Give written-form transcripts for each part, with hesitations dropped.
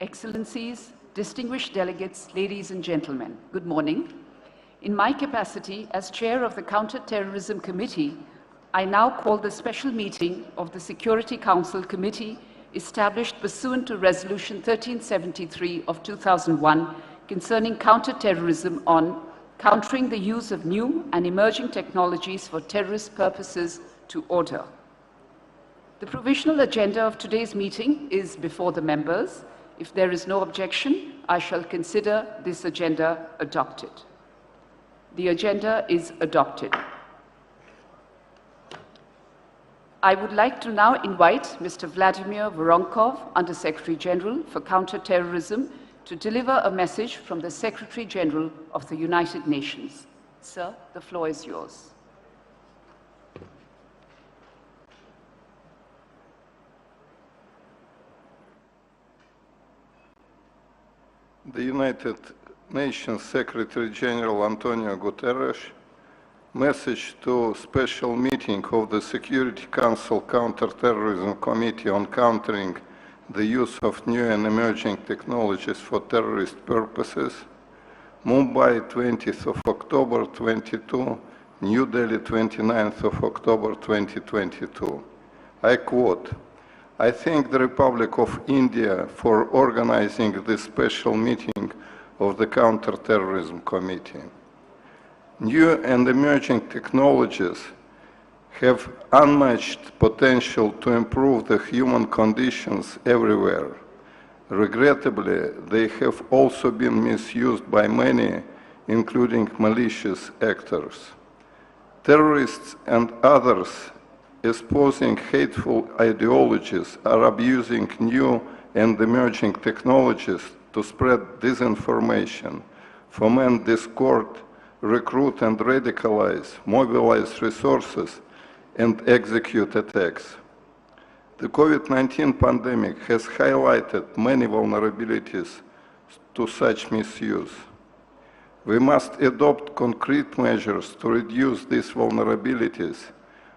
Excellencies, distinguished delegates, ladies and gentlemen, good morning. In my capacity as Chair of the Counter-Terrorism Committee, I now call the special meeting of the Security Council Committee established pursuant to Resolution 1373 of 2001 concerning counter-terrorism on countering the use of new and emerging technologies for terrorist purposes to order. The provisional agenda of today's meeting is before the members. If there is no objection, I shall consider this agenda adopted. The agenda is adopted. I would like to now invite Mr. Vladimir Voronkov, Under-Secretary General for Counter-Terrorism, to deliver a message from the Secretary General of the United Nations. Sir, the floor is yours. The United Nations Secretary General Antonio Guterres message to special meeting of the Security Council Counter-Terrorism Committee on countering the use of new and emerging technologies for terrorist purposes, Mumbai 20th of October 22, New Delhi 29th of October 2022. I quote, "I thank the Republic of India for organizing this special meeting of the Counter-Terrorism Committee. New and emerging technologies have unmatched potential to improve the human conditions everywhere. Regrettably, they have also been misused by many, including malicious actors. Terrorists and others espousing hateful ideologies are abusing new and emerging technologies to spread disinformation, foment discord, recruit and radicalize, mobilize resources, and execute attacks. The COVID-19 pandemic has highlighted many vulnerabilities to such misuse. We must adopt concrete measures to reduce these vulnerabilities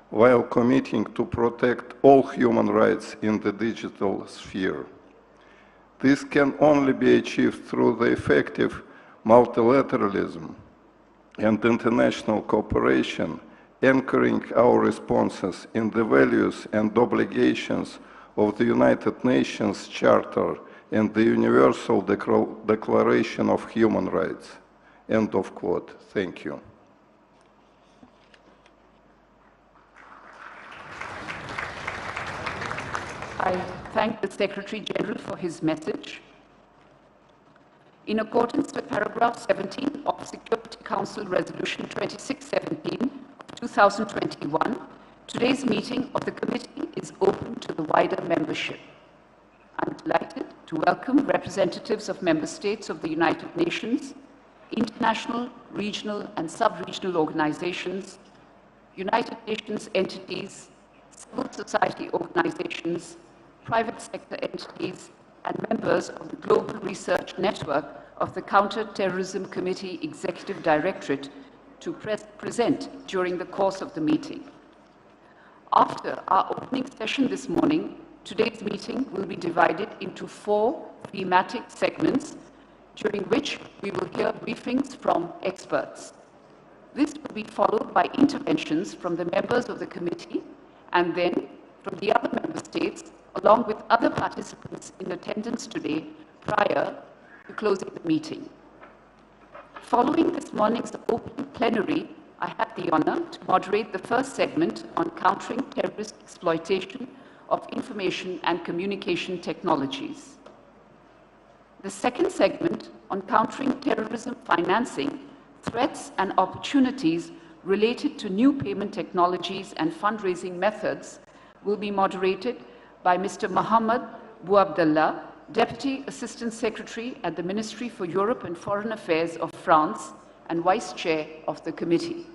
while committing to protect all human rights in the digital sphere. This can only be achieved through the effective multilateralism and international cooperation, anchoring our responses in the values and obligations of the United Nations Charter and the Universal Declaration of Human Rights." End of quote. Thank you. I thank the Secretary General for his message. In accordance with paragraph 17 of Security Council Resolution 2617 of 2021, today's meeting of the committee is open to the wider membership. I'm delighted to welcome representatives of member states of the United Nations, international, regional, and sub-regional organizations, United Nations entities, civil society organizations, private sector entities, and members of the Global Research Network of the Counter-Terrorism Committee Executive Directorate to present during the course of the meeting. After our opening session this morning, today's meeting will be divided into 4 thematic segments, during which we will hear briefings from experts. This will be followed by interventions from the members of the committee and then from the other member states, along with other participants in attendance today prior to closing the meeting. Following this morning's open plenary, I have the honor to moderate the first segment on countering terrorist exploitation of information and communication technologies. The second segment on countering terrorism financing, threats and opportunities related to new payment technologies and fundraising methods will be moderated by Mr. Mohammed Bouabdallah, Deputy Assistant Secretary at the Ministry for Europe and Foreign Affairs of France and Vice Chair of the committee.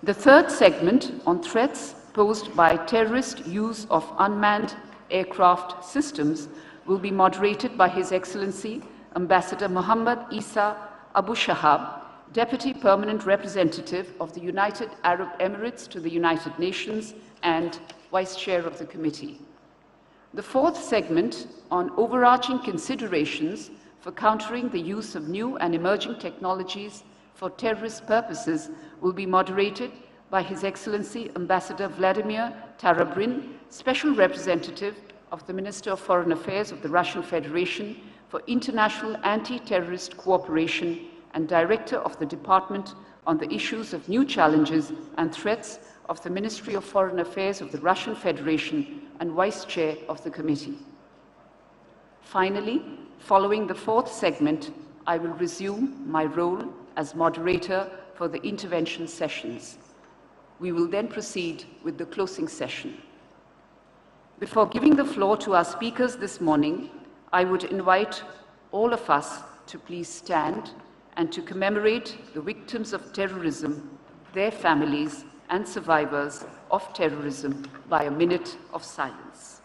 The third segment on threats posed by terrorist use of unmanned aircraft systems will be moderated by His Excellency Ambassador Muhammad Isa Abu Shahab, Deputy Permanent Representative of the United Arab Emirates to the United Nations and Vice Chair of the committee. The fourth segment on overarching considerations for countering the use of new and emerging technologies for terrorist purposes will be moderated by His Excellency Ambassador Vladimir Tarabrin, Special Representative of the Minister of Foreign Affairs of the Russian Federation for International Anti-Terrorist Cooperation and Director of the Department on the Issues of New Challenges and Threats of the Ministry of Foreign Affairs of the Russian Federation and Vice Chair of the Committee. Finally, following the fourth segment, I will resume my role as moderator for the intervention sessions. We will then proceed with the closing session. Before giving the floor to our speakers this morning, I would invite all of us to please stand and to commemorate the victims of terrorism, their families, and survivors of terrorism by a minute of silence.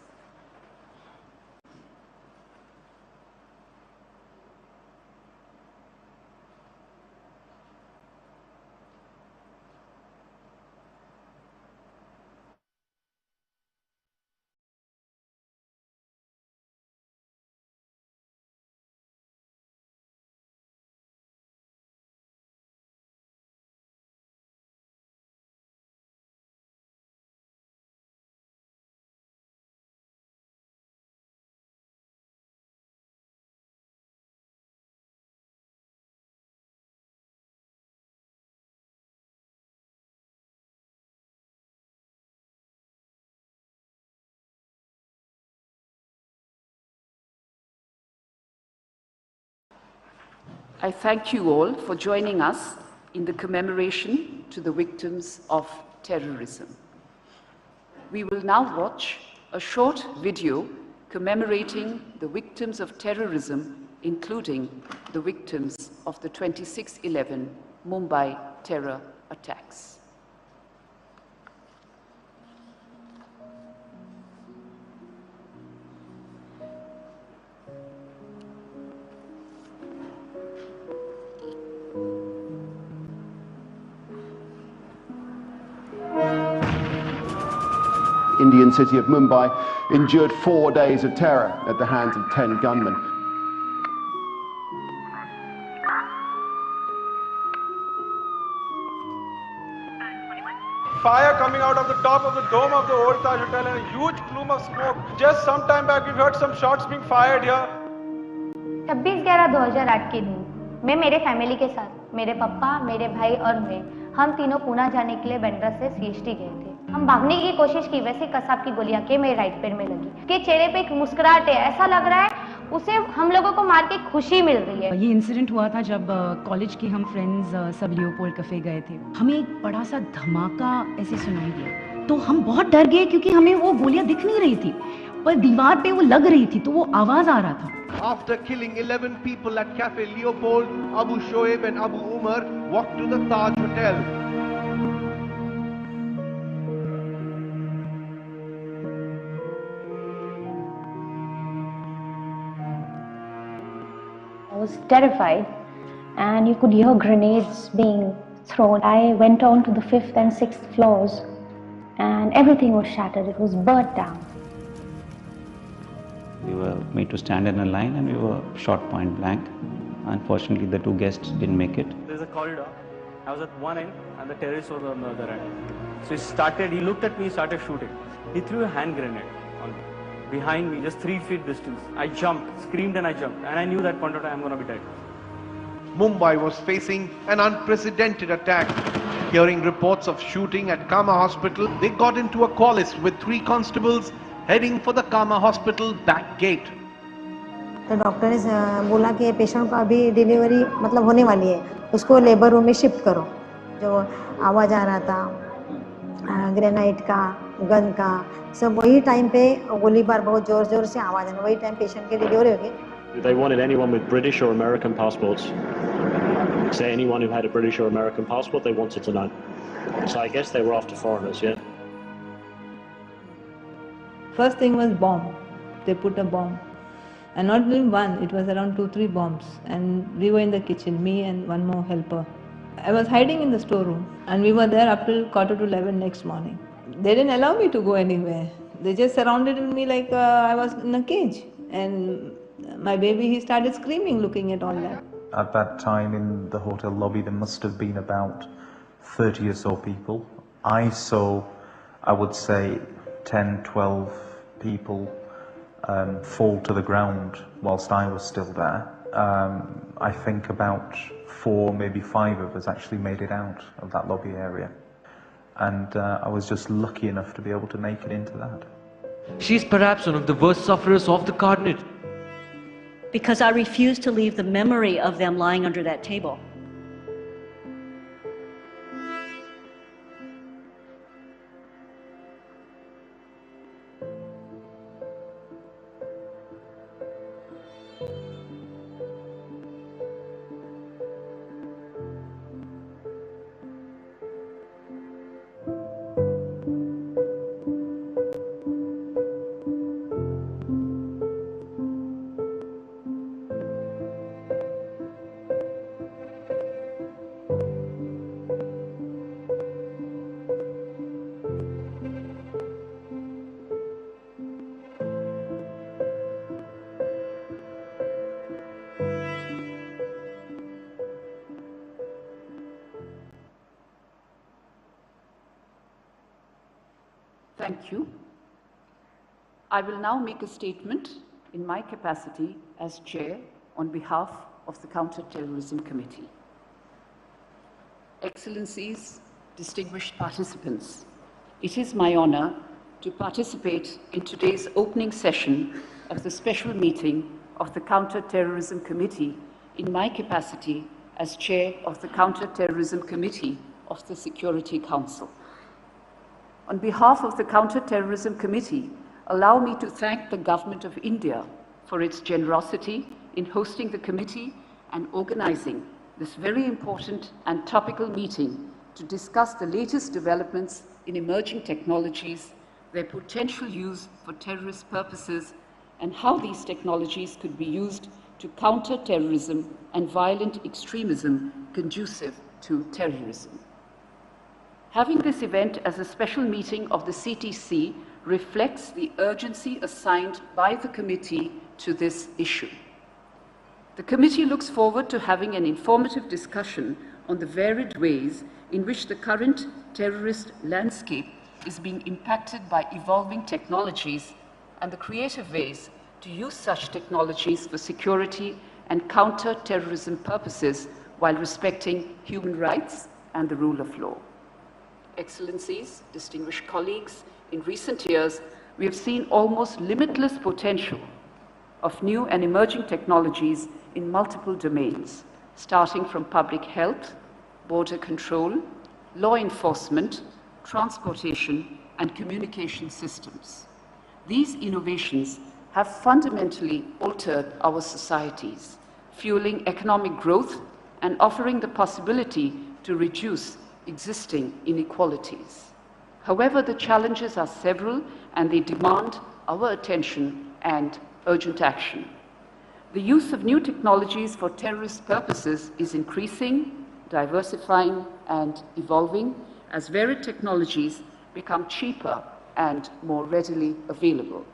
I thank you all for joining us in the commemoration to the victims of terrorism. We will now watch a short video commemorating the victims of terrorism, including the victims of the 26/11 Mumbai terror attacks. Indian city of Mumbai endured 4 days of terror at the hands of 10 gunmen. Fire coming out of the top of the dome of the old Taj Hotel and a huge plume of smoke. Just some time back we've heard some shots being fired here. 26/11/2008 के दिन मैं मेरे family के साथ, मेरे पापा, मेरे भाई और मैं, हम तीनों पूना जाने के लिए बांद्रा से सीएसटी गए थे। हम भागने की कोशिश की, वैसे कसाब की गोलियां के मेरे राइट पैर में लगी। के चेहरे पे एक मुस्कुराहट है, ऐसा लग रहा है उसे हम लोगों को मार के खुशी मिल रही है। ये इंसिडेंट हुआ था जब कॉलेज के हम फ्रेंड्स सब लियोपोल्ड कैफे गए थे। हमें एक बड़ा सा धमाका ऐसे सुनाई दिया, तो हम बहुत डर गए क्योंकि हमें वो गोलियां दिख नहीं रही थी, पर दीवार पे वो लग रही थी, तो वो आवाज आ रहा था। After killing 11 people at Cafe Leopold, Abu Shoaib and Abu Umar walked to the Taj Hotel. I was terrified and you could hear grenades being thrown. I went on to the 5th and 6th floors and everything was shattered. It was burnt down. We were made to stand in a line and we were shot point blank. Unfortunately, the 2 guests didn't make it. There's a corridor. I was at one end and the terrorist was on the other end. So he looked at me, started shooting. He threw a hand grenade on me. Behind me, just 3 feet distance. I jumped, screamed and I jumped. And I knew that point of time I'm going to be dead. Mumbai was facing an unprecedented attack. Hearing reports of shooting at Kama Hospital, they got into a coalesce with 3 constables heading for the Kama Hospital back gate. तो doctor ने बोला कि patient को अभी delivery मतलब होने वाली है, उसको लेबर रूम में शिफ्ट करो। जो आवाज़ आ रहा था ग्रेनाइट का, गन का, सब वही टाइम पे गोलीबार बहुत जोर से आवाज़ है, वही टाइम पेशेंट की डिलीवरी हो गई। They wanted anyone with British or American passports. Say anyone who had a British or American passport, they wanted to know. So I guess they were after foreigners, yeah. First thing was bomb. They put a bomb. And not only one, it was around 2-3 bombs. And we were in the kitchen, me and one more helper. I was hiding in the storeroom and we were there up till 11:15 next morning. They didn't allow me to go anywhere. they just surrounded me like I was in a cage. And my baby, he started screaming looking at all that. At that time in the hotel lobby, there must have been about 30 or so people. I saw, I would say, 10, 12 people fall to the ground whilst I was still there. I think about 4, maybe 5 of us actually made it out of that lobby area. And I was just lucky enough to be able to make it into that. She's perhaps one of the worst sufferers of the carnage. Because I refuse to leave the memory of them lying under that table. Thank you. I will now make a statement in my capacity as Chair on behalf of the Counter-Terrorism Committee. Excellencies, distinguished participants, it is my honor to participate in today's opening session of the special meeting of the Counter-Terrorism Committee in my capacity as Chair of the Counter-Terrorism Committee of the Security Council. On behalf of the Counter-Terrorism Committee, allow me to thank the Government of India for its generosity in hosting the committee and organizing this very important and topical meeting to discuss the latest developments in emerging technologies, their potential use for terrorist purposes, and how these technologies could be used to counter terrorism and violent extremism conducive to terrorism. Having this event as a special meeting of the CTC reflects the urgency assigned by the committee to this issue. The committee looks forward to having an informative discussion on the varied ways in which the current terrorist landscape is being impacted by evolving technologies and the creative ways to use such technologies for security and counter-terrorism purposes while respecting human rights and the rule of law. Excellencies, distinguished colleagues, in recent years, we have seen almost limitless potential of new and emerging technologies in multiple domains, starting from public health, border control, law enforcement, transportation, and communication systems. These innovations have fundamentally altered our societies, fueling economic growth and offering the possibility to reduce existing inequalities. However, the challenges are several and they demand our attention and urgent action. The use of new technologies for terrorist purposes is increasing, diversifying, and evolving as varied technologies become cheaper and more readily available.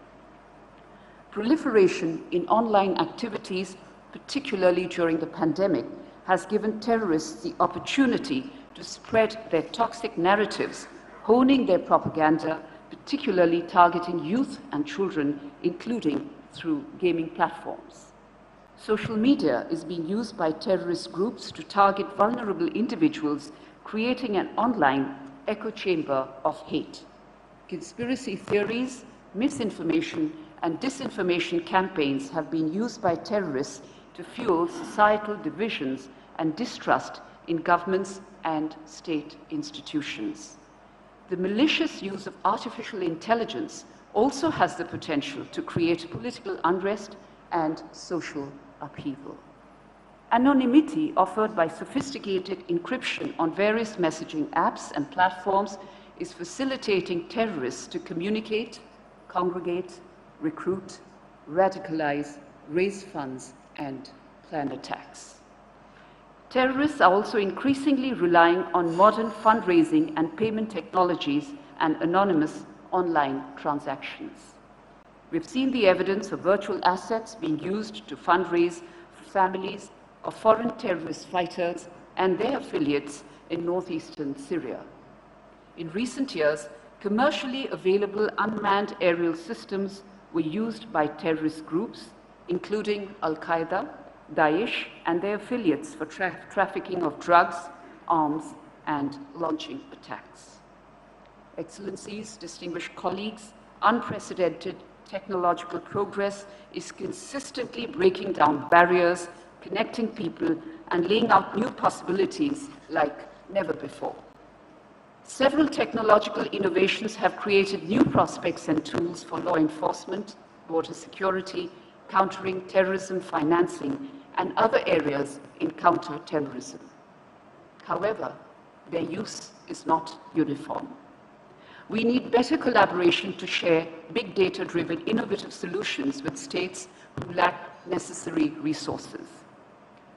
Proliferation in online activities, particularly during the pandemic, has given terrorists the opportunity to spread their toxic narratives, honing their propaganda, particularly targeting youth and children, including through gaming platforms. Social media is being used by terrorist groups to target vulnerable individuals, creating an online echo chamber of hate. Conspiracy theories, misinformation, and disinformation campaigns have been used by terrorists to fuel societal divisions and distrust in governments and state institutions. The malicious use of artificial intelligence also has the potential to create political unrest and social upheaval. Anonymity offered by sophisticated encryption on various messaging apps and platforms is facilitating terrorists to communicate, congregate, recruit, radicalize, raise funds, and plan attacks. Terrorists are also increasingly relying on modern fundraising and payment technologies and anonymous online transactions. We've seen the evidence of virtual assets being used to fundraise for families of foreign terrorist fighters and their affiliates in northeastern Syria. In recent years, commercially available unmanned aerial systems were used by terrorist groups, including Al-Qaeda, Daesh, and their affiliates for trafficking of drugs, arms, and launching attacks. Excellencies, distinguished colleagues, unprecedented technological progress is consistently breaking down barriers, connecting people, and laying out new possibilities like never before. Several technological innovations have created new prospects and tools for law enforcement, border security, countering terrorism financing, and other areas in counter-terrorism. However, their use is not uniform. We need better collaboration to share big data-driven innovative solutions with states who lack necessary resources.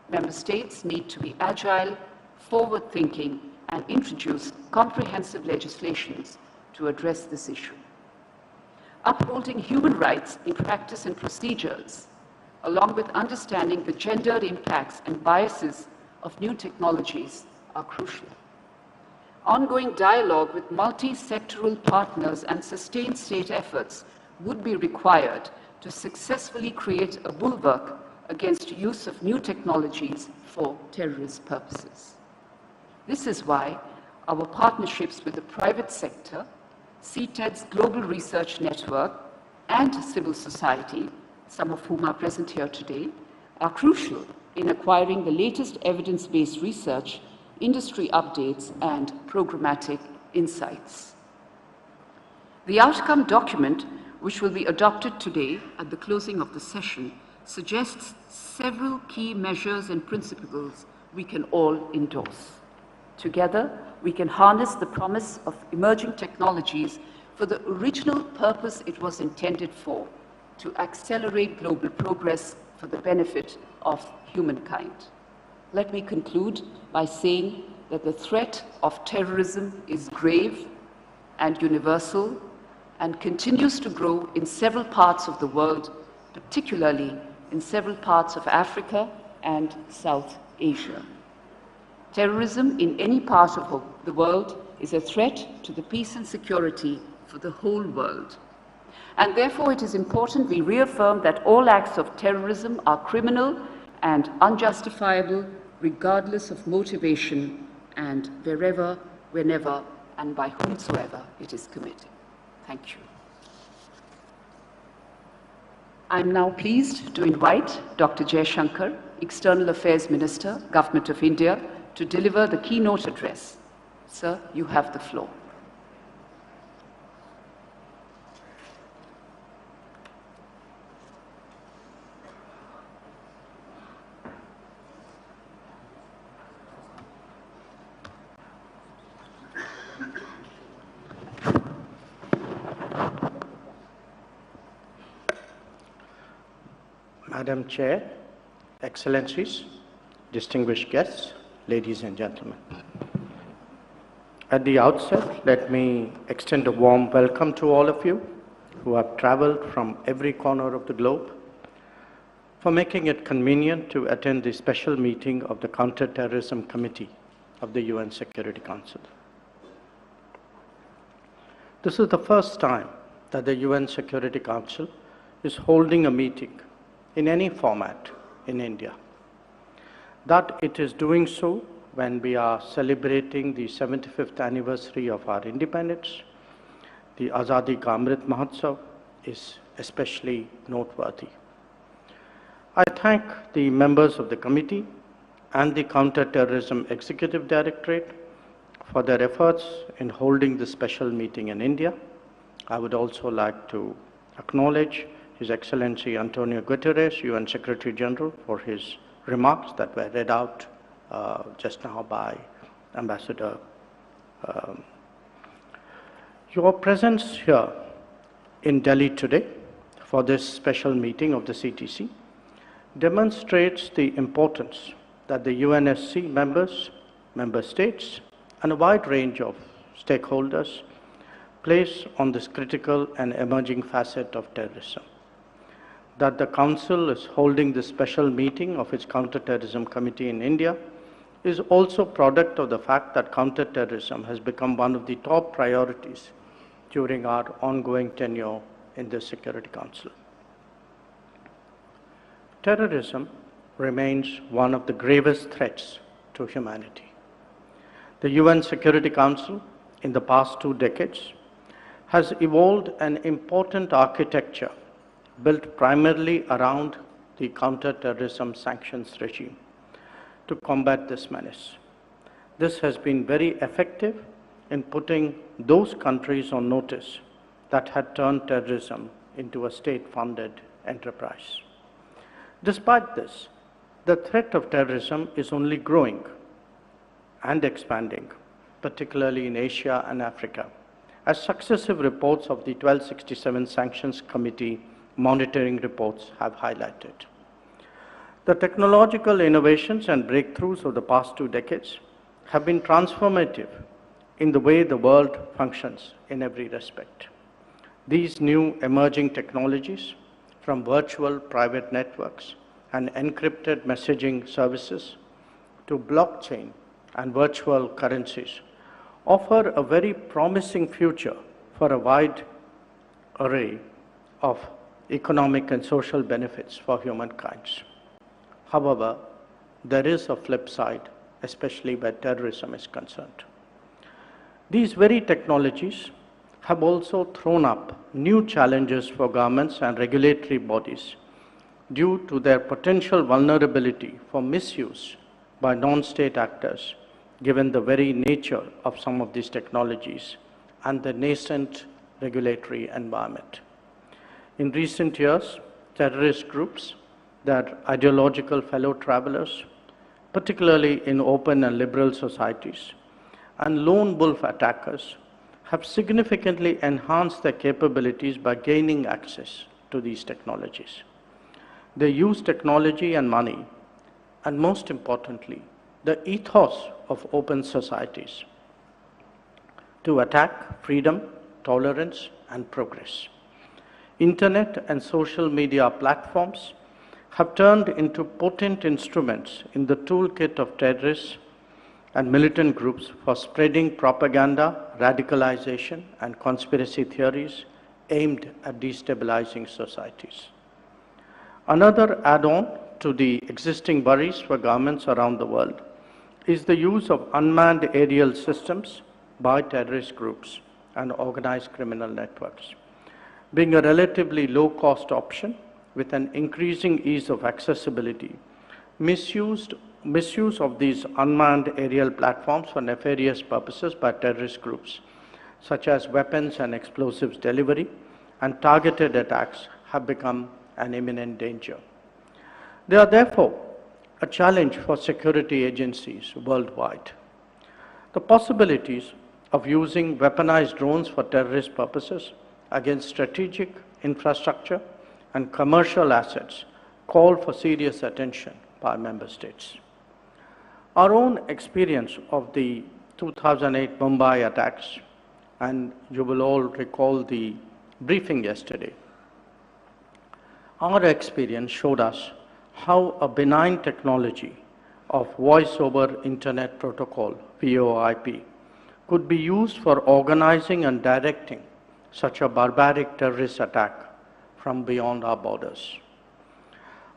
Member states need to be agile, forward-thinking, and introduce comprehensive legislations to address this issue. Upholding human rights in practice and procedures, along with understanding the gendered impacts and biases of new technologies, are crucial. Ongoing dialogue with multi-sectoral partners and sustained state efforts would be required to successfully create a bulwark against use of new technologies for terrorist purposes. This is why our partnerships with the private sector, CTED's Global Research Network, and civil society, some of whom are present here today, are crucial in acquiring the latest evidence-based research, industry updates, and programmatic insights. The outcome document, which will be adopted today at the closing of the session, suggests several key measures and principles we can all endorse. Together, we can harness the promise of emerging technologies for the original purpose it was intended for, to accelerate global progress for the benefit of humankind. Let me conclude by saying that the threat of terrorism is grave and universal and continues to grow in several parts of the world, particularly in several parts of Africa and South Asia. Terrorism in any part of the world is a threat to the peace and security for the whole world. And therefore, it is important we reaffirm that all acts of terrorism are criminal and unjustifiable, regardless of motivation and wherever, whenever, and by whomsoever it is committed. Thank you. I'm now pleased to invite Dr. Jaishankar, External Affairs Minister, Government of India, to deliver the keynote address. Sir, you have the floor. Madam Chair, Excellencies, distinguished guests, ladies and gentlemen. At the outset, let me extend a warm welcome to all of you who have traveled from every corner of the globe for making it convenient to attend the special meeting of the Counter-Terrorism Committee of the UN Security Council. This is the first time that the UN Security Council is holding a meeting in any format in India. That it is doing so when we are celebrating the 75th anniversary of our independence, the Azadi Ka Amrit Mahotsav, is especially noteworthy. I thank the members of the committee and the Counter-Terrorism Executive Directorate for their efforts in holding this special meeting in India. I would also like to acknowledge His Excellency Antonio Guterres, UN Secretary General, for his remarks that were read out just now by Ambassador. Your presence here in Delhi today for this special meeting of the CTC demonstrates the importance that the UNSC members, member states, and a wide range of stakeholders place on this critical and emerging facet of terrorism. That the Council is holding this special meeting of its Counter-Terrorism Committee in India is also product of the fact that counter-terrorism has become one of the top priorities during our ongoing tenure in the Security Council. Terrorism remains one of the gravest threats to humanity. The UN Security Council, in the past 2 decades, has evolved an important architecture built primarily around the counter-terrorism sanctions regime to combat this menace. This has been very effective in putting those countries on notice that had turned terrorism into a state-funded enterprise. Despite this, the threat of terrorism is only growing and expanding, particularly in Asia and Africa, as successive reports of the 1267 Sanctions Committee monitoring reports have highlighted. The technological innovations and breakthroughs of the past 2 decades have been transformative in the way the world functions in every respect. These new emerging technologies, from virtual private networks and encrypted messaging services to blockchain and virtual currencies, offer a very promising future for a wide array of economic and social benefits for humankind. However, there is a flip side, especially where terrorism is concerned. These very technologies have also thrown up new challenges for governments and regulatory bodies due to their potential vulnerability for misuse by non-state actors, given the very nature of some of these technologies and the nascent regulatory environment. In recent years, terrorist groups, their ideological fellow travelers, particularly in open and liberal societies, and lone wolf attackers have significantly enhanced their capabilities by gaining access to these technologies. They use technology and money, and most importantly, the ethos of open societies to attack freedom, tolerance, and progress. Internet and social media platforms have turned into potent instruments in the toolkit of terrorists and militant groups for spreading propaganda, radicalization, and conspiracy theories aimed at destabilizing societies. Another add-on to the existing worries for governments around the world is the use of unmanned aerial systems by terrorist groups and organized criminal networks. Being a relatively low-cost option with an increasing ease of accessibility, misuse of these unmanned aerial platforms for nefarious purposes by terrorist groups, such as weapons and explosives delivery and targeted attacks, have become an imminent danger. They are therefore a challenge for security agencies worldwide. The possibilities of using weaponized drones for terrorist purposes against strategic infrastructure and commercial assets call for serious attention by member states. Our own experience of the 2008 Mumbai attacks, and you will all recall the briefing yesterday, our experience showed us how a benign technology of Voice over Internet Protocol, VoIP, could be used for organizing and directing such a barbaric terrorist attack from beyond our borders.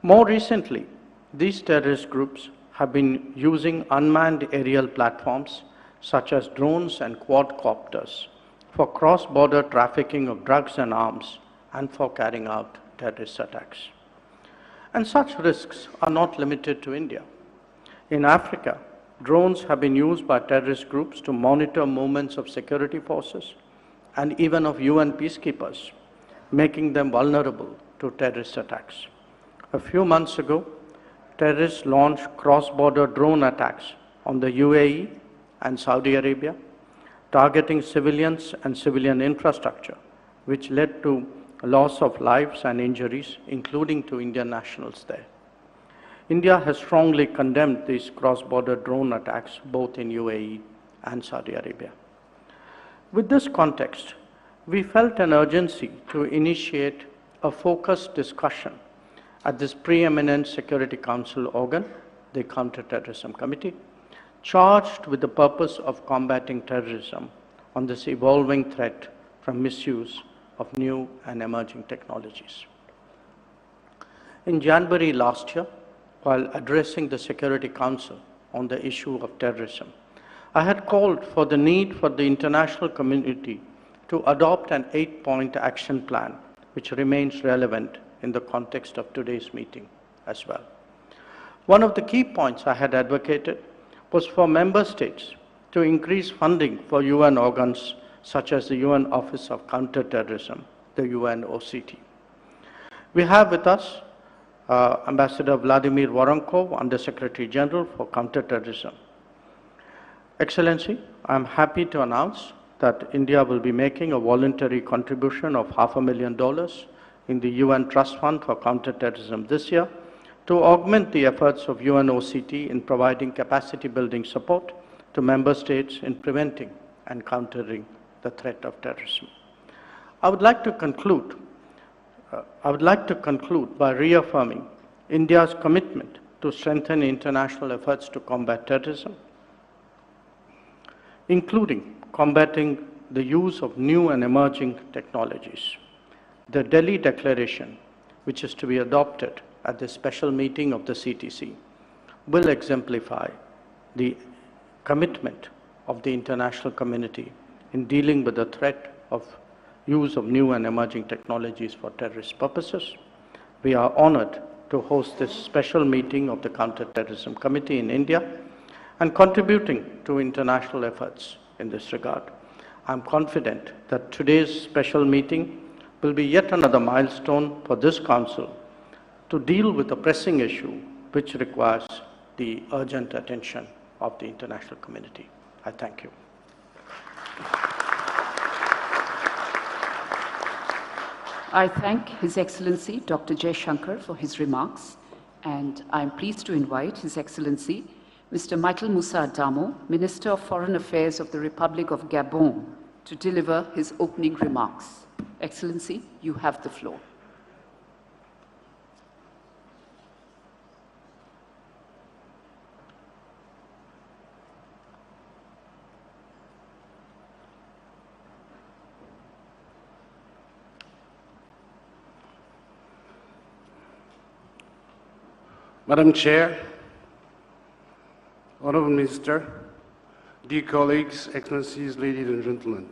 More recently, these terrorist groups have been using unmanned aerial platforms such as drones and quadcopters for cross-border trafficking of drugs and arms and for carrying out terrorist attacks. And such risks are not limited to India. In Africa, drones have been used by terrorist groups to monitor movements of security forces and even of UN peacekeepers, making them vulnerable to terrorist attacks. A few months ago, terrorists launched cross-border drone attacks on the UAE and Saudi Arabia, targeting civilians and civilian infrastructure, which led to loss of lives and injuries, including to Indian nationals there. India has strongly condemned these cross-border drone attacks, both in UAE and Saudi Arabia. With this context, we felt an urgency to initiate a focused discussion at this preeminent Security Council organ, the Counter-Terrorism Committee, charged with the purpose of combating terrorism on this evolving threat from misuse of new and emerging technologies. In January last year, while addressing the Security Council on the issue of terrorism, I had called for the need for the international community to adopt an 8-point action plan, which remains relevant in the context of today's meeting as well. One of the key points I had advocated was for member states to increase funding for UN organs such as the UN Office of Counter-Terrorism, the UNOCT. We have with us Ambassador Vladimir Voronkov, Under-Secretary General for Counter-Terrorism. Excellency, I am happy to announce that India will be making a voluntary contribution of $500,000 in the UN Trust Fund for Counter-Terrorism this year to augment the efforts of UNOCT in providing capacity building support to member states in preventing and countering the threat of terrorism. I would like to conclude by reaffirming India's commitment to strengthen international efforts to combat terrorism, including combating the use of new and emerging technologies. The Delhi Declaration, which is to be adopted at the special meeting of the CTC, will exemplify the commitment of the international community in dealing with the threat of use of new and emerging technologies for terrorist purposes. We are honored to host this special meeting of the Counter-Terrorism Committee in India and contributing to international efforts in this regard. I'm confident that today's special meeting will be yet another milestone for this Council to deal with a pressing issue which requires the urgent attention of the international community. I thank you. I thank His Excellency Dr. Jaishankar for his remarks, and I'm pleased to invite His Excellency Mr. Michael Moussa Adamo, Minister of Foreign Affairs of the Republic of Gabon, to deliver his opening remarks. Excellency, you have the floor. Madam Chair, Honorable Minister, dear colleagues, Excellencies, ladies and gentlemen.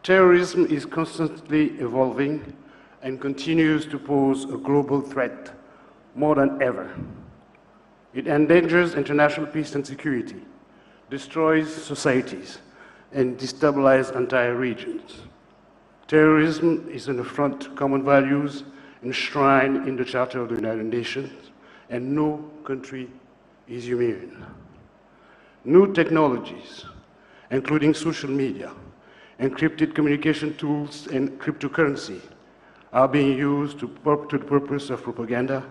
Terrorism is constantly evolving and continues to pose a global threat more than ever. It endangers international peace and security, destroys societies, and destabilizes entire regions. Terrorism is an affront to common values enshrined in the Charter of the United Nations, and no country is immune. New technologies, including social media, encrypted communication tools, and cryptocurrency, are being used to the purpose of propaganda,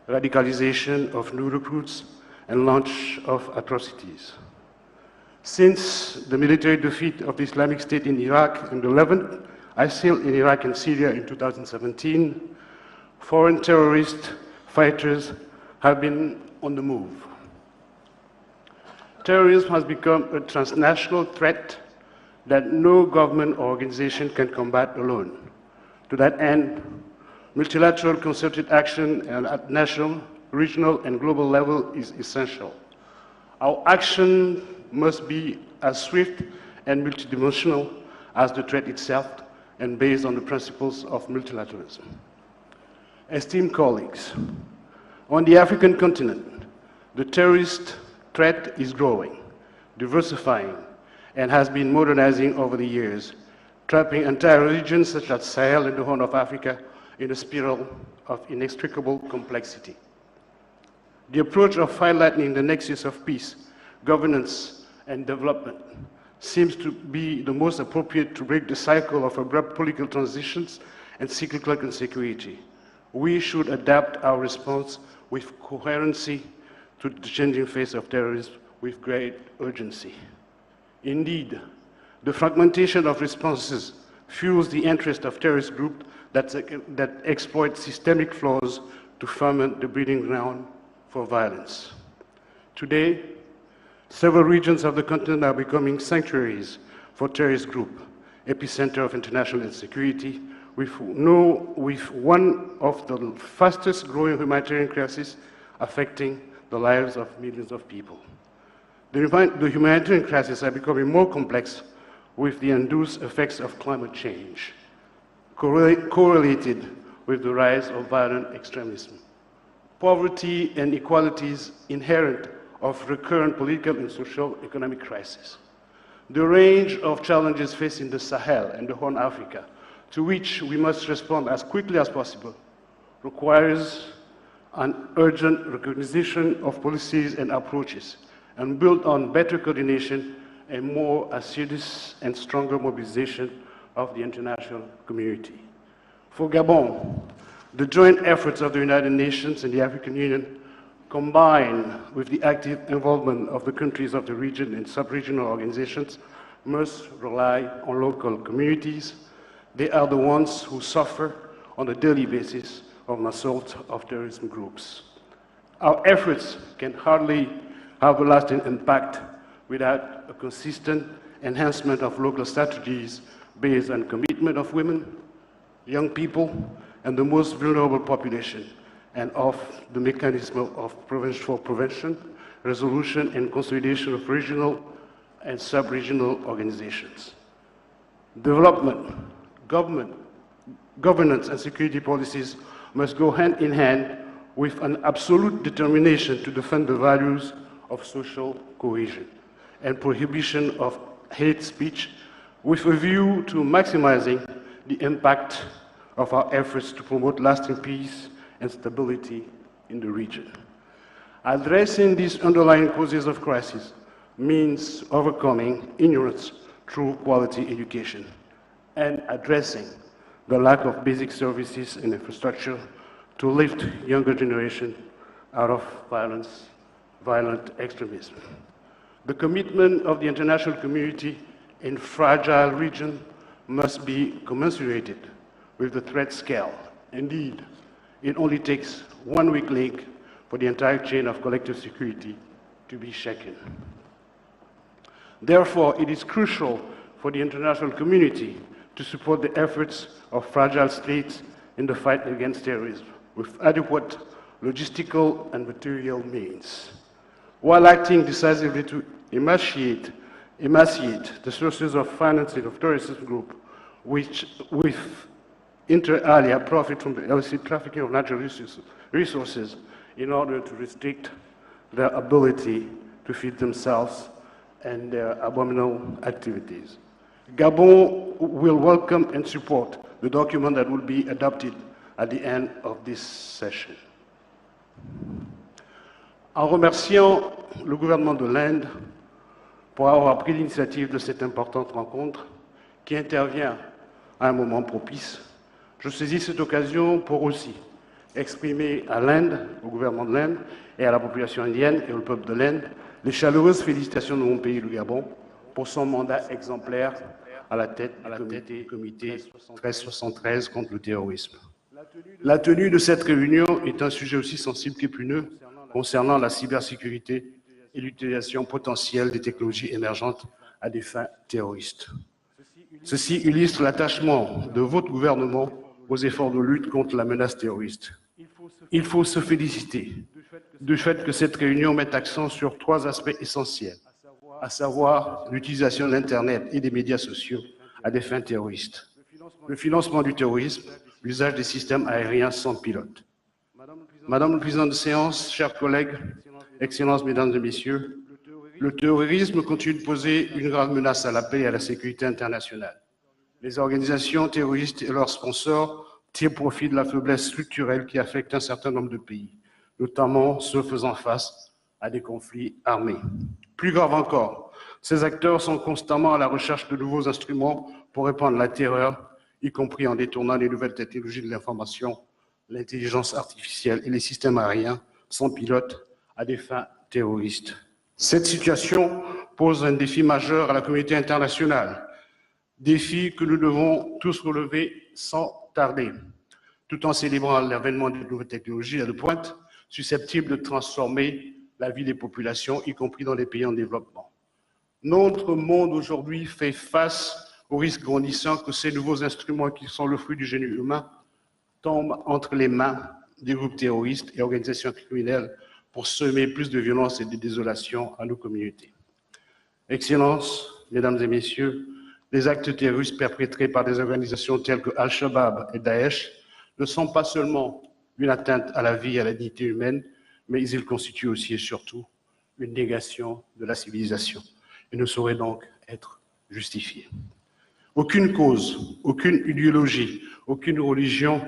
radicalization of new recruits, and launch of atrocities. Since the military defeat of the Islamic State in Iraq in the Levant, ISIL in Iraq and Syria in 2017, foreign terrorist fighters have been on the move. Terrorism has become a transnational threat that no government or organization can combat alone. To that end, multilateral concerted action at national, regional, and global level is essential. Our action must be as swift and multidimensional as the threat itself and based on the principles of multilateralism. Esteemed colleagues, on the African continent, the terrorist threat is growing, diversifying, and has been modernizing over the years, trapping entire regions such as Sahel and the Horn of Africa in a spiral of inextricable complexity. The approach of highlighting the nexus of peace, governance, and development seems to be the most appropriate to break the cycle of abrupt political transitions and cyclical insecurity. We should adapt our response with coherency to the changing face of terrorism with great urgency. Indeed, The fragmentation of responses fuels the interest of terrorist groups that exploit systemic flaws to ferment the breeding ground for violence. Today, several regions of the continent are becoming sanctuaries for terrorist groups, epicenter of international insecurity, with one of the fastest growing humanitarian crises affecting the lives of millions of people. The humanitarian crises are becoming more complex with the induced effects of climate change, correlated with the rise of violent extremism. Poverty and inequalities inherent of recurrent political and social economic crises. The range of challenges facing the Sahel and the Horn of Africa, to which we must respond as quickly as possible, requires an urgent recognition of policies and approaches, and built on better coordination and more assiduous and stronger mobilization of the international community. For Gabon, the joint efforts of the United Nations and the African Union, combined with the active involvement of the countries of the region and sub-regional organizations, must rely on local communities. They are the ones who suffer on a daily basis of an assault of terrorism groups. Our efforts can hardly have a lasting impact without a consistent enhancement of local strategies based on commitment of women, young people, and the most vulnerable population, and of the mechanism for prevention, resolution, and consolidation of regional and sub-regional organizations. Development, governance, and security policies must go hand in hand with an absolute determination to defend the values of social cohesion and prohibition of hate speech, with a view to maximizing the impact of our efforts to promote lasting peace and stability in the region. Addressing these underlying causes of crisis means overcoming ignorance through quality education and addressing the lack of basic services and infrastructure to lift younger generation out of violent extremism. The commitment of the international community in fragile region must be commensurated with the threat scale. Indeed, it only takes one weak link for the entire chain of collective security to be shaken. Therefore, it is crucial for the international community to support the efforts of fragile states in the fight against terrorism with adequate logistical and material means, while acting decisively to emaciate the sources of financing of terrorist groups, which, with inter alia, profit from the illicit trafficking of natural resources in order to restrict their ability to feed themselves and their abominable activities. Gabon will welcome and support the document that will be adopted at the end of this session. En remerciant le gouvernement de l'Inde pour avoir pris l'initiative de cette importante rencontre qui intervient à un moment propice, je saisis cette occasion pour aussi exprimer à l'Inde, au gouvernement de l'Inde et à la population indienne et au peuple de l'Inde les chaleureuses félicitations de mon pays, le Gabon, pour son mandat exemplaire à la tête du comité 1373 contre le terrorisme. La tenue de cette réunion est un sujet aussi sensible qu'épineux concernant la cybersécurité et l'utilisation potentielle des technologies émergentes à des fins terroristes. Ceci illustre l'attachement de votre gouvernement aux efforts de lutte contre la menace terroriste. Il faut se féliciter du fait que cette réunion mette accent sur trois aspects essentiels, à savoir l'utilisation de l'Internet et des médias sociaux à des fins terroristes, le financement du terrorisme, l'usage des systèmes aériens sans pilote. Madame le Président de séance, chers collègues, Excellences, Mesdames et Messieurs, le terrorisme continue de poser une grave menace à la paix et à la sécurité internationale. Les organisations terroristes et leurs sponsors tirent profit de la faiblesse structurelle qui affecte un certain nombre de pays, notamment ceux faisant face à des conflits armés. Plus grave encore, ces acteurs sont constamment à la recherche de nouveaux instruments pour répandre la terreur, y compris en détournant les nouvelles technologies de l'information, l'intelligence artificielle et les systèmes aériens sans pilote à des fins terroristes. Cette situation pose un défi majeur à la communauté internationale Défi que nous devons tous relever sans tarder, tout en célébrant l'avènement de nouvelles technologies à de pointe, susceptibles de transformer la vie des populations, y compris dans les pays en développement. Notre monde aujourd'hui fait face au risque grandissant que ces nouveaux instruments qui sont le fruit du génie humain tombent entre les mains des groupes terroristes et organisations criminelles pour semer plus de violence et de désolation à nos communautés. Excellences, Mesdames et Messieurs, les actes terroristes perpétrés par des organisations telles que Al-Shabaab et Daesh ne sont pas seulement une atteinte à la vie et à la dignité humaine, mais ils constituent aussi et surtout une négation de la civilisation et ne sauraient donc être justifiés. Aucune cause, aucune idéologie, aucune religion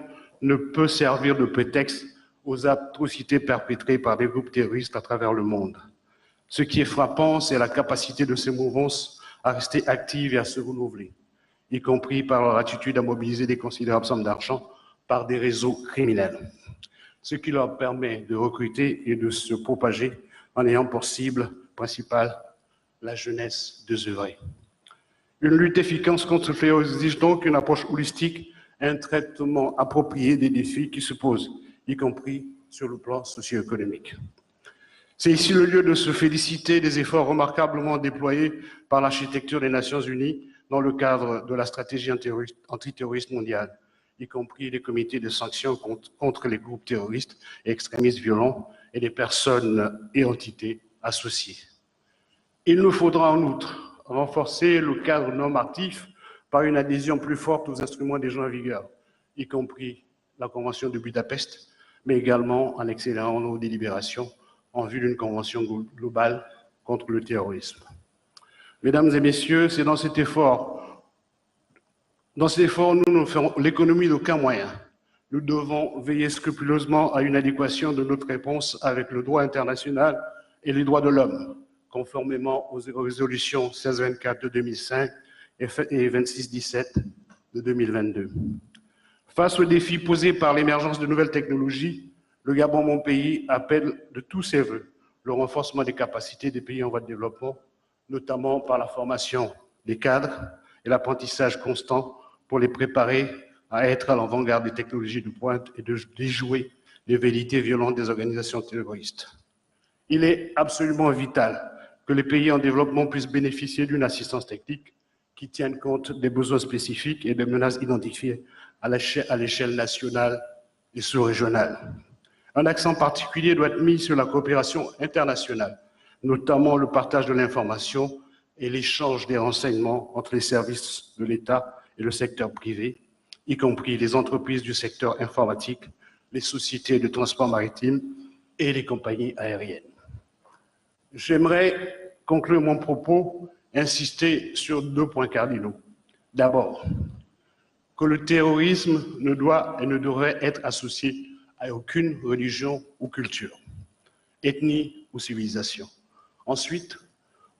ne peut servir de prétexte aux atrocités perpétrées par des groupes terroristes à travers le monde. Ce qui est frappant, c'est la capacité de ces mouvances à rester actives et à se renouveler, y compris par leur attitude à mobiliser des considérables sommes d'argent par des réseaux criminels, ce qui leur permet de recruter et de se propager en ayant pour cible principale la jeunesse désœuvrée. Une lutte efficace contre ce fléau exige donc une approche holistique, un traitement approprié des défis qui se posent, y compris sur le plan socio-économique. C'est ici le lieu de se féliciter des efforts remarquablement déployés par l'architecture des Nations Unies dans le cadre de la stratégie antiterroriste mondiale, y compris les comités de sanctions contre les groupes terroristes et extrémistes violents et les personnes et entités associées. Il nous faudra en outre renforcer le cadre normatif par une adhésion plus forte aux instruments déjà en vigueur, y compris la Convention de Budapest, mais également en accélérant nos délibérations en vue d'une convention globale contre le terrorisme. Mesdames et messieurs, c'est dans cet effort, nous ne ferons l'économie d'aucun moyen. Nous devons veiller scrupuleusement à une adéquation de notre réponse avec le droit international et les droits de l'homme, conformément aux résolutions 1624 de 2005 et 2617 de 2022. Face aux défis posés par l'émergence de nouvelles technologies, le Gabon, mon pays, appelle de tous ses vœux le renforcement des capacités des pays en voie de développement, notamment par la formation des cadres et l'apprentissage constant pour les préparer à être à l'avant-garde des technologies de pointe et de déjouer les velléités violentes des organisations terroristes. Il est absolument vital que les pays en développement puissent bénéficier d'une assistance technique qui tienne compte des besoins spécifiques et des menaces identifiées à l'échelle nationale et sous-régionale. Un accent particulier doit être mis sur la coopération internationale, notamment le partage de l'information et l'échange des renseignements entre les services de l'État et le secteur privé, y compris les entreprises du secteur informatique, les sociétés de transport maritime et les compagnies aériennes. J'aimerais conclure mon propos, insister sur 2 points cardinaux. D'abord, que le terrorisme ne doit et ne devrait être associé à aucune religion ou culture, ethnie ou civilisation. Ensuite,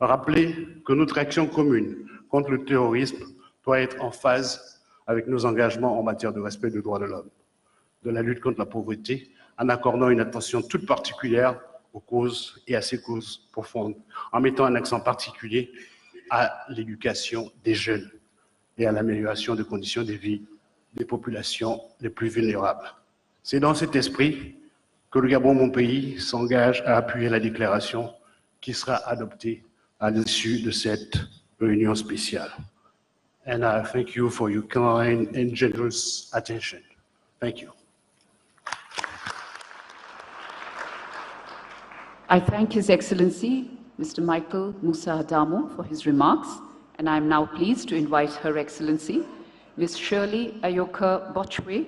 rappeler que notre action commune contre le terrorisme doit être en phase avec nos engagements en matière de respect des droits de l'homme, de la lutte contre la pauvreté, en accordant une attention toute particulière aux causes et à ces causes profondes, en mettant un accent particulier à l'éducation des jeunes et à l'amélioration des conditions de vie des populations les plus vulnérables. C'est dans cet esprit que le Gabon, mon pays, s'engage à appuyer la déclaration qui sera adoptée à l'issue de cette réunion spéciale. And I thank you for your kind and generous attention. Thank you. I thank His Excellency, Mr. Michael Musa Adamo, for his remarks, and I am now pleased to invite Her Excellency, Ms. Shirley Ayoka Bochwe,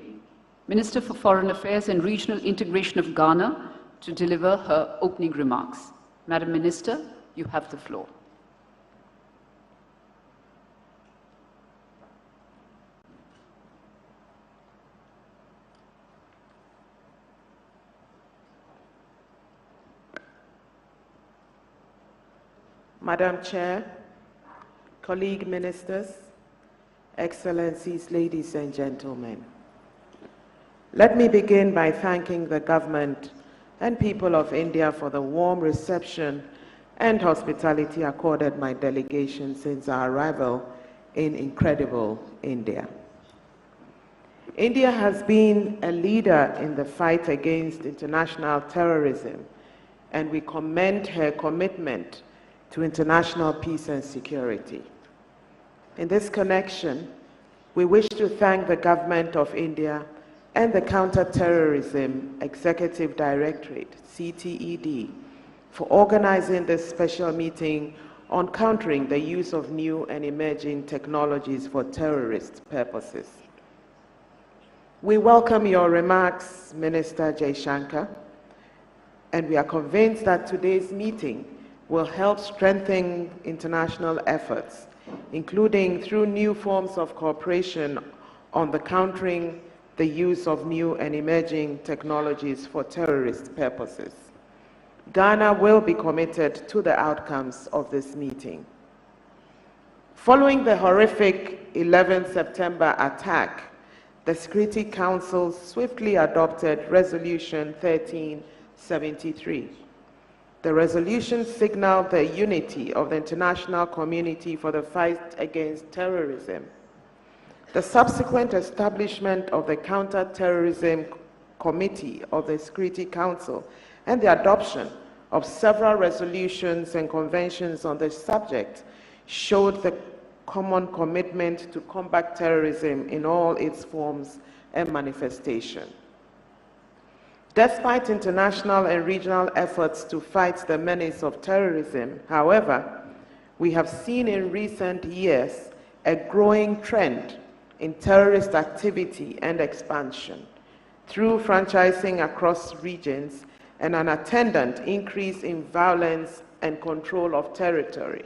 Minister for Foreign Affairs and Regional Integration of Ghana, to deliver her opening remarks. Madam Minister, you have the floor. Madam Chair, colleague ministers, excellencies, ladies and gentlemen. Let me begin by thanking the government and people of India for the warm reception and hospitality accorded my delegation since our arrival in incredible India. India has been a leader in the fight against international terrorism, and we commend her commitment to international peace and security. In this connection, we wish to thank the Government of India and the Counter-Terrorism Executive Directorate, CTED, for organizing this special meeting on countering the use of new and emerging technologies for terrorist purposes. We welcome your remarks, Minister Jaishankar, and we are convinced that today's meeting will help strengthen international efforts, including through new forms of cooperation on the countering the use of new and emerging technologies for terrorist purposes. Ghana will be committed to the outcomes of this meeting. Following the horrific 11 September attack, the Security Council swiftly adopted Resolution 1373. The resolution signaled the unity of the international community for the fight against terrorism. The subsequent establishment of the Counter-Terrorism Committee of the Security Council and the adoption of several resolutions and conventions on the subject showed the common commitment to combat terrorism in all its forms and manifestations. Despite international and regional efforts to fight the menace of terrorism, however, we have seen in recent years a growing trend in terrorist activity and expansion through franchising across regions and an attendant increase in violence and control of territory.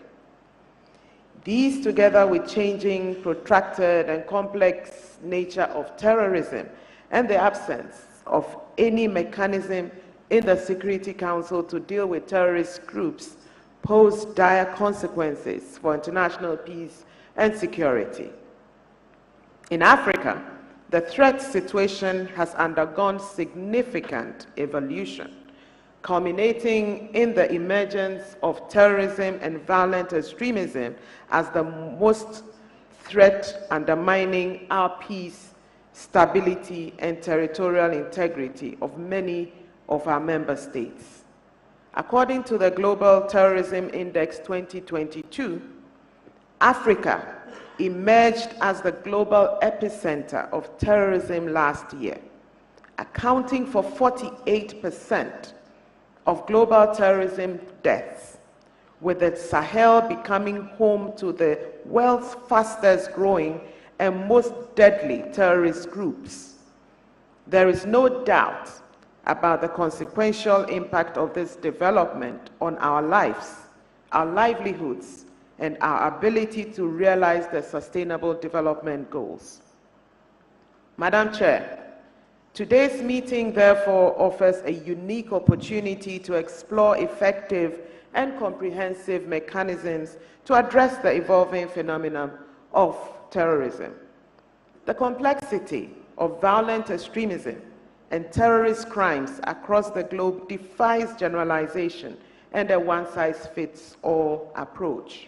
These, together with changing, protracted, and complex nature of terrorism and the absence of any mechanism in the Security Council to deal with terrorist groups, pose dire consequences for international peace and security. In Africa, the threat situation has undergone significant evolution, culminating in the emergence of terrorism and violent extremism as the most threat undermining our peace, stability, and territorial integrity of many of our member states. According to the Global Terrorism Index 2022, Africa emerged as the global epicenter of terrorism last year, accounting for 48% of global terrorism deaths, with the Sahel becoming home to the world's fastest growing and most deadly terrorist groups. There is no doubt about the consequential impact of this development on our lives, our livelihoods, and our ability to realize the Sustainable Development Goals. Madam Chair, today's meeting therefore offers a unique opportunity to explore effective and comprehensive mechanisms to address the evolving phenomenon of terrorism. The complexity of violent extremism and terrorist crimes across the globe defies generalization and a one-size-fits-all approach.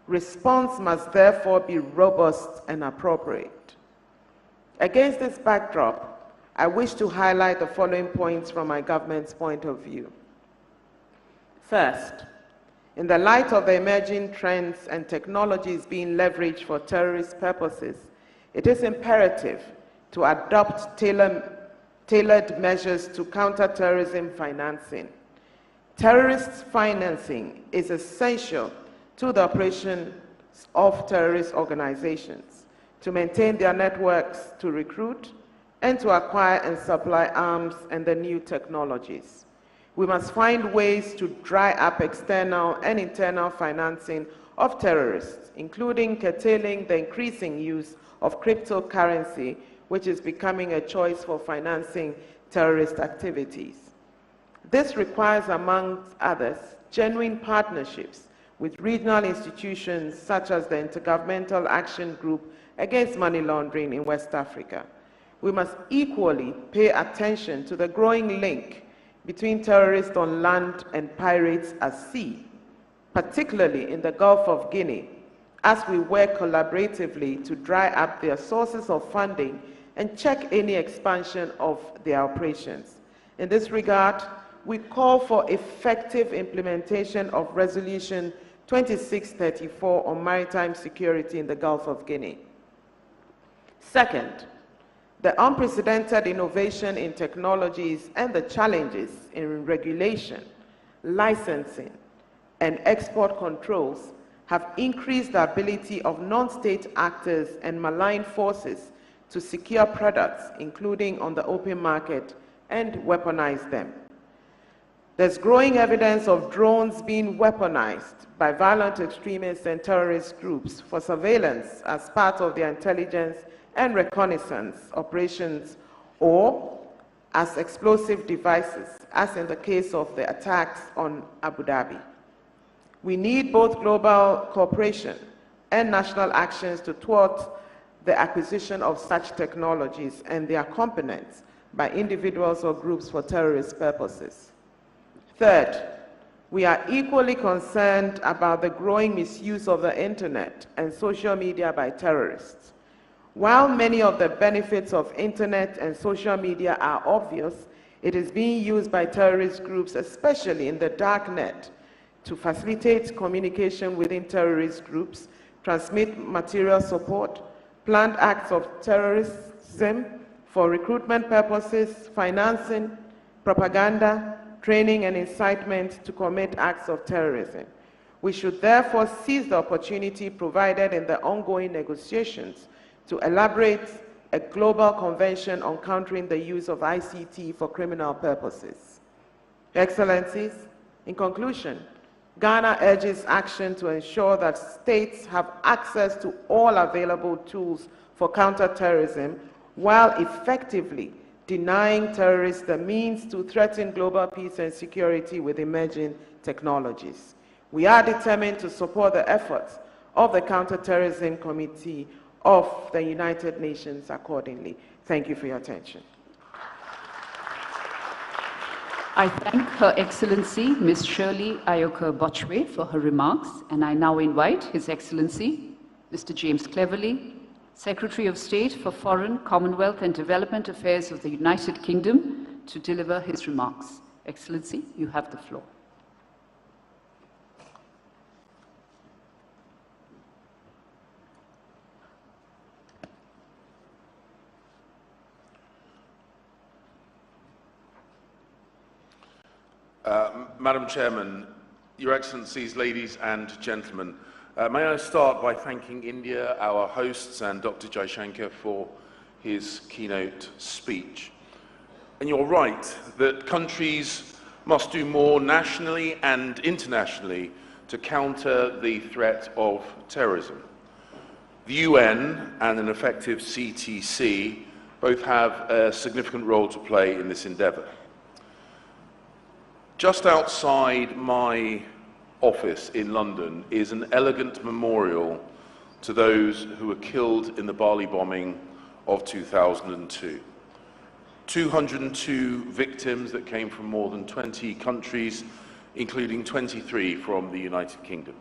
Response must therefore be robust and appropriate. Against this backdrop, I wish to highlight the following points from my government's point of view. First, in the light of the emerging trends and technologies being leveraged for terrorist purposes, it is imperative to adopt tailored measures to counter terrorism financing. Terrorist financing is essential to the operations of terrorist organizations, to maintain their networks, to recruit, and to acquire and supply arms and the new technologies. We must find ways to dry up external and internal financing of terrorists, including curtailing the increasing use of cryptocurrency, which is becoming a choice for financing terrorist activities. This requires, among others, genuine partnerships with regional institutions such as the Intergovernmental Action Group Against Money Laundering in West Africa. We must equally pay attention to the growing link between terrorists on land and pirates at sea, particularly in the Gulf of Guinea, as we work collaboratively to dry up their sources of funding and check any expansion of their operations. In this regard, we call for effective implementation of Resolution 2634 on maritime security in the Gulf of Guinea. Second, the unprecedented innovation in technologies and the challenges in regulation, licensing, and export controls have increased the ability of non-state actors and malign forces to secure products, including on the open market, and weaponize them. There's growing evidence of drones being weaponized by violent extremists and terrorist groups for surveillance as part of their intelligence and reconnaissance operations, or as explosive devices, as in the case of the attacks on Abu Dhabi. We need both global cooperation and national actions to thwart the acquisition of such technologies and their components by individuals or groups for terrorist purposes. Third, we are equally concerned about the growing misuse of the internet and social media by terrorists. While many of the benefits of internet and social media are obvious, it is being used by terrorist groups, especially in the dark net, to facilitate communication within terrorist groups, transmit material support, planned acts of terrorism for recruitment purposes, financing, propaganda, training, and incitement to commit acts of terrorism. We should therefore seize the opportunity provided in the ongoing negotiations to elaborate a global convention on countering the use of ICT for criminal purposes. Excellencies, in conclusion, Ghana urges action to ensure that states have access to all available tools for counterterrorism while effectively denying terrorists the means to threaten global peace and security with emerging technologies. We are determined to support the efforts of the Counter-Terrorism Committee of the United Nations accordingly. Thank you for your attention. I thank Her Excellency Ms. Shirley Ayoka Bochwe for her remarks, and I now invite His Excellency Mr. James Cleverly, Secretary of State for Foreign, Commonwealth and Development Affairs of the United Kingdom, to deliver his remarks. Excellency, you have the floor. Madam Chairman, Your Excellencies, ladies and gentlemen, may I start by thanking India, our hosts, and Dr. Jaishankar for his keynote speech. And you're right that countries must do more nationally and internationally to counter the threat of terrorism. The UN and an effective CTC both have a significant role to play in this endeavour. Just outside my office in London is an elegant memorial to those who were killed in the Bali bombing of 2002. 202 victims that came from more than 20 countries, including 23 from the United Kingdom.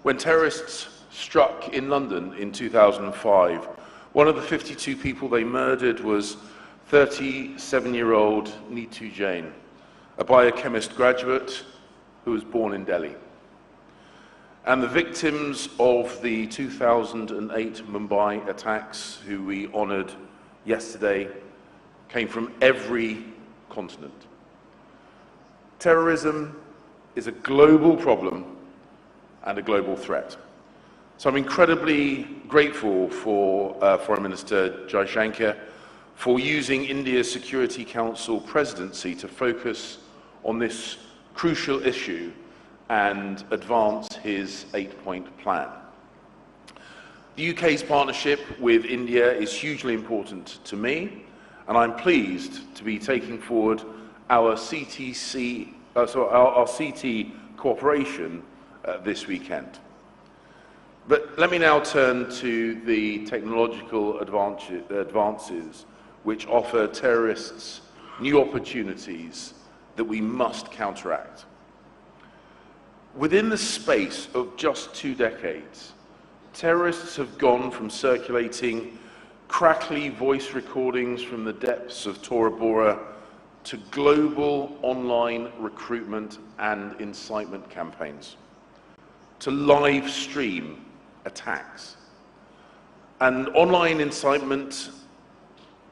When terrorists struck in London in 2005, one of the 52 people they murdered was 37-year-old Neetu Jain, a biochemist graduate who was born in Delhi. And the victims of the 2008 Mumbai attacks, who we honoured yesterday, came from every continent. Terrorism is a global problem and a global threat. So I'm incredibly grateful for Foreign Minister Jaishankar for using India's Security Council presidency to focus on this crucial issue and advance his 8-point plan. The UK's partnership with India is hugely important to me, and I'm pleased to be taking forward our CT cooperation this weekend. But let me now turn to the technological advances which offer terrorists new opportunities that we must counteract. Within the space of just 2 decades, terrorists have gone from circulating crackly voice recordings from the depths of Tora Bora to global online recruitment and incitement campaigns, to live stream attacks. And online incitement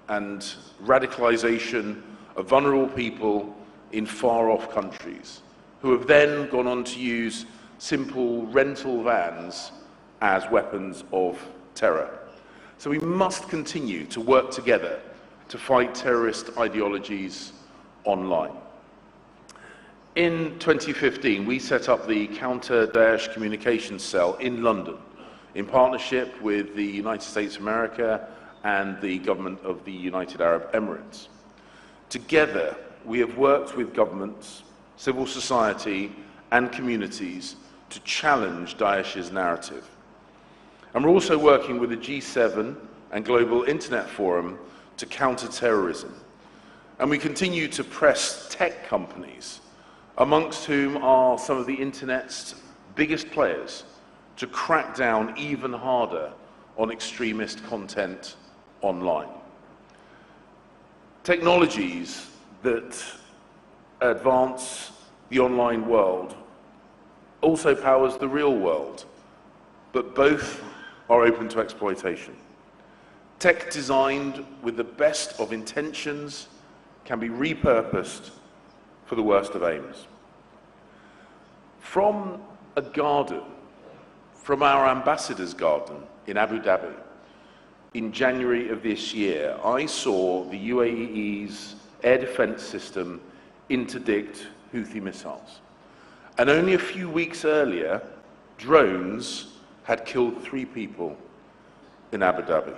and radicalization of vulnerable people in far-off countries who have then gone on to use simple rental vans as weapons of terror. So we must continue to work together to fight terrorist ideologies online. In 2015, we set up the Counter-Terrorism Communications Cell in London in partnership with the United States of America and the government of the United Arab Emirates. Together, we have worked with governments, civil society, and communities to challenge Daesh's narrative. And we're also working with the G7 and Global Internet Forum to counter terrorism. And we continue to press tech companies, amongst whom are some of the Internet's biggest players, to crack down even harder on extremist content online. Technologies that advance the online world also powers the real world, but both are open to exploitation. Tech designed with the best of intentions can be repurposed for the worst of aims. From a garden, from our ambassador's garden in Abu Dhabi, in January of this year, I saw the UAE's air defense system interdict Houthi missiles. And only a few weeks earlier, drones had killed 3 people in Abu Dhabi.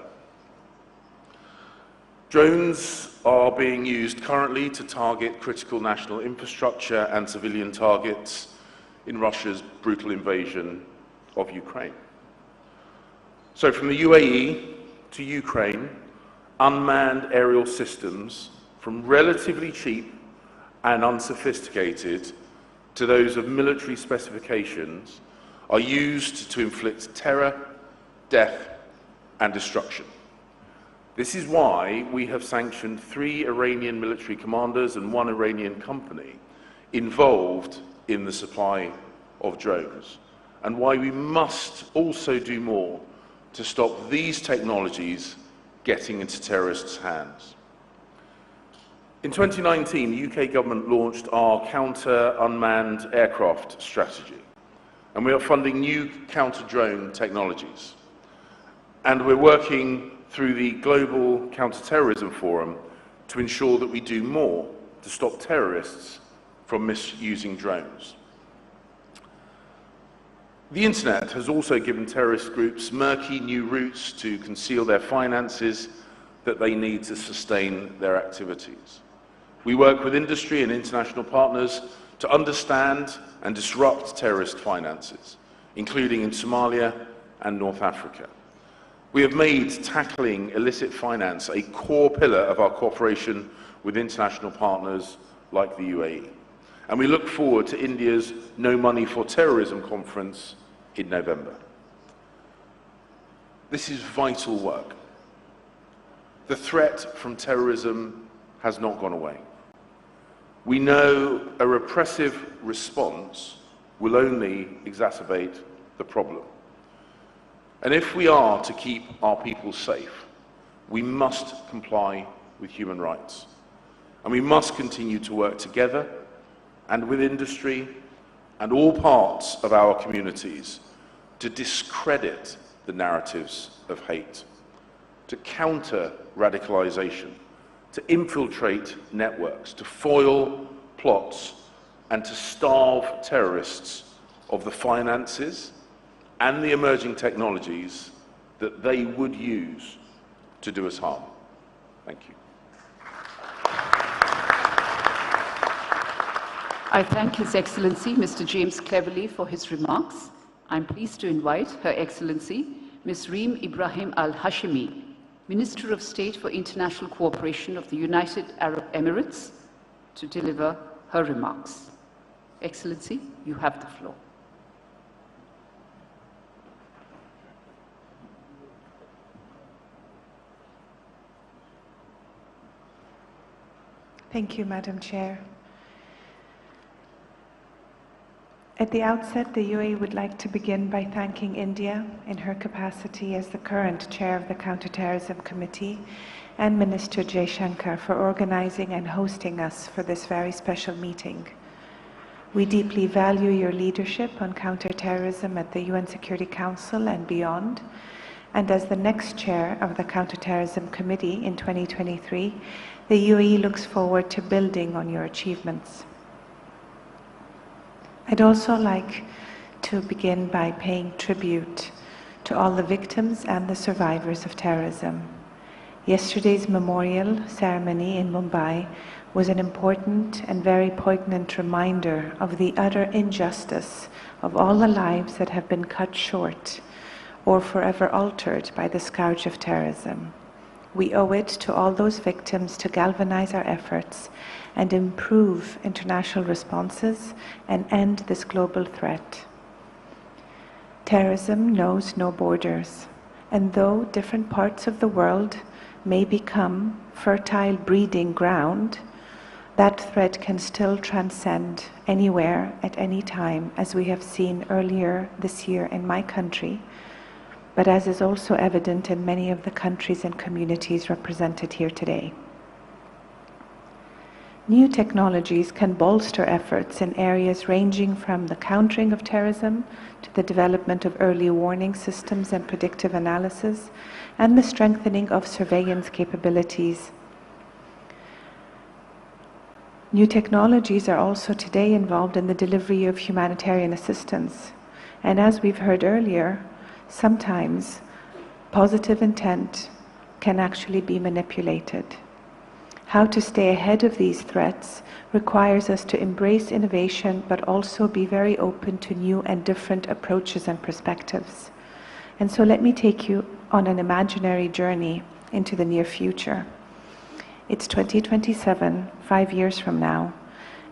Drones are being used currently to target critical national infrastructure and civilian targets in Russia's brutal invasion of Ukraine. So from the UAE to Ukraine, unmanned aerial systems, from relatively cheap and unsophisticated to those of military specifications, are used to inflict terror, death, and destruction. This is why we have sanctioned 3 Iranian military commanders and 1 Iranian company involved in the supply of drones, and why we must also do more to stop these technologies getting into terrorists' hands. In 2019, the UK government launched our counter-unmanned aircraft strategy, and we are funding new counter-drone technologies. And we're working through the Global Counter-Terrorism Forum to ensure that we do more to stop terrorists from misusing drones. The internet has also given terrorist groups murky new routes to conceal their finances that they need to sustain their activities. We work with industry and international partners to understand and disrupt terrorist finances, including in Somalia and North Africa. We have made tackling illicit finance a core pillar of our cooperation with international partners like the UAE. And we look forward to India's No Money for Terrorism conference in November. This is vital work. The threat from terrorism has not gone away. We know a repressive response will only exacerbate the problem. And if we are to keep our people safe, we must comply with human rights. And we must continue to work together and with industry and all parts of our communities to discredit the narratives of hate, to counter radicalization, to infiltrate networks, to foil plots, and to starve terrorists of the finances and the emerging technologies that they would use to do us harm. Thank you. I thank His Excellency, Mr. James Cleverly, for his remarks. I'm pleased to invite Her Excellency, Ms. Reem Ibrahim Al-Hashimi, Minister of State for International Cooperation of the United Arab Emirates, to deliver her remarks. Excellency, you have the floor. Thank you, Madam Chair. At the outset, the UAE would like to begin by thanking India in her capacity as the current chair of the Counter-Terrorism Committee and Minister Jaishankar for organizing and hosting us for this very special meeting. We deeply value your leadership on counterterrorism at the UN Security Council and beyond, and as the next chair of the Counter-Terrorism Committee in 2023, the UAE looks forward to building on your achievements. I'd also like to begin by paying tribute to all the victims and the survivors of terrorism. Yesterday's memorial ceremony in Mumbai was an important and very poignant reminder of the utter injustice of all the lives that have been cut short or forever altered by the scourge of terrorism. We owe it to all those victims to galvanize our efforts and improve international responses and end this global threat. Terrorism knows no borders, and though different parts of the world may become fertile breeding ground, that threat can still transcend anywhere at any time, as we have seen earlier this year in my country, but as is also evident in many of the countries and communities represented here today. New technologies can bolster efforts in areas ranging from the countering of terrorism to the development of early warning systems and predictive analysis, and the strengthening of surveillance capabilities. New technologies are also today involved in the delivery of humanitarian assistance, and as we've heard earlier, sometimes positive intent can actually be manipulated. How to stay ahead of these threats requires us to embrace innovation, but also be very open to new and different approaches and perspectives. And so let me take you on an imaginary journey into the near future. It's 2027, 5 years from now,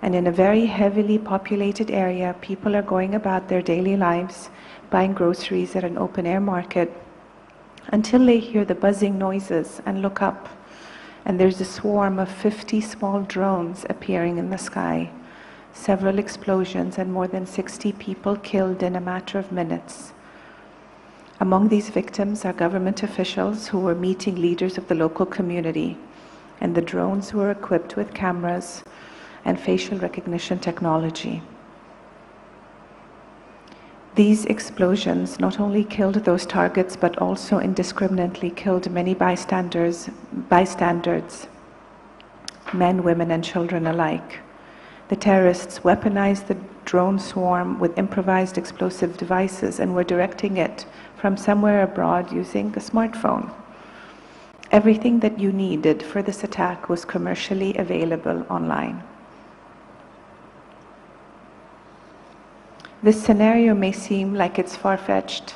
and in a very heavily populated area, people are going about their daily lives, buying groceries at an open-air market, until they hear the buzzing noises and look up, and there's a swarm of 50 small drones appearing in the sky, several explosions, and more than 60 people killed in a matter of minutes. Among these victims are government officials who were meeting leaders of the local community, and the drones were equipped with cameras and facial recognition technology. These explosions not only killed those targets, but also indiscriminately killed many bystanders, men, women, and children alike. The terrorists weaponized the drone swarm with improvised explosive devices and were directing it from somewhere abroad using a smartphone. Everything that you needed for this attack was commercially available online. This scenario may seem like it's far-fetched,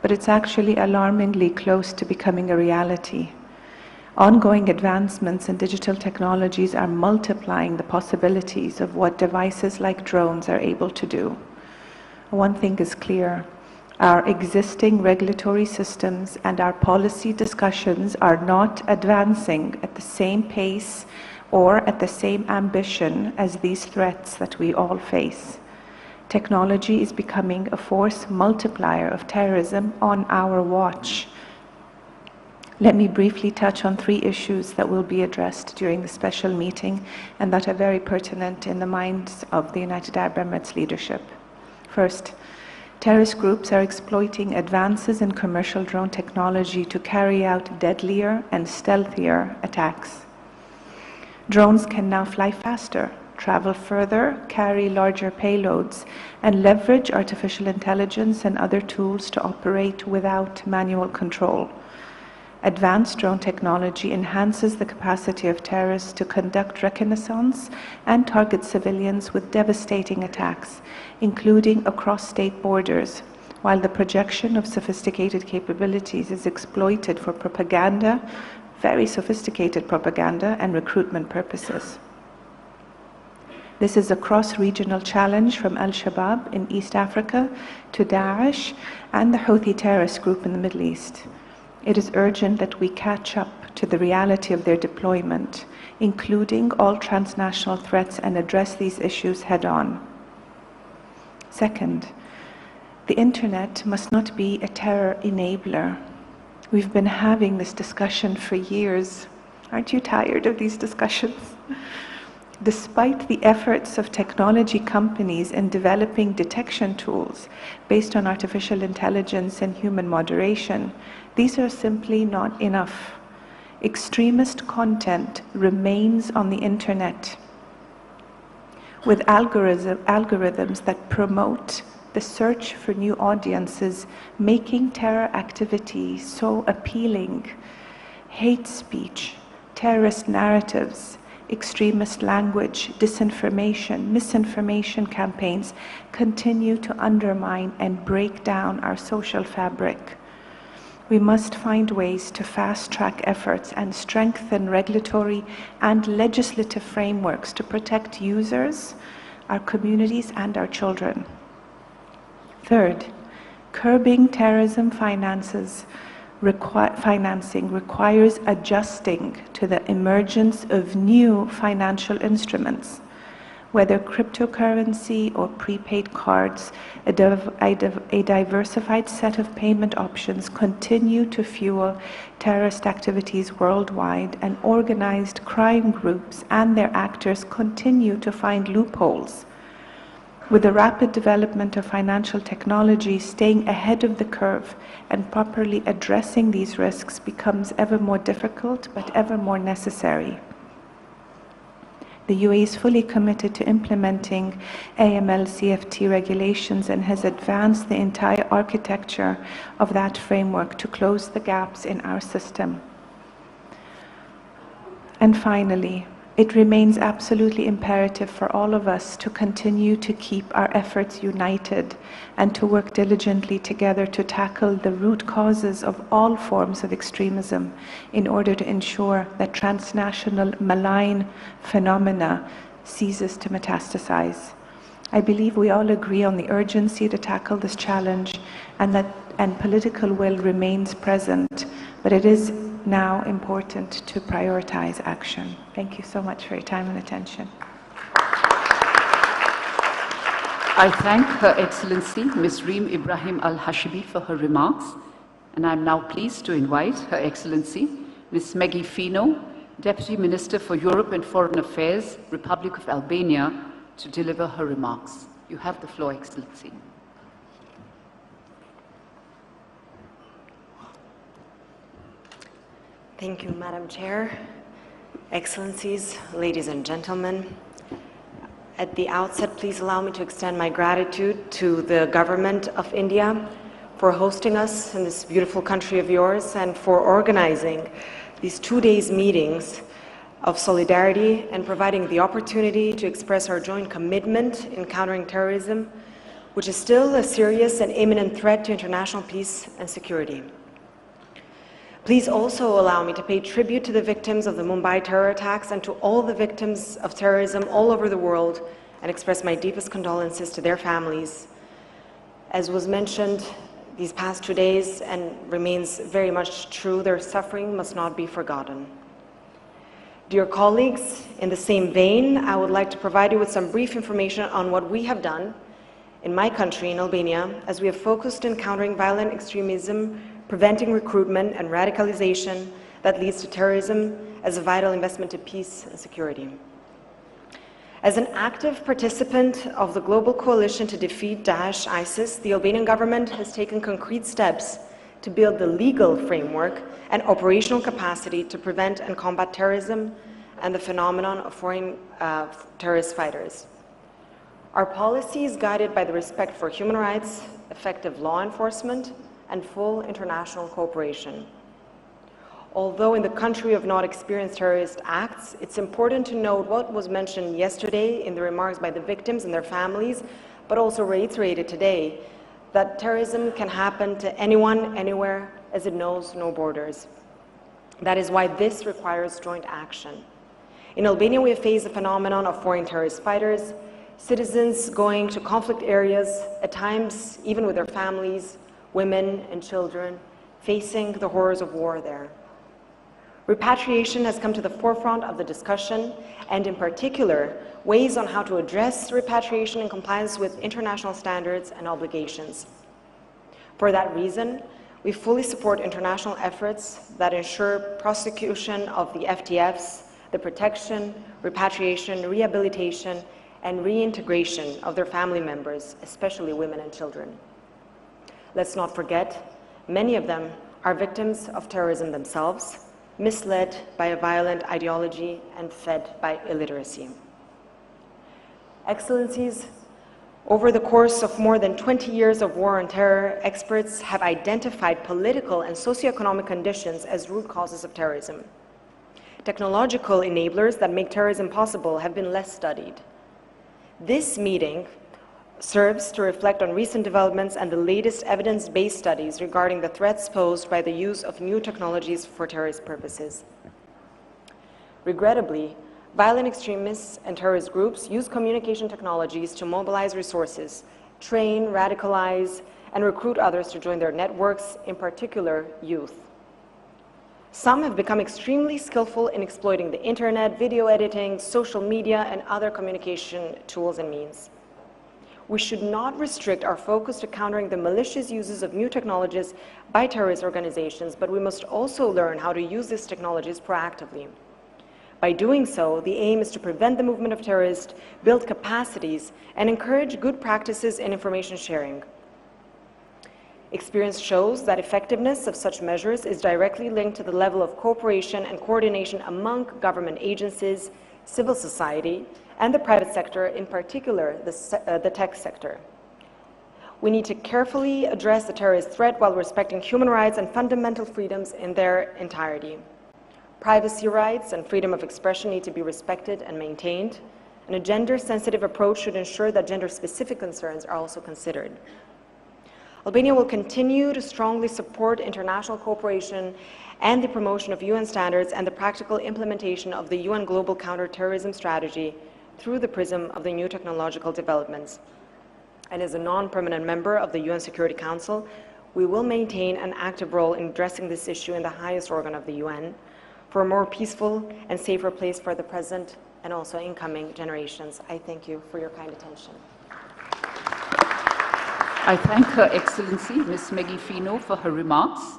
but it's actually alarmingly close to becoming a reality. Ongoing advancements in digital technologies are multiplying the possibilities of what devices like drones are able to do. One thing is clear: our existing regulatory systems and our policy discussions are not advancing at the same pace or at the same ambition as these threats that we all face. Technology is becoming a force multiplier of terrorism on our watch. Let me briefly touch on 3 issues that will be addressed during the special meeting and that are very pertinent in the minds of the United Arab Emirates leadership. First, terrorist groups are exploiting advances in commercial drone technology to carry out deadlier and stealthier attacks. Drones can now fly faster, travel further, carry larger payloads, and leverage artificial intelligence and other tools to operate without manual control. Advanced drone technology enhances the capacity of terrorists to conduct reconnaissance and target civilians with devastating attacks, including across state borders, while the projection of sophisticated capabilities is exploited for propaganda, very sophisticated propaganda, and recruitment purposes. This is a cross-regional challenge from Al-Shabaab in East Africa to Daesh and the Houthi terrorist group in the Middle East. It is urgent that we catch up to the reality of their deployment, including all transnational threats, and address these issues head-on. Second, the internet must not be a terror enabler. We've been having this discussion for years. Aren't you tired of these discussions? Despite the efforts of technology companies in developing detection tools based on artificial intelligence and human moderation, these are simply not enough. Extremist content remains on the internet with algorithms that promote the search for new audiences, making terror activity so appealing. Hate speech, terrorist narratives, extremist language, disinformation, misinformation campaigns continue to undermine and break down our social fabric. We must find ways to fast-track efforts and strengthen regulatory and legislative frameworks to protect users, our communities, and our children. Third, curbing terrorism financing requires adjusting to the emergence of new financial instruments. Whether cryptocurrency or prepaid cards, a diversified set of payment options continue to fuel terrorist activities worldwide, and organized crime groups and their actors continue to find loopholes. With the rapid development of financial technology, staying ahead of the curve and properly addressing these risks becomes ever more difficult, but ever more necessary. The UAE is fully committed to implementing AML-CFT regulations and has advanced the entire architecture of that framework to close the gaps in our system. And finally, it remains absolutely imperative for all of us to continue to keep our efforts united and to work diligently together to tackle the root causes of all forms of extremism in order to ensure that transnational malign phenomena ceases to metastasize. I believe we all agree on the urgency to tackle this challenge, and political will remains present, but it is now important to prioritize action. Thank you so much for your time and attention. I thank Her Excellency Ms. Reem Ibrahim Al-Hashibi for her remarks, and I'm now pleased to invite Her Excellency Ms. Meggy Fino, Deputy Minister for Europe and Foreign Affairs, Republic of Albania, to deliver her remarks. You have the floor, Excellency. Thank you, Madam Chair, Excellencies, ladies and gentlemen. At the outset, please allow me to extend my gratitude to the Government of India for hosting us in this beautiful country of yours and for organizing these 2 days meetings of solidarity and providing the opportunity to express our joint commitment in countering terrorism, which is still a serious and imminent threat to international peace and security. Please also allow me to pay tribute to the victims of the Mumbai terror attacks and to all the victims of terrorism all over the world, and express my deepest condolences to their families. As was mentioned these past 2 days and remains very much true, their suffering must not be forgotten. Dear colleagues, in the same vein, I would like to provide you with some brief information on what we have done in my country, in Albania, as we have focused in countering violent extremism, preventing recruitment and radicalization that leads to terrorism as a vital investment to peace and security. As an active participant of the global coalition to defeat Daesh ISIS, the Albanian government has taken concrete steps to build the legal framework and operational capacity to prevent and combat terrorism and the phenomenon of foreign terrorist fighters. Our policy is guided by the respect for human rights, effective law enforcement, and full international cooperation. Although in the country we have not experienced terrorist acts, it's important to note what was mentioned yesterday in the remarks by the victims and their families, but also reiterated today, that terrorism can happen to anyone, anywhere, as it knows no borders. That is why this requires joint action. In Albania, we have faced the phenomenon of foreign terrorist fighters, citizens going to conflict areas, at times even with their families, women and children, facing the horrors of war there. Repatriation has come to the forefront of the discussion, and in particular, ways on how to address repatriation in compliance with international standards and obligations. For that reason, we fully support international efforts that ensure prosecution of the FTFs, the protection, repatriation, rehabilitation, and reintegration of their family members, especially women and children. Let's not forget, many of them are victims of terrorism themselves, misled by a violent ideology and fed by illiteracy. Excellencies, over the course of more than 20 years of war on terror, experts have identified political and socioeconomic conditions as root causes of terrorism. Technological enablers that make terrorism possible have been less studied. This meeting serves to reflect on recent developments and the latest evidence-based studies regarding the threats posed by the use of new technologies for terrorist purposes. Regrettably, violent extremists and terrorist groups use communication technologies to mobilize resources, train, radicalize, and recruit others to join their networks, in particular, youth. Some have become extremely skillful in exploiting the internet, video editing, social media, and other communication tools and means. We should not restrict our focus to countering the malicious uses of new technologies by terrorist organizations, but we must also learn how to use these technologies proactively. By doing so, the aim is to prevent the movement of terrorists, build capacities, and encourage good practices in information sharing. Experience shows that effectiveness of such measures is directly linked to the level of cooperation and coordination among government agencies, civil society, and the private sector, in particular the tech sector. We need to carefully address the terrorist threat while respecting human rights and fundamental freedoms in their entirety. Privacy rights and freedom of expression need to be respected and maintained, and a gender-sensitive approach should ensure that gender-specific concerns are also considered. Albania will continue to strongly support international cooperation and the promotion of UN standards and the practical implementation of the UN Global Counter-Terrorism Strategy through the prism of the new technological developments. And as a non-permanent member of the UN Security Council, we will maintain an active role in addressing this issue in the highest organ of the UN for a more peaceful and safer place for the present and also incoming generations. I thank you for your kind attention. I thank Her Excellency, Ms. Maggie Fino, for her remarks.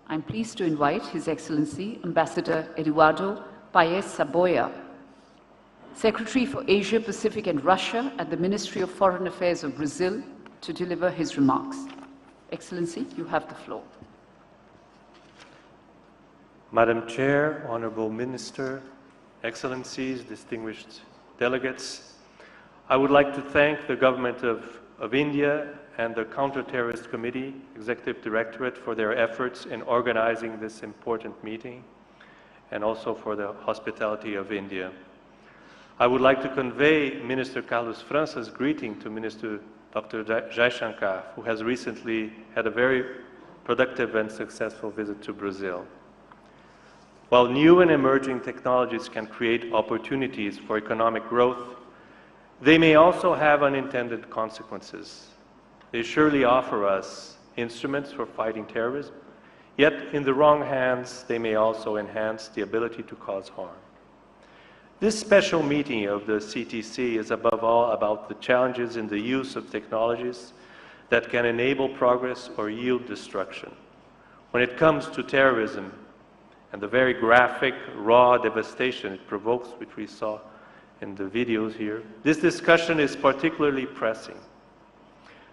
I'm pleased to invite His Excellency, Ambassador Eduardo Paes Saboya, Secretary for Asia, Pacific and Russia at the Ministry of Foreign Affairs of Brazil, to deliver his remarks. Excellency, you have the floor. Madam Chair, Honorable Minister, Excellencies, distinguished delegates, I would like to thank the Government of India and the Counter-Terrorist Committee, Executive Directorate, for their efforts in organizing this important meeting, and also for the hospitality of India. I would like to convey Minister Carlos França's greeting to Minister Dr. Jaishankar, who has recently had a very productive and successful visit to Brazil. While new and emerging technologies can create opportunities for economic growth, they may also have unintended consequences. They surely offer us instruments for fighting terrorism, yet in the wrong hands, they may also enhance the ability to cause harm. This special meeting of the CTC is above all about the challenges in the use of technologies that can enable progress or yield destruction. When it comes to terrorism and the very graphic, raw devastation it provokes, which we saw in the videos here, this discussion is particularly pressing.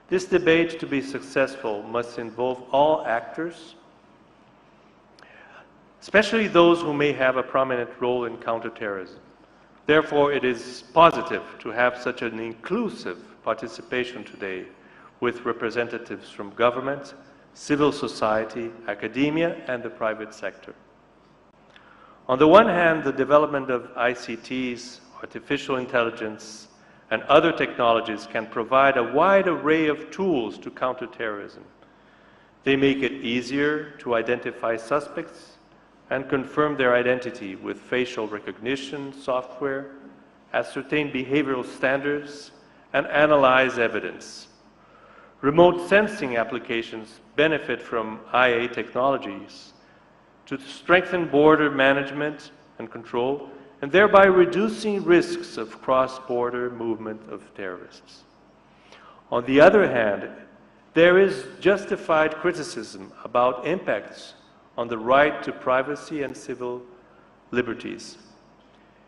This debate, to be successful, must involve all actors, especially those who may have a prominent role in counterterrorism. Therefore, it is positive to have such an inclusive participation today with representatives from government, civil society, academia, and the private sector. On the one hand, the development of ICTs, artificial intelligence, and other technologies can provide a wide array of tools to counter terrorism. They make it easier to identify suspects and confirm their identity with facial recognition software, ascertain behavioral standards, and analyze evidence. Remote sensing applications benefit from IA technologies to strengthen border management and control, and thereby reducing risks of cross-border movement of terrorists. On the other hand, there is justified criticism about impacts on the right to privacy and civil liberties.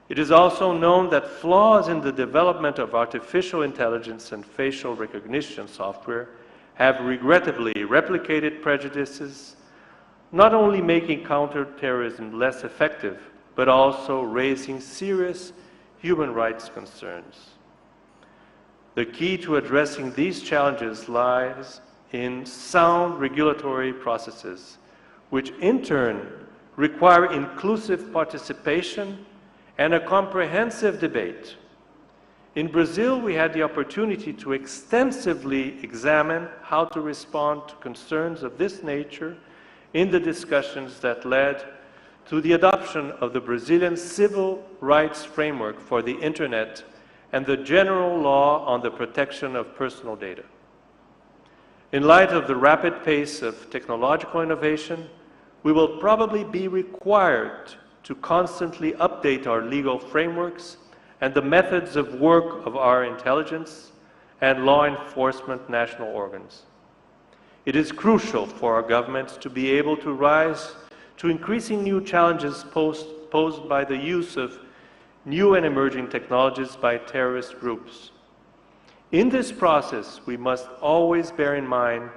It is also known that flaws in the development of artificial intelligence and facial recognition software have regrettably replicated prejudices, not only making counterterrorism less effective, but also raising serious human rights concerns. The key to addressing these challenges lies in sound regulatory processes, which in turn require inclusive participation and a comprehensive debate. In Brazil, we had the opportunity to extensively examine how to respond to concerns of this nature in the discussions that led to the adoption of the Brazilian Civil Rights Framework for the Internet and the General Law on the Protection of Personal Data. In light of the rapid pace of technological innovation, we will probably be required to constantly update our legal frameworks and the methods of work of our intelligence and law enforcement national organs. It is crucial for our governments to be able to rise to increasing new challenges posed by the use of new and emerging technologies by terrorist groups. In this process, we must always bear in mind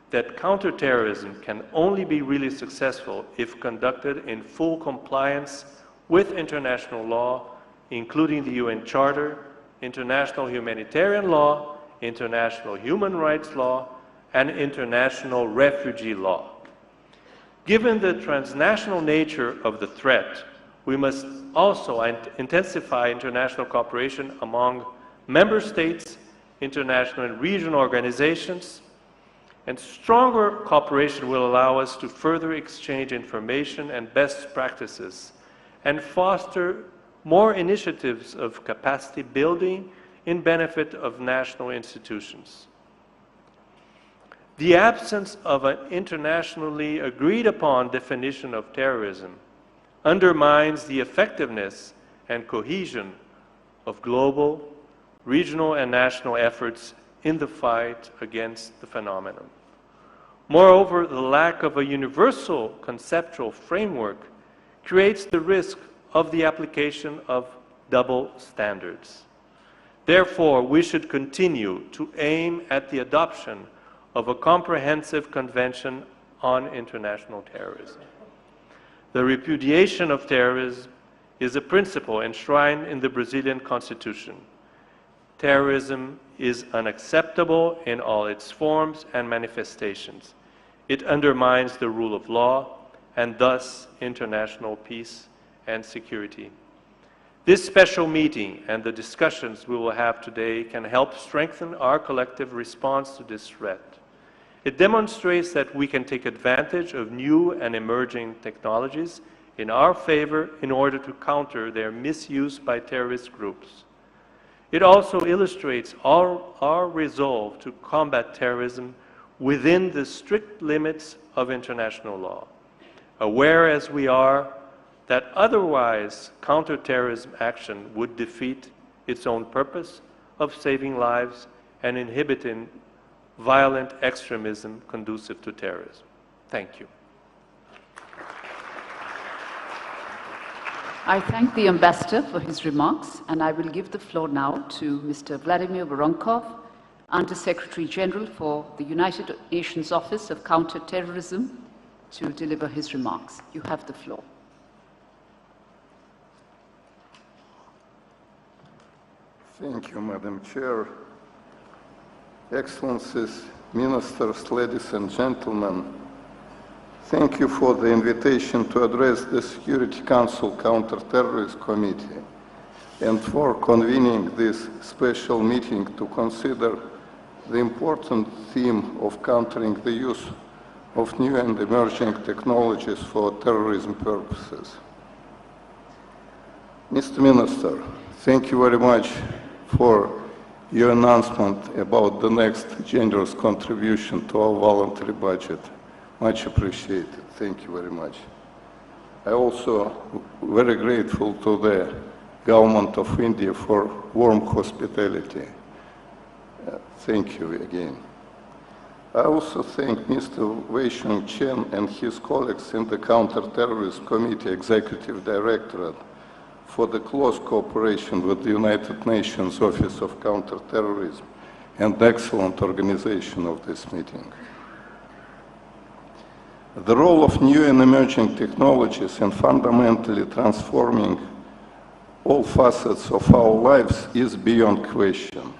that counterterrorism can only be really successful if conducted in full compliance with international law, including the UN Charter, international humanitarian law, international human rights law, and international refugee law. Given the transnational nature of the threat, we must also intensify international cooperation among member states, international and regional organizations, and stronger cooperation will allow us to further exchange information and best practices and foster more initiatives of capacity building in benefit of national institutions. The absence of an internationally agreed upon definition of terrorism undermines the effectiveness and cohesion of global, regional, and national efforts in the fight against the phenomenon. Moreover, the lack of a universal conceptual framework creates the risk of the application of double standards. Therefore, we should continue to aim at the adoption of a comprehensive convention on international terrorism. The repudiation of terrorism is a principle enshrined in the Brazilian Constitution. Terrorism is unacceptable in all its forms and manifestations. It undermines the rule of law and thus international peace and security. This special meeting and the discussions we will have today can help strengthen our collective response to this threat. It demonstrates that we can take advantage of new and emerging technologies in our favor in order to counter their misuse by terrorist groups. It also illustrates our resolve to combat terrorism within the strict limits of international law, aware as we are that otherwise counterterrorism action would defeat its own purpose of saving lives and inhibiting violent extremism conducive to terrorism. Thank you. I thank the Ambassador for his remarks, and I will give the floor now to Mr. Vladimir Voronkov, Under-Secretary General for the United Nations Office of Counter-Terrorism, to deliver his remarks. You have the floor. Thank you, Madam Chair. Excellencies, Ministers, ladies and gentlemen, thank you for the invitation to address the Security Council Counter-Terrorism Committee and for convening this special meeting to consider the important theme of countering the use of new and emerging technologies for terrorism purposes. Mr. Minister, thank you very much for your announcement about the next generous contribution to our voluntary budget. Much appreciated. Thank you very much. I also very grateful to the Government of India for warm hospitality. Thank you again. I also thank Mr. Wei Sheng Chen and his colleagues in the Counter-Terrorism Committee Executive Directorate for the close cooperation with the United Nations Office of Counter-Terrorism and excellent organization of this meeting. The role of new and emerging technologies in fundamentally transforming all facets of our lives is beyond question.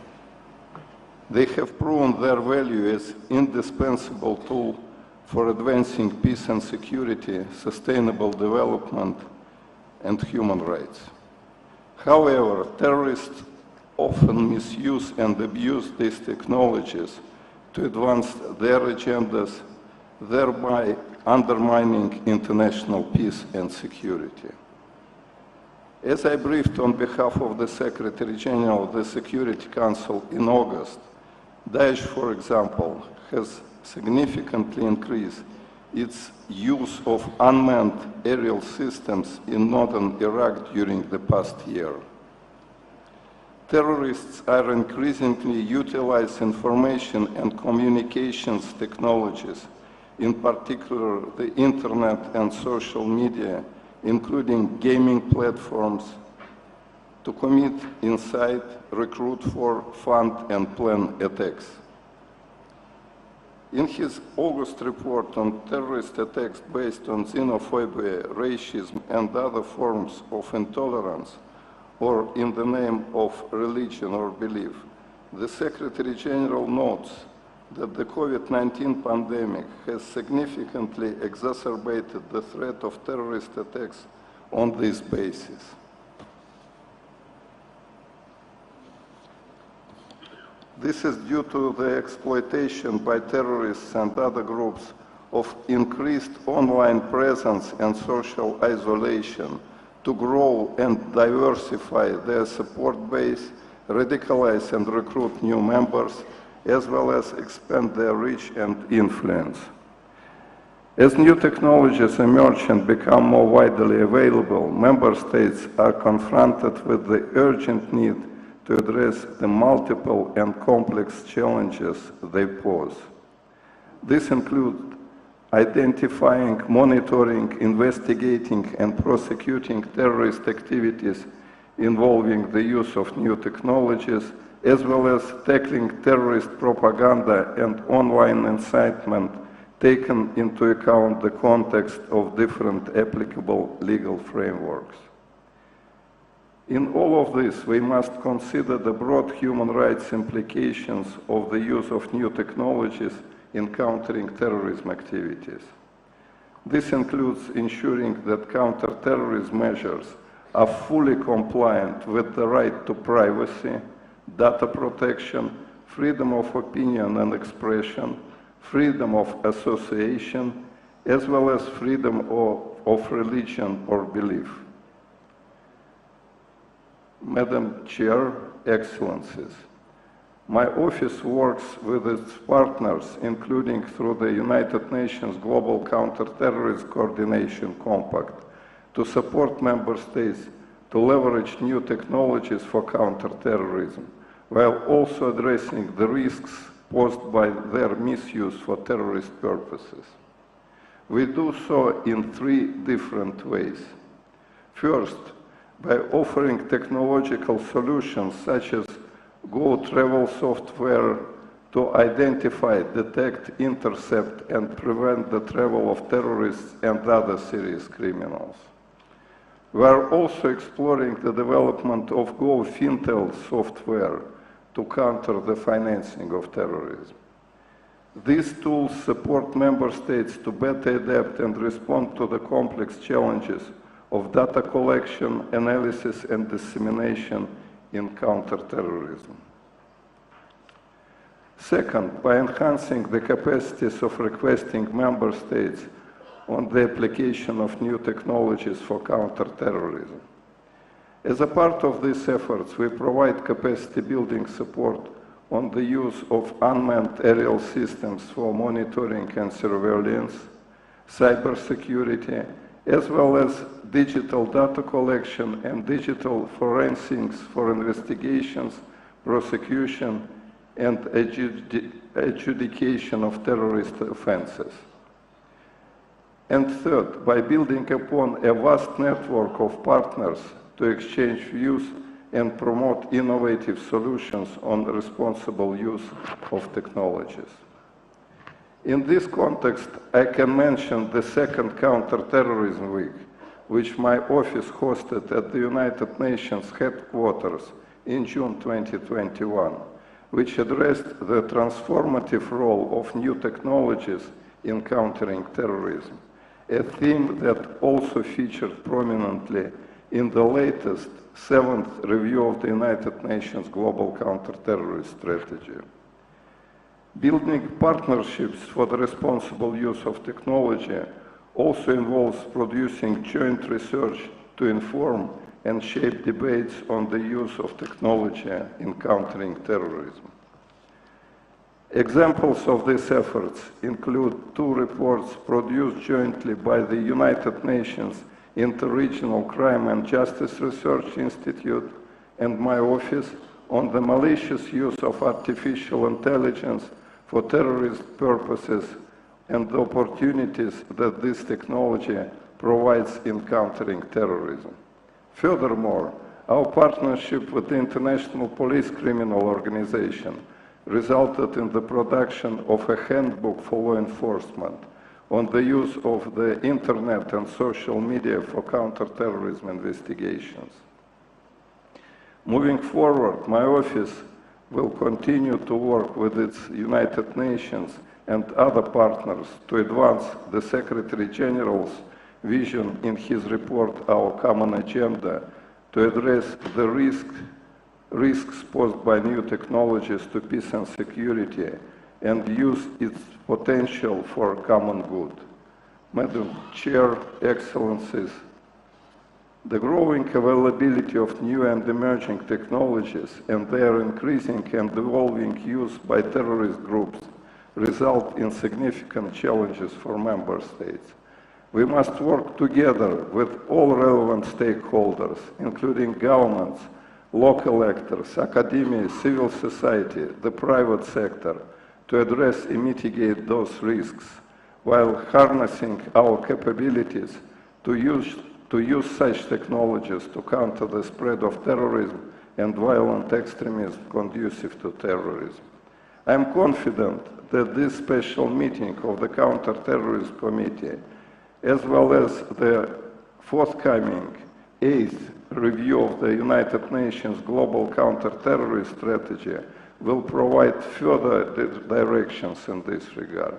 They have proven their value as indispensable tool for advancing peace and security, sustainable development, and human rights. However, terrorists often misuse and abuse these technologies to advance their agendas, thereby undermining international peace and security. As I briefed on behalf of the Secretary General of the Security Council in August, Daesh, for example, has significantly increased its use of unmanned aerial systems in northern Iraq during the past year. Terrorists are increasingly utilizing information and communications technologies, in particular the internet and social media, including gaming platforms, to commit, incite, recruit for, fund, and plan attacks. In his August report on terrorist attacks based on xenophobia, racism, and other forms of intolerance, or in the name of religion or belief, the Secretary General notes that the COVID-19 pandemic has significantly exacerbated the threat of terrorist attacks on this basis. This is due to the exploitation by terrorists and other groups of increased online presence and social isolation to grow and diversify their support base, radicalize and recruit new members, as well as expand their reach and influence. As new technologies emerge and become more widely available, member states are confronted with the urgent need to address the multiple and complex challenges they pose. This includes identifying, monitoring, investigating, and prosecuting terrorist activities involving the use of new technologies, as well as tackling terrorist propaganda and online incitement, taken into account the context of different applicable legal frameworks. In all of this, we must consider the broad human rights implications of the use of new technologies in countering terrorism activities. This includes ensuring that counter-terrorism measures are fully compliant with the right to privacy, data protection, freedom of opinion and expression, freedom of association, as well as freedom of religion or belief. Madam Chair, Excellencies, my office works with its partners, including through the United Nations Global Counter-Terrorism Coordination Compact, to support member states to leverage new technologies for counter-terrorism, while also addressing the risks posed by their misuse for terrorist purposes. We do so in three different ways. First, by offering technological solutions such as Go travel software to identify, detect, intercept, and prevent the travel of terrorists and other serious criminals. We are also exploring the development of Go Fintel software to counter the financing of terrorism. These tools support member states to better adapt and respond to the complex challenges of data collection, analysis, and dissemination in counter-terrorism. Second, by enhancing the capacities of requesting member states on the application of new technologies for counter-terrorism. As a part of these efforts, we provide capacity building support on the use of unmanned aerial systems for monitoring and surveillance, cybersecurity, as well as digital data collection and digital forensics for investigations, prosecution, and adjudication of terrorist offenses. And third, by building upon a vast network of partners to exchange views and promote innovative solutions on responsible use of technologies. In this context, I can mention the second Counter-Terrorism Week, which my office hosted at the United Nations headquarters in June 2021, which addressed the transformative role of new technologies in countering terrorism, a theme that also featured prominently in the latest 7th review of the United Nations Global Counter-Terrorist Strategy. Building partnerships for the responsible use of technology also involves producing joint research to inform and shape debates on the use of technology in countering terrorism. Examples of these efforts include 2 reports produced jointly by the United Nations Interregional Crime and Justice Research Institute and my office on the malicious use of artificial intelligence for terrorist purposes and the opportunities that this technology provides in countering terrorism. Furthermore, our partnership with the International Police Criminal Organization resulted in the production of a handbook for law enforcement on the use of the internet and social media for counter-terrorism investigations. Moving forward, my office will continue to work with its United Nations and other partners to advance the Secretary General's vision in his report, Our Common Agenda, to address the risks posed by new technologies to peace and security and use its potential for common good. Madam Chair, Excellencies, the growing availability of new and emerging technologies and their increasing and evolving use by terrorist groups result in significant challenges for member states. We must work together with all relevant stakeholders, including governments, local actors, academia, civil society, the private sector, to address and mitigate those risks, while harnessing our capabilities to use such technologies to counter the spread of terrorism and violent extremism conducive to terrorism. I am confident that this special meeting of the Counter-Terrorism Committee, as well as the forthcoming 8th review of the United Nations Global Counter-Terrorist Strategy, will provide further directions in this regard.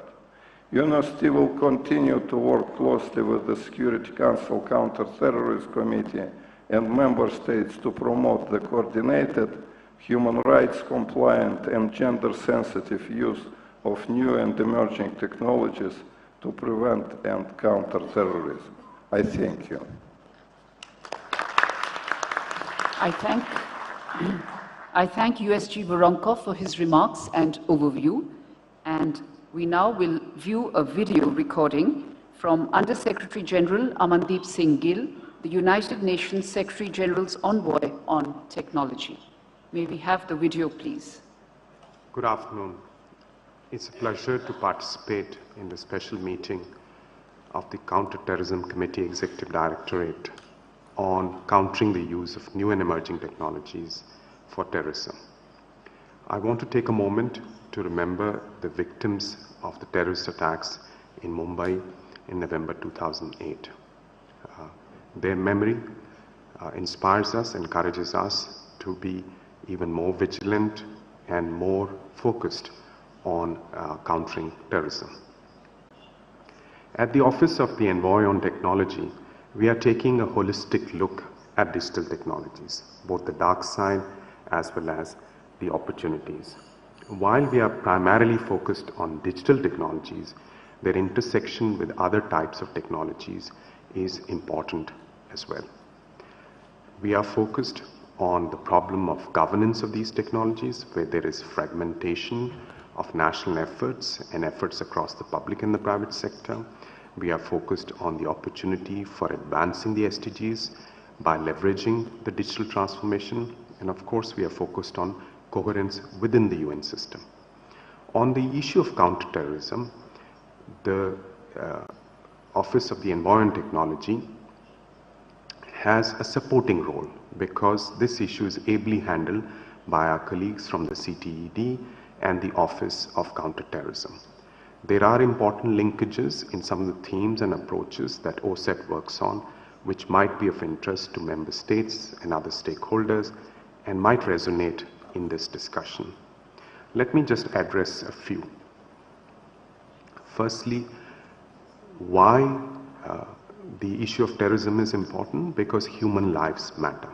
UNOST will continue to work closely with the Security Council Counter-Terrorism Committee and member states to promote the coordinated, human rights compliant and gender-sensitive use of new and emerging technologies to prevent and counter terrorism. I thank you. I thank USG Voronkov for his remarks and overview, and we now will view a video recording from Under-Secretary General Amandeep Singh Gill, the United Nations Secretary General's Envoy on Technology. May we have the video, please? Good afternoon. It's a pleasure to participate in the special meeting of the Counter-Terrorism Committee Executive Directorate on countering the use of new and emerging technologies for terrorism. I want to take a moment to remember the victims of the terrorist attacks in Mumbai in November 2008. Their memory inspires us, encourages us to be even more vigilant and more focused on countering terrorism. At the Office of the Envoy on Technology, we are taking a holistic look at digital technologies, both the dark side as well as the opportunities. While we are primarily focused on digital technologies, their intersection with other types of technologies is important as well. We are focused on the problem of governance of these technologies, where there is fragmentation of national efforts and efforts across the public and the private sector. We are focused on the opportunity for advancing the SDGs by leveraging the digital transformation, and of course we are focused on coherence within the UN system. On the issue of counterterrorism, the Office of the Envoy on Technology has a supporting role because this issue is ably handled by our colleagues from the CTED and the Office of Counterterrorism. There are important linkages in some of the themes and approaches that OSET works on, which might be of interest to member states and other stakeholders and might resonate in this discussion. Let me just address a few. Firstly, why the issue of terrorism is important? Because human lives matter.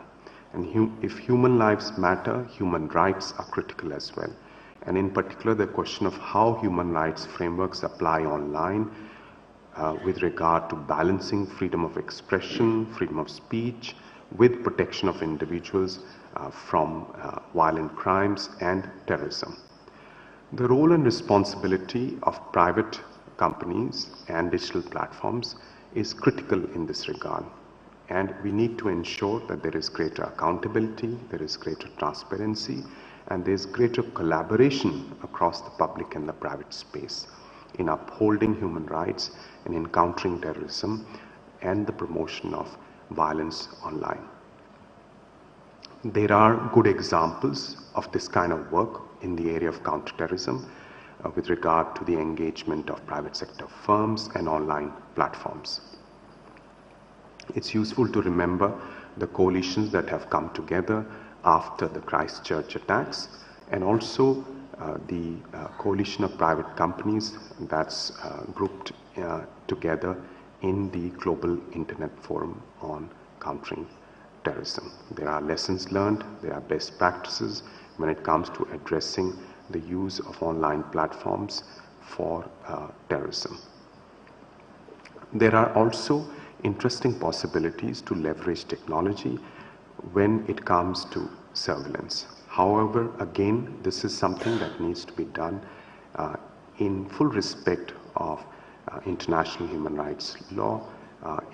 And if human lives matter, human rights are critical as well. And in particular, the question of how human rights frameworks apply online with regard to balancing freedom of expression, freedom of speech, with protection of individuals from violent crimes and terrorism. The role and responsibility of private companies and digital platforms is critical in this regard. And we need to ensure that there is greater accountability, there is greater transparency, and there is greater collaboration across the public and the private space in upholding human rights and in countering terrorism and the promotion of violence online. There are good examples of this kind of work in the area of counterterrorism with regard to the engagement of private sector firms and online platforms. It's useful to remember the coalitions that have come together after the Christchurch attacks, and also the coalition of private companies that's grouped together in the Global Internet Forum on Countering Terrorism. There are lessons learned, there are best practices when it comes to addressing the use of online platforms for terrorism. There are also interesting possibilities to leverage technology when it comes to surveillance. However, again, this is something that needs to be done in full respect of international human rights law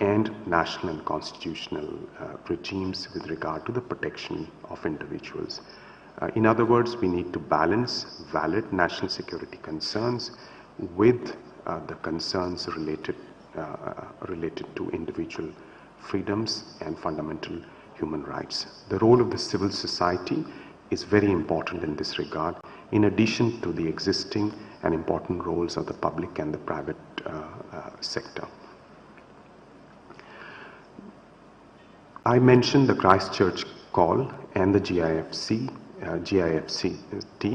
and national and constitutional regimes with regard to the protection of individuals. In other words, we need to balance valid national security concerns with the concerns related to individual freedoms and fundamental human rights. The role of the civil society is very important in this regard, in addition to the existing and important roles of the public and the private sector. I mentioned the Christchurch call and the GIFCT,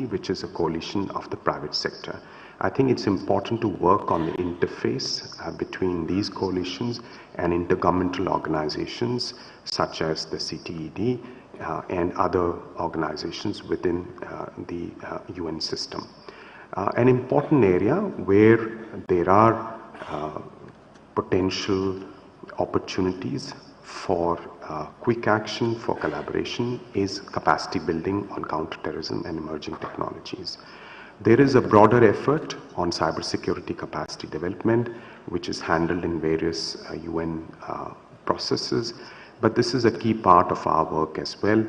which is a coalition of the private sector. I think it's important to work on the interface between these coalitions and intergovernmental organizations such as the CTED and other organizations within the UN system. An important area where there are potential opportunities for quick action, for collaboration, is capacity building on counterterrorism and emerging technologies. There is a broader effort on cybersecurity capacity development, which is handled in various UN processes, but this is a key part of our work as well,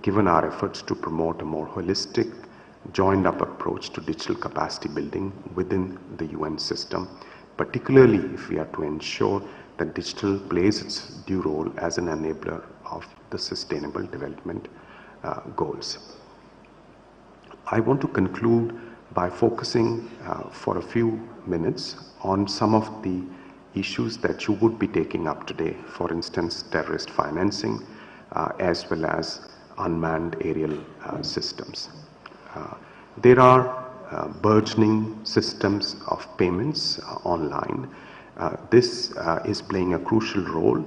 given our efforts to promote a more holistic, joined-up approach to digital capacity building within the UN system, particularly if we are to ensure that digital plays its due role as an enabler of the sustainable development goals. I want to conclude by focusing for a few minutes on some of the issues that you would be taking up today, for instance, terrorist financing, as well as unmanned aerial systems. There are burgeoning systems of payments online. This is playing a crucial role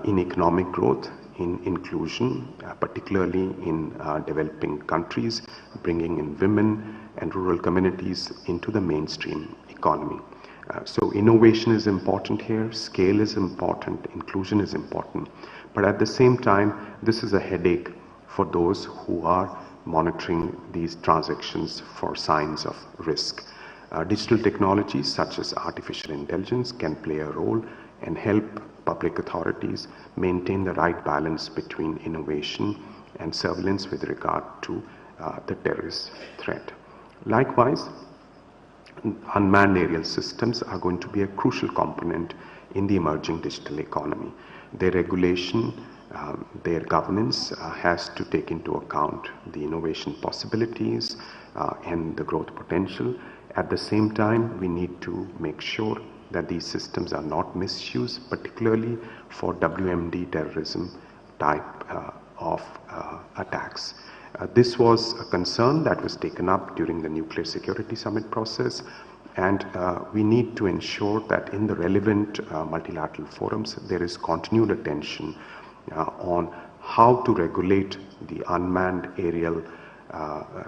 in economic growth, in inclusion, particularly in developing countries, bringing in women and rural communities into the mainstream economy. So innovation is important here, scale is important, inclusion is important, but at the same time, this is a headache for those who are monitoring these transactions for signs of risk. Digital technologies such as artificial intelligence can play a role and help public authorities maintain the right balance between innovation and surveillance with regard to the terrorist threat. Likewise, unmanned aerial systems are going to be a crucial component in the emerging digital economy. Their regulation, their governance has to take into account the innovation possibilities and the growth potential. At the same time, we need to make sure that these systems are not misused, particularly for WMD terrorism type of attacks. This was a concern that was taken up during the Nuclear Security Summit process, and we need to ensure that in the relevant multilateral forums there is continued attention on how to regulate the unmanned aerial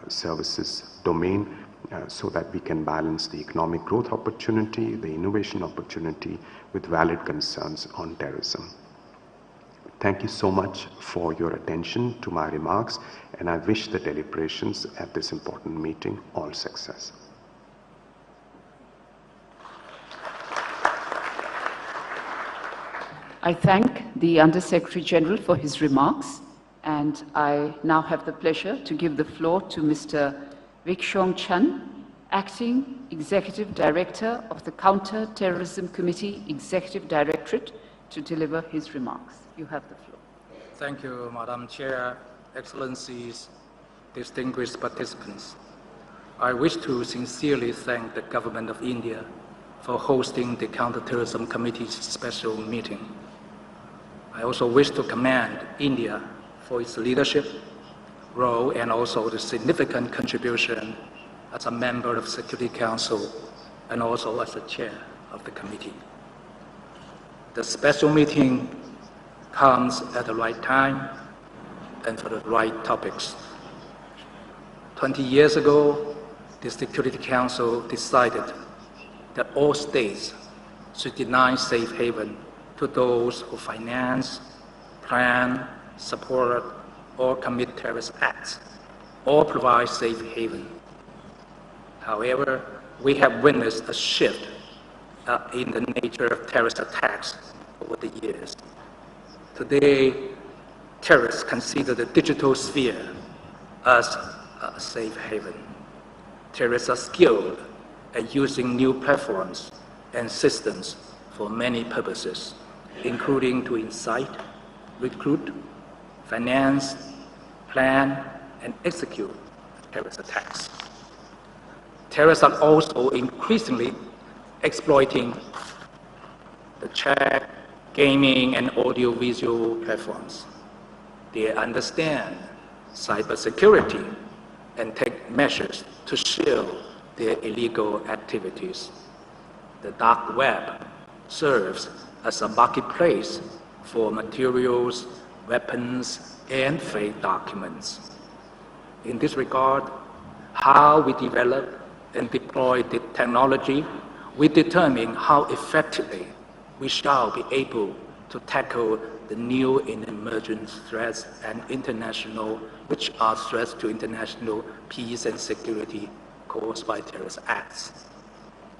services domain so that we can balance the economic growth opportunity, the innovation opportunity with valid concerns on terrorism. Thank you so much for your attention to my remarks, and I wish the deliberations at this important meeting all success. I thank the Under-Secretary General for his remarks, and I now have the pleasure to give the floor to Mr. Vikshong Chan, Acting Executive Director of the Counter-Terrorism Committee Executive Directorate, to deliver his remarks. You have the floor. Thank you, Madam Chair, Excellencies, distinguished participants. I wish to sincerely thank the Government of India for hosting the Counter-Terrorism Committee's special meeting. I also wish to commend India for its leadership role and also the significant contribution as a member of Security Council and also as the chair of the committee. The special meeting comes at the right time and for the right topics. 20 years ago, the Security Council decided that all states should deny safe haven to those who finance, plan, support, or commit terrorist acts, or provide safe haven. However, we have witnessed a shift in the nature of terrorist attacks over the years. Today, terrorists consider the digital sphere as a safe haven. Terrorists are skilled at using new platforms and systems for many purposes, including to incite, recruit, finance, plan, and execute terrorist attacks. Terrorists are also increasingly exploiting the chat, gaming, and audiovisual platforms. They understand cybersecurity and take measures to shield their illegal activities. The dark web serves as a marketplace for materials, weapons, and fake documents. In this regard, how we develop and deploy the technology will determine how effectively we shall be able to tackle the new and emerging threats and which are threats to international peace and security caused by terrorist acts.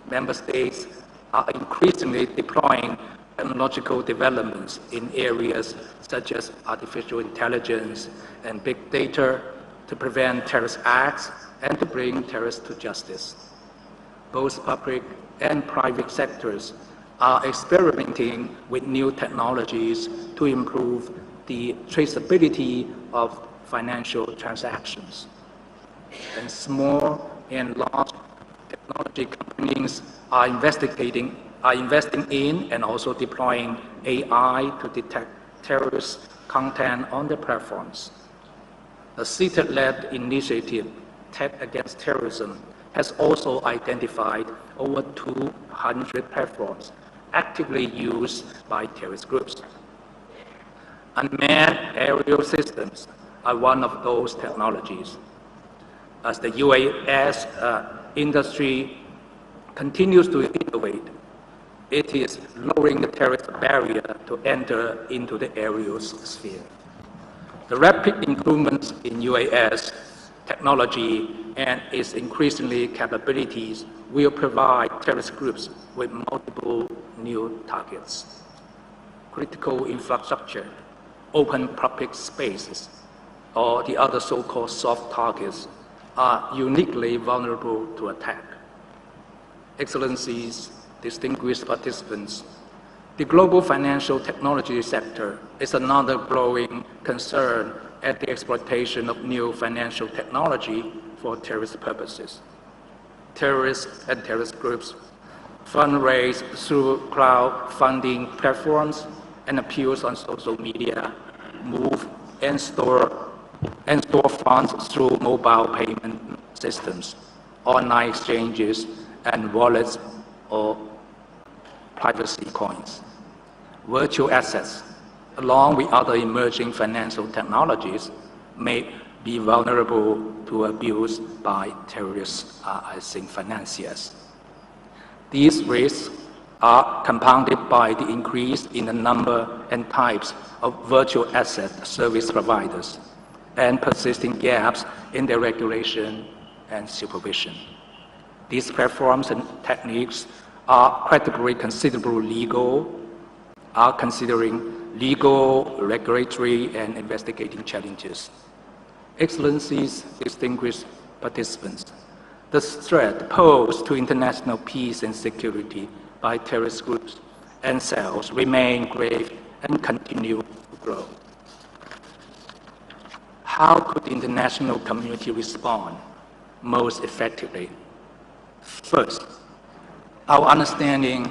Member states are increasingly deploying technological developments in areas such as artificial intelligence and big data to prevent terrorist acts and to bring terrorists to justice. Both public and private sectors are experimenting with new technologies to improve the traceability of financial transactions. And small and large technology companies are investing in and also deploying AI to detect terrorist content on their platforms. The CETAT-led initiative, Tech Against Terrorism, has also identified over 200 platforms actively used by terrorist groups. Unmanned aerial systems are one of those technologies. As the UAS industry continues to innovate, it is lowering the terrorist barrier to enter into the aerial sphere. The rapid improvements in UAS technology and its increasingly capabilities will provide terrorist groups with multiple new targets. Critical infrastructure, open public spaces, or the other so-called soft targets are uniquely vulnerable to attack. Excellencies, distinguished participants, the global financial technology sector is another growing concern at the exploitation of new financial technology for terrorist purposes. Terrorists and terrorist groups fundraise through crowdfunding platforms and appeals on social media, move and store funds through mobile payment systems, online exchanges, and wallets or privacy coins. Virtual assets, along with other emerging financial technologies, may be vulnerable to abuse by terrorist financiers. These risks are compounded by the increase in the number and types of virtual asset service providers and persisting gaps in their regulation and supervision. These platforms and techniques are considering legal, regulatory, and investigating challenges. Excellencies, distinguished participants, the threat posed to international peace and security by terrorist groups and cells remain grave and continue to grow. How could the international community respond most effectively? First, our understanding,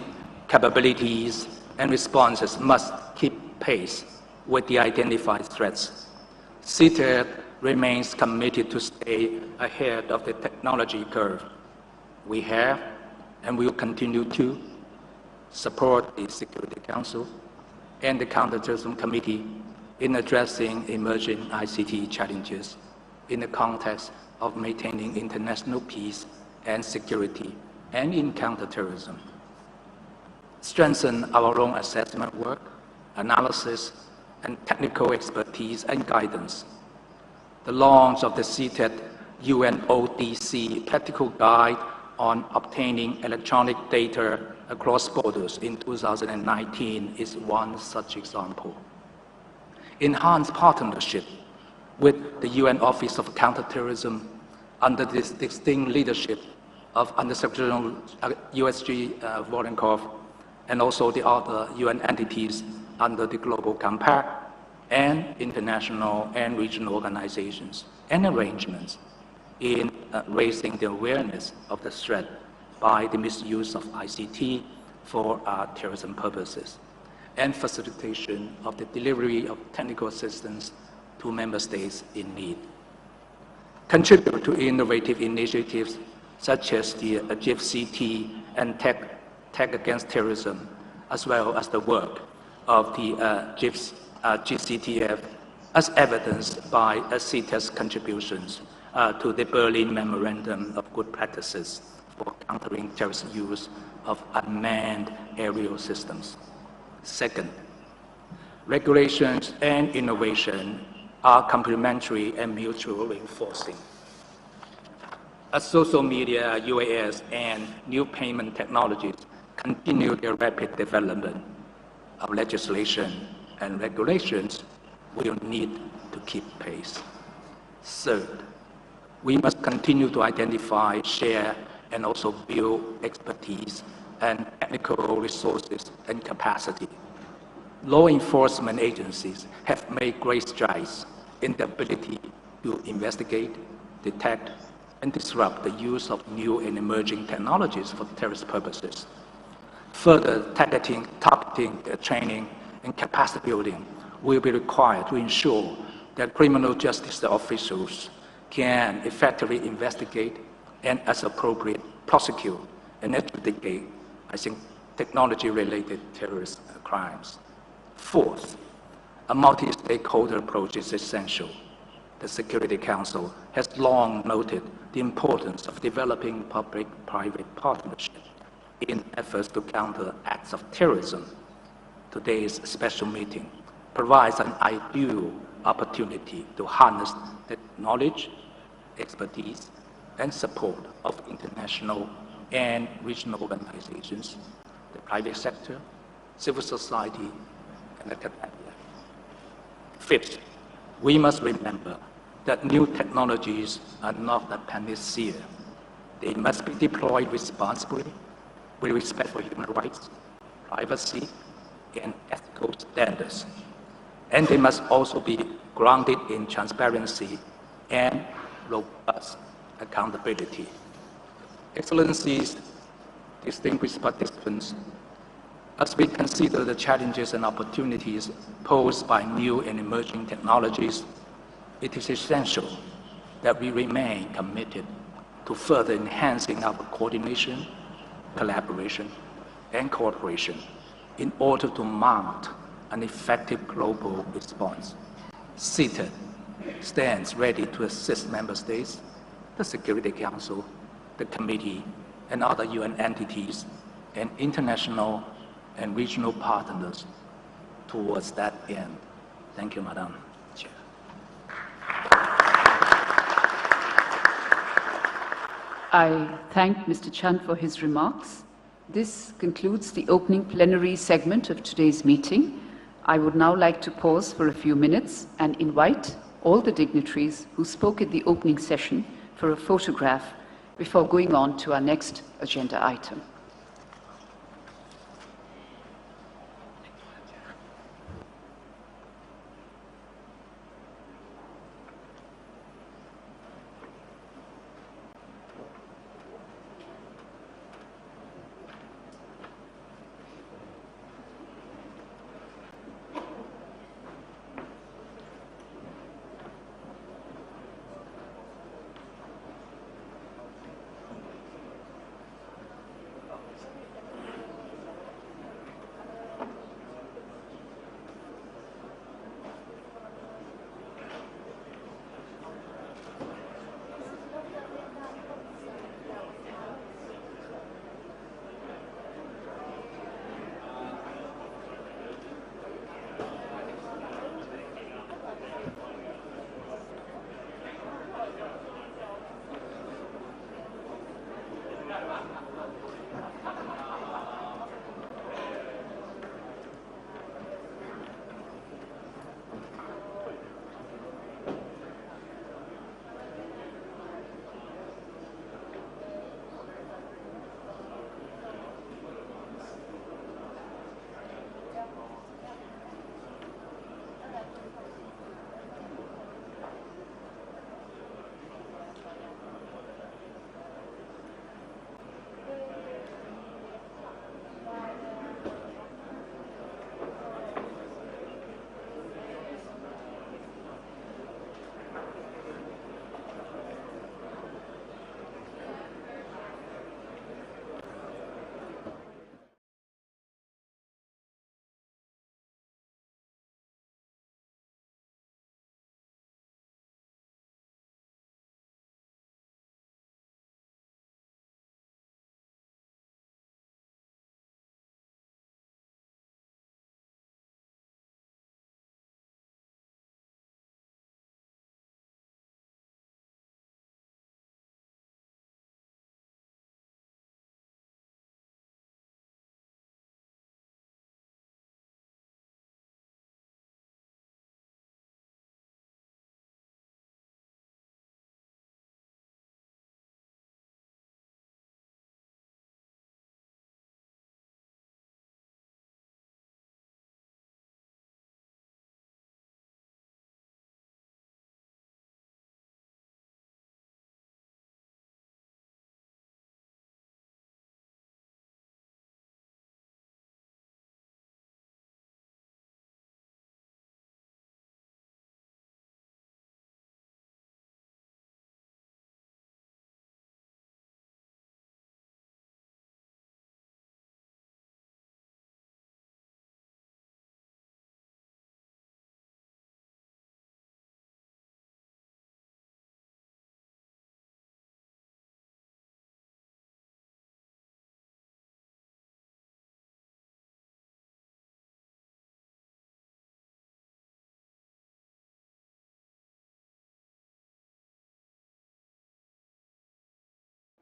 capabilities, and responses must keep pace with the identified threats. CTED remains committed to stay ahead of the technology curve. We have and will continue to support the Security Council and the Counter-Terrorism Committee in addressing emerging ICT challenges in the context of maintaining international peace and security and in counterterrorism. Strengthen our own assessment work, analysis, and technical expertise and guidance. The launch of the CTED UNODC Practical Guide on Obtaining Electronic Data Across Borders in 2019 is one such example. Enhanced partnership with the UN Office of Counterterrorism under the distinct leadership of Undersecretary USG Voronkov and also the other UN entities under the Global Compact and international and regional organizations and arrangements in raising the awareness of the threat by the misuse of ICT for terrorism purposes and facilitation of the delivery of technical assistance to member states in need. Contribute to innovative initiatives such as the GIFCT and Tech Against Terrorism, as well as the work of the GCTF, as evidenced by CTED's contributions to the Berlin Memorandum of Good Practices for countering terrorist use of unmanned aerial systems. Second, regulations and innovation are complementary and mutually reinforcing. As social media, UAS, and new payment technologies continue their rapid development, our legislation and regulations will need to keep pace. Third, we must continue to identify, share, and also build expertise and technical resources and capacity. Law enforcement agencies have made great strides in the ability to investigate, detect, and disrupt the use of new and emerging technologies for terrorist purposes. Further targeting, training, and capacity building will be required to ensure that criminal justice officials can effectively investigate and, as appropriate, prosecute and adjudicate, technology-related terrorist crimes. Fourth, a multi-stakeholder approach is essential. The Security Council has long noted the importance of developing public-private partnership in efforts to counter acts of terrorism. Today's special meeting provides an ideal opportunity to harness the knowledge, expertise, and support of international and regional organizations, the private sector, civil society, and academia. Fifth, we must remember that new technologies are not a panacea. They must be deployed responsibly with respect for human rights, privacy, and ethical standards. And they must also be grounded in transparency and robust accountability. Excellencies, distinguished participants, as we consider the challenges and opportunities posed by new and emerging technologies, it is essential that we remain committed to further enhancing our coordination, collaboration, and cooperation in order to mount an effective global response. CETAD stands ready to assist member states, the Security Council, the Committee, and other UN entities and international and regional partners towards that end. Thank you, Madam Chair. I thank Mr. Chan for his remarks. This concludes the opening plenary segment of today's meeting. I would now like to pause for a few minutes and invite all the dignitaries who spoke at the opening session for a photograph before going on to our next agenda item.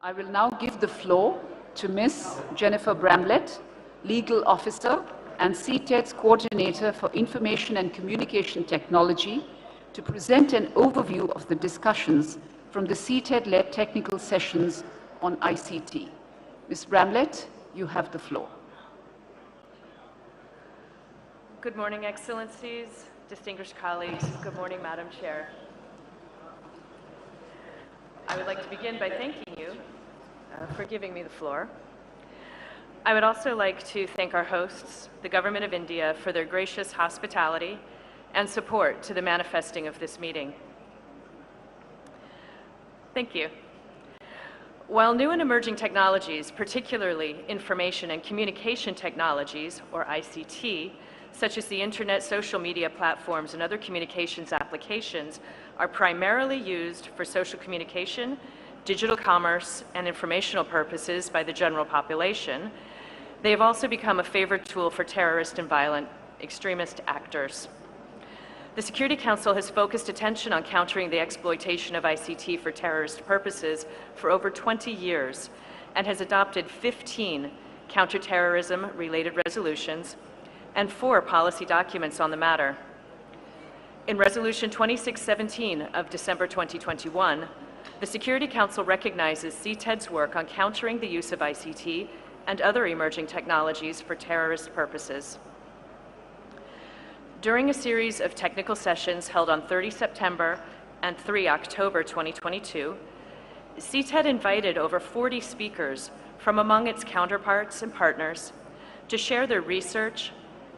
I will now give the floor to Ms. Jennifer Bramlett, Legal Officer and CTED's Coordinator for Information and Communication Technology, to present an overview of the discussions from the CTED-led technical sessions on ICT. Ms. Bramlett, you have the floor. Good morning, Excellencies, distinguished colleagues. Good morning, Madam Chair. I would like to begin by thanking you for giving me the floor. I would also like to thank our hosts, the Government of India, for their gracious hospitality and support to the manifesting of this meeting. Thank you. While new and emerging technologies, particularly information and communication technologies, or ICT, such as the internet, social media platforms, and other communications applications, are primarily used for social communication, digital commerce, and informational purposes by the general population, they have also become a favored tool for terrorist and violent extremist actors. The Security Council has focused attention on countering the exploitation of ICT for terrorist purposes for over 20 years and has adopted 15 counter-terrorism-related resolutions and 4 policy documents on the matter. In Resolution 2617 of December 2021, the Security Council recognizes CTED's work on countering the use of ICT and other emerging technologies for terrorist purposes. During a series of technical sessions held on 30 September and 3 October 2022, CTED invited over 40 speakers from among its counterparts and partners to share their research,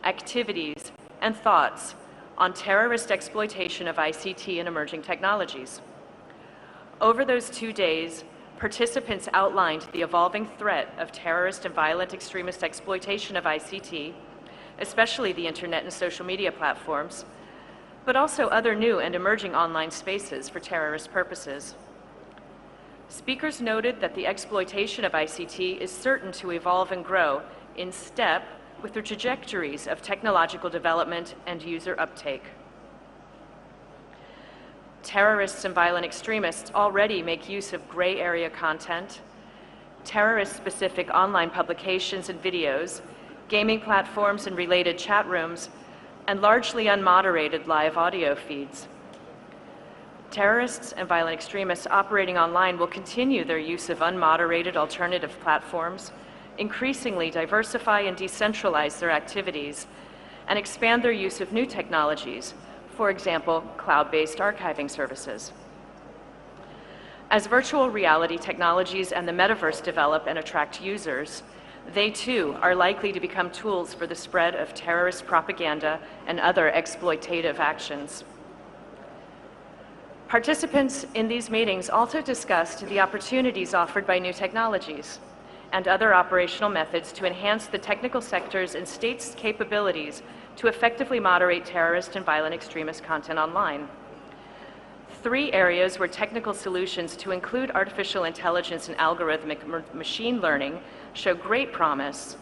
activities, and thoughts on terrorist exploitation of ICT and emerging technologies. Over those 2 days, participants outlined the evolving threat of terrorist and violent extremist exploitation of ICT, especially the internet and social media platforms, but also other new and emerging online spaces for terrorist purposes. Speakers noted that the exploitation of ICT is certain to evolve and grow in step with the trajectories of technological development and user uptake. Terrorists and violent extremists already make use of gray area content, terrorist-specific online publications and videos, gaming platforms and related chat rooms, and largely unmoderated live audio feeds. Terrorists and violent extremists operating online will continue their use of unmoderated alternative platforms, increasingly diversify and decentralize their activities, and expand their use of new technologies, for example, cloud-based archiving services. As virtual reality technologies and the metaverse develop and attract users, they too are likely to become tools for the spread of terrorist propaganda and other exploitative actions. Participants in these meetings also discussed the opportunities offered by new technologies and other operational methods to enhance the technical sectors and states' capabilities to effectively moderate terrorist and violent extremist content online. 3 areas where technical solutions to include artificial intelligence and algorithmic machine learning show great promise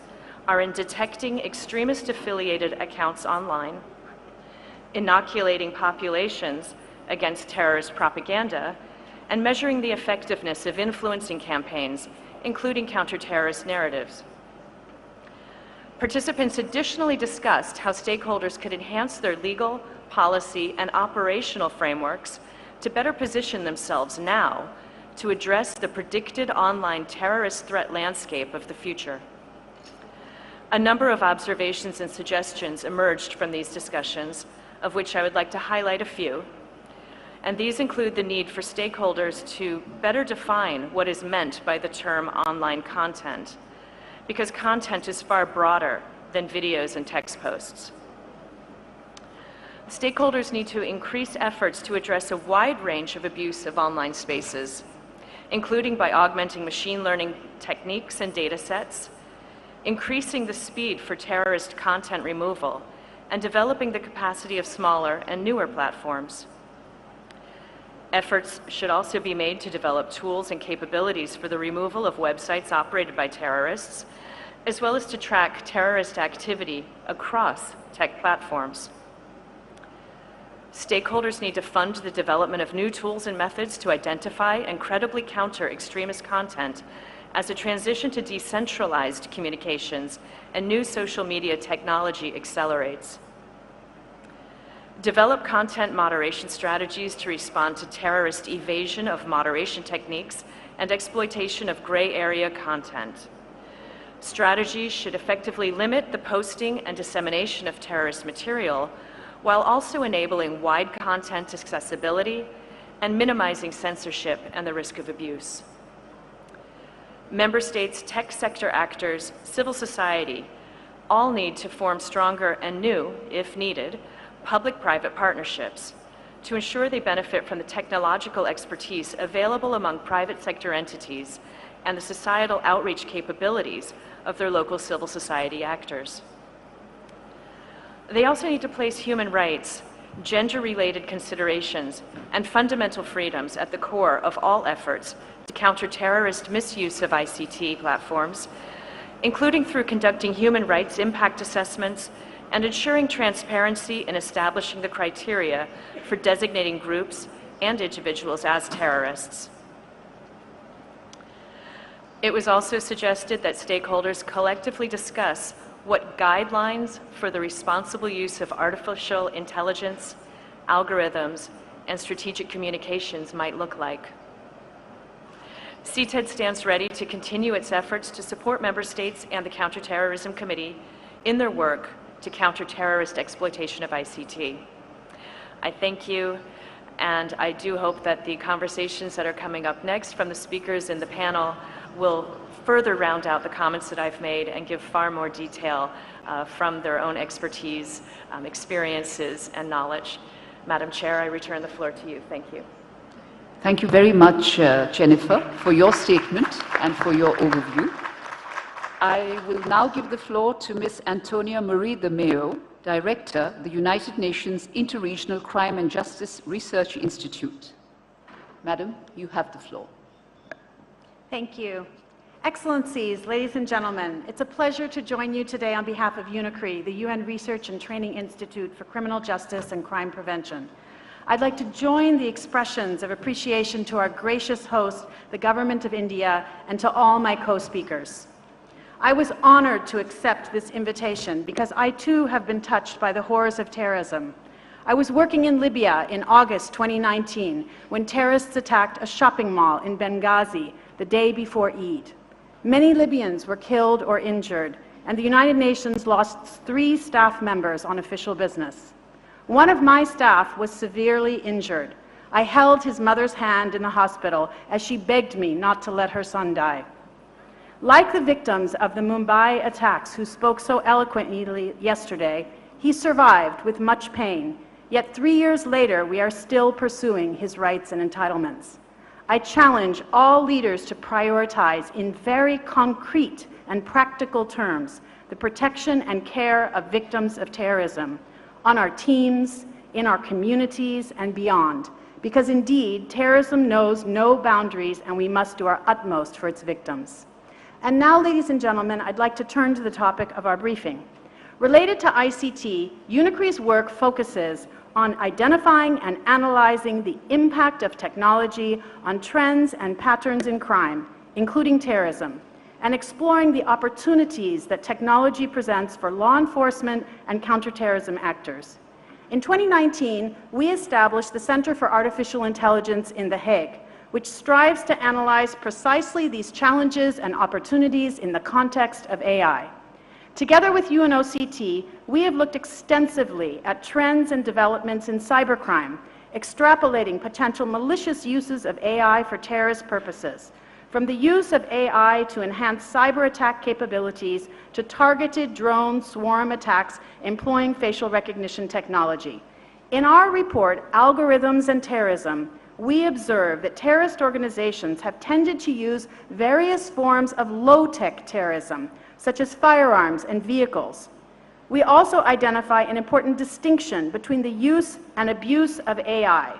are in detecting extremist-affiliated accounts online, inoculating populations against terrorist propaganda, and measuring the effectiveness of influencing campaigns, including counter-terrorist narratives. Participants additionally discussed how stakeholders could enhance their legal, policy, and operational frameworks to better position themselves now to address the predicted online terrorist threat landscape of the future. A number of observations and suggestions emerged from these discussions, of which I would like to highlight a few, and these include the need for stakeholders to better define what is meant by the term online content, because content is far broader than videos and text posts. Stakeholders need to increase efforts to address a wide range of abuse of online spaces, including by augmenting machine learning techniques and data sets, increasing the speed for terrorist content removal, and developing the capacity of smaller and newer platforms. Efforts should also be made to develop tools and capabilities for the removal of websites operated by terrorists, as well as to track terrorist activity across tech platforms. Stakeholders need to fund the development of new tools and methods to identify and credibly counter extremist content as the transition to decentralized communications and new social media technology accelerates. Develop content moderation strategies to respond to terrorist evasion of moderation techniques and exploitation of gray area content. Strategies should effectively limit the posting and dissemination of terrorist material while also enabling wide content accessibility and minimizing censorship and the risk of abuse. Member states, tech sector actors, civil society all need to form stronger and new, if needed, public-private partnerships to ensure they benefit from the technological expertise available among private sector entities and the societal outreach capabilities of their local civil society actors. They also need to place human rights, gender-related considerations, and fundamental freedoms at the core of all efforts to counter terrorist misuse of ICT platforms, including through conducting human rights impact assessments and ensuring transparency in establishing the criteria for designating groups and individuals as terrorists. It was also suggested that stakeholders collectively discuss what guidelines for the responsible use of artificial intelligence, algorithms, and strategic communications might look like. CTED stands ready to continue its efforts to support member states and the Counter-Terrorism Committee in their work to counter terrorist exploitation of ICT. I thank you, and I do hope that the conversations that are coming up next from the speakers in the panel will further round out the comments that I've made and give far more detail from their own expertise, experiences, and knowledge. Madam Chair, I return the floor to you. Thank you. Thank you very much, Jennifer, for your statement and for your overview. I will now give the floor to Ms. Antonia Marie de Meo, Director, the United Nations Interregional Crime and Justice Research Institute. Madam, you have the floor. Thank you. Excellencies, ladies and gentlemen, it's a pleasure to join you today on behalf of UNICRI, the UN Research and Training Institute for Criminal Justice and Crime Prevention. I'd like to join the expressions of appreciation to our gracious host, the Government of India, and to all my co-speakers. I was honored to accept this invitation because I too have been touched by the horrors of terrorism. I was working in Libya in August 2019 when terrorists attacked a shopping mall in Benghazi the day before Eid. Many Libyans were killed or injured, and the United Nations lost 3 staff members on official business. One of my staff was severely injured. I held his mother's hand in the hospital as she begged me not to let her son die. Like the victims of the Mumbai attacks who spoke so eloquently yesterday, he survived with much pain, yet 3 years later we are still pursuing his rights and entitlements. I challenge all leaders to prioritize in very concrete and practical terms the protection and care of victims of terrorism on our teams, in our communities, and beyond, because indeed terrorism knows no boundaries and we must do our utmost for its victims. And now, ladies and gentlemen, I'd like to turn to the topic of our briefing. Related to ICT, UNICRI's work focuses on identifying and analyzing the impact of technology on trends and patterns in crime, including terrorism, and exploring the opportunities that technology presents for law enforcement and counterterrorism actors. In 2019, we established the Center for Artificial Intelligence in The Hague, which strives to analyze precisely these challenges and opportunities in the context of AI. Together with UNOCT, we have looked extensively at trends and developments in cybercrime, extrapolating potential malicious uses of AI for terrorist purposes, from the use of AI to enhance cyber attack capabilities to targeted drone swarm attacks employing facial recognition technology. In our report, Algorithms and Terrorism, we observe that terrorist organizations have tended to use various forms of low-tech terrorism, such as firearms and vehicles. We also identify an important distinction between the use and abuse of AI.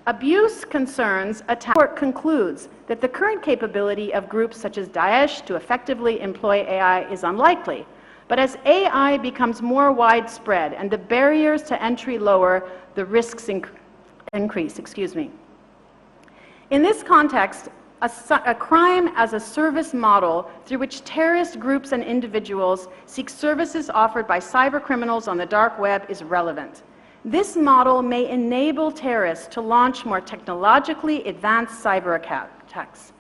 Abuse concerns attack. The report concludes that the current capability of groups such as Daesh to effectively employ AI is unlikely, but as AI becomes more widespread and the barriers to entry lower, the risks increase. In this context, a crime as a service model through which terrorist groups and individuals seek services offered by cybercriminals on the dark web is relevant. This model may enable terrorists to launch more technologically advanced cyber attacks.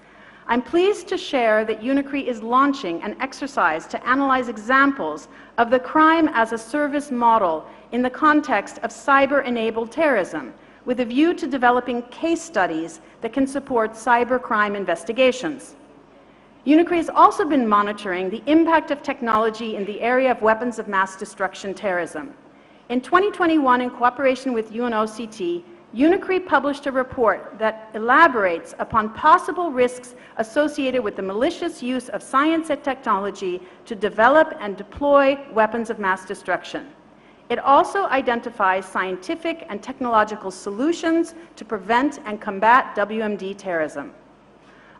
I'm pleased to share that UNICRI is launching an exercise to analyze examples of the crime as a service model in the context of cyber-enabled terrorism, with a view to developing case studies that can support cybercrime investigations. UNICRI has also been monitoring the impact of technology in the area of weapons of mass destruction terrorism. In 2021, in cooperation with UNOCT, UNICRI published a report that elaborates upon possible risks associated with the malicious use of science and technology to develop and deploy weapons of mass destruction. It also identifies scientific and technological solutions to prevent and combat WMD terrorism.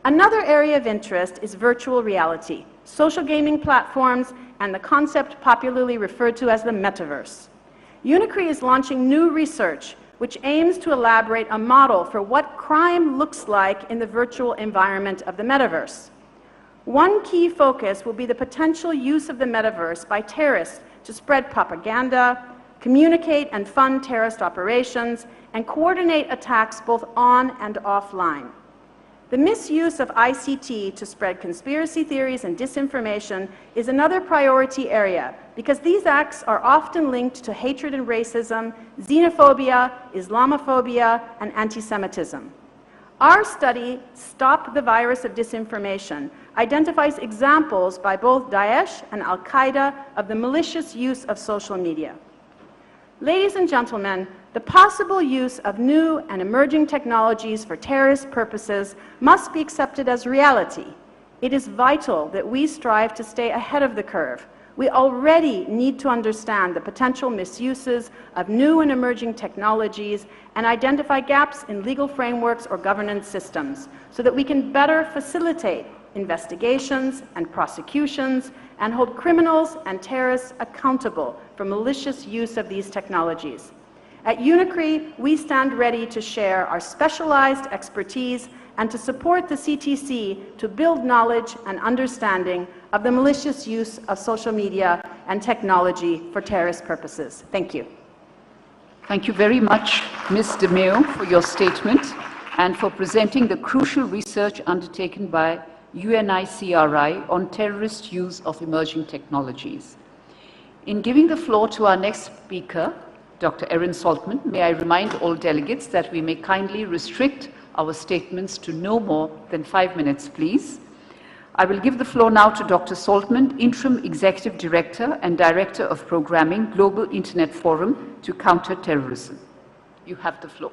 Another area of interest is virtual reality, social gaming platforms, and the concept popularly referred to as the metaverse. UNICRI is launching new research which aims to elaborate a model for what crime looks like in the virtual environment of the metaverse. One key focus will be the potential use of the metaverse by terrorists to spread propaganda, communicate and fund terrorist operations, and coordinate attacks both on and offline. The misuse of ICT to spread conspiracy theories and disinformation is another priority area because these acts are often linked to hatred and racism, xenophobia, Islamophobia, and anti-Semitism. Our study, Stop the Virus of Disinformation, identifies examples by both Daesh and Al-Qaeda of the malicious use of social media. Ladies and gentlemen, the possible use of new and emerging technologies for terrorist purposes must be accepted as reality. It is vital that we strive to stay ahead of the curve. We already need to understand the potential misuses of new and emerging technologies and identify gaps in legal frameworks or governance systems so that we can better facilitate investigations and prosecutions and hold criminals and terrorists accountable for malicious use of these technologies. At UNICRI, we stand ready to share our specialized expertise and to support the CTC to build knowledge and understanding of the malicious use of social media and technology for terrorist purposes. Thank you. Thank you very much, Ms. De Meo, for your statement and for presenting the crucial research undertaken by UNICRI on terrorist use of emerging technologies. In giving the floor to our next speaker, Dr. Erin Saltman, may I remind all delegates that we may kindly restrict our statements to no more than 5 minutes, please. I will give the floor now to Dr. Saltman, Interim Executive Director and Director of Programming, Global Internet Forum to Counter-Terrorism. You have the floor.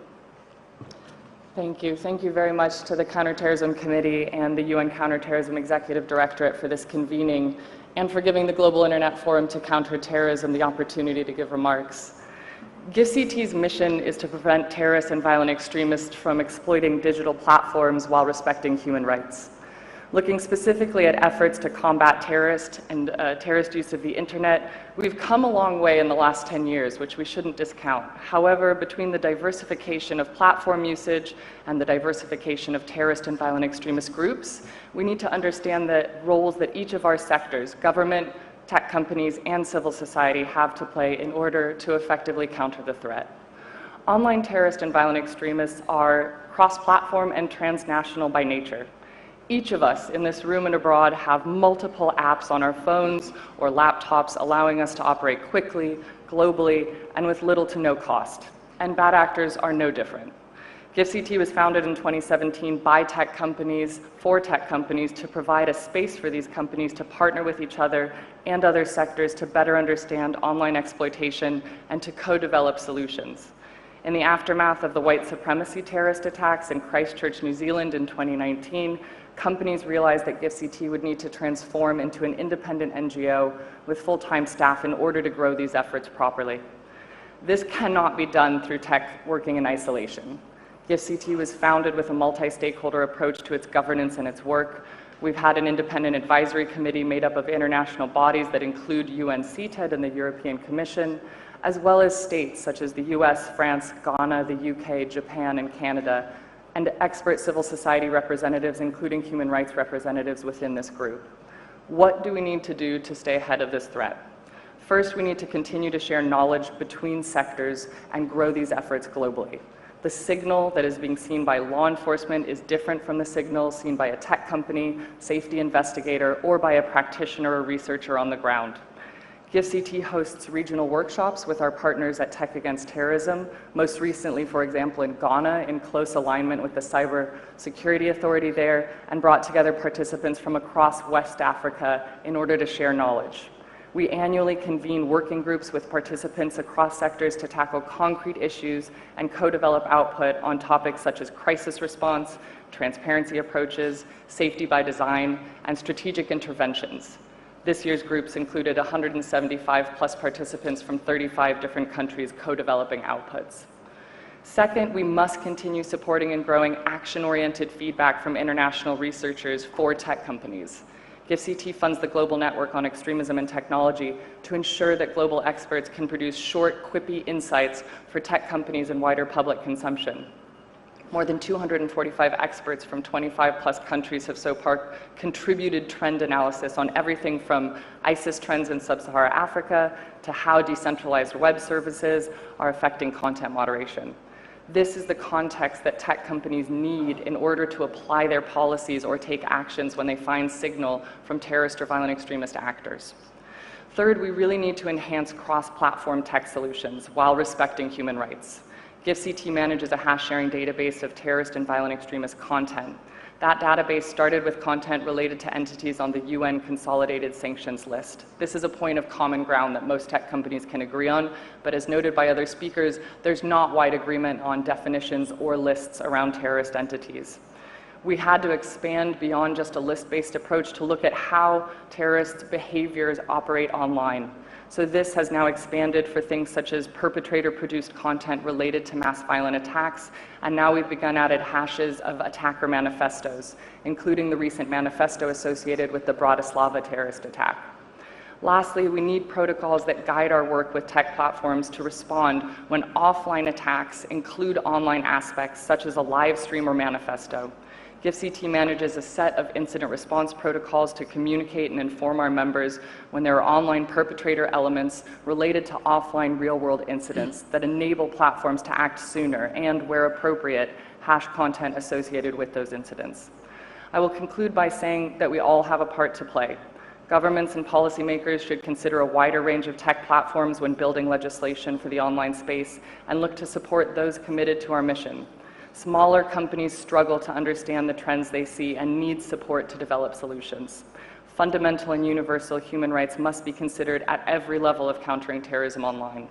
Thank you. Thank you very much to the Counter-Terrorism Committee and the UN Counter-Terrorism Executive Directorate for this convening and for giving the Global Internet Forum to Counter-Terrorism the opportunity to give remarks. GIFCT's mission is to prevent terrorists and violent extremists from exploiting digital platforms while respecting human rights. Looking specifically at efforts to combat terrorist and terrorist use of the internet, we've come a long way in the last 10 years, which we shouldn't discount. However, between the diversification of platform usage and the diversification of terrorist and violent extremist groups, we need to understand the roles that each of our sectors, government, tech companies, and civil society have to play in order to effectively counter the threat. Online terrorist and violent extremists are cross-platform and transnational by nature. Each of us in this room and abroad have multiple apps on our phones or laptops allowing us to operate quickly, globally, and with little to no cost. And bad actors are no different. GIFCT was founded in 2017 by tech companies, for tech companies, to provide a space for these companies to partner with each other and other sectors to better understand online exploitation and to co-develop solutions. In the aftermath of the white supremacy terrorist attacks in Christchurch, New Zealand in 2019, companies realized that GIFCT would need to transform into an independent NGO with full-time staff in order to grow these efforts properly. This cannot be done through tech working in isolation. GIFCT was founded with a multi-stakeholder approach to its governance and its work. We've had an independent advisory committee made up of international bodies that include UNCTAD and the European Commission, as well as states such as the US, France, Ghana, the UK, Japan, and Canada, and expert civil society representatives, including human rights representatives within this group. What do we need to do to stay ahead of this threat? First, we need to continue to share knowledge between sectors and grow these efforts globally. The signal that is being seen by law enforcement is different from the signal seen by a tech company, safety investigator, or by a practitioner or researcher on the ground. GiveCT hosts regional workshops with our partners at Tech Against Terrorism, most recently, for example, in Ghana, in close alignment with the Cyber Security Authority there, and brought together participants from across West Africa in order to share knowledge. We annually convene working groups with participants across sectors to tackle concrete issues and co-develop output on topics such as crisis response, transparency approaches, safety by design, and strategic interventions. This year's groups included 175 plus participants from 35 different countries co-developing outputs. Second, we must continue supporting and growing action-oriented feedback from international researchers for tech companies. GiveCT funds the Global Network on Extremism and Technology to ensure that global experts can produce short, quippy insights for tech companies and wider public consumption. More than 245 experts from 25 plus countries have so far contributed trend analysis on everything from ISIS trends in sub-Saharan Africa to how decentralized web services are affecting content moderation. This is the context that tech companies need in order to apply their policies or take actions when they find signal from terrorist or violent extremist actors. Third, we really need to enhance cross-platform tech solutions while respecting human rights. GiveCT manages a hash-sharing database of terrorist and violent extremist content. That database started with content related to entities on the UN Consolidated Sanctions List. This is a point of common ground that most tech companies can agree on, but as noted by other speakers, there's not wide agreement on definitions or lists around terrorist entities. We had to expand beyond just a list-based approach to look at how terrorist behaviors operate online. So this has now expanded for things such as perpetrator-produced content related to mass violent attacks, and now we've begun added hashes of attacker manifestos, including the recent manifesto associated with the Bratislava terrorist attack. Lastly, we need protocols that guide our work with tech platforms to respond when offline attacks include online aspects such as a live stream or manifesto. GiveCT manages a set of incident response protocols to communicate and inform our members when there are online perpetrator elements related to offline real-world incidents that enable platforms to act sooner and, where appropriate, hash content associated with those incidents. I will conclude by saying that we all have a part to play. Governments and policymakers should consider a wider range of tech platforms when building legislation for the online space and look to support those committed to our mission. Smaller companies struggle to understand the trends they see and need support to develop solutions. Fundamental and universal human rights must be considered at every level of countering terrorism online.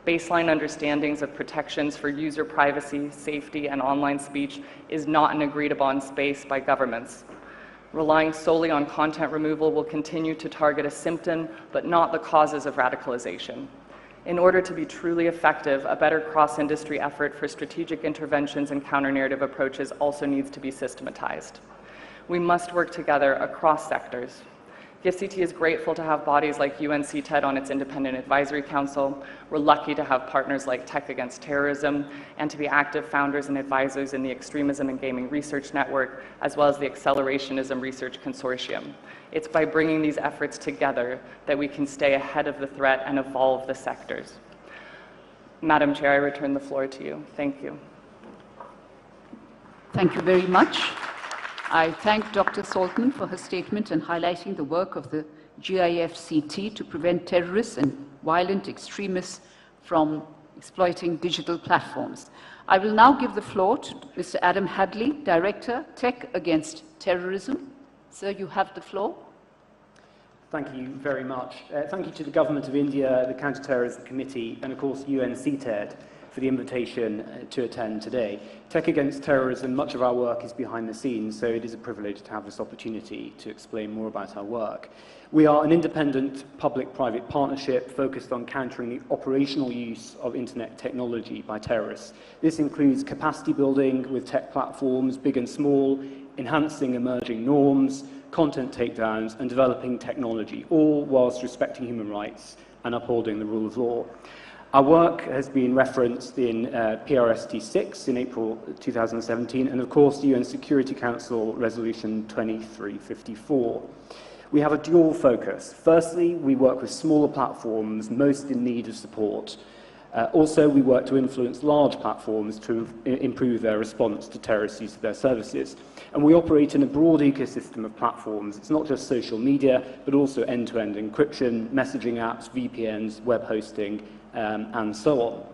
Baseline understandings of protections for user privacy, safety, and online speech is not an agreed-upon space by governments. Relying solely on content removal will continue to target a symptom, but not the causes of radicalization. In order to be truly effective, a better cross-industry effort for strategic interventions and counter-narrative approaches also needs to be systematized. We must work together across sectors. GiveCT is grateful to have bodies like UNCTAD on its Independent Advisory Council. We're lucky to have partners like Tech Against Terrorism and to be active founders and advisors in the Extremism and Gaming Research Network, as well as the Accelerationism Research Consortium. It's by bringing these efforts together that we can stay ahead of the threat and evolve the sectors. Madam Chair, I return the floor to you. Thank you. Thank you very much. I thank Dr. Salton for her statement and highlighting the work of the GIFCT to prevent terrorists and violent extremists from exploiting digital platforms. I will now give the floor to Mr. Adam Hadley, Director, Tech Against Terrorism. Sir, you have the floor. Thank you very much. Thank you to the Government of India, the Counter-Terrorism Committee, and of course UNCTAD for the invitation to attend today. Tech Against Terrorism, much of our work is behind the scenes, so it is a privilege to have this opportunity to explain more about our work. We are an independent public-private partnership focused on countering the operational use of internet technology by terrorists. This includes capacity building with tech platforms, big and small, enhancing emerging norms, content takedowns, and developing technology, all whilst respecting human rights and upholding the rule of law. Our work has been referenced in PRST 6 in April 2017, and of course the UN Security Council Resolution 2354. We have a dual focus. Firstly, we work with smaller platforms most in need of support. Also, we work to influence large platforms to improve their response to terrorist use of their services. And we operate in a broad ecosystem of platforms. It's not just social media, but also end-to-end encryption, messaging apps, VPNs, web hosting, and so on.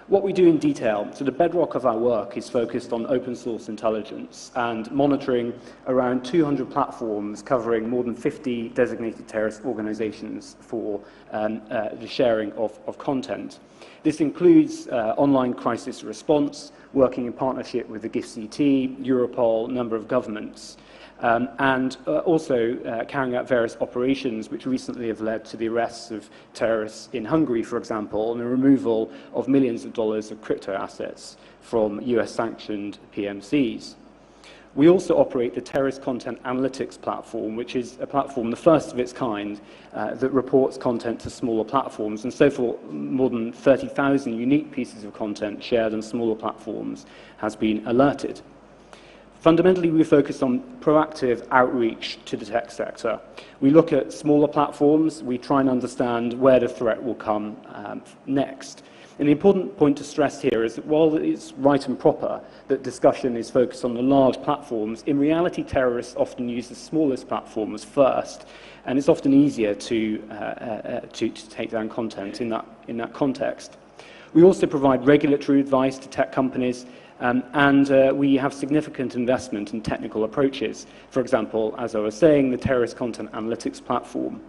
What we do in detail, so the bedrock of our work is focused on open source intelligence and monitoring around 200 platforms covering more than 50 designated terrorist organizations for the sharing of content. This includes online crisis response, working in partnership with the GIFCT, Europol, a number of governments, and also carrying out various operations which recently have led to the arrests of terrorists in Hungary, for example, and the removal of millions of dollars of crypto assets from US-sanctioned PMCs. We also operate the Terrorist Content Analytics platform, which is a platform, the first of its kind, that reports content to smaller platforms. And so far, more than 30,000 unique pieces of content shared on smaller platforms has been alerted. Fundamentally, we focus on proactive outreach to the tech sector. We look at smaller platforms. We try and understand where the threat will come next. And the important point to stress here is that while it's right and proper that discussion is focused on the large platforms, in reality, terrorists often use the smallest platforms first, and it's often easier to take down content in that context. We also provide regulatory advice to tech companies, and we have significant investment in technical approaches. For example, as I was saying, the Terrorist Content Analytics platform.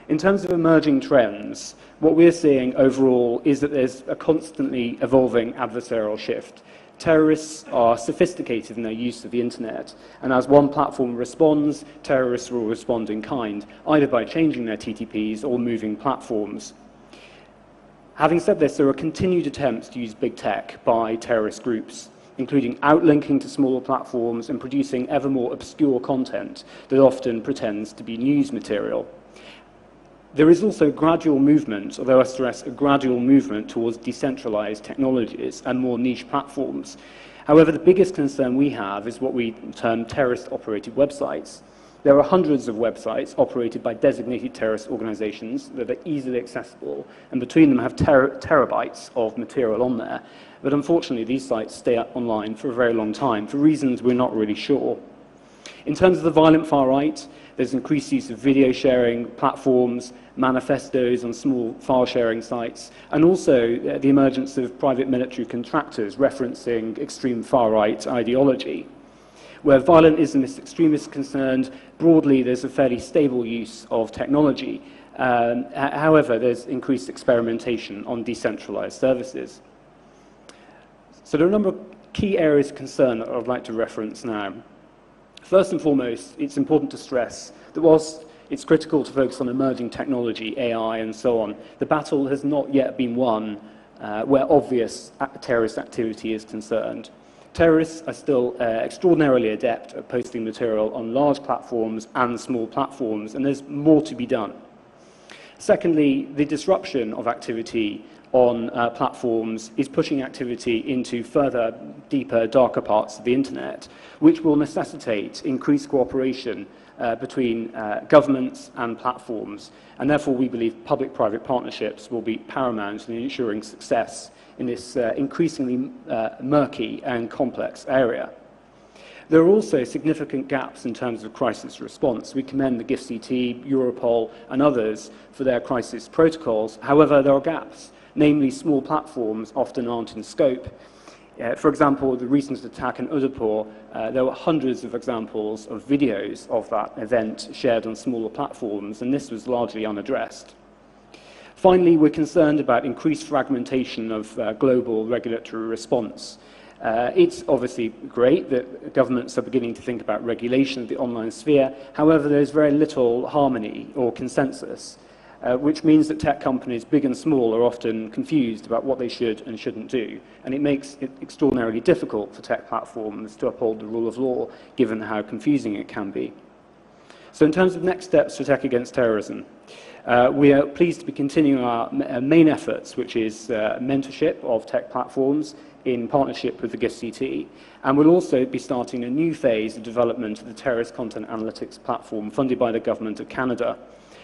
In terms of emerging trends, what we're seeing overall is that there's a constantly evolving adversarial shift. Terrorists are sophisticated in their use of the internet, and as one platform responds, terrorists will respond in kind, either by changing their TTPs or moving platforms. Having said this, there are continued attempts to use big tech by terrorist groups, including outlinking to smaller platforms and producing ever more obscure content that often pretends to be news material. There is also a gradual movement, although I stress a gradual movement, towards decentralized technologies and more niche platforms. However, the biggest concern we have is what we term terrorist-operated websites. There are hundreds of websites operated by designated terrorist organizations that are easily accessible, and between them have terabytes of material on there. But unfortunately, these sites stay up online for a very long time, for reasons we're not really sure. In terms of the violent far right, there's increased use of video sharing platforms, manifestos on small file sharing sites, and also the emergence of private military contractors referencing extreme far right ideology. Where violent Islamist extremists are concerned, broadly there's a fairly stable use of technology. However, there's increased experimentation on decentralized services. So there are a number of key areas of concern that I'd like to reference now. First and foremost, it's important to stress that whilst it's critical to focus on emerging technology, AI, and so on, the battle has not yet been won where obvious terrorist activity is concerned. Terrorists are still extraordinarily adept at posting material on large platforms and small platforms, and there's more to be done. Secondly, the disruption of activity on platforms is pushing activity into further, deeper, darker parts of the internet, which will necessitate increased cooperation between governments and platforms. And therefore, we believe public-private partnerships will be paramount in ensuring success in this increasingly murky and complex area. There are also significant gaps in terms of crisis response. We commend the GIFCT, Europol, and others for their crisis protocols. However, there are gaps. Namely, small platforms often aren't in scope. For example, the recent attack in Udaipur, there were hundreds of examples of videos of that event shared on smaller platforms, and this was largely unaddressed. Finally, we're concerned about increased fragmentation of global regulatory response. It's obviously great that governments are beginning to think about regulation of the online sphere. However, there's very little harmony or consensus, which means that tech companies, big and small, are often confused about what they should and shouldn't do. And it makes it extraordinarily difficult for tech platforms to uphold the rule of law, given how confusing it can be. So in terms of next steps for Tech Against Terrorism, we are pleased to be continuing our main efforts, which is mentorship of tech platforms in partnership with the GIST-CT, and we'll also be starting a new phase of development of the Terrorist Content Analytics platform funded by the Government of Canada.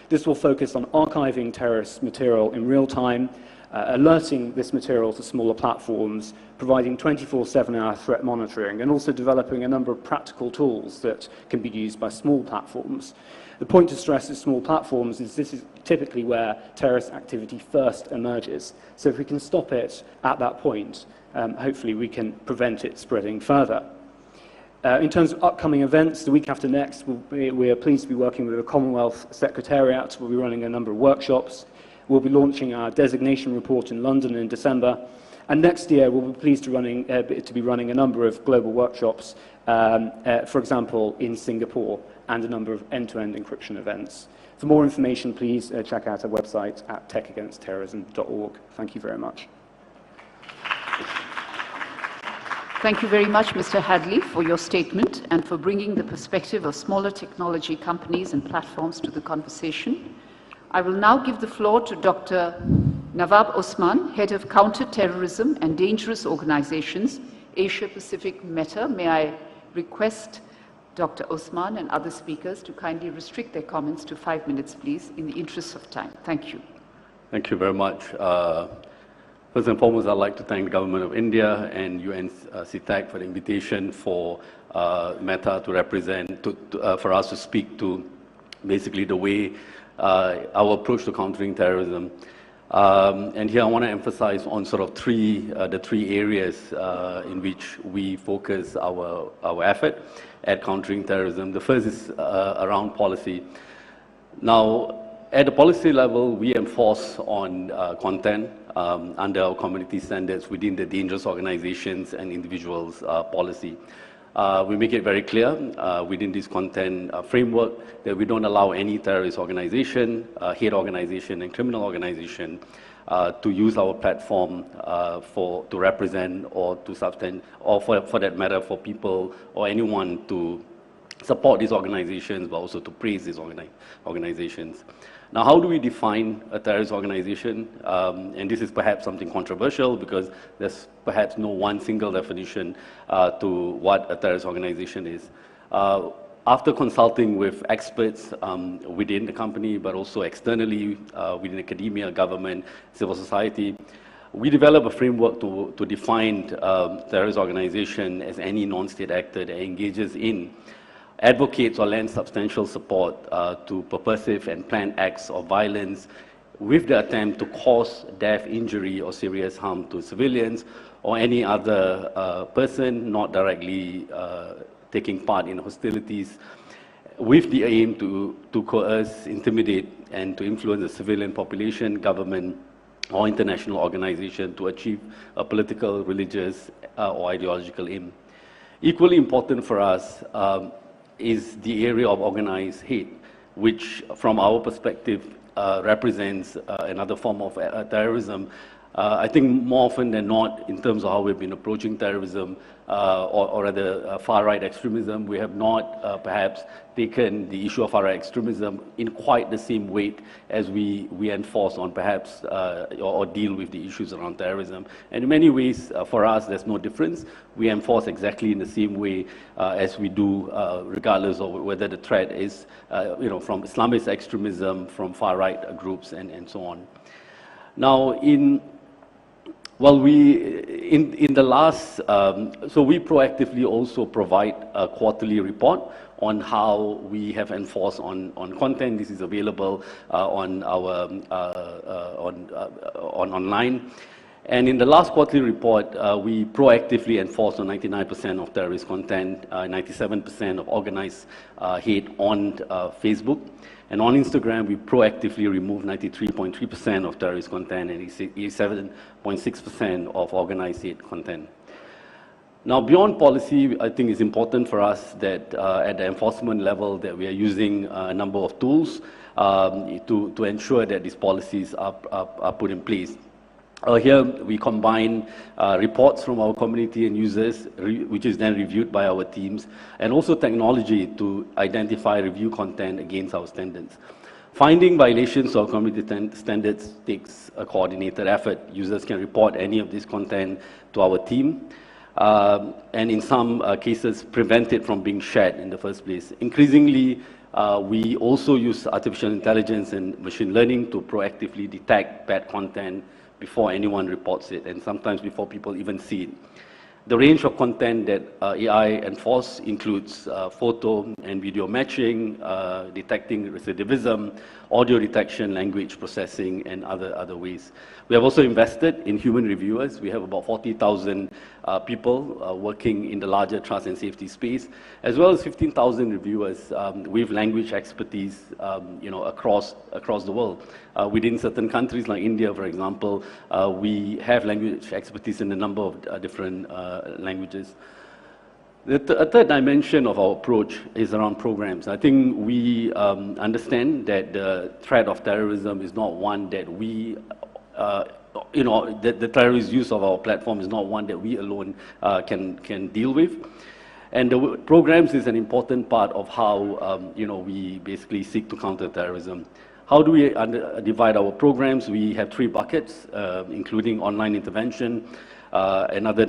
This will focus on archiving terrorist material in real time, alerting this material to smaller platforms, providing 24/7-hour threat monitoring, and also developing a number of practical tools that can be used by small platforms. The point to stress with small platforms is this is typically where terrorist activity first emerges. So if we can stop it at that point, hopefully we can prevent it spreading further. In terms of upcoming events, the week after next, we are pleased to be working with the Commonwealth Secretariat. We'll be running a number of workshops. We'll be launching our designation report in London in December. And next year, we'll be pleased to be running a number of global workshops, for example, in Singapore, and a number of end-to-end encryption events. For more information, please check out our website at techagainstterrorism.org. Thank you very much. Thank you very much, Mr. Hadley, for your statement and for bringing the perspective of smaller technology companies and platforms to the conversation. I will now give the floor to Dr. Nawab Osman, Head of Counter-Terrorism and Dangerous Organizations, Asia-Pacific Meta. May I request Dr. Osman and other speakers to kindly restrict their comments to 5 minutes, please, in the interest of time. Thank you. Thank you very much. First and foremost, I'd like to thank the Government of India and UNCTAC for the invitation for Meta to represent, for us to speak to basically the way our approach to countering terrorism. And here I want to emphasize on sort of the three areas in which we focus our effort at countering terrorism. The first is around policy. Now, at the policy level, we enforce on content under our community standards within the dangerous organizations and individuals policy. We make it very clear within this content framework that we don't allow any terrorist organization, hate organization, and criminal organization to use our platform to represent or to substance, or for that matter, for people or anyone to support these organizations, but also to praise these organizations. Now, how do we define a terrorist organization? And this is perhaps something controversial because there's perhaps no one single definition to what a terrorist organization is. After consulting with experts within the company, but also externally within academia, government, civil society, we developed a framework to define terrorist organization as any non-state actor that engages in, advocates or lends substantial support to purposive and planned acts of violence with the attempt to cause death, injury, or serious harm to civilians or any other person not directly taking part in hostilities, with the aim to coerce, intimidate, and to influence the civilian population, government, or international organization to achieve a political, religious, or ideological aim. Equally important for us is the area of organized hate, which from our perspective represents another form of terrorism. I think more often than not, in terms of how we've been approaching terrorism, or rather far-right extremism, we have not perhaps taken the issue of far-right extremism in quite the same weight as we enforce on perhaps or deal with the issues around terrorism. And in many ways, for us, there's no difference. We enforce exactly in the same way as we do, regardless of whether the threat is from Islamist extremism, from far-right groups, and so on. Now, so we proactively also provide a quarterly report on how we have enforced on content. This is available on our online. And in the last quarterly report, we proactively enforced on 99% of terrorist content, 97% of organized hate on Facebook. And on Instagram, we proactively removed 93.3% of terrorist content and 87.6% of organized hate content. Now, beyond policy, I think it's important for us that at the enforcement level that we are using a number of tools to ensure that these policies are put in place. Here we combine reports from our community and users, which is then reviewed by our teams, and also technology to identify review content against our standards. Finding violations of community standards takes a coordinated effort. Users can report any of this content to our team, and in some cases prevent it from being shared in the first place. Increasingly, we also use artificial intelligence and machine learning to proactively detect bad content before anyone reports it, and sometimes before people even see it. The range of content that AI enforce includes photo and video matching, detecting recidivism, audio detection, language processing, and other ways. We have also invested in human reviewers. We have about 40,000 people working in the larger trust and safety space, as well as 15,000 reviewers with language expertise, across the world. Within certain countries like India, for example, we have language expertise in a number of different languages. A third dimension of our approach is around programs. I think we understand that the threat of terrorism is not one that we, the terrorist use of our platform is not one that we alone can deal with. And the programs is an important part of how we basically seek to counter terrorism. How do we divide our programs? We have 3 buckets, including online intervention, another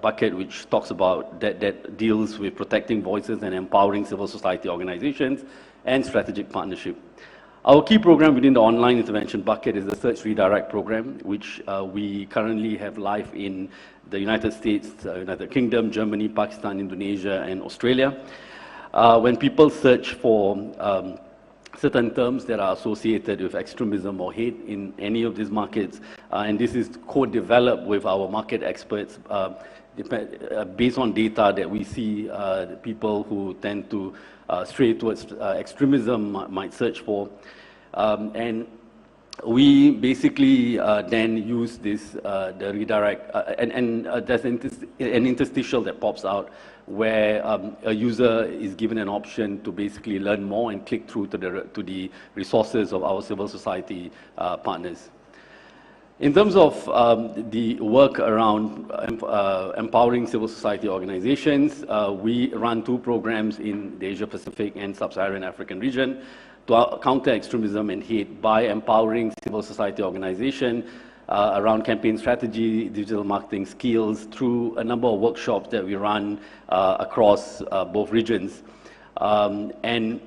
bucket which talks about that deals with protecting voices and empowering civil society organizations, and strategic partnership. Our key program within the online intervention bucket is the Search Redirect program, which we currently have live in the United States, United Kingdom, Germany, Pakistan, Indonesia, and Australia. When people search for certain terms that are associated with extremism or hate in any of these markets, and this is co-developed with our market experts based on data that we see people who tend to stray towards extremism might search for. And we basically then use this, the redirect, and there's an interstitial that pops out where a user is given an option to basically learn more and click through to the resources of our civil society partners. In terms of the work around empowering civil society organizations, we run 2 programs in the Asia-Pacific and Sub-Saharan African region to counter extremism and hate by empowering civil society organizations around campaign strategy, digital marketing skills, through a number of workshops that we run across both regions. And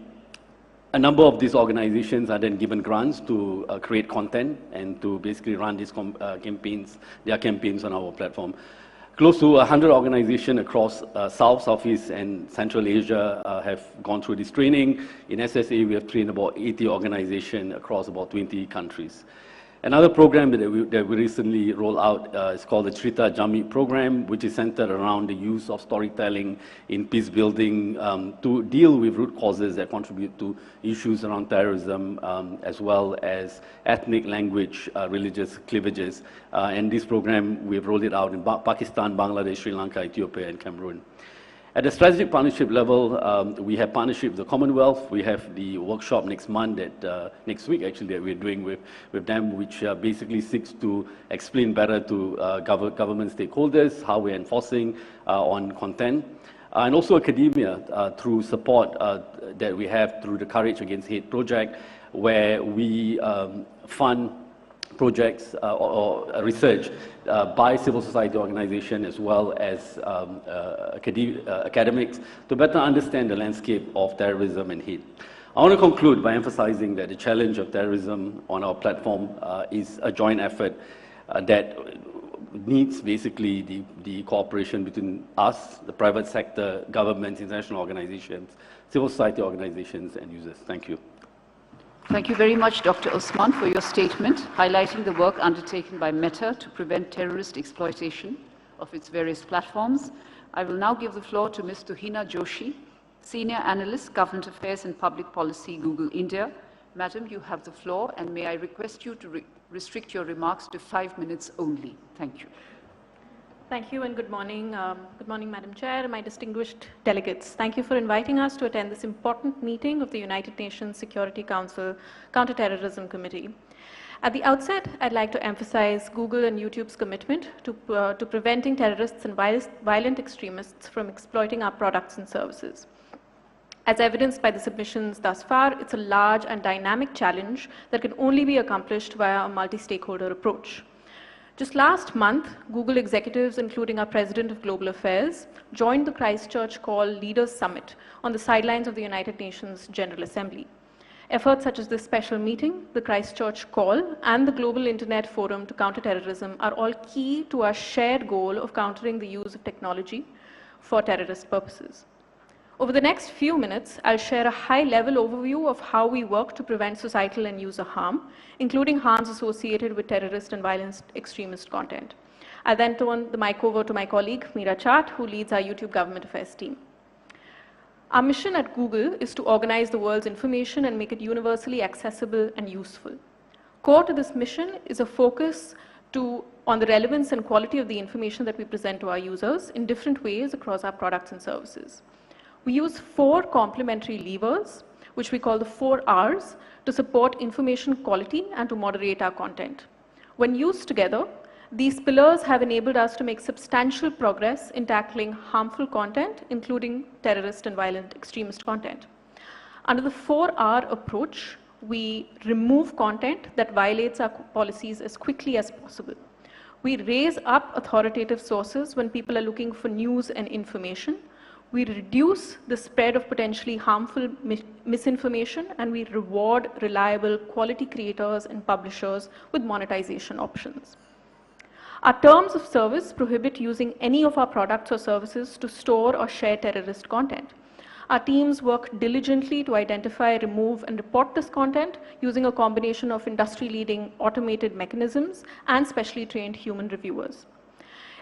a number of these organizations are then given grants to create content and to basically run these campaigns, their campaigns on our platform. Close to 100 organizations across South, Southeast, and Central Asia have gone through this training. In SSA, we have trained about 80 organizations across about 20 countries. Another program that we recently rolled out is called the Cerita Jami program, which is centered around the use of storytelling in peace building to deal with root causes that contribute to issues around terrorism, as well as ethnic, language, religious cleavages. And this program, we've rolled it out in Pakistan, Bangladesh, Sri Lanka, Ethiopia, and Cameroon. At the strategic partnership level, we have partnership with the Commonwealth. We have the workshop next month, next week actually, that we're doing with them, which basically seeks to explain better to government stakeholders how we're enforcing on content. And also academia through support that we have through the Courage Against Hate project, where we fund projects or research by civil society organizations as well as academics to better understand the landscape of terrorism and hate. I want to conclude by emphasizing that the challenge of terrorism on our platform is a joint effort that needs basically the cooperation between us, the private sector, governments, international organizations, civil society organizations, and users. Thank you. Thank you very much, Dr. Osman, for your statement, highlighting the work undertaken by Meta to prevent terrorist exploitation of its various platforms. I will now give the floor to Ms. Tuhina Joshi, Senior Analyst, Government Affairs and Public Policy, Google India. Madam, you have the floor, and may I request you to restrict your remarks to 5 minutes only. Thank you. Thank you and good morning. Good morning, Madam Chair, my distinguished delegates. Thank you for inviting us to attend this important meeting of the United Nations Security Council Counter-Terrorism Committee. At the outset, I'd like to emphasize Google and YouTube's commitment to preventing terrorists and violent extremists from exploiting our products and services. As evidenced by the submissions thus far, it's a large and dynamic challenge that can only be accomplished via a multi-stakeholder approach. Just last month, Google executives, including our President of Global Affairs, joined the Christchurch Call Leaders Summit on the sidelines of the United Nations General Assembly. Efforts such as this special meeting, the Christchurch Call, and the Global Internet Forum to Counter-Terrorism are all key to our shared goal of countering the use of technology for terrorist purposes. Over the next few minutes, I'll share a high-level overview of how we work to prevent societal and user harm, including harms associated with terrorist and violent extremist content. I'll then turn the mic over to my colleague, Meera Chat, who leads our YouTube Government Affairs team. Our mission at Google is to organize the world's information and make it universally accessible and useful. Core to this mission is a focus on the relevance and quality of the information that we present to our users in different ways across our products and services. We use 4 complementary levers, which we call the 4 R's, to support information quality and to moderate our content. When used together, these pillars have enabled us to make substantial progress in tackling harmful content, including terrorist and violent extremist content. Under the 4R approach, we remove content that violates our policies as quickly as possible. We raise up authoritative sources when people are looking for news and information. We reduce the spread of potentially harmful misinformation, and we reward reliable quality creators and publishers with monetization options. Our terms of service prohibit using any of our products or services to store or share terrorist content. Our teams work diligently to identify, remove, and report this content using a combination of industry-leading automated mechanisms and specially trained human reviewers.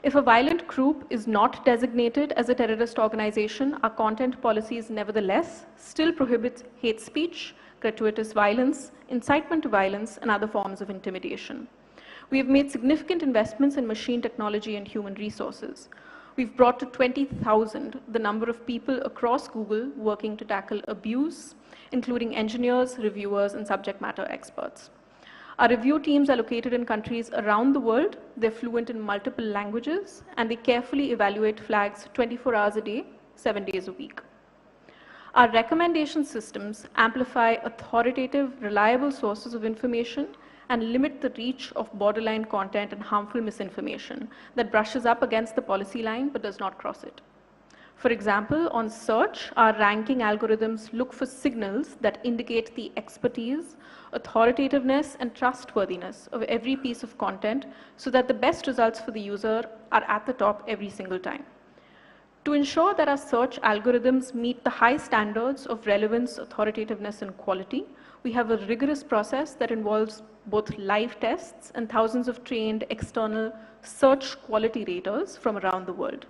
If a violent group is not designated as a terrorist organization, our content policies nevertheless still prohibit hate speech, gratuitous violence, incitement to violence, and other forms of intimidation. We have made significant investments in machine technology and human resources. We've brought to 20,000 the number of people across Google working to tackle abuse, including engineers, reviewers, and subject matter experts. Our review teams are located in countries around the world. They're fluent in multiple languages, and they carefully evaluate flags 24 hours a day, 7 days a week. Our recommendation systems amplify authoritative, reliable sources of information and limit the reach of borderline content and harmful misinformation that brushes up against the policy line but does not cross it. For example, on search, our ranking algorithms look for signals that indicate the expertise, authoritativeness, and trustworthiness of every piece of content so that the best results for the user are at the top every single time. To ensure that our search algorithms meet the high standards of relevance, authoritativeness, and quality, we have a rigorous process that involves both live tests and thousands of trained external search quality raters from around the world.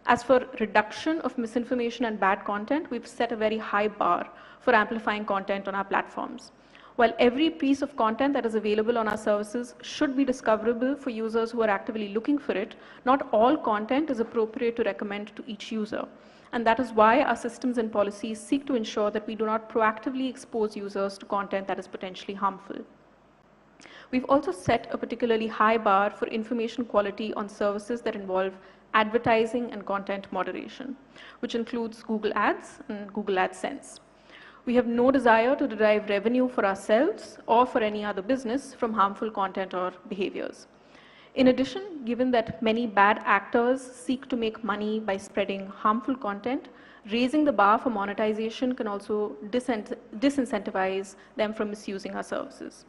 As for reduction of misinformation and bad content, we've set a very high bar for amplifying content on our platforms. While every piece of content that is available on our services should be discoverable for users who are actively looking for it, not all content is appropriate to recommend to each user. And that is why our systems and policies seek to ensure that we do not proactively expose users to content that is potentially harmful. We've also set a particularly high bar for information quality on services that involve advertising and content moderation, which includes Google Ads and Google AdSense. We have no desire to derive revenue for ourselves or for any other business from harmful content or behaviors. In addition, given that many bad actors seek to make money by spreading harmful content, raising the bar for monetization can also disincentivize them from misusing our services.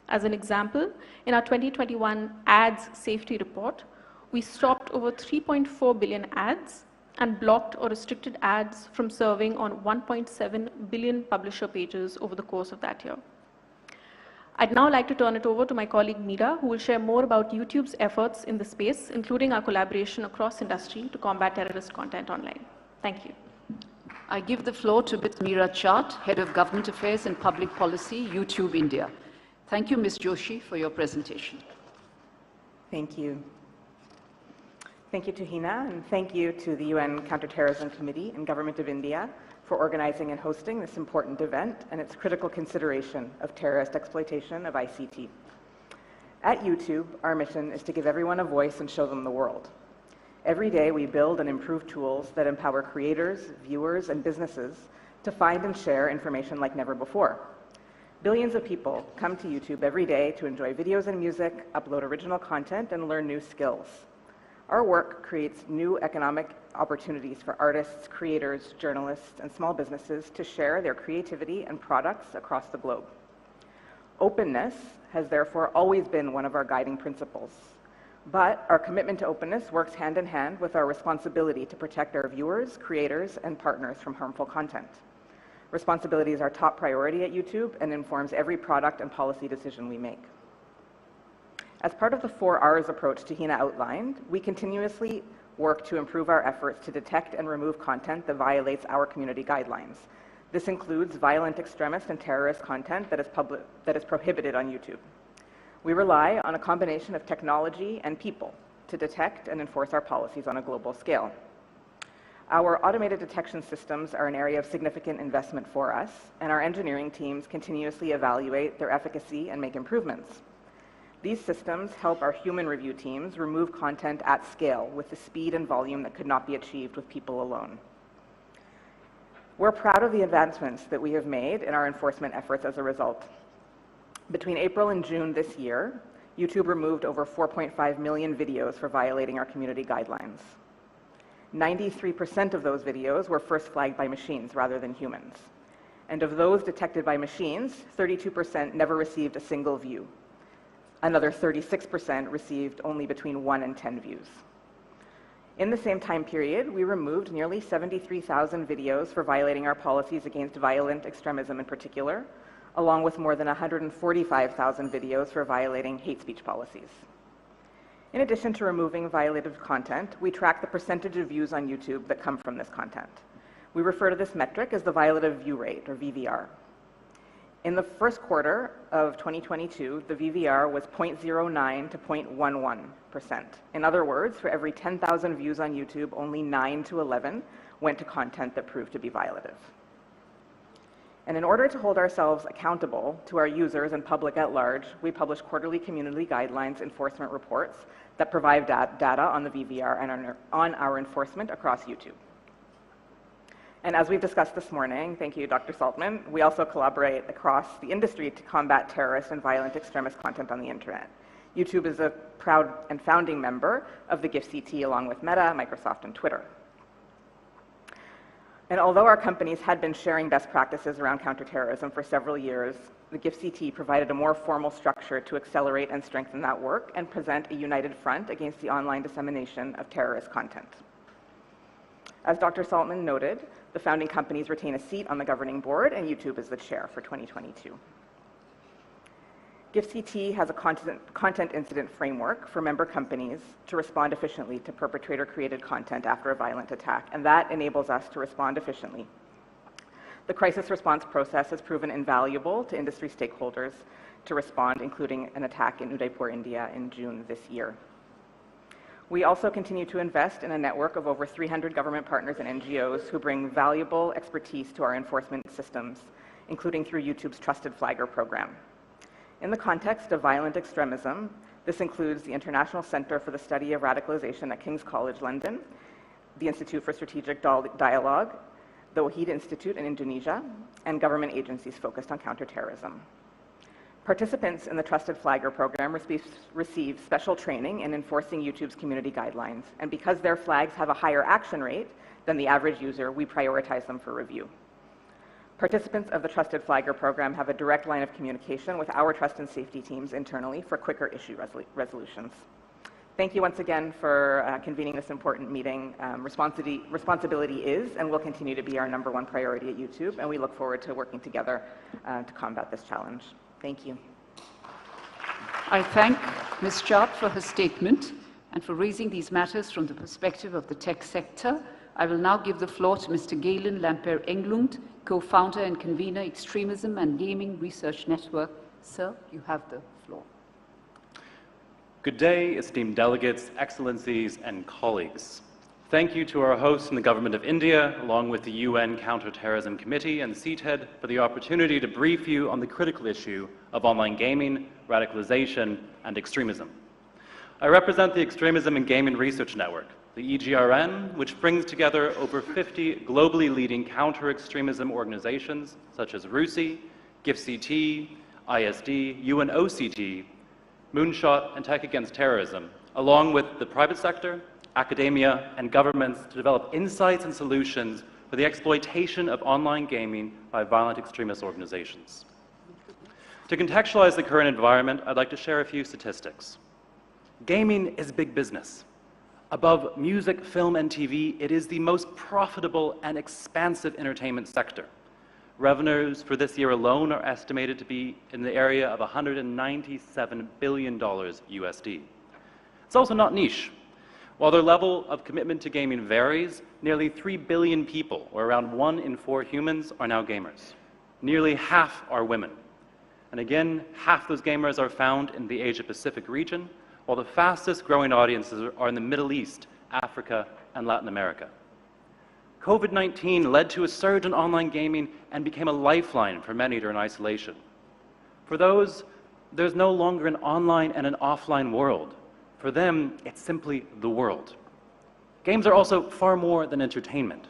As an example, in our 2021 Ads Safety Report, we stopped over 3.4 billion ads and blocked or restricted ads from serving on 1.7 billion publisher pages over the course of that year. I'd now like to turn it over to my colleague Meera, who will share more about YouTube's efforts in the space, including our collaboration across industry to combat terrorist content online. Thank you. I give the floor to Ms. Meera Chat, Head of Government Affairs and Public Policy, YouTube India. Thank you, Ms. Joshi, for your presentation. Thank you. Thank you to Hina, and thank you to the UN Counter-Terrorism Committee and Government of India for for organizing and hosting this important event and its critical consideration of terrorist exploitation of ICT. At YouTube, our mission is to give everyone a voice and show them the world. Every day, we build and improve tools that empower creators, viewers, and businesses to find and share information like never before. Billions of people come to YouTube every day to enjoy videos and music, upload original content, and learn new skills. Our work creates new economic opportunities for artists, creators, journalists, and small businesses to share their creativity and products across the globe. Openness has therefore always been one of our guiding principles. But our commitment to openness works hand in hand with our responsibility to protect our viewers, creators, and partners from harmful content. Responsibility is our top priority at YouTube and informs every product and policy decision we make. As part of the 4 R's approach Tahina outlined, we continuously work to improve our efforts to detect and remove content that violates our community guidelines. This includes violent extremist and terrorist content that is prohibited on YouTube. We rely on a combination of technology and people to detect and enforce our policies on a global scale. Our automated detection systems are an area of significant investment for us, and our engineering teams continuously evaluate their efficacy and make improvements. These systems help our human review teams remove content at scale with the speed and volume that could not be achieved with people alone. We're proud of the advancements that we have made in our enforcement efforts as a result. Between April and June this year, YouTube removed over 4.5 million videos for violating our community guidelines. 93% of those videos were first flagged by machines rather than humans. And of those detected by machines, 32% never received a single view. Another 36% received only between 1 and 10 views. In the same time period, we removed nearly 73,000 videos for violating our policies against violent extremism in particular, along with more than 145,000 videos for violating hate speech policies. In addition to removing violative content, we track the percentage of views on YouTube that come from this content. We refer to this metric as the violative view rate, or VVR. In the first quarter of 2022, the VVR was 0.09 to 0.11%. In other words, for every 10,000 views on YouTube, only 9 to 11 went to content that proved to be violative. And in order to hold ourselves accountable to our users and public at large, we publish quarterly community guidelines enforcement reports that provide data on the VVR and on our enforcement across YouTube. And as we've discussed this morning, thank you, Dr. Saltman, we also collaborate across the industry to combat terrorist and violent extremist content on the internet. YouTube is a proud and founding member of the GIFCT along with Meta, Microsoft, and Twitter. And although our companies had been sharing best practices around counterterrorism for several years, the GIFCT provided a more formal structure to accelerate and strengthen that work and present a united front against the online dissemination of terrorist content. As Dr. Saltman noted, the founding companies retain a seat on the governing board, and YouTube is the chair for 2022. GIFCT has a content incident framework for member companies to respond efficiently to perpetrator-created content after a violent attack, and that enables us to respond efficiently. The crisis response process has proven invaluable to industry stakeholders to respond, including an attack in Udaipur, India in June this year. We also continue to invest in a network of over 300 government partners and NGOs who bring valuable expertise to our enforcement systems, including through YouTube's Trusted Flagger program. In the context of violent extremism, this includes the International Center for the Study of Radicalization at King's College London, the Institute for Strategic Dialogue, the Wahid Institute in Indonesia, and government agencies focused on counterterrorism. Participants in the Trusted Flagger program receive special training in enforcing YouTube's community guidelines, and because their flags have a higher action rate than the average user, we prioritize them for review. Participants of the Trusted Flagger program have a direct line of communication with our trust and safety teams internally for quicker issue resolutions. Thank you once again for convening this important meeting. Responsibility is and will continue to be our #1 priority at YouTube, and we look forward to working together to combat this challenge. Thank you. I thank Ms. Chart for her statement and for raising these matters from the perspective of the tech sector. I will now give the floor to Mr. Galen Lamper Englund, co-founder and convener, Extremism and Gaming Research Network. Sir, you have the floor. Good day, esteemed delegates, excellencies, and colleagues. Thank you to our hosts in the Government of India, along with the UN Counter-Terrorism Committee and CTED, for the opportunity to brief you on the critical issue of online gaming, radicalization, and extremism. I represent the Extremism in Gaming Research Network, the EGRN, which brings together over 50 globally leading counter-extremism organizations such as RUSI, GIFCT, ISD, UNOCT, Moonshot, and Tech Against Terrorism, along with the private sector, academia, and governments to develop insights and solutions for the exploitation of online gaming by violent extremist organizations. To contextualize the current environment, I'd like to share a few statistics. Gaming is big business. Above music, film, and TV, it is the most profitable and expansive entertainment sector. Revenues for this year alone are estimated to be in the area of $197 billion USD. It's also not niche. While their level of commitment to gaming varies, nearly 3 billion people, or around 1 in 4 humans, are now gamers. Nearly half are women. And again, half those gamers are found in the Asia-Pacific region, while the fastest growing audiences are in the Middle East, Africa, and Latin America. COVID-19 led to a surge in online gaming and became a lifeline for many during isolation. For those, there's no longer an online and an offline world. For them, it's simply the world. Games are also far more than entertainment.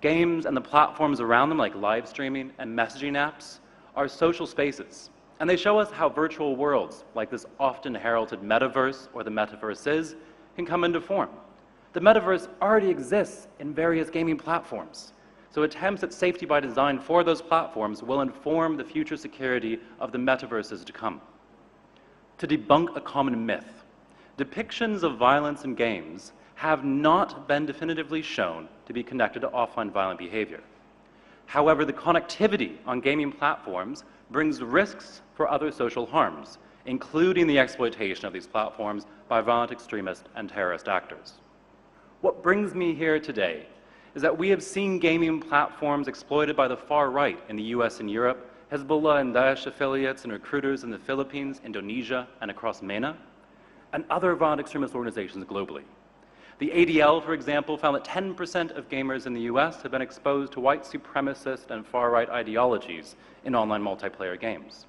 Games and the platforms around them, like live streaming and messaging apps, are social spaces. And they show us how virtual worlds, like this often heralded metaverse or the metaverses, can come into form. The metaverse already exists in various gaming platforms. So attempts at safety by design for those platforms will inform the future security of the metaverses to come. To debunk a common myth, depictions of violence in games have not been definitively shown to be connected to offline violent behavior. However, the connectivity on gaming platforms brings risks for other social harms, including the exploitation of these platforms by violent extremist and terrorist actors. What brings me here today is that we have seen gaming platforms exploited by the far right in the US and Europe, Hezbollah and Daesh affiliates and recruiters in the Philippines, Indonesia, and across MENA, and other violent extremist organizations globally. The ADL, for example, found that 10% of gamers in the US have been exposed to white supremacist and far-right ideologies in online multiplayer games.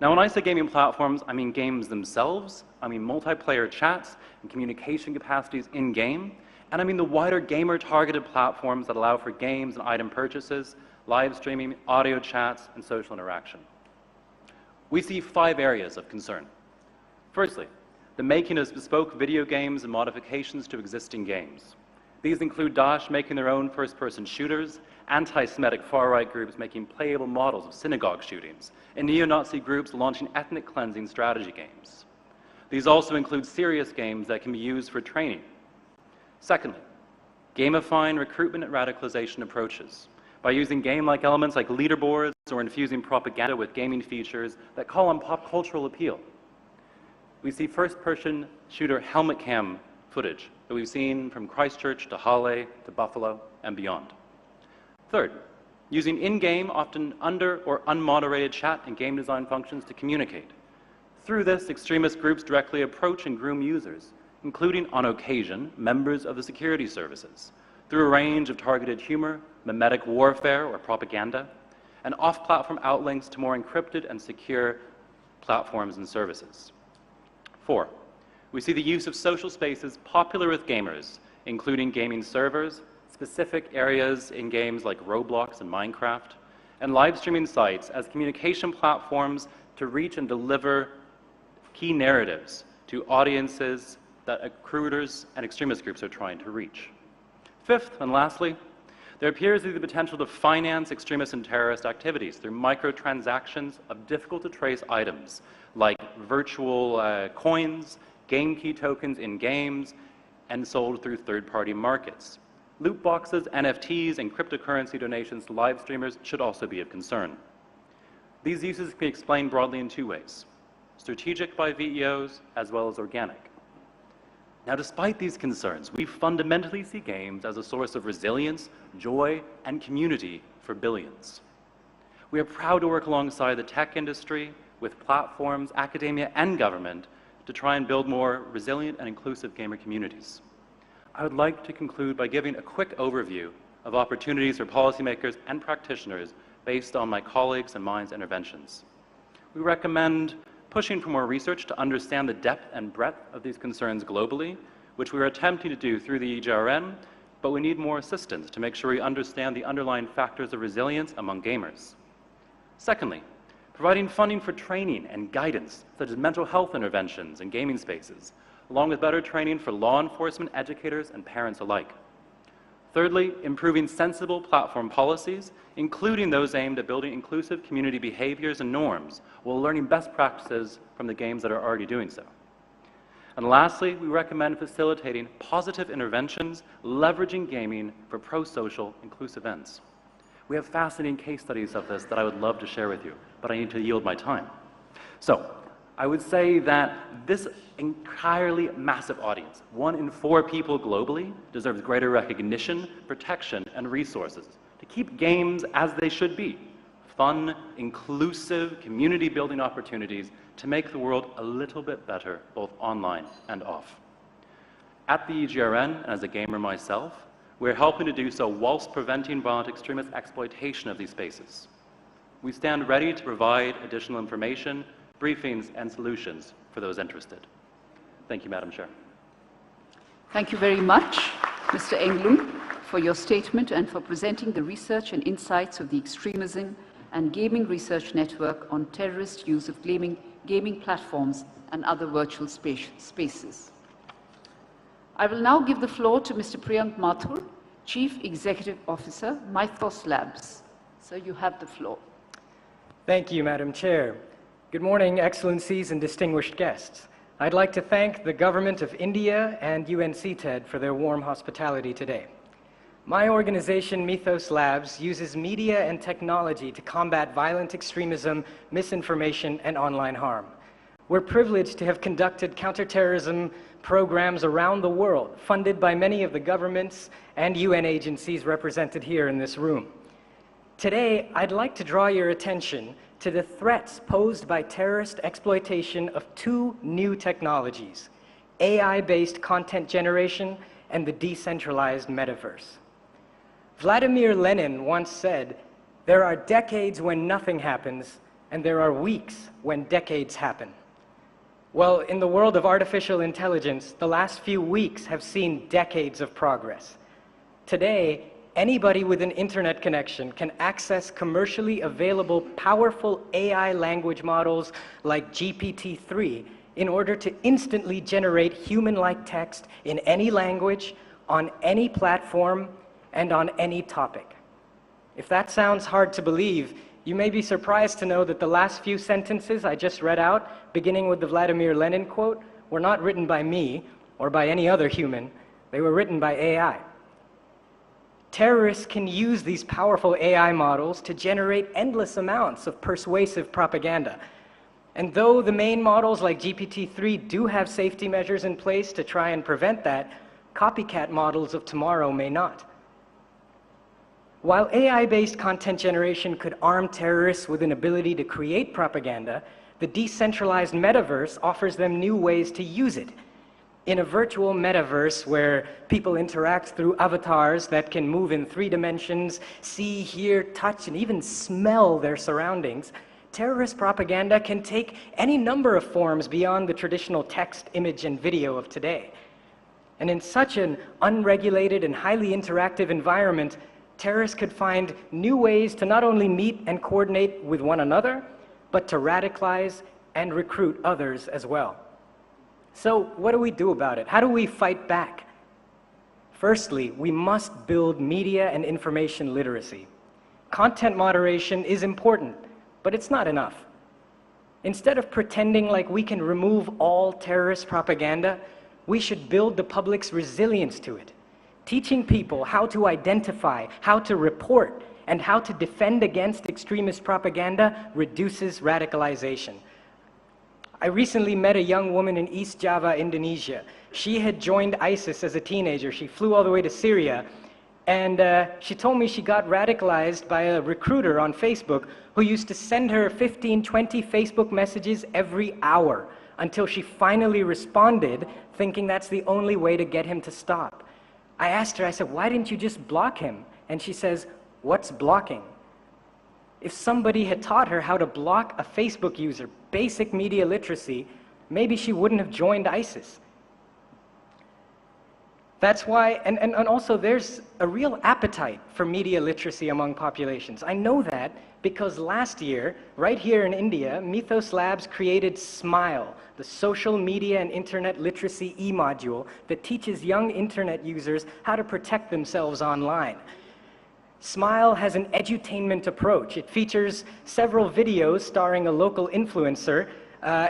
Now, when I say gaming platforms, I mean games themselves, I mean multiplayer chats and communication capacities in-game, and I mean the wider gamer-targeted platforms that allow for games and item purchases, live streaming, audio chats, and social interaction. We see 5 areas of concern. Firstly, the making of bespoke video games and modifications to existing games. These include Daesh making their own first-person shooters, anti-Semitic far-right groups making playable models of synagogue shootings, and neo-Nazi groups launching ethnic cleansing strategy games. These also include serious games that can be used for training. Secondly, gamifying recruitment and radicalization approaches by using game-like elements like leaderboards or infusing propaganda with gaming features that call on pop cultural appeal. We see first-person shooter helmet cam footage that we've seen from Christchurch to Halle to Buffalo and beyond. Third, using in-game, often under or unmoderated chat and game design functions to communicate. Through this, extremist groups directly approach and groom users, including, on occasion, members of the security services, through a range of targeted humor, mimetic warfare or propaganda, and off-platform outlinks to more encrypted and secure platforms and services. 4, we see the use of social spaces popular with gamers, including gaming servers, specific areas in games like Roblox and Minecraft, and live streaming sites as communication platforms to reach and deliver key narratives to audiences that recruiters and extremist groups are trying to reach. 5th, and lastly, there appears to be the potential to finance extremist and terrorist activities through microtransactions of difficult-to-trace items like virtual coins, game key tokens in games, and sold through third-party markets. Loot boxes, NFTs, and cryptocurrency donations to live streamers should also be of concern. These uses can be explained broadly in 2 ways: strategic by VEOs as well as organic. Now, despite these concerns, we fundamentally see games as a source of resilience, joy, and community for billions. We are proud to work alongside the tech industry, with platforms, academia, and government to try and build more resilient and inclusive gamer communities. I would like to conclude by giving a quick overview of opportunities for policymakers and practitioners based on my colleagues and mine's interventions. We recommend pushing for more research to understand the depth and breadth of these concerns globally, which we are attempting to do through the EGRN, but we need more assistance to make sure we understand the underlying factors of resilience among gamers. Secondly, providing funding for training and guidance, such as mental health interventions in gaming spaces, along with better training for law enforcement, educators, and parents alike. Thirdly, improving sensible platform policies, including those aimed at building inclusive community behaviors and norms, while learning best practices from the games that are already doing so. And lastly, we recommend facilitating positive interventions, leveraging gaming for pro-social, inclusive ends. We have fascinating case studies of this that I would love to share with you, but I need to yield my time. So, I would say that this entirely massive audience, 1 in 4 people globally, deserves greater recognition, protection, and resources to keep games as they should be. Fun, inclusive, community-building opportunities to make the world a little bit better, both online and off. At the EGRN, and as a gamer myself, we're helping to do so whilst preventing violent extremist exploitation of these spaces. We stand ready to provide additional information, briefings, and solutions for those interested. Thank you, Madam Chair. Thank you very much, Mr. Englund, for your statement and for presenting the research and insights of the Extremism and Gaming Research Network on terrorist use of gaming platforms and other virtual spaces. I will now give the floor to Mr. Priyank Mathur, Chief Executive Officer, Mythos Labs. Sir, you have the floor. Thank you, Madam Chair. Good morning, Excellencies and distinguished guests. I'd like to thank the Government of India and UNCTAD for their warm hospitality today. My organization, Mythos Labs, uses media and technology to combat violent extremism, misinformation, and online harm. We're privileged to have conducted counterterrorism programs around the world, funded by many of the governments and UN agencies represented here in this room. Today, I'd like to draw your attention to the threats posed by terrorist exploitation of 2 new technologies, AI-based content generation and the decentralized metaverse. Vladimir Lenin once said, "There are decades when nothing happens, and there are weeks when decades happen." Well, in the world of artificial intelligence, the last few weeks have seen decades of progress. Today, anybody with an internet connection can access commercially available powerful AI language models like GPT-3 in order to instantly generate human-like text in any language, on any platform, and on any topic. If that sounds hard to believe, you may be surprised to know that the last few sentences I just read out, beginning with the Vladimir Lenin quote, were not written by me or by any other human. They were written by AI. Terrorists can use these powerful AI models to generate endless amounts of persuasive propaganda. And though the main models like GPT-3 do have safety measures in place to try and prevent that, copycat models of tomorrow may not. While AI-based content generation could arm terrorists with an ability to create propaganda, the decentralized metaverse offers them new ways to use it. In a virtual metaverse where people interact through avatars that can move in 3 dimensions, see, hear, touch, and even smell their surroundings, terrorist propaganda can take any number of forms beyond the traditional text, image, and video of today. And in such an unregulated and highly interactive environment, terrorists could find new ways to not only meet and coordinate with one another, but to radicalize and recruit others as well. So what do we do about it? How do we fight back? Firstly, we must build media and information literacy. Content moderation is important, but it's not enough. Instead of pretending like we can remove all terrorist propaganda, we should build the public's resilience to it. Teaching people how to identify, how to report, and how to defend against extremist propaganda reduces radicalization. I recently met a young woman in East Java, Indonesia. She had joined ISIS as a teenager. She flew all the way to Syria, and she told me she got radicalized by a recruiter on Facebook who used to send her 15, 20 Facebook messages every hour until she finally responded, thinking that's the only way to get him to stop. I asked her, I said, why didn't you just block him? And she says, what's blocking? If somebody had taught her how to block a Facebook user, basic media literacy, maybe she wouldn't have joined ISIS. That's why, and also there's a real appetite for media literacy among populations. I know that because last year, right here in India, Mythos Labs created SMILE, the Social Media and Internet Literacy e-module that teaches young internet users how to protect themselves online. SMILE has an edutainment approach. It features several videos starring a local influencer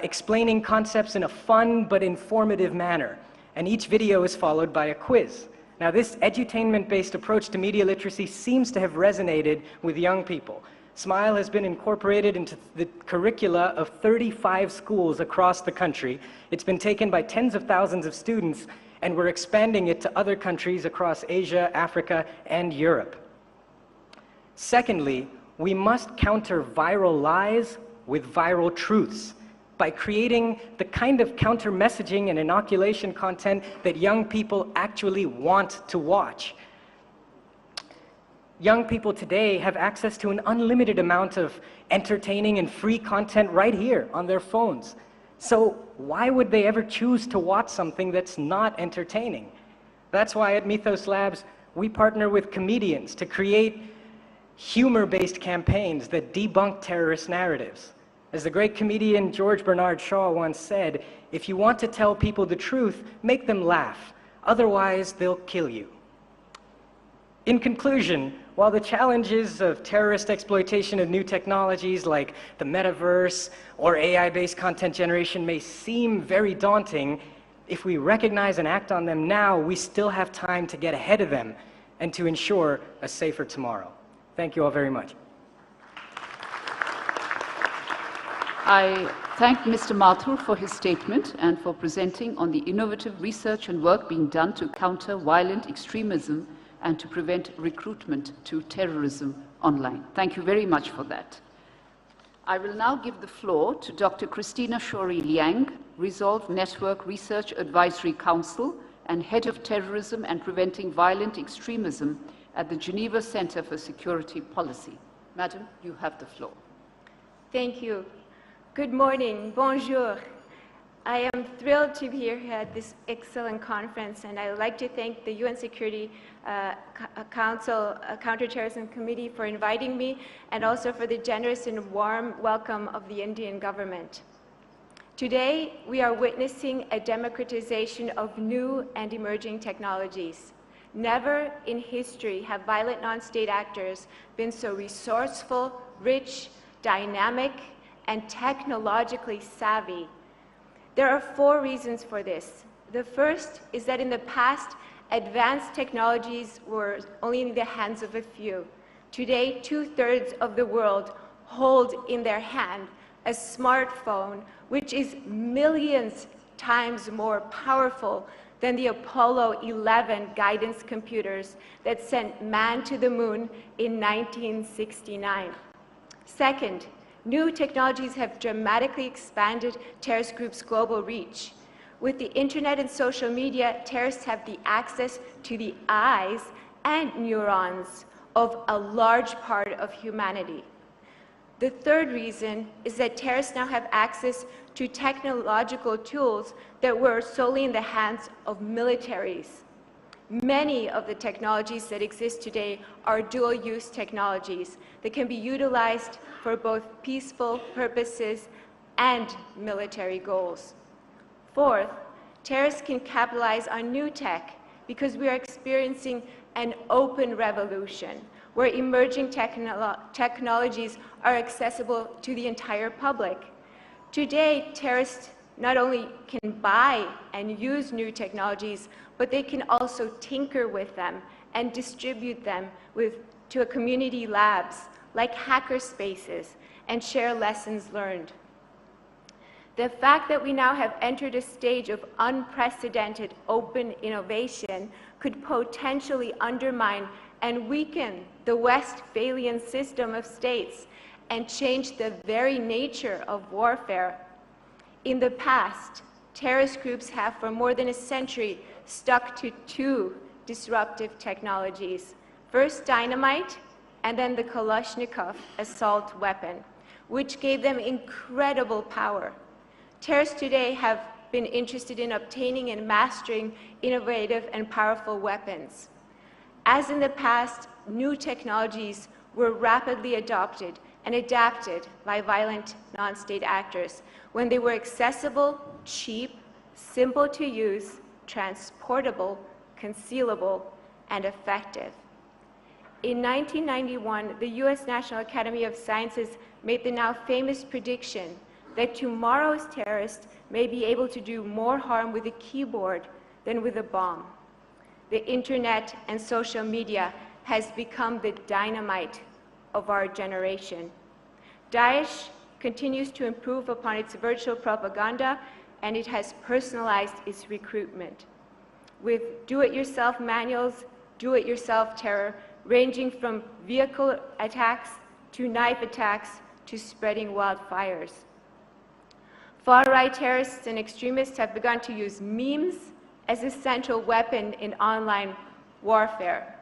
explaining concepts in a fun but informative manner. And each video is followed by a quiz. Now, this edutainment-based approach to media literacy seems to have resonated with young people. SMILE has been incorporated into the curricula of 35 schools across the country. It's been taken by tens of thousands of students, and we're expanding it to other countries across Asia, Africa, and Europe. Secondly, we must counter viral lies with viral truths by creating the kind of counter-messaging and inoculation content that young people actually want to watch. Young people today have access to an unlimited amount of entertaining and free content right here on their phones. So why would they ever choose to watch something that's not entertaining? That's why at Mythos Labs, we partner with comedians to create humor-based campaigns that debunk terrorist narratives. As the great comedian George Bernard Shaw once said, if you want to tell people the truth, make them laugh. Otherwise, they'll kill you. In conclusion, while the challenges of terrorist exploitation of new technologies like the metaverse or AI-based content generation may seem very daunting, if we recognize and act on them now, we still have time to get ahead of them and to ensure a safer tomorrow. Thank you all very much. I thank Mr. Mathur for his statement and for presenting on the innovative research and work being done to counter violent extremism and to prevent recruitment to terrorism online. Thank you very much for that. I will now give the floor to Dr. Christina Shori Liang, Resolve Network Research Advisory Council and Head of Terrorism and Preventing Violent Extremism at the Geneva Center for Security Policy. Madam, you have the floor. Thank you. Good morning, bonjour. I am thrilled to be here at this excellent conference, and I would like to thank the UN Security Council Counter-Terrorism Committee for inviting me, and also for the generous and warm welcome of the Indian government. Today, we are witnessing a democratization of new and emerging technologies. Never in history have violent non-state actors been so resourceful, rich, dynamic, and technologically savvy. There are 4 reasons for this. The first is that in the past, advanced technologies were only in the hands of a few. Today, 2/3 of the world hold in their hand a smartphone, which is millions times more powerful than the Apollo 11 guidance computers that sent man to the moon in 1969. Second, new technologies have dramatically expanded terrorist groups' global reach. With the internet and social media, terrorists have the access to the eyes and neurons of a large part of humanity. The third reason is that terrorists now have access to technological tools that were solely in the hands of militaries. Many of the technologies that exist today are dual-use technologies that can be utilized for both peaceful purposes and military goals. Fourth, terrorists can capitalize on new tech because we are experiencing an open revolution where emerging technologies are accessible to the entire public. Today, terrorists not only can buy and use new technologies, but they can also tinker with them and distribute them to community labs like hacker spaces and share lessons learned. The fact that we now have entered a stage of unprecedented open innovation could potentially undermine and weaken the Westphalian system of states and change the very nature of warfare. In the past, terrorist groups have for more than a century stuck to 2 disruptive technologies. First dynamite, and then the Kalashnikov assault weapon, which gave them incredible power. Terrorists today have been interested in obtaining and mastering innovative and powerful weapons. As in the past, new technologies were rapidly adopted and adapted by violent non-state actors when they were accessible, cheap, simple to use, transportable, concealable, and effective. In 1991, the US National Academy of Sciences made the now famous prediction that tomorrow's terrorists may be able to do more harm with a keyboard than with a bomb. The internet and social media has become the dynamite of our generation. Daesh continues to improve upon its virtual propaganda, and it has personalized its recruitment with do-it-yourself manuals, do-it-yourself terror, ranging from vehicle attacks to knife attacks to spreading wildfires. Far-right terrorists and extremists have begun to use memes as a central weapon in online warfare.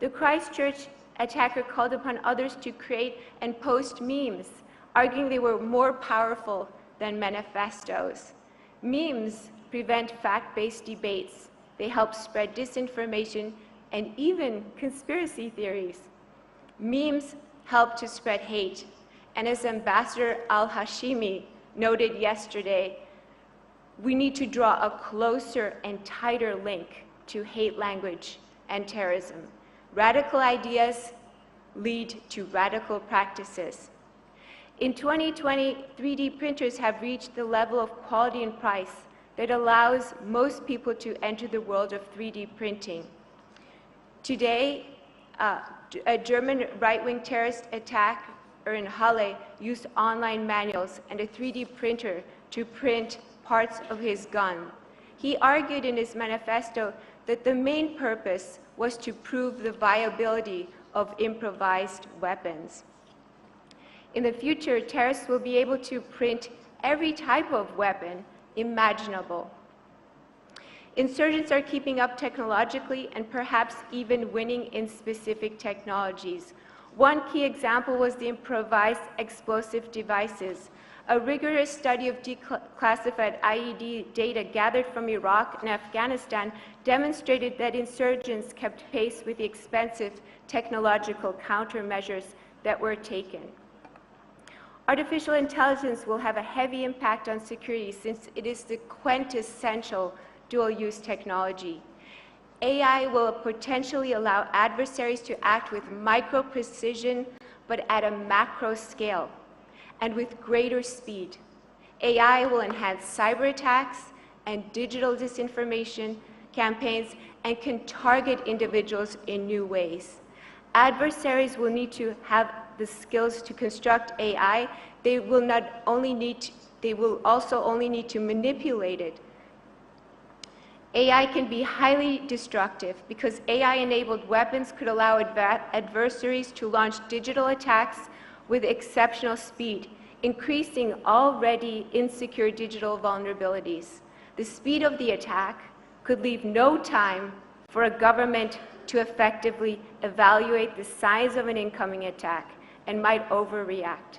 The Christchurch attacker called upon others to create and post memes, arguing they were more powerful than manifestos. Memes prevent fact-based debates. They help spread disinformation and even conspiracy theories. Memes help to spread hate. And as Ambassador al-Hashimi noted yesterday, we need to draw a closer and tighter link to hate language and terrorism. Radical ideas lead to radical practices. In 2020, 3D printers have reached the level of quality and price that allows most people to enter the world of 3D printing. Today, a German right-wing terrorist attacker in Halle used online manuals and a 3D printer to print parts of his gun. He argued in his manifesto that the main purpose was to prove the viability of improvised weapons. In the future, terrorists will be able to print every type of weapon imaginable. Insurgents are keeping up technologically and perhaps even winning in specific technologies. One key example was the improvised explosive devices. A rigorous study of declassified IED data gathered from Iraq and Afghanistan demonstrated that insurgents kept pace with the expensive technological countermeasures that were taken. Artificial intelligence will have a heavy impact on security since it is the quintessential dual-use technology. AI will potentially allow adversaries to act with micro-precision, but at a macro scale, and with greater speed. AI will enhance cyber attacks and digital disinformation campaigns and can target individuals in new ways. Adversaries will need to have the skills to construct AI. They will also only need to manipulate it. AI can be highly destructive because AI-enabled weapons could allow adversaries to launch digital attacks with exceptional speed, increasing already insecure digital vulnerabilities. The speed of the attack could leave no time for a government to effectively evaluate the size of an incoming attack and might overreact.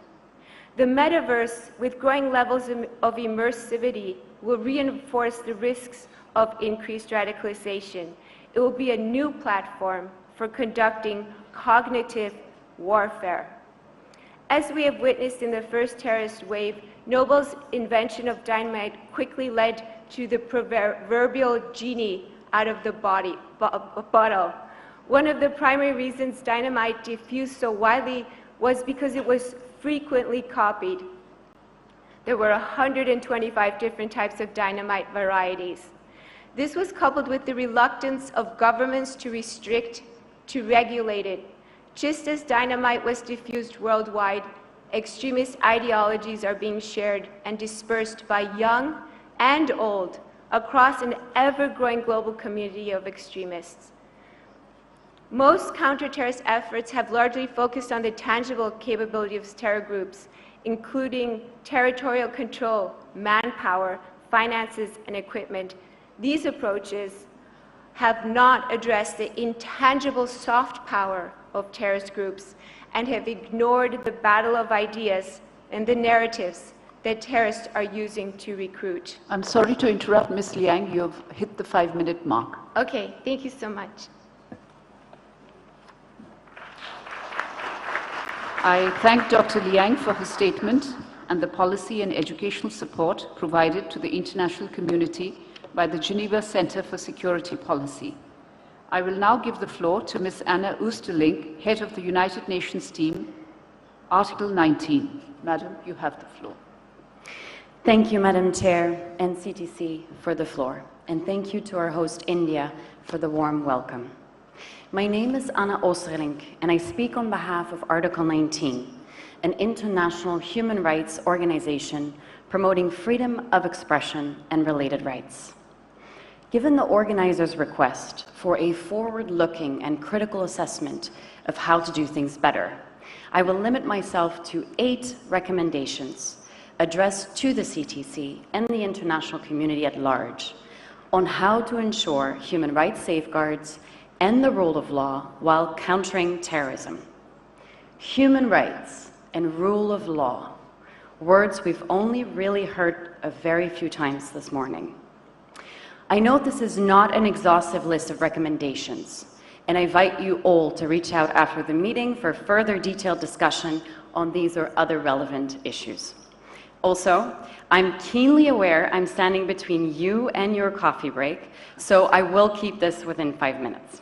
The metaverse, with growing levels of immersivity, will reinforce the risks of increased radicalization. It will be a new platform for conducting cognitive warfare. As we have witnessed in the first terrorist wave, Nobel's invention of dynamite quickly led to the proverbial genie out of the bottle. One of the primary reasons dynamite diffused so widely was because it was frequently copied. There were 125 different types of dynamite varieties. This was coupled with the reluctance of governments to restrict, to regulate it. Just as dynamite was diffused worldwide, extremist ideologies are being shared and dispersed by young and old across an ever-growing global community of extremists. Most counter-terrorist efforts have largely focused on the tangible capability of terror groups, including territorial control, manpower, finances, and equipment. These approaches have not addressed the intangible soft power of terrorist groups and have ignored the battle of ideas and the narratives that terrorists are using to recruit. I'm sorry to interrupt, Ms. Liang. You've hit the 5-minute mark. Okay, thank you so much. I thank Dr. Liang for her statement and the policy and educational support provided to the international community by the Geneva Center for Security Policy. I will now give the floor to Ms. Anna Oosterlink, head of the United Nations team, Article 19. Madam, you have the floor. Thank you, Madam Chair and CTC for the floor. And thank you to our host, India, for the warm welcome. My name is Anna Oosterlink, and I speak on behalf of Article 19, an international human rights organization promoting freedom of expression and related rights. Given the organizers' request for a forward-looking and critical assessment of how to do things better, I will limit myself to 8 recommendations addressed to the CTC and the international community at large on how to ensure human rights safeguards and the rule of law while countering terrorism. Human rights and rule of law, words we've only really heard a very few times this morning. I note this is not an exhaustive list of recommendations, and I invite you all to reach out after the meeting for further detailed discussion on these or other relevant issues. Also, I'm keenly aware I'm standing between you and your coffee break, so I will keep this within 5 minutes.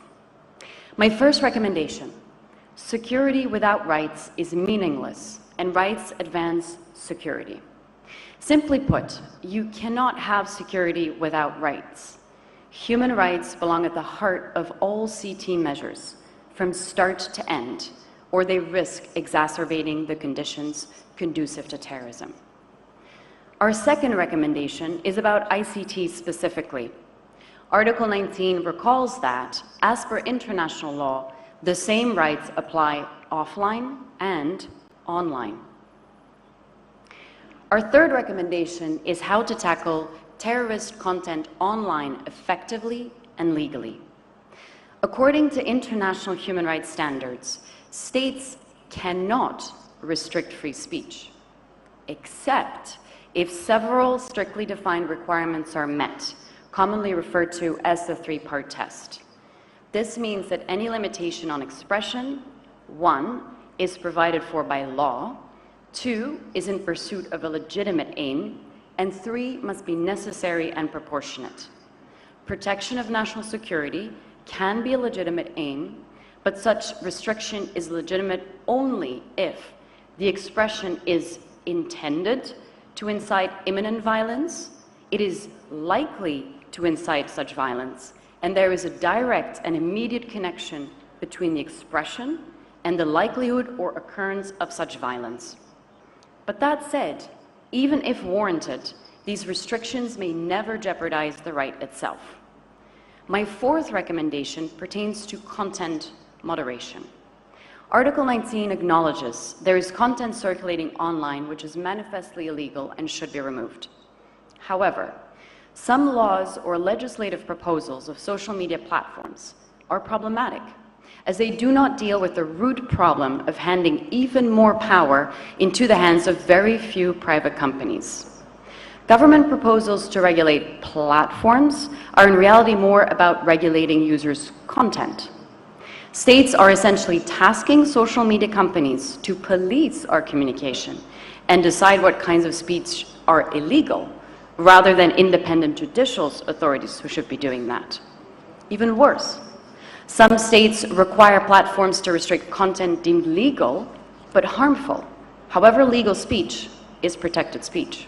My first recommendation: security without rights is meaningless, and rights advance security. Simply put, you cannot have security without rights. Human rights belong at the heart of all CT measures, from start to end, or they risk exacerbating the conditions conducive to terrorism. Our second recommendation is about ICT specifically. Article 19 recalls that, as per international law, the same rights apply offline and online. Our third recommendation is how to tackle terrorist content online effectively and legally. According to international human rights standards, states cannot restrict free speech, except if several strictly defined requirements are met, commonly referred to as the 3-part test. This means that any limitation on expression, 1, is provided for by law, 2, is in pursuit of a legitimate aim, and 3, must be necessary and proportionate. Protection of national security can be a legitimate aim, but such restriction is legitimate only if the expression is intended to incite imminent violence, it is likely to incite such violence, and there is a direct and immediate connection between the expression and the likelihood or occurrence of such violence. But that said, even if warranted, these restrictions may never jeopardize the right itself. My fourth recommendation pertains to content moderation. Article 19 acknowledges there is content circulating online which is manifestly illegal and should be removed. However, some laws or legislative proposals of social media platforms are problematic, as they do not deal with the root problem of handing even more power into the hands of very few private companies. Government proposals to regulate platforms are in reality more about regulating users' content. States are essentially tasking social media companies to police our communication and decide what kinds of speech are illegal, rather than independent judicial authorities who should be doing that. Even worse, some states require platforms to restrict content deemed legal but harmful. However, legal speech is protected speech.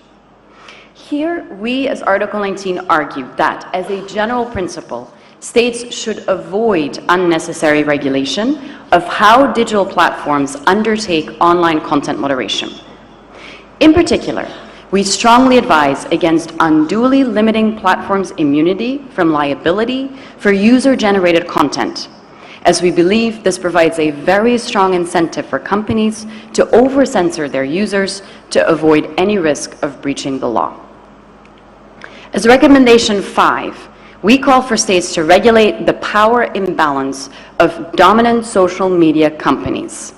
Here, we as Article 19 argue that, as a general principle, states should avoid unnecessary regulation of how digital platforms undertake online content moderation. In particular, we strongly advise against unduly limiting platforms' immunity from liability for user-generated content, as we believe this provides a very strong incentive for companies to over-censor their users to avoid any risk of breaching the law. As recommendation 5, We call for states to regulate the power imbalance of dominant social media companies.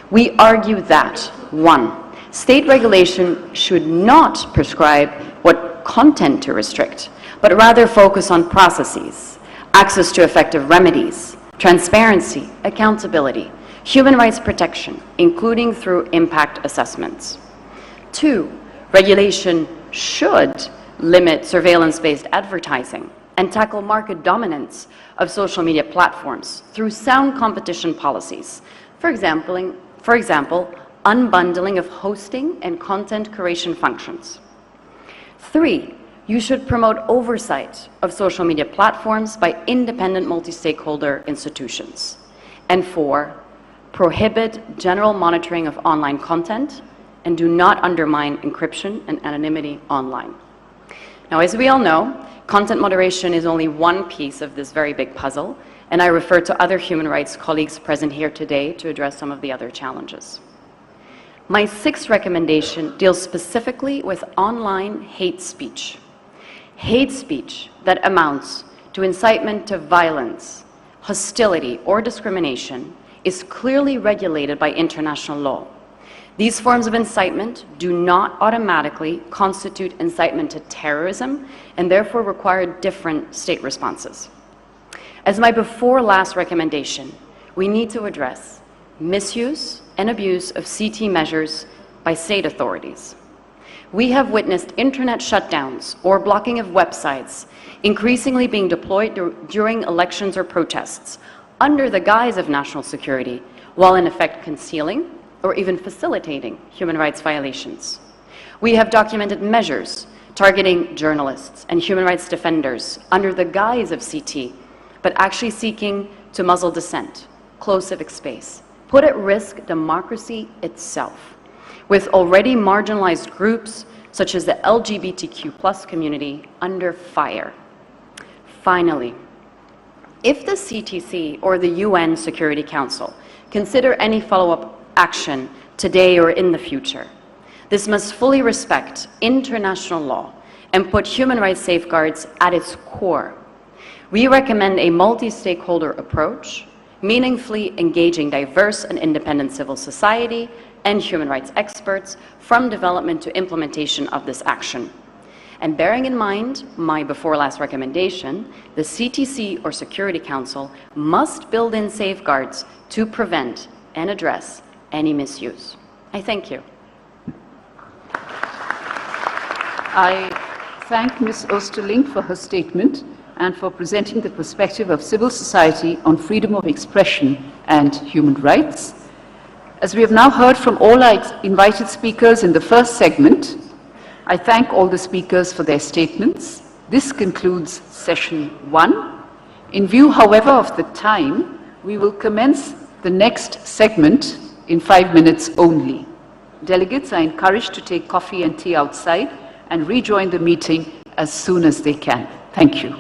We argue that, 1, state regulation should not prescribe what content to restrict, but rather focus on processes, access to effective remedies, transparency, accountability, human rights protection, including through impact assessments. 2, regulation should limit surveillance-based advertising and tackle market dominance of social media platforms through sound competition policies. For example, unbundling of hosting and content curation functions. 3, you should promote oversight of social media platforms by independent multi-stakeholder institutions. And 4, prohibit general monitoring of online content and do not undermine encryption and anonymity online. Now, as we all know, content moderation is only one piece of this very big puzzle, and I refer to other human rights colleagues present here today to address some of the other challenges. My 6th recommendation deals specifically with online hate speech. Hate speech that amounts to incitement to violence, hostility, or discrimination is clearly regulated by international law. These forms of incitement do not automatically constitute incitement to terrorism and therefore require different state responses. As my before last recommendation, we need to address misuse and abuse of CT measures by state authorities. We have witnessed internet shutdowns or blocking of websites increasingly being deployed during elections or protests under the guise of national security, while in effect concealing or even facilitating human rights violations. We have documented measures targeting journalists and human rights defenders under the guise of CT, but actually seeking to muzzle dissent, close civic space, put at risk democracy itself, with already marginalized groups such as the LGBTQ+ community under fire. Finally, if the CTC or the UN Security Council consider any follow-up action today or in the future, this must fully respect international law and put human rights safeguards at its core. We recommend a multi-stakeholder approach, meaningfully engaging diverse and independent civil society and human rights experts from development to implementation of this action. And bearing in mind my before last recommendation, the CTC or Security Council must build in safeguards to prevent and address any misuse. I thank you. I thank Ms. Osterling for her statement and for presenting the perspective of civil society on freedom of expression and human rights. As we have now heard from all our invited speakers in the first segment, I thank all the speakers for their statements. This concludes session 1. In view, however, of the time, we will commence the next segment in 5 minutes only. Delegates are encouraged to take coffee and tea outside and rejoin the meeting as soon as they can. Thank you.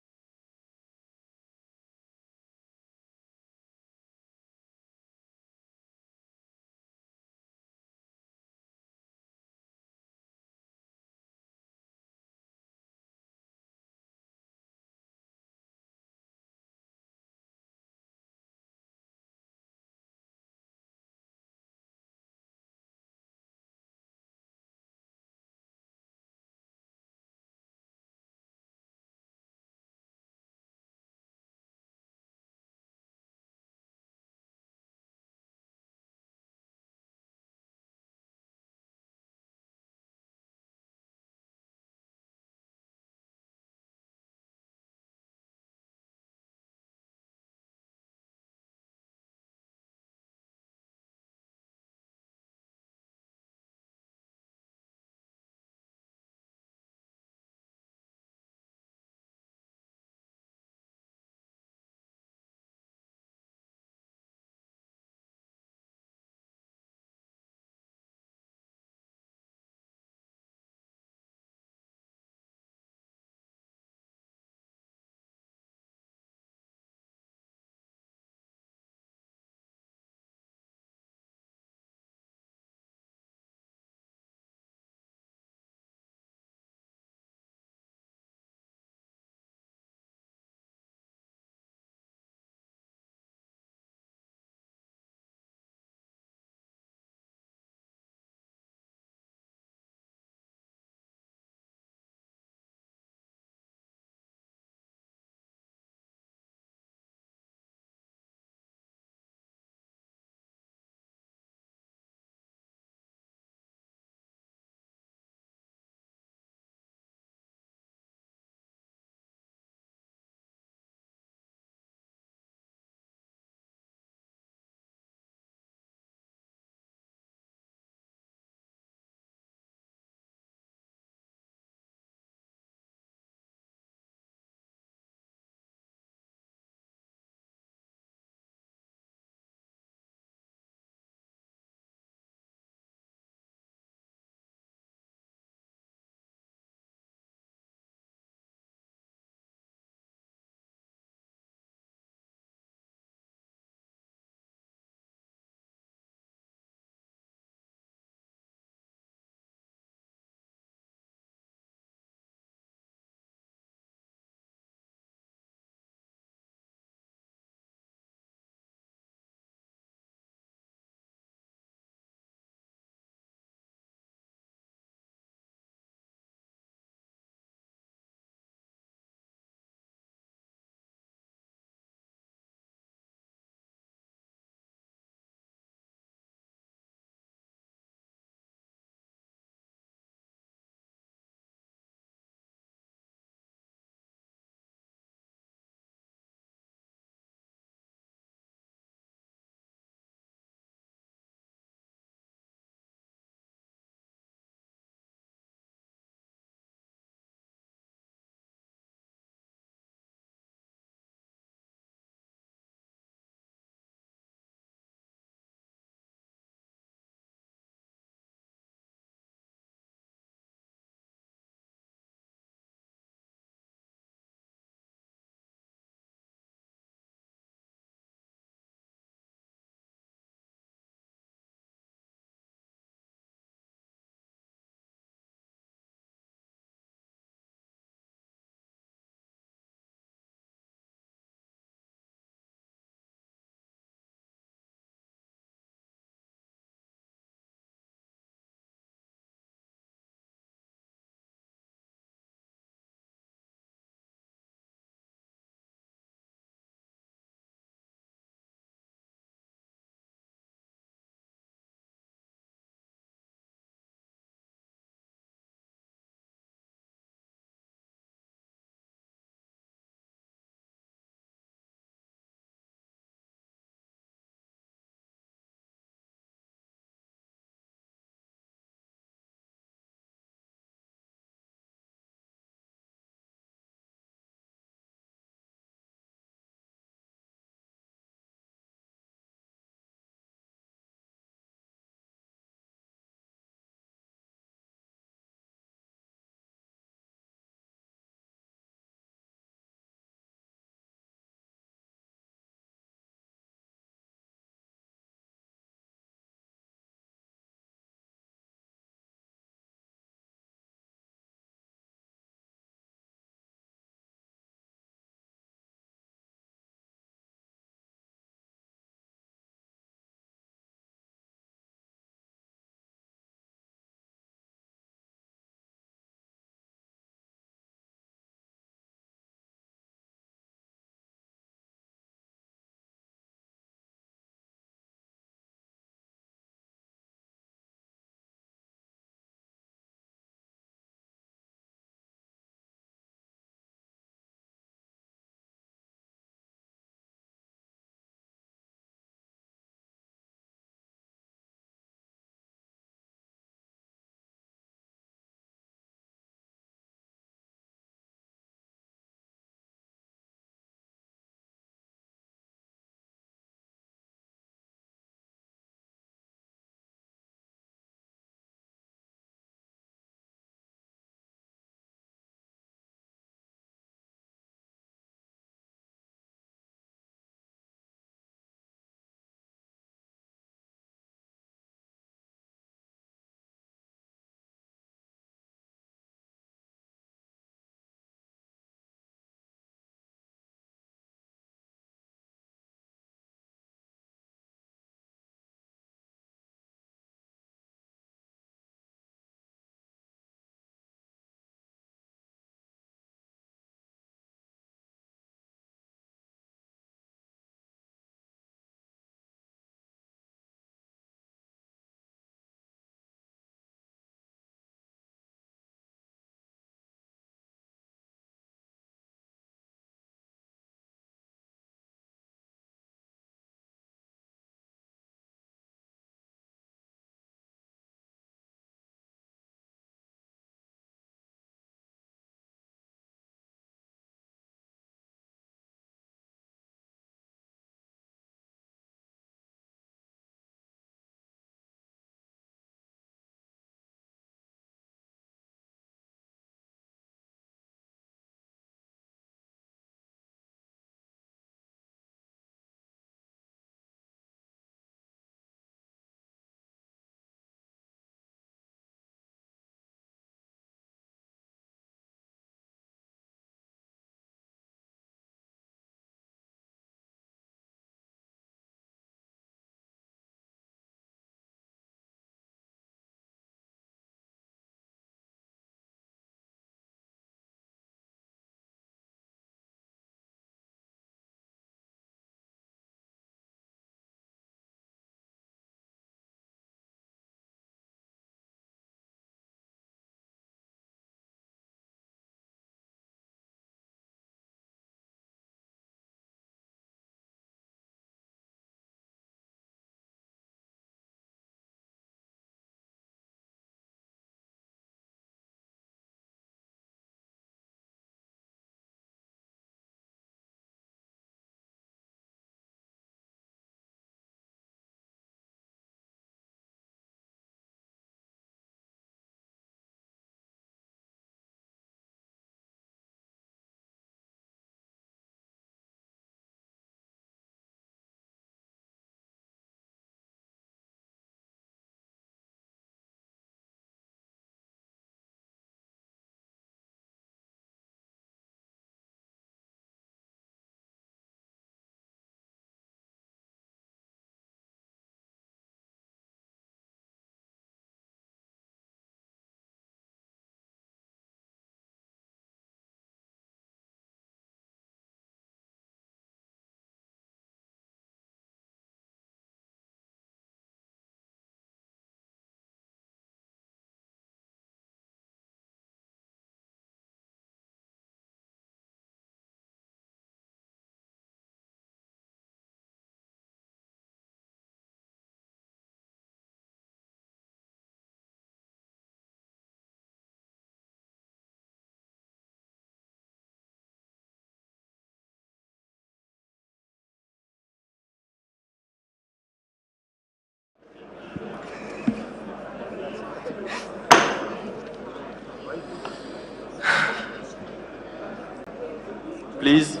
please,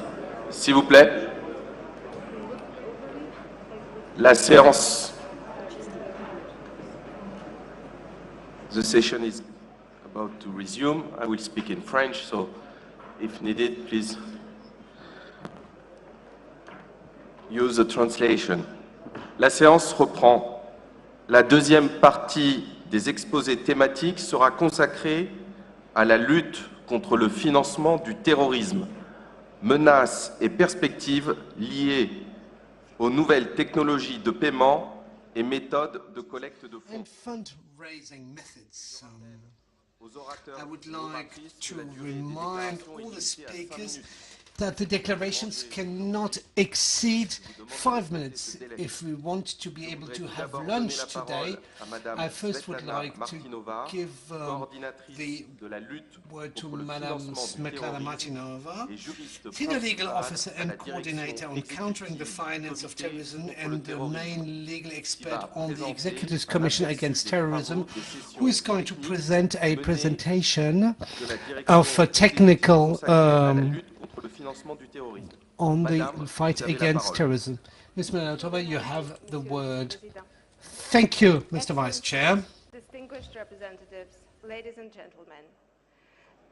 s'il vous plaît. La séance. The session is about to resume. I will speak in French, so if needed, please use the translation. La séance reprend. La deuxième partie des exposés thématiques sera consacrée à la lutte contre le financement du terrorisme, menaces et perspectives liées aux nouvelles technologies de paiement et méthodes de collecte de fonds. Fundraising methods. I would like to remind all the speakers that the declarations cannot exceed 5 minutes. If we want to be able to have lunch today, I first would like to give the word to Madame Smetlana Martinova, Senior Legal Officer and Coordinator on Countering the Finance of Terrorism and the main legal expert on the Executive Commission Against Terrorism, who is going to present a presentation of a technical on the fight against terrorism. Ms. Melatova, you have the word. Thank you, Mr. Vice Chair. Distinguished representatives, ladies and gentlemen.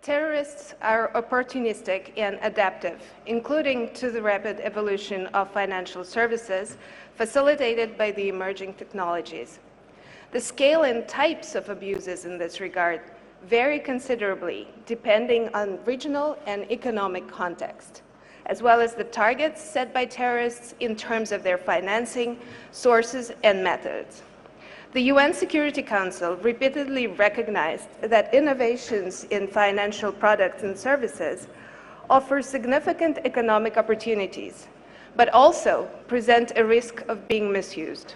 Terrorists are opportunistic and adaptive, including to the rapid evolution of financial services facilitated by the emerging technologies. The scale and types of abuses in this regard vary considerably depending on regional and economic context, as well as the targets set by terrorists in terms of their financing, sources, and methods. The UN Security Council repeatedly recognized that innovations in financial products and services offer significant economic opportunities, but also present a risk of being misused.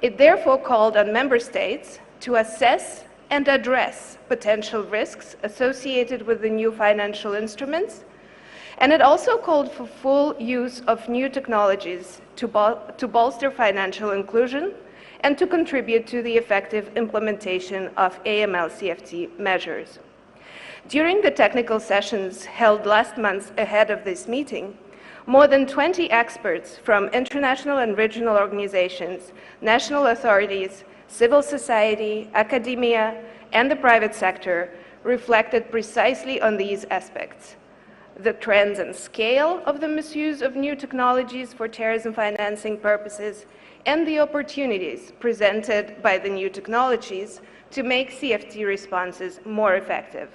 It therefore called on member states to assess and address potential risks associated with the new financial instruments, and it also called for full use of new technologies to bolster financial inclusion and to contribute to the effective implementation of AML-CFT measures. During the technical sessions held last month ahead of this meeting, more than 20 experts from international and regional organizations, national authorities, civil society, academia, and the private sector reflected precisely on these aspects: the trends and scale of the misuse of new technologies for terrorism financing purposes, and the opportunities presented by the new technologies to make CFT responses more effective.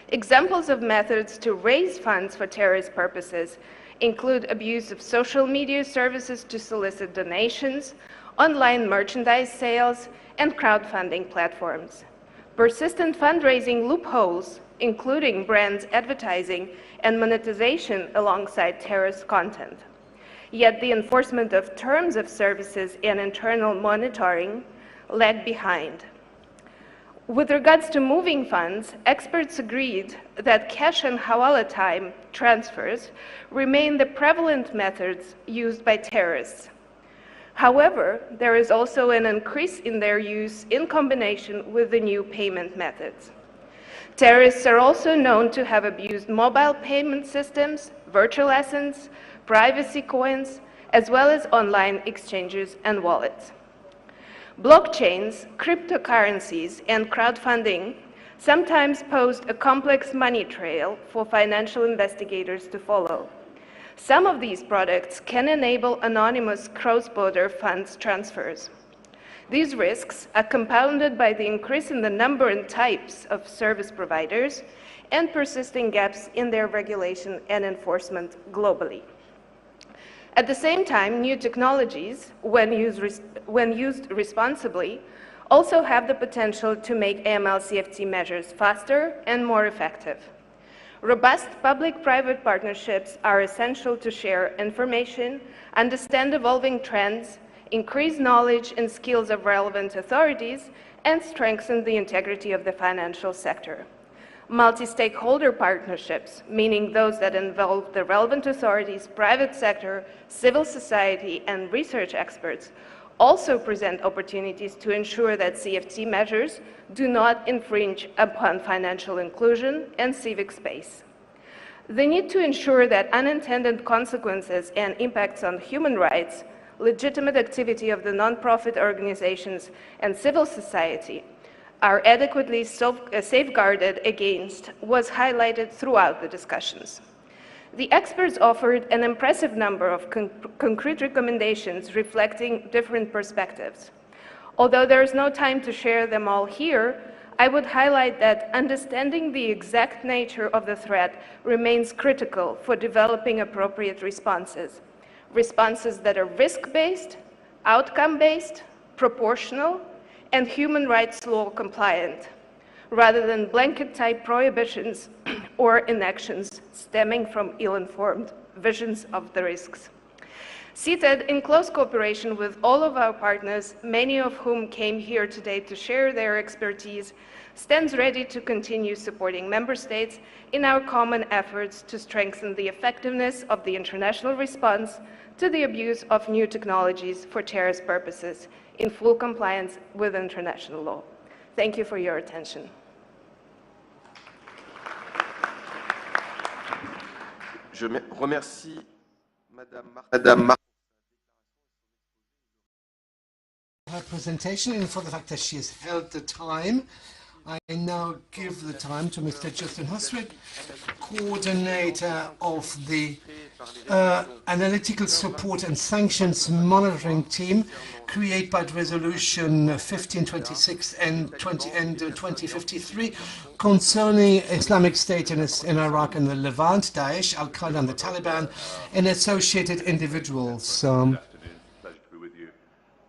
Examples of methods to raise funds for terrorist purposes include abuse of social media services to solicit donations, online merchandise sales, and crowdfunding platforms. Persistent fundraising loopholes, including brands advertising and monetization alongside terrorist content. Yet the enforcement of terms of services and internal monitoring lag behind. With regards to moving funds, experts agreed that cash and hawala time transfers remain the prevalent methods used by terrorists. However, there is also an increase in their use in combination with the new payment methods. Terrorists are also known to have abused mobile payment systems, virtual assets, privacy coins, as well as online exchanges and wallets. Blockchains, cryptocurrencies, and crowdfunding sometimes pose a complex money trail for financial investigators to follow. Some of these products can enable anonymous cross-border funds transfers. These risks are compounded by the increase in the number and types of service providers and persisting gaps in their regulation and enforcement globally. At the same time, new technologies, when used responsibly, also have the potential to make AML-CFT measures faster and more effective. Robust public-private partnerships are essential to share information, understand evolving trends, increase knowledge and skills of relevant authorities, and strengthen the integrity of the financial sector. Multi-stakeholder partnerships, meaning those that involve the relevant authorities, private sector, civil society, and research experts, also present opportunities to ensure that CFT measures do not infringe upon financial inclusion and civic space. The need to ensure that unintended consequences and impacts on human rights, legitimate activity of the nonprofit organizations, and civil society are adequately safeguarded against was highlighted throughout the discussions. The experts offered an impressive number of concrete recommendations reflecting different perspectives. Although there is no time to share them all here, I would highlight that understanding the exact nature of the threat remains critical for developing appropriate responses. Responses that are risk-based, outcome-based, proportional, and human rights law compliant, rather than blanket-type prohibitions or inactions stemming from ill-informed visions of the risks. CTED, in close cooperation with all of our partners, many of whom came here today to share their expertise, stands ready to continue supporting member states in our common efforts to strengthen the effectiveness of the international response to the abuse of new technologies for terrorist purposes in full compliance with international law. Thank you for your attention. Je remercie Madame her presentation and for the fact that she has held the time. I now give the time to Mr. Justin Husred, coordinator of the Analytical Support and Sanctions Monitoring Team, created by Resolution 1526 and 2053, concerning Islamic State in Iraq and the Levant, Daesh, Al-Qaeda and the Taliban, and associated individuals.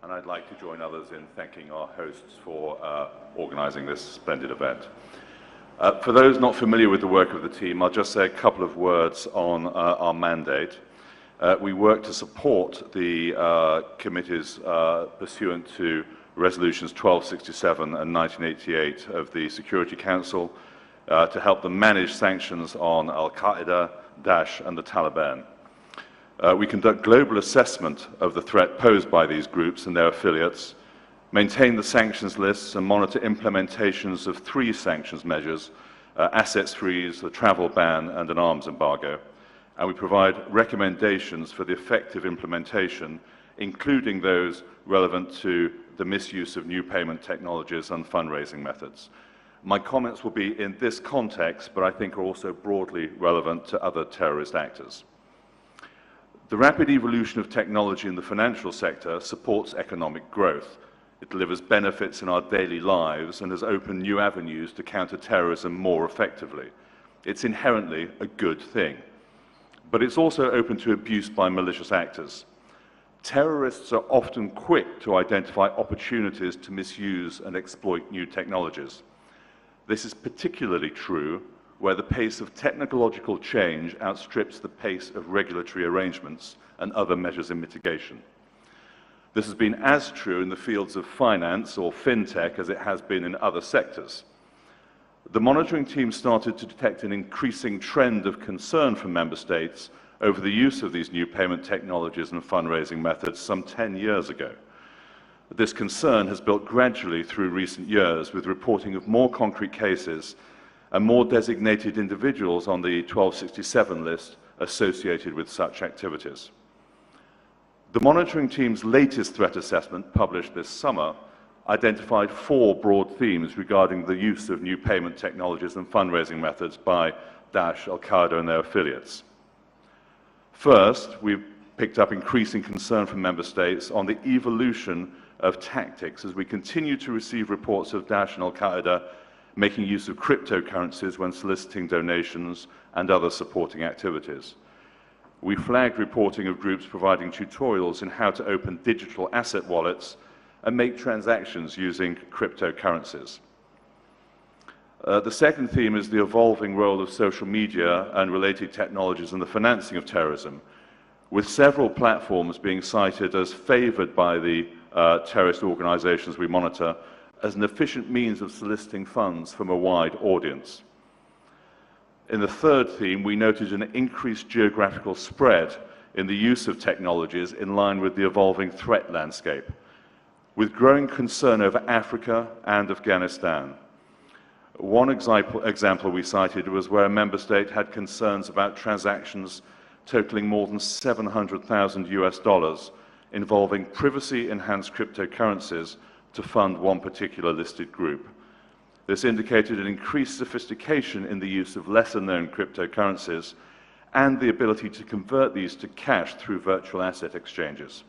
And I'd like to join others in thanking our hosts for organizing this splendid event. For those not familiar with the work of the team, I'll just say a couple of words on our mandate. We work to support the committees pursuant to Resolutions 1267 and 1988 of the Security Council to help them manage sanctions on Al-Qaeda, Daesh, and the Taliban. We conduct global assessment of the threat posed by these groups and their affiliates, maintain the sanctions lists, and monitor implementations of 3 sanctions measures, assets freeze, a travel ban, and an arms embargo. And we provide recommendations for the effective implementation, including those relevant to the misuse of new payment technologies and fundraising methods. My comments will be in this context, but I think are also broadly relevant to other terrorist actors. The rapid evolution of technology in the financial sector supports economic growth. It delivers benefits in our daily lives and has opened new avenues to counter terrorism more effectively. It's inherently a good thing. But it's also open to abuse by malicious actors. Terrorists are often quick to identify opportunities to misuse and exploit new technologies. This is particularly true where the pace of technological change outstrips the pace of regulatory arrangements and other measures in mitigation. This has been as true in the fields of finance or fintech as it has been in other sectors. The monitoring team started to detect an increasing trend of concern from member states over the use of these new payment technologies and fundraising methods some 10 years ago. This concern has built gradually through recent years with reporting of more concrete cases and more designated individuals on the 1267 list associated with such activities. The monitoring team's latest threat assessment, published this summer, identified 4 broad themes regarding the use of new payment technologies and fundraising methods by Daesh, Al-Qaeda, and their affiliates. First, we've picked up increasing concern from member states on the evolution of tactics as we continue to receive reports of Daesh and Al-Qaeda making use of cryptocurrencies when soliciting donations and other supporting activities. We flagged reporting of groups providing tutorials in how to open digital asset wallets and make transactions using cryptocurrencies. The second theme is the evolving role of social media and related technologies in the financing of terrorism, with several platforms being cited as favored by the terrorist organizations we monitor as an efficient means of soliciting funds from a wide audience. In the third theme, we noted an increased geographical spread in the use of technologies in line with the evolving threat landscape, with growing concern over Africa and Afghanistan. One example we cited was where a member state had concerns about transactions totaling more than $700,000 involving privacy-enhanced cryptocurrencies to fund one particular listed group. This indicated an increased sophistication in the use of lesser-known cryptocurrencies and the ability to convert these to cash through virtual asset exchanges.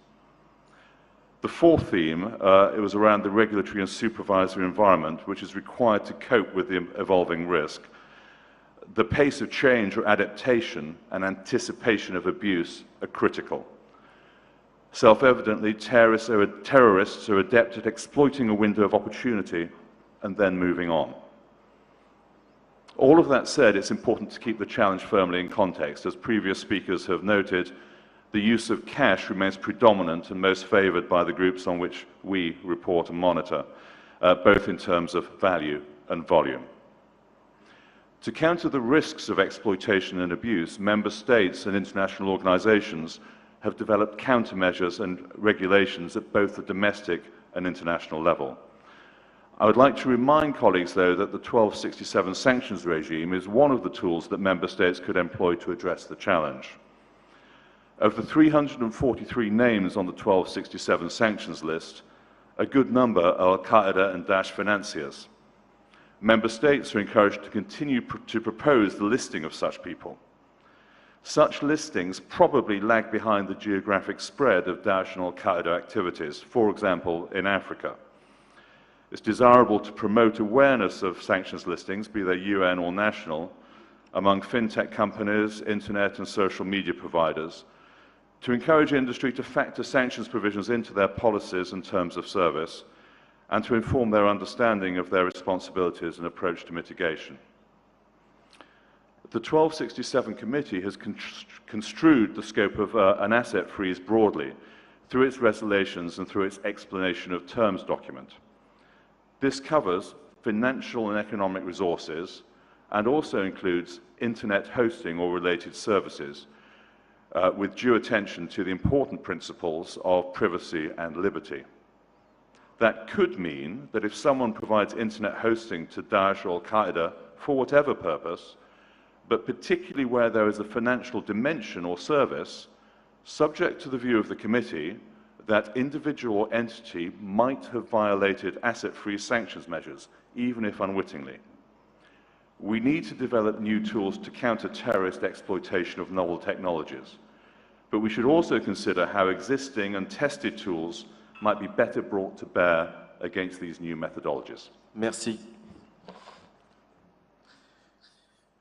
The fourth theme, it was around the regulatory and supervisory environment, which is required to cope with the evolving risk. The pace of change or adaptation and anticipation of abuse are critical. Self-evidently, terrorists are adept at exploiting a window of opportunity and then moving on. All of that said, it's important to keep the challenge firmly in context. As previous speakers have noted, the use of cash remains predominant and most favored by the groups on which we report and monitor, both in terms of value and volume. To counter the risks of exploitation and abuse, member states and international organizations have developed countermeasures and regulations at both the domestic and international level. I would like to remind colleagues, though, that the 1267 sanctions regime is one of the tools that member states could employ to address the challenge. Of the 343 names on the 1267 sanctions list, a good number are Al-Qaeda and Daesh financiers. Member states are encouraged to continue to propose the listing of such people. Such listings probably lag behind the geographic spread of Daesh and Al-Qaeda activities, for example, in Africa. It's desirable to promote awareness of sanctions listings, be they UN or national, among fintech companies, internet and social media providers, to encourage industry to factor sanctions provisions into their policies and terms of service, and to inform their understanding of their responsibilities and approach to mitigation. The 1267 Committee has construed the scope of an asset freeze broadly through its resolutions and through its explanation of terms document. This covers financial and economic resources and also includes internet hosting or related services, with due attention to the important principles of privacy and liberty. That could mean that if someone provides internet hosting to Daesh or Al-Qaeda for whatever purpose, but particularly where there is a financial dimension or service, subject to the view of the committee, that individual or entity might have violated asset-freeze sanctions measures, even if unwittingly. We need to develop new tools to counter terrorist exploitation of novel technologies, but we should also consider how existing and tested tools might be better brought to bear against these new methodologies. Merci.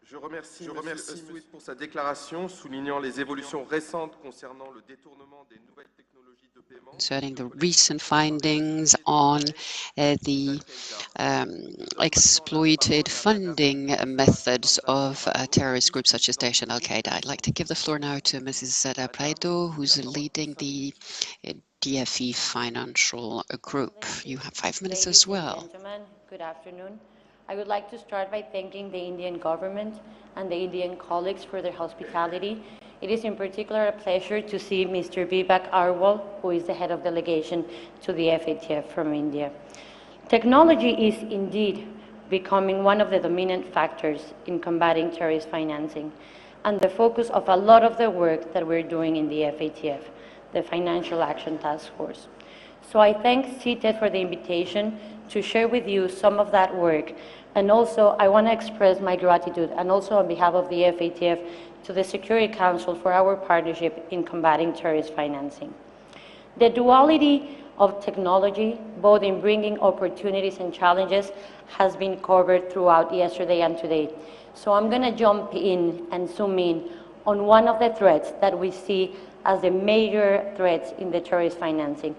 Je remercie M. Sweet pour sa déclaration soulignant les évolutions récentes concernant le détournement des nouvelles technologies de paiement. Concerning the recent findings on the exploited funding methods of terrorist groups such as Daesh and Al-Qaeda. I'd like to give the floor now to Mrs. Zara Praido, who's leading the DFE Financial Group. You have 5 minutes as well. Ladies and gentlemen, good afternoon. I would like to start by thanking the Indian government and the Indian colleagues for their hospitality. It is in particular a pleasure to see Mr. Vivek Arwal, who is the head of delegation to the FATF from India. Technology is indeed becoming one of the dominant factors in combating terrorist financing and the focus of a lot of the work that we're doing in the FATF, the Financial Action Task Force. So I thank CTED for the invitation to share with you some of that work. And also, I want to express my gratitude, and also on behalf of the FATF, to the Security Council for our partnership in combating terrorist financing. The duality of technology, both in bringing opportunities and challenges, has been covered throughout yesterday and today. So I'm going to jump in and zoom in on one of the threats that we see as the major threats in the terrorist financing.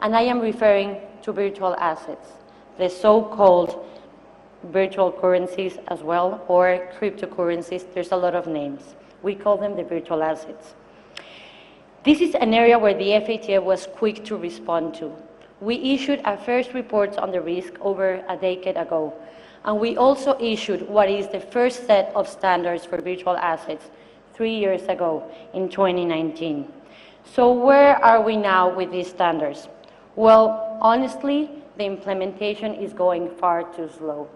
And I am referring to virtual assets, the so-called virtual currencies as well, or cryptocurrencies. There's a lot of names. We call them the virtual assets. This is an area where the FATF was quick to respond to. We issued our first reports on the risk over a decade ago, and we also issued what is the first set of standards for virtual assets 3 years ago in 2019. So where are we now with these standards? Well, honestly, the implementation is going far too slow.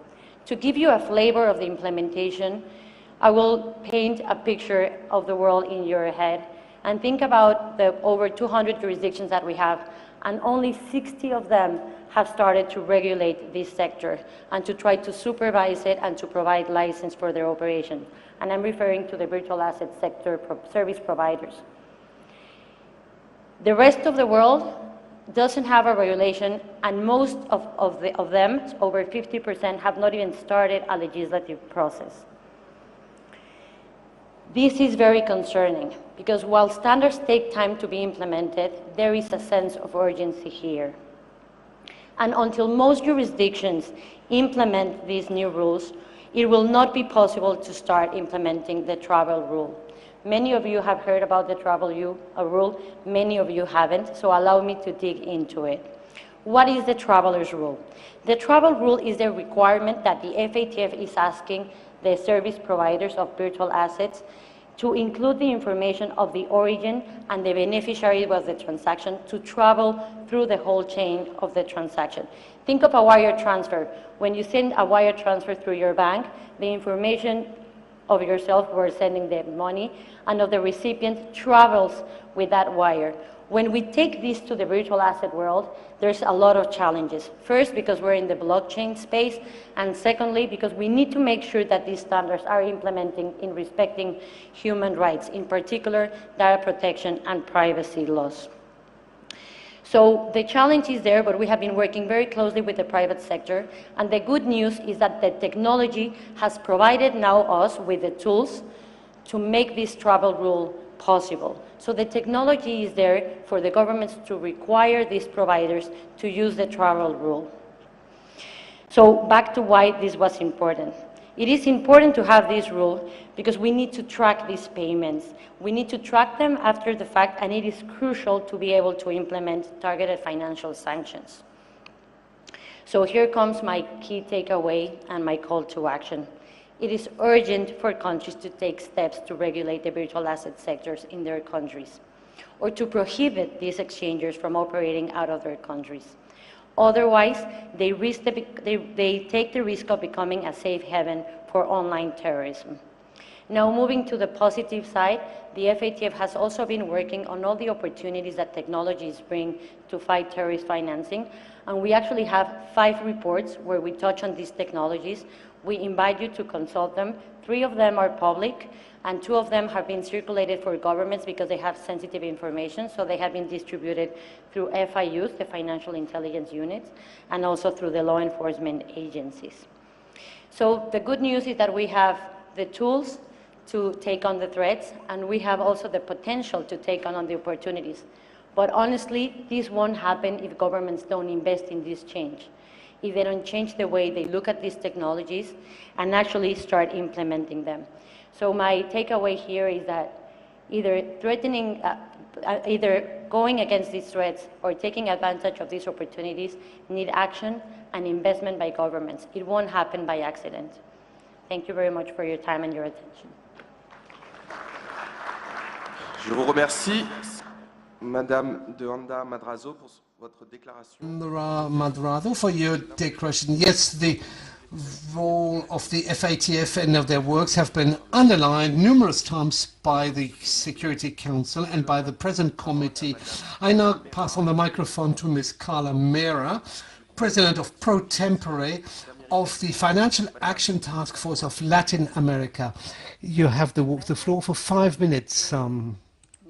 To give you a flavor of the implementation, I will paint a picture of the world in your head and think about the over 200 jurisdictions that we have, and only 60 of them have started to regulate this sector and to try to supervise it and to provide license for their operation. And I'm referring to the virtual asset sector service providers. The rest of the world doesn't have a regulation, and most of them, over 50%, have not even started a legislative process. This is very concerning, because while standards take time to be implemented, there is a sense of urgency here. And until most jurisdictions implement these new rules, it will not be possible to start implementing the travel rule. Many of you have heard about the travel rule, many of you haven't, so allow me to dig into it. What is the traveler's rule? The travel rule is the requirement that the FATF is asking the service providers of virtual assets to include the information of the origin and the beneficiary of the transaction to travel through the whole chain of the transaction. Think of a wire transfer. When you send a wire transfer through your bank, the information of yourself who are sending the money and of the recipient travels with that wire. When we take this to the virtual asset world, there's a lot of challenges. First, because we're in the blockchain space, and secondly, because we need to make sure that these standards are implementing in respecting human rights, in particular data protection and privacy laws. So the challenge is there, but we have been working very closely with the private sector, and the good news is that the technology has provided now us with the tools to make this travel rule possible. So the technology is there for the governments to require these providers to use the travel rule. So back to why this was important. It is important to have this rule because we need to track these payments. We need to track them after the fact, and it is crucial to be able to implement targeted financial sanctions. So here comes my key takeaway and my call to action. It is urgent for countries to take steps to regulate the virtual asset sectors in their countries, or to prohibit these exchangers from operating out of their countries. Otherwise, they take the risk of becoming a safe haven for online terrorism. Now, moving to the positive side, the FATF has also been working on all the opportunities that technologies bring to fight terrorist financing, and we actually have 5 reports where we touch on these technologies. We invite you to consult them. 3 of them are public, and 2 of them have been circulated for governments because they have sensitive information, so they have been distributed through FIUs, the Financial Intelligence Units, and also through the law enforcement agencies. So the good news is that we have the tools to take on the threats, and we have also the potential to take on the opportunities. But honestly, this won't happen if governments don't invest in this change, if they don't change the way they look at these technologies and actually start implementing them. So my takeaway here is that either going against these threats or taking advantage of these opportunities need action and investment by governments. It won't happen by accident. Thank you very much for your time and your attention. Je vous remercie, Madame de Anda Madrazo, pour votre déclaration. Madrazo, for your declaration. Yes, the role of the FATF and of their works have been underlined numerous times by the Security Council and by the present committee. I now pass on the microphone to Ms. Carla Mera, President of Pro Tempore of the Financial Action Task Force of Latin America. You have the floor for 5 minutes.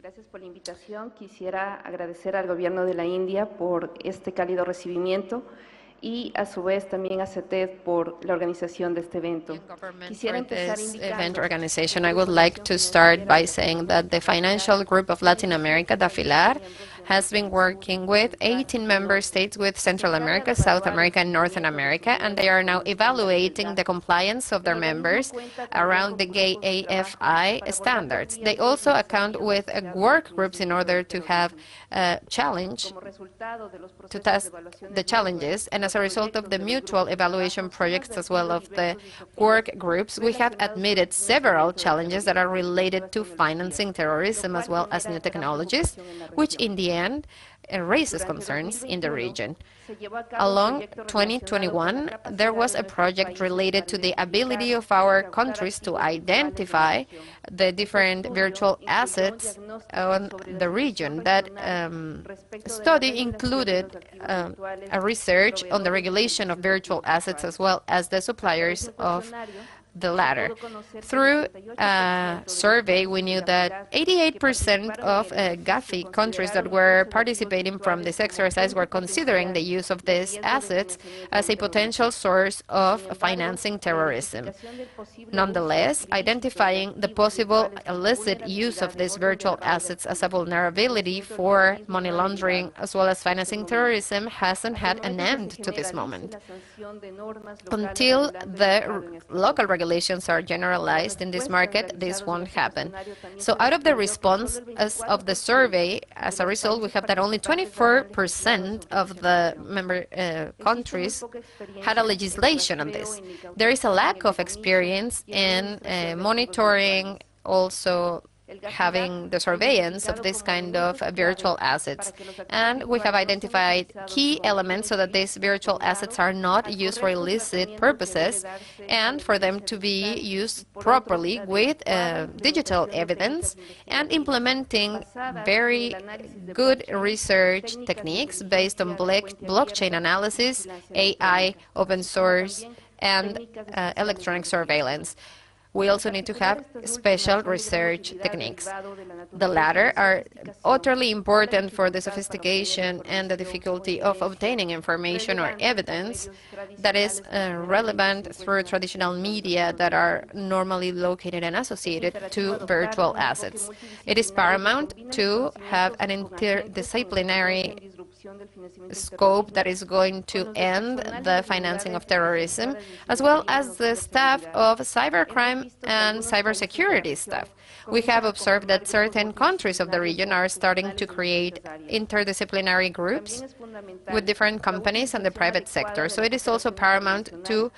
Gracias por la invitación. Quisiera agradecer al Gobierno de la India por este cálido recibimiento y a su vez también a CETED por la organización de este evento. Quisiera empezar event organization. I would like to start by saying that the Financial Group of Latin America, the FILAR, has been working with 18 member states with Central America, South America, and Northern America, and they are now evaluating the compliance of their members around the GAFI standards. They also account with work groups in order to have a challenge, to test the challenges, and as a result of the mutual evaluation projects as well of the work groups, we have admitted several challenges that are related to financing terrorism as well as new technologies, which in the end raises concerns in the region. Along 2021, there was a project related to the ability of our countries to identify the different virtual assets on the region. That study included a research on the regulation of virtual assets as well as the suppliers of the latter. Through a survey, we knew that 88% of GAFI countries that were participating from this exercise were considering the use of these assets as a potential source of financing terrorism. Nonetheless, identifying the possible illicit use of these virtual assets as a vulnerability for money laundering as well as financing terrorism hasn't had an end to this moment. Until the local regulations are generalized in this market, this won't happen. So out of the response of the survey, as a result, we have that only 24% of the member countries had a legislation on this. There is a lack of experience in monitoring, also having the surveillance of this kind of virtual assets. And we have identified key elements so that these virtual assets are not used for illicit purposes and for them to be used properly with digital evidence and implementing very good research techniques based on blockchain analysis, AI, open source, and electronic surveillance. We also need to have special research techniques. The latter are utterly important for the sophistication and the difficulty of obtaining information or evidence that is relevant through traditional media that are normally located and associated to virtual assets. It is paramount to have an interdisciplinary scope that is going to end the financing of terrorism, as well as the staff of cybercrime and cybersecurity staff. We have observed that certain countries of the region are starting to create interdisciplinary groups with different companies and the private sector. So it is also paramount to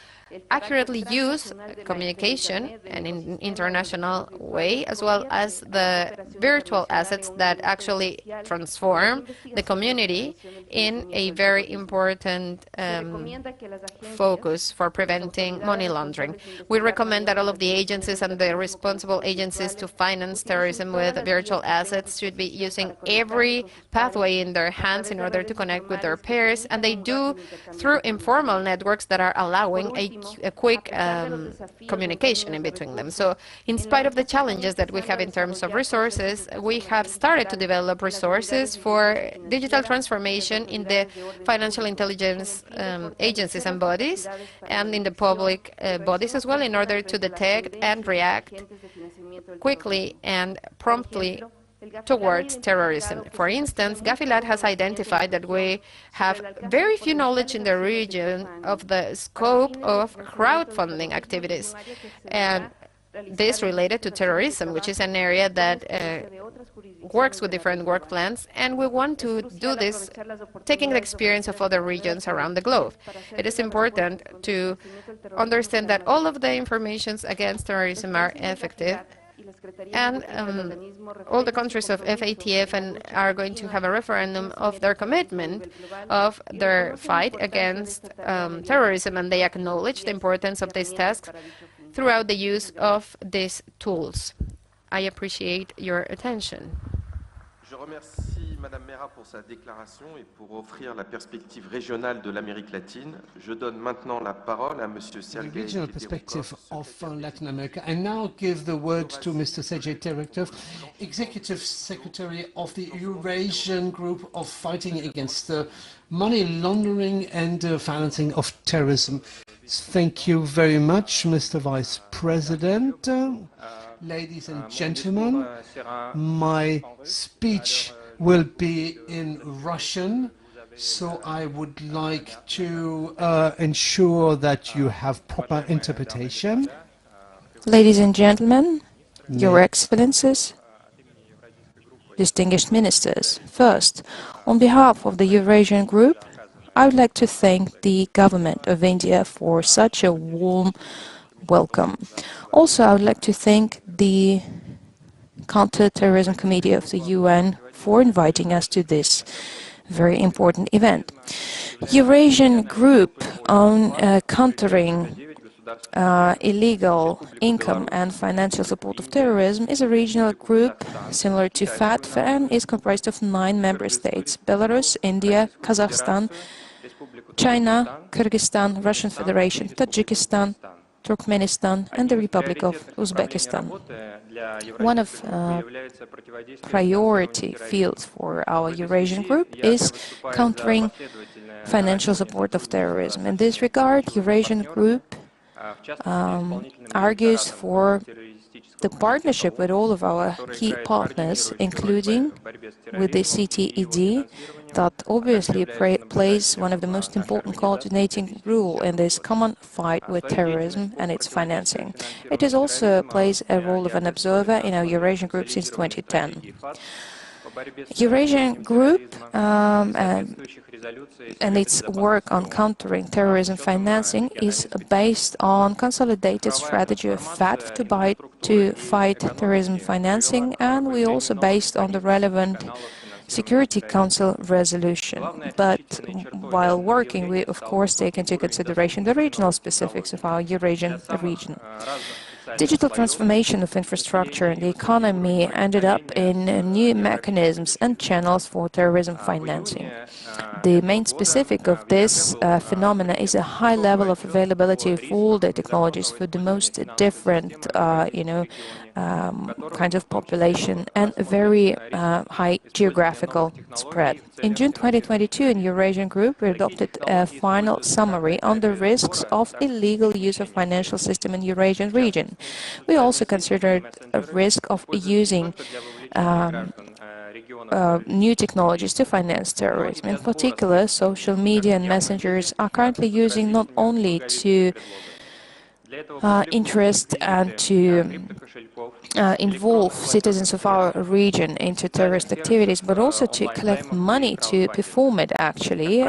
accurately use communication and in an international way, as well as the virtual assets that actually transform the community in a very important focus for preventing money laundering. We recommend that all of the agencies and the responsible agencies to finance terrorism with virtual assets should be using every pathway in their hands in order to connect with their peers, and they do through informal networks that are allowing a quick communication in between them. So in spite of the challenges that we have in terms of resources, we have started to develop resources for digital transformation in the financial intelligence agencies and bodies, and in the public bodies as well, in order to detect and react quickly and promptly towards terrorism. For instance, Gafilat has identified that we have very few knowledge in the region of the scope of crowdfunding activities, and this related to terrorism, which is an area that works with different work plans, and we want to do this taking the experience of other regions around the globe. It is important to understand that all of the informations against terrorism are effective, and all the countries of FATF are going to have a referendum of their commitment of their fight against terrorism, and they acknowledge the importance of these tasks throughout the use of these tools. I appreciate your attention. Je remercie Madame Mera pour sa déclaration et pour offrir la perspective régionale de l'Amérique latine. Je donne maintenant la parole à Monsieur Sergei. The regional perspective of Latin America. I now give the word to Mr. Sergei Directorate, Executive Secretary of the Eurasian Group of Fighting Against Money Laundering and Financing of Terrorism. Thank you very much, Mr. Vice President. Ladies and gentlemen, my speech will be in Russian, so I would like to ensure that you have proper interpretation. Ladies and gentlemen, Your Excellencies, distinguished ministers, first, on behalf of the Eurasian Group, I would like to thank the government of India for such a warm welcome. Also, I would like to thank the Counter-Terrorism Committee of the UN for inviting us to this very important event. Eurasian Group on countering illegal income and financial support of terrorism is a regional group similar to FATF and is comprised of 9 member states: Belarus, India, Kazakhstan, China, Kyrgyzstan, Russian Federation, Tajikistan, Turkmenistan, and the Republic of Uzbekistan. One of priority fields for our Eurasian Group is countering financial support of terrorism. In this regard, Eurasian Group argues for the partnership with all of our key partners, including with the CTED, that obviously plays one of the most important coordinating role in this common fight with terrorism and its financing. It is also plays a role of an observer in our Eurasian Group since 2010. Eurasian Group and its work on countering terrorism financing is based on consolidated strategy of FATF to fight terrorism financing, and we also based on the relevant Security Council resolution. But while working, we of course take into consideration the regional specifics of our Eurasian region. Digital transformation of infrastructure and the economy ended up in new mechanisms and channels for terrorism financing. The main specific of this phenomena is a high level of availability of all the technologies for the most different, kinds of population and a very high geographical spread. In June 2022, in Eurasian Group, we adopted a final summary on the risks of illegal use of financial system in Eurasian region. We also considered a risk of using new technologies to finance terrorism. In particular, social media and messengers are currently using not only to interest and to involve citizens of our region into terrorist activities, but also to collect money to perform it, actually.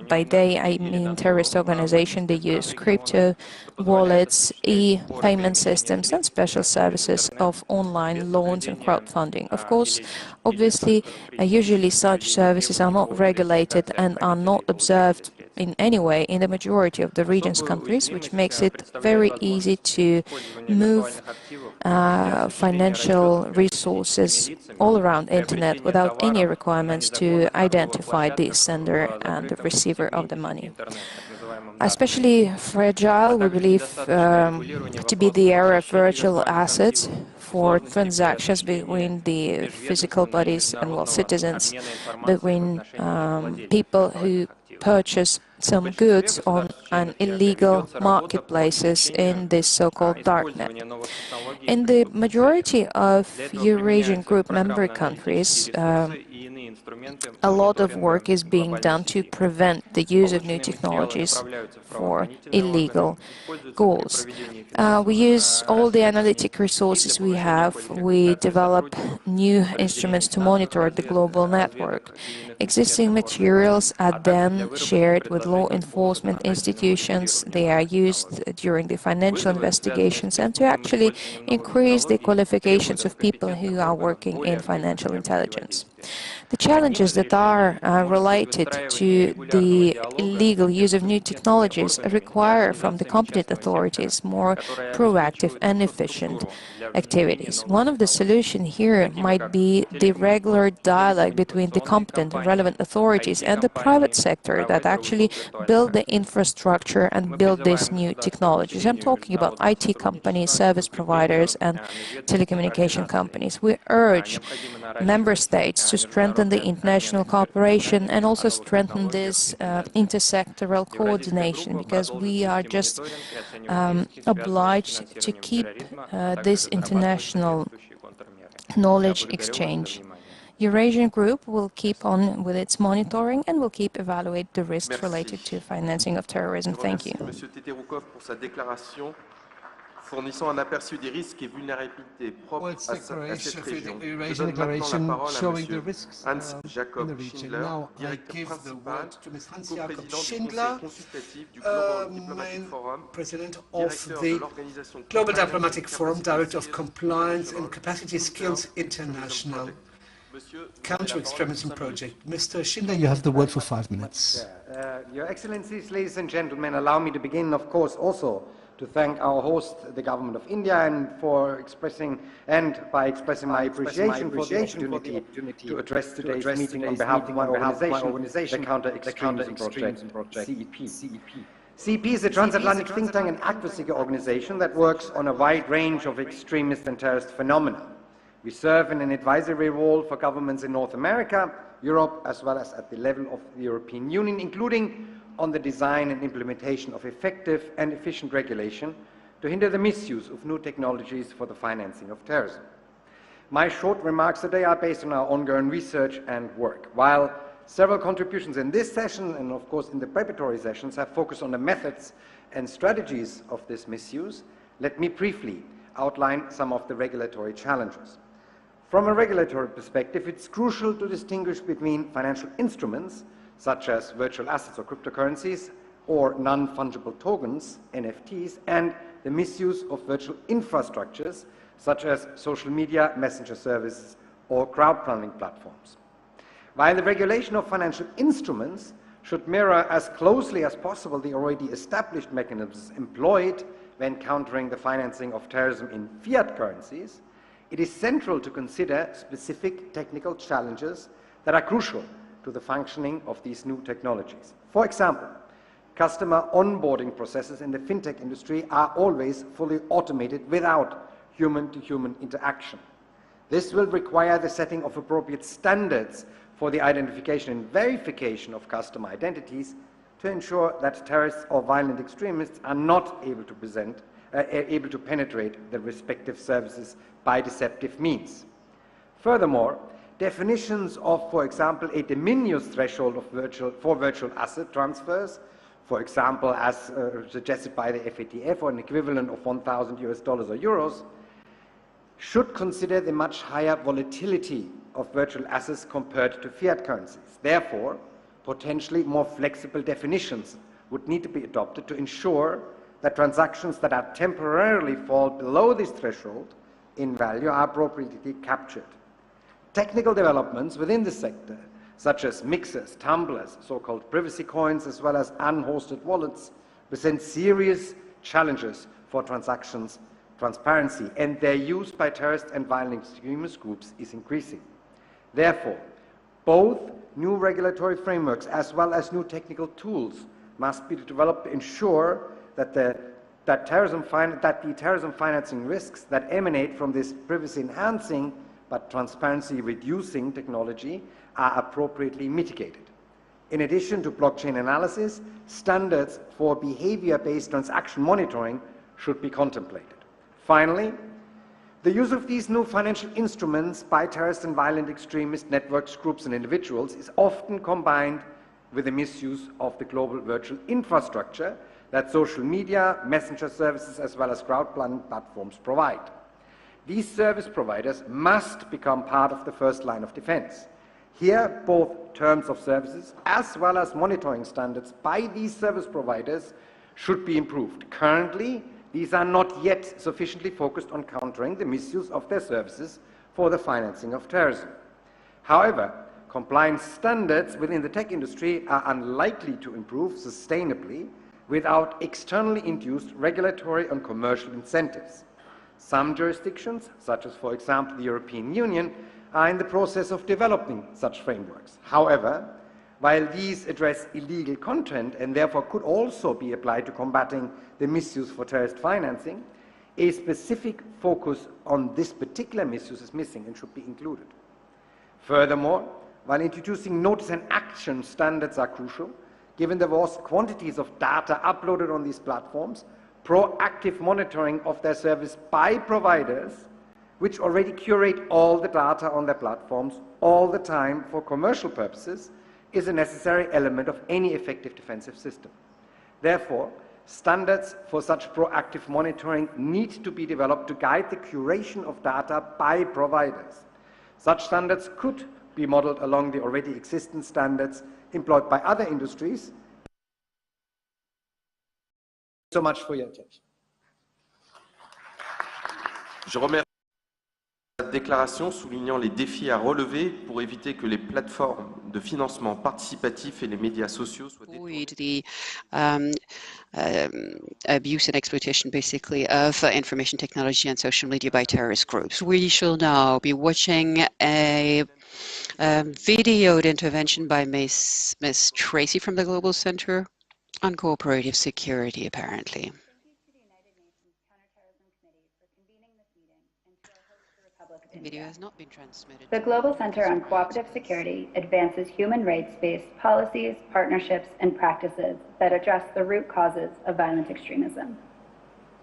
By they, I mean terrorist organization. They use crypto wallets, e-payment systems, and special services of online loans and crowdfunding. Of course, obviously, usually such services are not regulated and are not observed in any way in the majority of the region's countries, which makes it very easy to move financial resources all around the internet without any requirements to identify the sender and the receiver of the money. Especially fragile, we believe to be the era of virtual assets for transactions between the physical bodies and, well, citizens, between people who purchase some goods on an illegal marketplaces in this so-called darknet. In the majority of Eurasian Group member countries, a lot of work is being done to prevent the use of new technologies for illegal goals. We use all the analytic resources we have. We develop new instruments to monitor the global network. Existing materials are then shared with law enforcement institutions. They are used during the financial investigations and to actually increase the qualifications of people who are working in financial intelligence. The challenges that are related to the illegal use of new technologies require from the competent authorities more proactive and efficient activities. One of the solutions here might be the regular dialogue between the competent and relevant authorities and the private sector that actually build the infrastructure and build these new technologies. I'm talking about IT companies, service providers, and telecommunication companies. We urge member states to strengthen the international cooperation and also strengthen this intersectoral coordination, because we are just obliged to keep this international knowledge exchange. Eurasian Group will keep on with its monitoring and will keep evaluate the risks related to financing of terrorism. Thank you. Fournissant un aperçu des risques et vulnérabilités propres à cette région. Je donne maintenant la parole à M. Hans-Jakob Schindler, directeur principal, co-président du Conseil consultatif du Global Diplomatic Forum, directeur de l'organisation Global Diplomatic Forum, Director of Compliance and Capacity Skills International. Counter-Extremism Project. Mr. Schindler, you have the word for 5 minutes. Your Excellencies, ladies and gentlemen, allow me to begin, of course, also to thank our host, the Government of India, and by expressing my appreciation for the opportunity to address today's meeting on behalf of my organization, the Counter-Extremism Project, CEP. CEP is a transatlantic think tank and advocacy organization that works on a wide range of extremist and terrorist phenomena. We serve in an advisory role for governments in North America, Europe, as well as at the level of the European Union, including on the design and implementation of effective and efficient regulation to hinder the misuse of new technologies for the financing of terrorism. My short remarks today are based on our ongoing research and work. While several contributions in this session and of course in the preparatory sessions have focused on the methods and strategies of this misuse, let me briefly outline some of the regulatory challenges. From a regulatory perspective, it's crucial to distinguish between financial instruments such as virtual assets or cryptocurrencies or non-fungible tokens, NFTs, and the misuse of virtual infrastructures such as social media, messenger services, or crowdfunding platforms. While the regulation of financial instruments should mirror as closely as possible the already established mechanisms employed when countering the financing of terrorism in fiat currencies, it is central to consider specific technical challenges that are crucial to the functioning of these new technologies. For example, customer onboarding processes in the fintech industry are always fully automated without human-to-human interaction. This will require the setting of appropriate standards for the identification and verification of customer identities to ensure that terrorists or violent extremists are not able to penetrate the respective services by deceptive means. Furthermore, definitions of, for example, a de minimis threshold for virtual asset transfers, for example, as suggested by the FATF, or an equivalent of $1,000 or euros, should consider the much higher volatility of virtual assets compared to fiat currencies. Therefore, potentially more flexible definitions would need to be adopted to ensure that transactions that are temporarily fall below this threshold in value are appropriately captured. Technical developments within the sector, such as mixers, tumblers, so-called privacy coins, as well as unhosted wallets, present serious challenges for transactions transparency, and their use by terrorist and violent extremist groups is increasing. Therefore, both new regulatory frameworks as well as new technical tools must be developed to ensure that the terrorism financing risks that emanate from this privacy-enhancing but transparency-reducing technology are appropriately mitigated. In addition to blockchain analysis, standards for behavior-based transaction monitoring should be contemplated. Finally, the use of these new financial instruments by terrorist and violent extremist networks, groups, and individuals is often combined with the misuse of the global virtual infrastructure that social media, messenger services, as well as crowdfunding platforms provide. These service providers must become part of the first line of defense. Here, both terms of services as well as monitoring standards by these service providers should be improved. Currently, these are not yet sufficiently focused on countering the misuse of their services for the financing of terrorism. However, compliance standards within the tech industry are unlikely to improve sustainably without externally induced regulatory and commercial incentives. Some jurisdictions, such as, for example, the European Union, are in the process of developing such frameworks. However, while these address illegal content and therefore could also be applied to combating the misuse for terrorist financing, a specific focus on this particular misuse is missing and should be included. Furthermore, while introducing notice and action standards are crucial, given the vast quantities of data uploaded on these platforms, proactive monitoring of their service by providers, which already curate all the data on their platforms all the time for commercial purposes, is a necessary element of any effective defensive system. Therefore, standards for such proactive monitoring need to be developed to guide the curation of data by providers. Such standards could be modeled along the already existing standards employed by other industries. So much for your attention. Je remercie déclaration soulignant les défis à relever pour éviter que les plateformes de financement participatif et les médias sociaux soient détournés. The abuse and exploitation, basically, of information technology and social media by terrorist groups. We shall now be watching a videoed intervention by Miss Tracy from the Global Center on Cooperative Security, apparently. The video has not been transmitted. The Global Center on Cooperative Security advances human rights-based policies, partnerships, and practices that address the root causes of violent extremism.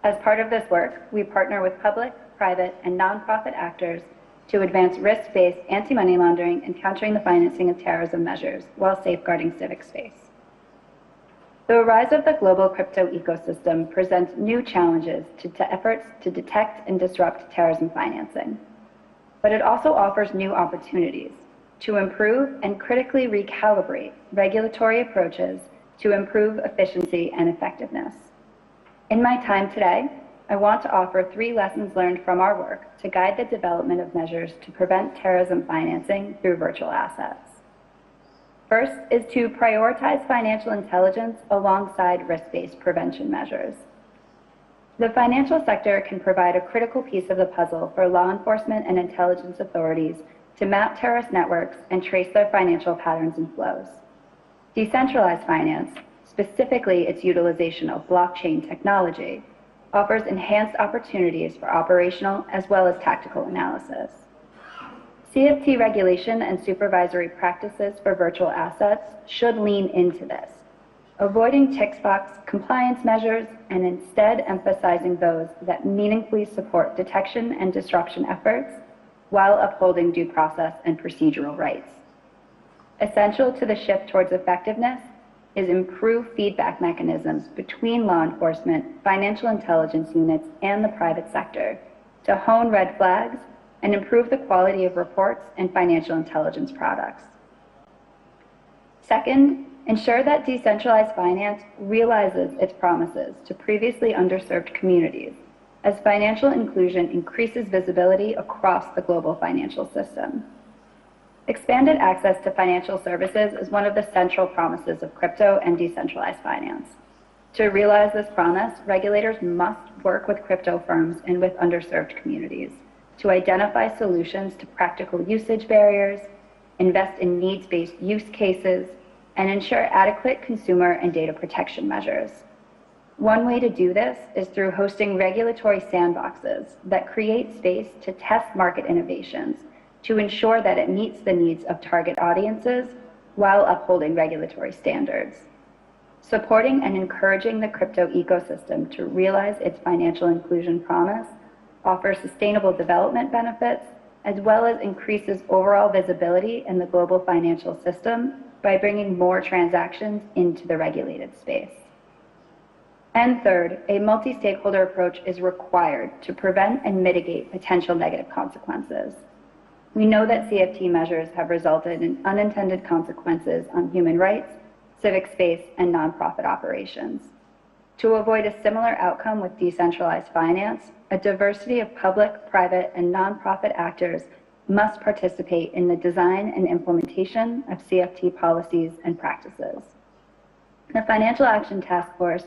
As part of this work, we partner with public, private, and nonprofit actors to advance risk-based anti-money laundering and countering the financing of terrorism measures while safeguarding civic space. The rise of the global crypto ecosystem presents new challenges to efforts to detect and disrupt terrorism financing. But it also offers new opportunities to improve and critically recalibrate regulatory approaches to improve efficiency and effectiveness. In my time today, I want to offer 3 lessons learned from our work to guide the development of measures to prevent terrorism financing through virtual assets. First is to prioritize financial intelligence alongside risk-based prevention measures. The financial sector can provide a critical piece of the puzzle for law enforcement and intelligence authorities to map terrorist networks and trace their financial patterns and flows. Decentralized finance, specifically its utilization of blockchain technology, offers enhanced opportunities for operational as well as tactical analysis. CFT regulation and supervisory practices for virtual assets should lean into this, avoiding tick box compliance measures and instead emphasizing those that meaningfully support detection and disruption efforts while upholding due process and procedural rights. Essential to the shift towards effectiveness is improved feedback mechanisms between law enforcement, financial intelligence units, and the private sector to hone red flags and improve the quality of reports and financial intelligence products. Second, ensure that decentralized finance realizes its promises to previously underserved communities as financial inclusion increases visibility across the global financial system. Expanded access to financial services is one of the central promises of crypto and decentralized finance. To realize this promise, regulators must work with crypto firms and with underserved communities to identify solutions to practical usage barriers, invest in needs-based use cases, and ensure adequate consumer and data protection measures. One way to do this is through hosting regulatory sandboxes that create space to test market innovations to ensure that it meets the needs of target audiences while upholding regulatory standards. Supporting and encouraging the crypto ecosystem to realize its financial inclusion promise offers sustainable development benefits as well as increases overall visibility in the global financial system by bringing more transactions into the regulated space. And third, a multi-stakeholder approach is required to prevent and mitigate potential negative consequences. We know that CFT measures have resulted in unintended consequences on human rights, civic space, and nonprofit operations. To avoid a similar outcome with decentralized finance, a diversity of public, private, and nonprofit actors must participate in the design and implementation of CFT policies and practices. The Financial Action Task Force,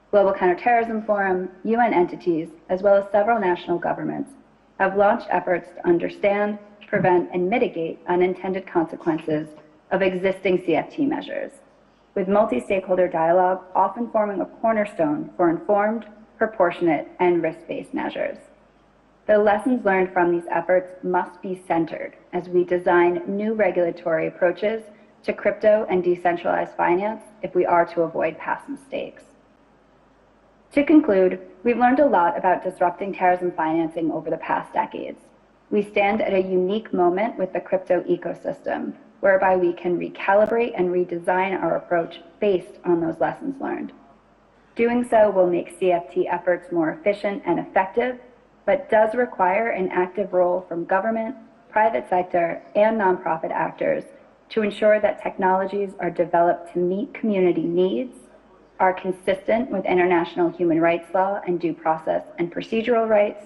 Global Counter-Terrorism Forum, UN entities, as well as several national governments have launched efforts to understand, prevent, and mitigate unintended consequences of existing CFT measures, with multi-stakeholder dialogue often forming a cornerstone for informed, proportionate, and risk-based measures. The lessons learned from these efforts must be centered as we design new regulatory approaches to crypto and decentralized finance if we are to avoid past mistakes. To conclude, we've learned a lot about disrupting terrorism financing over the past decades. We stand at a unique moment with the crypto ecosystem, whereby we can recalibrate and redesign our approach based on those lessons learned. Doing so will make CFT efforts more efficient and effective, but does require an active role from government, private sector, and nonprofit actors to ensure that technologies are developed to meet community needs, are consistent with international human rights law and due process and procedural rights,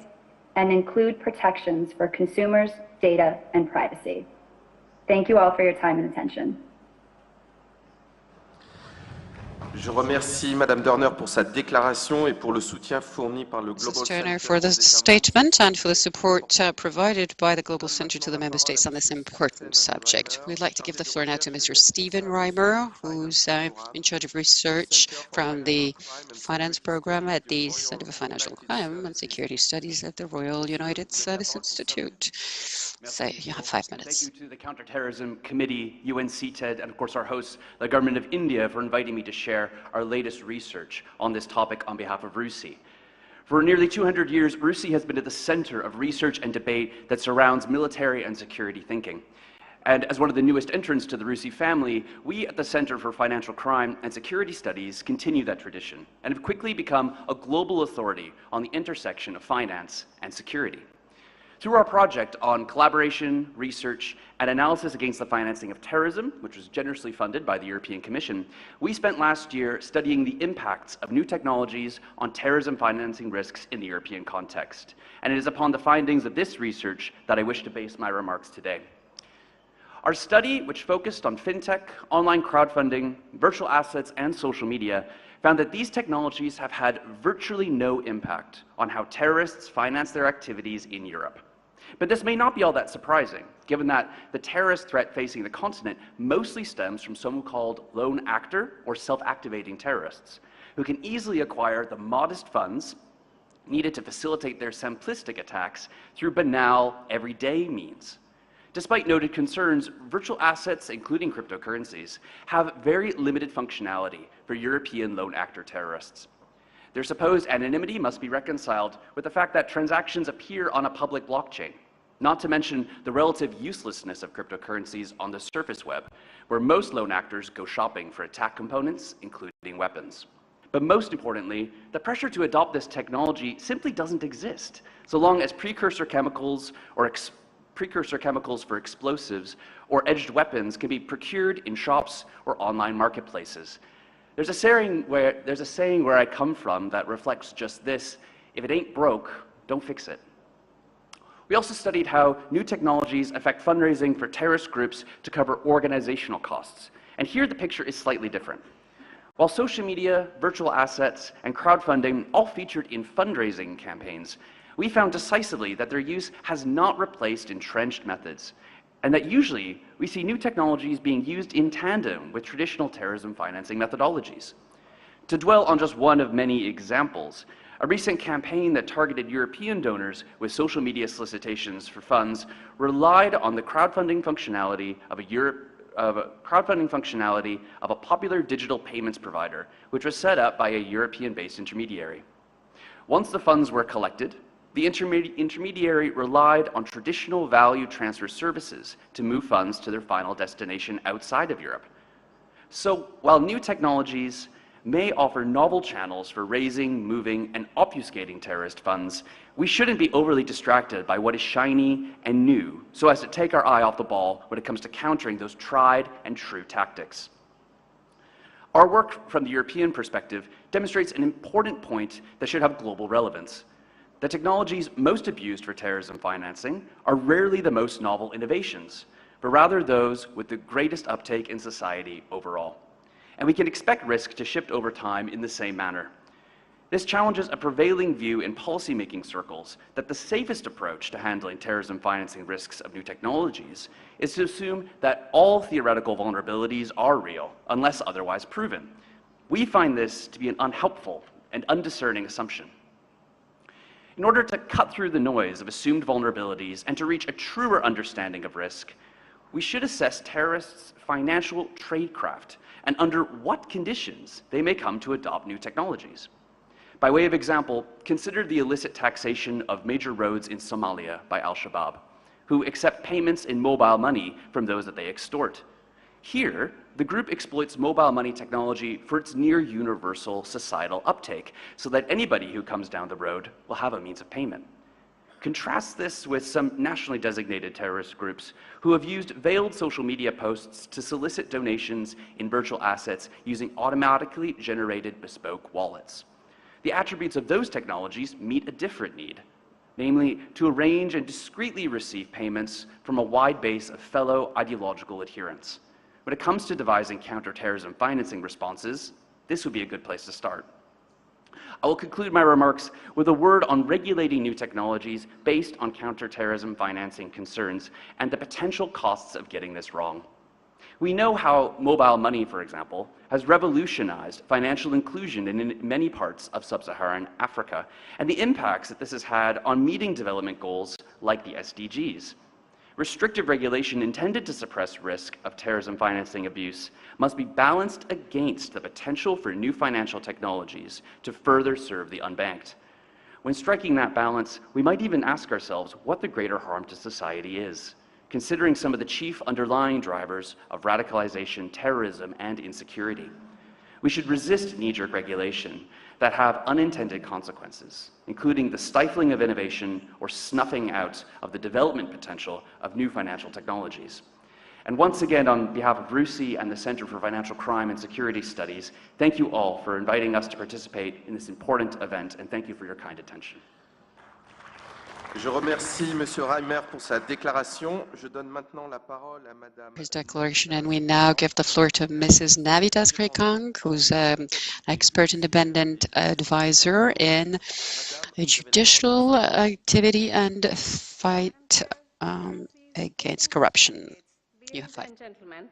and include protections for consumers, data, and privacy. Thank you all for your time and attention. Je remercie Madame Dorner pour sa déclaration et pour le soutien fourni par le Global Center for this statement and for the support provided by the Global Center to the Member States on this important subject. We'd like to give the floor now to Mr. Stephen Reimer, who's in charge of research from the Finance Program at the Center for Financial Crime and Security Studies at the Royal United Service Institute. So you have 5 minutes. Thank you to the Counter-Terrorism Committee, UNCTAD, and of course our hosts, the Government of India, for inviting me to share our latest research on this topic on behalf of RUSI. For nearly 200 years, RUSI has been at the center of research and debate that surrounds military and security thinking. And as one of the newest entrants to the RUSI family, we at the Center for Financial Crime and Security Studies continue that tradition and have quickly become a global authority on the intersection of finance and security. Through our project on collaboration, research, and analysis against the financing of terrorism, which was generously funded by the European Commission, we spent last year studying the impacts of new technologies on terrorism financing risks in the European context. And it is upon the findings of this research that I wish to base my remarks today. Our study, which focused on fintech, online crowdfunding, virtual assets, and social media, found that these technologies have had virtually no impact on how terrorists finance their activities in Europe. But this may not be all that surprising, given that the terrorist threat facing the continent mostly stems from so-called lone actor or self-activating terrorists, who can easily acquire the modest funds needed to facilitate their simplistic attacks through banal, everyday means. Despite noted concerns, virtual assets, including cryptocurrencies, have very limited functionality for European lone actor terrorists. Their supposed anonymity must be reconciled with the fact that transactions appear on a public blockchain, not to mention the relative uselessness of cryptocurrencies on the surface web, where most lone actors go shopping for attack components, including weapons. But most importantly, the pressure to adopt this technology simply doesn't exist, so long as precursor chemicals for explosives or edged weapons can be procured in shops or online marketplaces. There's a saying where I come from that reflects just this: if it ain't broke, don't fix it. We also studied how new technologies affect fundraising for terrorist groups to cover organizational costs. And here the picture is slightly different. While social media, virtual assets, and crowdfunding all featured in fundraising campaigns, we found decisively that their use has not replaced entrenched methods, and that usually we see new technologies being used in tandem with traditional terrorism financing methodologies. To dwell on just one of many examples, a recent campaign that targeted European donors with social media solicitations for funds relied on the crowdfunding functionality of a popular digital payments provider, which was set up by a European-based intermediary. Once the funds were collected, the intermediary relied on traditional value transfer services to move funds to their final destination outside of Europe. So while new technologies may offer novel channels for raising, moving, and obfuscating terrorist funds, we shouldn't be overly distracted by what is shiny and new so as to take our eye off the ball when it comes to countering those tried and true tactics. Our work from the European perspective demonstrates an important point that should have global relevance. The technologies most abused for terrorism financing are rarely the most novel innovations, but rather those with the greatest uptake in society overall. And we can expect risk to shift over time in the same manner. This challenges a prevailing view in policymaking circles that the safest approach to handling terrorism financing risks of new technologies is to assume that all theoretical vulnerabilities are real, unless otherwise proven. We find this to be an unhelpful and undiscerning assumption. In order to cut through the noise of assumed vulnerabilities and to reach a truer understanding of risk, we should assess terrorists' financial tradecraft and under what conditions they may come to adopt new technologies. By way of example, consider the illicit taxation of major roads in Somalia by Al-Shabaab, who accept payments in mobile money from those that they extort. Here, the group exploits mobile money technology for its near-universal societal uptake, so that anybody who comes down the road will have a means of payment. Contrast this with some nationally designated terrorist groups who have used veiled social media posts to solicit donations in virtual assets using automatically generated bespoke wallets. The attributes of those technologies meet a different need: namely to arrange and discreetly receive payments from a wide base of fellow ideological adherents. When it comes to devising counterterrorism financing responses, this would be a good place to start. I will conclude my remarks with a word on regulating new technologies based on counterterrorism financing concerns and the potential costs of getting this wrong. We know how mobile money, for example, has revolutionized financial inclusion in many parts of sub-Saharan Africa, and the impacts that this has had on meeting development goals like the SDGs. Restrictive regulation intended to suppress risk of terrorism financing abuse must be balanced against the potential for new financial technologies to further serve the unbanked. When striking that balance, we might even ask ourselves what the greater harm to society is, considering some of the chief underlying drivers of radicalization, terrorism, and insecurity. We should resist knee-jerk regulation that have unintended consequences, including the stifling of innovation or snuffing out of the development potential of new financial technologies. And once again, on behalf of RUSI and the Center for Financial Crime and Security Studies, thank you all for inviting us to participate in this important event, and thank you for your kind attention. Je remercie Monsieur Reimer pour sa déclaration. Je donne maintenant la parole à Madame. His declaration, and we now give the floor to Mrs. Navitas Krekang, who's an expert independent advisor in judicial activity and fight against corruption. You have Ladies and gentlemen,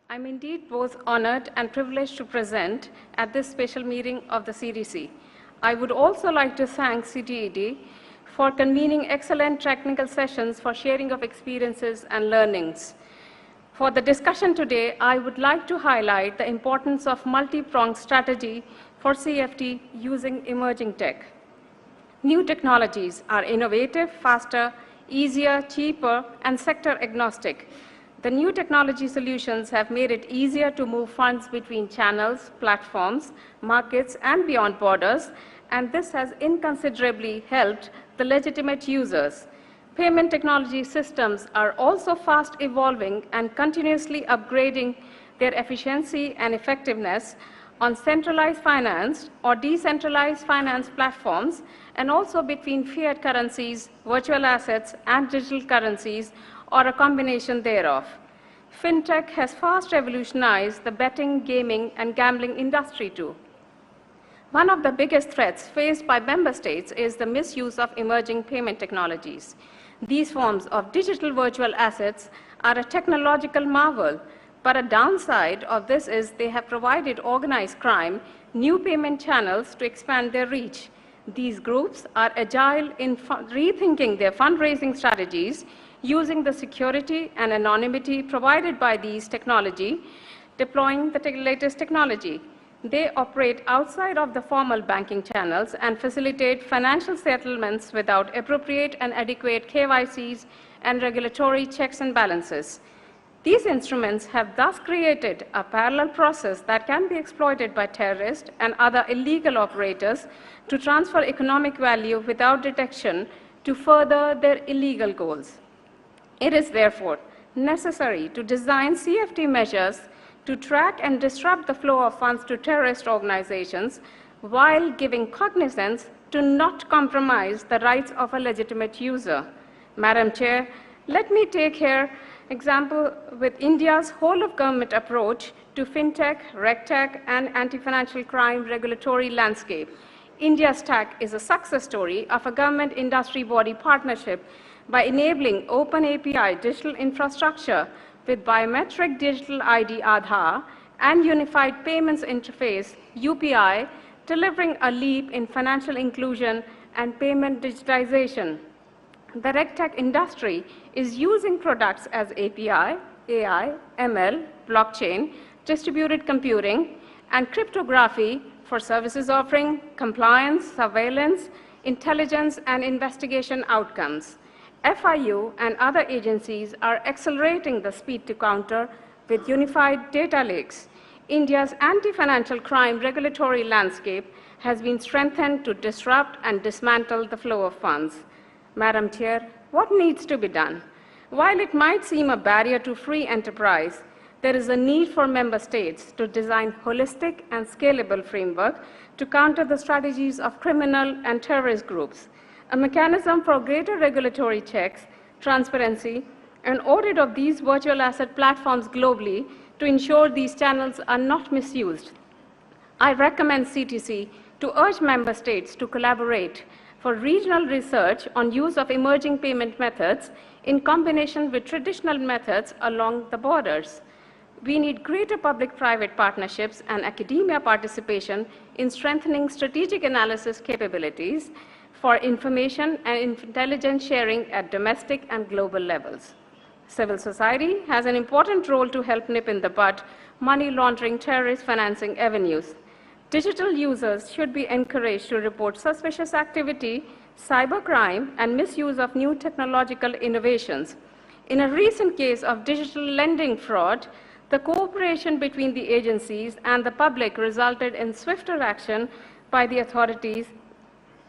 I'm indeed both honored and privileged to present at this special meeting of the CDC. I would also like to thank CTAD for convening excellent technical sessions for sharing of experiences and learnings. For the discussion today, I would like to highlight the importance of multi-pronged strategy for CFT using emerging tech. New technologies are innovative, faster, easier, cheaper, and sector agnostic. The new technology solutions have made it easier to move funds between channels, platforms, markets, and beyond borders, and this has inconsiderably helped the legitimate users. Payment technology systems are also fast evolving and continuously upgrading their efficiency and effectiveness on centralized finance or decentralized finance platforms, and also between fiat currencies, virtual assets, and digital currencies, or a combination thereof. FinTech has fast revolutionized the betting, gaming, and gambling industry too. One of the biggest threats faced by member states is the misuse of emerging payment technologies. These forms of digital virtual assets are a technological marvel, but a downside of this is they have provided organized crime new payment channels to expand their reach. These groups are agile in rethinking their fundraising strategies using the security and anonymity provided by these technology, deploying the latest technology. They operate outside of the formal banking channels and facilitate financial settlements without appropriate and adequate KYCs and regulatory checks and balances. These instruments have thus created a parallel process that can be exploited by terrorists and other illegal operators to transfer economic value without detection to further their illegal goals. It is therefore necessary to design CFT measures to track and disrupt the flow of funds to terrorist organizations while giving cognizance to not compromise the rights of a legitimate user. Madam Chair, let me take here example with India's whole-of-government approach to fintech, regtech, and anti-financial crime regulatory landscape. India's TAC is a success story of a government-industry body partnership by enabling open API digital infrastructure with biometric digital ID Aadhaar and unified payments interface UPI, delivering a leap in financial inclusion and payment digitization. The regtech industry is using products as API, AI, ML, blockchain, distributed computing, and cryptography for services offering compliance, surveillance, intelligence, and investigation outcomes. FIU and other agencies are accelerating the speed to counter with unified data lakes. India's anti-financial crime regulatory landscape has been strengthened to disrupt and dismantle the flow of funds. Madam Chair, what needs to be done? While it might seem a barrier to free enterprise, there is a need for member states to design holistic and scalable framework to counter the strategies of criminal and terrorist groups. a mechanism for greater regulatory checks, transparency, and audit of these virtual asset platforms globally to ensure these channels are not misused. I recommend CTC to urge member states to collaborate for regional research on use of emerging payment methods in combination with traditional methods along the borders. We need greater public-private partnerships and academia participation in strengthening strategic analysis capabilities for information and intelligence sharing at domestic and global levels. Civil society has an important role to help nip in the bud money laundering terrorist financing avenues. Digital users should be encouraged to report suspicious activity, cybercrime, and misuse of new technological innovations. In a recent case of digital lending fraud, the cooperation between the agencies and the public resulted in swifter action by the authorities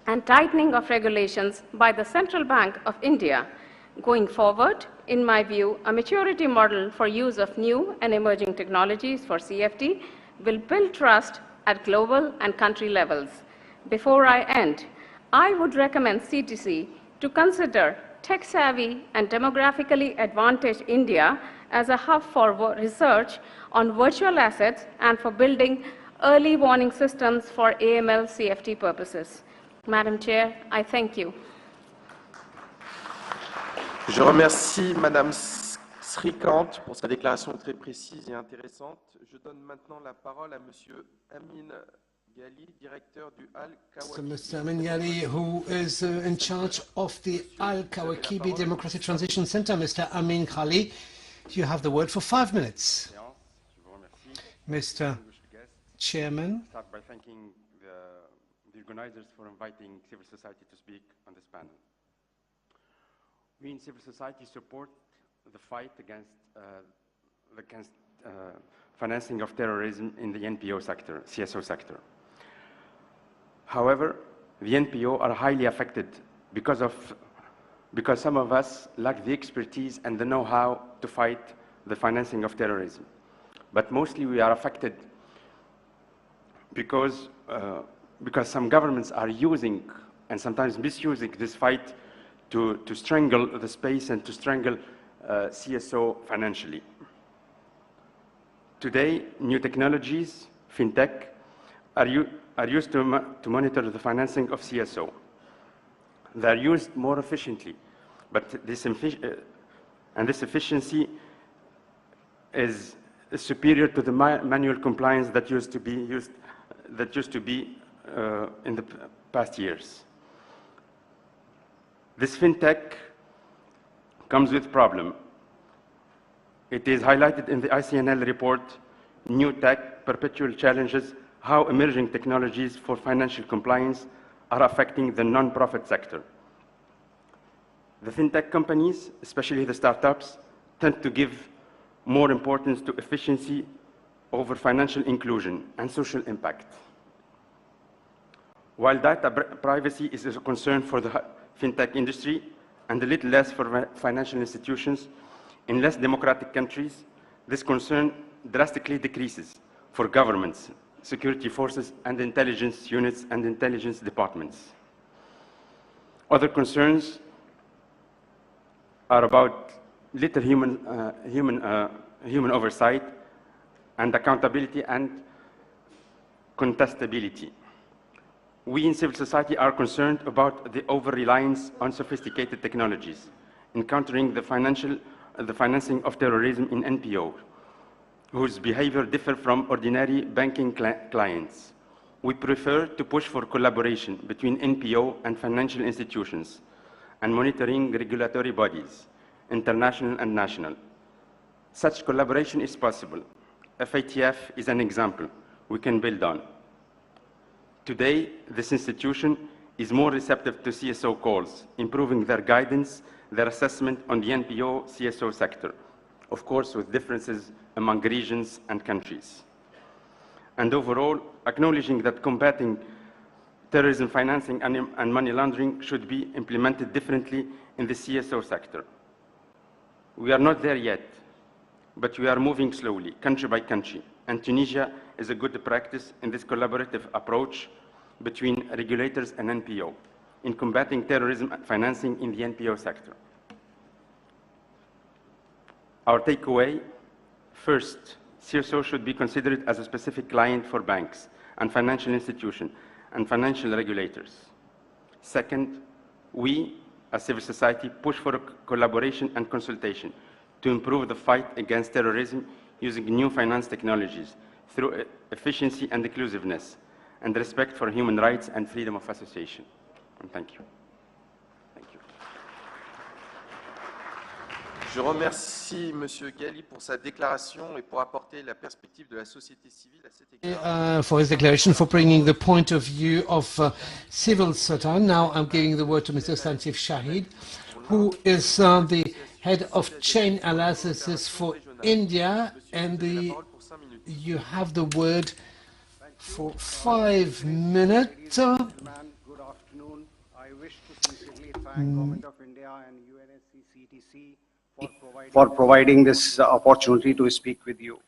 and tightening of regulations by the Central Bank of India. Going forward, in my view, a maturity model for use of new and emerging technologies for CFT will build trust at global and country levels. Before I end, I would recommend CTC to consider tech-savvy and demographically advantaged India as a hub for research on virtual assets and for building early warning systems for AML CFT purposes. Madam Chair, I thank you. Je remercie Madame Srikant pour sa déclaration très précise et intéressante. Je donne maintenant la parole à Monsieur Amin Ghali, directeur du Al-Kawakibi. So Mr. Amin Ghali, who is in charge of the Al-Kawakibi Democratic Transition Center. Mr. Amin Ghali, you have the word for 5 minutes. Mr. Chairman. Start by thanking the organizers for inviting civil society to speak on this panel. We in civil society support the fight against financing of terrorism in the NPO sector, CSO sector. However, the NPO are highly affected because some of us lack the expertise and the know-how to fight the financing of terrorism. But mostly we are affected because some governments are using and sometimes misusing this fight to strangle the space and to strangle CSO financially. Today, new technologies, fintech, are used to monitor the financing of CSO. They are used more efficiently, but this efficiency is superior to the manual compliance that used to be in the past years. This fintech comes with problem. It is highlighted in the ICNL report, New Tech, Perpetual Challenges, how emerging technologies for financial compliance are affecting the non-profit sector. The fintech companies, especially the startups, tend to give more importance to efficiency over financial inclusion and social impact. While data privacy is a concern for the fintech industry and a little less for financial institutions, in less democratic countries, this concern drastically decreases for governments, security forces, and intelligence units and intelligence departments. Other concerns are about little human oversight and accountability and contestability. We in civil society are concerned about the over-reliance on sophisticated technologies, encountering the financing of terrorism in NPO, whose behavior differ from ordinary banking clients. We prefer to push for collaboration between NPO and financial institutions and monitoring regulatory bodies, international and national. Such collaboration is possible. FATF is an example we can build on. Today, this institution is more receptive to CSO calls, improving their guidance, their assessment on the NPO CSO sector, of course with differences among regions and countries. And overall, acknowledging that combating terrorism financing and money laundering should be implemented differently in the CSO sector. We are not there yet, but we are moving slowly, country by country, and Tunisia is a good practice in this collaborative approach between regulators and NPO. in combating terrorism financing in the NPO sector. Our takeaway: first, CSO should be considered as a specific client for banks and financial institutions and financial regulators. Second, we, as civil society, push for collaboration and consultation to improve the fight against terrorism using new finance technologies through efficiency and inclusiveness and respect for human rights and freedom of association. And thank you. Je remercie M. Ghali pour sa déclaration et pour apporter la perspective de la société civile à cet égard. For his declaration, for bringing the point of view of civil society. Now I'm giving the word to Mr. Santif Shahid, who is the head of chain analysis for India, and you have the word for 5 minutes. Good afternoon. I wish to sincerely thank Government of India and UNSCTC for providing this opportunity to speak with you.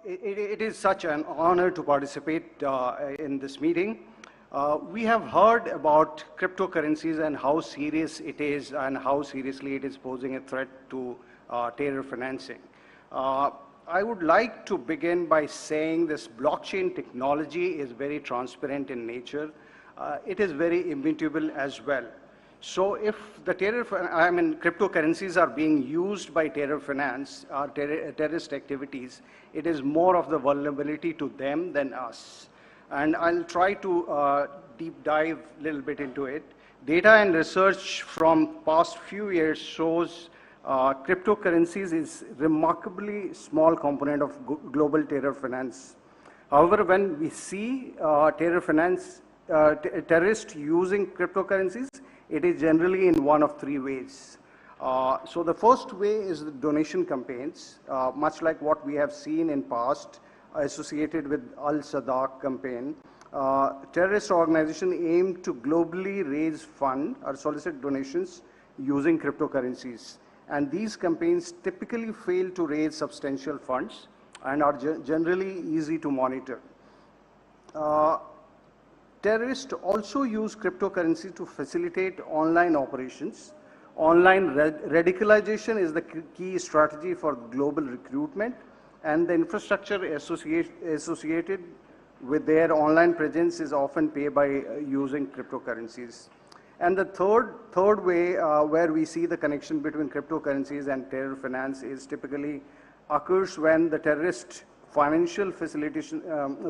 It is such an honor to participate in this meeting. We have heard about cryptocurrencies and how serious it is and how seriously it is posing a threat to terror financing. I would like to begin by saying this blockchain technology is very transparent in nature. It is very immutable as well. So if the cryptocurrencies are being used by terror finance or terrorist activities, it is more of the vulnerability to them than us. And I'll try to deep dive a little bit into it. Data and research from past few years shows cryptocurrencies is remarkably small component of global terror finance. However, when we see terrorists using cryptocurrencies, it is generally in one of three ways. So the first way is the donation campaigns, much like what we have seen in past associated with Al-Sadaq campaign. Terrorist organizations aim to globally raise funds or solicit donations using cryptocurrencies. And these campaigns typically fail to raise substantial funds and are generally easy to monitor. Terrorists also use cryptocurrency to facilitate online operations. Online radicalization is the key strategy for global recruitment, and the infrastructure associated with their online presence is often paid by using cryptocurrencies. And the third way where we see the connection between cryptocurrencies and terror finance is typically occurs when the terrorist financial facilitation,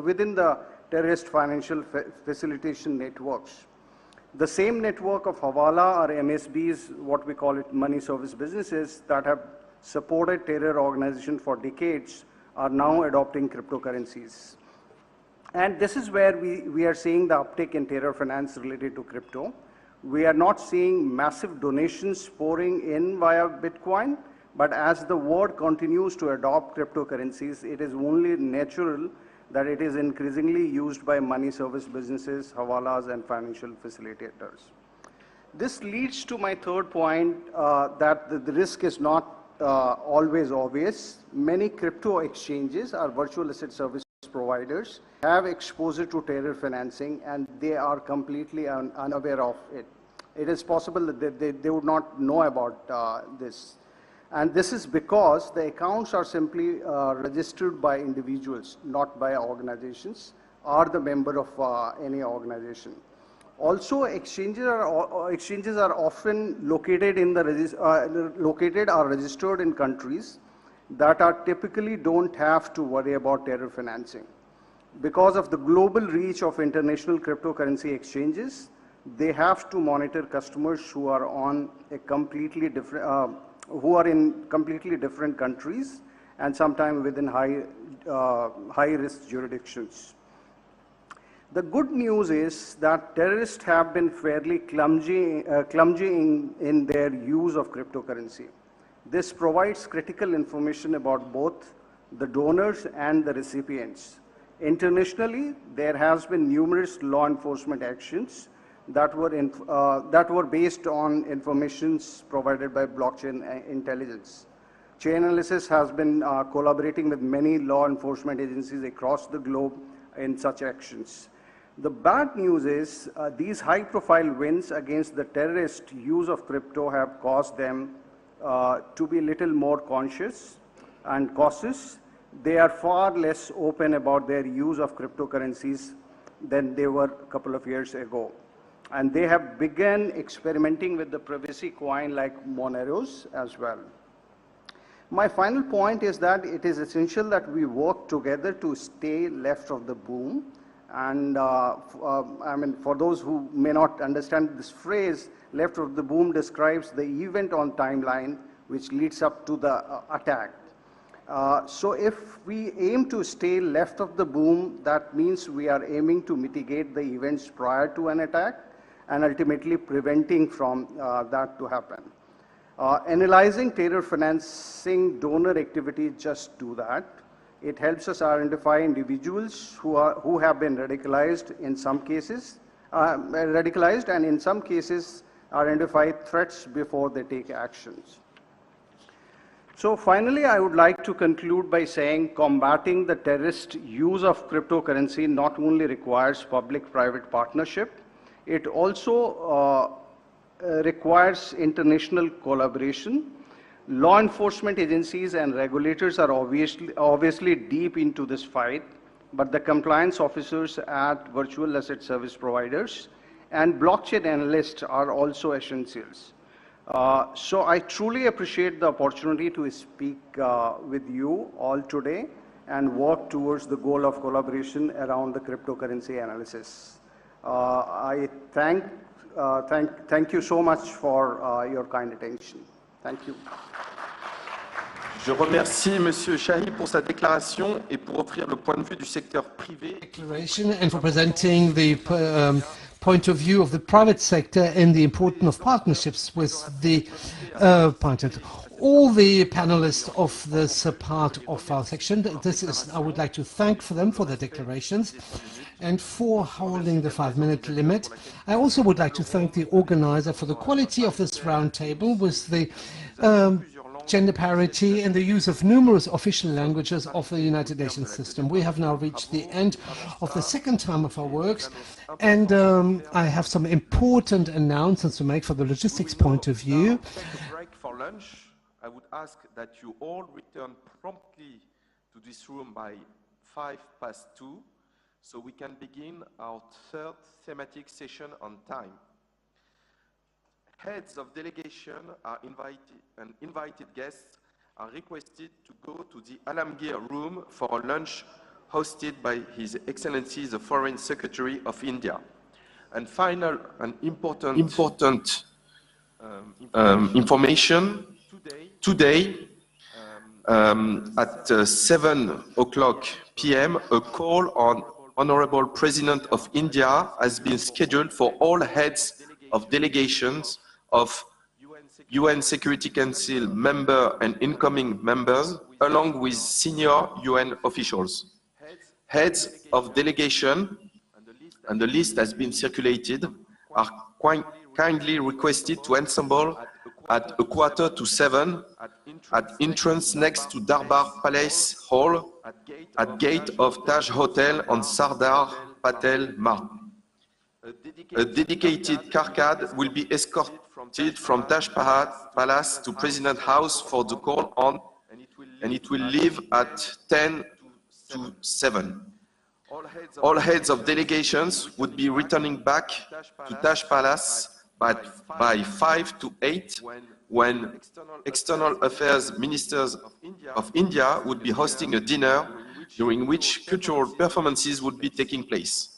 within the terrorist financial facilitation networks. The same network of Hawala or MSBs, what we call it money service businesses that have supported terror organizations for decades, are now adopting cryptocurrencies. And this is where we are seeing the uptick in terror finance related to crypto. We are not seeing massive donations pouring in via Bitcoin, but as the world continues to adopt cryptocurrencies, it is only natural that it is increasingly used by money service businesses, hawalas, and financial facilitators. This leads to my third point, that the risk is not always obvious. Many crypto exchanges or virtual asset service providers have exposure to terror financing, and they are completely unaware of it. It is possible that they would not know about this. And this is because the accounts are simply registered by individuals, not by organizations or the member of any organization. Also, exchanges are often located in the located or registered in countries that are typically don't have to worry about terror financing. Because of the global reach of international cryptocurrency exchanges, they have to monitor customers who are on a completely different, who are in completely different countries and sometimes within high-risk jurisdictions. The good news is that terrorists have been fairly clumsy in their use of cryptocurrency. This provides critical information about both the donors and the recipients. Internationally, there has been numerous law enforcement actions that were based on information provided by blockchain intelligence. Chain analysis has been collaborating with many law enforcement agencies across the globe in such actions. The bad news is these high-profile wins against the terrorist use of crypto have caused them to be a little more conscious and cautious. They are far less open about their use of cryptocurrencies than they were a couple of years ago. And they have begun experimenting with the privacy coin like Moneros as well. My final point is that it is essential that we work together to stay left of the boom. And I mean, for those who may not understand this phrase, left of the boom describes the event on timeline which leads up to the attack. So if we aim to stay left of the boom, that means we are aiming to mitigate the events prior to an attack and ultimately preventing from that to happen. Analyzing terror financing donor activity just do that. It helps us identify individuals who have been radicalized in some cases, and in some cases identify threats before they take actions. So finally, I would like to conclude by saying combating the terrorist use of cryptocurrency not only requires public-private partnership, it also requires international collaboration. Law enforcement agencies and regulators are obviously deep into this fight, but the compliance officers at virtual asset service providers and blockchain analysts are also essentials. So I truly appreciate the opportunity to speak with you all today and work towards the goal of collaboration around the cryptocurrency analysis. I thank you so much for your kind attention. Thank you. Je remercie Monsieur Shahi pour sa déclaration et pour offrir le point de vue du secteur privé. Declaration and for presenting the point of view of the private sector and the importance of partnerships with the partners. All the panelists of this part of our section, I would like to thank them for their declarations and for holding the 5-minute limit. I also would like to thank the organizer for the quality of this roundtable with the gender parity and the use of numerous official languages of the United Nations system. We have now reached the end of the second time of our works, and I have some important announcements to make from the logistics point of view. Break for lunch. I would ask that you all return promptly to this room by 2:05, so we can begin our third thematic session on time. Heads of delegation are invited, and invited guests are requested to go to the Alamgir room for a lunch hosted by His Excellency the Foreign Secretary of India. And final and important information, today at 7:00 p.m. a call on Honorable President of India has been scheduled for all heads of delegations of UN Security Council member and incoming members, along with senior UN officials. Heads of delegation, and the list has been circulated, are kindly requested to assemble at 6:45 at entrance next to Darbar Palace Hall at gate of Taj Hotel on Sardar Patel Marg. A dedicated car card will be escorted from Taj Palace to President House for the call on, and it will leave at 6:50. All heads of delegations would be returning back to Taj Palace by 5 to 8, when External Affairs Ministers of India would be hosting a dinner during which cultural performances would be taking place.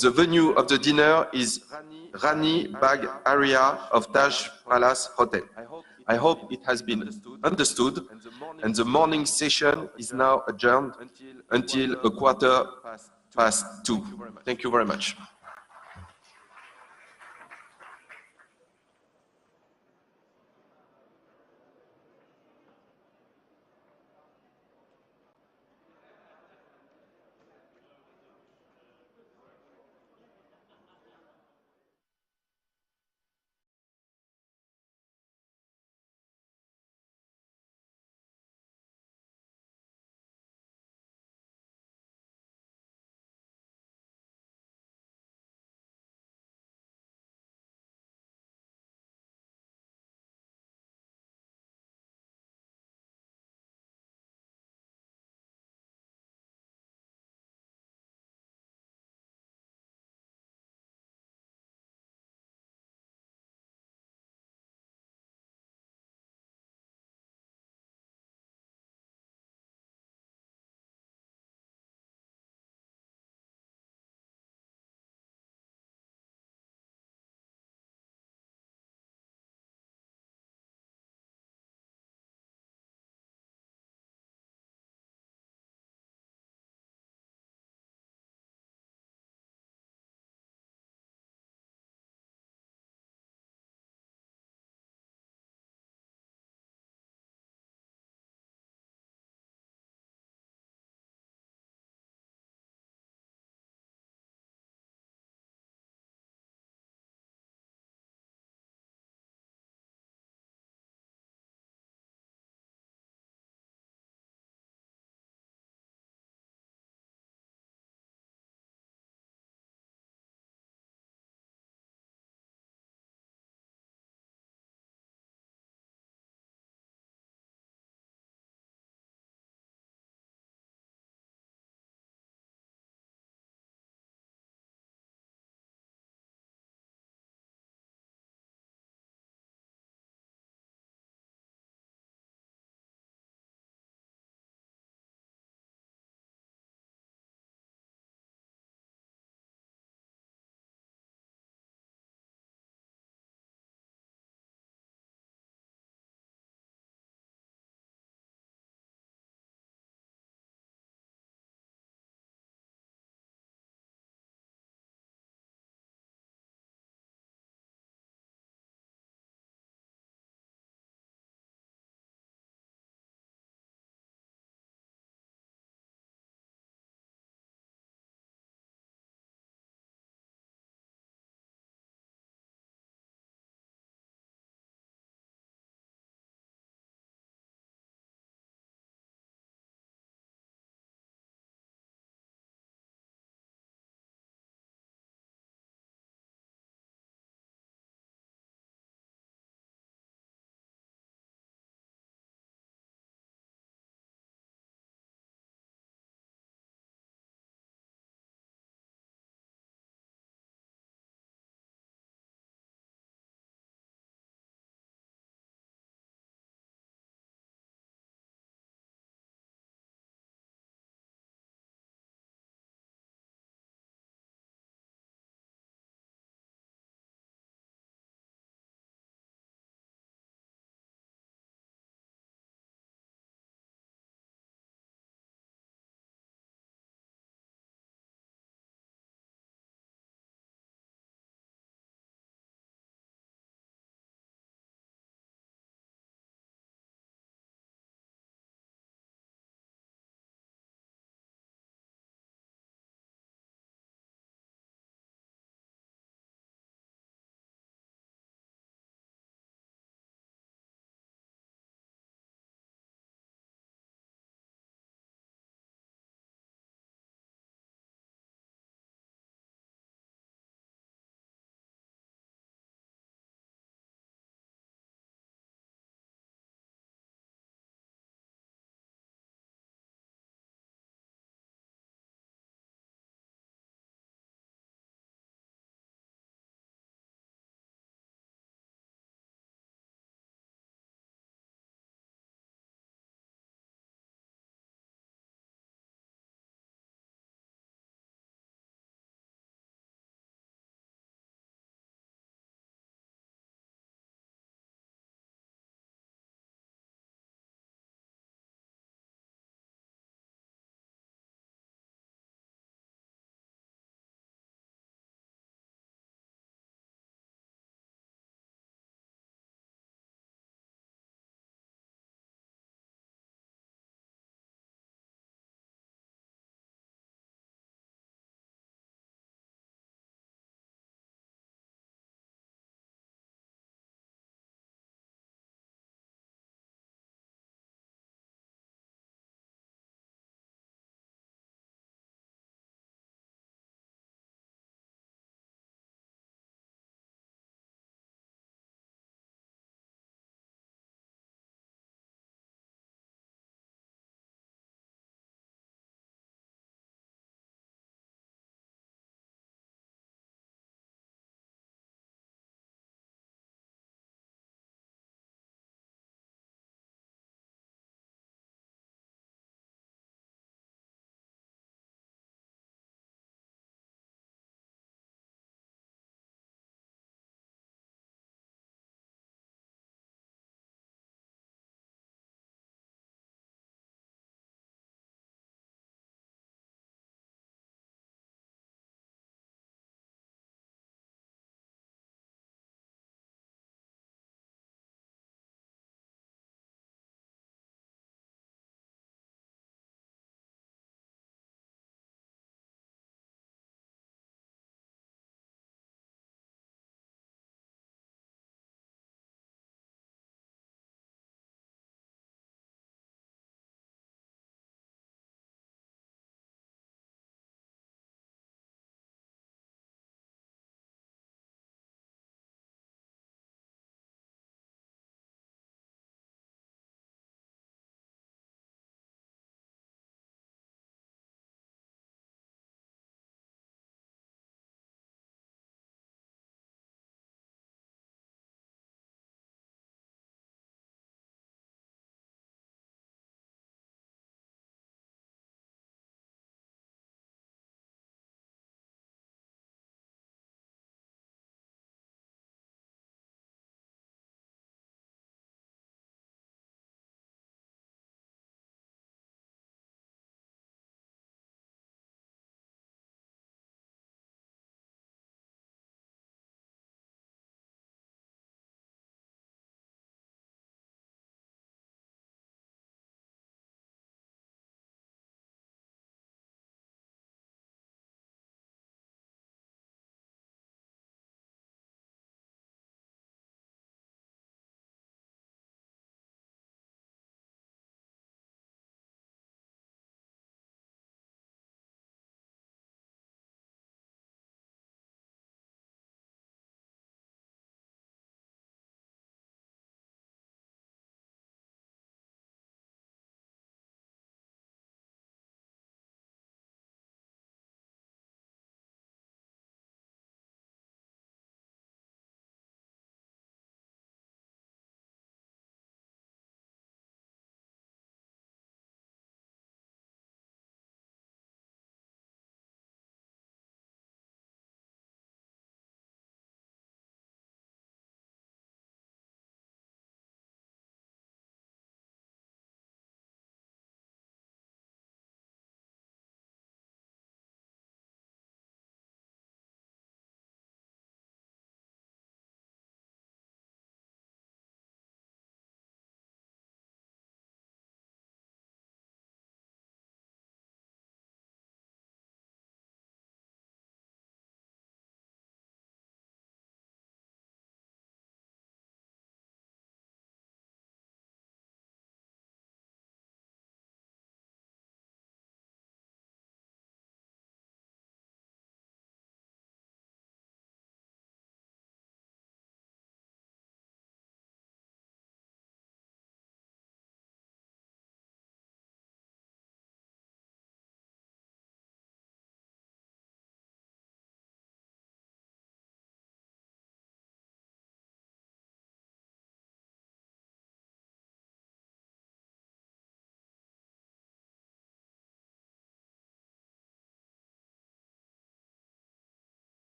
The venue of the dinner is Rani Bagh area of Taj Palace Hotel. I hope it has been understood, and the morning session is now adjourned until 2:15. Thank you very much.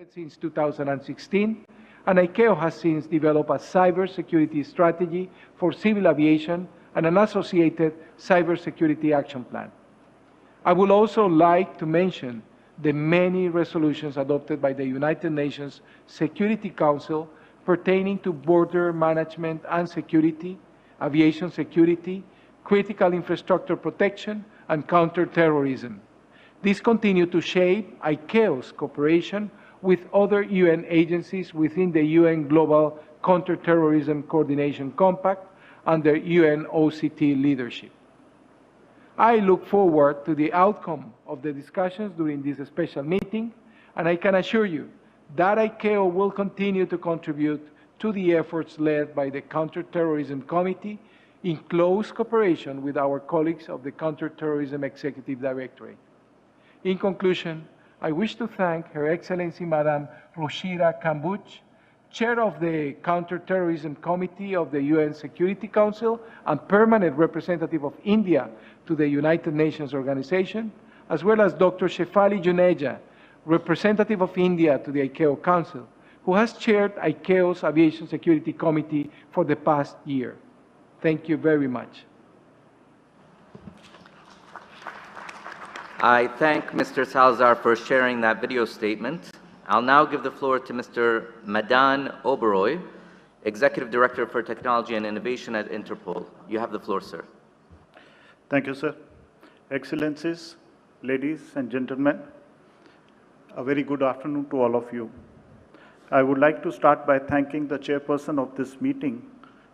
Since 2016, and ICAO has since developed a cybersecurity strategy for civil aviation and an associated cybersecurity action plan. I would also like to mention the many resolutions adopted by the United Nations Security Council pertaining to border management and security, aviation security, critical infrastructure protection, and counter-terrorism. These continue to shape ICAO's cooperation with other UN agencies within the UN Global Counter-Terrorism Coordination Compact under UNOCT leadership. I look forward to the outcome of the discussions during this special meeting, and I can assure you that ICAO will continue to contribute to the efforts led by the Counter-Terrorism Committee in close cooperation with our colleagues of the Counter-Terrorism Executive Directorate. In conclusion, I wish to thank Her Excellency Madame Ruchira Kambuch, Chair of the Counter-Terrorism Committee of the UN Security Council and Permanent Representative of India to the United Nations Organization, as well as Dr. Shefali Juneja, Representative of India to the ICAO Council, who has chaired ICAO's Aviation Security Committee for the past year. Thank you very much. I thank Mr. Salazar for sharing that video statement. I'll now give the floor to Mr. Madan Oberoi, Executive Director for Technology and Innovation at Interpol. You have the floor, sir. Thank you, sir. Excellencies, ladies and gentlemen, a very good afternoon to all of you. I would like to start by thanking the chairperson of this meeting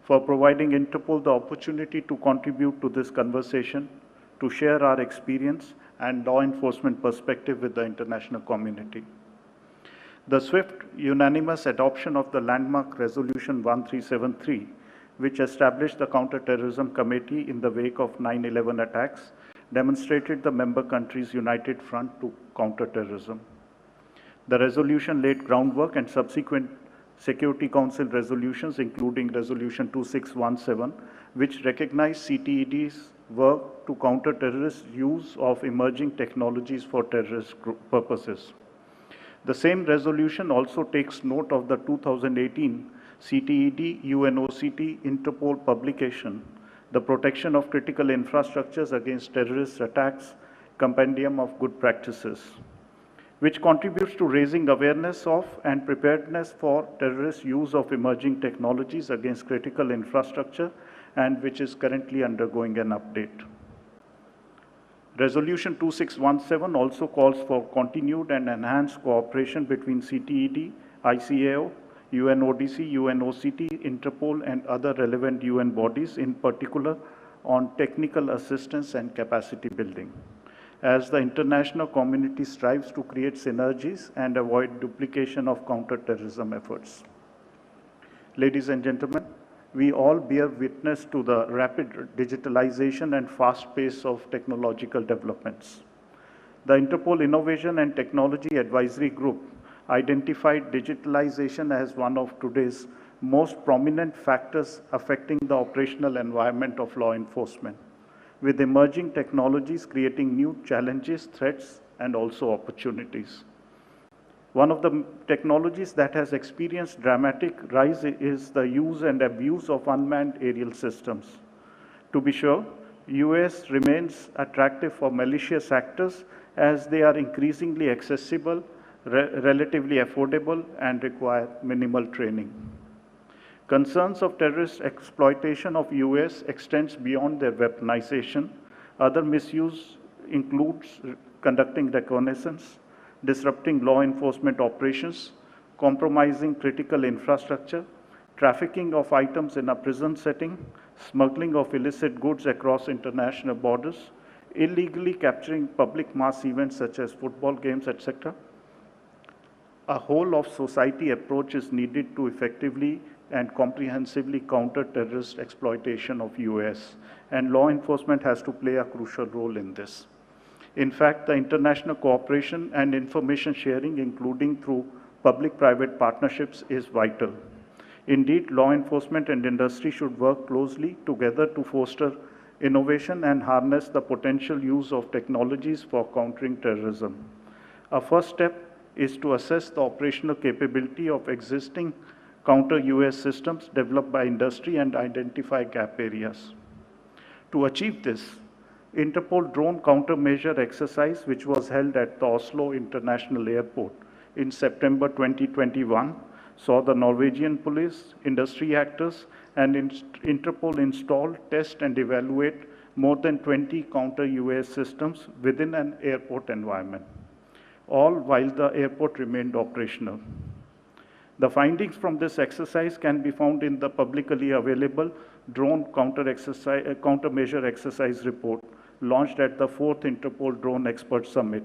for providing Interpol the opportunity to contribute to this conversation, to share our experience and law enforcement perspective with the international community. The swift, unanimous adoption of the landmark Resolution 1373, which established the Counter-Terrorism Committee in the wake of 9/11 attacks, demonstrated the member countries' united front to counter-terrorism. The resolution laid groundwork and subsequent Security Council resolutions, including Resolution 2617, which recognized CTED's work to counter terrorist use of emerging technologies for terrorist purposes. The same resolution also takes note of the 2018 CTED UNOCT Interpol publication, The Protection of Critical Infrastructures Against Terrorist Attacks, Compendium of Good Practices, which contributes to raising awareness of and preparedness for terrorist use of emerging technologies against critical infrastructure, and which is currently undergoing an update. Resolution 2617 also calls for continued and enhanced cooperation between CTED, ICAO, UNODC, UNOCT, Interpol, and other relevant UN bodies, in particular on technical assistance and capacity building, as the international community strives to create synergies and avoid duplication of counter-terrorism efforts. Ladies and gentlemen, we all bear witness to the rapid digitalization and fast pace of technological developments. The Interpol Innovation and Technology Advisory Group identified digitalization as one of today's most prominent factors affecting the operational environment of law enforcement, with emerging technologies creating new challenges, threats, and also opportunities. One of the technologies that has experienced dramatic rise is the use and abuse of unmanned aerial systems. To be sure, US remains attractive for malicious actors as they are increasingly accessible, relatively affordable, and require minimal training. Concerns of terrorist exploitation of US extends beyond their weaponization. Other misuse includes conducting reconnaissance, disrupting law enforcement operations, compromising critical infrastructure, trafficking of items in a prison setting, smuggling of illicit goods across international borders, illegally capturing public mass events such as football games, etc. A whole of society approach is needed to effectively and comprehensively counter terrorist exploitation of US, and law enforcement has to play a crucial role in this. In fact, the international cooperation and information sharing, including through public-private partnerships, is vital. Indeed, law enforcement and industry should work closely together to foster innovation and harness the potential use of technologies for countering terrorism. A first step is to assess the operational capability of existing counter-UAS systems developed by industry and identify gap areas. To achieve this, Interpol drone countermeasure exercise, which was held at the Oslo International Airport in September 2021, saw the Norwegian police, industry actors, and Interpol install, test, and evaluate more than 20 counter-UAS systems within an airport environment, all while the airport remained operational. The findings from this exercise can be found in the publicly available drone countermeasure exercise report launched at the 4th Interpol Drone Expert Summit,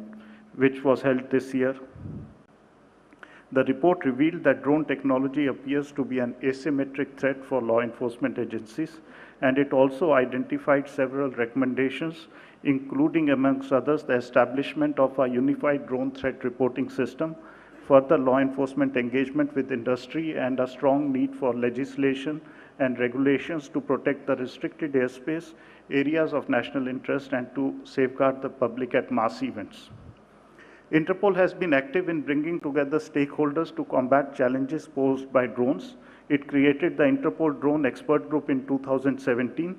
which was held this year. The report revealed that drone technology appears to be an asymmetric threat for law enforcement agencies, and it also identified several recommendations, including, amongst others, the establishment of a unified drone threat reporting system, further law enforcement engagement with industry, and a strong need for legislation and regulations to protect the restricted airspace, areas of national interest, and to safeguard the public at mass events. Interpol has been active in bringing together stakeholders to combat challenges posed by drones. It created the Interpol Drone Expert Group in 2017,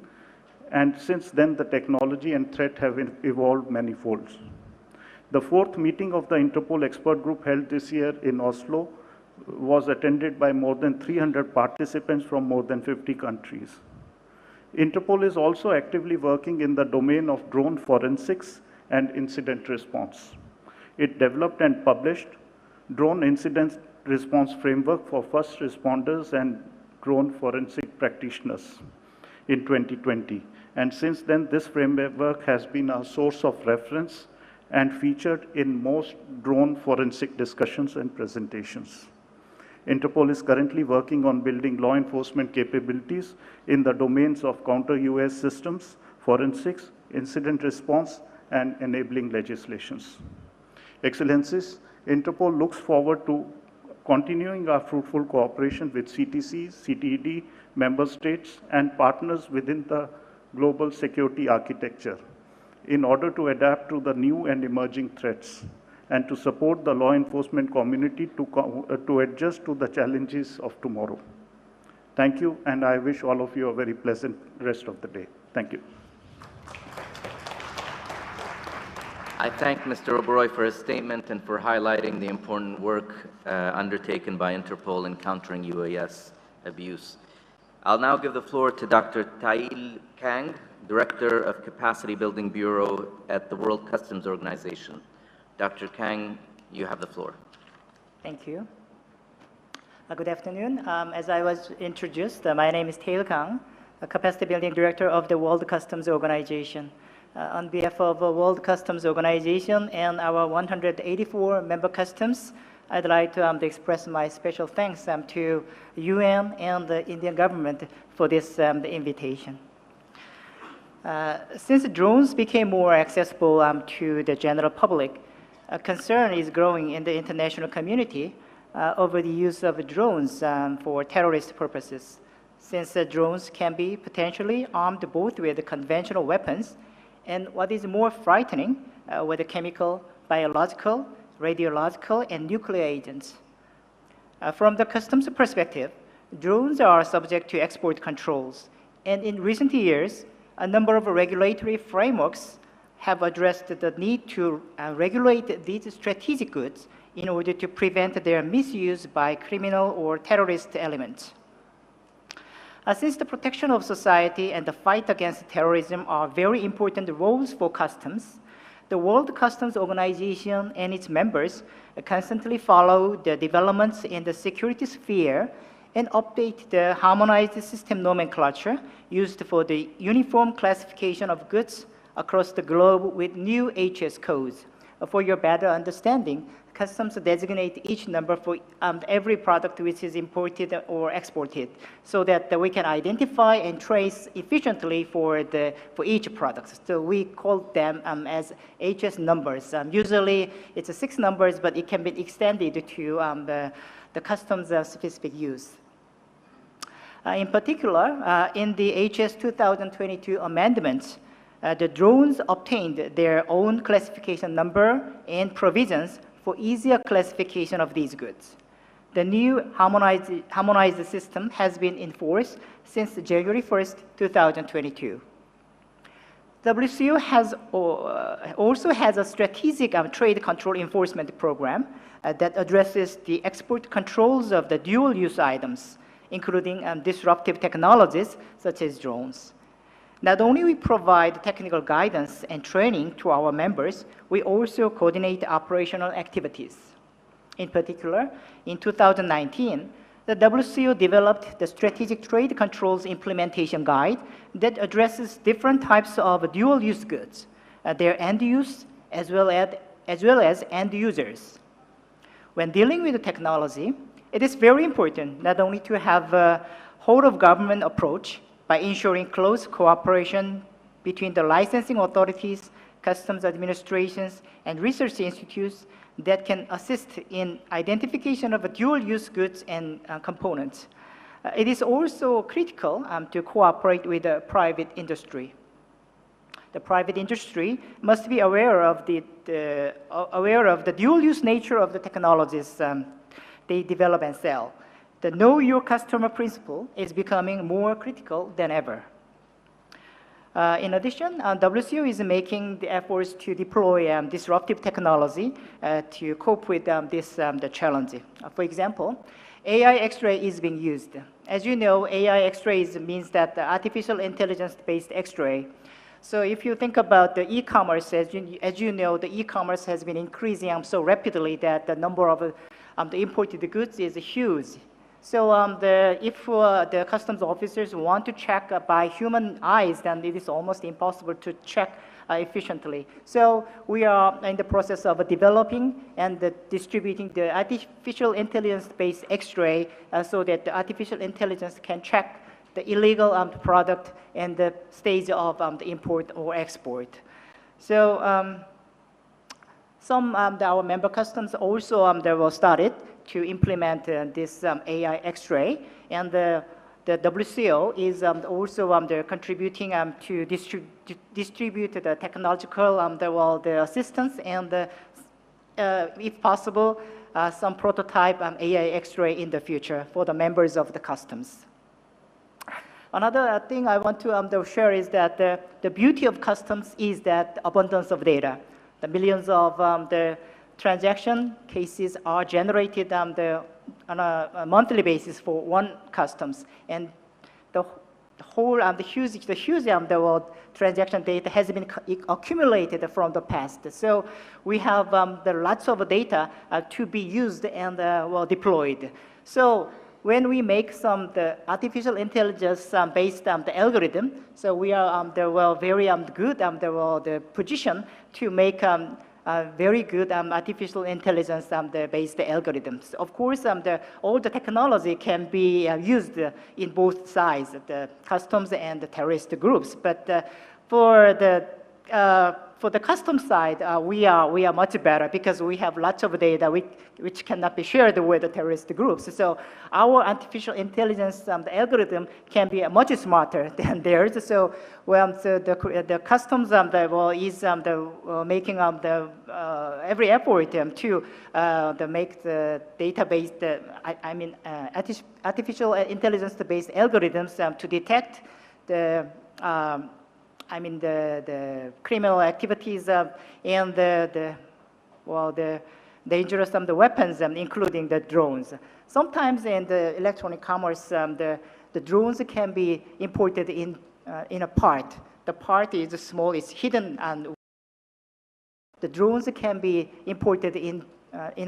and since then the technology and threat have evolved manifold. The 4th meeting of the Interpol Expert Group held this year in Oslo was attended by more than 300 participants from more than 50 countries. Interpol is also actively working in the domain of drone forensics and incident response. It developed and published Drone Incident Response Framework for First Responders and Drone Forensic Practitioners in 2020. And since then, this framework has been a source of reference and featured in most drone forensic discussions and presentations. Interpol is currently working on building law enforcement capabilities in the domains of counter-UAS systems, forensics, incident response, and enabling legislations. Excellencies, Interpol looks forward to continuing our fruitful cooperation with CTCs, CTED, member states, and partners within the global security architecture in order to adapt to the new and emerging threats and to support the law enforcement community to adjust to the challenges of tomorrow. Thank you, and I wish all of you a very pleasant rest of the day. Thank you. I thank Mr. Oberoi for his statement and for highlighting the important work undertaken by Interpol in countering UAS abuse. I'll now give the floor to Dr. Tail Kang, Director of Capacity Building Bureau at the World Customs Organization. Dr. Kang, you have the floor. Thank you. Good afternoon. As I was introduced, my name is Tail Kang, a Capacity Building Director of the World Customs Organization. On behalf of the World Customs Organization and our 184 member customs, I'd like to express my special thanks to UN and the Indian government for this invitation. Since drones became more accessible to the general public, a concern is growing in the international community over the use of drones for terrorist purposes, since drones can be potentially armed both with conventional weapons and what is more frightening, with chemical, biological, radiological, and nuclear agents. From the customs perspective, drones are subject to export controls, and in recent years, a number of regulatory frameworks have addressed the need to regulate these strategic goods in order to prevent their misuse by criminal or terrorist elements. Since the protection of society and the fight against terrorism are very important roles for customs, the World Customs Organization and its members constantly follow the developments in the security sphere and update the harmonized system nomenclature used for the uniform classification of goods across the globe with new HS codes. For your better understanding, customs designate each number for every product which is imported or exported, so that we can identify and trace efficiently for each product. So we call them as HS numbers. Usually it's 6 numbers, but it can be extended to the customs specific use. In particular, in the HS 2022 amendments, the drones obtained their own classification number and provisions for easier classification of these goods. The new harmonized system has been in force since January 1st, 2022. WCO also has a strategic trade control enforcement program that addresses the export controls of the dual-use items, including disruptive technologies such as drones. Not only we provide technical guidance and training to our members, we also coordinate operational activities. In particular, in 2019, the WCO developed the Strategic Trade Controls Implementation Guide that addresses different types of dual-use goods, their end use, as well as end users. When dealing with the technology, it is very important not only to have a whole-of-government approach by ensuring close cooperation between the licensing authorities, customs administrations, and research institutes that can assist in identification of dual-use goods and components. It is also critical to cooperate with the private industry. The private industry must be aware of the dual-use nature of the technologies they develop and sell. The Know Your Customer principle is becoming more critical than ever. In addition, WCO is making the efforts to deploy disruptive technology to cope with the challenge. For example, AI X-ray is being used. As you know, AI X-ray means that the artificial intelligence-based X-ray. So if you think about the e-commerce, as you know, the e-commerce has been increasing so rapidly that the number of the imported goods is huge. So if the customs officers want to check by human eyes, then it is almost impossible to check efficiently. So we are in the process of developing and distributing the artificial intelligence-based X-ray so that the artificial intelligence can check the illegal product and the stage of the import or export. So our member customs also they were started to implement this AI X-ray, and the WCO is also contributing to distribute the technological the assistance and if possible some prototype AI X-ray in the future for the members of the customs. Another thing I want to share is that the beauty of customs is that abundance of data. The millions of the transaction cases are generated on a monthly basis for one customs, and the huge transaction data has been accumulated from the past. So we have lots of data to be used and deployed. So when we make the artificial intelligence based the algorithm, so we are very good the position to make very good artificial intelligence based algorithms. Of course, all the technology can be used in both sides, the customs and the terrorist groups. But for the customs side, we are much better because we have lots of data which cannot be shared with the terrorist groups. So our artificial intelligence the algorithm can be much smarter than theirs. So the customs is making every effort to make the database, artificial intelligence-based algorithms to detect the criminal activities and the dangerous weapons, including the drones. Sometimes in the electronic commerce, the drones can be imported in a part. The part is small, it's hidden, and the drones can be imported in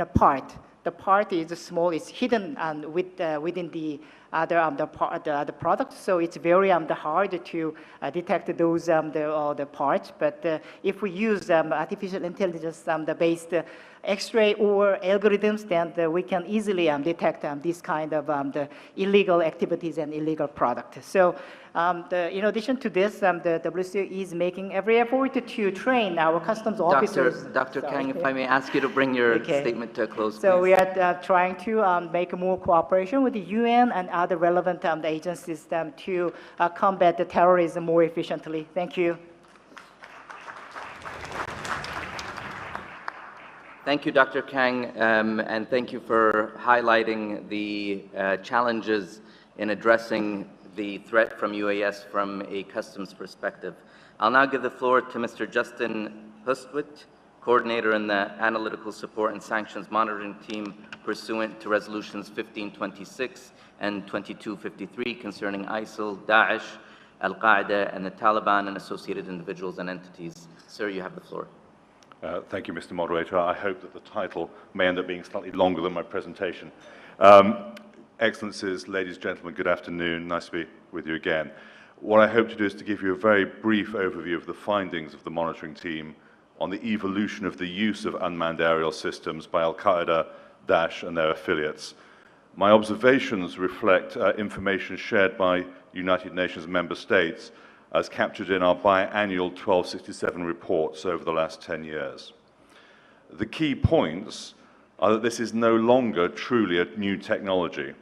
a part. The part is small, it's hidden and within the other product, so it's very hard to detect those the parts. But if we use artificial intelligence based X-ray or algorithms, then we can easily detect this kind of the illegal activities and illegal product. So in addition to this, the WCO is making every effort to train our customs officers. Dr. Kang, if I may ask you to bring your statement to a close, so please. we are trying to make more cooperation with the UN and other relevant agencies to combat the terrorism more efficiently. Thank you. Thank you, Dr. Kang, and thank you for highlighting the challenges in addressing the threat from UAS from a customs perspective. I'll now give the floor to Mr. Justin Hustwit, Coordinator in the Analytical Support and Sanctions Monitoring Team pursuant to Resolutions 1526 and 2253 concerning ISIL, Daesh, Al-Qaeda, and the Taliban and associated individuals and entities. Sir, you have the floor. Thank you, Mr. Moderator. I hope that the title may end up being slightly longer than my presentation. Excellencies, ladies and gentlemen, good afternoon. Nice to be with you again. What I hope to do is to give you a very brief overview of the findings of the monitoring team on the evolution of the use of unmanned aerial systems by Al-Qaeda, Daesh, and their affiliates. My observations reflect information shared by United Nations member states as captured in our biannual 1267 reports over the last 10 years. The key points are that this is no longer truly a new technology,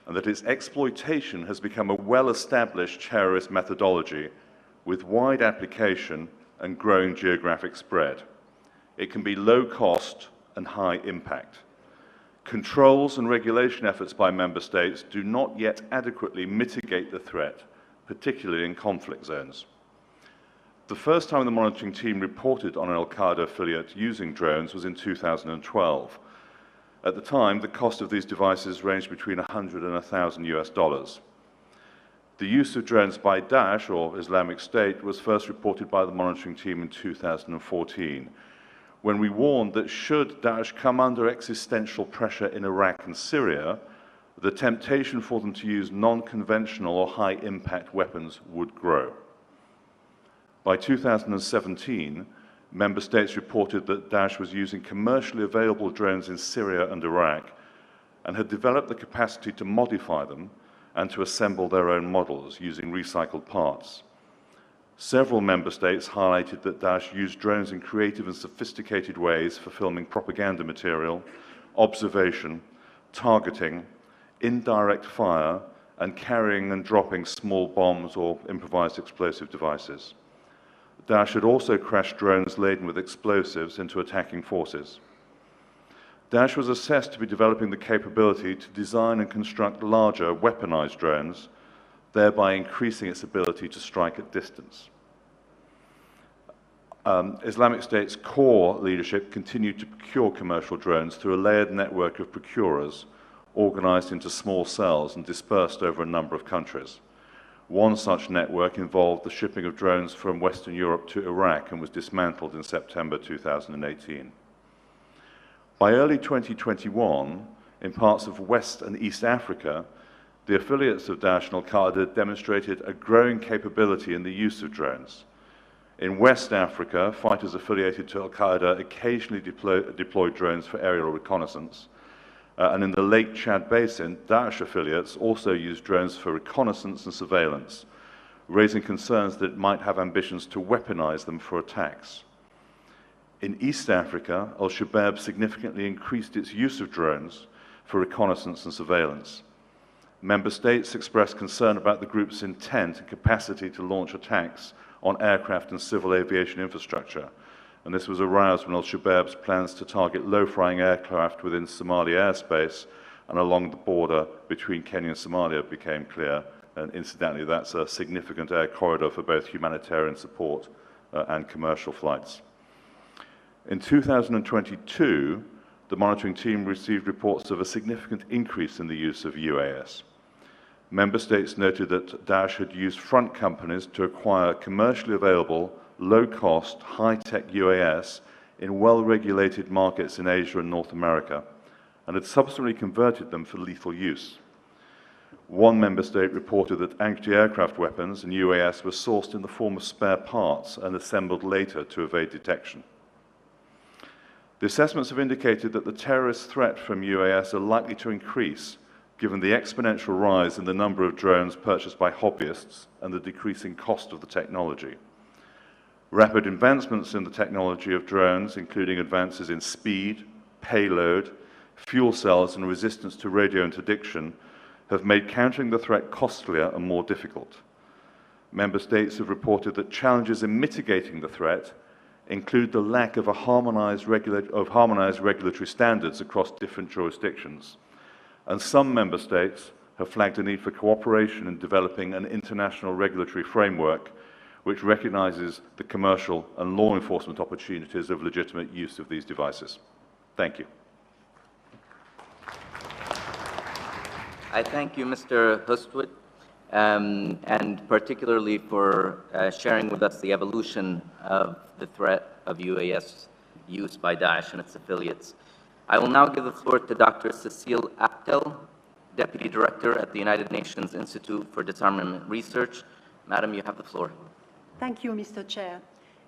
and that its exploitation has become a well-established terrorist methodology with wide application and growing geographic spread. It can be low cost and high impact. Controls and regulation efforts by member states do not yet adequately mitigate the threat, particularly in conflict zones. The first time the monitoring team reported on an Al-Qaeda affiliate using drones was in 2012. At the time, the cost of these devices ranged between $100 and $1,000 US. The use of drones by Daesh, or Islamic State, was first reported by the monitoring team in 2014, when we warned that should Daesh come under existential pressure in Iraq and Syria, the temptation for them to use non-conventional or high-impact weapons would grow. By 2017, member states reported that Daesh was using commercially available drones in Syria and Iraq and had developed the capacity to modify them and to assemble their own models using recycled parts. Several member states highlighted that Daesh used drones in creative and sophisticated ways for filming propaganda material, observation, targeting, indirect fire, and carrying and dropping small bombs or improvised explosive devices. Daesh had also crashed drones laden with explosives into attacking forces. Daesh was assessed to be developing the capability to design and construct larger, weaponized drones, thereby increasing its ability to strike at distance. Islamic State's core leadership continued to procure commercial drones through a layered network of procurers organized into small cells and dispersed over a number of countries. One such network involved the shipping of drones from Western Europe to Iraq and was dismantled in September 2018. By early 2021, in parts of West and East Africa, the affiliates of Daesh and Al-Qaeda demonstrated a growing capability in the use of drones. In West Africa, fighters affiliated to Al-Qaeda occasionally deployed drones for aerial reconnaissance. And in the Lake Chad Basin, Daesh affiliates also used drones for reconnaissance and surveillance, raising concerns that it might have ambitions to weaponize them for attacks. In East Africa, Al-Shabaab significantly increased its use of drones for reconnaissance and surveillance. Member states expressed concern about the group's intent and capacity to launch attacks on aircraft and civil aviation infrastructure, and this was aroused when Al-Shabaab's plans to target low-flying aircraft within Somali airspace and along the border between Kenya and Somalia became clear, and incidentally that's a significant air corridor for both humanitarian support and commercial flights. In 2022, the monitoring team received reports of a significant increase in the use of UAS. Member states noted that Daesh had used front companies to acquire commercially available, low-cost, high-tech UAS in well-regulated markets in Asia and North America, and had subsequently converted them for lethal use. One member state reported that anti-aircraft weapons and UAS were sourced in the form of spare parts and assembled later to evade detection. The assessments have indicated that the terrorist threat from UAS are likely to increase given the exponential rise in the number of drones purchased by hobbyists and the decreasing cost of the technology. Rapid advancements in the technology of drones, including advances in speed, payload, fuel cells, and resistance to radio interdiction, have made countering the threat costlier and more difficult. Member states have reported that challenges in mitigating the threat, include the lack of harmonized regulatory standards across different jurisdictions. And some member states have flagged a need for cooperation in developing an international regulatory framework which recognizes the commercial and law enforcement opportunities of legitimate use of these devices. Thank you. I thank you, Mr. Hustwit, and particularly for sharing with us the evolution of the threat of UAS use by Daesh and its affiliates. I will now give the floor to Dr. Cécile Aptel, Deputy Director at the United Nations Institute for Disarmament Research. Madam, you have the floor. Thank you, Mr. Chair.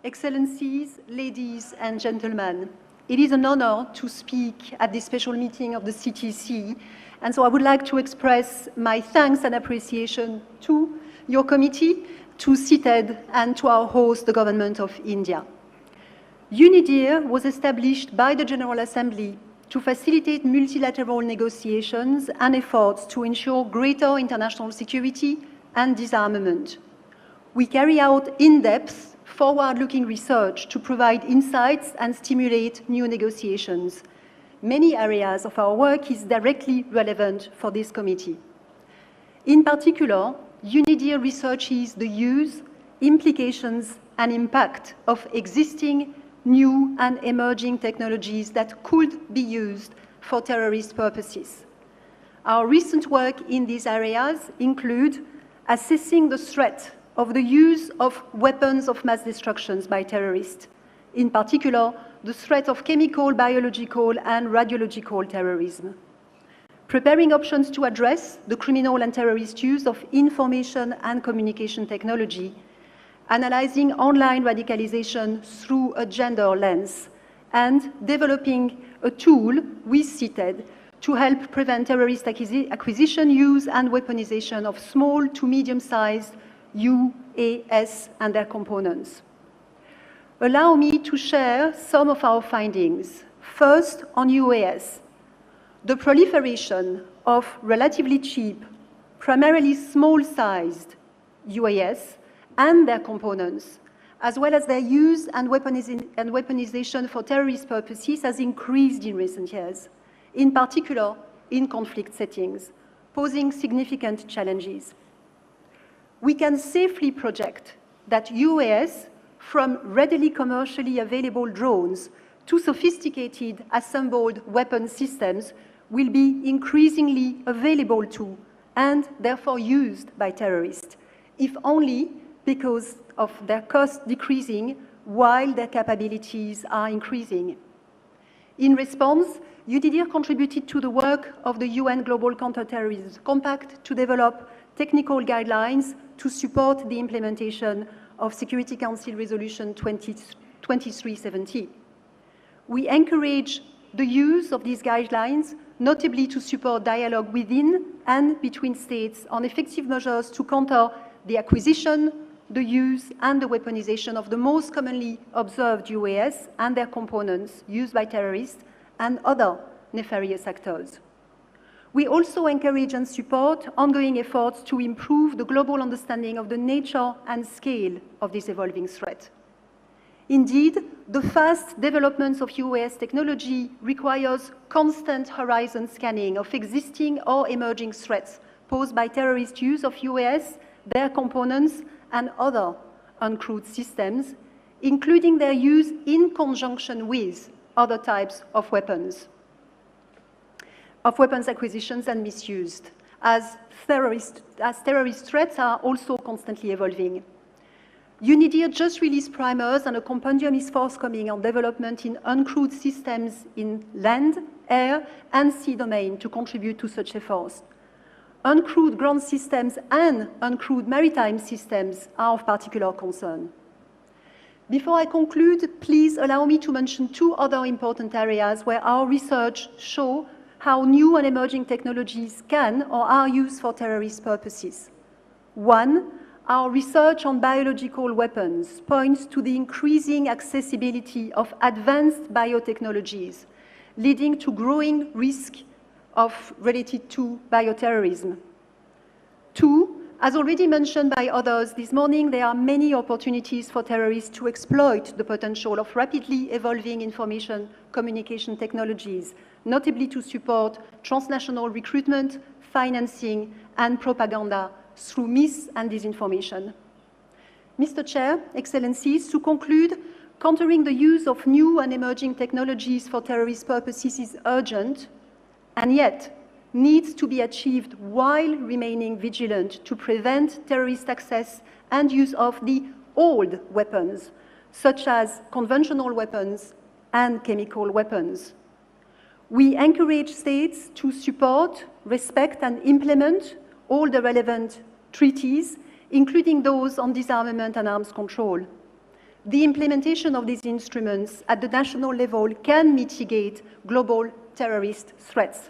Excellencies, ladies and gentlemen, it is an honor to speak at this special meeting of the CTC, and so I would like to express my thanks and appreciation to your committee, to CITED, and to our host, the Government of India. UNIDIR was established by the General Assembly to facilitate multilateral negotiations and efforts to ensure greater international security and disarmament. We carry out in-depth, forward-looking research to provide insights and stimulate new negotiations. Many areas of our work is directly relevant for this committee. In particular, UNIDIR researches the use, implications, and impact of existing, new, and emerging technologies that could be used for terrorist purposes. Our recent work in these areas include assessing the threat of the use of weapons of mass destruction by terrorists, in particular, the threat of chemical, biological, and radiological terrorism. Preparing options to address the criminal and terrorist use of information and communication technology, analyzing online radicalization through a gender lens, and developing a tool with CITED to help prevent terrorist acquisition, use, and weaponization of small to medium-sized UAS and their components. Allow me to share some of our findings. First, on UAS. The proliferation of relatively cheap, primarily small-sized UAS and their components, as well as their use and weaponization for terrorist purposes, has increased in recent years, in particular in conflict settings, posing significant challenges. We can safely project that UAS, from readily commercially available drones to sophisticated assembled weapon systems, will be increasingly available to and therefore used by terrorists, if only because of their cost decreasing while their capabilities are increasing. In response, UNIDIR contributed to the work of the UN Global Counter-Terrorism Compact to develop technical guidelines to support the implementation of Security Council Resolution 2370. We encourage the use of these guidelines, notably to support dialogue within and between states on effective measures to counter the acquisition, the use, and the weaponization of the most commonly observed UAS and their components used by terrorists and other nefarious actors. We also encourage and support ongoing efforts to improve the global understanding of the nature and scale of this evolving threat. Indeed, the fast development of UAS technology requires constant horizon scanning of existing or emerging threats posed by terrorist use of UAS, their components, and other uncrewed systems, including their use in conjunction with other types of weapons acquisitions and misused, as terrorist threats are also constantly evolving. UNIDIR just released primers, and a compendium is forthcoming on development in uncrewed systems in land, air, and sea domain to contribute to such efforts. Uncrewed ground systems and uncrewed maritime systems are of particular concern. Before I conclude, please allow me to mention two other important areas where our research shows how new and emerging technologies can or are used for terrorist purposes. One, our research on biological weapons points to the increasing accessibility of advanced biotechnologies, leading to growing risk related to bioterrorism. Two, As already mentioned by others this morning, there are many opportunities for terrorists to exploit the potential of rapidly evolving information communication technologies, notably to support transnational recruitment, financing, and propaganda through mis- and disinformation. Mr. Chair, Excellencies, to conclude, countering the use of new and emerging technologies for terrorist purposes is urgent, and yet needs to be achieved while remaining vigilant to prevent terrorist access and use of the old weapons, such as conventional weapons and chemical weapons. We encourage states to support, respect, and implement all the relevant treaties, including those on disarmament and arms control. The implementation of these instruments at the national level can mitigate global terrorist threats.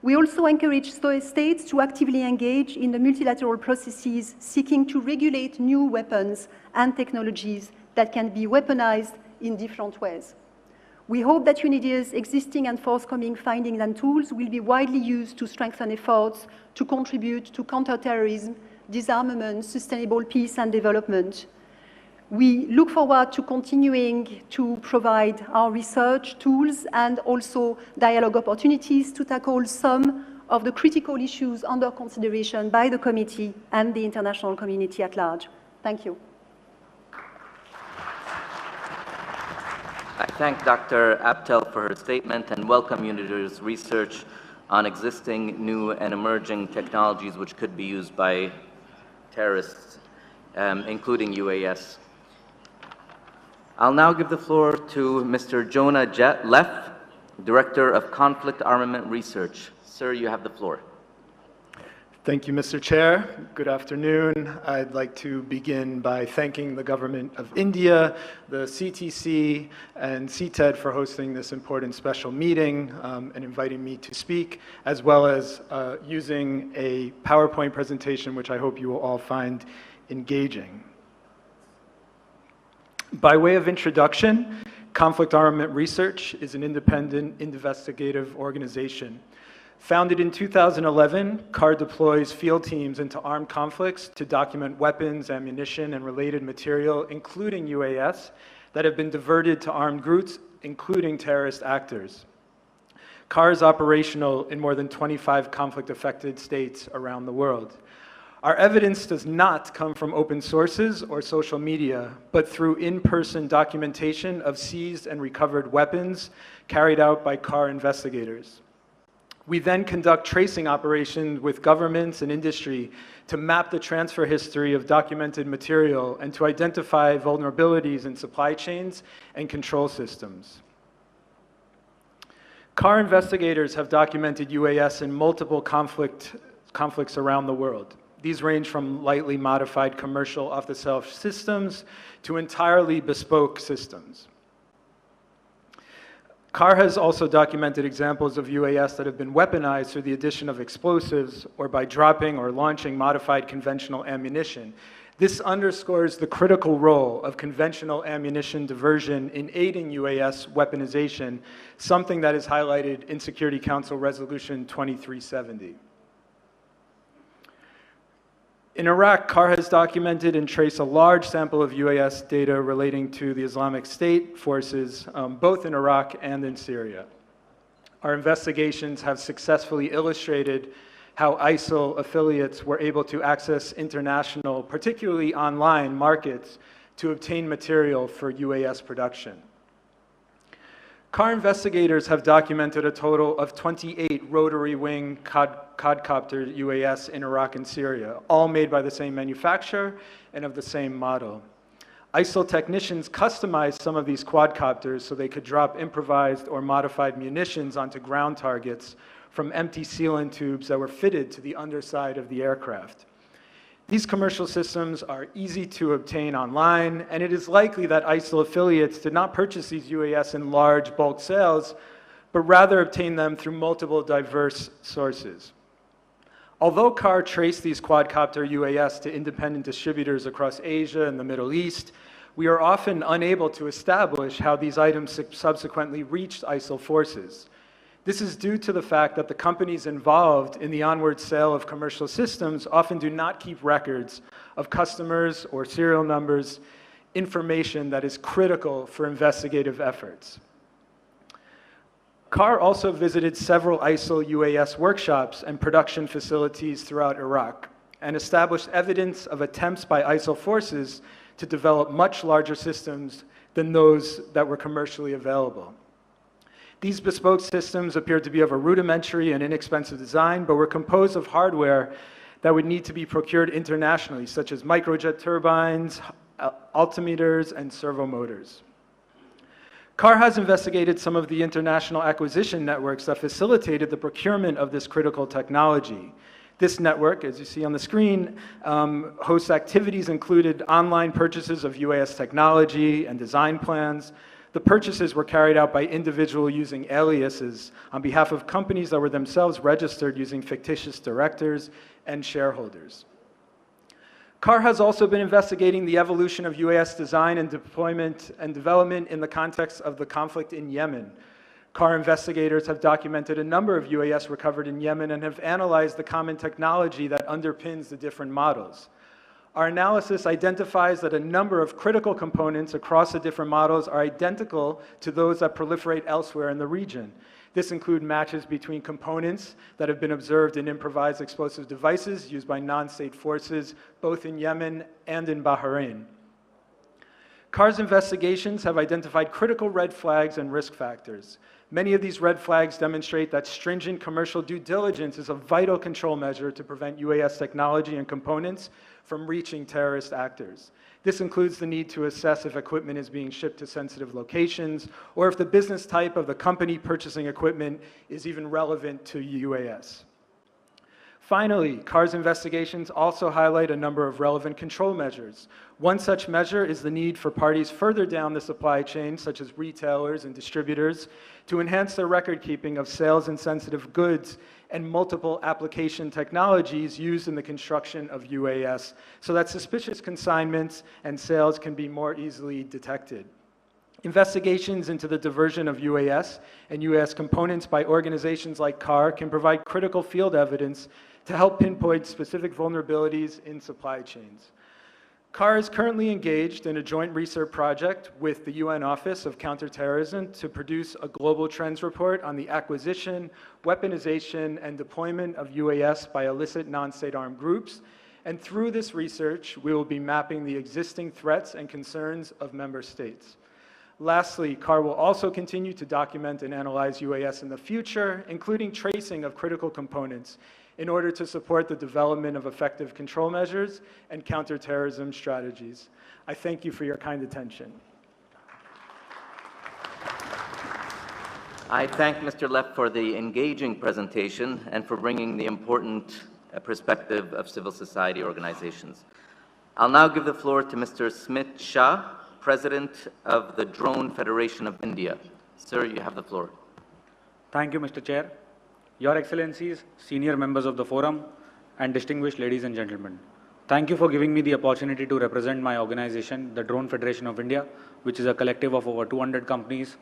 We also encourage states to actively engage in the multilateral processes seeking to regulate new weapons and technologies that can be weaponized in different ways. We hope that UNIDIR's existing and forthcoming findings and tools will be widely used to strengthen efforts to contribute to counter-terrorism, disarmament, sustainable peace and development. We look forward to continuing to provide our research tools and also dialogue opportunities to tackle some of the critical issues under consideration by the committee and the international community at large. Thank you. I thank Dr. Abtel for her statement and welcome UNIDIR's research on existing, new, and emerging technologies which could be used by terrorists, including UAS. I'll now give the floor to Mr. Jonah Leff, Director of Conflict Armament Research. Sir, you have the floor. Thank you, Mr. Chair. Good afternoon. I'd like to begin by thanking the Government of India, the CTC, and CTED for hosting this important special meeting and inviting me to speak, as well as using a PowerPoint presentation, which I hope you will all find engaging. By way of introduction, Conflict Armament Research is an independent investigative organization. Founded in 2011, CAR deploys field teams into armed conflicts to document weapons, ammunition, and related material, including UAS, that have been diverted to armed groups, including terrorist actors. CAR is operational in more than 25 conflict-affected states around the world. Our evidence does not come from open sources or social media, but through in-person documentation of seized and recovered weapons carried out by CAR investigators. We then conduct tracing operations with governments and industry to map the transfer history of documented material and to identify vulnerabilities in supply chains and control systems. CAR investigators have documented UAS in multiple conflicts around the world. These range from lightly modified commercial off-the-shelf systems to entirely bespoke systems. CAR has also documented examples of UAS that have been weaponized through the addition of explosives or by dropping or launching modified conventional ammunition. This underscores the critical role of conventional ammunition diversion in aiding UAS weaponization, something that is highlighted in Security Council Resolution 2370. In Iraq, CAR has documented and traced a large sample of UAS data relating to the Islamic State forces, both in Iraq and in Syria. Our investigations have successfully illustrated how ISIL affiliates were able to access international, particularly online markets, to obtain material for UAS production. CAR investigators have documented a total of 28 rotary wing quadcopter UAS in Iraq and Syria, all made by the same manufacturer and of the same model. ISIL technicians customized some of these quadcopters so they could drop improvised or modified munitions onto ground targets from empty sealant tubes that were fitted to the underside of the aircraft. These commercial systems are easy to obtain online, and it is likely that ISIL affiliates did not purchase these UAS in large bulk sales, but rather obtained them through multiple diverse sources. Although CAR traced these quadcopter UAS to independent distributors across Asia and the Middle East, we are often unable to establish how these items subsequently reached ISIL forces. This is due to the fact that the companies involved in the onward sale of commercial systems often do not keep records of customers or serial numbers, information that is critical for investigative efforts. CAR also visited several ISIL UAS workshops and production facilities throughout Iraq and established evidence of attempts by ISIL forces to develop much larger systems than those that were commercially available. These bespoke systems appeared to be of a rudimentary and inexpensive design, but were composed of hardware that would need to be procured internationally, such as microjet turbines, altimeters, and servo motors. CAR has investigated some of the international acquisition networks that facilitated the procurement of this critical technology. This network, as you see on the screen, hosts activities included online purchases of UAS technology and design plans. The purchases were carried out by individuals using aliases on behalf of companies that were themselves registered using fictitious directors and shareholders. CAR has also been investigating the evolution of UAS design and deployment and development in the context of the conflict in Yemen. CAR investigators have documented a number of UAS recovered in Yemen and have analyzed the common technology that underpins the different models. Our analysis identifies that a number of critical components across the different models are identical to those that proliferate elsewhere in the region. This includes matches between components that have been observed in improvised explosive devices used by non-state forces, both in Yemen and in Bahrain. CAR's investigations have identified critical red flags and risk factors. Many of these red flags demonstrate that stringent commercial due diligence is a vital control measure to prevent UAS technology and components from reaching terrorist actors. This includes the need to assess if equipment is being shipped to sensitive locations, or if the business type of the company purchasing equipment is even relevant to UAS. Finally, CAR's investigations also highlight a number of relevant control measures. One such measure is the need for parties further down the supply chain, such as retailers and distributors, to enhance their record keeping of sales in sensitive goods and multiple application technologies used in the construction of UAS, so that suspicious consignments and sales can be more easily detected. Investigations into the diversion of UAS and UAS components by organizations like CAR can provide critical field evidence to help pinpoint specific vulnerabilities in supply chains. CAR is currently engaged in a joint research project with the UN Office of Counter-Terrorism to produce a global trends report on the acquisition, weaponization, and deployment of UAS by illicit non-state armed groups. And through this research, we will be mapping the existing threats and concerns of member states. Lastly, CAR will also continue to document and analyze UAS in the future, including tracing of critical components, in order to support the development of effective control measures and counterterrorism strategies. I thank you for your kind attention. I thank Mr. Leff for the engaging presentation and for bringing the important perspective of civil society organizations. I'll now give the floor to Mr. Smit Shah, President of the Drone Federation of India. Sir, you have the floor. Thank you, Mr. Chair. Your Excellencies, senior members of the forum, and distinguished ladies and gentlemen. Thank you for giving me the opportunity to represent my organization, the Drone Federation of India, which is a collective of over 200 companies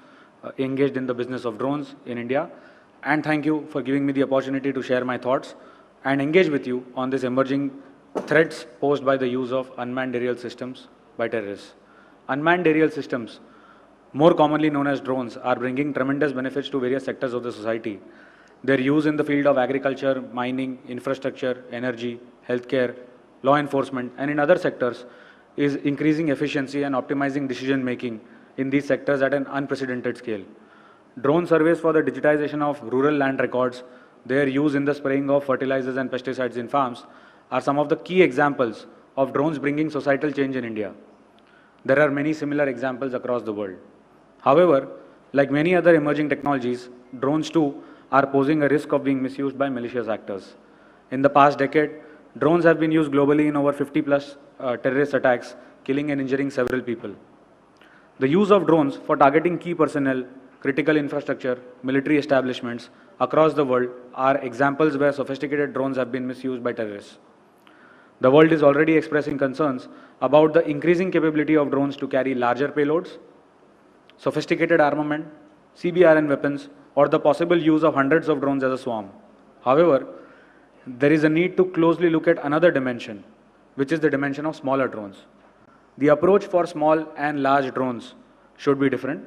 engaged in the business of drones in India. And thank you for giving me the opportunity to share my thoughts and engage with you on this emerging threats posed by the use of unmanned aerial systems by terrorists. Unmanned aerial systems, more commonly known as drones, are bringing tremendous benefits to various sectors of the society. Their use in the field of agriculture, mining, infrastructure, energy, healthcare, law enforcement, and in other sectors is increasing efficiency and optimizing decision-making in these sectors at an unprecedented scale. Drone surveys for the digitization of rural land records, their use in the spraying of fertilizers and pesticides in farms, are some of the key examples of drones bringing societal change in India. There are many similar examples across the world. However, like many other emerging technologies, drones too are posing a risk of being misused by malicious actors. In the past decade, drones have been used globally in over 50+ terrorist attacks, killing and injuring several people. The use of drones for targeting key personnel, critical infrastructure, military establishments across the world are examples where sophisticated drones have been misused by terrorists. The world is already expressing concerns about the increasing capability of drones to carry larger payloads, sophisticated armament, CBRN weapons, or the possible use of hundreds of drones as a swarm. However, there is a need to closely look at another dimension, which is the dimension of smaller drones. The approach for small and large drones should be different.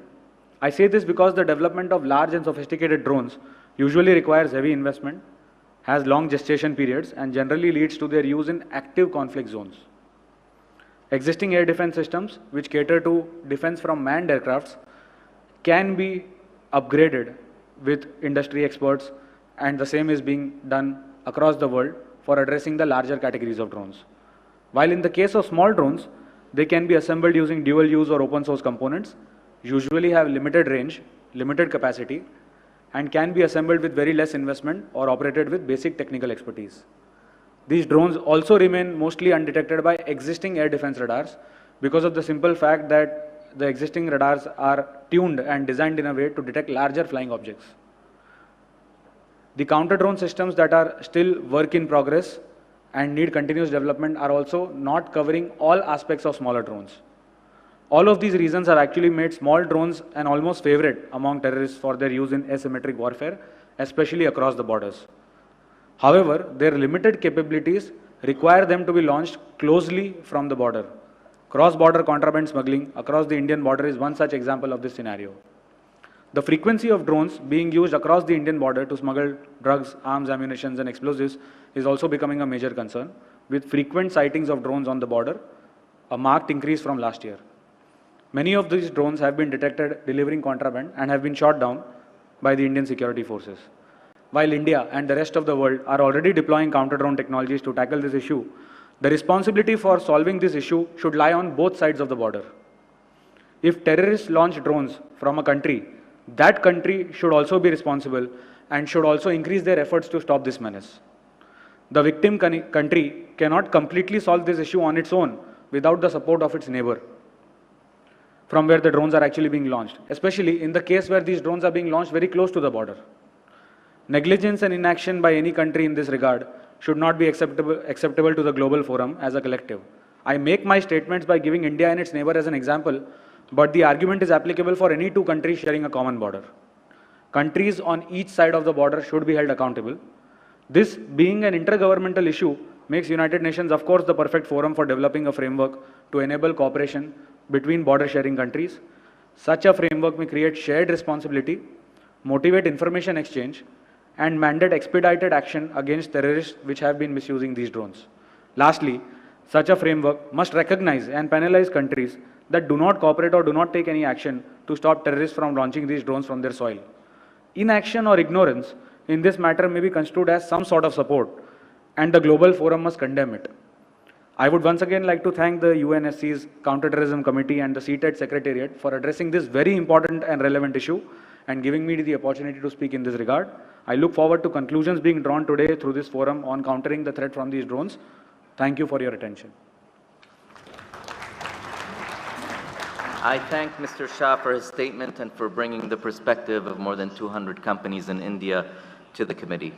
I say this because the development of large and sophisticated drones usually requires heavy investment, has long gestation periods, and generally leads to their use in active conflict zones. Existing air defense systems, which cater to defense from manned aircrafts, can be upgraded with industry experts, and the same is being done across the world for addressing the larger categories of drones. While in the case of small drones, they can be assembled using dual use or open source components, usually have limited range, limited capacity, and can be assembled with very less investment or operated with basic technical expertise. These drones also remain mostly undetected by existing air defense radars because of the simple fact that the existing radars are tuned and designed in a way to detect larger flying objects. The counter-drone systems that are still work in progress and need continuous development are also not covering all aspects of smaller drones. All of these reasons have actually made small drones an almost favorite among terrorists for their use in asymmetric warfare, especially across the borders. However, their limited capabilities require them to be launched closely from the border. Cross-border contraband smuggling across the Indian border is one such example of this scenario. The frequency of drones being used across the Indian border to smuggle drugs, arms, ammunition, and explosives is also becoming a major concern, with frequent sightings of drones on the border, a marked increase from last year. Many of these drones have been detected delivering contraband and have been shot down by the Indian security forces. While India and the rest of the world are already deploying counter-drone technologies to tackle this issue, the responsibility for solving this issue should lie on both sides of the border. If terrorists launch drones from a country, that country should also be responsible and should also increase their efforts to stop this menace. The victim country cannot completely solve this issue on its own without the support of its neighbor from where the drones are actually being launched, especially in the case where these drones are being launched very close to the border. Negligence and inaction by any country in this regard should not be acceptable to the global forum as a collective. I make my statements by giving India and its neighbor as an example, but the argument is applicable for any two countries sharing a common border. Countries on each side of the border should be held accountable. This being an intergovernmental issue makes United Nations, of course, the perfect forum for developing a framework to enable cooperation between border sharing countries. Such a framework may create shared responsibility, motivate information exchange, and mandate expedited action against terrorists which have been misusing these drones. Lastly, such a framework must recognize and penalize countries that do not cooperate or do not take any action to stop terrorists from launching these drones from their soil. Inaction or ignorance in this matter may be construed as some sort of support, and the global forum must condemn it. I would once again like to thank the UNSC's Counter-Terrorism Committee and the CTED Secretariat for addressing this very important and relevant issue and giving me the opportunity to speak in this regard. I look forward to conclusions being drawn today through this forum on countering the threat from these drones. Thank you for your attention. I thank Mr. Shah for his statement and for bringing the perspective of more than 200 companies in India to the committee.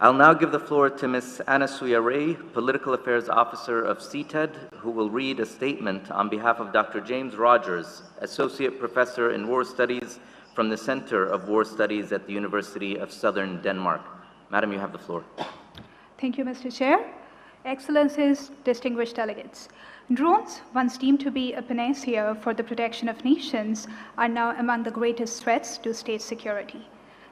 I'll now give the floor to Ms. Anasuya Ray, Political Affairs Officer of CTED, who will read a statement on behalf of Dr. James Rogers, Associate Professor in War Studies from the Center of War Studies at the University of Southern Denmark. Madam, you have the floor. Thank you, Mr. Chair. Excellencies, distinguished delegates. Drones, once deemed to be a panacea for the protection of nations, are now among the greatest threats to state security.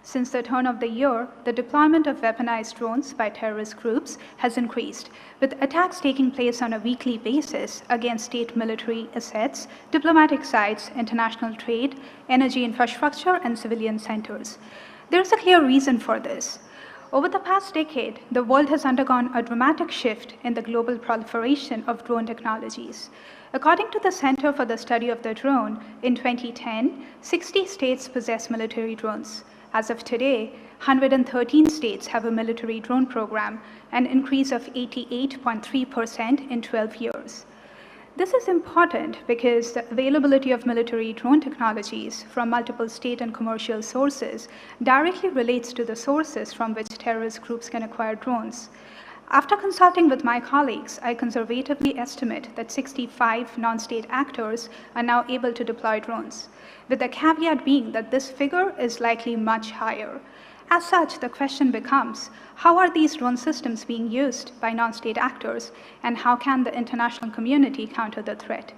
Since the turn of the year, the deployment of weaponized drones by terrorist groups has increased, with attacks taking place on a weekly basis against state military assets, diplomatic sites, international trade, energy infrastructure, and civilian centers. There is a clear reason for this. Over the past decade, the world has undergone a dramatic shift in the global proliferation of drone technologies. According to the Center for the Study of the Drone, in 2010, 60 states possess military drones. As of today, 113 states have a military drone program, an increase of 88.3% in 12 years. This is important because the availability of military drone technologies from multiple state and commercial sources directly relates to the sources from which terrorist groups can acquire drones. After consulting with my colleagues, I conservatively estimate that 65 non-state actors are now able to deploy drones, with the caveat being that this figure is likely much higher. As such, the question becomes, how are these drone systems being used by non-state actors, and how can the international community counter the threat?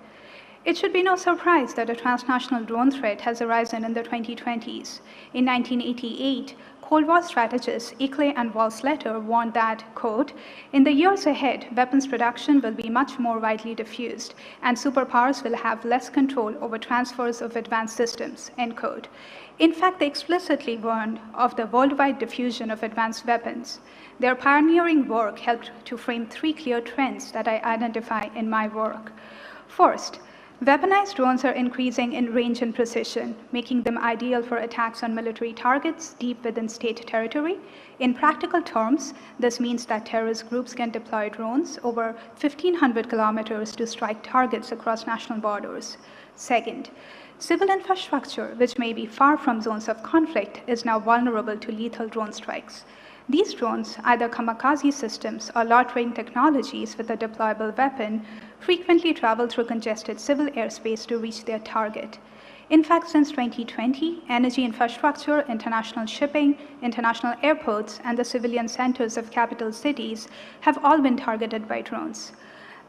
It should be no surprise that a transnational drone threat has arisen in the 2020s. In 1988, Cold War strategists Ickley and Walsletter warned that, quote, in the years ahead, weapons production will be much more widely diffused, and superpowers will have less control over transfers of advanced systems, end quote. In fact, they explicitly warned of the worldwide diffusion of advanced weapons. Their pioneering work helped to frame 3 clear trends that I identify in my work. First, weaponized drones are increasing in range and precision, making them ideal for attacks on military targets deep within state territory. In practical terms, this means that terrorist groups can deploy drones over 1,500 kilometers to strike targets across national borders. Second, civil infrastructure, which may be far from zones of conflict, is now vulnerable to lethal drone strikes. These drones, either kamikaze systems or loitering technologies with a deployable weapon, frequently travel through congested civil airspace to reach their target. In fact, since 2020, energy infrastructure, international shipping, international airports, and the civilian centers of capital cities have all been targeted by drones.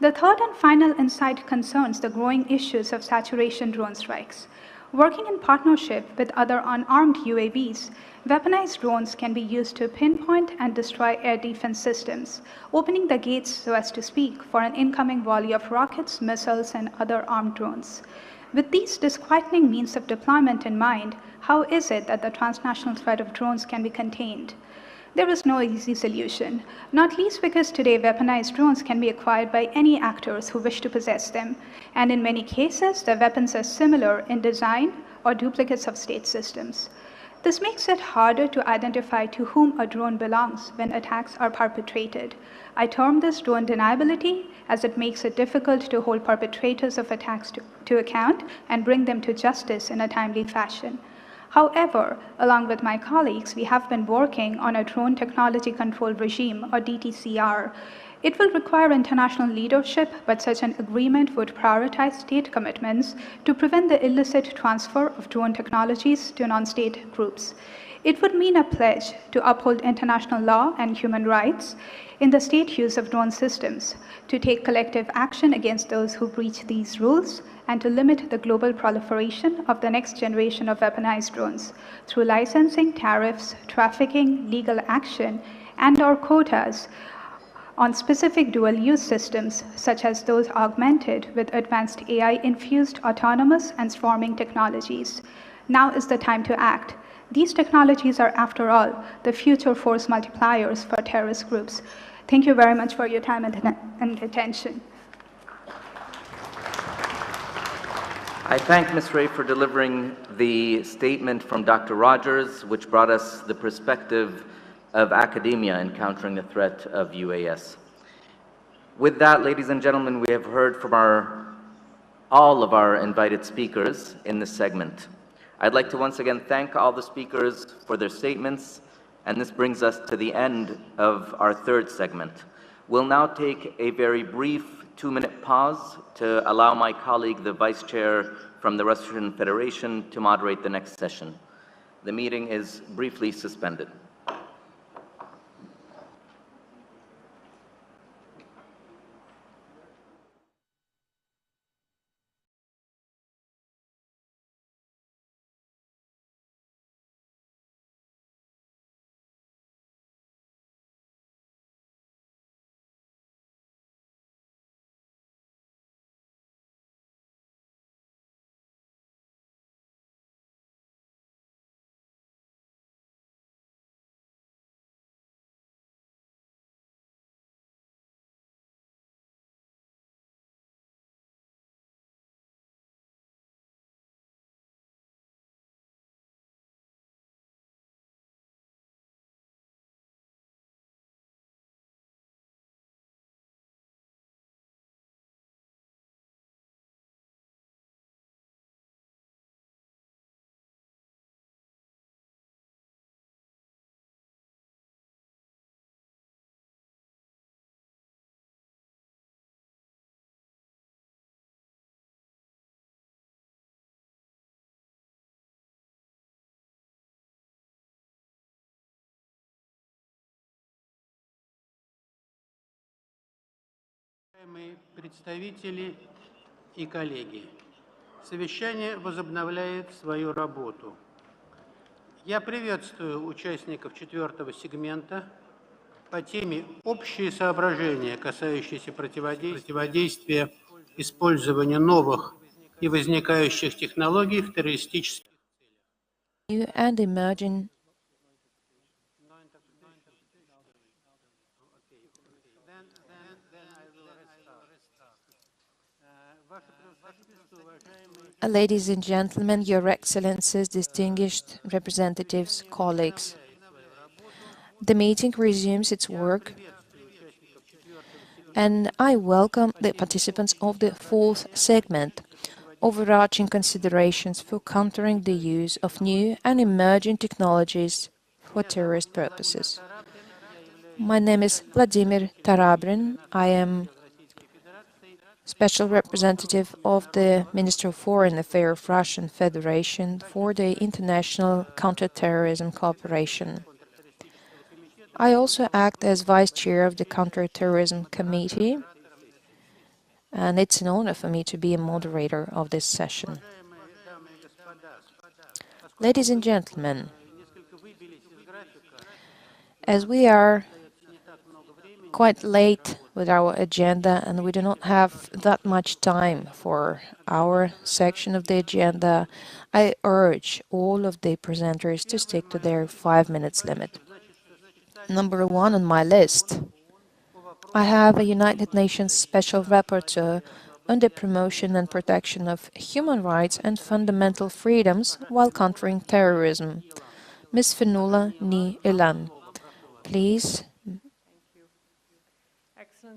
The third and final insight concerns the growing issues of saturation drone strikes. Working in partnership with other unarmed UAVs, weaponized drones can be used to pinpoint and destroy air defense systems, opening the gates, so as to speak, for an incoming volley of rockets, missiles, and other armed drones. With these disquieting means of deployment in mind, how is it that the transnational threat of drones can be contained? There is no easy solution, not least because today weaponized drones can be acquired by any actors who wish to possess them, and in many cases, the weapons are similar in design or duplicates of state systems. This makes it harder to identify to whom a drone belongs when attacks are perpetrated. I term this drone deniability, as it makes it difficult to hold perpetrators of attacks to account and bring them to justice in a timely fashion. However, along with my colleagues, we have been working on a Drone Technology Control Regime, or DTCR. It will require international leadership, but such an agreement would prioritize state commitments to prevent the illicit transfer of drone technologies to non-state groups. It would mean a pledge to uphold international law and human rights in the state use of drone systems, to take collective action against those who breach these rules, and to limit the global proliferation of the next generation of weaponized drones through licensing, tariffs, trafficking, legal action, and/or quotas on specific dual-use systems, such as those augmented with advanced AI-infused autonomous and swarming technologies. Now is the time to act. These technologies are, after all, the future force multipliers for terrorist groups. Thank you very much for your time and attention. I thank Ms. Ray for delivering the statement from Dr. Rogers, which brought us the perspective of academia in countering the threat of UAS. With that, ladies and gentlemen, we have heard from all of our invited speakers in this segment. I'd like to once again thank all the speakers for their statements, and this brings us to the end of our third segment. We'll now take a very brief 2-minute pause to allow my colleague, the Vice Chair from the Russian Federation, to moderate the next session. The meeting is briefly suspended. Уважаемые представители и коллеги, совещание возобновляет свою работу. Я приветствую участников четвертого сегмента по теме «Общие соображения, касающиеся противодействия использованию новых и возникающих технологий в террористических New and emerging Ladies and gentlemen, Your Excellencies, distinguished representatives, colleagues. The meeting resumes its work, and I welcome the participants of the fourth segment, overarching considerations for countering the use of new and emerging technologies for terrorist purposes. My name is Vladimir Tarabrin. I am Special Representative of the Minister of Foreign Affairs of Russian Federation for the International Counter-Terrorism Cooperation. I also act as Vice Chair of the Counter-Terrorism Committee, and it's an honor for me to be a moderator of this session. Ladies and gentlemen, as we are quite late with our agenda and we do not have that much time for our section of the agenda, I urge all of the presenters to stick to their 5 minutes limit. Number one on my list, I have a United Nations Special Rapporteur on the promotion and protection of human rights and fundamental freedoms while countering terrorism, Ms. Fenula Ni Elan. Please,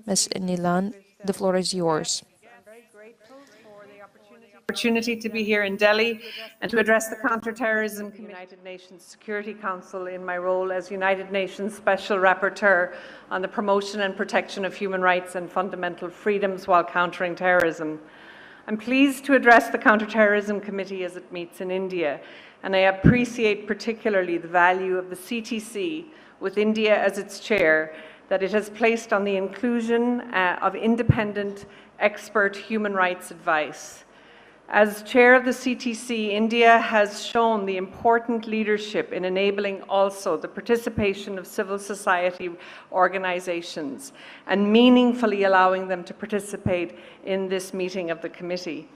Ms. Nilan, the floor is yours. I'm very grateful for the opportunity to be here in Delhi and to address the Counter-Terrorism Committee of the United Nations Security Council in my role as United Nations Special Rapporteur on the promotion and protection of human rights and fundamental freedoms while countering terrorism. I'm pleased to address the Counter-Terrorism Committee as it meets in India, and I appreciate particularly the value of the CTC, with India as its chair, that it has placed on the inclusion of independent expert human rights advice. As chair of the CTC, India has shown the important leadership in enabling also the participation of civil society organizations and meaningfully allowing them to participate in this meeting of the committee.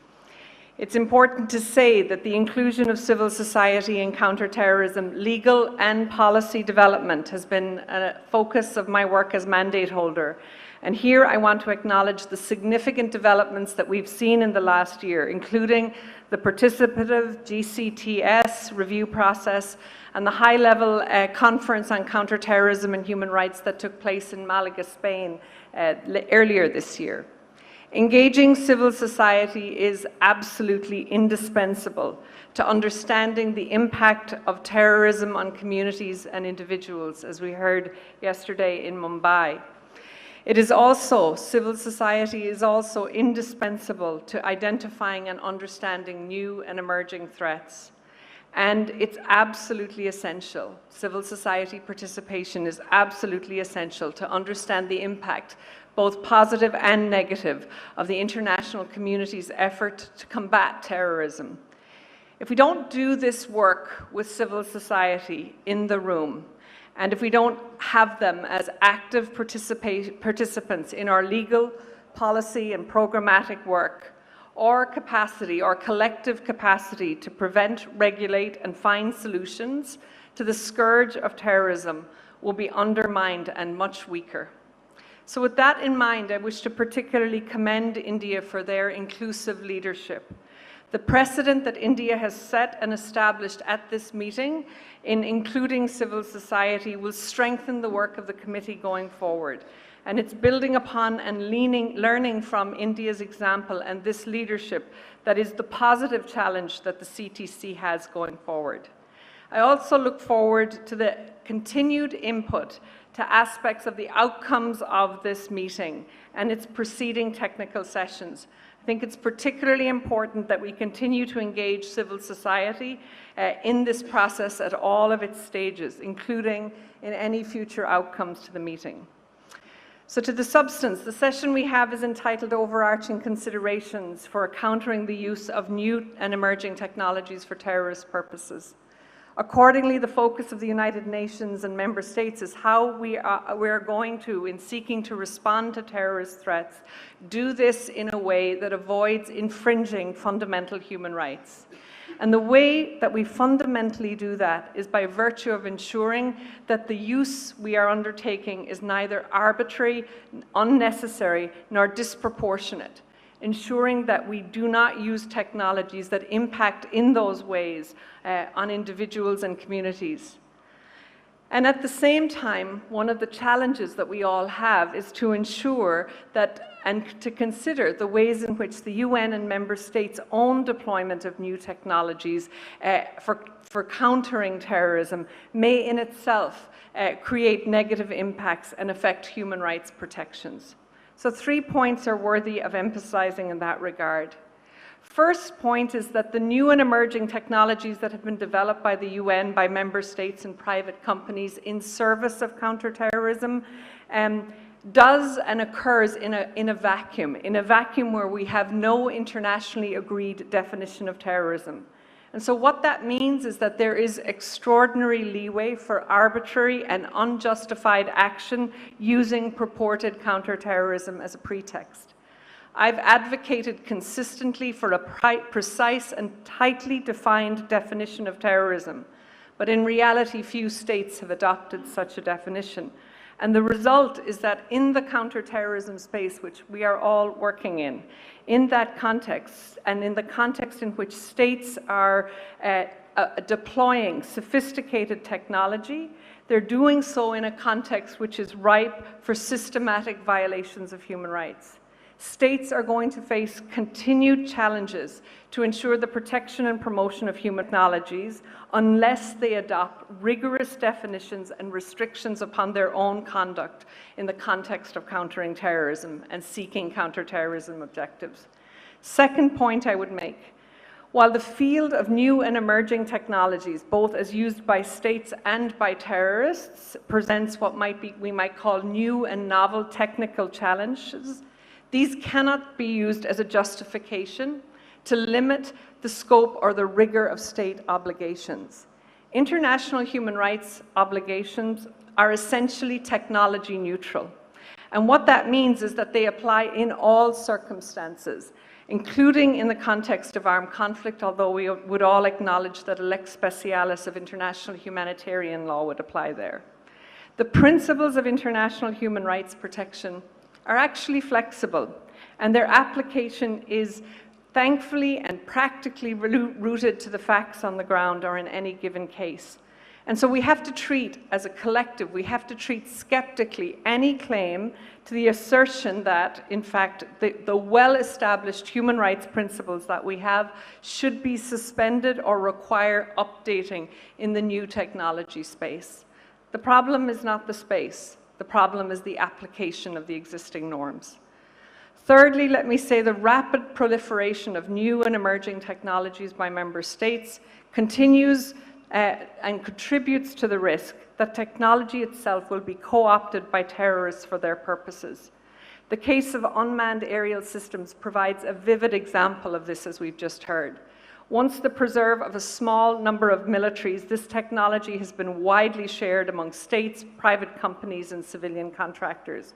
It's important to say that the inclusion of civil society in counterterrorism legal and policy development has been a focus of my work as mandate holder. And here I want to acknowledge the significant developments that we've seen in the last year, including the participative GCTS review process and the high-level conference on counterterrorism and human rights that took place in Malaga, Spain earlier this year. Engaging civil society is absolutely indispensable to understanding the impact of terrorism on communities and individuals, as we heard yesterday in Mumbai. It is also, civil society is also indispensable to identifying and understanding new and emerging threats. And it's absolutely essential, civil society participation is absolutely essential to understand the impact, both positive and negative, of the international community's effort to combat terrorism. If we don't do this work with civil society in the room, and if we don't have them as active participants in our legal, policy, and programmatic work, our capacity, our collective capacity to prevent, regulate, and find solutions to the scourge of terrorism will be undermined and much weaker. So with that in mind, I wish to particularly commend India for their inclusive leadership. The precedent that India has set and established at this meeting in including civil society will strengthen the work of the committee going forward. And it's building upon and learning from India's example and this leadership that is the positive challenge that the CTC has going forward. I also look forward to the continued input to aspects of the outcomes of this meeting and its preceding technical sessions. I think it's particularly important that we continue to engage civil society in this process at all of its stages, including in any future outcomes to the meeting. So to the substance, the session we have is entitled Overarching Considerations for Countering the Use of New and Emerging Technologies for Terrorist Purposes. Accordingly, the focus of the United Nations and member states is how we are going to, in seeking to respond to terrorist threats, do this in a way that avoids infringing fundamental human rights. And the way that we fundamentally do that is by virtue of ensuring that the use we are undertaking is neither arbitrary, unnecessary, nor disproportionate, ensuring that we do not use technologies that impact in those ways on individuals and communities. And at the same time, one of the challenges that we all have is to ensure that and to consider the ways in which the UN and member states' own deployment of new technologies for countering terrorism may in itself create negative impacts and affect human rights protections. So 3 points are worthy of emphasizing in that regard. First point is that the new and emerging technologies that have been developed by the UN, by member states and private companies in service of counterterrorism does and occurs in a vacuum where we have no internationally agreed definition of terrorism. And so what that means is that there is extraordinary leeway for arbitrary and unjustified action using purported counterterrorism as a pretext. I've advocated consistently for a precise and tightly defined definition of terrorism, but in reality, few states have adopted such a definition. And the result is that in the counterterrorism space, which we are all working in that context, and in the context in which states are deploying sophisticated technology, they're doing so in a context which is ripe for systematic violations of human rights. States are going to face continued challenges to ensure the protection and promotion of human technologies unless they adopt rigorous definitions and restrictions upon their own conduct in the context of countering terrorism and seeking counterterrorism objectives. Second point I would make, while the field of new and emerging technologies, both as used by states and by terrorists, presents what we might call new and novel technical challenges, these cannot be used as a justification to limit the scope or the rigor of state obligations. International human rights obligations are essentially technology neutral. And what that means is that they apply in all circumstances, including in the context of armed conflict, although we would all acknowledge that a lex specialis of international humanitarian law would apply there. The principles of international human rights protection are actually flexible, and their application is thankfully and practically rooted to the facts on the ground or in any given case. And so we have to treat, as a collective, we have to treat skeptically any claim to the assertion that, in fact, the well-established human rights principles that we have should be suspended or require updating in the new technology space. The problem is not the space. The problem is the application of the existing norms. Thirdly, let me say the rapid proliferation of new and emerging technologies by member states continues and contributes to the risk that technology itself will be co-opted by terrorists for their purposes. The case of unmanned aerial systems provides a vivid example of this, as we've just heard. Once the preserve of a small number of militaries, this technology has been widely shared among states, private companies, and civilian contractors.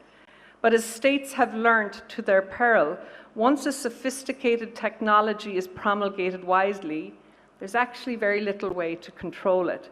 But as states have learned to their peril, once a sophisticated technology is promulgated wisely, there's actually very little way to control it.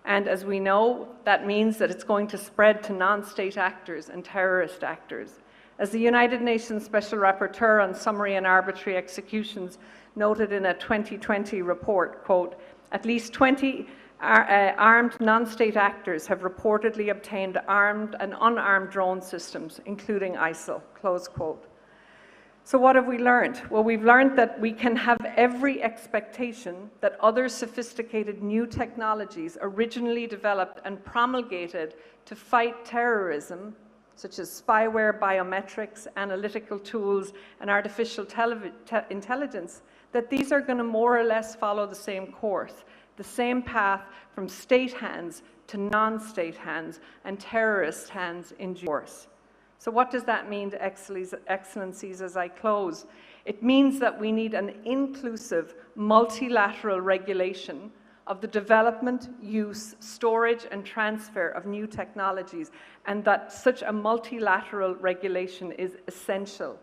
And as we know, that means that it's going to spread to non-state actors and terrorist actors. As the United Nations Special Rapporteur on Summary and Arbitrary Executions noted in a 2020 report, quote, at least 20 armed non-state actors have reportedly obtained armed and unarmed drone systems, including ISIL, close quote. So what have we learned? Well, we've learned that we can have every expectation that other sophisticated new technologies originally developed and promulgated to fight terrorism, such as spyware, biometrics, analytical tools, and artificial intelligence, that these are going to more or less follow the same course, the same path from state hands to non-state hands and terrorist hands in due course. So what does that mean to excellencies as I close? It means that we need an inclusive, multilateral regulation of the development, use, storage, and transfer of new technologies, and that such a multilateral regulation is essential.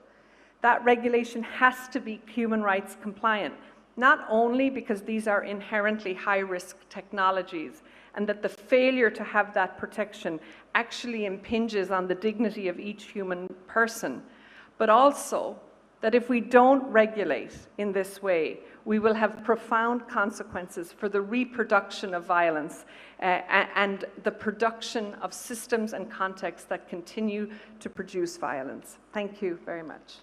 That regulation has to be human rights compliant, not only because these are inherently high-risk technologies, and that the failure to have that protection actually impinges on the dignity of each human person, but also that if we don't regulate in this way, we will have profound consequences for the reproduction of violence and the production of systems and contexts that continue to produce violence. Thank you very much.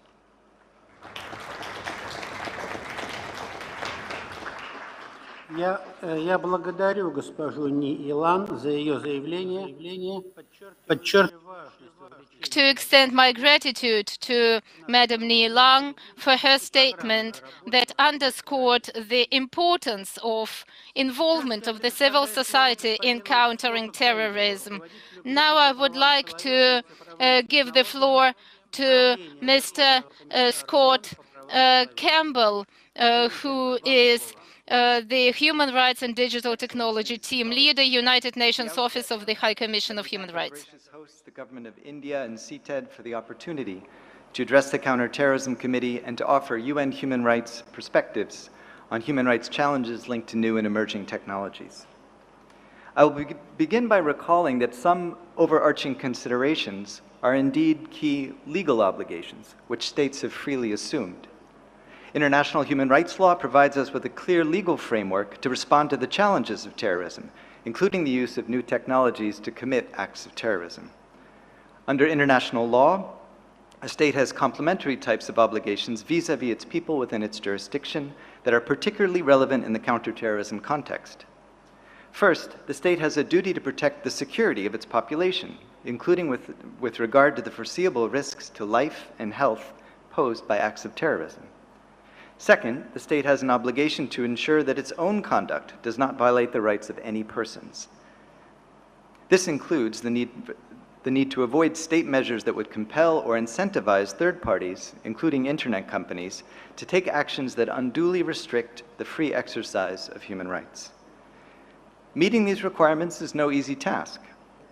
Я благодарю госпожу Илан за ее заявление, подчеркиваю to extend my gratitude to Madam Ni Lang for her statement that underscored the importance of involvement of the civil society in countering terrorism. Now I would like to give the floor to Mr. Scott Campbell, who is the Human Rights and Digital Technology Team Leader, United Nations Office of the High Commission of Human Rights. Host the Government of India and CTED for the opportunity to address the Counter-Terrorism Committee and to offer UN human rights perspectives on human rights challenges linked to new and emerging technologies. I will begin by recalling that some overarching considerations are indeed key legal obligations, which states have freely assumed. International human rights law provides us with a clear legal framework to respond to the challenges of terrorism, including the use of new technologies to commit acts of terrorism. Under international law, a state has complementary types of obligations vis-à-vis its people within its jurisdiction that are particularly relevant in the counterterrorism context. First, the state has a duty to protect the security of its population, including with regard to the foreseeable risks to life and health posed by acts of terrorism. Second, the state has an obligation to ensure that its own conduct does not violate the rights of any persons. This includes the need to avoid state measures that would compel or incentivize third parties, including internet companies, to take actions that unduly restrict the free exercise of human rights. Meeting these requirements is no easy task,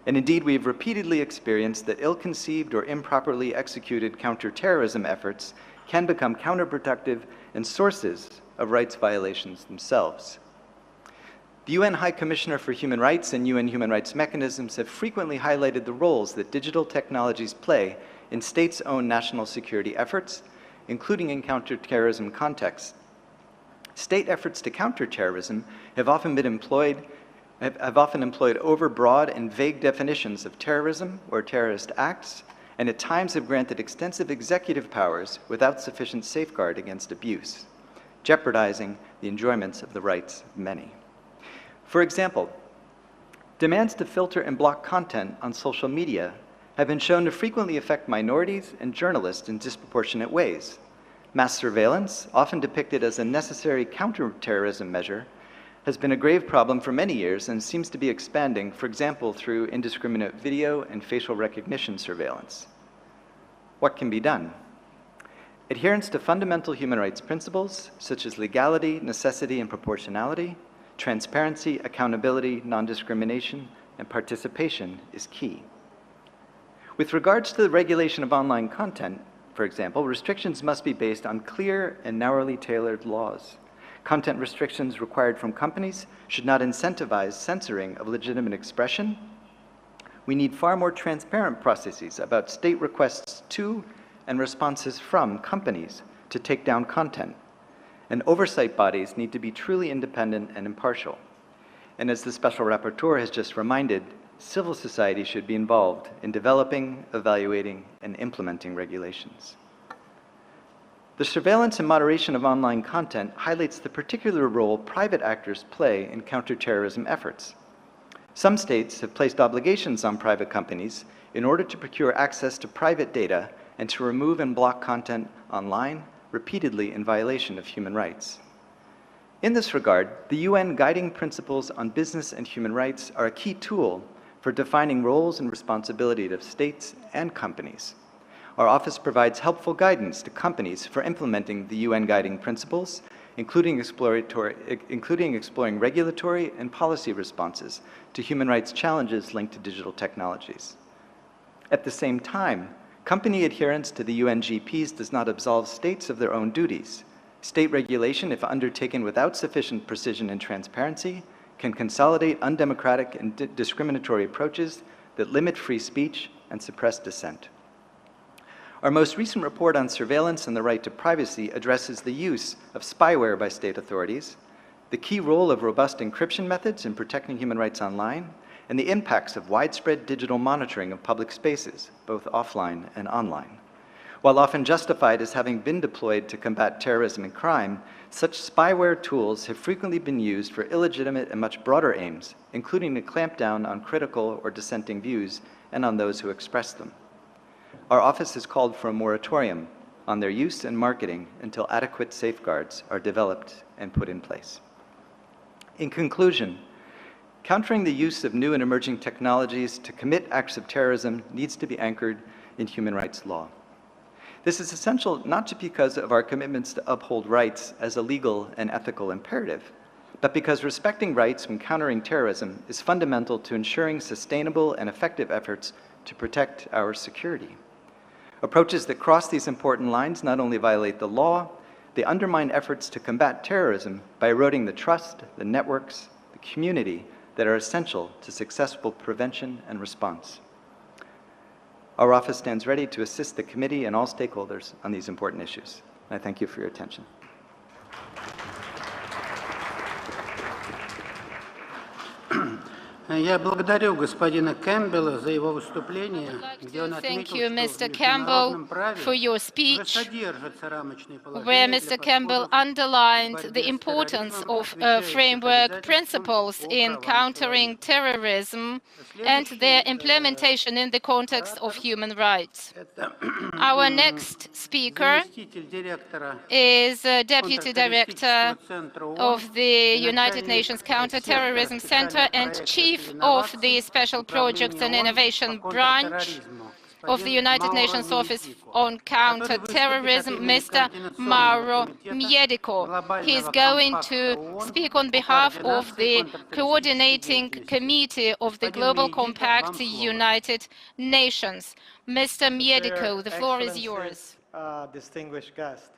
and indeed we have repeatedly experienced that ill-conceived or improperly executed counterterrorism efforts can become counterproductive and sources of rights violations themselves. The UN High Commissioner for Human Rights and UN human rights mechanisms have frequently highlighted the roles that digital technologies play in states' own national security efforts, including in counterterrorism contexts. State efforts to counter terrorism have often employed overbroad and vague definitions of terrorism or terrorist acts, and at times have granted extensive executive powers without sufficient safeguard against abuse, jeopardizing the enjoyments of the rights of many. For example, demands to filter and block content on social media have been shown to frequently affect minorities and journalists in disproportionate ways. Mass surveillance, often depicted as a necessary counterterrorism measure, has been a grave problem for many years and seems to be expanding, for example, through indiscriminate video and facial recognition surveillance. What can be done? Adherence to fundamental human rights principles, such as legality, necessity, and proportionality, transparency, accountability, non-discrimination, and participation is key. With regards to the regulation of online content, for example, restrictions must be based on clear and narrowly tailored laws. Content restrictions required from companies should not incentivize censoring of legitimate expression. We need far more transparent processes about state requests to and responses from companies to take down content. And oversight bodies need to be truly independent and impartial. And as the Special Rapporteur has just reminded, civil society should be involved in developing, evaluating, and implementing regulations. The surveillance and moderation of online content highlights the particular role private actors play in counterterrorism efforts. Some states have placed obligations on private companies in order to procure access to private data and to remove and block content online, repeatedly in violation of human rights. In this regard, the UN Guiding Principles on Business and Human Rights are a key tool for defining roles and responsibilities of states and companies. Our office provides helpful guidance to companies for implementing the UN guiding principles, including exploring regulatory and policy responses to human rights challenges linked to digital technologies. At the same time, company adherence to the UNGPs does not absolve states of their own duties. State regulation, if undertaken without sufficient precision and transparency, can consolidate undemocratic and discriminatory approaches that limit free speech and suppress dissent. Our most recent report on surveillance and the right to privacy addresses the use of spyware by state authorities, the key role of robust encryption methods in protecting human rights online, and the impacts of widespread digital monitoring of public spaces, both offline and online. While often justified as having been deployed to combat terrorism and crime, such spyware tools have frequently been used for illegitimate and much broader aims, including to clamp down on critical or dissenting views and on those who express them. Our office has called for a moratorium on their use and marketing until adequate safeguards are developed and put in place. In conclusion, countering the use of new and emerging technologies to commit acts of terrorism needs to be anchored in human rights law. This is essential not just because of our commitments to uphold rights as a legal and ethical imperative, but because respecting rights when countering terrorism is fundamental to ensuring sustainable and effective efforts to protect our security. Approaches that cross these important lines not only violate the law, they undermine efforts to combat terrorism by eroding the trust, the networks, the community that are essential to successful prevention and response. Our office stands ready to assist the committee and all stakeholders on these important issues. I thank you for your attention. Я благодарю господина Кэмпбелла за его выступление, где он Thank отметил, you, что в Mr. международном Campbell, праве for your уже speech, содержатся рамочные where положения Mr. для Campbell подходов underlined борьбе the с importance терроризмом, of отвечающих framework обязательствам principles по in правам countering человека. terrorism and their implementation in the context of human rights. Our next speaker Заместитель директора is Deputy Director Центра of ООН the и United начальник Nations сектора Counter-Terrorism Center специальных and проектов Chief и of инноваций the Special Projects Управления and ООН Innovation по Branch контртерроризму, of the господин United Мауро Nations Office Мьедико, on который выступит от Counter-Terrorism, имени Mr. Координационного Mauro комитета Miediko. He is Глобального going компакта to ООН speak on по behalf of координации the контртеррористической Coordinating деятельности. Committee of the Господин Global Мьедико, Compact вам слово. United Nations. Mr. Miediko, the floor is yours. Distinguished guest.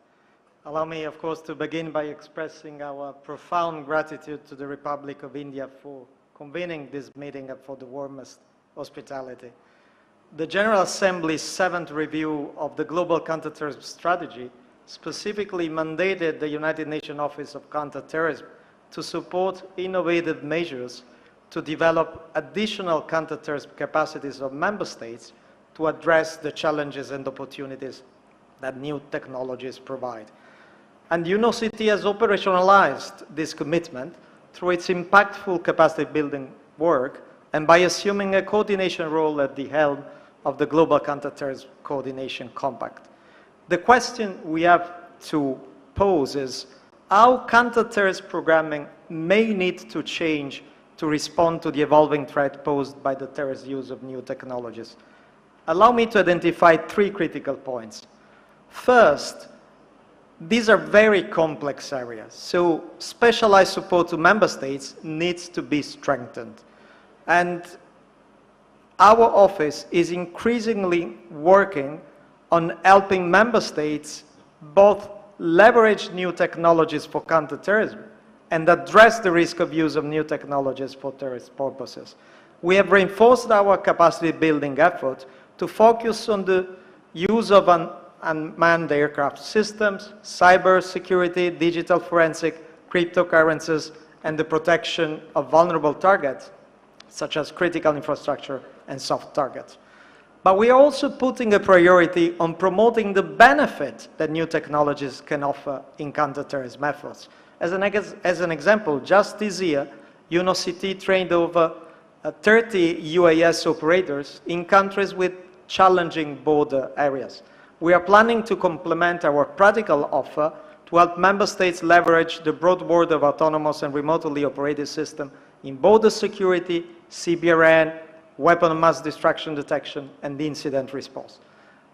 Allow me, of course, to begin by expressing our profound gratitude to the Republic of India for convening this meeting and for the warmest hospitality. The General Assembly's 7th review of the Global Counterterrorism Strategy specifically mandated the United Nations Office of Counterterrorism to support innovative measures to develop additional counterterrorism capacities of member states to address the challenges and opportunities that new technologies provide. And UNOCT has operationalized this commitment through its impactful capacity building work and by assuming a coordination role at the helm of the Global Counterterrorism Coordination Compact. The question we have to pose is how counterterrorist programming may need to change to respond to the evolving threat posed by the terrorist use of new technologies. Allow me to identify 3 critical points. First, these are very complex areas, so specialized support to member states needs to be strengthened. And our office is increasingly working on helping member states both leverage new technologies for counterterrorism and address the risk of use of new technologies for terrorist purposes. We have reinforced our capacity building effort to focus on the use of unmanned aircraft systems, cyber security, digital forensic, cryptocurrencies, and the protection of vulnerable targets, such as critical infrastructure and soft targets. But we are also putting a priority on promoting the benefit that new technologies can offer in counterterrorism efforts. As an example, just this year, UNOCT trained over 30 UAS operators in countries with challenging border areas. We are planning to complement our practical offer to help member states leverage the broad world of autonomous and remotely operated systems in border security, CBRN, weapon of mass destruction detection, and incident response.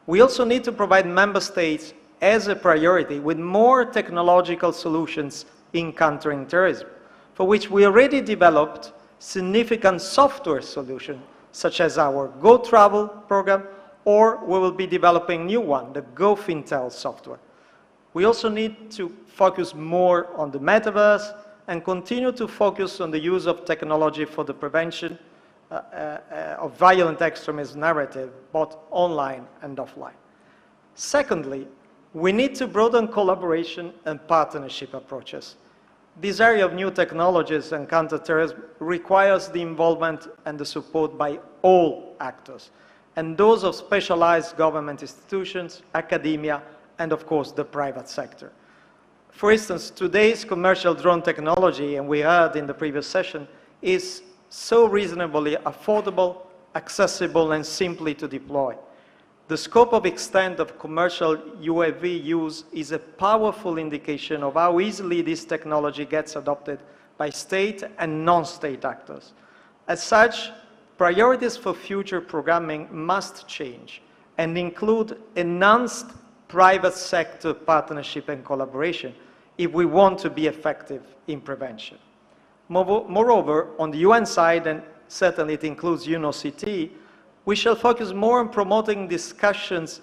We also need to provide member states as a priority with more technological solutions in countering terrorism, for which we already developed significant software solutions, such as our Go Travel program, or we will be developing a new one, the Go Fintel software. We also need to focus more on the metaverse and continue to focus on the use of technology for the prevention of violent extremism narrative, both online and offline. Secondly, we need to broaden collaboration and partnership approaches. This area of new technologies and counterterrorism requires the involvement and the support by all actors, and those of specialized government institutions, academia, and of course the private sector. For instance, today's commercial drone technology, and we heard in the previous session, is so reasonably affordable, accessible, and simply to deploy. The scope of extent of commercial UAV use is a powerful indication of how easily this technology gets adopted by state and non-state actors. As such, priorities for future programming must change and include enhanced private sector partnership and collaboration if we want to be effective in prevention. Moreover, on the UN side, and certainly it includes UNOCT, we shall focus more on promoting discussions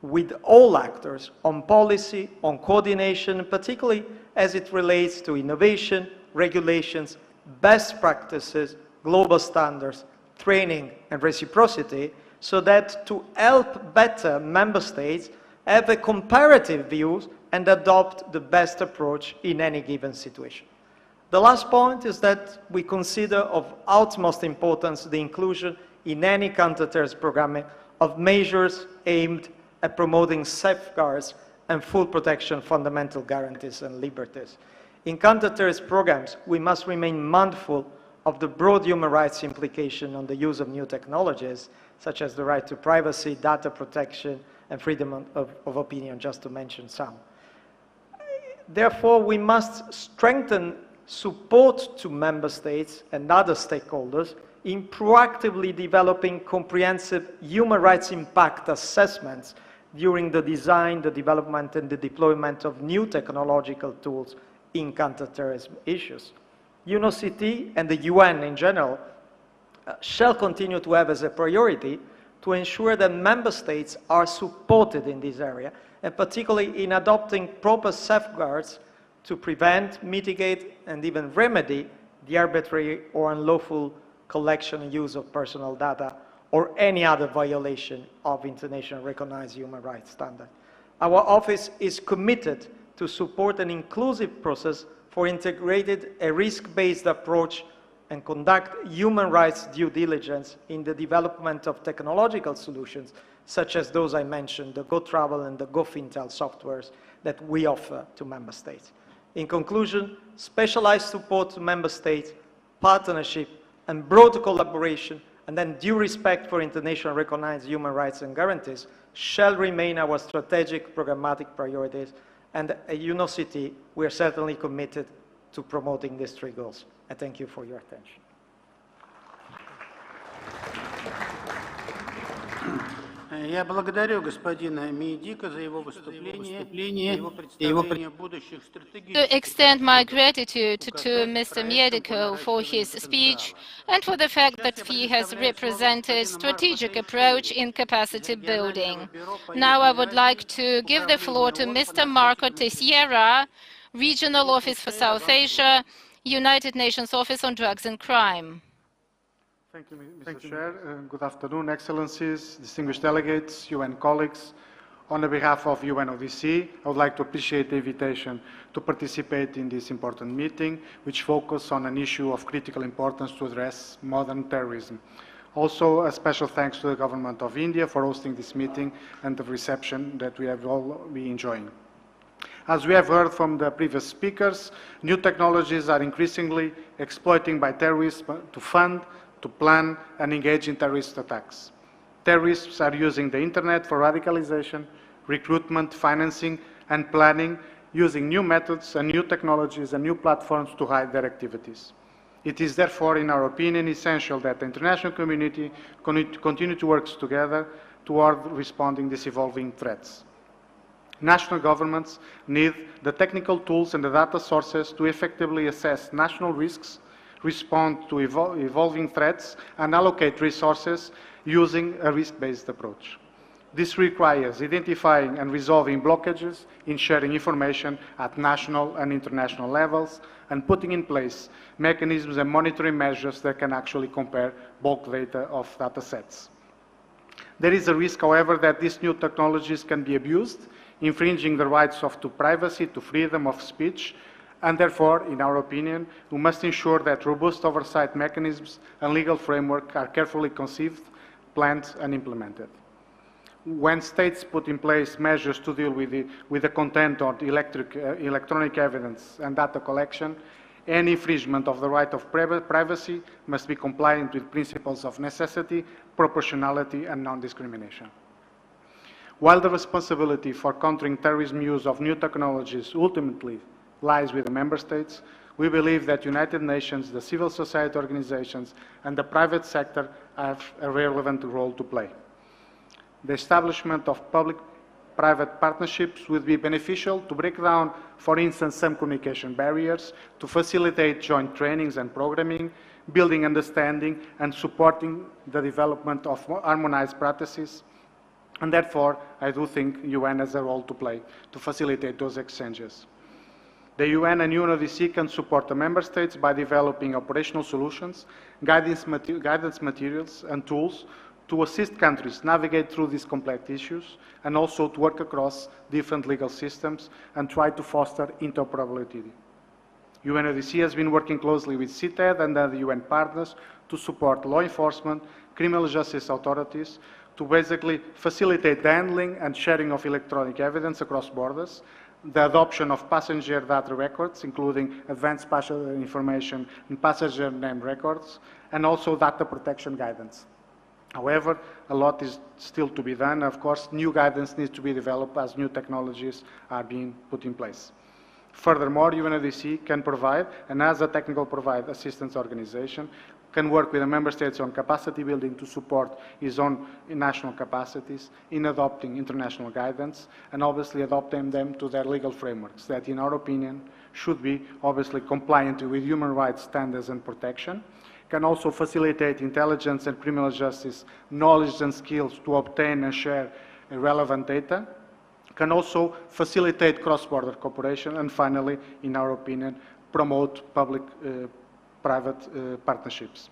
with all actors on policy, on coordination, particularly as it relates to innovation, regulations, best practices, global standards, training, and reciprocity, so that to help better member states have a comparative view and adopt the best approach in any given situation. The last point is that we consider of utmost importance the inclusion in any counter-terrorism programming of measures aimed at promoting safeguards and full protection of fundamental guarantees and liberties. In counter-terrorism programs, we must remain mindful of the broad human rights implication on the use of new technologies, such as the right to privacy, data protection, and freedom of opinion, just to mention some. Therefore, we must strengthen support to member states and other stakeholders in proactively developing comprehensive human rights impact assessments during the design, the development, and the deployment of new technological tools in counterterrorism issues. UNOCT and the UN in general shall continue to have as a priority to ensure that member states are supported in this area, and particularly in adopting proper safeguards to prevent, mitigate, and even remedy the arbitrary or unlawful collection and use of personal data or any other violation of internationally recognized human rights standards. Our office is committed to support an inclusive process for integrated, a risk-based approach and conduct human rights due diligence in the development of technological solutions such as those I mentioned, the Go Travel and the Go Fintel softwares that we offer to member states. In conclusion, specialized support to member states, partnership, and broad collaboration, and then due respect for internationally recognized human rights and guarantees shall remain our strategic programmatic priorities, and at UNOCT, we are certainly committed to promoting these three goals. I thank you for your attention. Я благодарю господина Миедика за его выступление и его представление будущих стратегий. To extend my gratitude to Mr. Miedico for his speech and for the fact that he has represented strategic approach in capacity building. Now I would like to give the floor to Mr. Marco Teixeira, Regional Office for South Asia, United Nations Office on Drugs and Crime. Thank you, Mr. Chair. Good afternoon, Excellencies, distinguished delegates, UN colleagues. On behalf of UNODC, I would like to appreciate the invitation to participate in this important meeting, which focuses on an issue of critical importance to address modern terrorism. Also, a special thanks to the Government of India for hosting this meeting and the reception that we have all been enjoying. As we have heard from the previous speakers, new technologies are increasingly exploited by terrorists to fund, to plan and engage in terrorist attacks. Terrorists are using the internet for radicalization, recruitment, financing, and planning, using new methods and new technologies and new platforms to hide their activities. It is therefore, in our opinion, essential that the international community continue to work together toward responding to these evolving threats. National governments need the technical tools and the data sources to effectively assess national risks, respond to evolving threats, and allocate resources using a risk-based approach. This requires identifying and resolving blockages in sharing information at national and international levels, and putting in place mechanisms and monitoring measures that can actually compare bulk data of data sets. There is a risk, however, that these new technologies can be abused, infringing the rights to privacy, to freedom of speech, and therefore, in our opinion, we must ensure that robust oversight mechanisms and legal framework are carefully conceived, planned, and implemented. When states put in place measures to deal with the content of electronic evidence and data collection, any infringement of the right of privacy must be compliant with principles of necessity, proportionality, and non-discrimination. While the responsibility for countering terrorism use of new technologies ultimately lies with the member states, we believe that United Nations, the civil society organizations, and the private sector have a relevant role to play. The establishment of public-private partnerships would be beneficial to break down, for instance, some communication barriers, to facilitate joint trainings and programming, building understanding, and supporting the development of harmonized practices. And therefore, I do think UN has a role to play to facilitate those exchanges. The UN and UNODC can support the member states by developing operational solutions, guidance materials, and tools to assist countries navigate through these complex issues, and also to work across different legal systems and try to foster interoperability. UNODC has been working closely with CTED and other UN partners to support law enforcement, criminal justice authorities, to basically facilitate the handling and sharing of electronic evidence across borders, the adoption of passenger data records, including advanced passenger information and passenger name records, and also data protection guidance. However, a lot is still to be done. Of course, new guidance needs to be developed as new technologies are being put in place. Furthermore, UNODC can provide, and as a technical assistance organization, can work with the member states on capacity building to support its own national capacities in adopting international guidance, and obviously adopting them to their legal frameworks that, in our opinion, should be obviously compliant with human rights standards and protection, can also facilitate intelligence and criminal justice knowledge and skills to obtain and share relevant data, can also facilitate cross-border cooperation, and finally, in our opinion, promote public-private partnerships.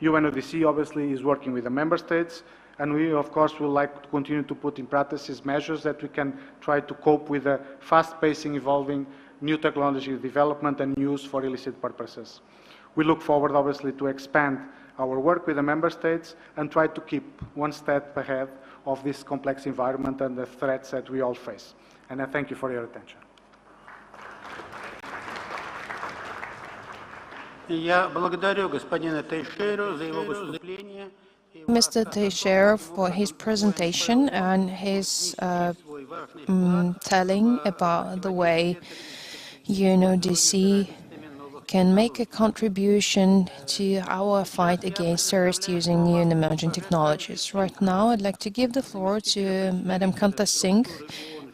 UNODC obviously is working with the member states, and we, of course, would like to continue to put in practice measures that we can try to cope with the fast-pacing, evolving new technology development and use for illicit purposes. We look forward, obviously, to expand our work with the member states and try to keep one step ahead of this complex environment and the threats that we all face. And I thank you for your attention. Я благодарю господина Тейшеру за его выступление. Mr. Teixeira for his presentation and his telling about the way UNODC can make a contribution to our fight against terrorists using new and emerging technologies. Right now, I'd like to give the floor to Madam Kanta Singh,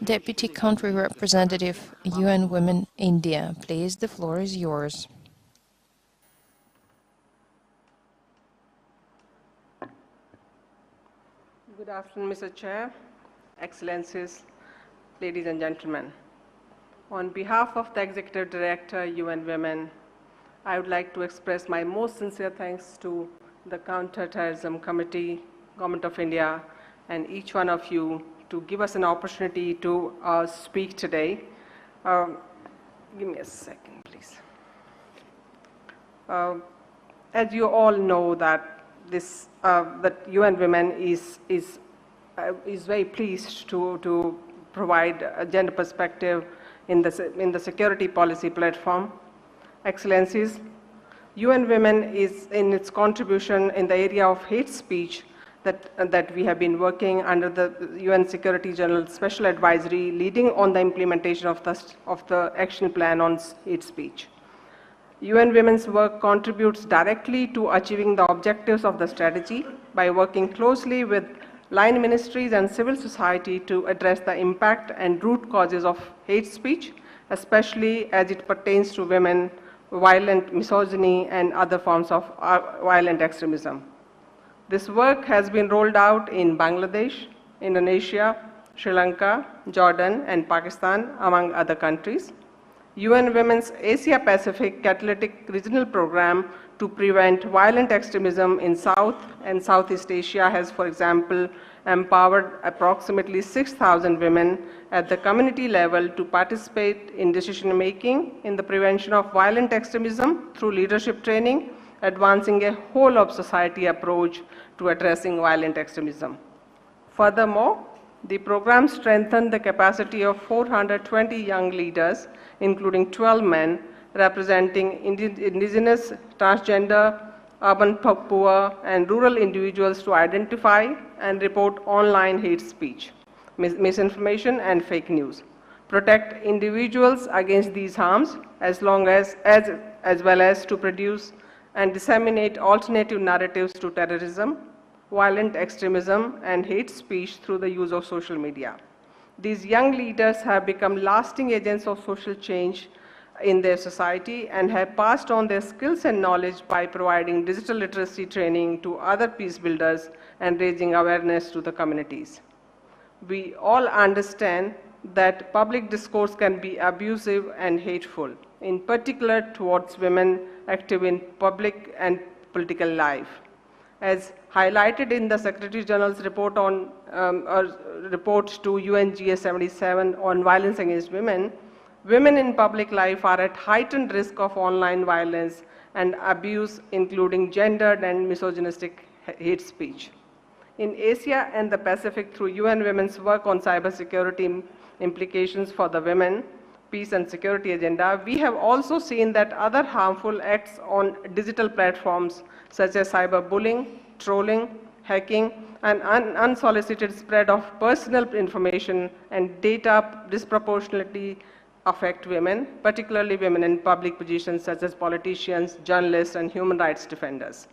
Deputy Country Representative, UN Women, India. Please, the floor is yours. Good afternoon, Mr. Chair, Excellencies, ladies and gentlemen. On behalf of the Executive Director, UN Women, I would like to express my most sincere thanks to the Counter-Terrorism Committee, Government of India, and each one of you to give us an opportunity to speak today. Give me a second, please. As you all know, that UN Women is very pleased to provide a gender perspective in the security policy platform. Excellencies, UN Women is in its contribution in the area of hate speech that we have been working under the UN Secretary General Special Advisory leading on the implementation of the action plan on hate speech. UN Women's work contributes directly to achieving the objectives of the strategy by working closely with line ministries and civil society to address the impact and root causes of hate speech, especially as it pertains to women, violent misogyny, and other forms of violent extremism. This work has been rolled out in Bangladesh, Indonesia, Sri Lanka, Jordan, and Pakistan, among other countries. UN Women's Asia-Pacific Catalytic Regional Program to prevent violent extremism in South and Southeast Asia has, for example, empowered approximately 6,000 women at the community level to participate in decision-making in the prevention of violent extremism through leadership training, advancing a whole-of-society approach to addressing violent extremism. Furthermore, the program strengthened the capacity of 420 young leaders, including 12 men, representing indigenous, transgender, urban poor, and rural individuals to identify and report online hate speech, misinformation, and fake news, protect individuals against these harms, as well as to produce and disseminate alternative narratives to terrorism, violent extremism, and hate speech through the use of social media. These young leaders have become lasting agents of social change in their society and have passed on their skills and knowledge by providing digital literacy training to other peace builders and raising awareness to the communities. We all understand that public discourse can be abusive and hateful, in particular towards women active in public and political life. As highlighted in the Secretary General's report on report to UNGA 77 on violence against women, women in public life are at heightened risk of online violence and abuse, including gendered and misogynistic hate speech. In Asia and the Pacific, through UN Women's work on cybersecurity implications for the women, peace and security agenda, we have also seen that other harmful acts on digital platforms such as cyberbullying, trolling, hacking, and unsolicited spread of personal information and data disproportionately affect women, particularly women in public positions such as politicians, journalists, and human rights defenders.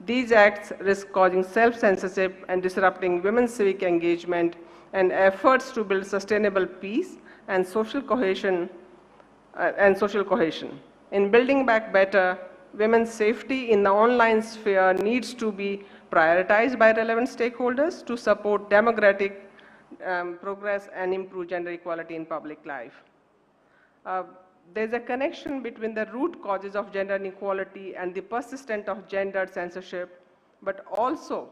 These acts risk causing self-censorship and disrupting women's civic engagement and efforts to build sustainable peace and social cohesion. In building back better, women's safety in the online sphere needs to be prioritized by relevant stakeholders to support democratic progress and improve gender equality in public life. There's a connection between the root causes of gender inequality and the persistent of gendered censorship, but also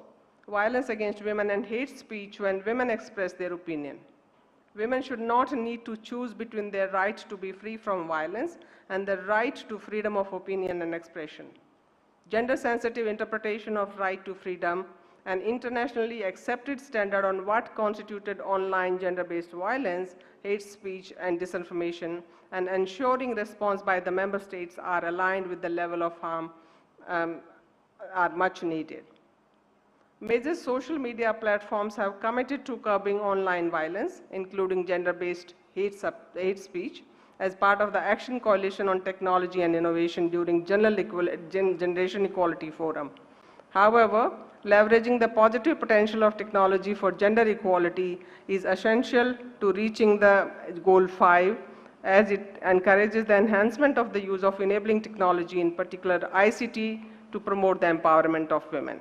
violence against women and hate speech when women express their opinion. Women should not need to choose between their right to be free from violence and the right to freedom of opinion and expression. Gender-sensitive interpretation of right to freedom, an internationally accepted standard on what constituted online gender-based violence, hate speech, and disinformation, and ensuring response by the member states are aligned with the level of harm are much needed. Major social media platforms have committed to curbing online violence, including gender-based hate speech, as part of the Action Coalition on Technology and Innovation during Generation Equality Forum. However, leveraging the positive potential of technology for gender equality is essential to reaching the Goal 5, as it encourages the enhancement of the use of enabling technology, in particular ICT, to promote the empowerment of women.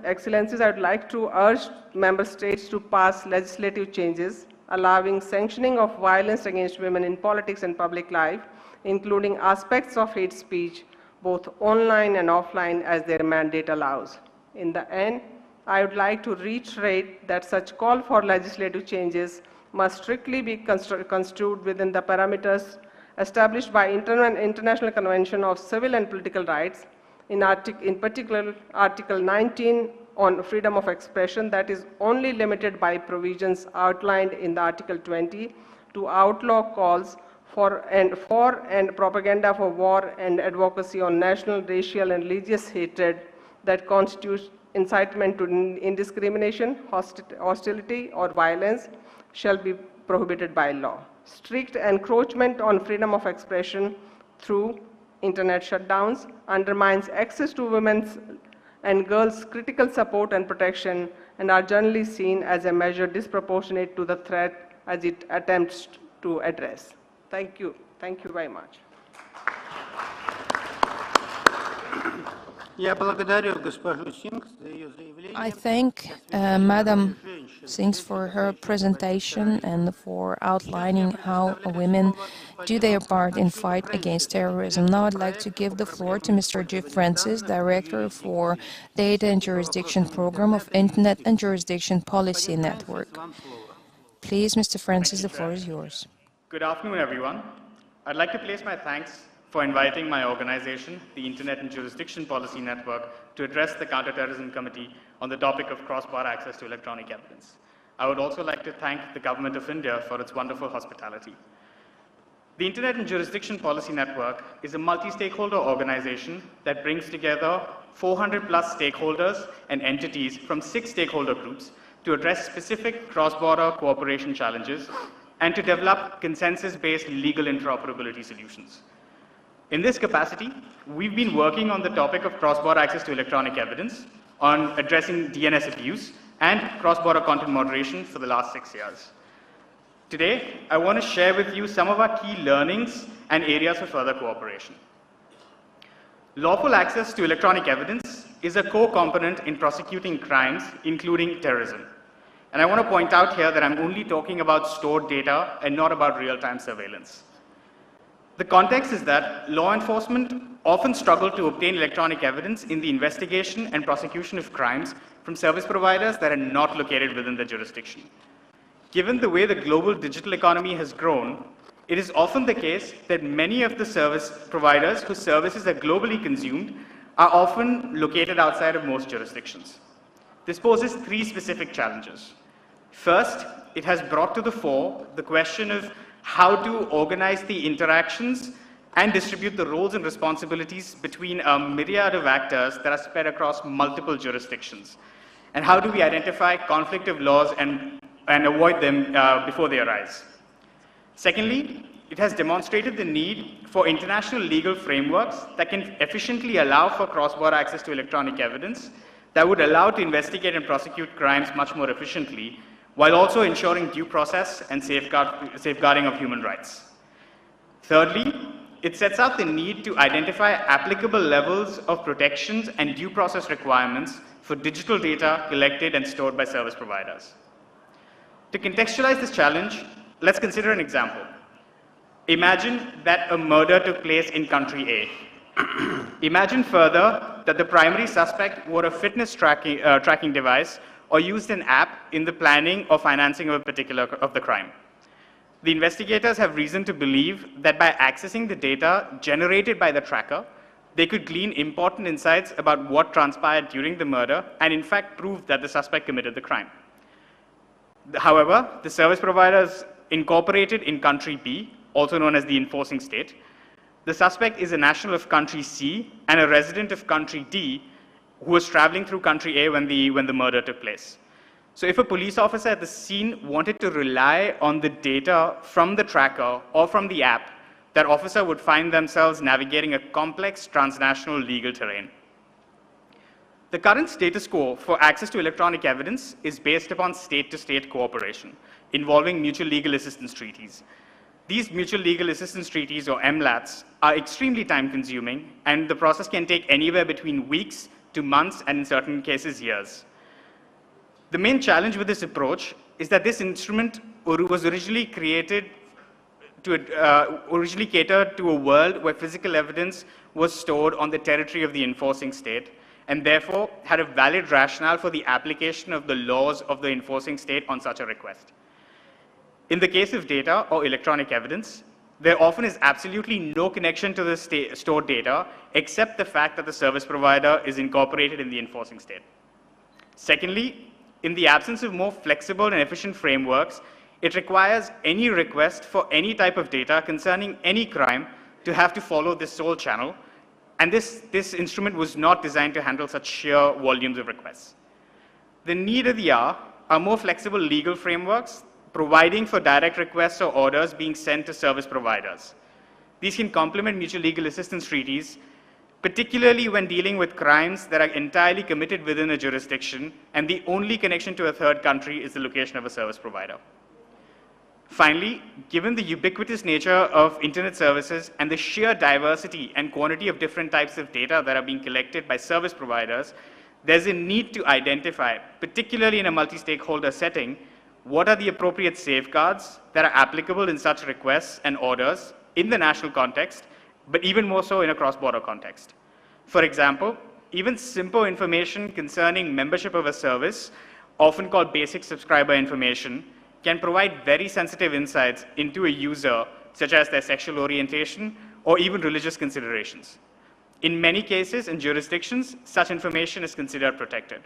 Excellencies, I would like to urge member states to pass legislative changes allowing sanctioning of violence against women in politics and public life, including aspects of hate speech, both online and offline, as their mandate allows. In the end, I would like to reiterate that such call for legislative changes must strictly be construed within the parameters established by International Convention of Civil and Political Rights, in particular Article 19 on freedom of expression, that is only limited by provisions outlined in the Article 20 to outlaw calls for and propaganda for war and advocacy on national, racial, and religious hatred that constitutes incitement to indiscrimination, hostility, or violence shall be prohibited by law. Strict encroachment on freedom of expression through internet shutdowns, undermines access to women's and girls' critical support and protection, and are generally seen as a measure disproportionate to the threat as it attempts to address. Thank you. Thank you very much. I thank Madam Singh for her presentation and for outlining how women do their part in fight against terrorism. Now I'd like to give the floor to Mr. Jeff Francis, Director for Data and Jurisdiction Program of Internet and Jurisdiction Policy Network. Please, Mr. Francis, the floor is yours. Good afternoon, everyone. I'd like to place my thanks for inviting my organization, the Internet and Jurisdiction Policy Network, to address the Counter-Terrorism Committee on the topic of cross-border access to electronic evidence. I would also like to thank the Government of India for its wonderful hospitality. The Internet and Jurisdiction Policy Network is a multi-stakeholder organization that brings together 400+ stakeholders and entities from 6 stakeholder groups to address specific cross-border cooperation challenges and to develop consensus-based legal interoperability solutions. In this capacity, we've been working on the topic of cross-border access to electronic evidence, on addressing DNS abuse, and cross-border content moderation for the last 6 years. Today, I want to share with you some of our key learnings and areas for further cooperation. Lawful access to electronic evidence is a core component in prosecuting crimes, including terrorism. And I want to point out here that I'm only talking about stored data and not about real-time surveillance. The context is that law enforcement often struggle to obtain electronic evidence in the investigation and prosecution of crimes from service providers that are not located within the jurisdiction. Given the way the global digital economy has grown, it is often the case that many of the service providers whose services are globally consumed are often located outside of most jurisdictions. This poses 3 specific challenges. First, it has brought to the fore the question of how to organize the interactions and distribute the roles and responsibilities between a myriad of actors that are spread across multiple jurisdictions. And how do we identify conflict of laws and avoid them before they arise? Secondly, it has demonstrated the need for international legal frameworks that can efficiently allow for cross-border access to electronic evidence that would allow to investigate and prosecute crimes much more efficiently, while also ensuring due process and safeguarding of human rights. Thirdly, it sets out the need to identify applicable levels of protections and due process requirements for digital data collected and stored by service providers. To contextualize this challenge, let's consider an example. Imagine that a murder took place in country A. Imagine further that the primary suspect wore a fitness tracking device or used an app in the planning or financing of the crime. The investigators have reason to believe that by accessing the data generated by the tracker, they could glean important insights about what transpired during the murder and in fact prove that the suspect committed the crime. However, the service providers incorporated in country B, also known as the enforcing state, the suspect is a national of country C and a resident of country D who was traveling through country A when the murder took place. So if a police officer at the scene wanted to rely on the data from the tracker or from the app, that officer would find themselves navigating a complex transnational legal terrain. The current status quo for access to electronic evidence is based upon state-to-state cooperation involving mutual legal assistance treaties. These mutual legal assistance treaties, or MLATs, are extremely time-consuming, and the process can take anywhere between weeks to months, and in certain cases, years. The main challenge with this approach is that this instrument was originally created to cater to a world where physical evidence was stored on the territory of the enforcing state, and therefore had a valid rationale for the application of the laws of the enforcing state on such a request. In the case of data or electronic evidence, there often is absolutely no connection to the stored data except the fact that the service provider is incorporated in the enforcing state. Secondly, in the absence of more flexible and efficient frameworks, it requires any request for any type of data concerning any crime to have to follow this sole channel, and this instrument was not designed to handle such sheer volumes of requests. The need of the hour are more flexible legal frameworks providing for direct requests or orders being sent to service providers. These can complement mutual legal assistance treaties, particularly when dealing with crimes that are entirely committed within a jurisdiction and the only connection to a third country is the location of a service provider. Finally, given the ubiquitous nature of internet services and the sheer diversity and quantity of different types of data that are being collected by service providers, there's a need to identify, particularly in a multi-stakeholder setting, what are the appropriate safeguards that are applicable in such requests and orders in the national context, but even more so in a cross-border context. For example, even simple information concerning membership of a service, often called basic subscriber information, can provide very sensitive insights into a user, such as their sexual orientation or even religious considerations. In many cases and jurisdictions, such information is considered protected.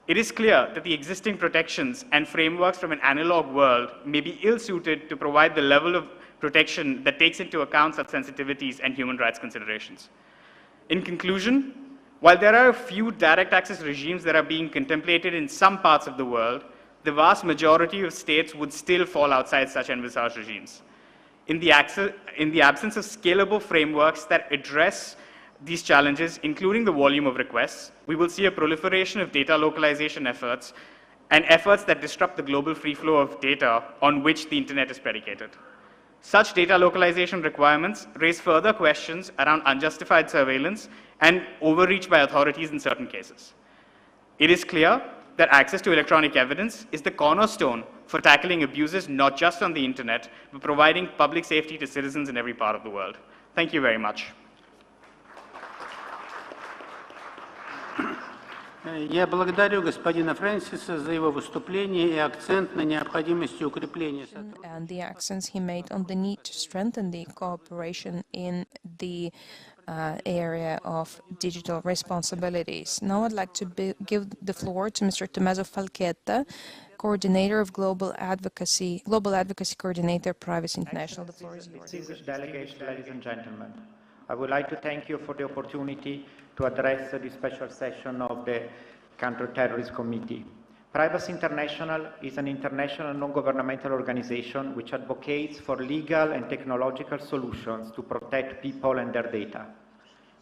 It is clear that the existing protections and frameworks from an analog world may be ill-suited to provide the level of protection that takes into account such sensitivities and human rights considerations. In conclusion, while there are a few direct access regimes that are being contemplated in some parts of the world, the vast majority of states would still fall outside such envisaged regimes. In the absence of scalable frameworks that address these challenges, including the volume of requests, we will see a proliferation of data localization efforts and efforts that disrupt the global free flow of data on which the internet is predicated. Such data localization requirements raise further questions around unjustified surveillance and overreach by authorities in certain cases. It is clear that access to electronic evidence is the cornerstone for tackling abuses not just on the internet, but providing public safety to citizens in every part of the world. Thank you very much. Я благодарю господина Фрэнсиса за его выступление и акцент на необходимости укрепления сотрудничества. And the accents he made on the need to strengthen the cooperation in the area of digital responsibilities. Now I'd like to give the floor to Mr. Tommaso Falchetta, Coordinator of Global Advocacy Coordinator, Privacy International. The floor is yours. Distinguished delegates, ladies and gentlemen, I would like to thank you for the opportunity to address this special session of the Counter-Terrorism Committee. Privacy International is an international non-governmental organization which advocates for legal and technological solutions to protect people and their data.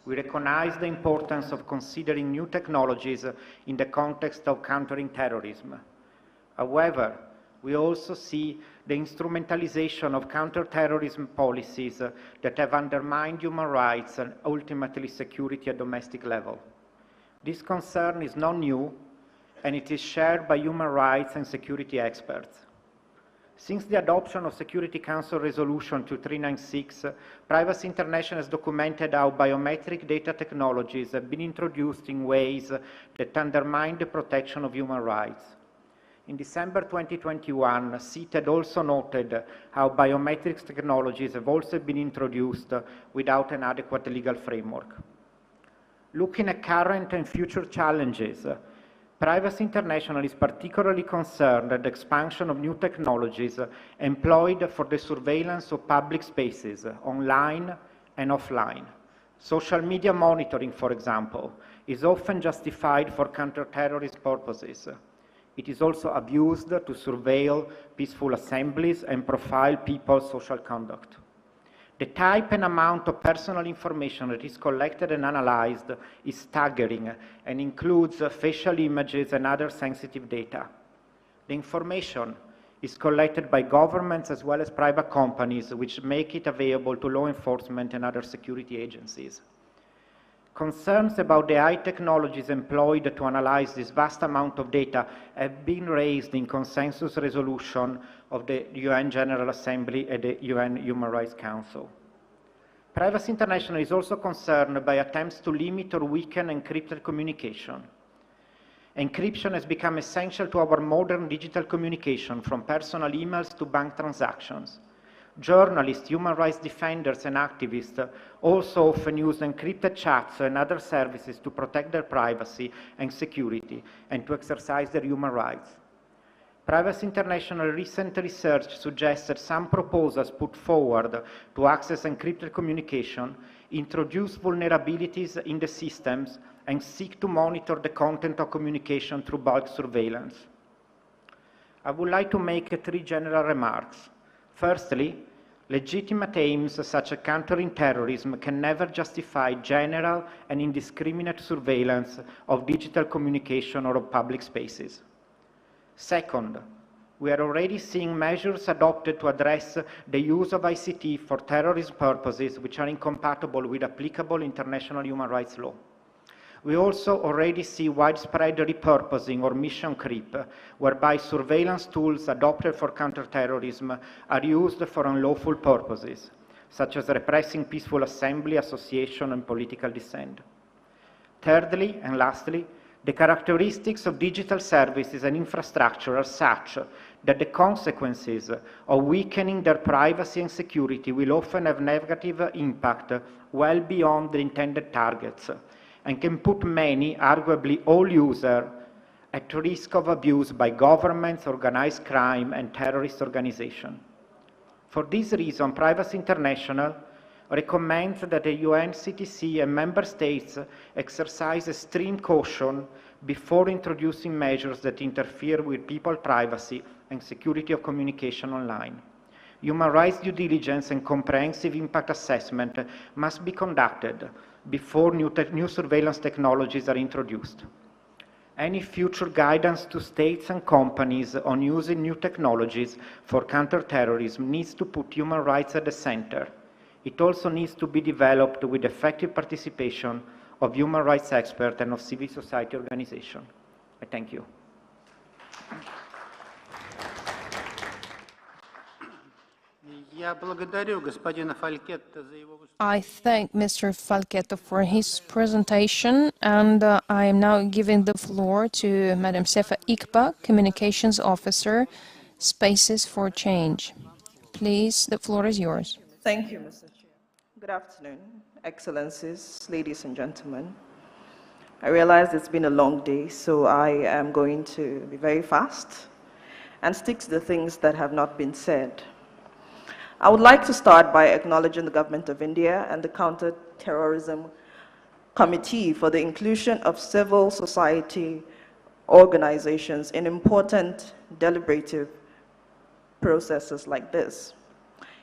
We recognize the importance of considering new technologies in the context of countering terrorism. However, we also see the instrumentalization of counter-terrorism policies that have undermined human rights and ultimately security at domestic level. This concern is not new, and it is shared by human rights and security experts. Since the adoption of Security Council Resolution 2396, Privacy International has documented how biometric data technologies have been introduced in ways that undermine the protection of human rights. In December 2021, CTED also noted how biometrics technologies have also been introduced without an adequate legal framework. Looking at current and future challenges, Privacy International is particularly concerned at the expansion of new technologies employed for the surveillance of public spaces, online and offline. Social media monitoring, for example, is often justified for counter-terrorist purposes. It is also abused to surveil peaceful assemblies and profile people's social conduct. The type and amount of personal information that is collected and analyzed is staggering and includes facial images and other sensitive data. The information is collected by governments as well as private companies, which make it available to law enforcement and other security agencies. Concerns about the AI technologies employed to analyze this vast amount of data have been raised in consensus resolution of the UN General Assembly and the UN Human Rights Council. Privacy International is also concerned by attempts to limit or weaken encrypted communication. Encryption has become essential to our modern digital communication, from personal emails to bank transactions. Journalists, human rights defenders, and activists also often use encrypted chats and other services to protect their privacy and security and to exercise their human rights. Privacy International recent research suggests that some proposals put forward to access encrypted communication introduce vulnerabilities in the systems and seek to monitor the content of communication through bulk surveillance. I would like to make 3 general remarks. Firstly, Legitimate aims such as countering terrorism can never justify general and indiscriminate surveillance of digital communication or of public spaces. Second, we are already seeing measures adopted to address the use of ICT for terrorism purposes which are incompatible with applicable international human rights law. We also already see widespread repurposing or mission creep, whereby surveillance tools adopted for counterterrorism are used for unlawful purposes, such as repressing peaceful assembly, association, and political dissent. Thirdly, and lastly, the characteristics of digital services and infrastructure are such that the consequences of weakening their privacy and security will often have negative impact well beyond the intended targets, and can put many, arguably all users, at risk of abuse by governments, organized crime, and terrorist organizations. For this reason, Privacy International recommends that the UNCTC and member states exercise extreme caution before introducing measures that interfere with people's privacy and security of communication online. Human rights due diligence and comprehensive impact assessment must be conducted before new surveillance technologies are introduced. Any future guidance to states and companies on using new technologies for counterterrorism needs to put human rights at the center. It also needs to be developed with effective participation of human rights experts and of civil society organizations. I thank you. I thank Mr. Falchetto for his presentation, and I am now giving the floor to Madam Sefa Ikba, Communications Officer, Spaces for Change. Please, the floor is yours. Thank you, Mr. Chair. Good afternoon, Excellencies, ladies and gentlemen. I realize it's been a long day, so I am going to be very fast and stick to the things that have not been said. I would like to start by acknowledging the Government of India and the Counter-Terrorism Committee for the inclusion of civil society organizations in important deliberative processes like this.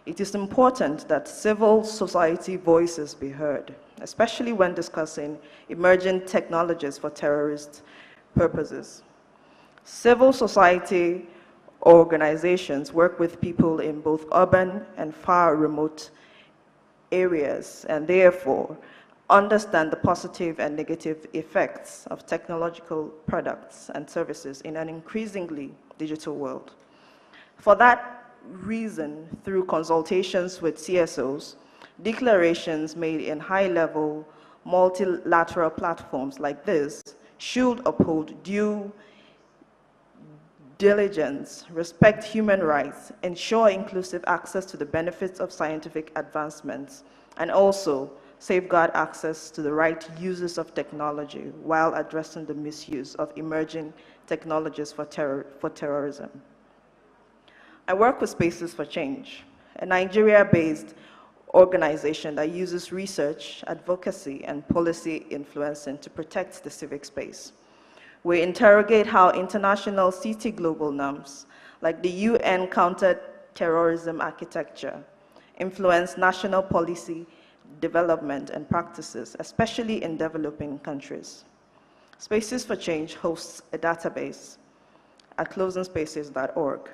It is important that civil society voices be heard, especially when discussing emerging technologies for terrorist purposes. Civil society organizations work with people in both urban and far remote areas, and therefore understand the positive and negative effects of technological products and services in an increasingly digital world. For that reason, through consultations with CSOs, declarations made in high-level multilateral platforms like this should uphold due diligence, respect human rights, ensure inclusive access to the benefits of scientific advancements, and also safeguard access to the right uses of technology while addressing the misuse of emerging technologies for terrorism. I work with Spaces for Change, a Nigeria-based organization that uses research, advocacy, and policy influencing to protect the civic space. We interrogate how international CT global norms, like the UN Counter-Terrorism architecture, influence national policy development and practices, especially in developing countries. Spaces for Change hosts a database at closengspaces.org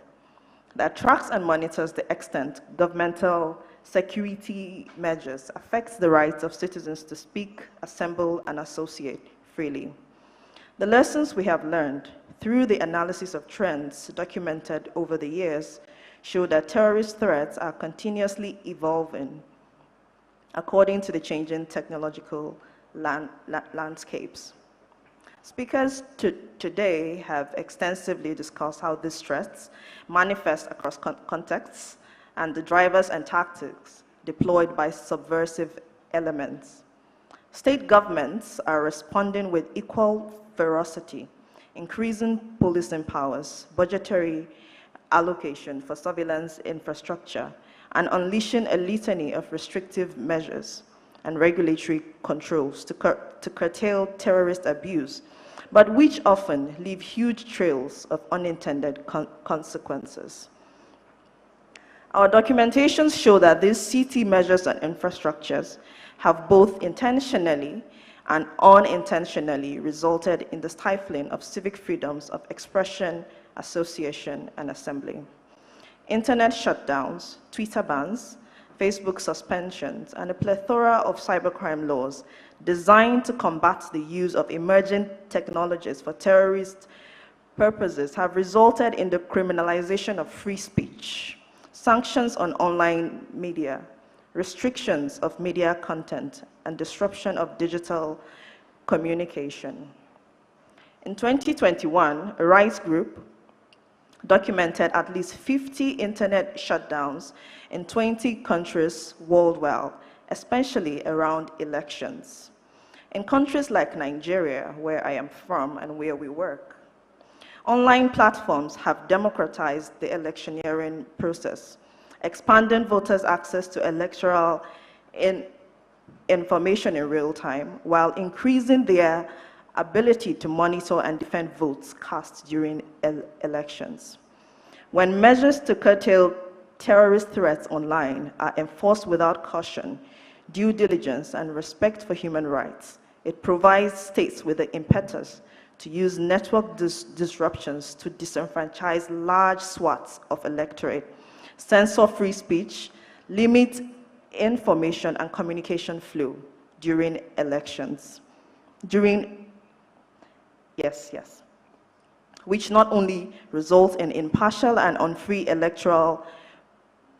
that tracks and monitors the extent governmental security measures affect the rights of citizens to speak, assemble, and associate freely. The lessons we have learned through the analysis of trends documented over the years show that terrorist threats are continuously evolving according to the changing technological landscapes. Speakers today have extensively discussed how these threats manifest across contexts and the drivers and tactics deployed by subversive elements. State governments are responding with equal ferocity, increasing policing powers, budgetary allocation for surveillance infrastructure, and unleashing a litany of restrictive measures and regulatory controls to curtail terrorist abuse, but which often leave huge trails of unintended consequences. Our documentations show that these CT measures and infrastructures have both intentionally and unintentionally resulted in the stifling of civic freedoms of expression, association, and assembly. Internet shutdowns, Twitter bans, Facebook suspensions, and a plethora of cybercrime laws designed to combat the use of emerging technologies for terrorist purposes have resulted in the criminalization of free speech, sanctions on online media, restrictions of media content, and disruption of digital communication. In 2021, a rights group documented at least 50 internet shutdowns in 20 countries worldwide, especially around elections. In countries like Nigeria, where I am from and where we work, online platforms have democratized the electioneering process, expanding voters' access to electoral information in real time, while increasing their ability to monitor and defend votes cast during elections. When measures to curtail terrorist threats online are enforced without caution, due diligence, and respect for human rights, it provides states with the impetus to use network disruptions to disenfranchise large swaths of electorate, censor free speech, limit information and communication flow during elections. Which not only results in impartial and unfree electoral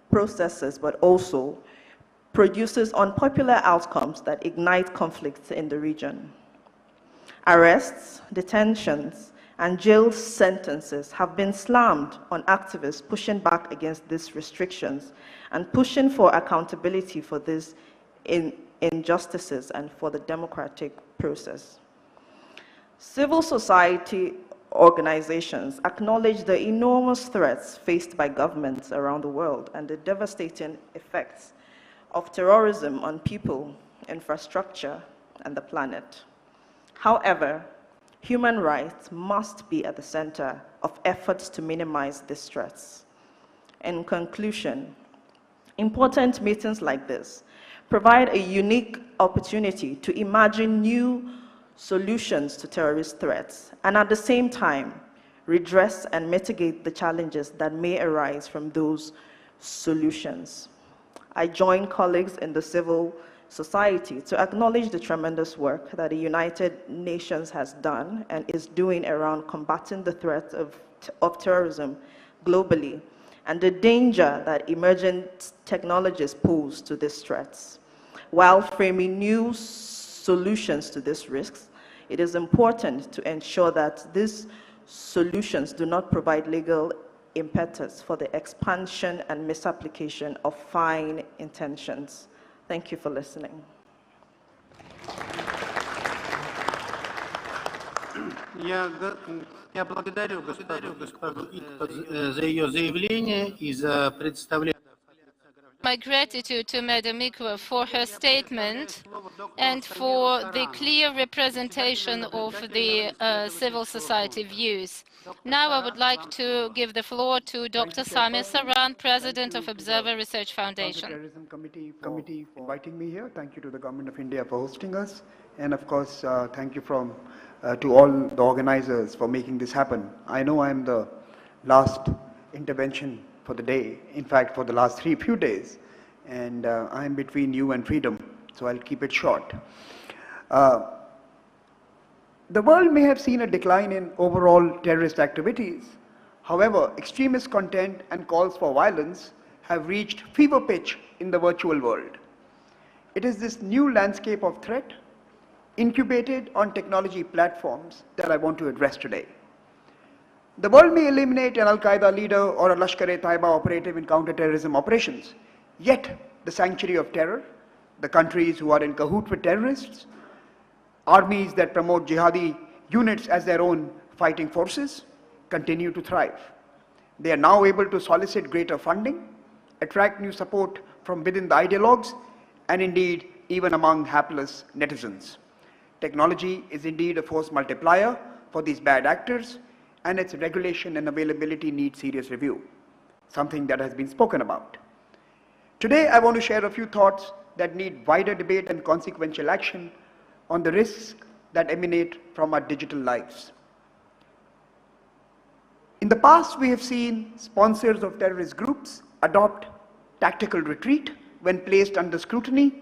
processes, but also produces unpopular outcomes that ignite conflicts in the region. Arrests, detentions, and jail sentences have been slammed on activists pushing back against these restrictions and pushing for accountability for these injustices and for the democratic process. Civil society organizations acknowledge the enormous threats faced by governments around the world and the devastating effects of terrorism on people, infrastructure, and the planet. However, human rights must be at the center of efforts to minimize these threats. In conclusion, important meetings like this provide a unique opportunity to imagine new solutions to terrorist threats, and at the same time, redress and mitigate the challenges that may arise from those solutions. I join colleagues in the civil society to acknowledge the tremendous work that the United Nations has done and is doing around combating the threat of terrorism globally and the danger that emergent technologies pose to these threats. While framing new solutions to these risks, it is important to ensure that these solutions do not provide legal impetus for the expansion and misapplication of fine intentions. Thank you for listening. Я благодарю госпожу за ее заявление и за представление. My gratitude to Madam Ikwa for her statement and for the clear representation of the civil society views. Now I would like to give the floor to Dr. Samir Saran, President of Observer Research Foundation. Counter-Terrorism Committee for inviting me here. Thank you to the Government of India for hosting us. And of course, thank you to all the organizers for making this happen. I know I'm the last intervention for the day, in fact for the last few days, and I'm between you and freedom, so I'll keep it short. The world may have seen a decline in overall terrorist activities. However, extremist content and calls for violence have reached fever pitch in the virtual world. It is this new landscape of threat incubated on technology platforms that I want to address today. The world may eliminate an Al-Qaeda leader or a Lashkar-e-Taiba operative in counter-terrorism operations, yet the sanctuary of terror, the countries who are in cahoot with terrorists, armies that promote jihadi units as their own fighting forces, continue to thrive. They are now able to solicit greater funding, attract new support from within the ideologues, and indeed even among hapless netizens. Technology is indeed a force multiplier for these bad actors, and its regulation and availability need serious review. something that has been spoken about. Today, I want to share a few thoughts that need wider debate and consequential action on the risks that emanate from our digital lives. In the past, we have seen sponsors of terrorist groups adopt tactical retreat when placed under scrutiny,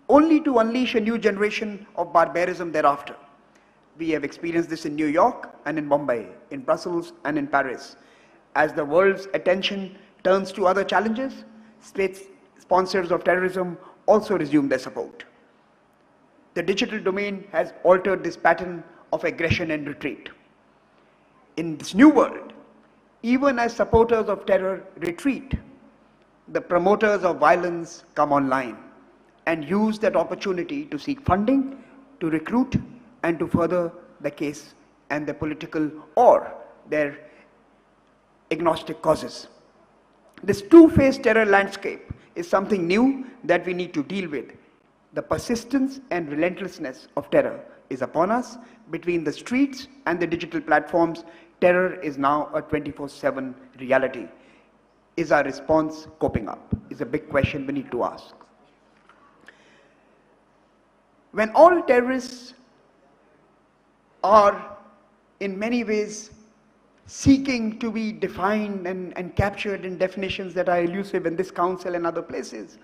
only to unleash a new generation of barbarism thereafter. We have experienced this in New York and in Mumbai, in Brussels and in Paris. As the world's attention turns to other challenges, state sponsors of terrorism also resume their support. The digital domain has altered this pattern of aggression and retreat. In this new world, even as supporters of terror retreat, the promoters of violence come online and use that opportunity to seek funding, to recruit, and to further the case and their political or their agnostic causes. This two-faced terror landscape is something new that we need to deal with. The persistence and relentlessness of terror is upon us. Between the streets and the digital platforms, terror is now a 24/7 reality. Is our response coping up? Is a big question we need to ask. When all terrorists are in many ways seeking to be defined and captured in definitions that are elusive in this council and other places,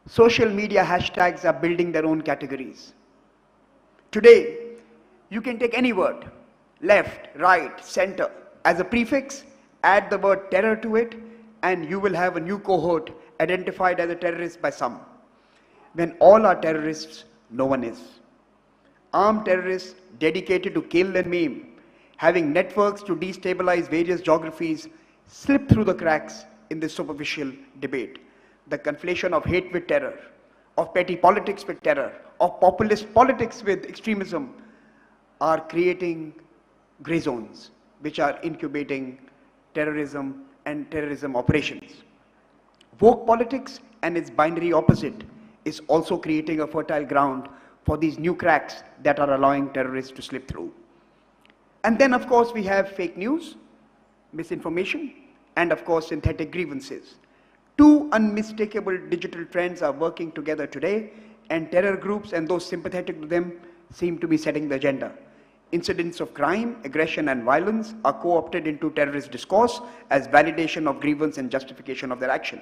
social media hashtags are building their own categories. Today, you can take any word, left, right, center, as a prefix, add the word terror to it, and you will have a new cohort identified as a terrorist by some. When all are terrorists, no one is. Armed terrorists dedicated to kill and maim, having networks to destabilize various geographies, slip through the cracks in this superficial debate. The conflation of hate with terror, of petty politics with terror, of populist politics with extremism are creating gray zones which are incubating terrorism and terrorism operations. Woke politics and its binary opposite is also creating a fertile ground for these new cracks that are allowing terrorists to slip through. And then, of course, we have fake news, misinformation, and of course, synthetic grievances. Two unmistakable digital trends are working together today, and terror groups and those sympathetic to them seem to be setting the agenda. Incidents of crime, aggression, and violence are co-opted into terrorist discourse as validation of grievance and justification of their action.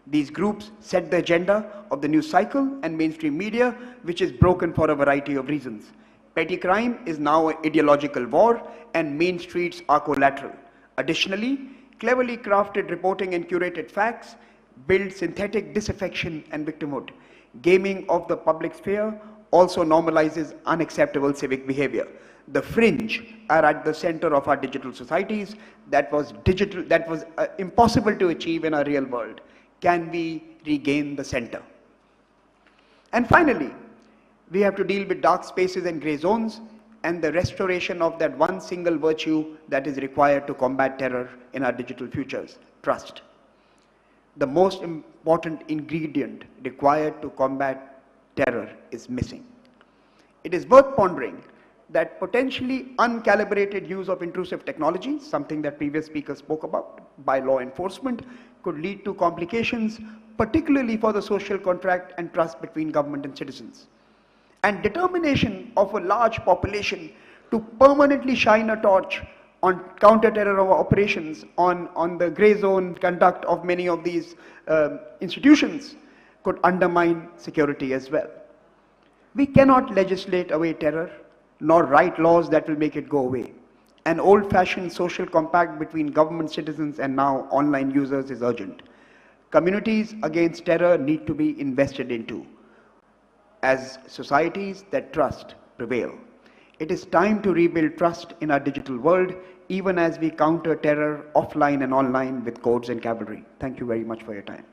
These groups set the agenda of the news cycle and mainstream media, which is broken for a variety of reasons. Petty crime is now an ideological war, and main streets are collateral. Additionally, cleverly crafted reporting and curated facts build synthetic disaffection and victimhood. Gaming of the public sphere also normalizes unacceptable civic behavior. The fringe are at the center of our digital societies that was impossible to achieve in our real world. Can we regain the center? And finally, we have to deal with dark spaces and gray zones and the restoration of that one single virtue that is required to combat terror in our digital futures: trust. The most important ingredient required to combat terror is missing. It is worth pondering that potentially uncalibrated use of intrusive technology, something that previous speakers spoke about, by law enforcement, could lead to complications, particularly for the social contract and trust between government and citizens. And determination of a large population to permanently shine a torch on counter-terror operations, on the gray zone conduct of many of these institutions, could undermine security as well. We cannot legislate away terror, nor write laws that will make it go away. An old-fashioned social compact between government, citizens, and now online users is urgent. Communities against terror need to be invested into as societies that trust prevail. It is time to rebuild trust in our digital world, even as we counter terror offline and online with codes and cavalry. Thank you very much for your time.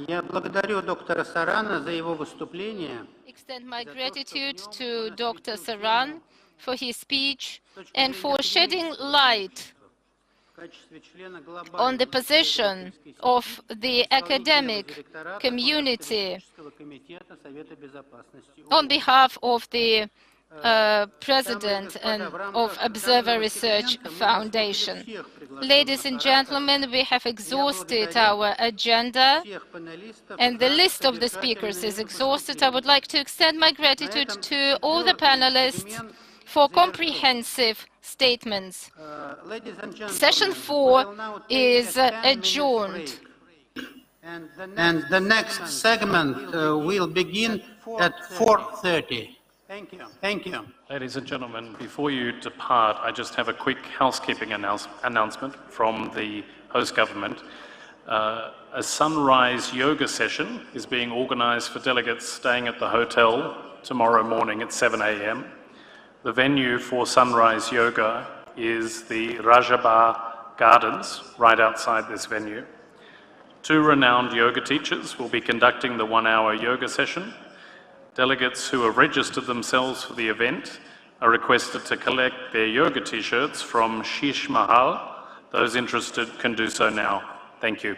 Я благодарю доктора Сарана за его выступление. Extend my gratitude to Dr. Saran for his speech and for shedding light on the position of the academic community on behalf of the president of Observer Research Foundation. Ladies and gentlemen, we have exhausted our agenda, and the list of the speakers is exhausted. I would like to extend my gratitude to all the panelists for comprehensive statements. Session 4 is adjourned. And the next segment will begin at 4:30. Thank you. Thank you. Ladies and gentlemen, before you depart, I just have a quick housekeeping announcement from the host government. A sunrise yoga session is being organized for delegates staying at the hotel tomorrow morning at 7 a.m. The venue for sunrise yoga is the Rajabha Gardens, right outside this venue. 2 renowned yoga teachers will be conducting the 1-hour yoga session. Delegates who have registered themselves for the event are requested to collect their yoga t-shirts from Sheesh Mahal. Those interested can do so now. Thank you.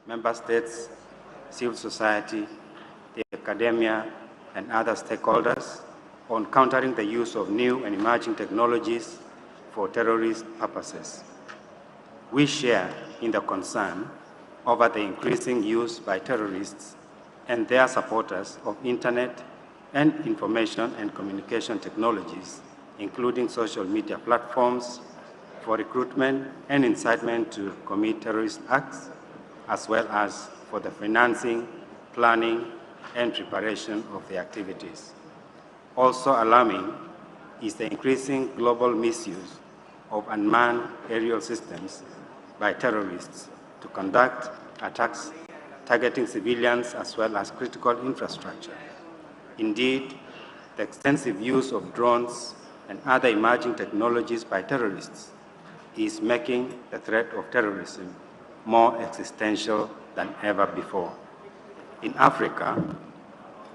member states, civil society, the academia, and other stakeholders on countering the use of new and emerging technologies for terrorist purposes. We share in the concern over the increasing use by terrorists and their supporters of internet and information and communication technologies, including social media platforms, for recruitment and incitement to commit terrorist acts, as well as for the financing, planning, and preparation of the activities. Also alarming is the increasing global misuse of unmanned aerial systems by terrorists to conduct attacks targeting civilians as well as critical infrastructure. Indeed, the extensive use of drones and other emerging technologies by terrorists is making the threat of terrorism more existential than ever before. In Africa,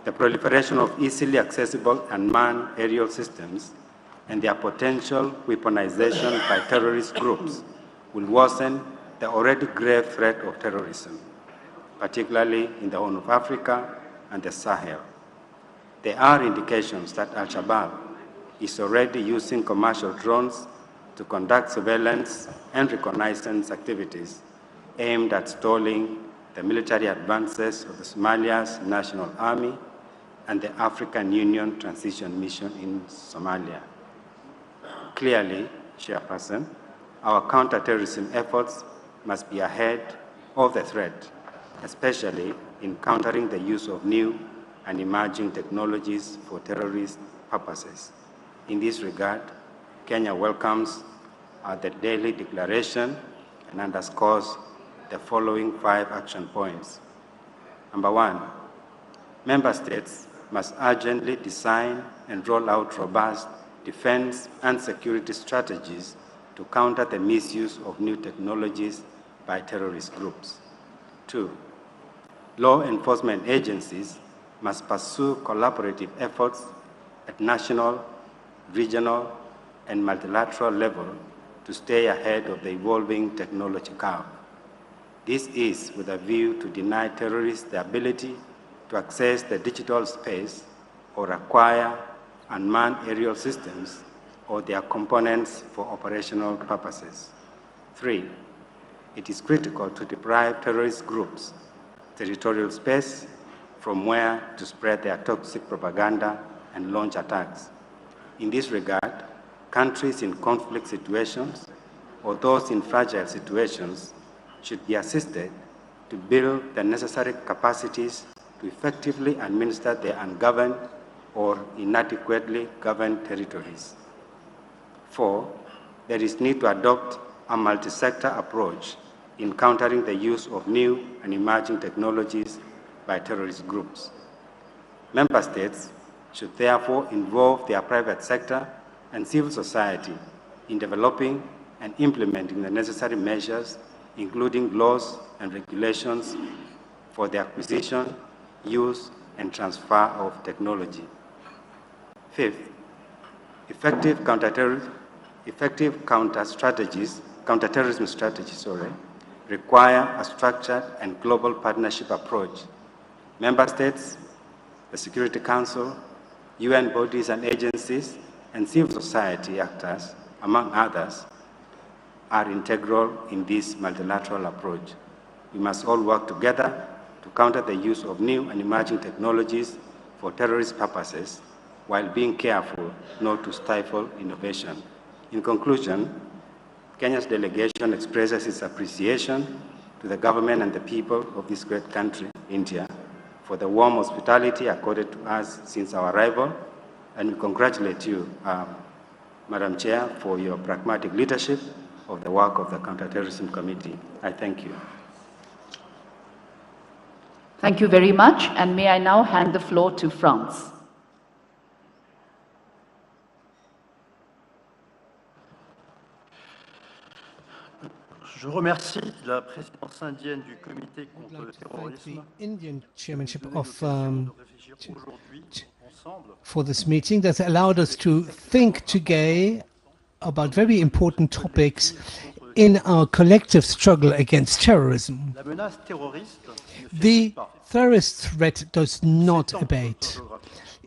the proliferation of easily accessible unmanned aerial systems and their potential weaponization by terrorist groups will worsen the already grave threat of terrorism, particularly in the Horn of Africa and the Sahel. There are indications that Al-Shabaab is already using commercial drones to conduct surveillance and reconnaissance activities aimed at stalling the military advances of the Somalia's National Army and the African Union Transition Mission in Somalia. Clearly, Chairperson, our counter-terrorism efforts must be ahead of the threat, especially in countering the use of new and emerging technologies for terrorist purposes. In this regard, Kenya welcomes the Delhi Declaration and underscores the following 5 action points. Number 1, member states must urgently design and roll out robust defense and security strategies to counter the misuse of new technologies by terrorist groups. 2, law enforcement agencies must pursue collaborative efforts at national, regional, and multilateral level to stay ahead of the evolving technology curve. This is with a view to deny terrorists the ability to access the digital space or acquire unmanned aerial systems or their components for operational purposes. 3, it is critical to deprive terrorist groups territorial space from where to spread their toxic propaganda and launch attacks. In this regard, countries in conflict situations or those in fragile situations should be assisted to build the necessary capacities to effectively administer their ungoverned or inadequately governed territories. 4, there is need to adopt a multi-sector approach in countering the use of new and emerging technologies by terrorist groups. Member states should therefore involve their private sector and civil society in developing and implementing the necessary measures, including laws and regulations for the acquisition, use, and transfer of technology. 5th, effective counter-terrorism strategies require a structured and global partnership approach. Member states, the Security Council, UN bodies and agencies, and civil society actors, among others, are integral in this multilateral approach. We must all work together to counter the use of new and emerging technologies for terrorist purposes while being careful not to stifle innovation. In conclusion, Kenya's delegation expresses its appreciation to the government and the people of this great country, India, for the warm hospitality accorded to us since our arrival, and we congratulate you, Madam Chair, for your pragmatic leadership of the work of the Counter-Terrorism Committee. I thank you. Thank you very much, and may I now hand the floor to France. Je remercie la présidence indienne du Comité contre le terrorisme Indian chairmanship for this meeting that's allowed us to think today about very important topics in our collective struggle against terrorism. The terrorist threat does not abate.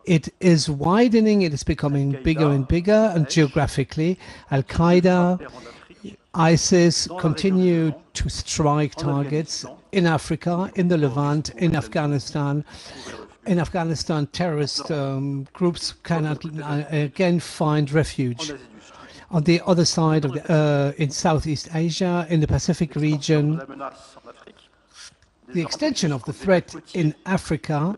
It is widening, it is becoming bigger and bigger, and geographically, Al-Qaeda, ISIS continue to strike targets in Africa, in the Levant, in Afghanistan. In Afghanistan, terrorist groups cannot again find refuge. On the other side of in Southeast Asia, in the Pacific region, the extension of the threat in Africa,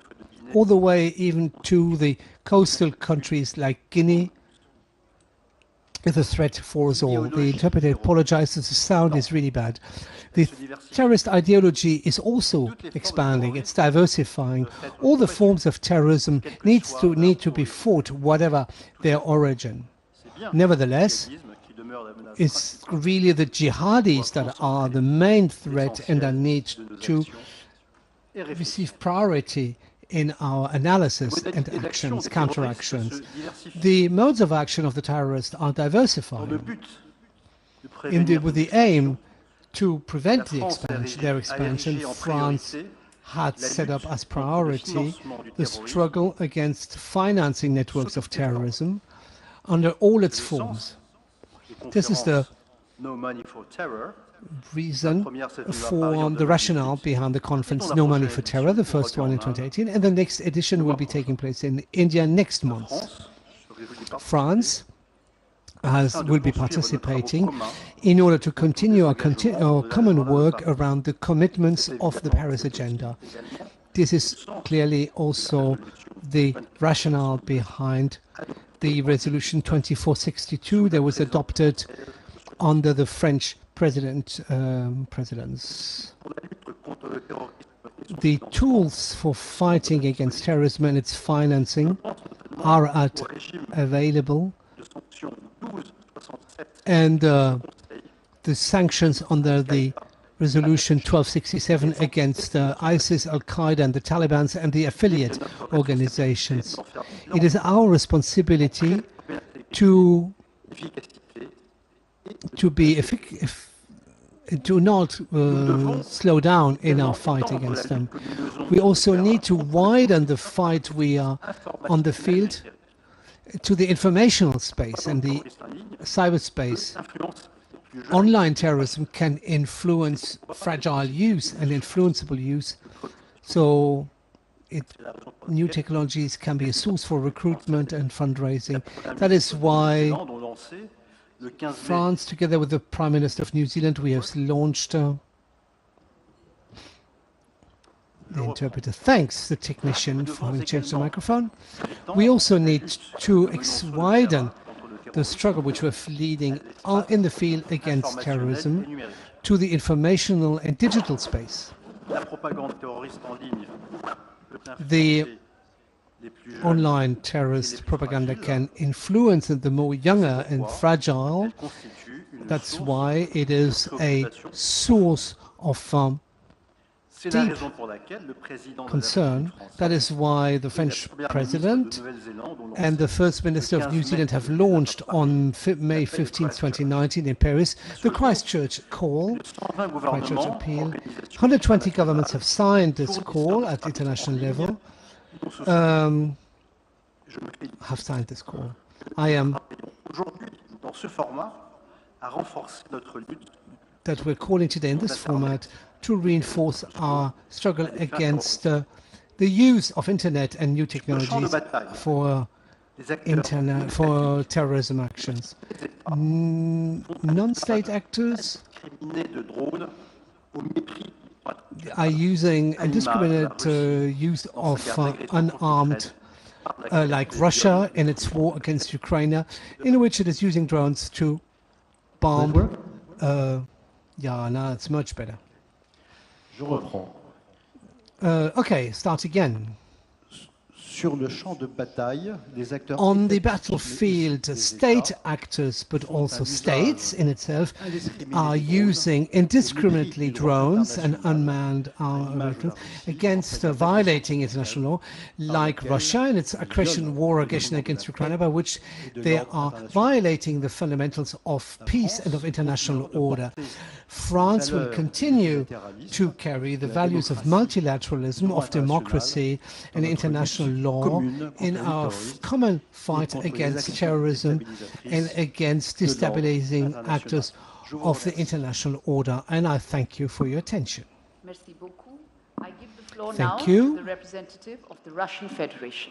all the way even to the coastal countries like Guinea, is a threat for us all. The interpreter apologizes, the sound is really bad. The terrorist ideology is also expanding, it's diversifying. All the forms of terrorism need to be fought, whatever their origin. Nevertheless, it's really the jihadis that are the main threat and that need to receive priority in our analysis and actions, counteractions. The modes of action of the terrorists are diversifying with the aim to prevent their expansion. France had set up as priority the struggle against financing networks of terrorism under all its forms. This is the reason for the rationale behind the conference No Money for Terror, the first one in 2018, and the next edition will be taking place in India next month. France will be participating in order to continue our common work around the commitments of the Paris Agenda. This is clearly also the rationale behind the resolution 2462 that was adopted under the French presidents. The tools for fighting against terrorism and its financing are available, and the sanctions under the resolution 1267 against ISIS, Al-Qaeda and the Taliban and the affiliate organizations. It is our responsibility to not slow down in our fight against them. We also need to widen the fight we are on the field to the informational space and the cyberspace. Online terrorism can influence fragile use and influenceable use, so new technologies can be a source for recruitment and fundraising. That is why France, together with the Prime Minister of New Zealand, we have launched the interpreter. Thanks, the technician, for having changed the microphone. We also need to widen the struggle which we're leading in the field against terrorism to the informational and digital space. The online terrorist propaganda can influence the more younger and fragile. That's why it is a source of deep concern. That is why the French President and the First Minister of New Zealand have launched on May 15, 2019 in Paris, the Christchurch Call, Christchurch Appeal. 120 governments have signed this call at international level. Have signed this call. I am that we're calling today in this format to reinforce our struggle against the use of internet and new technologies for terrorism actions. Non-state actors are using indiscriminate use of unarmed, like Russia in its war against Ukraine, in which it is using drones to bomb. Yeah, now it's much better. Okay, start again. On the battlefield, state actors, but also states in itself, are using indiscriminately drones and unmanned vehicles against violating international law, like Russia in its aggression war against Ukraine, by which they are violating the fundamentals of peace and of international order. France will continue to carry the values of multilateralism, of democracy and international law in our common fight against terrorism and against destabilizing actors of the international order. And I thank you for your attention. Merci beaucoup. I give the floor Thank now you. to the representative of the Russian Federation.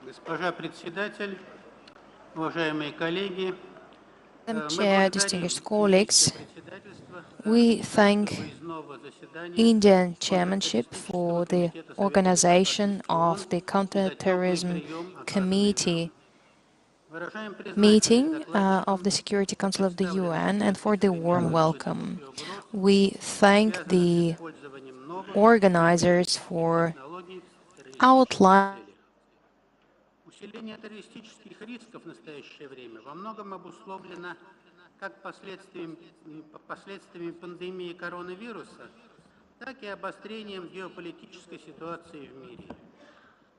Госпожа председатель, уважаемые коллеги, Madam Chair, distinguished colleagues, we thank Indian chairmanship for the organization of the Counter-Terrorism Committee meeting of the Security Council of the UN and for the warm welcome. We thank the organizers for outlining Усиление террористических рисков в настоящее время во многом обусловлено как последствиями пандемии коронавируса, так и обострением геополитической ситуации в мире.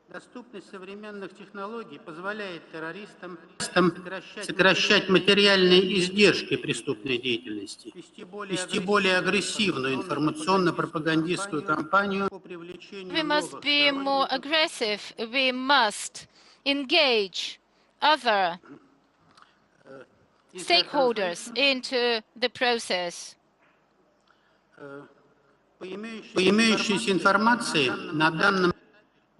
Доступность современных технологий позволяет террористам сокращать материальные издержки преступной деятельности, вести более агрессивную информационно-пропагандистскую кампанию по привлечению We must be more aggressive. We must engage other stakeholders into the process. По имеющейся информации на данном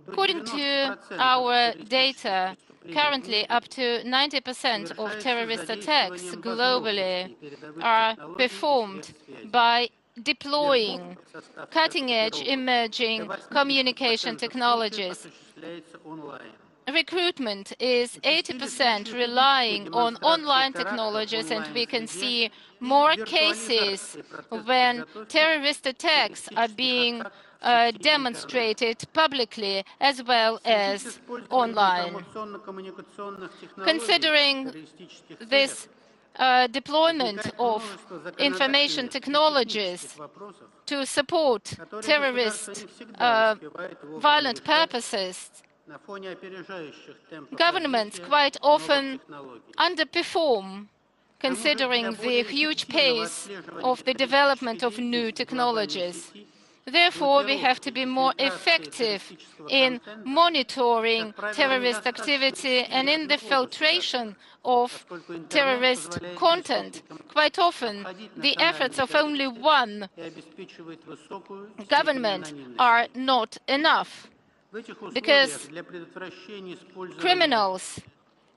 According to our data, currently up to 90% of terrorist attacks globally are performed by deploying cutting-edge emerging communication technologies. Recruitment is 80% relying on online technologies, and we can see more cases when terrorist attacks are being demonstrated publicly as well as online. Considering this deployment of information technologies to support terrorist violent purposes, governments quite often underperform considering the huge pace of the development of new technologies. Therefore, we have to be more effective in monitoring terrorist activity and in the filtration of terrorist content. Quite often, the efforts of only one government are not enough, because criminals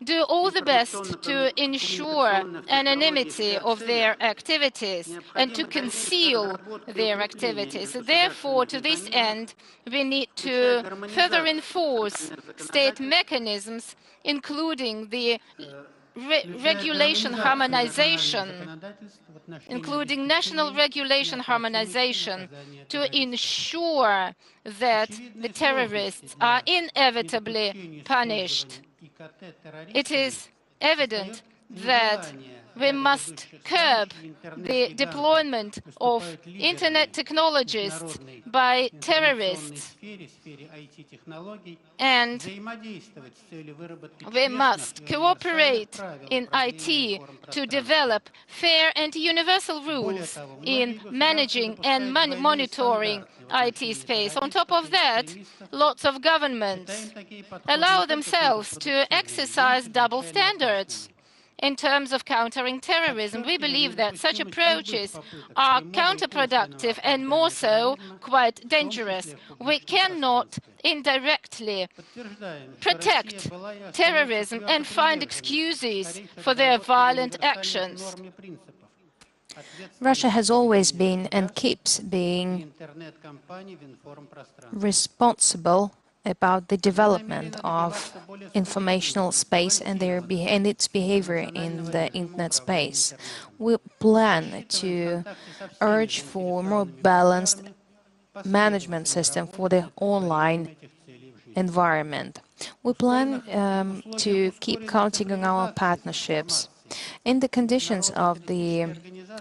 do all the best to ensure anonymity of their activities and to conceal their activities. Therefore, to this end, we need to further enforce state mechanisms, including the regulation harmonization, including national regulation harmonization, to ensure that the terrorists are inevitably punished. It is evident that we must curb the deployment of internet technologies by terrorists, and we must cooperate in IT to develop fair and universal rules in managing and monitoring IT space. On top of that, lots of governments allow themselves to exercise double standards in terms of countering terrorism. We believe that such approaches are counterproductive and more so quite dangerous. We cannot indirectly protect terrorism and find excuses for their violent actions. Russia has always been and keeps being responsible about the development of informational space and its behavior in the internet space. We plan to urge for more balanced management system for the online environment. We plan to keep counting on our partnerships. In the conditions of the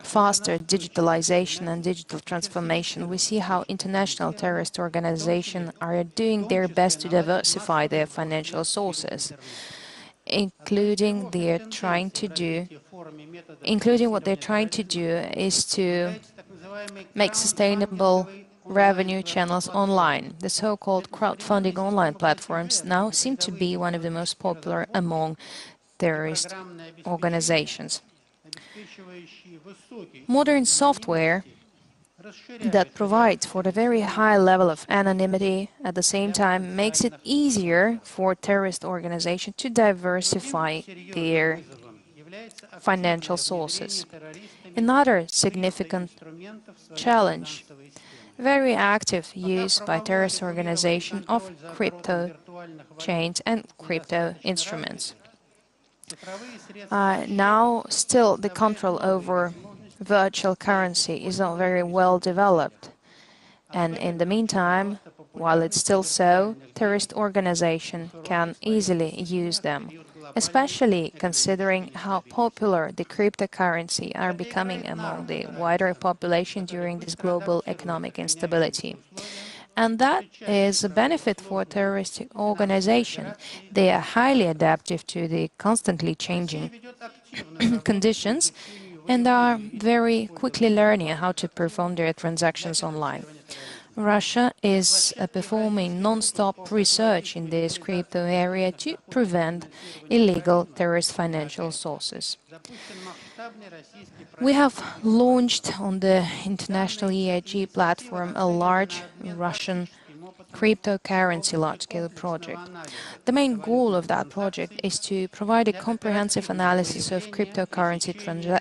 faster digitalization and digital transformation, we see how international terrorist organizations are doing their best to diversify their financial sources, including what they're trying to do is to make sustainable revenue channels online. The so-called crowdfunding online platforms now seem to be one of the most popular among terrorist organizations. Modern software that provides for a very high level of anonymity at the same time makes it easier for terrorist organizations to diversify their financial sources. Another significant challenge: very active use by terrorist organizations of crypto chains and crypto instruments. Now, still, the control over virtual currency is not very well developed, and in the meantime, while it's still so, terrorist organizations can easily use them, especially considering how popular the cryptocurrency are becoming among the wider population during this global economic instability. And that is a benefit for terrorist organizations. They are highly adaptive to the constantly changing conditions and are very quickly learning how to perform their transactions online. Russia is performing non-stop research in this crypto area to prevent illegal terrorist financial sources. We have launched on the international EIG platform a large Russian cryptocurrency large-scale project. The main goal of that project is to provide a comprehensive analysis of cryptocurrency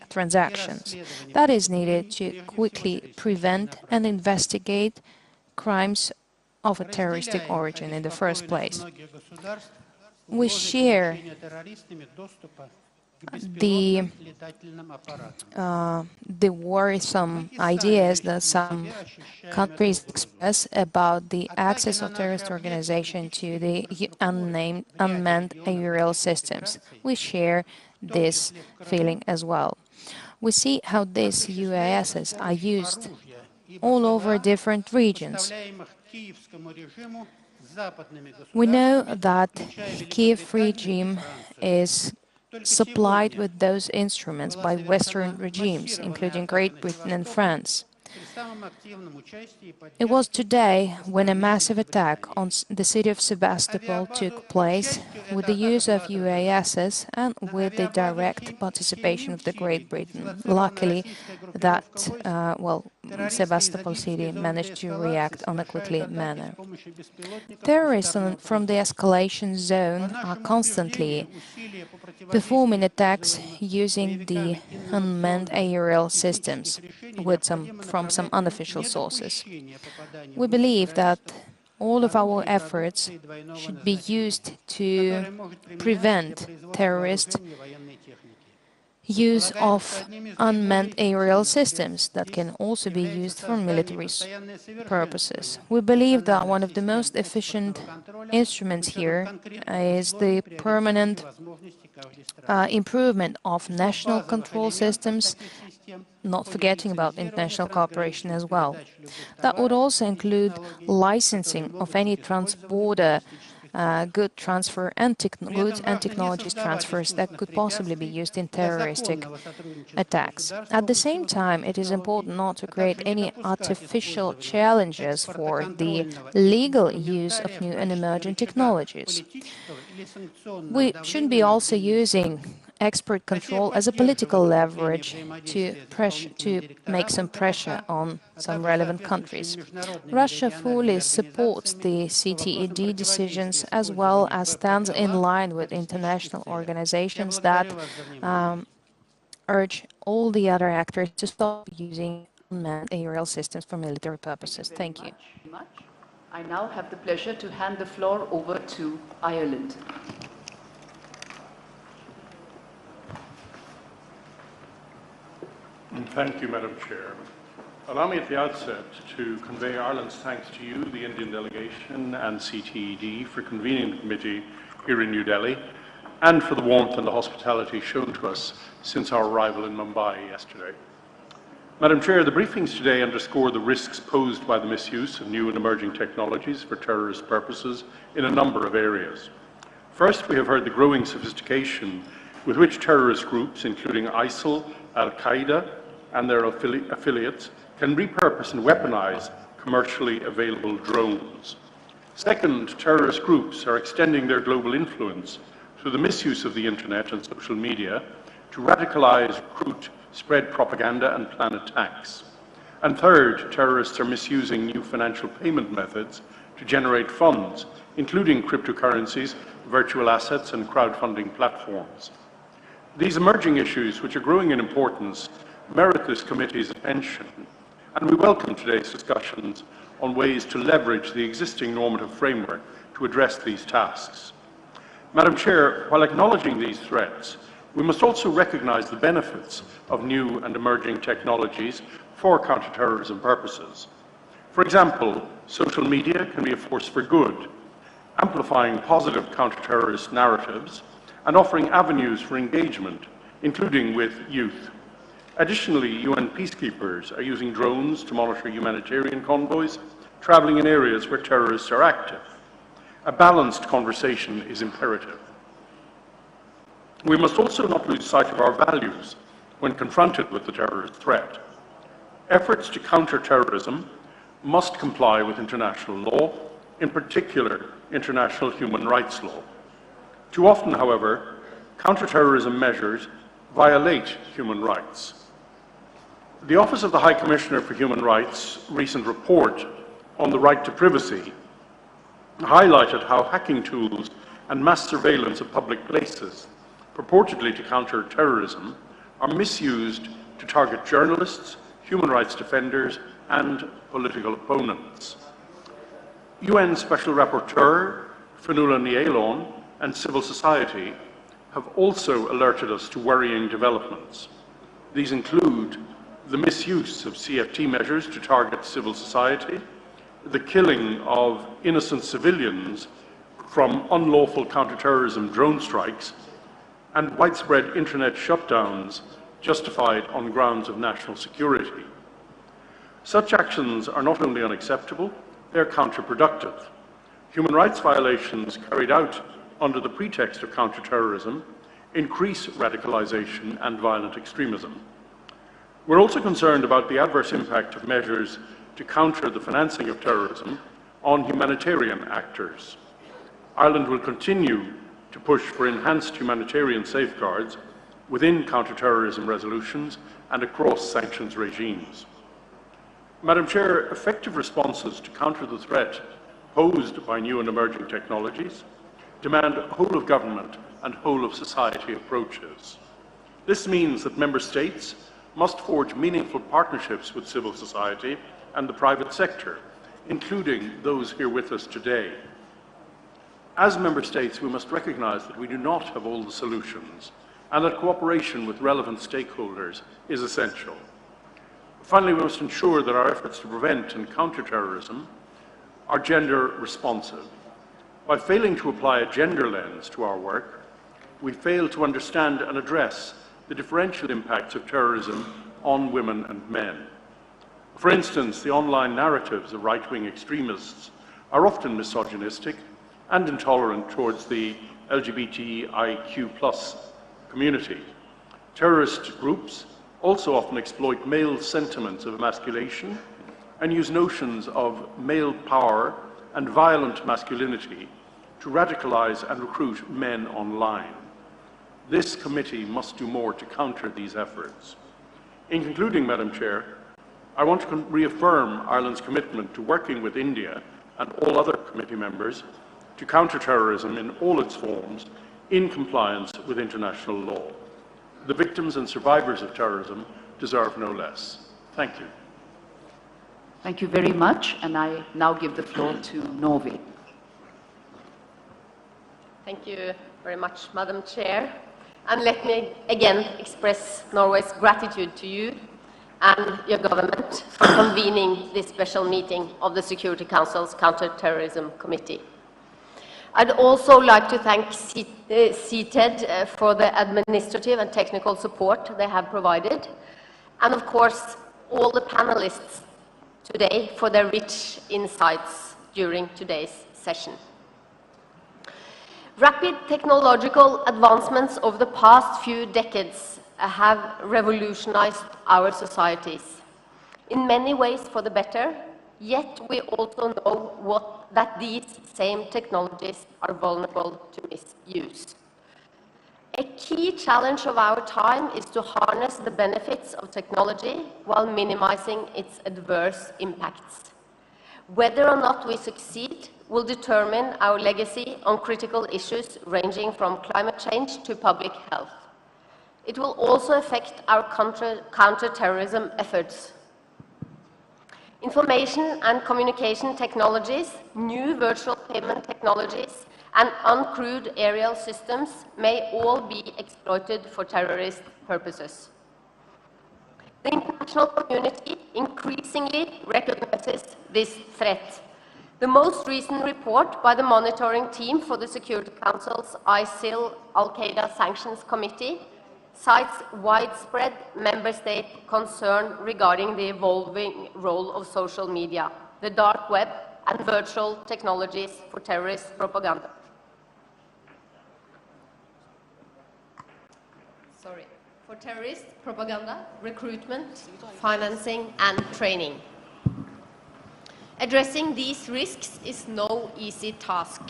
transactions that is needed to quickly prevent and investigate crimes of a terroristic origin in the first place. We share the worrisome ideas that some countries express about the access of terrorist organizations to the unmanned aerial systems. We share this feeling as well. We see how these UASs are used all over different regions. We know that Kiev regime is supplied with those instruments by Western regimes, including Great Britain and France. It was today when a massive attack on the city of Sebastopol took place with the use of UASs and with the direct participation of the Great Britain. Luckily, Sebastopol city managed to react on a quickly manner. Terrorists from the escalation zone are constantly performing attacks using the unmanned aerial systems from some unofficial sources. We believe that all of our efforts should be used to prevent terrorist use of unmanned aerial systems that can also be used for military purposes. We believe that one of the most efficient instruments here is the permanent improvement of national control systems, not forgetting about international cooperation as well. That would also include licensing of any trans-border goods transfer and goods and technologies transfers that could possibly be used in terroristic attacks. At the same time, it is important not to create any artificial challenges for the legal use of new and emerging technologies. We should be also using export control as a political leverage to make some pressure on some relevant countries. Russia fully supports the CTED decisions as well as stands in line with international organizations that urge all the other actors to stop using unmanned aerial systems for military purposes. Thank you. I now have the pleasure to hand the floor over to Ireland. Thank you, Madam Chair. Allow me at the outset to convey Ireland's thanks to you, the Indian delegation, and CTED for convening the committee here in New Delhi, and for the warmth and the hospitality shown to us since our arrival in Mumbai yesterday. Madam Chair, the briefings today underscore the risks posed by the misuse of new and emerging technologies for terrorist purposes in a number of areas. First, we have heard the growing sophistication with which terrorist groups, including ISIL, Al-Qaeda, and their affiliates, can repurpose and weaponize commercially available drones. Second, terrorist groups are extending their global influence through the misuse of the internet and social media to radicalize, recruit, spread propaganda, and plan attacks. And third, terrorists are misusing new financial payment methods to generate funds, including cryptocurrencies, virtual assets, and crowdfunding platforms. These emerging issues, which are growing in importance, merit this committee's attention, and we welcome today's discussions on ways to leverage the existing normative framework to address these tasks. Madam Chair, while acknowledging these threats, we must also recognize the benefits of new and emerging technologies for counterterrorism purposes. For example, social media can be a force for good, amplifying positive counterterrorist narratives and offering avenues for engagement, including with youth. Additionally, UN peacekeepers are using drones to monitor humanitarian convoys traveling in areas where terrorists are active. A balanced conversation is imperative. We must also not lose sight of our values when confronted with the terrorist threat. Efforts to counter terrorism must comply with international law, in particular international human rights law. Too often, however, counterterrorism measures violate human rights. The Office of the High Commissioner for Human Rights' recent report on the right to privacy highlighted how hacking tools and mass surveillance of public places, purportedly to counter terrorism, are misused to target journalists, human rights defenders, and political opponents. UN Special Rapporteur Fionnuala Ní Aoláin and civil society have also alerted us to worrying developments. These include the misuse of CFT measures to target civil society, the killing of innocent civilians from unlawful counterterrorism drone strikes, and widespread internet shutdowns justified on grounds of national security. Such actions are not only unacceptable, they are counterproductive. Human rights violations carried out under the pretext of counterterrorism increase radicalization and violent extremism. We're also concerned about the adverse impact of measures to counter the financing of terrorism on humanitarian actors. Ireland will continue to push for enhanced humanitarian safeguards within counterterrorism resolutions and across sanctions regimes. Madam Chair, effective responses to counter the threat posed by new and emerging technologies demand whole-of-government and whole-of-society approaches. This means that Member States must forge meaningful partnerships with civil society and the private sector, including those here with us today. As Member States, we must recognise that we do not have all the solutions and that cooperation with relevant stakeholders is essential. Finally, we must ensure that our efforts to prevent and counter terrorism are gender responsive. By failing to apply a gender lens to our work, we fail to understand and address the differential impacts of terrorism on women and men. For instance, the online narratives of right-wing extremists are often misogynistic and intolerant towards the LGBTIQ+ community. Terrorist groups also often exploit male sentiments of emasculation and use notions of male power and violent masculinity to radicalize and recruit men online. This committee must do more to counter these efforts. In concluding, Madam Chair, I want to reaffirm Ireland's commitment to working with India and all other committee members to counter terrorism in all its forms in compliance with international law. The victims and survivors of terrorism deserve no less. Thank you. Thank you very much, and I now give the floor to Norway. Thank you very much, Madam Chair. And let me again express Norway's gratitude to you and your government for convening this special meeting of the Security Council's Counter-Terrorism Committee. I'd also like to thank CTED for the administrative and technical support they have provided, and of course all the panelists today for their rich insights during today's session. Rapid technological advancements over the past few decades have revolutionized our societies, in many ways for the better, yet we also know that these same technologies are vulnerable to misuse. A key challenge of our time is to harness the benefits of technology while minimizing its adverse impacts. Whether or not we succeed will determine our legacy on critical issues ranging from climate change to public health. It will also affect our counter-terrorism efforts. Information and communication technologies, new virtual payment technologies, and uncrewed aerial systems may all be exploited for terrorist purposes. The international community increasingly recognizes this threat. The most recent report by the monitoring team for the Security Council's ISIL Al-Qaeda Sanctions Committee cites widespread member state concern regarding the evolving role of social media, the dark web, and virtual technologies for terrorist propaganda. For terrorist propaganda, recruitment, financing, and training. Addressing these risks is no easy task.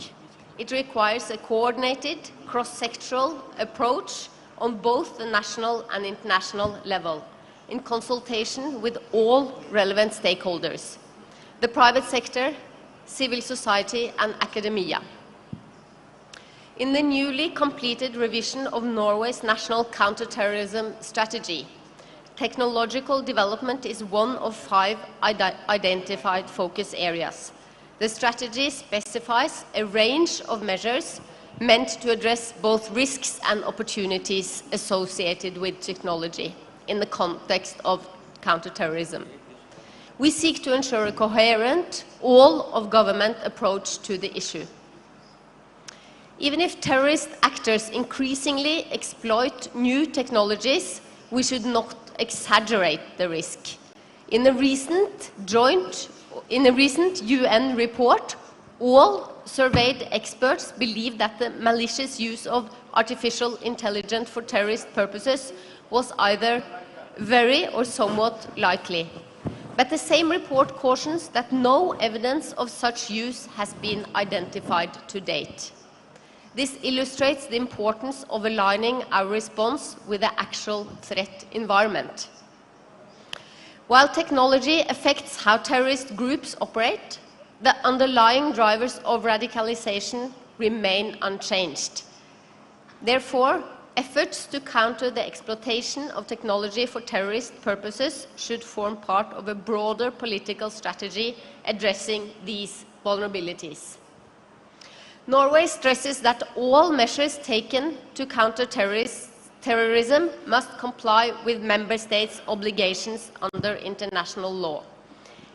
It requires a coordinated, cross-sectoral approach on both the national and international level, in consultation with all relevant stakeholders, the private sector, civil society, and academia. In the newly completed revision of Norway's national counter-terrorism strategy, technological development is one of 5 identified focus areas. The strategy specifies a range of measures meant to address both risks and opportunities associated with technology in the context of counter-terrorism. We seek to ensure a coherent, all-of-government approach to the issue. Even if terrorist actors increasingly exploit new technologies, we should not exaggerate the risk. In a recent UN report, all surveyed experts believe that the malicious use of artificial intelligence for terrorist purposes was either very or somewhat likely. But the same report cautions that no evidence of such use has been identified to date. This illustrates the importance of aligning our response with the actual threat environment. While technology affects how terrorist groups operate, the underlying drivers of radicalization remain unchanged. Therefore, efforts to counter the exploitation of technology for terrorist purposes should form part of a broader political strategy addressing these vulnerabilities. Norway stresses that all measures taken to counter terrorism must comply with member states' obligations under international law,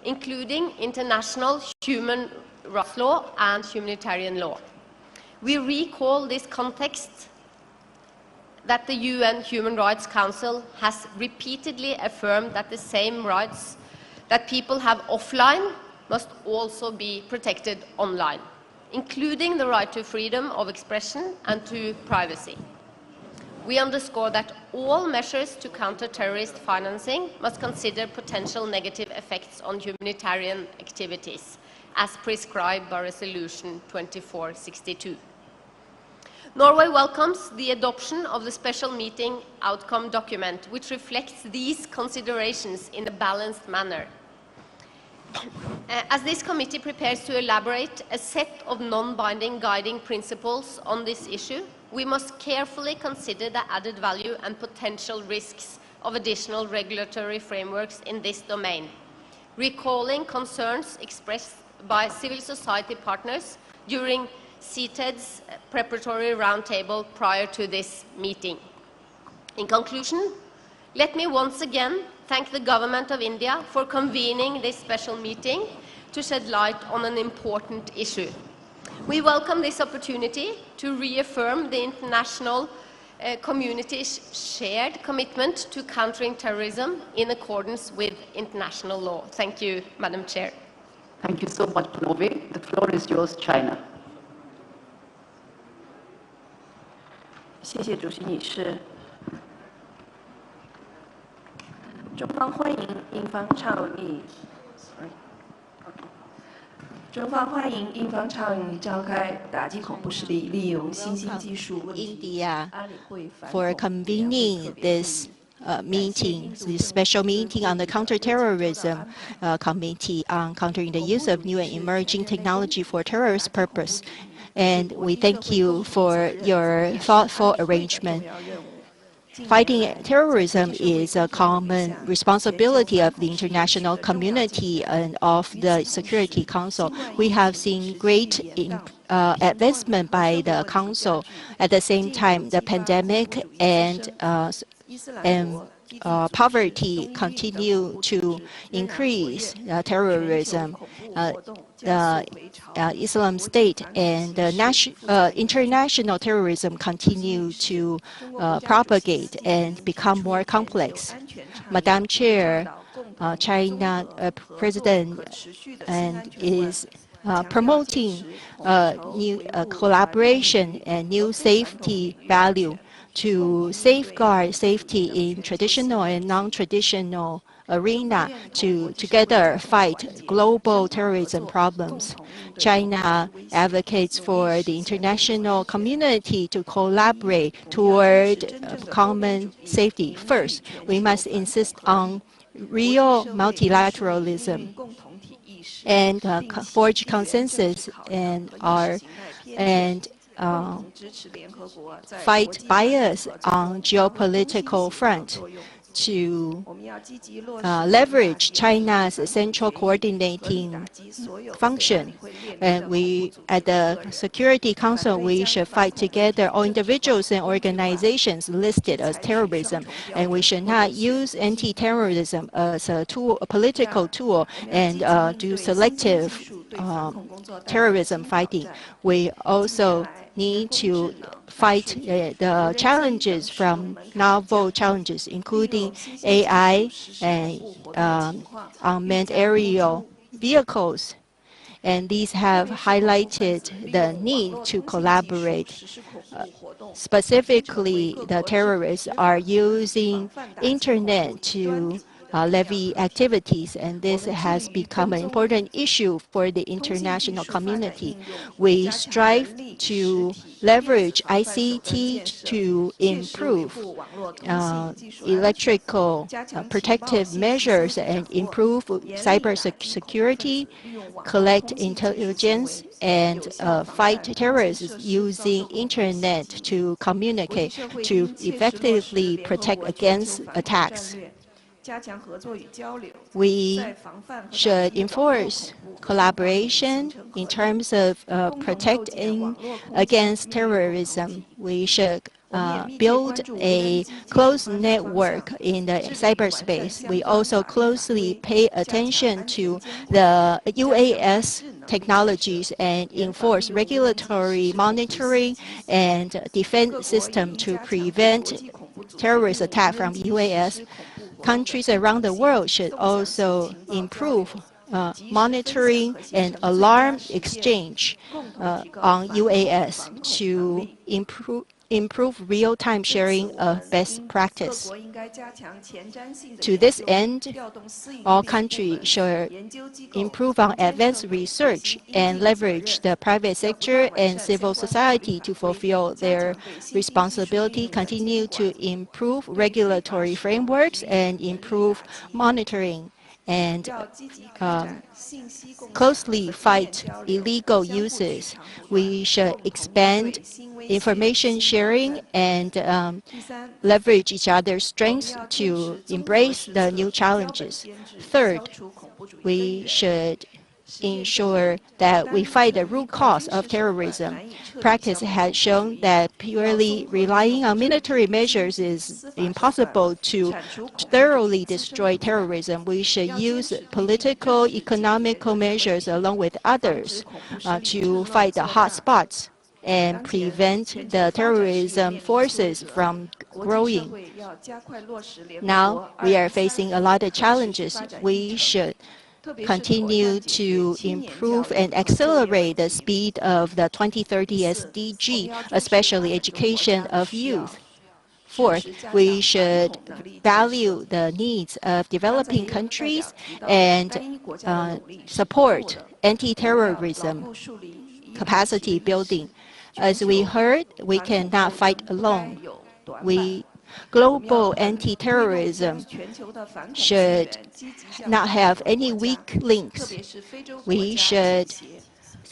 including international human rights law and humanitarian law. We recall this context that the UN Human Rights Council has repeatedly affirmed that the same rights that people have offline must also be protected online, including the right to freedom of expression and to privacy. We underscore that all measures to counter terrorist financing must consider potential negative effects on humanitarian activities, as prescribed by Resolution 2462. Norway welcomes the adoption of the special meeting outcome document, which reflects these considerations in a balanced manner. As this committee prepares to elaborate a set of non-binding guiding principles on this issue, we must carefully consider the added value and potential risks of additional regulatory frameworks in this domain, recalling concerns expressed by civil society partners during CTED's preparatory roundtable prior to this meeting. In conclusion, let me once again thank the Government of India for convening this special meeting to shed light on an important issue. We welcome this opportunity to reaffirm the international community's shared commitment to countering terrorism in accordance with international law. Thank you, Madam Chair. Thank you so much, Novi. The floor is yours, China. 谢谢主席女士。中方欢迎英方倡议。中方欢迎英方倡议召开打击恐怖势力利用新兴技术问题 India for convening this this special meeting on the Counter-Terrorism Committee on countering the use of new and emerging technology for terrorist purpose. And we thank you for your thoughtful arrangement. Fighting terrorism is a common responsibility of the international community and of the Security Council. We have seen great advancement by the Council. At the same time, the pandemic and poverty continue to increase. Terrorism, the Islam State, and international terrorism continue to propagate and become more complex. Madam Chair, China President is promoting new collaboration and new safety value to safeguard safety in traditional and non-traditional arena to together fight global terrorism problems. China advocates for the international community to collaborate toward common safety. First, we must insist on real multilateralism and forge consensus and fight bias on geopolitical front to leverage China's central coordinating function. And we, at the Security Council, we should fight together all individuals and organizations listed as terrorism. And we should not use anti-terrorism as a tool, a political tool, and do selective terrorism fighting. We also need to fight the challenges from novel challenges, including AI and unmanned aerial vehicles. And these have highlighted the need to collaborate. Specifically, the terrorists are using internet to levy activities, and this has become an important issue for the international community. We strive to leverage ICT to improve electrical protective measures and improve cyber security, collect intelligence, and fight terrorists using internet to communicate, to effectively protect against attacks. We should enforce collaboration in terms of protecting against terrorism. We should build a close network in the cyberspace. We also closely pay attention to the UAS technologies and enforce regulatory monitoring and defense system to prevent terrorist attack from UAS. Countries around the world should also improve monitoring and alarm exchange on UAS to improve real-time sharing of best practice. To this end, all countries should improve on advanced research and leverage the private sector and civil society to fulfill their responsibility, continue to improve regulatory frameworks and improve monitoring and closely fight illegal uses. We should expand information sharing and leverage each other's strengths to embrace the new challenges. Third, we should ensure that we fight the root cause of terrorism. Practice has shown that purely relying on military measures is impossible to thoroughly destroy terrorism. We should use political, economical measures along with others to fight the hot spots and prevent the terrorism forces from growing. Now, we are facing a lot of challenges. We should continue to improve and accelerate the speed of the 2030 SDG, especially education of youth. Fourth, we should value the needs of developing countries and support anti-terrorism capacity building. As we heard, we cannot fight alone. Global anti-terrorism should not have any weak links. We should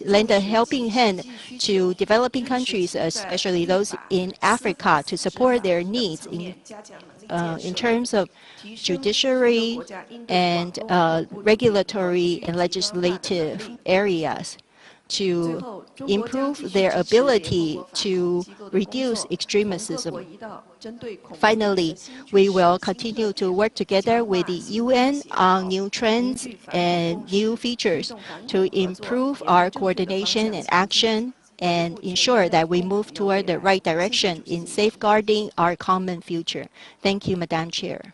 lend a helping hand to developing countries, especially those in Africa, to support their needs in terms of judiciary and regulatory and legislative areas, to improve their ability to reduce extremism. Finally, we will continue to work together with the UN on new trends and new features to improve our coordination and action and ensure that we move toward the right direction in safeguarding our common future. Thank you, Madam Chair.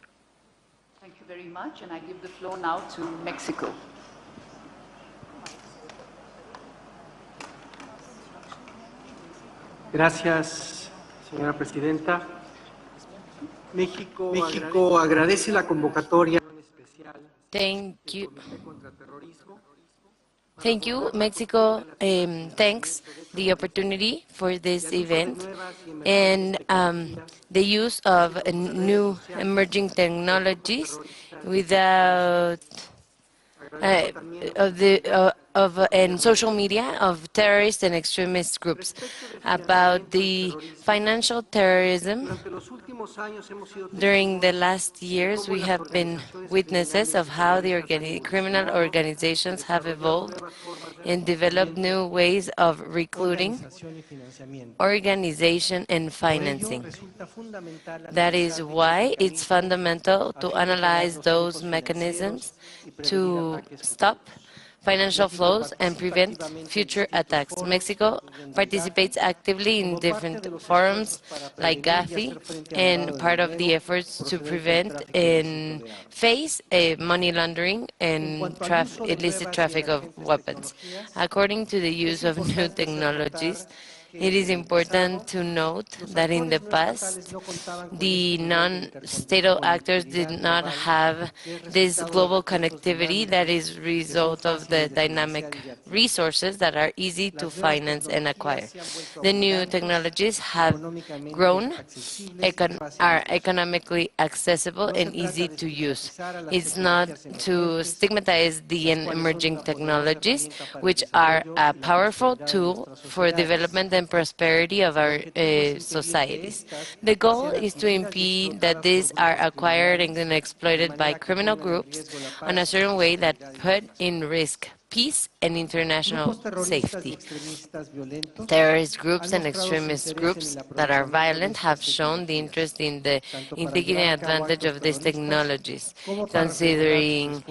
Thank you very much, and I give the floor now to Mexico. Gracias, señora presidenta. México agradece la convocatoria. Thank you. Thank you, Mexico. Thanks the opportunity for this event and the use of new emerging technologies without and social media of terrorist and extremist groups. About the financial terrorism, during the last years we have been witnesses of how the criminal organizations have evolved and developed new ways of recruiting, organization, and financing. That is why it's fundamental to analyze those mechanisms to stop financial flows and prevent future attacks. Mexico participates actively in different forums like Gafi and part of the efforts to prevent and face money laundering and illicit traffic of weapons. According to the use of new technologies, it is important to note that in the past, the non-state actors did not have this global connectivity that is a result of the dynamic resources that are easy to finance and acquire. The new technologies have grown, are economically accessible and easy to use. It's not to stigmatize the emerging technologies, which are a powerful tool for development and prosperity of our societies. The goal is to impede that these are acquired and then exploited by criminal groups in a certain way that put in risk peace and international safety. Terrorist groups and extremist groups that are violent have shown the interest in taking advantage of these technologies, considering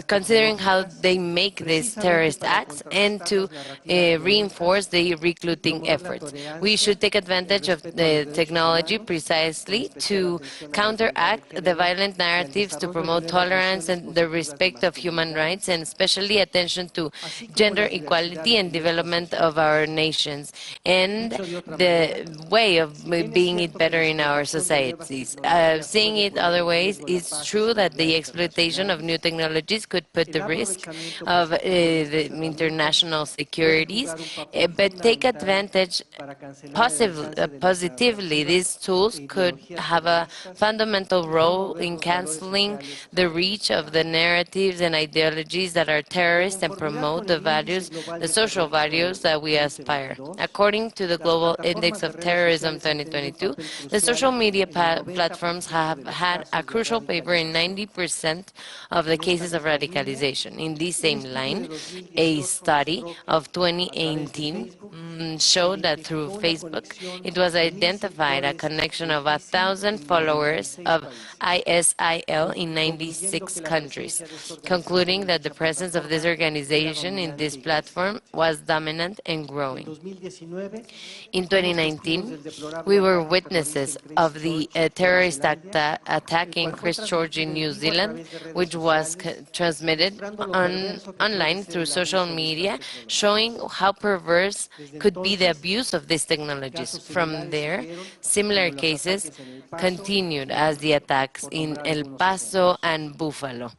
considering how they make these terrorist acts and to reinforce the recruiting efforts. We should take advantage of the technology precisely to counteract the violent narratives, to promote tolerance and the respect of human rights, and especially attention to gender equality and development of our nations, and the way of being it better in our societies. Seeing it other ways, it's true that that the exploitation of new technologies could put the risk of the international securities, but take advantage positively. These tools could have a fundamental role in canceling the reach of the narratives and ideologies that are terrorist and promote the values, the social values that we aspire. According to the Global Index of Terrorism 2022, the social media platforms have had a crucial paper in 90% of the cases of radicalization. In this same line, a study of 2018 showed that through Facebook, it was identified a connection of 1,000 followers of ISIL in 96 countries, concluding that the presence of this organization in this platform was dominant and growing. In 2019, we were witnesses of the terrorist attack in Christchurch in New Zealand, which was transmitted online through social media, showing how perverse could be the abuse of these technologies. From there, similar cases continued as the attacks in El Paso and Buffalo.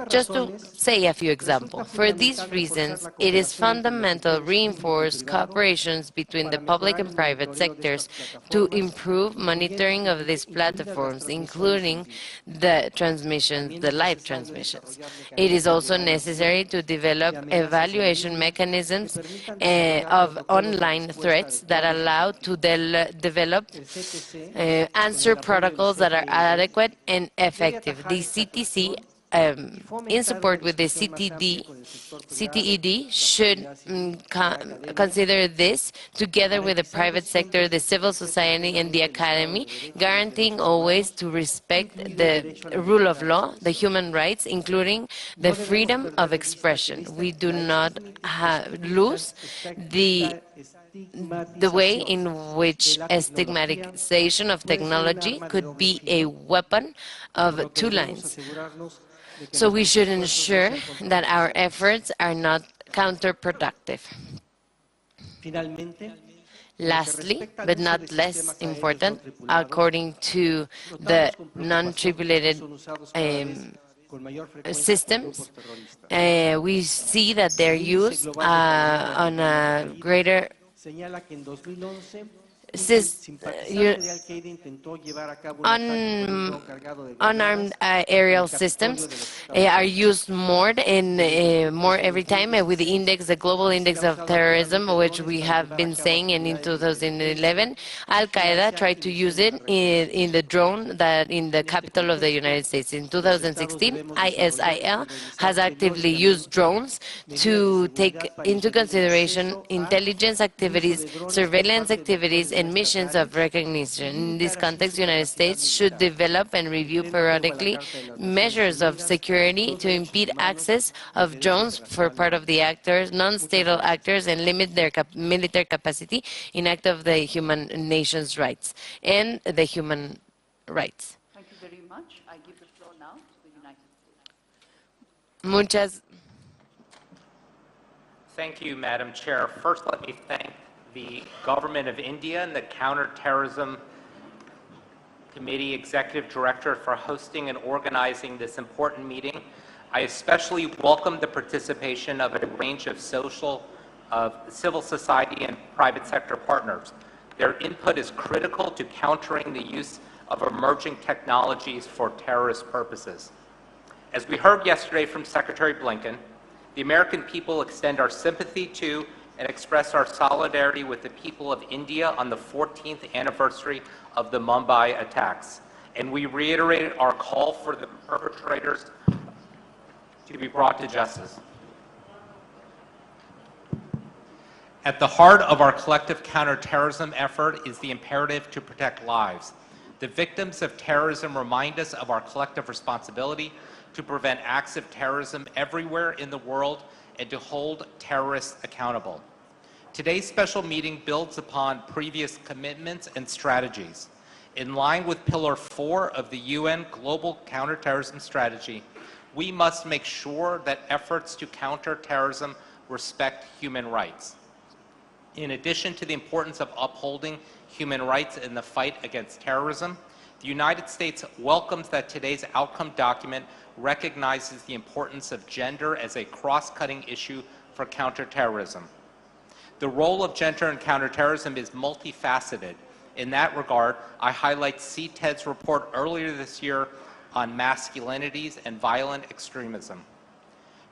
Just to say a few examples, for these reasons, it is fundamental to reinforce cooperations between the public and private sectors to improve monitoring of these platforms, including the transmissions, the live transmissions. It is also necessary to develop evaluation mechanisms of online threats that allow to develop answer protocols that are adequate and effective. The CTC in support with the CTED should consider this together with the private sector, the civil society, and the academy, guaranteeing always to respect the rule of law, the human rights, including the freedom of expression. We do not lose the way in which a stigmatization of technology could be a weapon of two lines. So we should ensure that our efforts are not counterproductive. Lastly, but not less important, according to the non-tribulated systems, we see that they're used on a greater unarmed aerial systems are used more and more every time with the index, the global index of terrorism, which we have been saying, and in 2011, Al-Qaeda tried to use it in the drone that in the capital of the United States. In 2016, ISIL has actively used drones to take into consideration intelligence activities, surveillance activities, and missions of recognition. In this context, the United States should develop and review periodically measures of security to impede access of drones for part of the actors, non-statal actors, and limit their military capacity in act of the human nation's rights and the human rights. Thank you very much. I give the floor now to the United States. Thank you, Madam Chair. First, let me thank the Government of India and the Counter-Terrorism Committee Executive Directorate for hosting and organizing this important meeting. I especially welcome the participation of a range of civil society and private sector partners. Their input is critical to countering the use of emerging technologies for terrorist purposes. As we heard yesterday from Secretary Blinken, the American people extend our sympathy to and express our solidarity with the people of India on the 14th anniversary of the Mumbai attacks. And we reiterated our call for the perpetrators to be brought to justice. At the heart of our collective counterterrorism effort is the imperative to protect lives. The victims of terrorism remind us of our collective responsibility to prevent acts of terrorism everywhere in the world and to hold terrorists accountable. Today's special meeting builds upon previous commitments and strategies. In line with Pillar 4 of the UN Global Counterterrorism Strategy, we must make sure that efforts to counter terrorism respect human rights. In addition to the importance of upholding human rights in the fight against terrorism, The United States welcomes that today's outcome document recognizes the importance of gender as a cross-cutting issue for counterterrorism. The role of gender in counterterrorism is multifaceted. In that regard, I highlight CTED's report earlier this year on masculinities and violent extremism.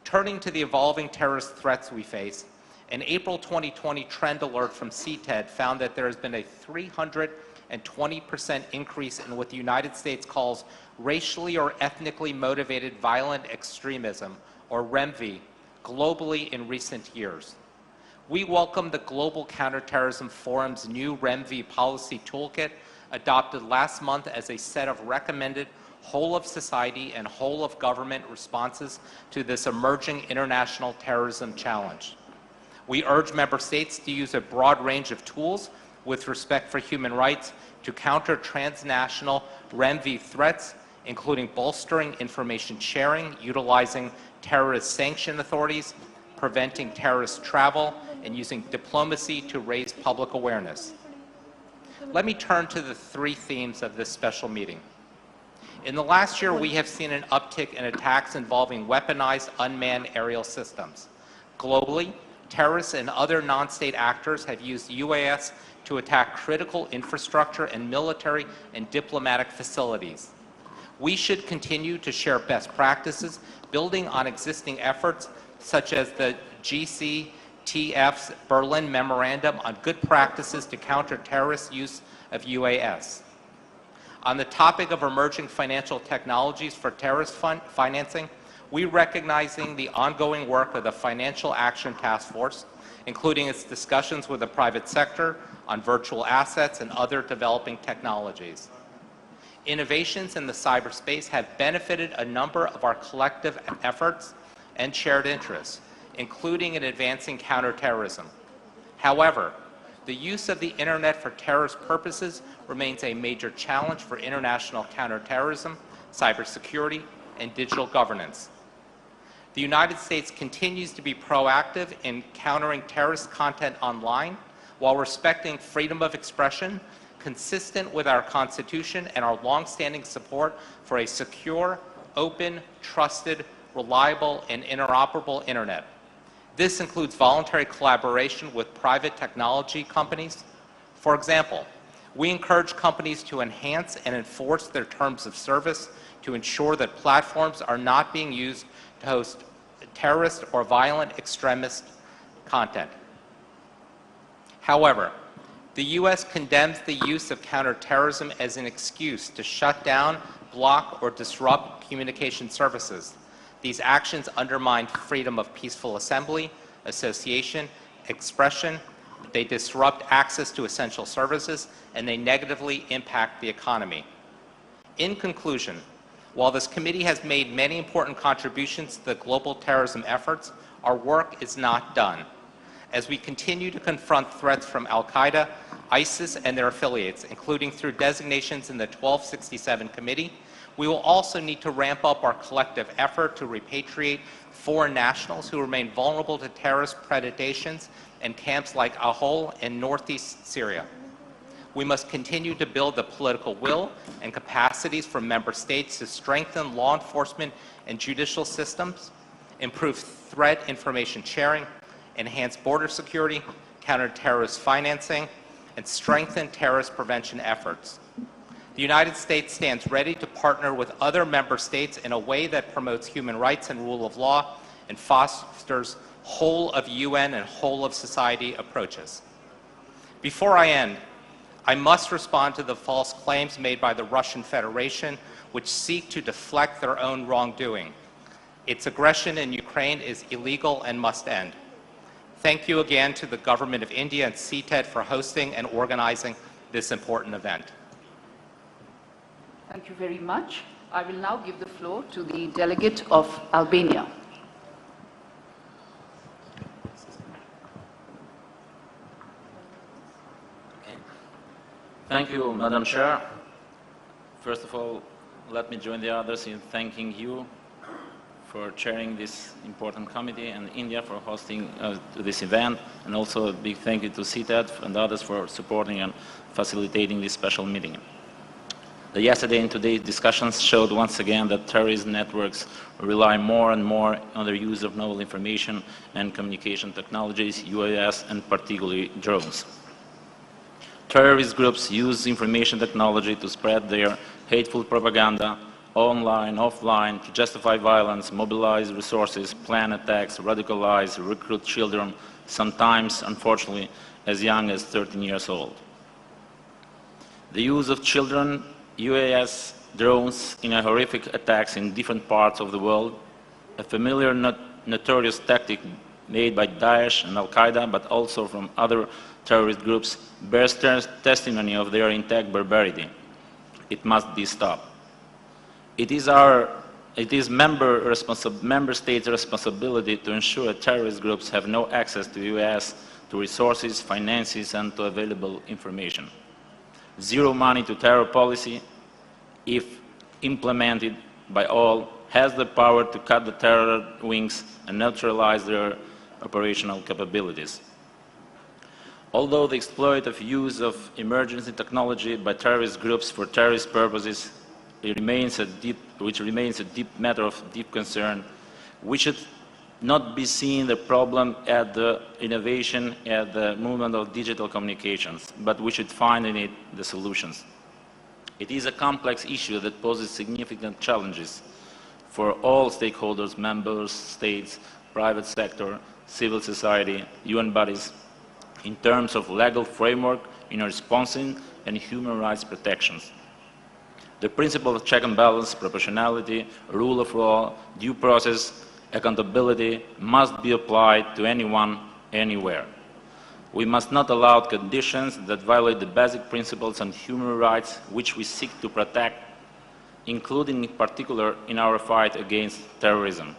Turning to the evolving terrorist threats we face, an April 2020 trend alert from CTED found that there has been a 320% increase in what the United States calls racially or ethnically motivated violent extremism, or REMV, globally in recent years. We welcome the Global Counterterrorism Forum's new REMV policy toolkit, adopted last month as a set of recommended whole-of-society and whole-of-government responses to this emerging international terrorism challenge. We urge member states to use a broad range of tools with respect for human rights to counter transnational REMV threats, including bolstering information sharing, utilizing terrorist sanction authorities, preventing terrorist travel, and using diplomacy to raise public awareness. Let me turn to the three themes of this special meeting. In the last year, we have seen an uptick in attacks involving weaponized unmanned aerial systems. Globally, terrorists and other non-state actors have used UAS to attack critical infrastructure and military and diplomatic facilities. We should continue to share best practices, building on existing efforts such as the GCTF's Berlin Memorandum on Good Practices to Counter Terrorist Use of UAS. On the topic of emerging financial technologies for terrorist financing, we recognizing the ongoing work of the Financial Action Task Force, including its discussions with the private sector on virtual assets and other developing technologies. Innovations in the cyberspace have benefited a number of our collective efforts and shared interests, including in advancing counterterrorism. However, the use of the Internet for terrorist purposes remains a major challenge for international counterterrorism, cybersecurity, and digital governance. The United States continues to be proactive in countering terrorist content online while respecting freedom of expression, consistent with our Constitution and our longstanding support for a secure, open, trusted, reliable, and interoperable Internet. This includes voluntary collaboration with private technology companies. For example, we encourage companies to enhance and enforce their terms of service to ensure that platforms are not being used to host terrorist or violent extremist content. However, the U.S. condemns the use of counterterrorism as an excuse to shut down, block, or disrupt communication services. These actions undermine freedom of peaceful assembly, association, expression. They disrupt access to essential services, and they negatively impact the economy. In conclusion, while this committee has made many important contributions to the global terrorism efforts, our work is not done. As we continue to confront threats from Al-Qaeda, ISIS, and their affiliates, including through designations in the 1267 Committee, we will also need to ramp up our collective effort to repatriate foreign nationals who remain vulnerable to terrorist predations in camps like Al-Hol in northeast Syria. We must continue to build the political will and capacities for member states to strengthen law enforcement and judicial systems, improve threat information sharing, enhance border security, counter terrorist financing, and strengthen terrorist prevention efforts. The United States stands ready to partner with other member states in a way that promotes human rights and rule of law and fosters whole of UN and whole of society approaches. Before I end, I must respond to the false claims made by the Russian Federation, which seek to deflect their own wrongdoing. Its aggression in Ukraine is illegal and must end. Thank you again to the Government of India and CTED for hosting and organizing this important event. Thank you very much. I will now give the floor to the delegate of Albania. Thank you, Madam Chair. First of all, let me join the others in thanking you for chairing this important committee and India for hosting this event, and also a big thank you to CTED and others for supporting and facilitating this special meeting. The yesterday and today's discussions showed once again that terrorist networks rely more and more on the use of novel information and communication technologies, UAS, and particularly drones. Terrorist groups use information technology to spread their hateful propaganda online, offline, to justify violence, mobilize resources, plan attacks, radicalize, recruit children, sometimes, unfortunately, as young as 13 years old. The use of children, UAS, drones in horrific attacks in different parts of the world, a familiar notorious tactic made by Daesh and Al-Qaeda, but also from other terrorist groups, bears testimony of their intact barbarity. It must be stopped. It is member states' responsibility to ensure terrorist groups have no access to UAS, to resources, finances, and to available information. Zero money to terror policy, if implemented by all, has the power to cut the terror wings and neutralize their operational capabilities. Although the exploitative use of emergency technology by terrorist groups for terrorist purposes which remains a deep matter of deep concern, we should not be seeing the problem at the innovation, at the movement of digital communications, but we should find in it the solutions. It is a complex issue that poses significant challenges for all stakeholders, members, states, private sector, civil society, UN bodies, in terms of legal framework, in responding, and human rights protections. The principle of check and balance, proportionality, rule of law, due process, accountability must be applied to anyone, anywhere. We must not allow conditions that violate the basic principles and human rights which we seek to protect, including in particular in our fight against terrorism.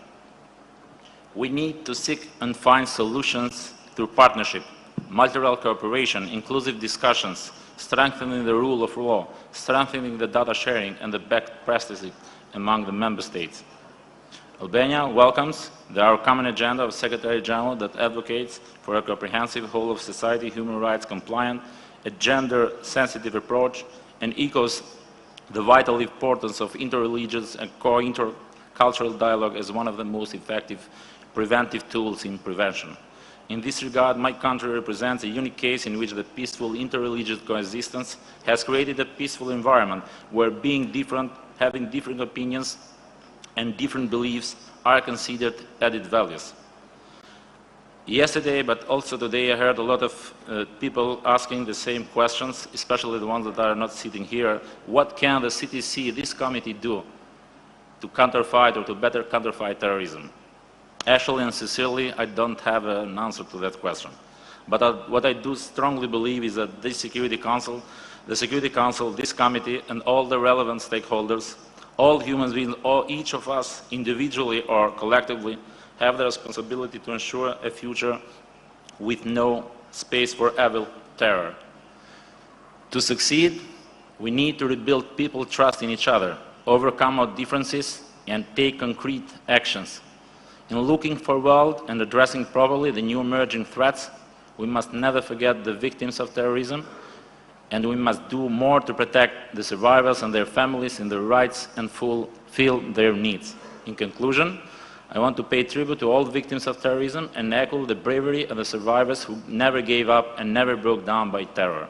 We need to seek and find solutions through partnership, multilateral cooperation, inclusive discussions, strengthening the rule of law, strengthening the data sharing and the best practices among the member states. Albania welcomes our common agenda of Secretary General that advocates for a comprehensive whole of society, human rights compliant, a gender-sensitive approach, and echoes the vital importance of interreligious and intercultural dialogue as one of the most effective preventive tools in prevention. In this regard, my country represents a unique case in which the peaceful interreligious coexistence has created a peaceful environment where being different, having different opinions and different beliefs are considered added values. Yesterday, but also today, I heard a lot of people asking the same questions, especially the ones that are not sitting here. What can the CTC, this committee, do to counterfight or to better counterfight terrorism? Actually and sincerely, I don't have an answer to that question. But what I do strongly believe is that the Security Council, this committee, and all the relevant stakeholders, all human beings, each of us, individually or collectively, have the responsibility to ensure a future with no space for evil terror. To succeed, we need to rebuild people's trust in each other, overcome our differences, and take concrete actions. In looking forward and addressing properly the new emerging threats, we must never forget the victims of terrorism, and we must do more to protect the survivors and their families in their rights and fulfill their needs. In conclusion, I want to pay tribute to all victims of terrorism and echo the bravery of the survivors who never gave up and never broke down by terror.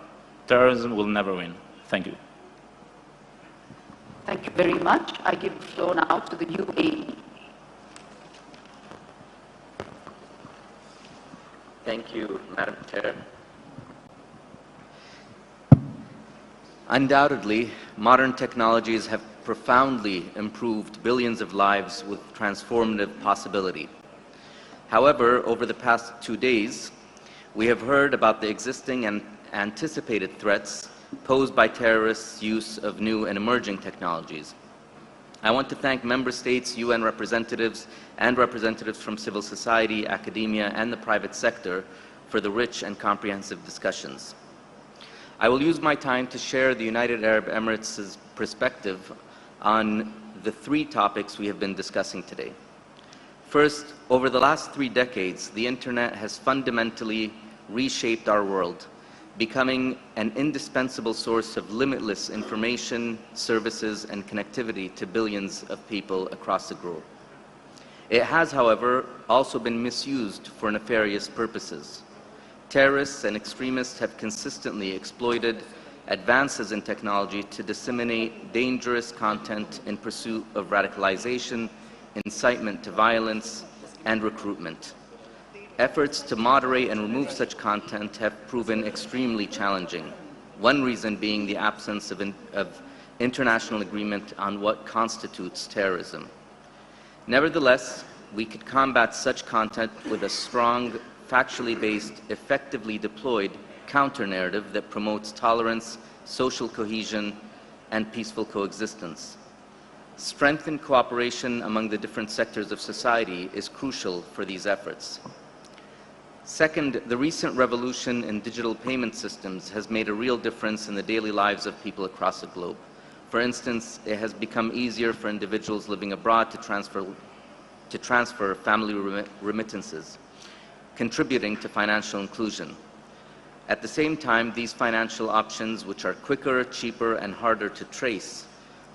Terrorism will never win. Thank you. Thank you very much. I give the floor now to the UAE. Thank you, Madam Chair. Undoubtedly, modern technologies have profoundly improved billions of lives with transformative possibility. However, over the past 2 days, we have heard about the existing and anticipated threats posed by terrorists' use of new and emerging technologies. I want to thank member states, UN representatives, and representatives from civil society, academia, and the private sector for the rich and comprehensive discussions. I will use my time to share the United Arab Emirates' perspective on the 3 topics we have been discussing today. First, over the last 3 decades, the Internet has fundamentally reshaped our world, becoming an indispensable source of limitless information, services, and connectivity to billions of people across the globe. It has, however, also been misused for nefarious purposes. Terrorists and extremists have consistently exploited advances in technology to disseminate dangerous content in pursuit of radicalization, incitement to violence, and recruitment. Efforts to moderate and remove such content have proven extremely challenging, one reason being the absence of international agreement on what constitutes terrorism. Nevertheless, we could combat such content with a strong, factually based, effectively deployed counter-narrative that promotes tolerance, social cohesion, and peaceful coexistence. Strengthened cooperation among the different sectors of society is crucial for these efforts. Second, the recent revolution in digital payment systems has made a real difference in the daily lives of people across the globe. For instance, it has become easier for individuals living abroad to transfer family remittances, contributing to financial inclusion. At the same time, these financial options, which are quicker, cheaper, and harder to trace,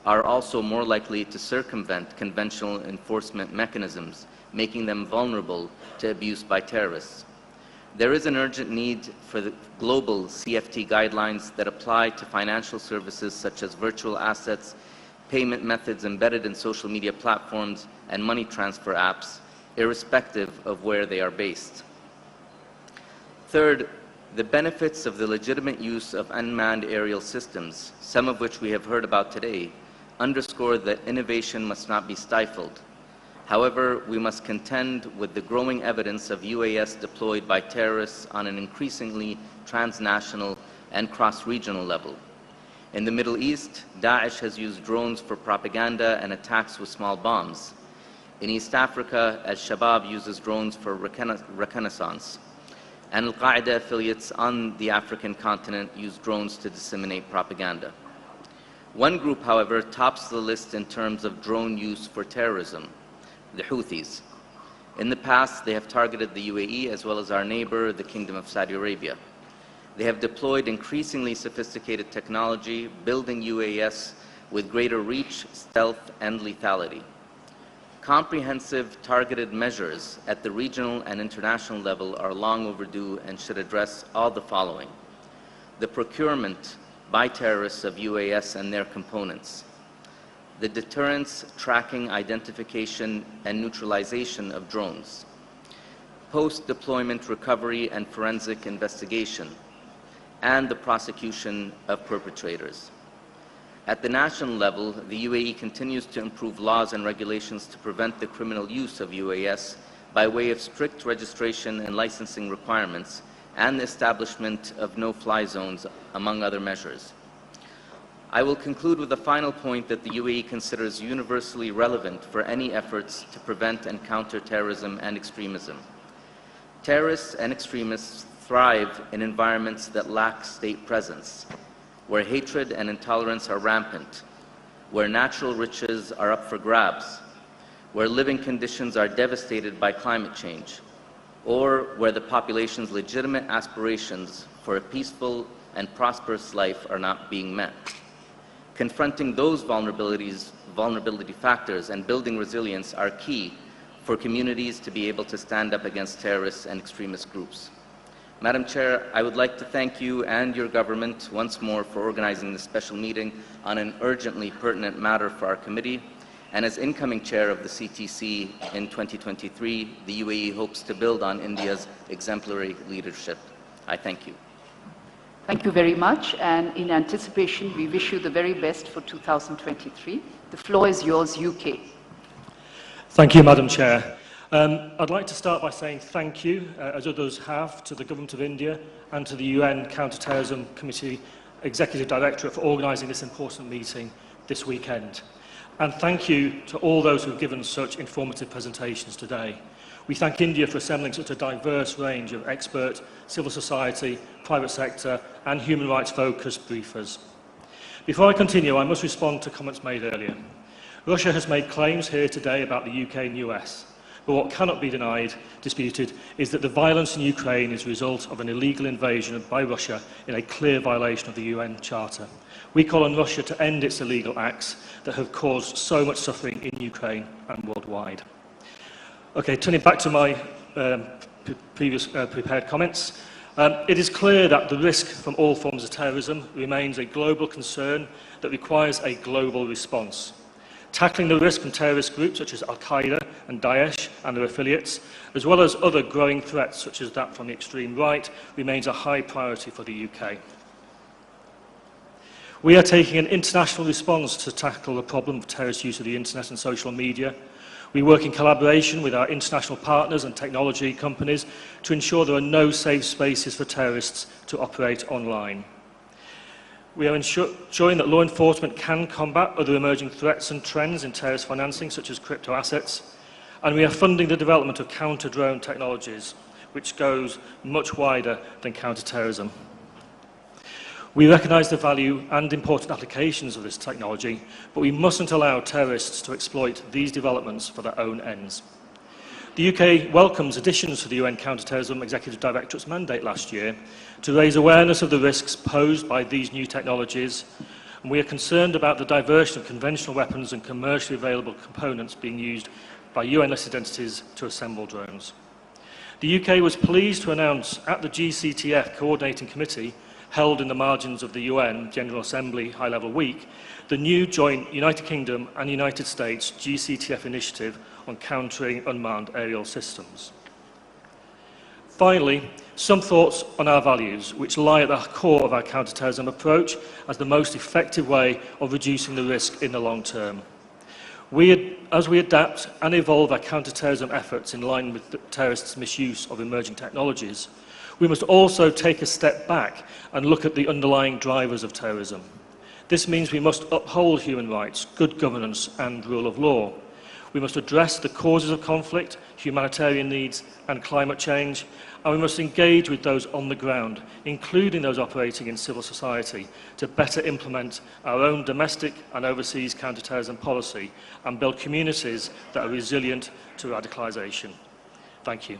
are also more likely to circumvent conventional enforcement mechanisms, making them vulnerable to abuse by terrorists. There is an urgent need for the global CFT guidelines that apply to financial services such as virtual assets, payment methods embedded in social media platforms, and money transfer apps, irrespective of where they are based. Third, the benefits of the legitimate use of unmanned aerial systems, some of which we have heard about today, underscore that innovation must not be stifled. However, we must contend with the growing evidence of UAS deployed by terrorists on an increasingly transnational and cross-regional level. In the Middle East, Daesh has used drones for propaganda and attacks with small bombs. In East Africa, Al-Shabaab uses drones for reconnaissance. And Al-Qaeda affiliates on the African continent use drones to disseminate propaganda. One group, however, tops the list in terms of drone use for terrorism: the Houthis. In the past, they have targeted the UAE as well as our neighbor, the Kingdom of Saudi Arabia. They have deployed increasingly sophisticated technology, building UAS with greater reach, stealth, and lethality. Comprehensive, targeted measures at the regional and international level are long overdue and should address all the following: the procurement by terrorists of UAS and their components, the deterrence, tracking, identification, and neutralization of drones, post-deployment recovery and forensic investigation, and the prosecution of perpetrators. At the national level, the UAE continues to improve laws and regulations to prevent the criminal use of UAS by way of strict registration and licensing requirements and the establishment of no-fly zones, among other measures. I will conclude with a final point that the UAE considers universally relevant for any efforts to prevent and counter terrorism and extremism. Terrorists and extremists thrive in environments that lack state presence, where hatred and intolerance are rampant, where natural riches are up for grabs, where living conditions are devastated by climate change, or where the population's legitimate aspirations for a peaceful and prosperous life are not being met. Confronting those vulnerability factors and building resilience are key for communities to be able to stand up against terrorists and extremist groups. Madam Chair, I would like to thank you and your government once more for organizing this special meeting on an urgently pertinent matter for our committee. And as incoming chair of the CTC in 2023, the UAE hopes to build on India's exemplary leadership. I thank you. Thank you very much. And in anticipation, we wish you the very best for 2023. The floor is yours, UK. Thank you, Madam Chair. I'd like to start by saying thank you, as others have, to the Government of India and to the UN Counter-Terrorism Committee Executive Directorate for organising this important meeting this weekend. And thank you to all those who have given such informative presentations today. We thank India for assembling such a diverse range of expert, civil society, private sector and human rights focused briefers. Before I continue, I must respond to comments made earlier. Russia has made claims here today about the UK and US. But what cannot be disputed, is that the violence in Ukraine is a result of an illegal invasion by Russia in a clear violation of the UN Charter. We call on Russia to end its illegal acts that have caused so much suffering in Ukraine and worldwide. Okay, turning back to my previous prepared comments. It is clear that the risk from all forms of terrorism remains a global concern that requires a global response. Tackling the risk from terrorist groups such as Al-Qaeda and Daesh and their affiliates, as well as other growing threats such as that from the extreme right, remains a high priority for the UK. We are taking an international response to tackle the problem of terrorist use of the internet and social media. We work in collaboration with our international partners and technology companies to ensure there are no safe spaces for terrorists to operate online. We are ensuring that law enforcement can combat other emerging threats and trends in terrorist financing, such as crypto assets, and we are funding the development of counter-drone technologies, which goes much wider than counter-terrorism. We recognise the value and important applications of this technology, but we mustn't allow terrorists to exploit these developments for their own ends. The UK welcomes additions to the UN Counter-Terrorism Executive Directorate's mandate last year to raise awareness of the risks posed by these new technologies, and we are concerned about the diversion of conventional weapons and commercially available components being used by UN-listed entities to assemble drones. The UK was pleased to announce at the GCTF Coordinating Committee, held in the margins of the UN General Assembly High-Level Week, the new joint United Kingdom and United States GCTF initiative on countering unmanned aerial systems. Finally, some thoughts on our values, which lie at the core of our counter-terrorism approach as the most effective way of reducing the risk in the long term. As we adapt and evolve our counter-terrorism efforts in line with the terrorists' misuse of emerging technologies, we must also take a step back and look at the underlying drivers of terrorism. This means we must uphold human rights, good governance and rule of law. We must address the causes of conflict, humanitarian needs and climate change, and we must engage with those on the ground, including those operating in civil society, to better implement our own domestic and overseas counter-terrorism policy and build communities that are resilient to radicalisation. Thank you.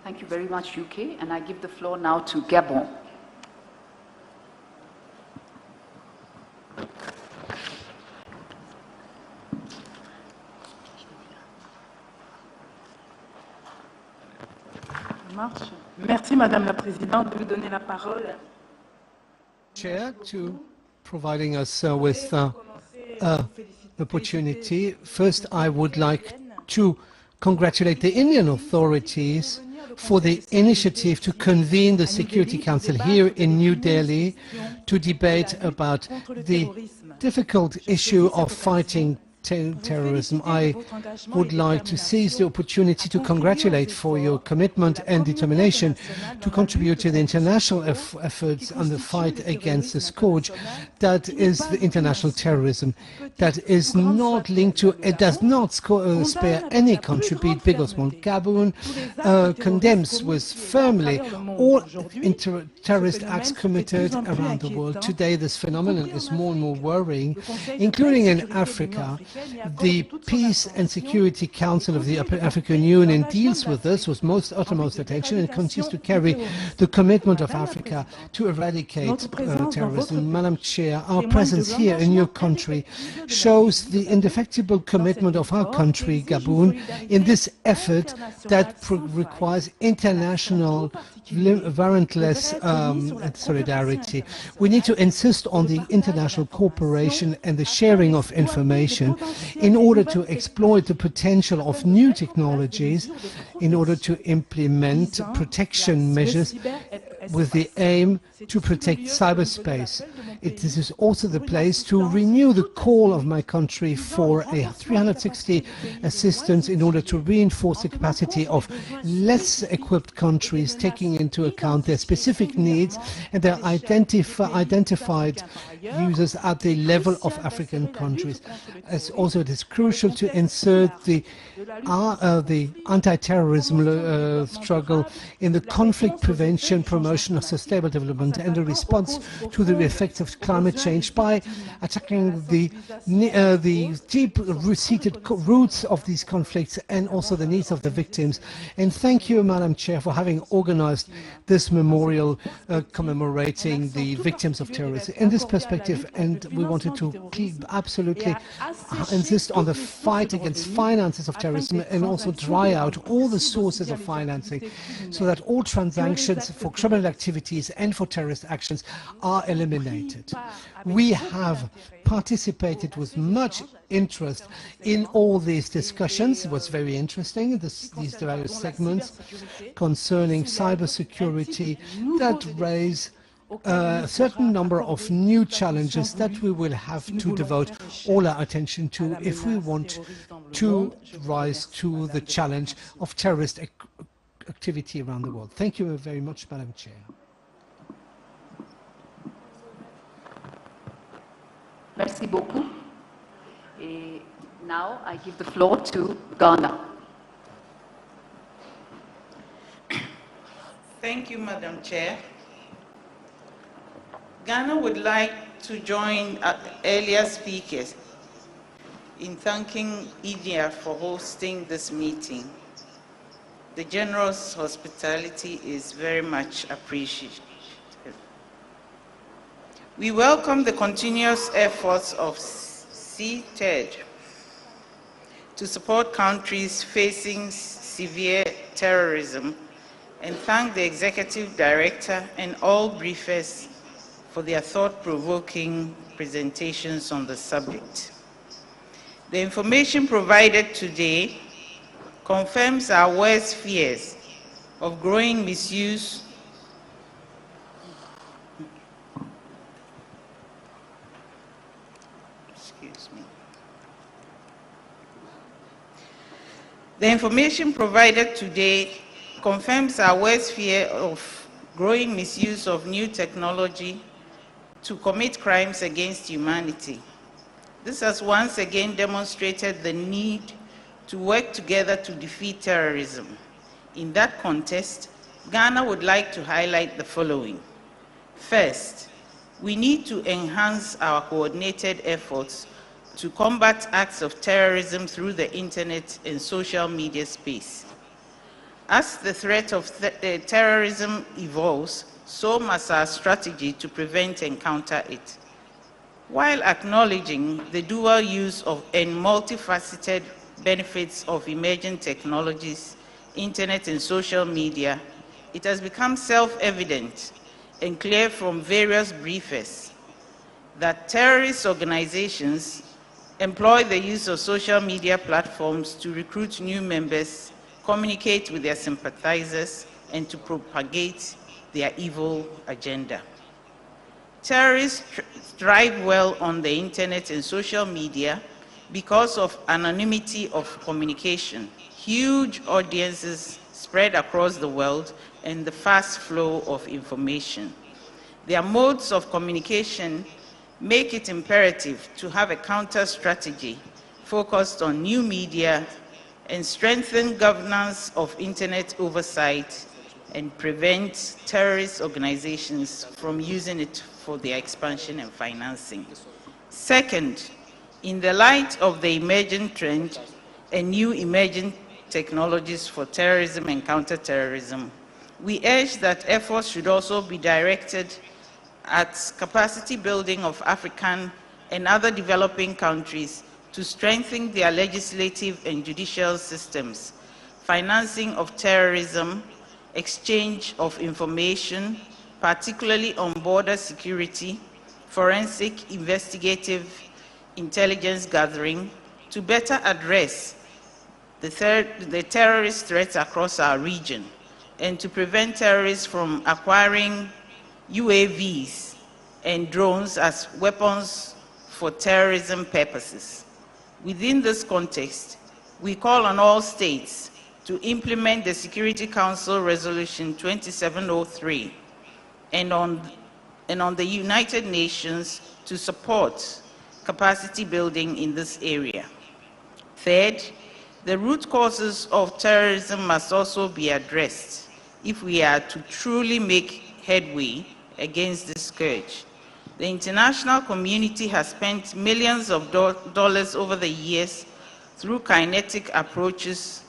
Thank you very much, UK, and I give the floor now to Gabon. Merci, Madame la Présidente, de me donner la parole. Chair, to providing us with an opportunity. First, I would like to congratulate the Indian authorities for the initiative to convene the Security Council here in New Delhi to debate about the difficult issue of fighting terrorism. I would like to seize the opportunity to congratulate for your commitment and determination to contribute to the international efforts on the fight against the scourge that is the international terrorism, that is not linked to, it does not spare any country, be it big or small. Gabon condemns with firmly all terrorist acts committed around the world. Today this phenomenon is more and more worrying, including in Africa. The Peace and Security Council of the African Union deals with this with utmost attention and continues to carry the commitment of Africa to eradicate terrorism. Madam Chair, our presence here in your country shows the indefectible commitment of our country, Gabon, in this effort that requires international warrantless solidarity. We need to insist on the international cooperation and the sharing of information in order to exploit the potential of new technologies, in order to implement protection measures with the aim to protect cyberspace. This is also the place to renew the call of my country for a 360 assistance in order to reinforce the capacity of less equipped countries, taking into account their specific needs and their identified users at the level of African countries. As also, it is crucial to insert the anti-terrorism struggle in the conflict prevention, promotion of sustainable development and a response to the effects of of climate change by attacking the deep-seated roots of these conflicts and also the needs of the victims. And thank you, Madam Chair, for having organized this memorial commemorating the victims of terrorism. In this perspective, and we wanted to absolutely insist on the fight against finances of terrorism and also dry out all the sources of financing so that all transactions for criminal activities and for terrorist actions are eliminated. We have participated with much interest in all these discussions. It was very interesting, these various segments concerning cybersecurity that raise a certain number of new challenges that we will have to devote all our attention to if we want to rise to the challenge of terrorist activity around the world. Thank you very much, Madam Chair. Merci beaucoup. Et now I give the floor to Ghana. Thank you, Madam Chair. Ghana would like to join earlier speakers in thanking India for hosting this meeting. The generous hospitality is very much appreciated. We welcome the continuous efforts of CTED to support countries facing severe terrorism and thank the Executive Director and all briefers for their thought-provoking presentations on the subject. The information provided today confirms our worst fears of growing misuse The information provided today confirms our worst fear of growing misuse of new technology to commit crimes against humanity. This has once again demonstrated the need to work together to defeat terrorism. In that context, Ghana would like to highlight the following. First, we need to enhance our coordinated efforts to combat acts of terrorism through the internet and social media space. As the threat of terrorism evolves, so must our strategy to prevent and counter it. While acknowledging the dual use of and multifaceted benefits of emerging technologies, internet and social media, it has become self-evident and clear from various briefers that terrorist organizations employ the use of social media platforms to recruit new members, communicate with their sympathizers, and to propagate their evil agenda. Terrorists thrive well on the internet and social media because of anonymity of communication, huge audiences spread across the world, and the fast flow of information. Their modes of communication make it imperative to have a counter strategy focused on new media and strengthen governance of internet oversight and prevent terrorist organizations from using it for their expansion and financing. Second, in the light of the emerging trend and new emerging technologies for terrorism and counterterrorism, we urge that efforts should also be directed at capacity building of African and other developing countries to strengthen their legislative and judicial systems, financing of terrorism, exchange of information, particularly on border security, forensic investigative intelligence gathering, to better address the terrorist threats across our region, and to prevent terrorists from acquiring UAVs and drones as weapons for terrorism purposes. Within this context, we call on all states to implement the Security Council Resolution 2703 and on the United Nations to support capacity building in this area. Third, the root causes of terrorism must also be addressed if we are to truly make headway against this scourge. The international community has spent millions of dollars over the years through kinetic approaches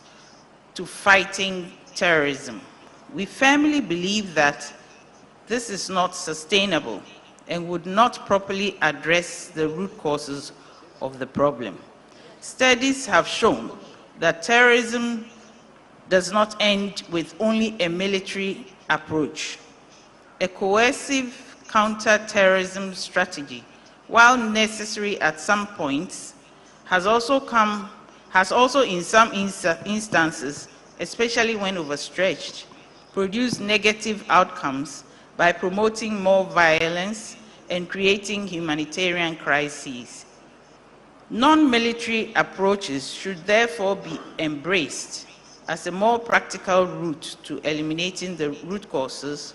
to fighting terrorism. We firmly believe that this is not sustainable and would not properly address the root causes of the problem. Studies have shown that terrorism does not end with only a military approach. A coercive counter-terrorism strategy, while necessary at some points, has also in some instances, especially when overstretched, produced negative outcomes by promoting more violence and creating humanitarian crises. Non-military approaches should therefore be embraced as a more practical route to eliminating the root causes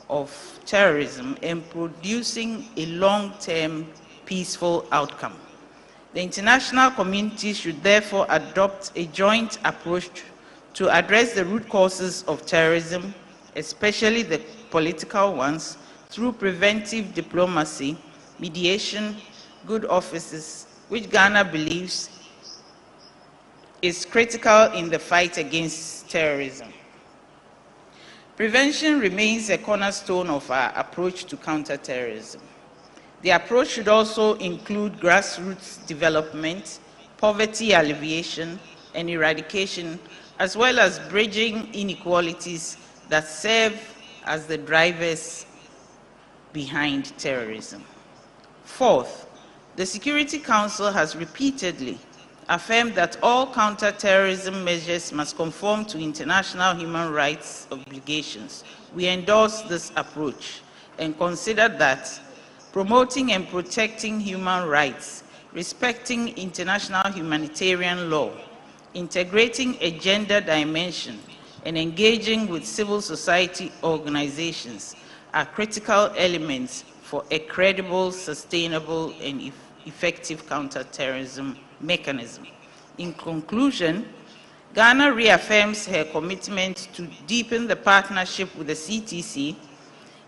of terrorism and producing a long-term peaceful outcome. The international community should therefore adopt a joint approach to address the root causes of terrorism, especially the political ones, through preventive diplomacy, mediation, good offices, which Ghana believes is critical in the fight against terrorism. Prevention remains a cornerstone of our approach to counterterrorism. The approach should also include grassroots development, poverty alleviation, and eradication, as well as bridging inequalities that serve as the drivers behind terrorism. Fourth, the Security Council has repeatedly affirmed that all counter-terrorism measures must conform to international human rights obligations. We endorse this approach and consider that promoting and protecting human rights, respecting international humanitarian law, integrating a gender dimension, and engaging with civil society organizations are critical elements for a credible, sustainable, and effective counter-terrorism mechanism. In conclusion, Ghana reaffirms her commitment to deepen the partnership with the CTC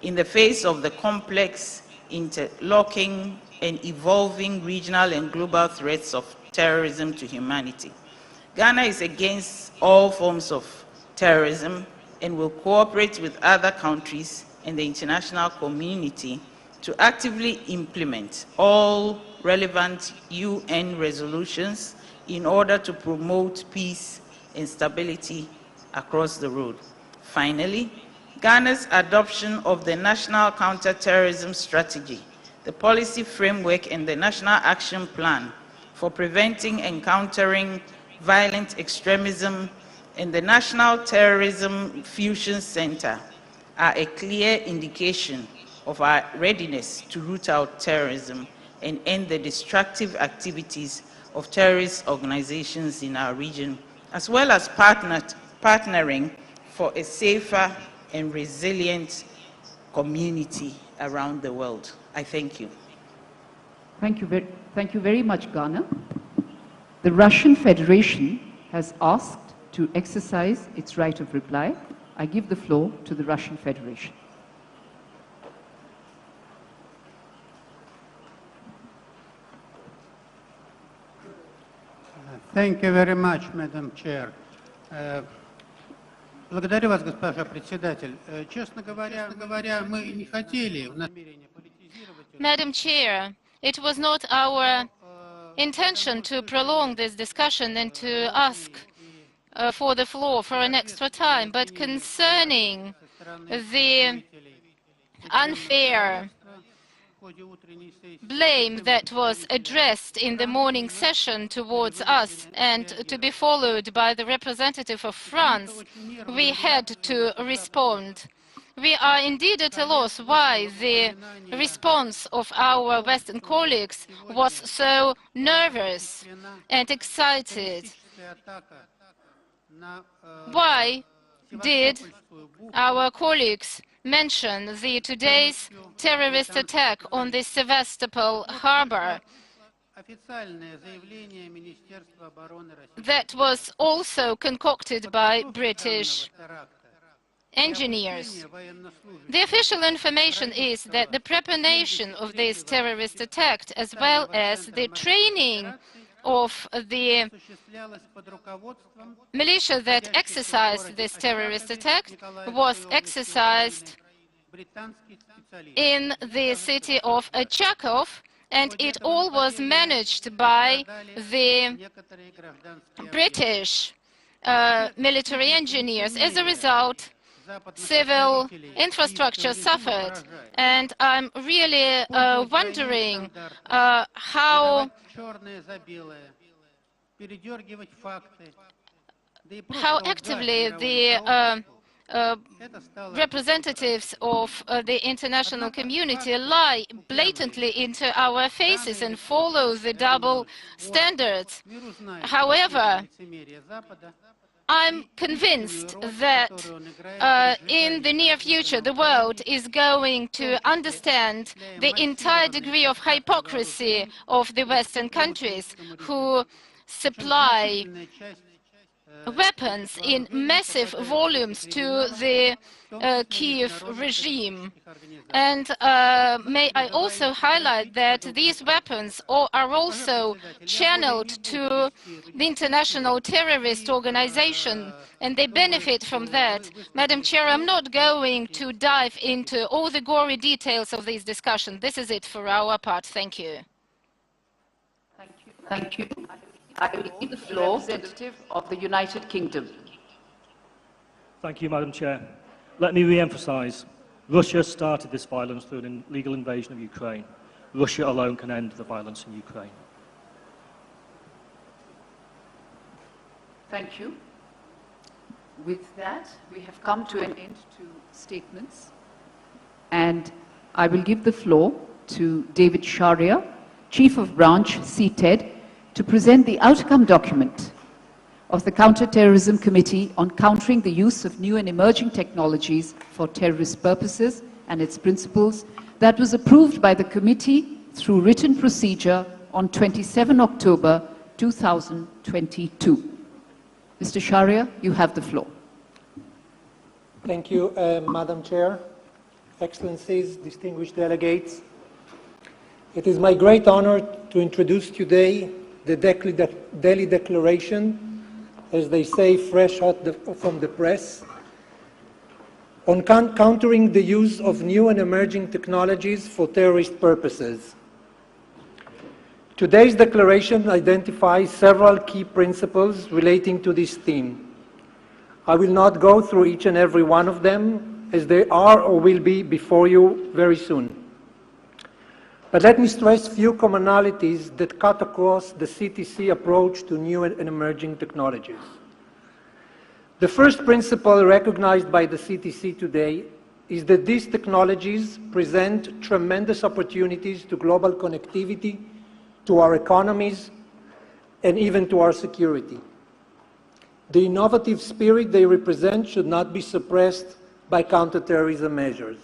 in the face of the complex, interlocking, and evolving regional and global threats of terrorism to humanity. Ghana is against all forms of terrorism and will cooperate with other countries and the international community to actively implement all relevant UN resolutions in order to promote peace and stability across the world. Finally, Ghana's adoption of the National Counter-Terrorism Strategy, the policy framework, and the National Action Plan for preventing and countering violent extremism and the National Terrorism Fusion Center are a clear indication of our readiness to root out terrorism and end the destructive activities of terrorist organizations in our region, as well as partnering for a safer and resilient community around the world. I thank you. Thank you very much, Ghana. The Russian Federation has asked to exercise its right of reply. I give the floor to the Russian Federation. Thank you very much, Madam Chair. Благодарю вас, госпожа председатель. Честно говоря, мы не хотели намерения политизировать. Madam Chair, it was not our intention to prolong this discussion and to ask for the floor for an extra time, but concerning the unfair blame that was addressed in the morning session towards us and to be followed by the representative of France, we had to respond. We are indeed at a loss why the response of our Western colleagues was so nervous and excited. Why did our colleagues mention the today's terrorist attack on the Sevastopol harbor? That was also concocted by British engineers. The official information is that the preparation of this terrorist attack, as well as the training of the militia that exercised this terrorist attack, was exercised in the city of Charkov, and it all was managed by the British military engineers. As a result, civil infrastructure suffered, and I'm really wondering how actively the representatives of the international community lie blatantly into our faces and follow the double standards. However, I'm convinced that in the near future the world is going to understand the entire degree of hypocrisy of the Western countries who supply weapons in massive volumes to the Kiev regime. And may I also highlight that these weapons are also channeled to the international terrorist organization, and they benefit from that. Madam Chair, I'm not going to dive into all the gory details of this discussion. This is it for our part. Thank you. Thank you. I will give the floor to the representative of the United Kingdom. Thank you, Madam Chair. Let me re-emphasise, Russia started this violence through an illegal invasion of Ukraine. Russia alone can end the violence in Ukraine. Thank you. With that, we have come to an end to statements, and I will give the floor to David Sharia, Chief of Branch, CTED, to present the outcome document of the Counter-Terrorism Committee on countering the use of new and emerging technologies for terrorist purposes and its principles that was approved by the committee through written procedure on 27 October 2022. Mr. Sharia, you have the floor. Thank you, Madam Chair, Excellencies, distinguished delegates. It is my great honor to introduce today the Delhi Declaration, as they say, fresh out from the press, on countering the use of new and emerging technologies for terrorist purposes. Today's declaration identifies several key principles relating to this theme. I will not go through each and every one of them, as they are or will be before you very soon. But let me stress a few commonalities that cut across the CTC approach to new and emerging technologies. The first principle recognized by the CTC today is that these technologies present tremendous opportunities to global connectivity, to our economies, and even to our security. The innovative spirit they represent should not be suppressed by counterterrorism measures.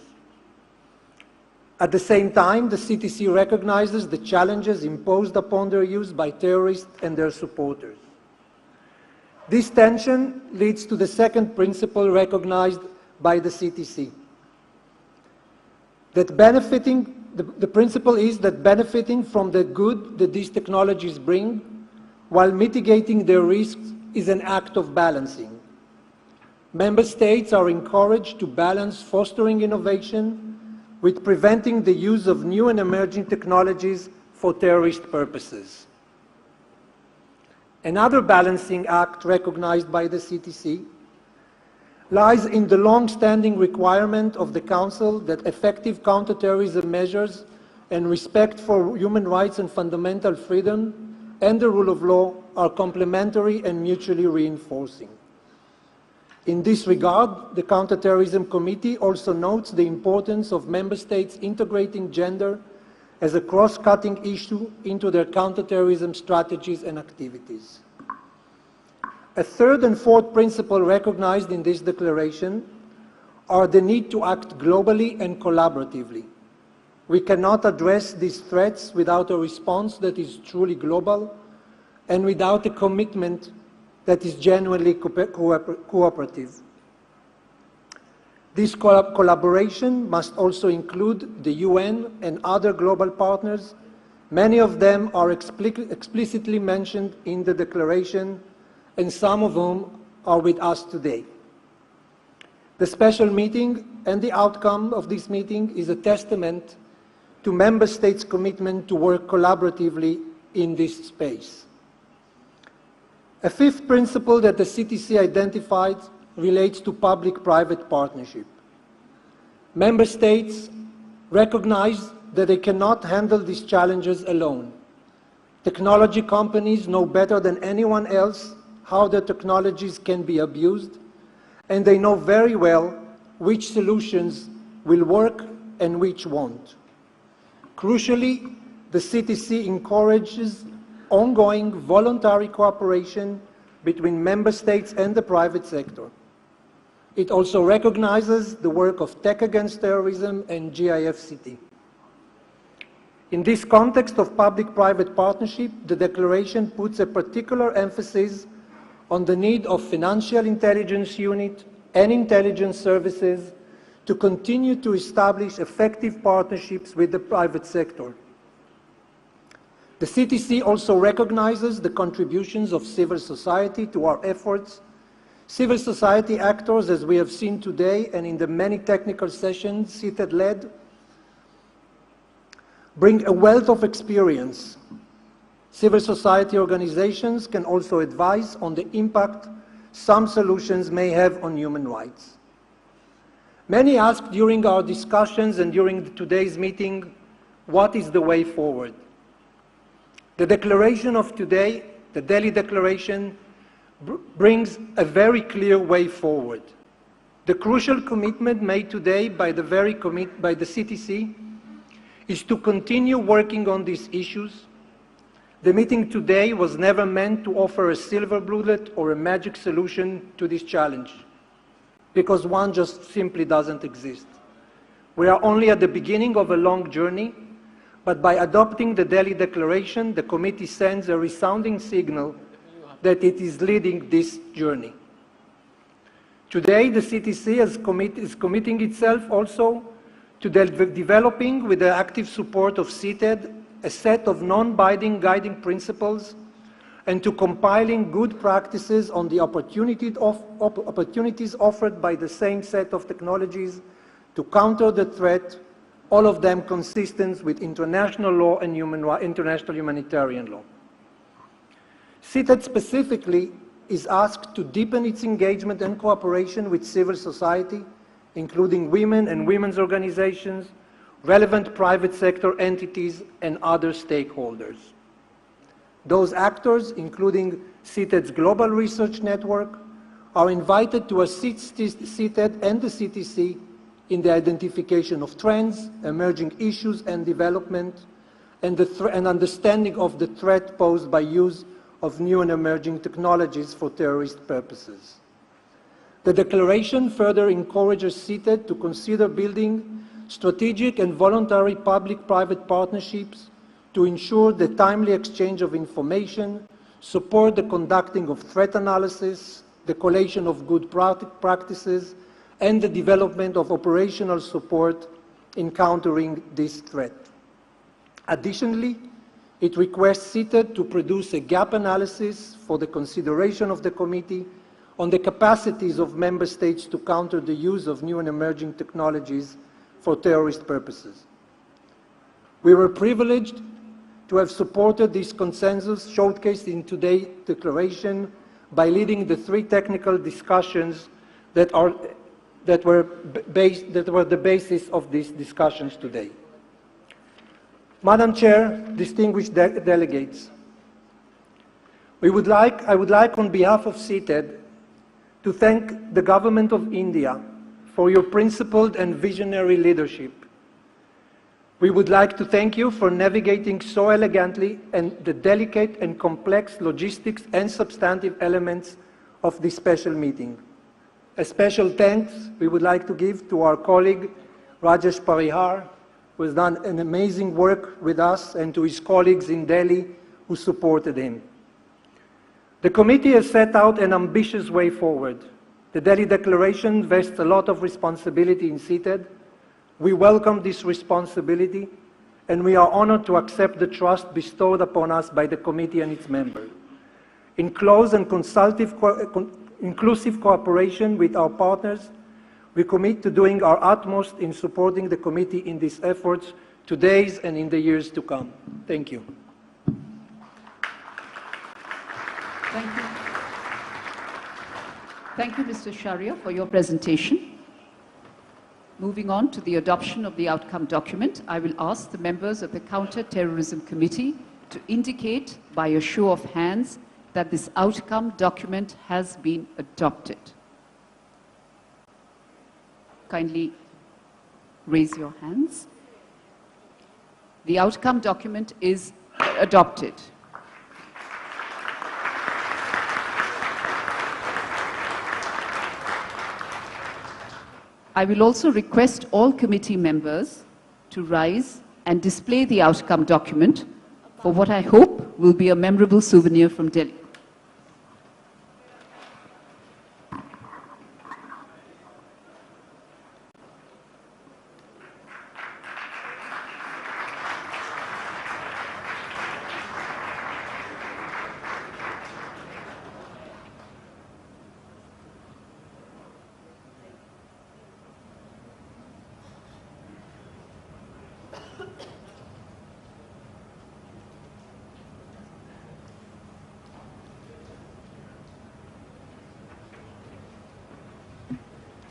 At the same time, the CTC recognizes the challenges imposed upon their use by terrorists and their supporters. This tension leads to the second principle recognized by the CTC. That the principle is that benefiting from the good that these technologies bring while mitigating their risks is an act of balancing. Member states are encouraged to balance fostering innovation with preventing the use of new and emerging technologies for terrorist purposes. Another balancing act recognized by the CTC lies in the long-standing requirement of the Council that effective counterterrorism measures and respect for human rights and fundamental freedom and the rule of law are complementary and mutually reinforcing. In this regard, the Counter-Terrorism Committee also notes the importance of member states integrating gender as a cross-cutting issue into their counterterrorism strategies and activities. A third and fourth principle recognized in this declaration are the need to act globally and collaboratively. We cannot address these threats without a response that is truly global and without a commitment that is genuinely cooperative. This collaboration must also include the UN and other global partners. Many of them are explicitly mentioned in the declaration, and some of whom are with us today. The special meeting and the outcome of this meeting is a testament to Member States' commitment to work collaboratively in this space. A fifth principle that the CTC identified relates to public-private partnership. Member States recognize that they cannot handle these challenges alone. Technology companies know better than anyone else how their technologies can be abused, and they know very well which solutions will work and which won't. Crucially, the CTC encourages ongoing voluntary cooperation between Member States and the private sector. It also recognizes the work of Tech Against Terrorism and GIFCT. In this context of public-private partnership, the declaration puts a particular emphasis on the need of financial intelligence unit and intelligence services to continue to establish effective partnerships with the private sector. The CTC also recognizes the contributions of civil society to our efforts. Civil society actors, as we have seen today and in the many technical sessions CITED led, bring a wealth of experience. Civil society organizations can also advise on the impact some solutions may have on human rights. Many asked during our discussions and during today's meeting, what is the way forward? The declaration of today, the Delhi Declaration, brings a very clear way forward. The crucial commitment made today by the CTC is to continue working on these issues. The meeting today was never meant to offer a silver bullet or a magic solution to this challenge, because one just simply doesn't exist. We are only at the beginning of a long journey, but by adopting the Delhi Declaration, the committee sends a resounding signal that it is leading this journey. Today, the CTC is committing itself also to developing, with the active support of CITED, a set of non-binding guiding principles, and to compiling good practices on the opportunities offered by the same set of technologies to counter the threat, all of them consistent with international law and international humanitarian law. CITED specifically is asked to deepen its engagement and cooperation with civil society, including women and women's organizations, relevant private sector entities, and other stakeholders. Those actors, including CITED's Global Research Network, are invited to assist CITED and the CTC in the identification of trends, emerging issues and development, and understanding of the threat posed by use of new and emerging technologies for terrorist purposes. The declaration further encourages CITED to consider building strategic and voluntary public-private partnerships to ensure the timely exchange of information, support the conducting of threat analysis, the collation of good practices, and the development of operational support in countering this threat. Additionally, it requests CITED to produce a gap analysis for the consideration of the committee on the capacities of member states to counter the use of new and emerging technologies for terrorist purposes. We were privileged to have supported this consensus showcased in today's declaration by leading the 3 technical discussions that were the basis of these discussions today. Madam Chair, distinguished delegates, I would like on behalf of CITED to thank the Government of India for your principled and visionary leadership. We would like to thank you for navigating so elegantly and the delicate and complex logistics and substantive elements of this special meeting. A special thanks we would like to give to our colleague Rajesh Parihar, who has done an amazing work with us, and to his colleagues in Delhi who supported him. The committee has set out an ambitious way forward. The Delhi Declaration vests a lot of responsibility in CTED. We welcome this responsibility, and we are honored to accept the trust bestowed upon us by the committee and its members. In close and inclusive cooperation with our partners, we commit to doing our utmost in supporting the committee in these efforts today and in the years to come. Thank you. Thank you. Thank you, Mr. Sharia, for your presentation. Moving on to the adoption of the outcome document, I will ask the members of the Counter-Terrorism Committee to indicate by a show of hands that this outcome document has been adopted. Kindly raise your hands. The outcome document is adopted. I will also request all committee members to rise and display the outcome document for what I hope will be a memorable souvenir from Delhi.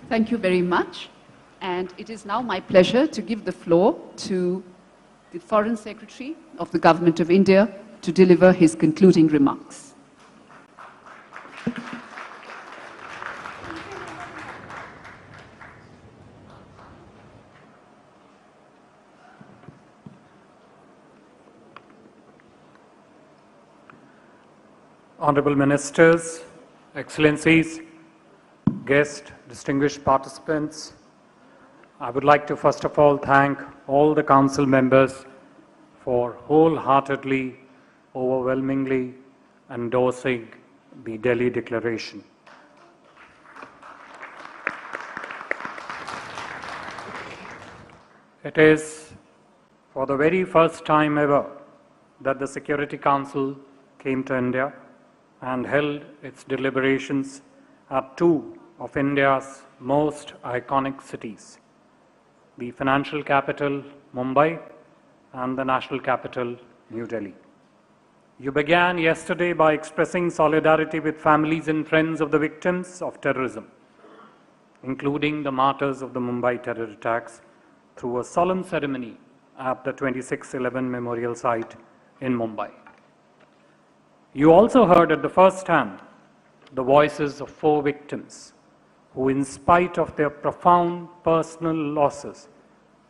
Thank you very much. And it is now my pleasure to give the floor to the Foreign Secretary of the Government of India to deliver his concluding remarks. Honorable Ministers, Excellencies, guests, distinguished participants, I would like to first of all thank all the Council members for wholeheartedly, overwhelmingly endorsing the Delhi Declaration. It is for the very first time ever that the Security Council came to India and held its deliberations at two of India's most iconic cities, the financial capital, Mumbai, and the national capital, New Delhi. You began yesterday by expressing solidarity with families and friends of the victims of terrorism, including the martyrs of the Mumbai terror attacks, through a solemn ceremony at the 2611 Memorial Site in Mumbai. You also heard at the first hand the voices of 4 victims who, in spite of their profound personal losses,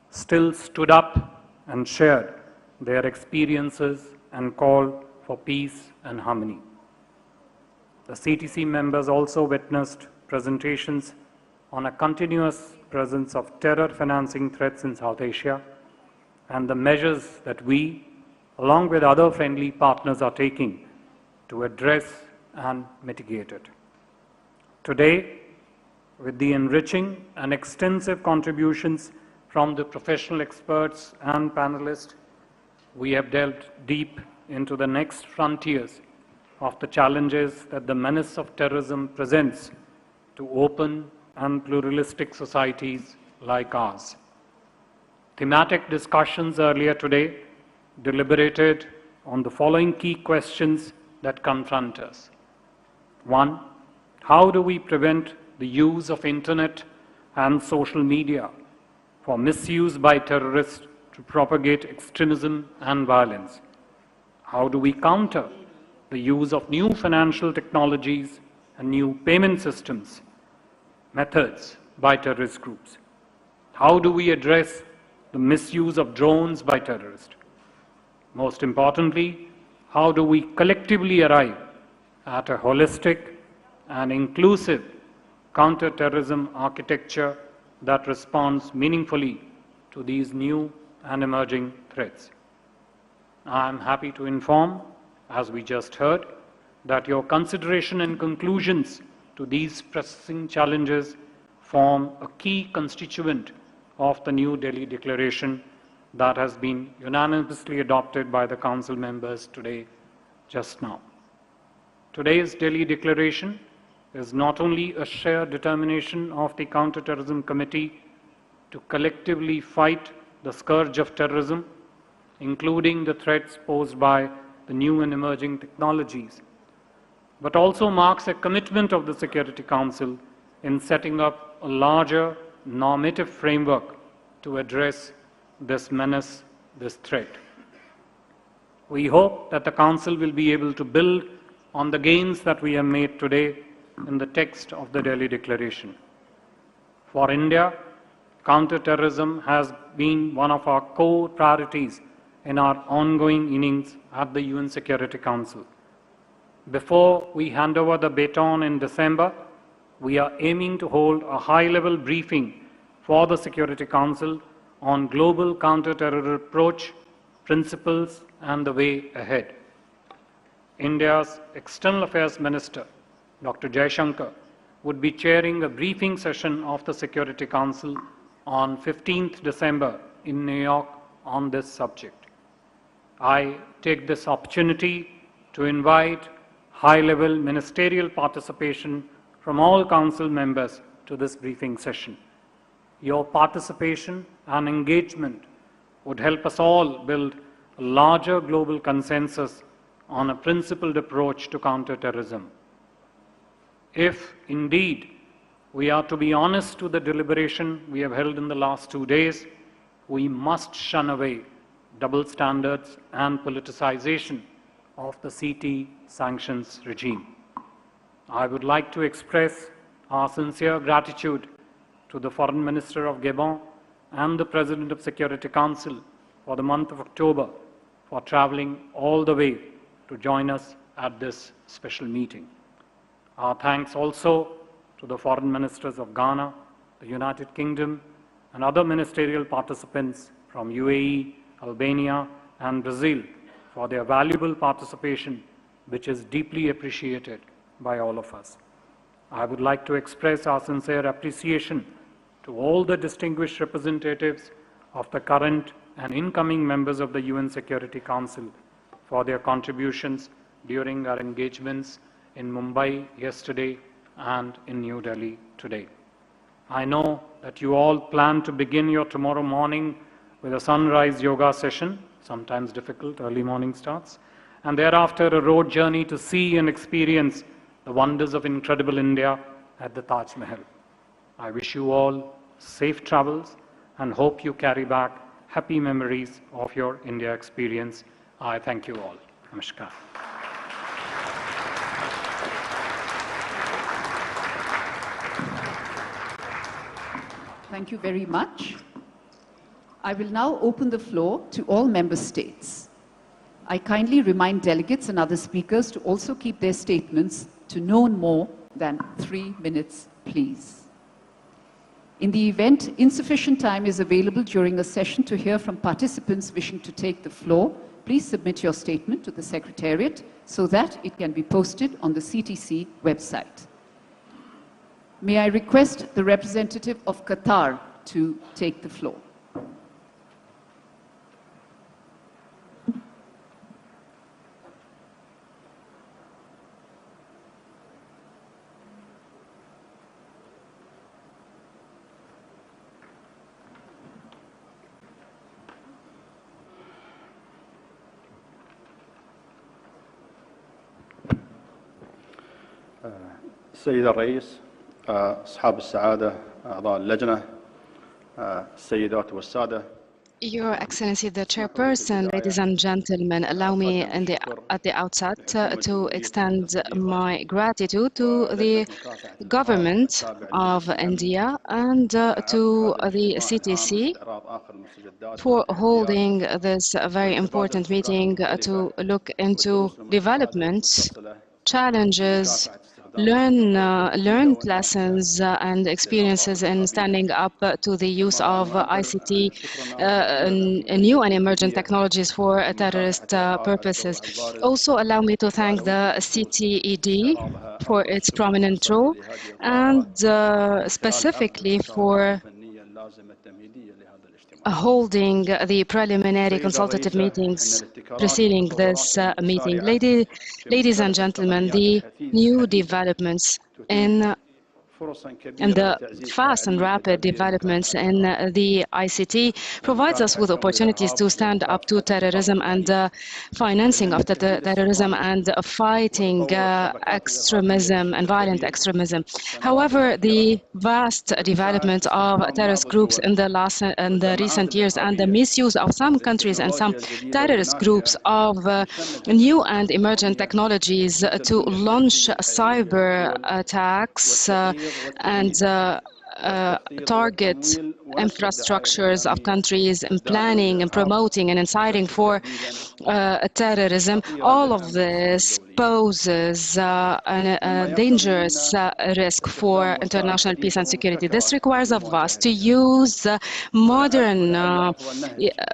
still stood up and shared their experiences and called for peace and harmony. The CTC members also witnessed presentations on a continuous presence of terror financing threats in South Asia and the measures that we, along with other friendly partners, are taking to address and mitigate it. Today, with the enriching and extensive contributions from the professional experts and panelists, we have delved deep into the next frontiers of the challenges that the menace of terrorism presents to open and pluralistic societies like ours. Thematic discussions earlier today deliberated on the following key questions that confront us. 1. How do we prevent the use of internet and social media for misuse by terrorists to propagate extremism and violence? How do we counter the use of new financial technologies and new payment systems, methods by terrorist groups? How do we address the misuse of drones by terrorists? Most importantly, how do we collectively arrive at a holistic and inclusive counter-terrorism architecture that responds meaningfully to these new and emerging threats? I am happy to inform, as we just heard, that your consideration and conclusions to these pressing challenges form a key constituent of the New Delhi Declaration that has been unanimously adopted by the Council members today, just now. Today's Delhi Declaration is not only a shared determination of the Counter-Terrorism Committee to collectively fight the scourge of terrorism, including the threats posed by the new and emerging technologies, but also marks a commitment of the Security Council in setting up a larger normative framework to address this menace, this threat. We hope that the Council will be able to build on the gains that we have made today in the text of the Delhi Declaration. For India, counter-terrorism has been one of our core priorities in our ongoing innings at the UN Security Council. Before we hand over the baton in December, we are aiming to hold a high-level briefing for the Security Council on global counter-terror approach, principles, and the way ahead. India's External Affairs Minister, Dr. Jaishankar, would be chairing a briefing session of the Security Council on 15th December in New York on this subject. I take this opportunity to invite high-level ministerial participation from all Council members to this briefing session. Your participation and engagement would help us all build a larger global consensus on a principled approach to counter-terrorism. If indeed we are to be honest to the deliberation we have held in the last 2 days, we must shun away double standards and politicization of the CT sanctions regime. I would like to express our sincere gratitude to the Foreign Minister of Gabon and the President of Security Council for the month of October for traveling all the way to join us at this special meeting. Our thanks also to the Foreign Ministers of Ghana, the United Kingdom, and other ministerial participants from UAE, Albania, and Brazil for their valuable participation, which is deeply appreciated by all of us. I would like to express our sincere appreciation to all the distinguished representatives of the current and incoming members of the UN Security Council for their contributions during our engagements in Mumbai yesterday and in New Delhi today. I know that you all plan to begin your tomorrow morning with a sunrise yoga session, sometimes difficult, early morning starts, and thereafter a road journey to see and experience the wonders of incredible India at the Taj Mahal. I wish you all safe travels and hope you carry back happy memories of your India experience. I thank you all. Namaskar. Thank you very much. I will now open the floor to all member states. I kindly remind delegates and other speakers to also keep their statements to no more than 3 minutes, please. In the event insufficient time is available during a session to hear from participants wishing to take the floor, please submit your statement to the Secretariat so that it can be posted on the CTC website. May I request the representative of Qatar to take the floor. السيد الرئيس، أصحاب السعادة، أعضاء اللجنة، السيدات والسادة. Your Excellency, the Chairperson, ladies and gentlemen, allow me at the outset to extend my gratitude to the government of India and to the CTC for holding this very important meeting to look into developments, challenges, learned lessons and experiences in standing up to the use of ICT, new and emerging technologies for terrorist purposes. Also, allow me to thank the CTED for its prominent role and specifically for holding the preliminary consultative meetings preceding this meeting. Ladies and gentlemen, the new developments and the fast and rapid developments in the ICT provides us with opportunities to stand up to terrorism and financing of terrorism and fighting extremism and violent extremism. However, the vast development of terrorist groups in the recent years and the misuse of some countries and some terrorist groups of new and emergent technologies to launch cyber attacks and target infrastructures of countries and planning and promoting and inciting for terrorism. All of this poses a dangerous risk for international peace and security. This requires of us to use modern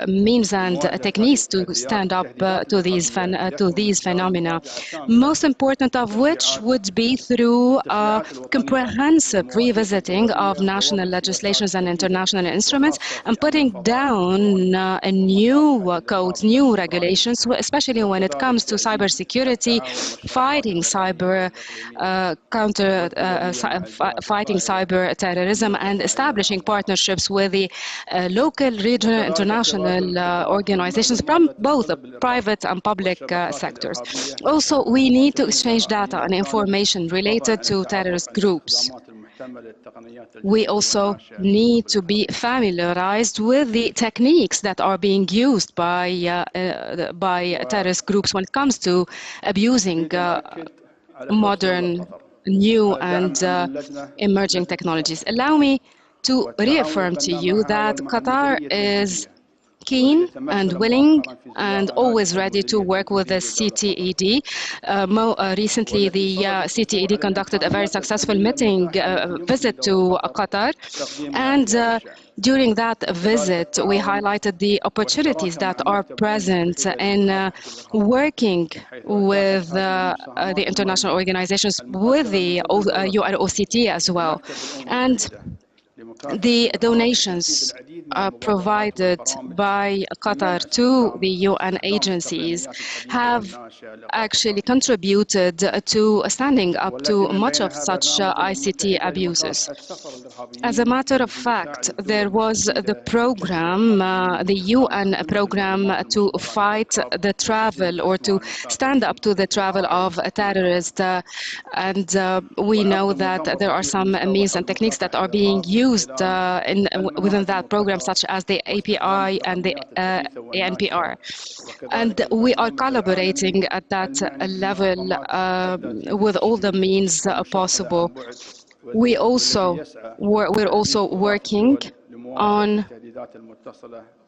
means and techniques to stand up to these phenomena, most important of which would be through a comprehensive revisiting of national legislations and international instruments and putting down new codes, new regulations, especially when it comes to cybersecurity, fighting fighting cyber terrorism, and establishing partnerships with the local, regional, international organizations from both the private and public sectors. Also, we need to exchange data and information related to terrorist groups. We also need to be familiarized with the techniques that are being used by terrorist groups when it comes to abusing modern, new and emerging technologies. Allow me to reaffirm to you that Qatar is keen and willing and always ready to work with the CTED. Recently, the CTED conducted a very successful visit to Qatar, and during that visit, we highlighted the opportunities that are present in working with the international organizations, with the UNOCT as well. And the donations provided by Qatar to the UN agencies have actually contributed to standing up to much of such ICT abuses. As a matter of fact, there was the program, the UN program to fight the travel or to stand up to the travel of terrorists, and we know that there are some means and techniques that are being used within that program, such as the API and the ANPR. And we are collaborating at that level with all the means possible. We're also working on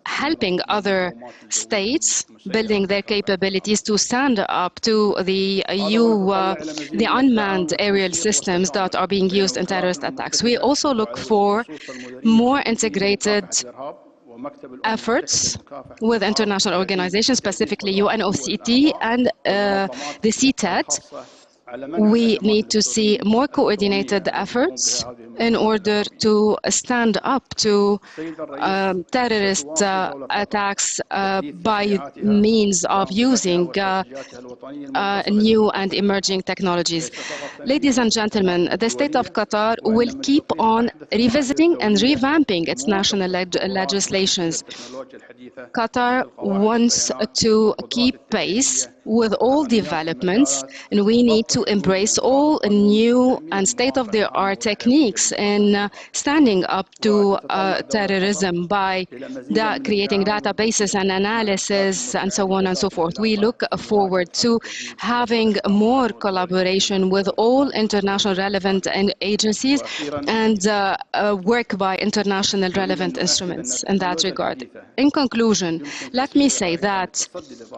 helping other states building their capabilities to stand up to the unmanned aerial systems that are being used in terrorist attacks. We also look for more integrated efforts with international organizations, specifically UNOCT and the CTED. We need to see more coordinated efforts in order to stand up to terrorist attacks by means of using new and emerging technologies. Ladies and gentlemen, the state of Qatar will keep on revisiting and revamping its national legislations. Qatar wants to keep pace with all developments, and we need to embrace all new and state-of-the-art techniques in standing up to terrorism by creating databases and analysis and so on and so forth. We look forward to having more collaboration with all international relevant agencies and work by international relevant instruments in that regard. In conclusion, let me say that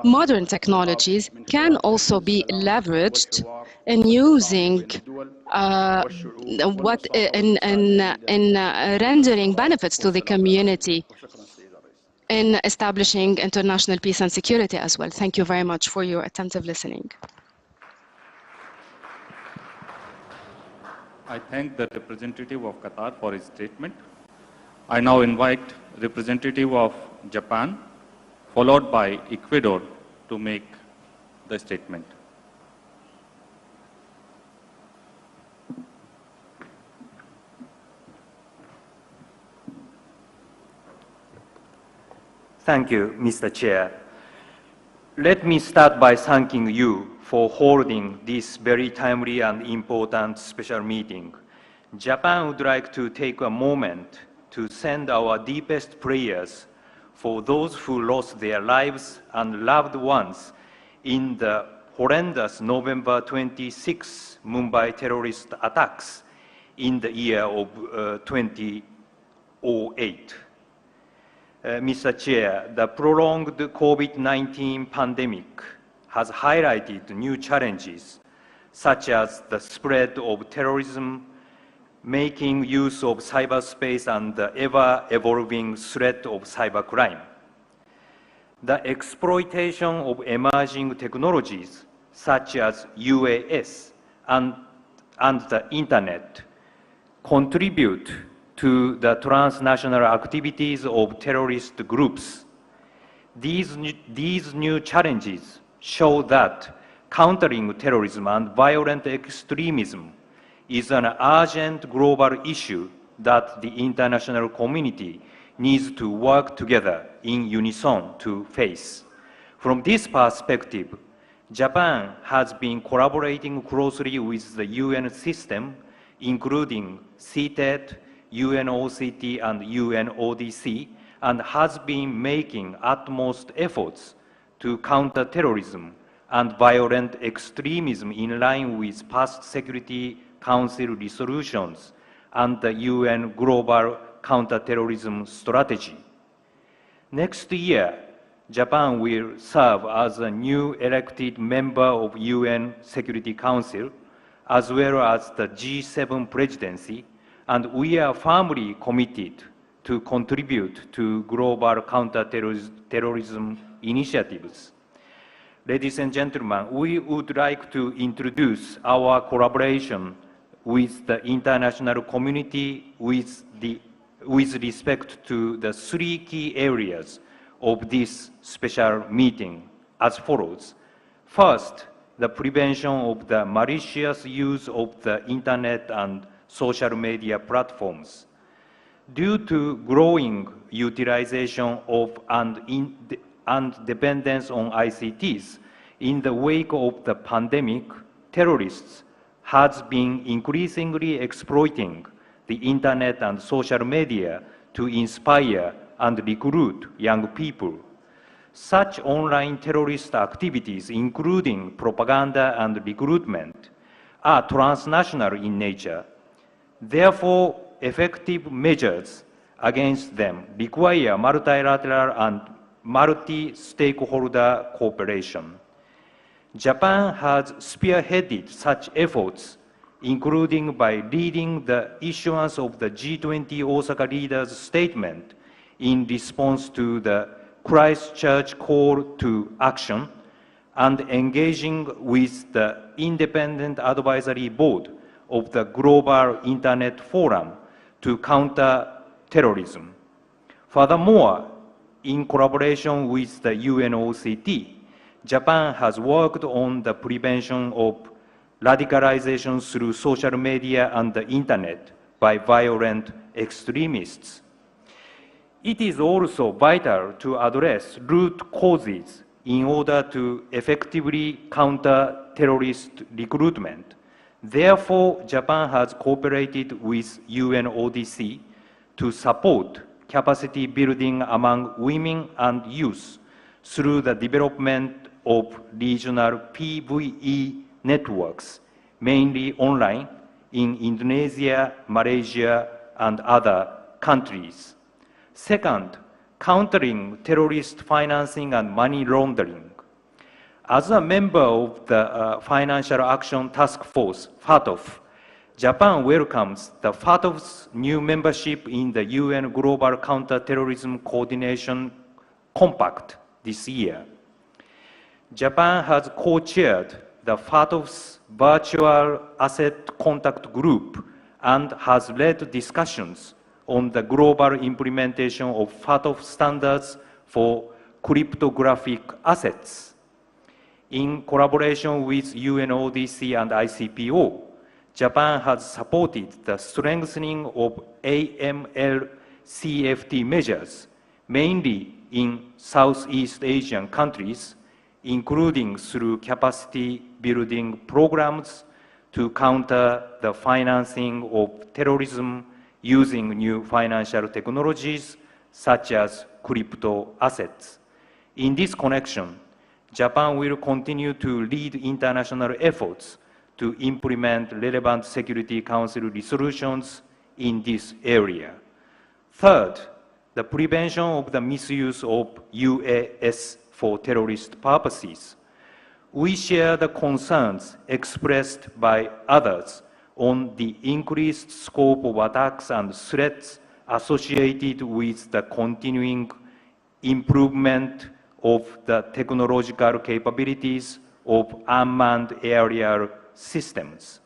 modern technologies activities can also be leveraged in using rendering benefits to the community in establishing international peace and security as well. Thank you very much for your attentive listening. I thank the representative of Qatar for his statement. I now invite representative of Japan, followed by Ecuador, to make the statement. Thank you, Mr. Chair. Let me start by thanking you for holding this very timely and important special meeting. Japan would like to take a moment to send our deepest prayers for those who lost their lives and loved ones in the horrendous November 26 Mumbai terrorist attacks in the year of 2008. Mr. Chair, the prolonged COVID-19 pandemic has highlighted new challenges, such as the spread of terrorism, making use of cyberspace, and the ever-evolving threat of cybercrime. The exploitation of emerging technologies, such as UAS and the Internet, contribute to the transnational activities of terrorist groups. These new challenges show that countering terrorism and violent extremism is an urgent global issue that the international community needs to work together in unison to face. From this perspective, Japan has been collaborating closely with the UN system, including CTED, UNOCT, and UNODC, and has been making utmost efforts to counter terrorism and violent extremism in line with past Security Council resolutions and the UN Global Counter-Terrorism Strategy. Next year, Japan will serve as a new elected member of UN Security Council, as well as the G7 presidency, and we are firmly committed to contribute to global counter-terrorism initiatives. Ladies and gentlemen, we would like to introduce our collaboration with the international community with respect to the three key areas of this special meeting as follows. First, the prevention of the malicious use of the Internet and social media platforms. Due to growing utilization of and dependence on ICTs, in the wake of the pandemic, terrorists has been increasingly exploiting the Internet and social media to inspire and recruit young people. Such online terrorist activities, including propaganda and recruitment, are transnational in nature. Therefore, effective measures against them require multilateral and multi-stakeholder cooperation. Japan has spearheaded such efforts, including by leading the issuance of the G20 Osaka leaders' statement in response to the Christchurch call to action and engaging with the Independent Advisory Board of the Global Internet Forum to counter terrorism. Furthermore, in collaboration with the UNOCT, Japan has worked on the prevention of radicalization through social media and the Internet by violent extremists. It is also vital to address root causes in order to effectively counter terrorist recruitment. Therefore, Japan has cooperated with UNODC to support capacity building among women and youth through the development of regional PVE networks, mainly online, in Indonesia, Malaysia, and other countries. Second, countering terrorist financing and money laundering. As a member of the Financial Action Task Force, FATF, Japan welcomes the FATF's new membership in the UN Global Counter-Terrorism Coordination Compact this year. Japan has co-chaired the FATF's Virtual Asset Contact Group and has led discussions on the global implementation of FATF standards for cryptographic assets. In collaboration with UNODC and ICPO, Japan has supported the strengthening of AML CFT measures, mainly in Southeast Asian countries, including through capacity building programs to counter the financing of terrorism using new financial technologies such as crypto assets. In this connection, Japan will continue to lead international efforts to implement relevant Security Council resolutions in this area. Third, the prevention of the misuse of UAS for terrorist purposes. We share the concerns expressed by others on the increased scope of attacks and threats associated with the continuing improvement of the technological capabilities of unmanned aerial systems.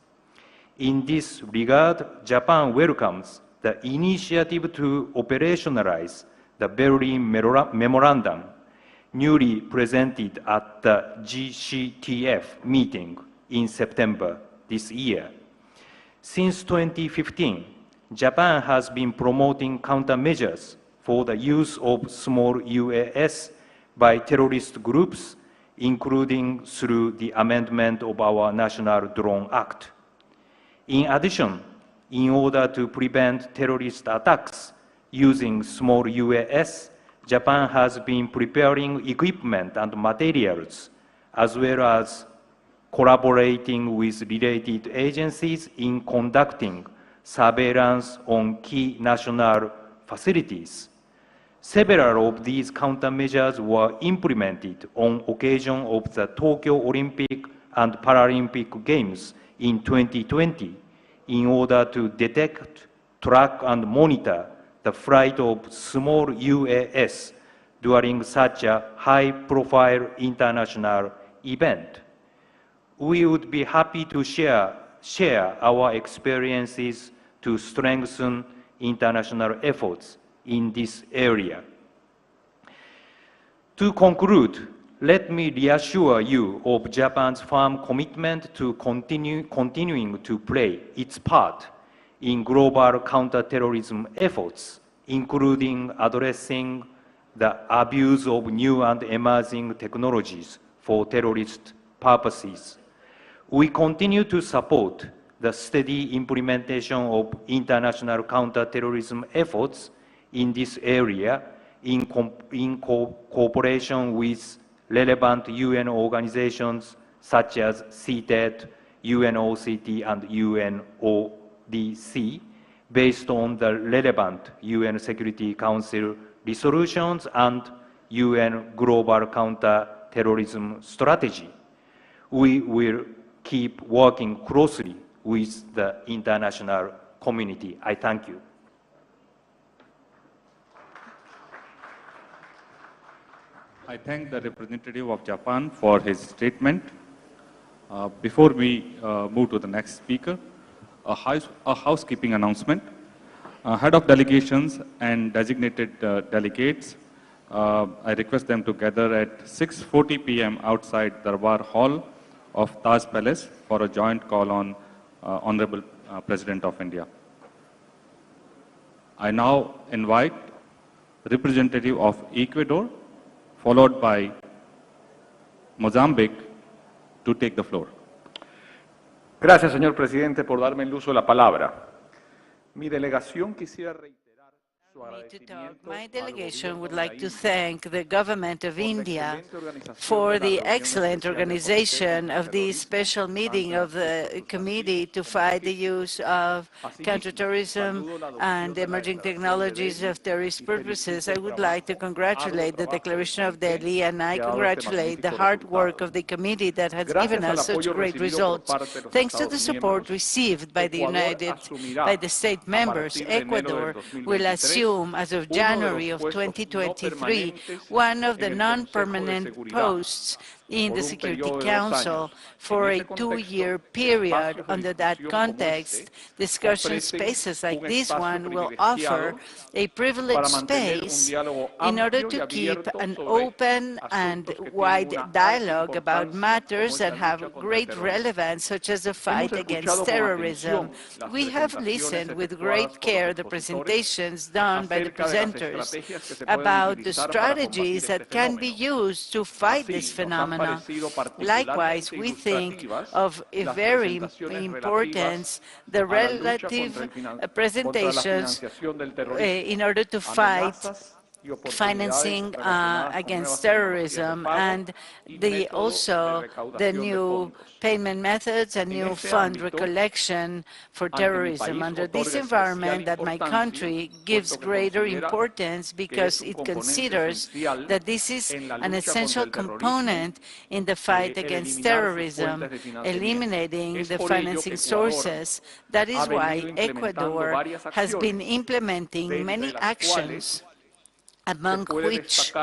In this regard, Japan welcomes the initiative to operationalize the Berlin Memorandum, newly presented at the GCTF meeting in September this year. Since 2015, Japan has been promoting countermeasures for the use of small UAS by terrorist groups, including through the amendment of our National Drone Act. In addition, in order to prevent terrorist attacks using small UAS, Japan has been preparing equipment and materials, as well as collaborating with related agencies in conducting surveillance on key national facilities. Several of these countermeasures were implemented on occasion of the Tokyo Olympic and Paralympic Games in 2020 in order to detect, track, and monitor the flight of small UAS during such a high-profile international event. We would be happy to share our experiences to strengthen international efforts in this area. To conclude, let me reassure you of Japan's firm commitment to continuing to play its part in global counterterrorism efforts, including addressing the abuse of new and emerging technologies for terrorist purposes. We continue to support the steady implementation of international counterterrorism efforts in this area in cooperation with relevant UN organizations such as CTED, UNOCT, and UNODC, based on the relevant UN Security Council resolutions and UN Global Counter-Terrorism Strategy. We will keep working closely with the international community. I thank you. I thank the representative of Japan for his statement. Before we move to the next speaker, a housekeeping announcement. Head of delegations and designated delegates, I request them to gather at 6:40 p.m. outside Darbar Hall of Taj Palace for a joint call on Honorable President of India. I now invite representative of Ecuador, followed by Mozambique, to take the floor. Gracias, señor presidente, por darme el uso de la palabra. Mi delegación quisiera reiterar to talk. My delegation would like to thank the government of India for the excellent organization of this special meeting of the Committee to fight the use of counterterrorism and emerging technologies of terrorist purposes. I would like to congratulate the Declaration of Delhi, and I congratulate the hard work of the committee that has given us such great results. Thanks to the support received by the state members, Ecuador will assume, as of January of 2023, one of the non-permanent posts in the Security Council for a 2-year period. Under that context, discussion spaces like this one will offer a privileged space in order to keep an open and wide dialogue about matters that have great relevance, such as the fight against terrorism. We have listened with great care the presentations done by the presenters about the strategies that can be used to fight this phenomenon. Likewise, we think of a very importance the relative presentations in order to fight financing against terrorism, and also the new payment methods and new fund recollection for terrorism. Under this environment, that my country gives greater importance because it considers that this is an essential component in the fight against terrorism, eliminating the financing sources. That is why Ecuador has been implementing many actions, among which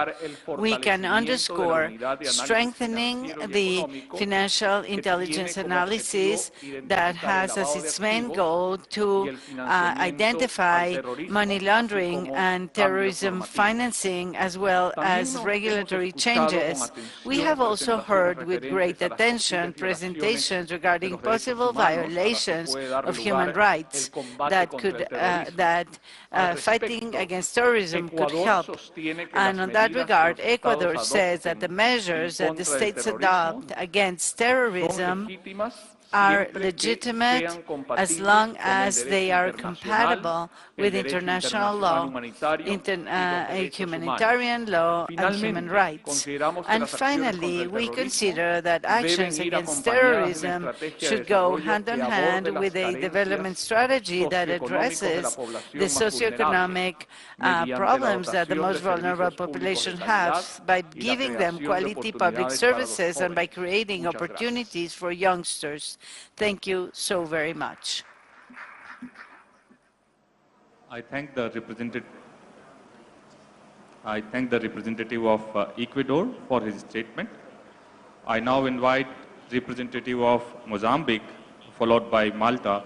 we can underscore strengthening the financial intelligence analysis that has as its main goal to identify money laundering and terrorism financing, as well as regulatory changes. We have also heard with great attention presentations regarding possible violations of human rights that fighting against terrorism could help. And in that regard, Ecuador says that the measures that the states adopt against terrorism are legitimate as long as they are compatible with international law, humanitarian law, and human rights. And finally, we consider that actions against terrorism should go hand in hand with a development strategy that addresses the socioeconomic problems that the most vulnerable population have by giving them quality public services and by creating opportunities for youngsters. Thank you so very much. I thank the representative of Ecuador for his statement. I now invite representative of Mozambique, followed by Malta,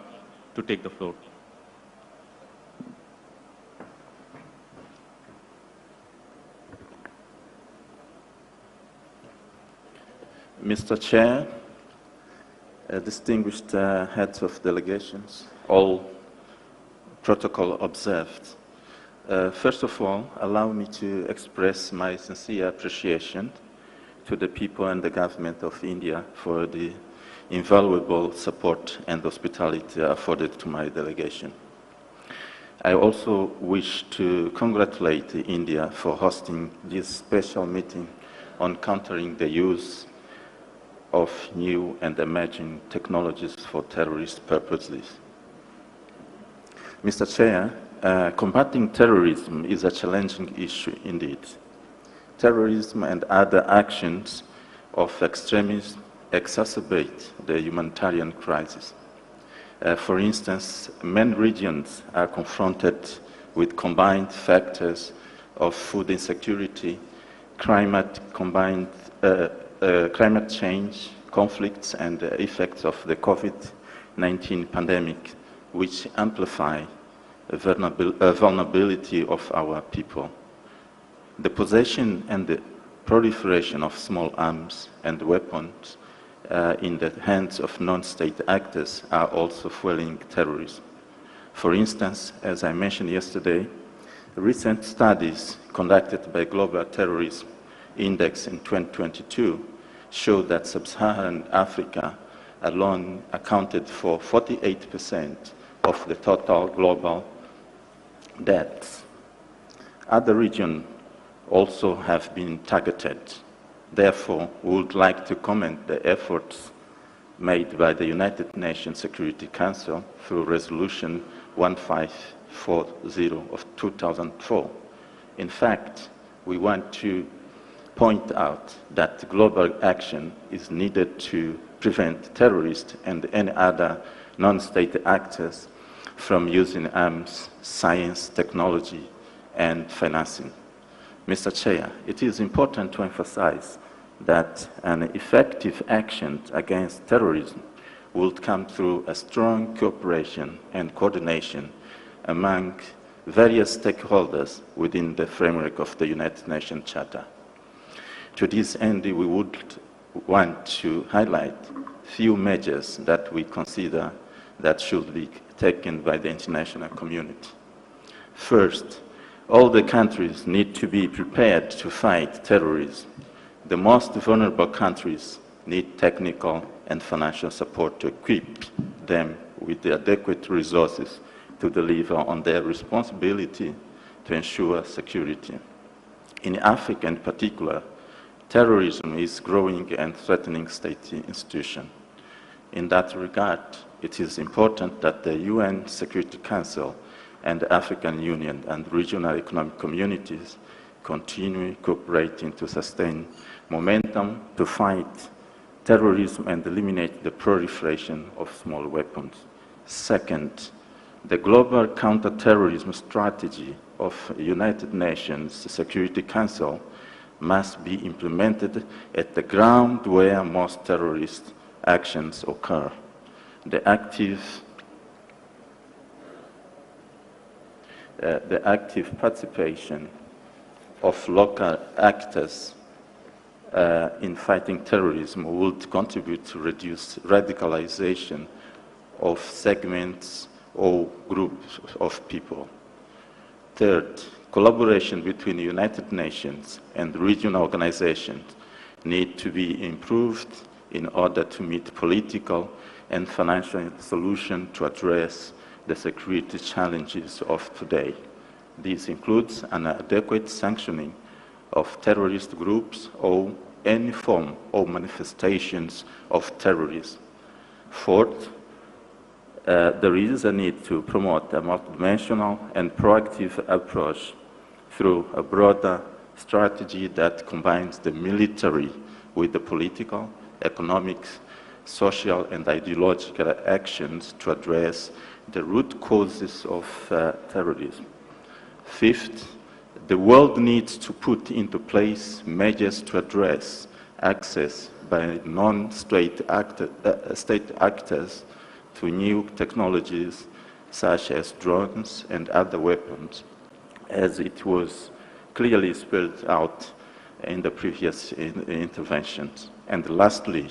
to take the floor. Mr. Chair, distinguished heads of delegations, all protocol observed. First of all, allow me to express my sincere appreciation to the people and the government of India for the invaluable support and hospitality afforded to my delegation. I also wish to congratulate India for hosting this special meeting on countering the use of new and emerging technologies for terrorist purposes. Mr. Chair, combating terrorism is a challenging issue indeed. Terrorism and other actions of extremism exacerbate the humanitarian crisis. For instance, many regions are confronted with combined factors of food insecurity, climate change, conflicts, and the effects of the COVID-19 pandemic, which amplify the vulnerability of our people. The possession and the proliferation of small arms and weapons in the hands of non-state actors are also fueling terrorism. For instance, as I mentioned yesterday, recent studies conducted by Global Terrorism Index in 2022 show that Sub-Saharan Africa alone accounted for 48% of the total global deaths Other regions also have been targeted. Therefore, we would like to commend the efforts made by the United Nations Security Council through Resolution 1540 of 2004. In fact, we want to point out that global action is needed to prevent terrorists and any other non-state actors from using arms, science, technology, and financing. Mr. Chair, it is important to emphasize that an effective action against terrorism will come through a strong cooperation and coordination among various stakeholders within the framework of the United Nations Charter. To this end, we would want to highlight few measures that we consider that should be taken by the international community. First, all the countries need to be prepared to fight terrorism. The most vulnerable countries need technical and financial support to equip them with the adequate resources to deliver on their responsibility to ensure security. In Africa in particular, terrorism is growing and threatening state institutions. In that regard, it is important that the UN Security Council and the African Union and regional economic communities continue cooperating to sustain momentum to fight terrorism and eliminate the proliferation of small weapons. Second, the global counter-terrorism strategy of United Nations Security Council must be implemented at the ground where most terrorist actions occur. The active participation of local actors in fighting terrorism would contribute to reduce radicalization of segments or groups of people. Third, collaboration between the United Nations and regional organizations need to be improved in order to meet political and financial solutions to address the security challenges of today. This includes an adequate sanctioning of terrorist groups or any form or manifestations of terrorism. Fourth, there is a need to promote a multidimensional and proactive approach through a broader strategy that combines the military with the political, economic, social, and ideological actions to address the root causes of terrorism. Fifth, the world needs to put into place measures to address access by non-state state actors to new technologies such as drones and other weapons, as it was clearly spelled out in the previous interventions. And lastly,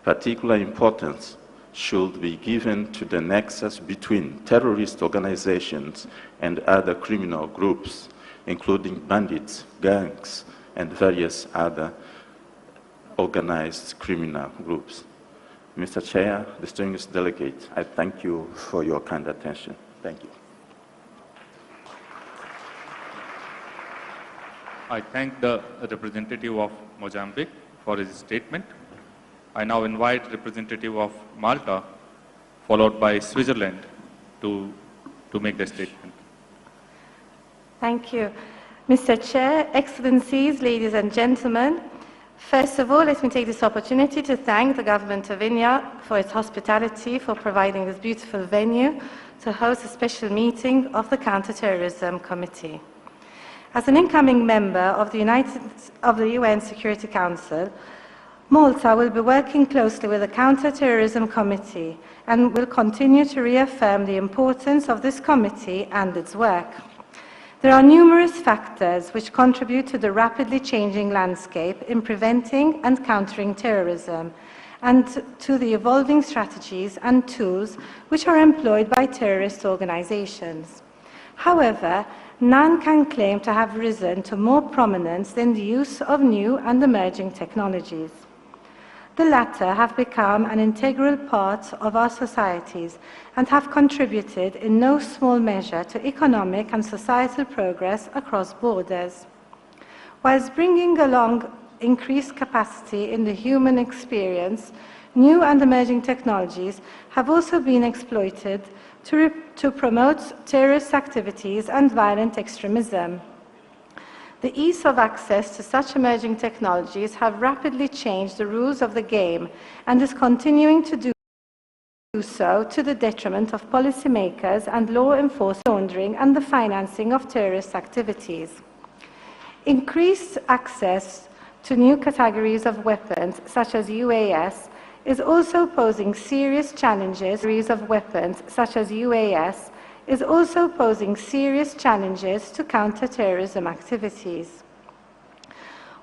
particular importance should be given to the nexus between terrorist organizations and other criminal groups, including bandits, gangs, and various other organized criminal groups. Mr. Chair, distinguished delegate, I thank you for your kind attention. Thank you. I thank the representative of Mozambique for his statement. I now invite representative of Malta, followed by Switzerland, to make the statement. Thank you. Mr. Chair, Excellencies, ladies and gentlemen, first of all, let me take this opportunity to thank the Government of India for its hospitality for providing this beautiful venue to host a special meeting of the Counter-Terrorism Committee. As an incoming member of the UN Security Council, Malta will be working closely with the Counter-Terrorism Committee and will continue to reaffirm the importance of this committee and its work. There are numerous factors which contribute to the rapidly changing landscape in preventing and countering terrorism, and to the evolving strategies and tools which are employed by terrorist organizations. However, none can claim to have risen to more prominence than the use of new and emerging technologies. The latter have become an integral part of our societies and have contributed in no small measure to economic and societal progress across borders. Whilst bringing along increased capacity in the human experience, new and emerging technologies have also been exploited to promote terrorist activities and violent extremism. The ease of access to such emerging technologies have rapidly changed the rules of the game and is continuing to do so to the detriment of policymakers and law enforcement, laundering and the financing of terrorist activities. Increased access to new categories of weapons, such as UAS, is also posing serious challenges. Of weapons, such as UAS, is also posing serious challenges to counter-terrorism activities.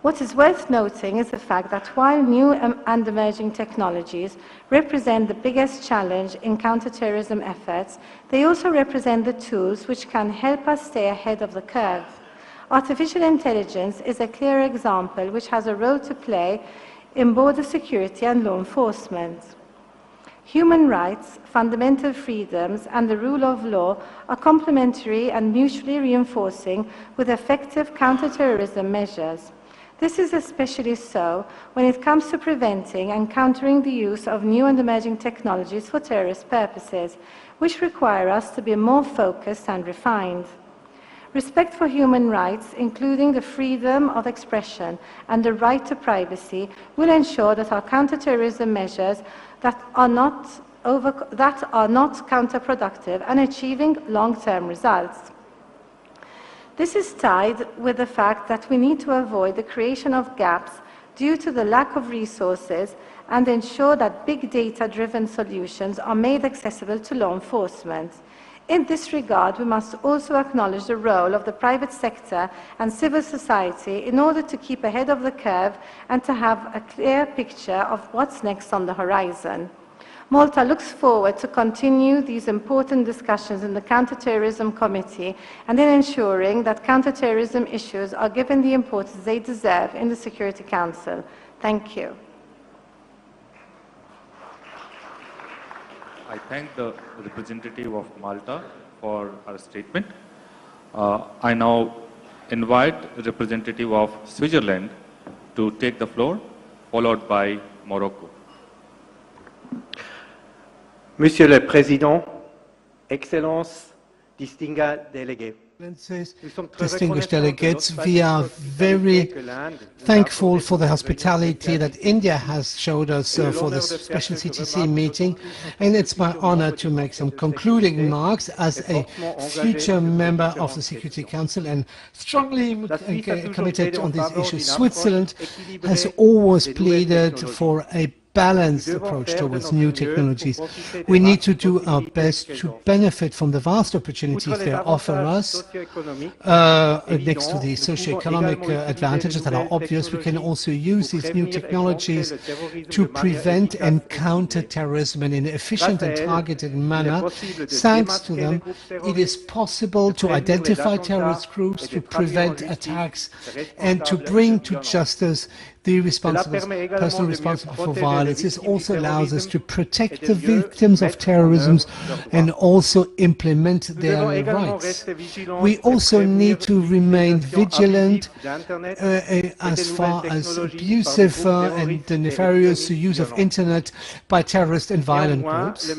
What is worth noting is the fact that while new and emerging technologies represent the biggest challenge in counter-terrorism efforts, they also represent the tools which can help us stay ahead of the curve. Artificial intelligence is a clear example which has a role to play in border security and law enforcement. Human rights, fundamental freedoms, and the rule of law are complementary and mutually reinforcing with effective counter-terrorism measures. This is especially so when it comes to preventing and countering the use of new and emerging technologies for terrorist purposes, which require us to be more focused and refined. Respect for human rights, including the freedom of expression and the right to privacy, will ensure that our counterterrorism measures that are not counterproductive and achieving long-term results. This is tied with the fact that we need to avoid the creation of gaps due to the lack of resources and ensure that big data-driven solutions are made accessible to law enforcement. In this regard, we must also acknowledge the role of the private sector and civil society in order to keep ahead of the curve and to have a clear picture of what's next on the horizon. Malta looks forward to continue these important discussions in the Counter-Terrorism Committee and in ensuring that counter-terrorism issues are given the importance they deserve in the Security Council. Thank you. I thank the representative of Malta for her statement. I now invite the representative of Switzerland to take the floor, followed by Morocco. Monsieur le Président, Excellences, distinguished délégués. Distinguished delegates, we are very thankful for the hospitality that India has showed us for this special CTC meeting, and it's my honor to make some concluding remarks as a future member of the Security Council and strongly committed on these issues. Switzerland has always pleaded for a balanced approach towards new technologies. We need to do our best to benefit from the vast opportunities they offer us. Next to the socioeconomic advantages that are obvious, we can also use these new technologies to prevent and counter terrorism in an efficient and targeted manner. Thanks to them, it is possible to identify terrorist groups, to prevent attacks, and to bring to justice the person responsible for violence. This also allows us to protect the victims of terrorism and also implement their rights. We also need to remain vigilant as far as abusive and nefarious use of internet by terrorist and violent groups.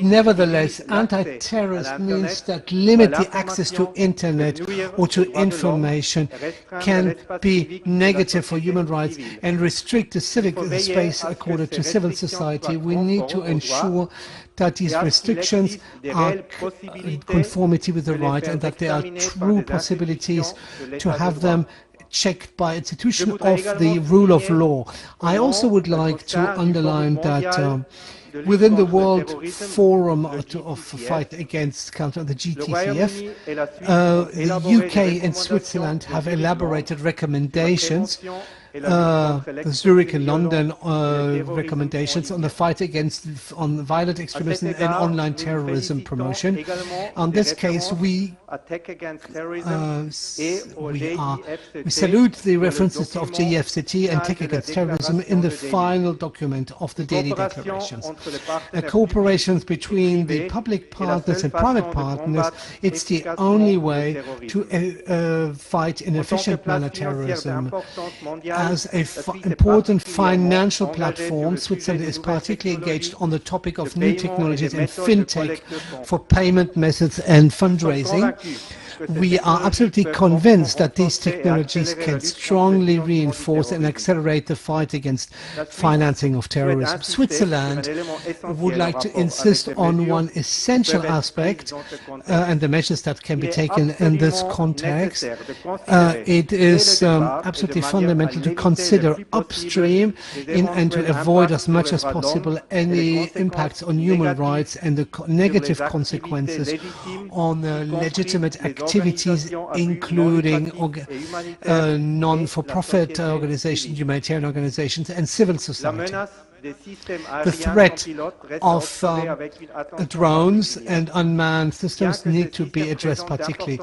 Nevertheless, anti-terrorist means that limit the access to internet or to information can be negative for human rights and restrict the civic space accorded to civil society. We need to ensure that these restrictions are in conformity with the right and that there are true possibilities to have them checked by institution of the rule of law. I also would like to underline that within the World Forum of Fight Against Counter, the GTCF, the UK and Switzerland have elaborated recommendations the Zurich and London recommendations on the fight against violent extremism and online terrorism promotion. On this case, we salute the references of GEFCT and Tech Against Terrorism in the final document of the daily declarations. Cooperation between the public partners and private partners, it's the only way to fight in an efficient manner terrorism. As an important financial platform, Switzerland is particularly engaged on the topic of new technologies and fintech for payment methods and fundraising. We are absolutely convinced that these technologies can strongly reinforce and accelerate the fight against financing of terrorism. Switzerland would like to insist on one essential aspect and the measures that can be taken in this context. It is absolutely fundamental to consider upstream and to avoid as much as possible any impacts on human rights and the negative consequences on legitimate activities, including non-for-profit organizations, humanitarian organizations, and civil society. The threat of drones and unmanned systems need to be addressed particularly.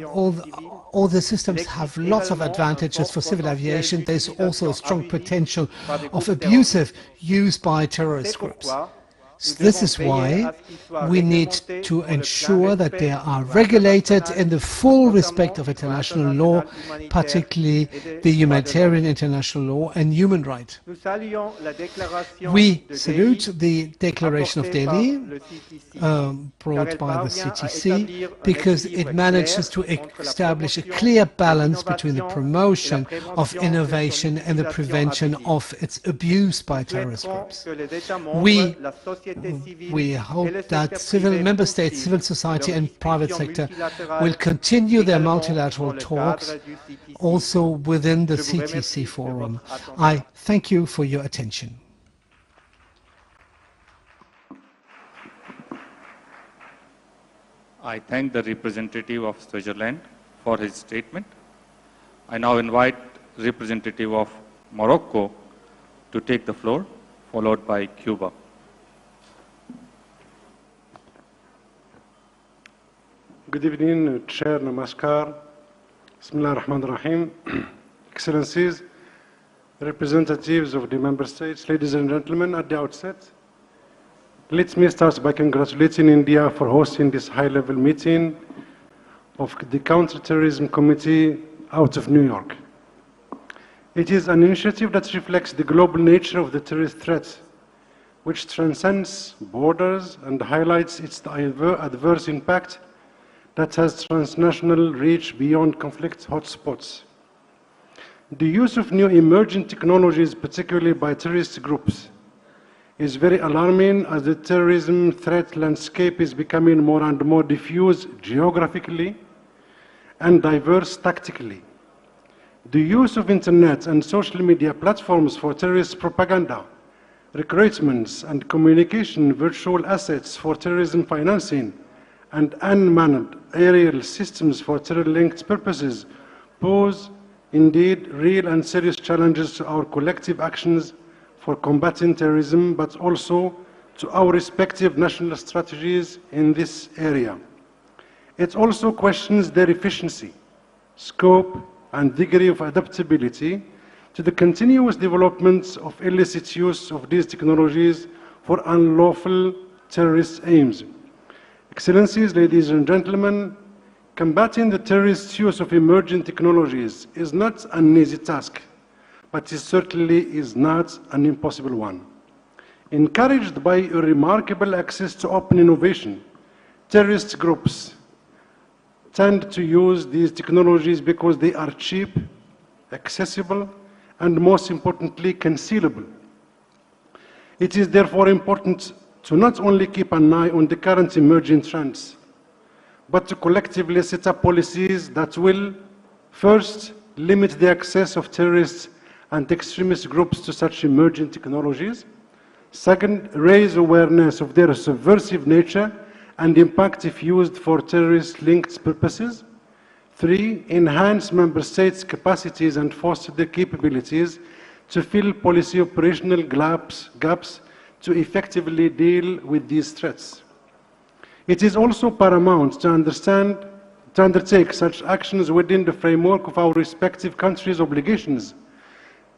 All the systems have lots of advantages for civil aviation. There's also a strong potential of abusive use by terrorist groups. So this is why we need to ensure that they are regulated in the full respect of international law, particularly the humanitarian international law and human rights. We salute the Declaration of Delhi brought by the CTC because it manages to establish a clear balance between the promotion of innovation and the prevention of its abuse by terrorist groups. We hope that member states, civil society and private sector will continue their multilateral talks also within the CTC forum. I thank you for your attention. I thank the representative of Switzerland for his statement. I now invite representative of Morocco to take the floor, followed by Cuba. Good evening, Chair, Namaskar. Bismillah ar-Rahman ar-Rahim. Excellencies, representatives of the member states, ladies and gentlemen, at the outset, let me start by congratulating India for hosting this high-level meeting of the Counter-Terrorism Committee out of New York. It is an initiative that reflects the global nature of the terrorist threat, which transcends borders and highlights its adverse impact that has transnational reach beyond conflict hotspots. The use of new emerging technologies, particularly by terrorist groups, is very alarming as the terrorism threat landscape is becoming more and more diffuse geographically and diverse tactically. The use of internet and social media platforms for terrorist propaganda, recruitments and communication virtual assets for terrorism financing, and unmanned aerial systems for terror-linked purposes pose indeed real and serious challenges to our collective actions for combating terrorism, but also to our respective national strategies in this area. It also questions their efficiency, scope, and degree of adaptability to the continuous development of illicit use of these technologies for unlawful terrorist aims. Excellencies, ladies and gentlemen, combating the terrorist use of emerging technologies is not an easy task, but it certainly is not an impossible one. Encouraged by a remarkable access to open innovation, terrorist groups tend to use these technologies because they are cheap, accessible, and most importantly, concealable. It is therefore important to not only keep an eye on the current emerging trends, but to collectively set up policies that will, first, limit the access of terrorists and extremist groups to such emerging technologies. Second, raise awareness of their subversive nature and impact if used for terrorist-linked purposes. 3, enhance member states' capacities and foster their capabilities to fill policy operational gaps to effectively deal with these threats. It is also paramount to undertake such actions within the framework of our respective countries' obligations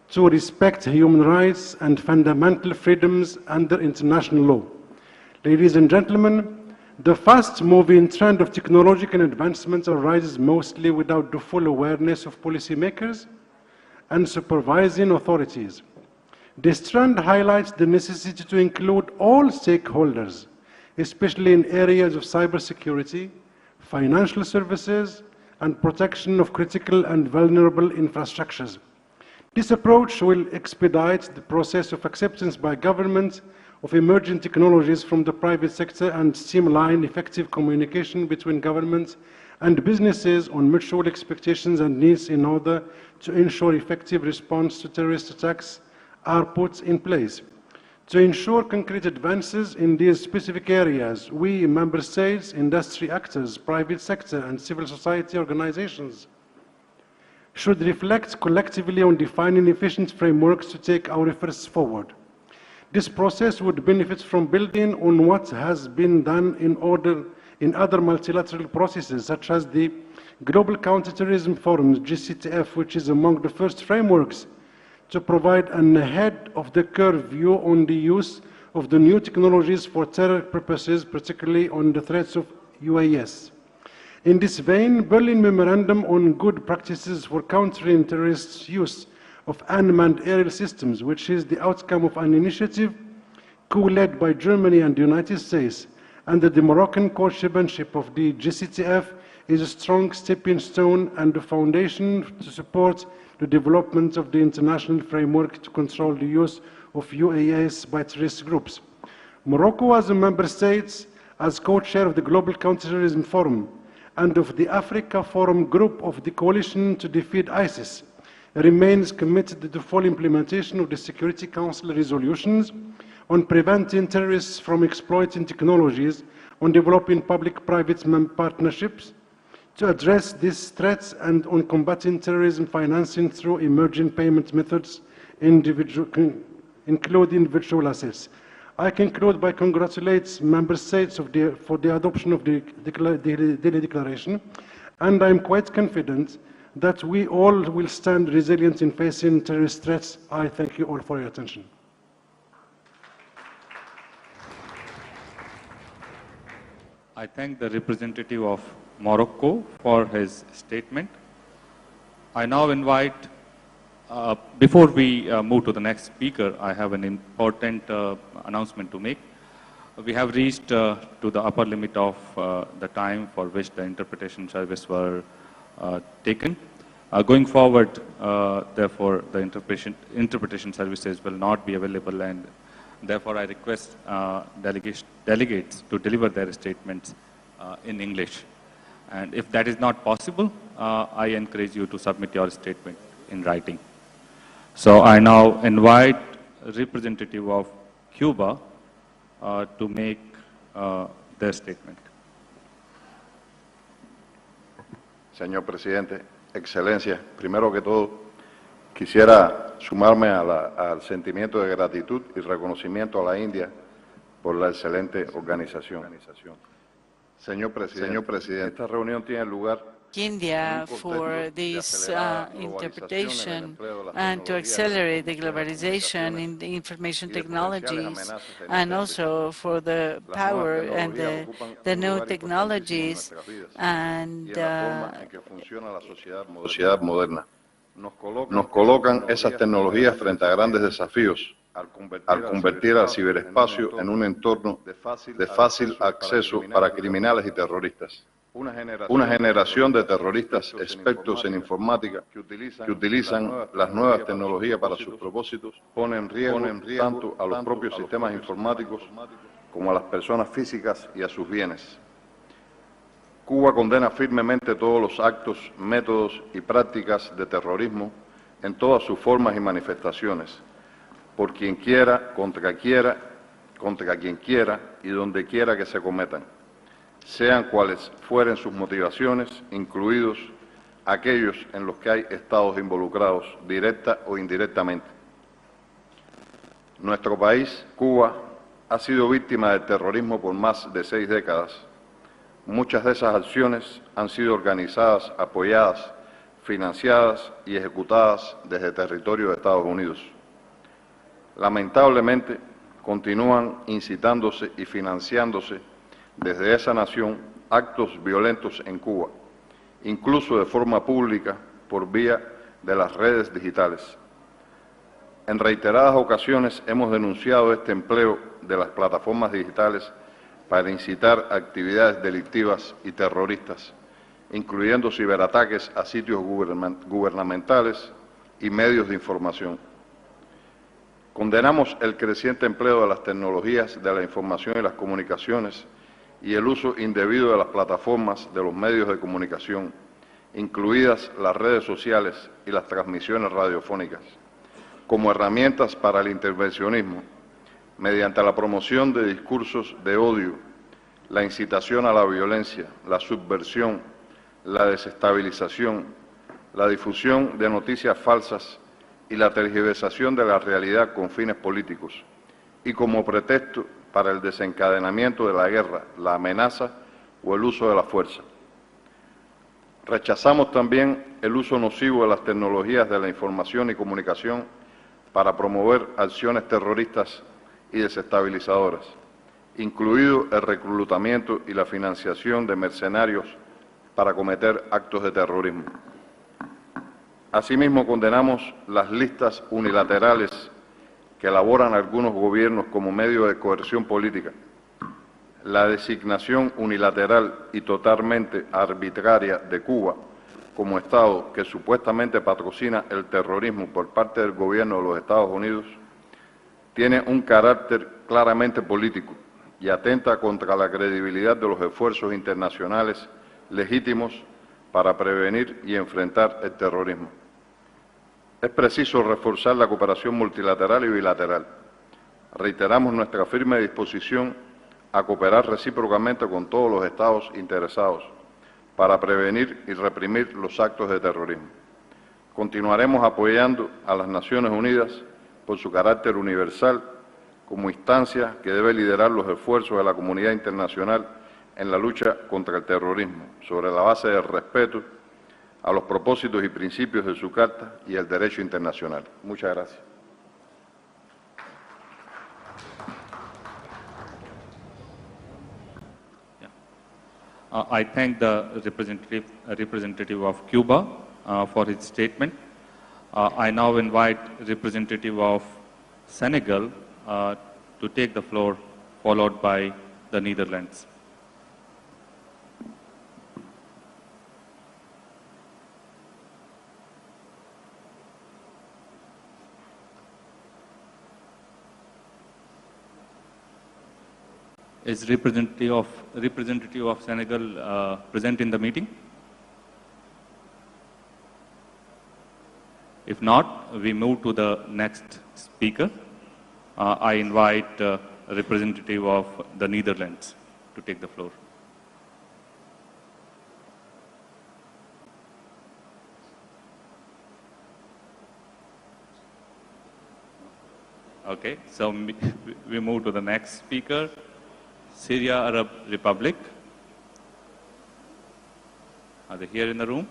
to respect human rights and fundamental freedoms under international law. Ladies and gentlemen, the fast-moving trend of technological advancements arises mostly without the full awareness of policymakers and supervising authorities. This trend highlights the necessity to include all stakeholders, especially in areas of cybersecurity, financial services, and protection of critical and vulnerable infrastructures. This approach will expedite the process of acceptance by governments of emerging technologies from the private sector and streamline effective communication between governments and businesses on mutual expectations and needs in order to ensure effective response to terrorist attacks are put in place. To ensure concrete advances in these specific areas, we, member states, industry actors, private sector, and civil society organizations should reflect collectively on defining efficient frameworks to take our efforts forward. This process would benefit from building on what has been done in other multilateral processes, such as the Global Counter-Terrorism Forum, GCTF, which is among the first frameworks to provide an ahead-of-the-curve view on the use of the new technologies for terror purposes, particularly on the threats of UAS. In this vein, Berlin Memorandum on Good Practices for Countering Terrorist Use of Unmanned Aerial Systems, which is the outcome of an initiative co-led by Germany and the United States under the Moroccan co-chairmanship of the GCTF, is a strong stepping stone and the foundation to support the development of the international framework to control the use of UAS by terrorist groups. Morocco, as a member state, as co-chair of the Global Counter-Terrorism Forum and of the Africa Forum Group of the Coalition to Defeat ISIS, remains committed to the full implementation of the Security Council resolutions on preventing terrorists from exploiting technologies, on developing public-private partnerships to address these threats, and on combating terrorism financing through emerging payment methods, including virtual assets. I conclude by congratulating member states for the adoption of the Delhi Declaration, and I am quite confident that we all will stand resilient in facing terrorist threats. I thank you all for your attention. I thank the representative of Morocco for his statement. I now invite, before we move to the next speaker, I have an important announcement to make. We have reached to the upper limit of the time for which the interpretation service were taken. Going forward, therefore, the interpretation services will not be available, and therefore I request delegates to deliver their statements in English. And if that is not possible, I encourage you to submit your statement in writing. So I now invite a representative of Cuba to make their statement. Señor Presidente, Excelencia, primero que todo, quisiera sumarme al sentimiento de gratitud y reconocimiento a la India por la excelente organización. Señor Presidente, esta reunión tiene lugar India for this interpretation and to accelerate the globalization in the information technologies, and also for the power and the new technologies and sociedad moderna. Nos colocan esas tecnologías frente a grandes desafíos al convertir al ciberespacio en un entorno de fácil acceso para criminales y terroristas. Una generación de terroristas expertos en informática que utilizan las nuevas tecnologías para sus propósitos, ponen en riesgo tanto a los propios sistemas informáticos como a las personas físicas y a sus bienes. Cuba condena firmemente todos los actos, métodos y prácticas de terrorismo en todas sus formas y manifestaciones, por quien quiera, contra quien quiera y donde quiera que se cometan, sean cuales fueren sus motivaciones, incluidos aquellos en los que hay estados involucrados, directa o indirectamente. Nuestro país, Cuba, ha sido víctima del terrorismo por más de 6 décadas. Muchas de esas acciones han sido organizadas, apoyadas, financiadas y ejecutadas desde territorio de Estados Unidos. Lamentablemente, continúan incitándose y financiándose desde esa nación actos violentos en Cuba, incluso de forma pública por vía de las redes digitales. En reiteradas ocasiones hemos denunciado este empleo de las plataformas digitales para incitar actividades delictivas y terroristas, incluyendo ciberataques a sitios gubernamentales y medios de información. Condenamos el creciente empleo de las tecnologías de la información y las comunicaciones y el uso indebido de las plataformas de los medios de comunicación, incluidas las redes sociales y las transmisiones radiofónicas, como herramientas para el intervencionismo, mediante la promoción de discursos de odio, la incitación a la violencia, la subversión, la desestabilización, la difusión de noticias falsas y la tergiversación de la realidad con fines políticos, y como pretexto para el desencadenamiento de la guerra, la amenaza o el uso de la fuerza. Rechazamos también el uso nocivo de las tecnologías de la información y comunicación para promover acciones terroristas y desestabilizadoras, incluido el reclutamiento y la financiación de mercenarios para cometer actos de terrorismo. Asimismo, condenamos las listas unilaterales que elaboran algunos gobiernos como medio de coerción política, la designación unilateral y totalmente arbitraria de Cuba como Estado que supuestamente patrocina el terrorismo por parte del gobierno de los Estados Unidos, tiene un carácter claramente político y atenta contra la credibilidad de los esfuerzos internacionales legítimos para prevenir y enfrentar el terrorismo. Es preciso reforzar la cooperación multilateral y bilateral. Reiteramos nuestra firme disposición a cooperar recíprocamente con todos los Estados interesados para prevenir y reprimir los actos de terrorismo. Continuaremos apoyando a las Naciones Unidas por su carácter universal como instancia que debe liderar los esfuerzos de la comunidad internacional en la lucha contra el terrorismo, sobre la base del respeto a los propósitos y principios de su Carta y el derecho internacional. Muchas gracias. I thank the representative of Cuba for his statement. I now invite representative of Senegal to take the floor, followed by the Netherlands. Is representative of Senegal present in the meeting? If not, we move to the next speaker. I invite a representative of the Netherlands to take the floor. Okay, so we move to the next speaker. Syria Arab Republic. Are they here in the room?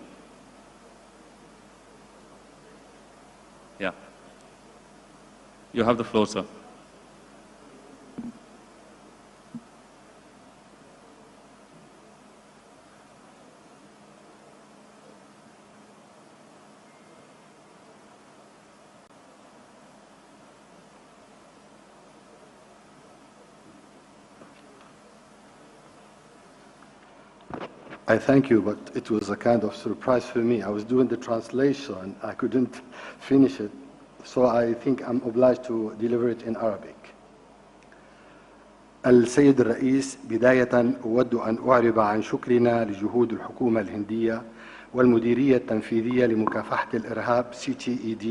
Yeah. You have the floor, sir. I thank you, but it was a kind of surprise for me. I was doing the translation and I couldn't finish it, so I think I'm obliged to deliver it in Arabic. السيد الرئيس، بداية أود أن أعرب عن شكرنا لجهود الحكومة الهندية والمديرية التنفيذية لمكافحة الإرهاب CTED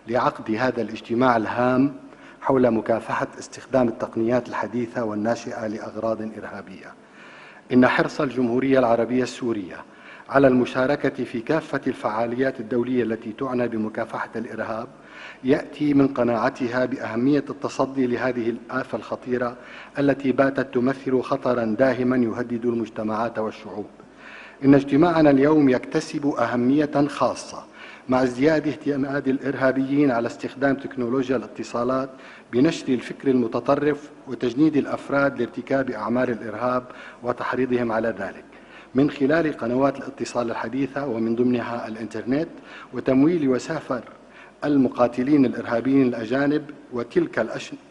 لعقد هذا الاجتماع الهام حول مكافحة استخدام التقنيات الحديثة والناشئة لأغراض إرهابية. إن حرص الجمهورية العربية السورية على المشاركة في كافة الفعاليات الدولية التي تعنى بمكافحة الإرهاب يأتي من قناعتها بأهمية التصدي لهذه الآفة الخطيرة التي باتت تمثل خطرا داهما يهدد المجتمعات والشعوب. إن اجتماعنا اليوم يكتسب أهمية خاصة مع ازدياد اعتماد الإرهابيين على استخدام تكنولوجيا الاتصالات بنشر الفكر المتطرف وتجنيد الأفراد لارتكاب أعمال الإرهاب وتحريضهم على ذلك من خلال قنوات الاتصال الحديثة ومن ضمنها الإنترنت، وتمويل وسافر المقاتلين الإرهابيين الأجانب وتلك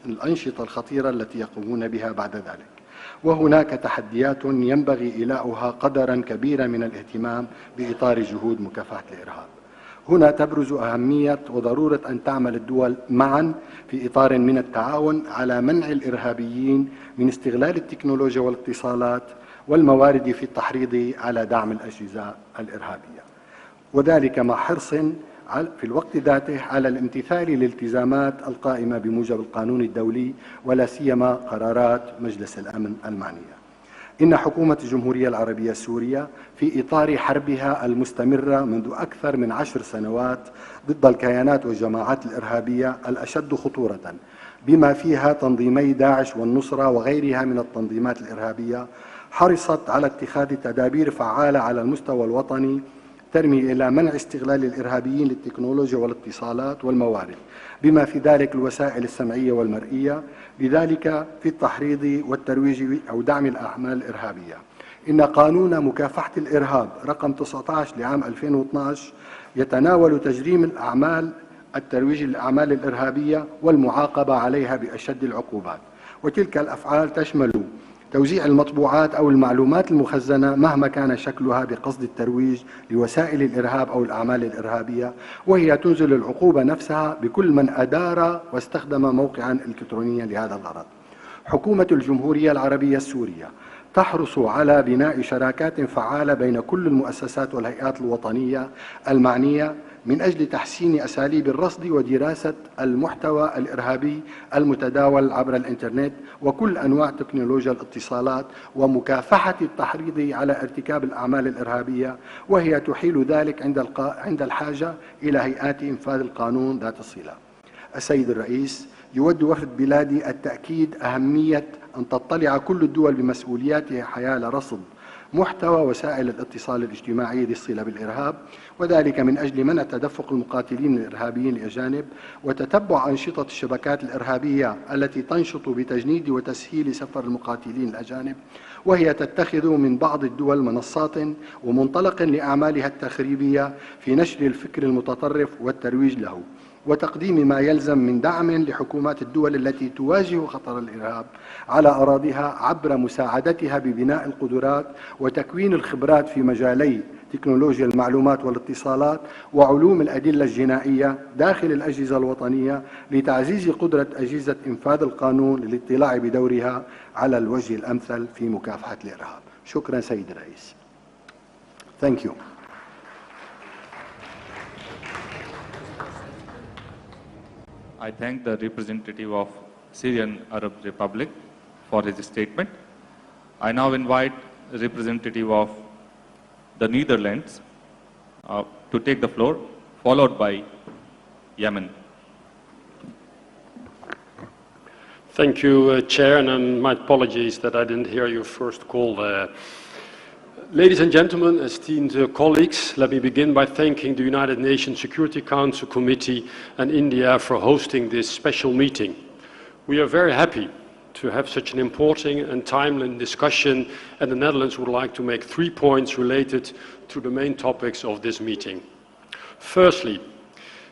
الأنشطة الخطيرة التي يقومون بها بعد ذلك. وهناك تحديات ينبغي إيلاؤها قدرا كبيرا من الاهتمام بإطار جهود مكافحة الإرهاب. هنا تبرز أهمية وضرورة أن تعمل الدول معا في إطار من التعاون على منع الإرهابيين من استغلال التكنولوجيا والاتصالات والموارد في التحريض على دعم الأجهزة الإرهابية، وذلك مع حرص في الوقت ذاته على الامتثال للالتزامات القائمة بموجب القانون الدولي ولا سيما قرارات مجلس الأمن المعنية. إن حكومة الجمهورية العربية السورية في إطار حربها المستمرة منذ أكثر من 10 سنوات ضد الكيانات والجماعات الإرهابية الأشد خطورة، بما فيها تنظيمي داعش والنصرة وغيرها من التنظيمات الإرهابية، حرصت على اتخاذ تدابير فعالة على المستوى الوطني ترمي إلى منع استغلال الإرهابيين للتكنولوجيا والاتصالات والموارد، بما في ذلك الوسائل السمعية والمرئية، لذلك في التحريض والترويج أو دعم الأعمال الإرهابية. إن قانون مكافحة الإرهاب رقم 19 لعام 2012 يتناول تجريم الترويج للأعمال الإرهابية والمعاقبة عليها بأشد العقوبات، وتلك الأفعال تشمل توزيع المطبوعات أو المعلومات المخزنة مهما كان شكلها بقصد الترويج لوسائل الإرهاب أو الأعمال الإرهابية، وهي تنزل العقوبة نفسها بكل من أدار واستخدم موقعا إلكترونيا لهذا الغرض. حكومة الجمهورية العربية السورية تحرص على بناء شراكات فعالة بين كل المؤسسات والهيئات الوطنية المعنية من أجل تحسين أساليب الرصد ودراسة المحتوى الإرهابي المتداول عبر الإنترنت وكل أنواع تكنولوجيا الاتصالات ومكافحة التحريض على ارتكاب الأعمال الإرهابية، وهي تحيل ذلك عند الحاجة إلى هيئات إنفاذ القانون ذات الصلة. السيد الرئيس، يود وفد بلادي التأكيد أهمية أن تطلع كل الدول بمسؤولياتها حيال رصد محتوى وسائل الاتصال الاجتماعي ذي الصلة بالإرهاب، وذلك من أجل منع تدفق المقاتلين الإرهابيين الأجانب وتتبع أنشطة الشبكات الإرهابية التي تنشط بتجنيد وتسهيل سفر المقاتلين الأجانب، وهي تتخذ من بعض الدول منصات ومنطلق لأعمالها التخريبية في نشر الفكر المتطرف والترويج له، وتقديم ما يلزم من دعم لحكومات الدول التي تواجه خطر الإرهاب على أراضيها عبر مساعدتها ببناء القدرات وتكوين الخبرات في مجالي تكنولوجيا المعلومات والاتصالات وعلوم الأدلة الجنائية داخل الأجهزة الوطنية لتعزيز قدرة أجهزة إنفاذ القانون للاطلاع بدورها على الوجه الأمثل في مكافحة الإرهاب. شكرا سيد الرئيس. Thank you. I thank the representative of Syrian Arab Republic for his statement. I now invite the representative of the Netherlands to take the floor, followed by Yemen. Thank you, Chair, and my apologies that I didn't hear your first call. Ladies and gentlemen, esteemed colleagues, let me begin by thanking the United Nations Security Council Committee and India for hosting this special meeting. We are very happy to have such an important and timely discussion, and the Netherlands would like to make 3 points related to the main topics of this meeting. Firstly,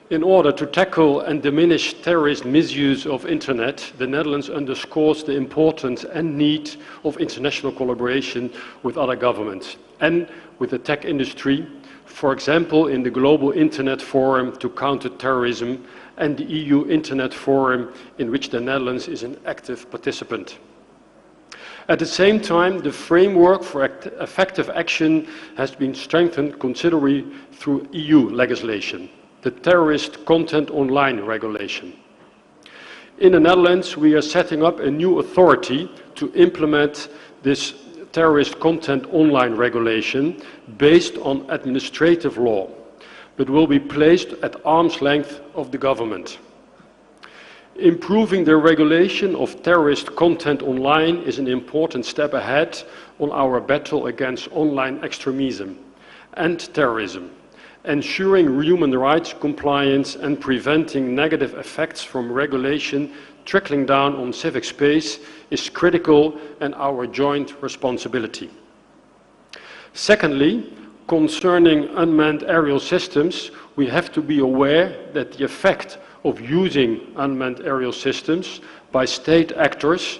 in order to tackle and diminish terrorist misuse of Internet, the Netherlands underscores the importance and need of international collaboration with other governments and with the tech industry, for example, in the Global Internet Forum to Counter-Terrorism and the EU Internet Forum, in which the Netherlands is an active participant. At the same time, the framework for effective action has been strengthened considerably through EU legislation, the Terrorist Content Online Regulation. In the Netherlands, we are setting up a new authority to implement this terrorist content online regulation based on administrative law, but will be placed at arm's length of the government. Improving the regulation of terrorist content online is an important step ahead on our battle against online extremism and terrorism. Ensuring human rights compliance and preventing negative effects from regulation trickling down on civic space is critical and our joint responsibility. Secondly, concerning unmanned aerial systems, we have to be aware that the effect of using unmanned aerial systems by state actors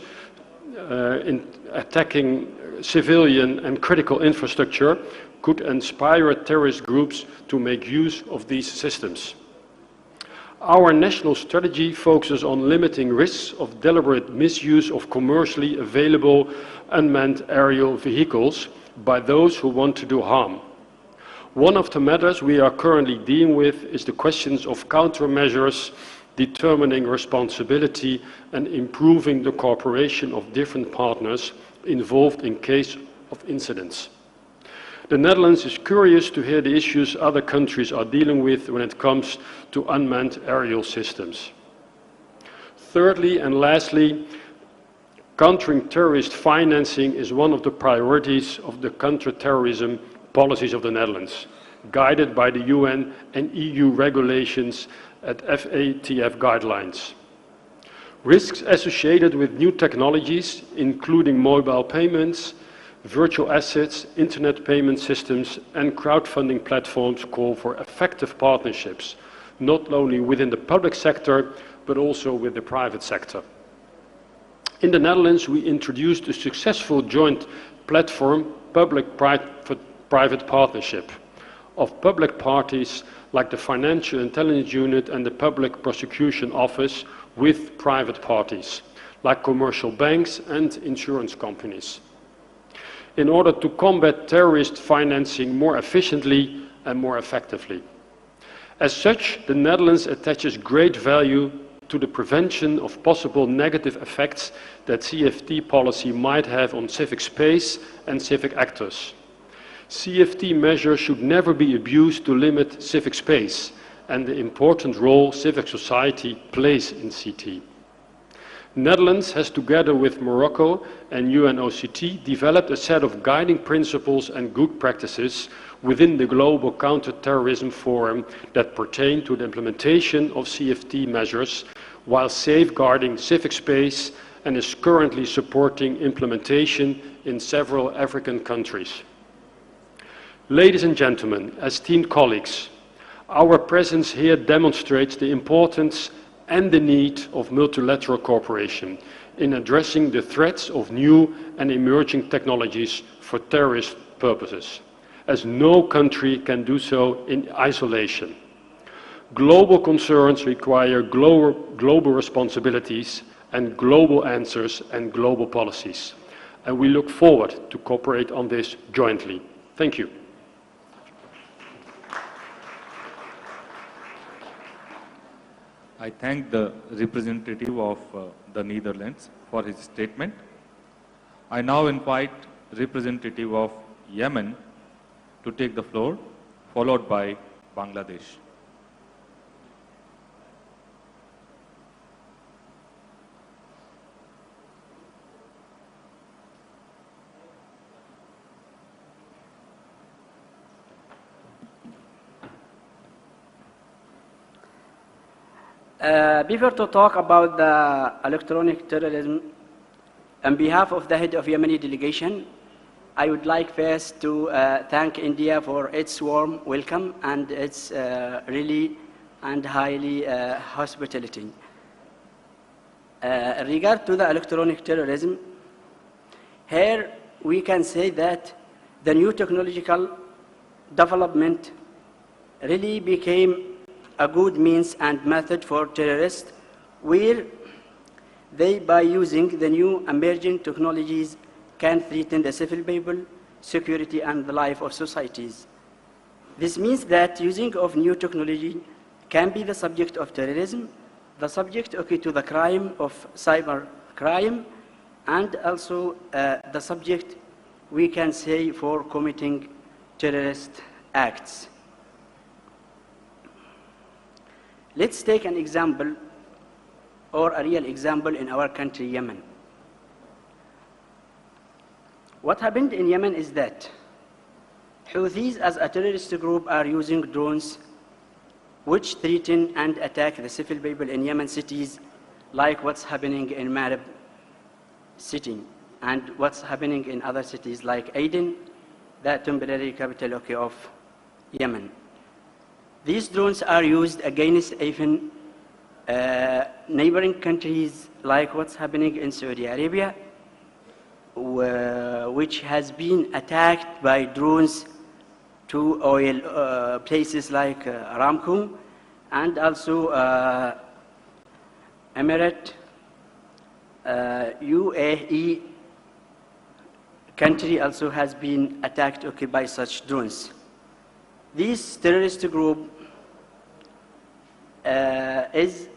in attacking civilian and critical infrastructure could inspire terrorist groups to make use of these systems. Our national strategy focuses on limiting risks of deliberate misuse of commercially available unmanned aerial vehicles by those who want to do harm. One of the matters we are currently dealing with is the questions of countermeasures, determining responsibility and improving the cooperation of different partners involved in case of incidents. The Netherlands is curious to hear the issues other countries are dealing with when it comes to unmanned aerial systems. Thirdly and lastly, countering terrorist financing is one of the priorities of the counter-terrorism policies of the Netherlands, guided by the UN and EU regulations at FATF guidelines. Risks associated with new technologies, including mobile payments, virtual assets, internet payment systems, and crowdfunding platforms call for effective partnerships, not only within the public sector, but also with the private sector. In the Netherlands, we introduced a successful joint platform, public-private partnership, of public parties like the Financial Intelligence Unit and the Public Prosecution Office with private parties, like commercial banks and insurance companies, in order to combat terrorist financing more efficiently and more effectively. As such, the Netherlands attaches great value to the prevention of possible negative effects that CFT policy might have on civic space and civic actors. CFT measures should never be abused to limit civic space and the important role civic society plays in CT. Netherlands has, together with Morocco and UNOCT, developed a set of guiding principles and good practices within the Global Counter-Terrorism Forum that pertain to the implementation of CFT measures while safeguarding civic space, and is currently supporting implementation in several African countries. Ladies and gentlemen, esteemed colleagues, our presence here demonstrates the importance and the need of multilateral cooperation in addressing the threats of new and emerging technologies for terrorist purposes, as no country can do so in isolation. Global concerns require global responsibilities and global answers and global policies, and we look forward to cooperate on this jointly. Thank you. I thank the representative of the Netherlands for his statement. I now invite representative of Yemen to take the floor, followed by Bangladesh. Before to talk about the electronic terrorism, on behalf of the head of Yemeni delegation, I would like first to thank India for its warm welcome and its really and highly hospitality. In regard to the electronic terrorism, here we can say that the new technological development really became a good means and method for terrorists, where they, by using the new emerging technologies, can threaten the civil people, security, and the life of societies. This means that using of new technology can be the subject of terrorism, the subject to the crime of cyber crime, and also the subject we can say, for committing terrorist acts. Let's take an example, or a real example in our country, Yemen. What happened in Yemen is that Houthis as a terrorist group are using drones which threaten and attack the civil people in Yemen cities, like what's happening in Marib city and what's happening in other cities like Aden, the temporary capital of Yemen. These drones are used against even neighboring countries, like what's happening in Saudi Arabia, which has been attacked by drones to oil places like Aramco, and also Emirate, UAE country also has been attacked by such drones. This terrorist group is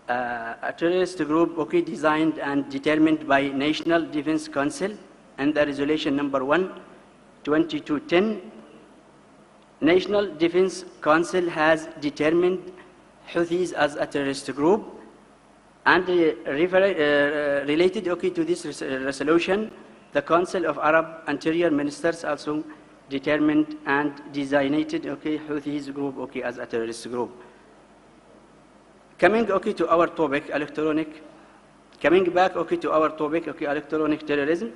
a terrorist group designed and determined by National Defense Council and the resolution number 1, 2210. National Defense Council has determined Houthis as a terrorist group, and related to this resolution, the Council of Arab Interior Ministers also determined and designated Houthis group as a terrorist group. Coming to our topic, electronic terrorism,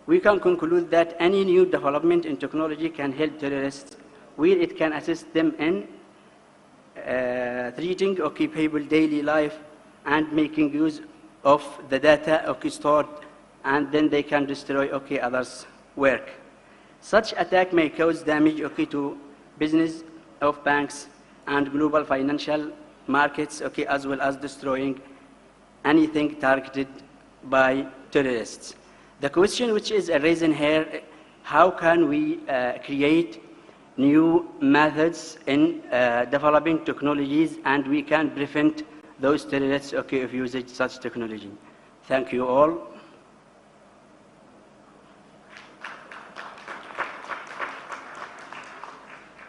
we can conclude that any new development in technology can help terrorists, where it can assist them in treating people daily life and making use of the data stored, and then they can destroy others' work. Such attack may cause damage to business of banks and global financial markets, as well as destroying anything targeted by terrorists. The question which is arisen here, how can we create new methods in developing technologies, and we can prevent those terrorists of using such technology. Thank you all.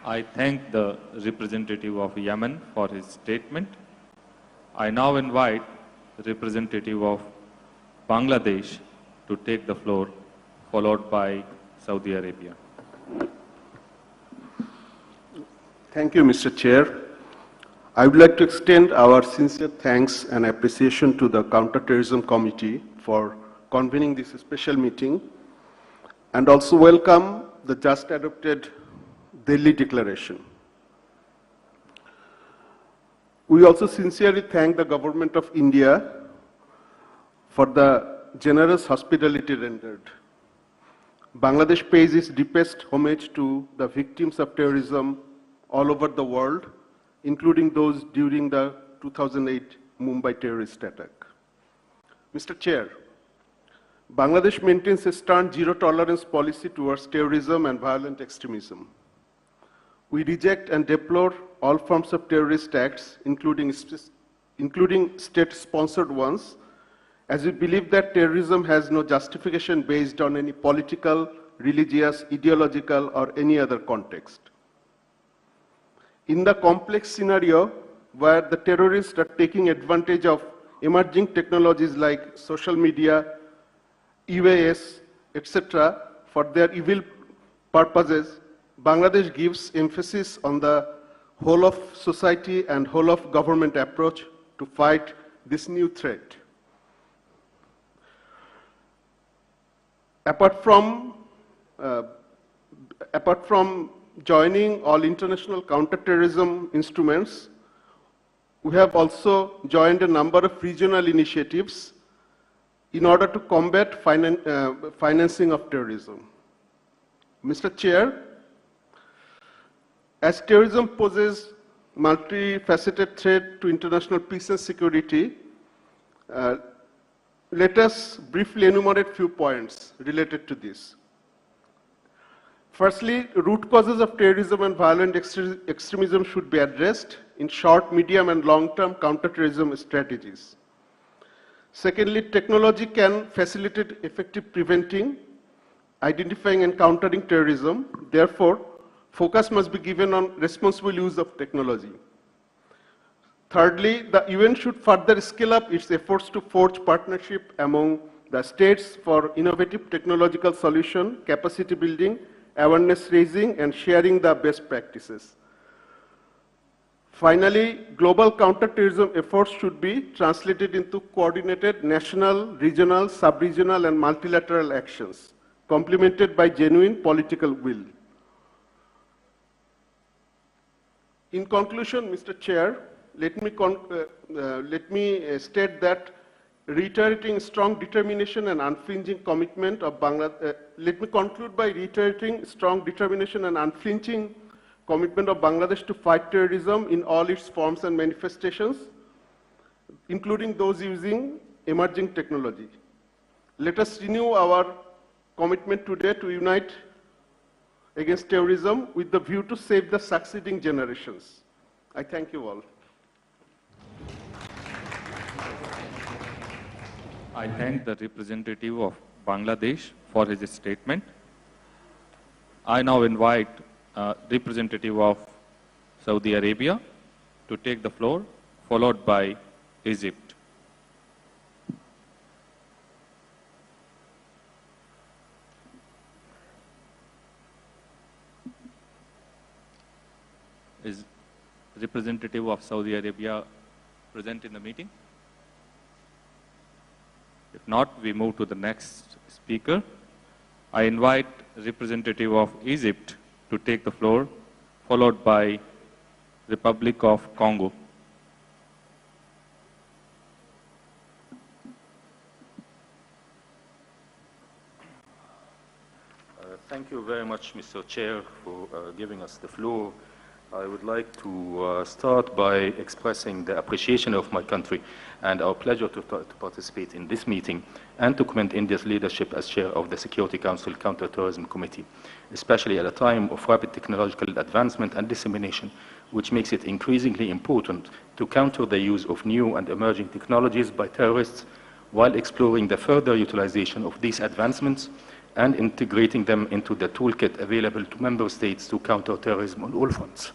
I thank the representative of Yemen for his statement. I now invite the representative of Bangladesh to take the floor, followed by Saudi Arabia. Thank you, Mr. Chair. I would like to extend our sincere thanks and appreciation to the Counter-Terrorism Committee for convening this special meeting, and also welcome the just adopted Delhi Declaration. We also sincerely thank the Government of India for the generous hospitality rendered. Bangladesh pays its deepest homage to the victims of terrorism all over the world, including those during the 2008 Mumbai terrorist attack. Mr. Chair, Bangladesh maintains a stern zero-tolerance policy towards terrorism and violent extremism. We reject and deplore all forms of terrorist acts, including state-sponsored ones, as we believe that terrorism has no justification based on any political, religious, ideological, or any other context. In the complex scenario where the terrorists are taking advantage of emerging technologies like social media, UAS, etc., for their evil purposes, Bangladesh gives emphasis on the whole of society and whole of government approach to fight this new threat. Apart from joining all international counter-terrorism instruments, we have also joined a number of regional initiatives in order to combat financing of terrorism. Mr. Chair, as terrorism poses multifaceted threat to international peace and security, let us briefly enumerate few points related to this. Firstly, root causes of terrorism and violent extremism should be addressed in short, medium, and long-term counter-terrorism strategies. Secondly, technology can facilitate effective preventing identifying and countering terrorism. Therefore, focus must be given on responsible use of technology. Thirdly, the UN should further scale up its efforts to forge partnership among the states for innovative technological solution, capacity building, awareness raising, and sharing the best practices. Finally, global counterterrorism efforts should be translated into coordinated national, regional, sub-regional, and multilateral actions, complemented by genuine political will. In conclusion, Mr. Chair, let me state that reiterating strong determination and unflinching commitment of Bangladesh, let me conclude by reiterating strong determination and unflinching commitment of Bangladesh to fight terrorism in all its forms and manifestations, including those using emerging technology. Let us renew our commitment today to unite against terrorism with the view to save the succeeding generations. I thank you all. I thank the representative of Bangladesh for his statement. I now invite representative of Saudi Arabia to take the floor, followed by Egypt. Is representative of Saudi Arabia present in the meeting? If not, we move to the next speaker. I invite representative of Egypt to take the floor, followed by Republic of Congo. Thank you very much, Mr. Chair, for giving us the floor. I would like to start by expressing the appreciation of my country and our pleasure to participate in this meeting and to commend India's leadership as chair of the Security Council Counter-Terrorism Committee, especially at a time of rapid technological advancement and dissemination, which makes it increasingly important to counter the use of new and emerging technologies by terrorists while exploring the further utilization of these advancements and integrating them into the toolkit available to member states to counter terrorism on all fronts.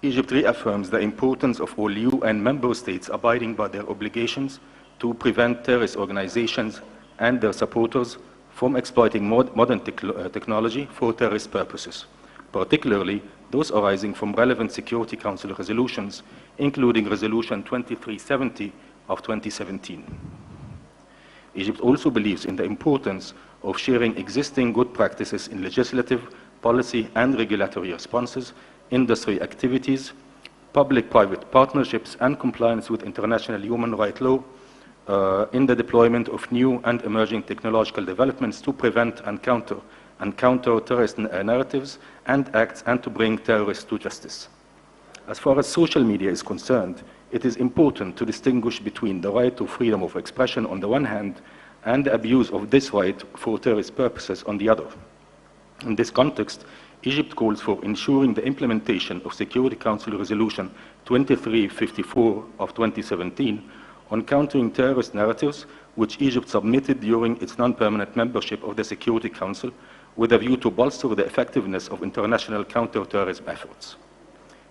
Egypt reaffirms the importance of all UN member states abiding by their obligations to prevent terrorist organizations and their supporters from exploiting modern technology for terrorist purposes, particularly those arising from relevant Security Council resolutions, including Resolution 2370 of 2017. Egypt also believes in the importance of sharing existing good practices in legislative, policy, and regulatory responses, industry activities, public-private partnerships, and compliance with international human rights law in the deployment of new and emerging technological developments to prevent and counter terrorist narratives and acts and to bring terrorists to justice. As far as social media is concerned, it is important to distinguish between the right to freedom of expression on the one hand and the abuse of this right for terrorist purposes on the other. In this context, Egypt calls for ensuring the implementation of Security Council Resolution 2354 of 2017 on countering terrorist narratives, which Egypt submitted during its non-permanent membership of the Security Council with a view to bolster the effectiveness of international counter-terrorism efforts.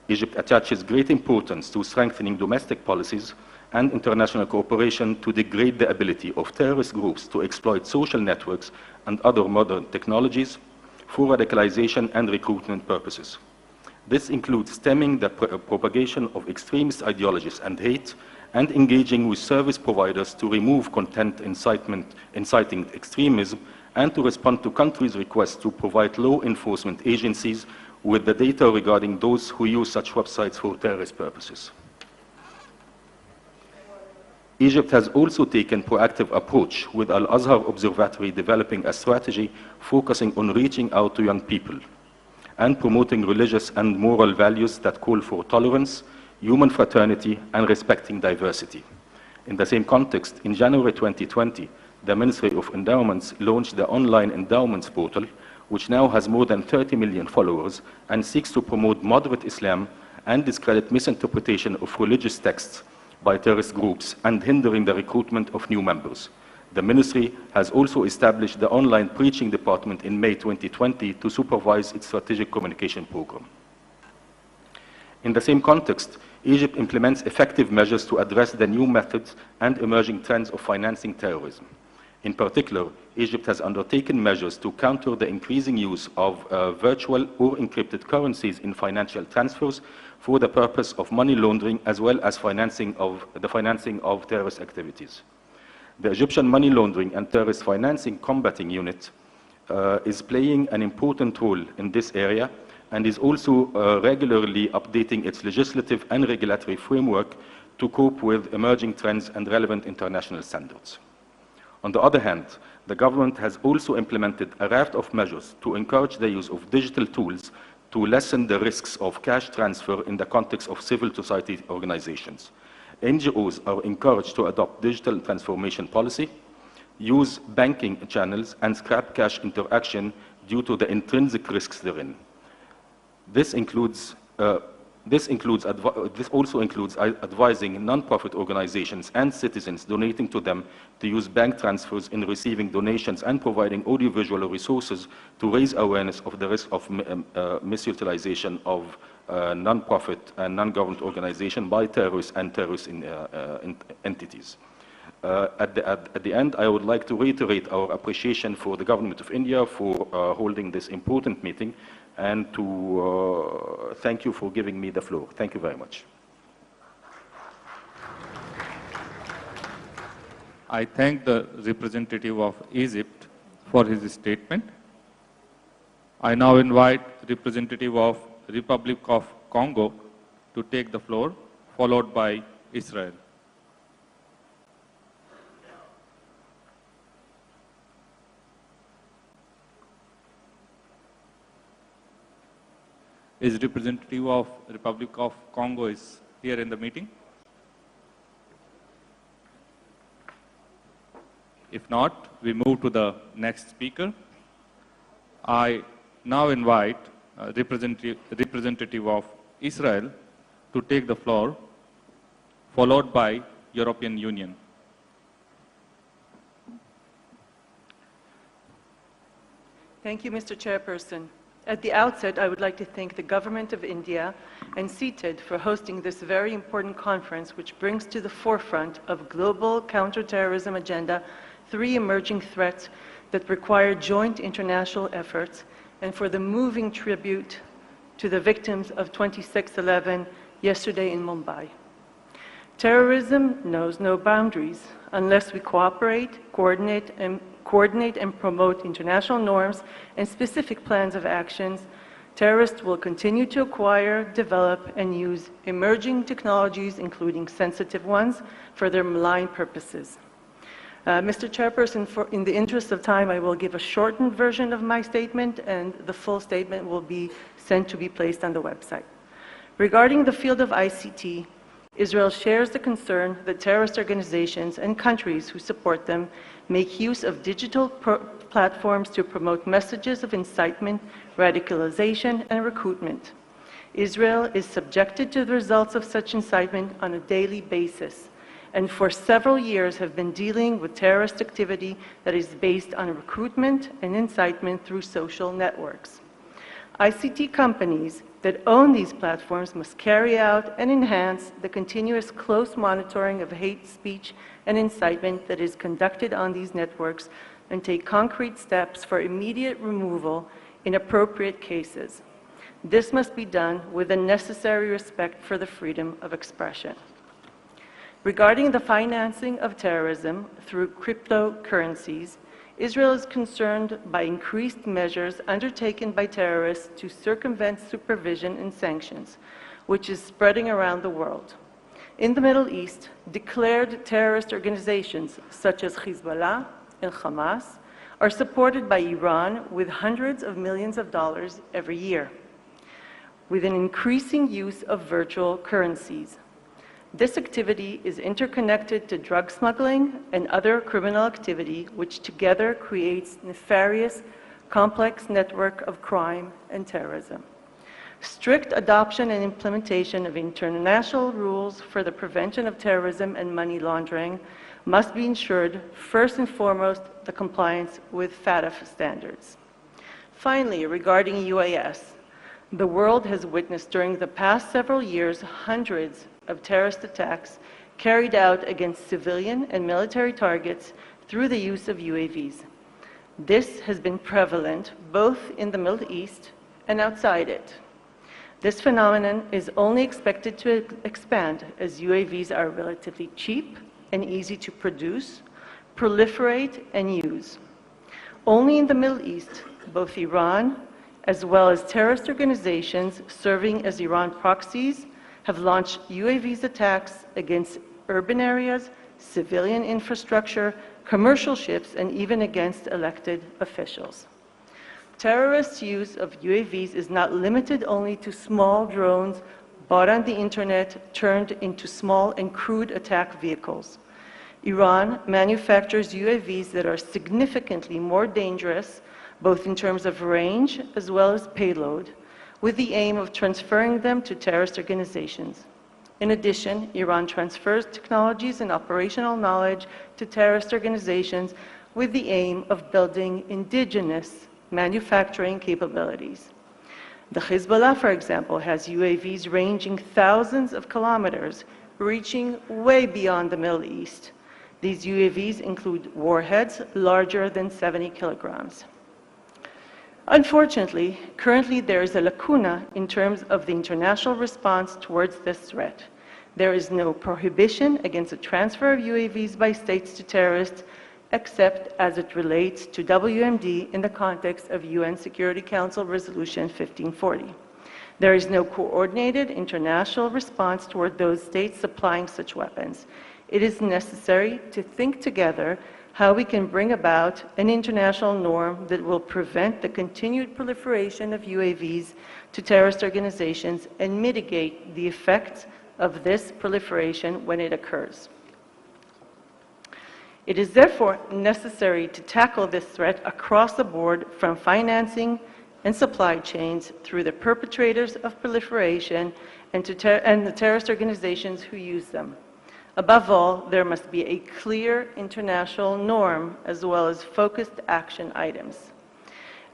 Egypt attaches great importance to strengthening domestic policies and international cooperation to degrade the ability of terrorist groups to exploit social networks and other modern technologies for radicalization and recruitment purposes. This includes stemming the propagation of extremist ideologies and hate and engaging with service providers to remove content inciting extremism and to respond to countries' requests to provide law enforcement agencies with the data regarding those who use such websites for terrorist purposes. Egypt has also taken proactive approach with Al-Azhar Observatory developing a strategy focusing on reaching out to young people and promoting religious and moral values that call for tolerance, human fraternity, and respecting diversity. In the same context, in January 2020, the Ministry of Endowments launched the online endowments portal, which now has more than 30 million followers and seeks to promote moderate Islam and discredit misinterpretation of religious texts by terrorist groups and hindering the recruitment of new members. The ministry has also established the online preaching department in May 2020 to supervise its strategic communication program. In the same context, Egypt implements effective measures to address the new methods and emerging trends of financing terrorism. In particular, Egypt has undertaken measures to counter the increasing use of virtual or encrypted currencies in financial transfers for the purpose of money laundering as well as financing of terrorist activities. The Egyptian Money Laundering and Terrorist Financing Combating Unit is playing an important role in this area and is also regularly updating its legislative and regulatory framework to cope with emerging trends and relevant international standards. On the other hand, the government has also implemented a raft of measures to encourage the use of digital tools to lessen the risks of cash transfer in the context of civil society organizations. NGOs are encouraged to adopt digital transformation policy, use banking channels, and scrap cash interaction due to the intrinsic risks therein. This also includes advising non-profit organizations and citizens donating to them to use bank transfers in receiving donations and providing audiovisual resources to raise awareness of the risk of misutilization of non-profit and non-government organizations by terrorists and terrorist entities. At the end, I would like to reiterate our appreciation for the Government of India for holding this important meeting and to thank you for giving me the floor. Thank you very much. I thank the representative of Egypt for his statement. I now invite representative of Republic of Congo to take the floor, followed by Israel. Is representative of Republic of Congo is here in the meeting? If not, we move to the next speaker. I now invite representative of Israel to take the floor, followed by European Union. Thank you, Mr. Chairperson. At the outset, I would like to thank the Government of India and CETID for hosting this very important conference, which brings to the forefront of global counterterrorism agenda 3 emerging threats that require joint international efforts, and for the moving tribute to the victims of 26/11 yesterday in Mumbai. Terrorism knows no boundaries. Unless we cooperate, coordinate and promote international norms and specific plans of actions, terrorists will continue to acquire, develop, and use emerging technologies, including sensitive ones, for their malign purposes. Mr. Chairperson, in the interest of time, I will give a shortened version of my statement, and the full statement will be sent to be placed on the website. Regarding the field of ICT, Israel shares the concern that terrorist organizations and countries who support them make use of digital platforms to promote messages of incitement, radicalization, and recruitment. Israel is subjected to the results of such incitement on a daily basis, and for several years have been dealing with terrorist activity that is based on recruitment and incitement through social networks. ICT companies that own these platforms must carry out and enhance the continuous close monitoring of hate speech and incitement that is conducted on these networks and take concrete steps for immediate removal in appropriate cases. This must be done with the necessary respect for the freedom of expression. Regarding the financing of terrorism through cryptocurrencies, Israel is concerned by increased measures undertaken by terrorists to circumvent supervision and sanctions, which is spreading around the world. In the Middle East, declared terrorist organizations such as Hezbollah and Hamas are supported by Iran with hundreds of millions of dollars every year, with an increasing use of virtual currencies. This activity is interconnected to drug smuggling and other criminal activity, which together creates nefarious, complex network of crime and terrorism. Strict adoption and implementation of international rules for the prevention of terrorism and money laundering must be ensured, first and foremost, the compliance with FATF standards. Finally, regarding UAS, the world has witnessed during the past several years hundreds of terrorist attacks carried out against civilian and military targets through the use of UAVs. This has been prevalent both in the Middle East and outside it. This phenomenon is only expected to expand as UAVs are relatively cheap and easy to produce, proliferate, and use. Only in the Middle East, both Iran as well as terrorist organizations serving as Iran proxies have launched UAVs attacks against urban areas, civilian infrastructure, commercial ships, and even against elected officials. Terrorists' use of UAVs is not limited only to small drones bought on the internet turned into small and crude attack vehicles. Iran manufactures UAVs that are significantly more dangerous, both in terms of range as well as payload, with the aim of transferring them to terrorist organizations. In addition, Iran transfers technologies and operational knowledge to terrorist organizations with the aim of building indigenous manufacturing capabilities. The Hezbollah, for example, has UAVs ranging thousands of kilometers, reaching way beyond the Middle East. These UAVs include warheads larger than 70 kilograms. Unfortunately, currently there is a lacuna in terms of the international response towards this threat. There is no prohibition against the transfer of UAVs by states to terrorists, except as it relates to WMD in the context of UN Security Council Resolution 1540. There is no coordinated international response toward those states supplying such weapons. It is necessary to think together how we can bring about an international norm that will prevent the continued proliferation of UAVs to terrorist organizations and mitigate the effects of this proliferation when it occurs. It is therefore necessary to tackle this threat across the board, from financing and supply chains through the perpetrators of proliferation and the terrorist organizations who use them. Above all, there must be a clear international norm as well as focused action items.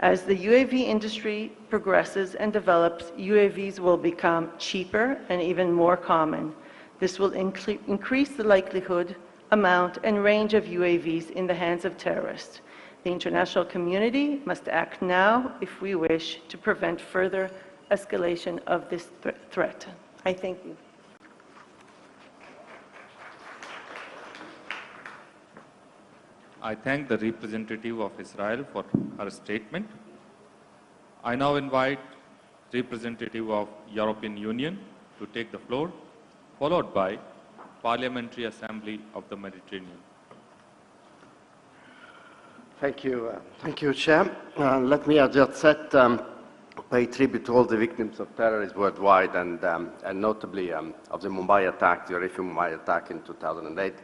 As the UAV industry progresses and develops, UAVs will become cheaper and even more common. This will increase the likelihood, amount, and range of UAVs in the hands of terrorists. The international community must act now if we wish to prevent further escalation of this threat. I thank you. I thank the representative of Israel for her statement. I now invite representative of European Union to take the floor, followed by Parliamentary Assembly of the Mediterranean. Thank you, Chair. Let me at the outset pay tribute to all the victims of terrorism worldwide, and notably of the Mumbai attack, the horrific Mumbai attack in 2008.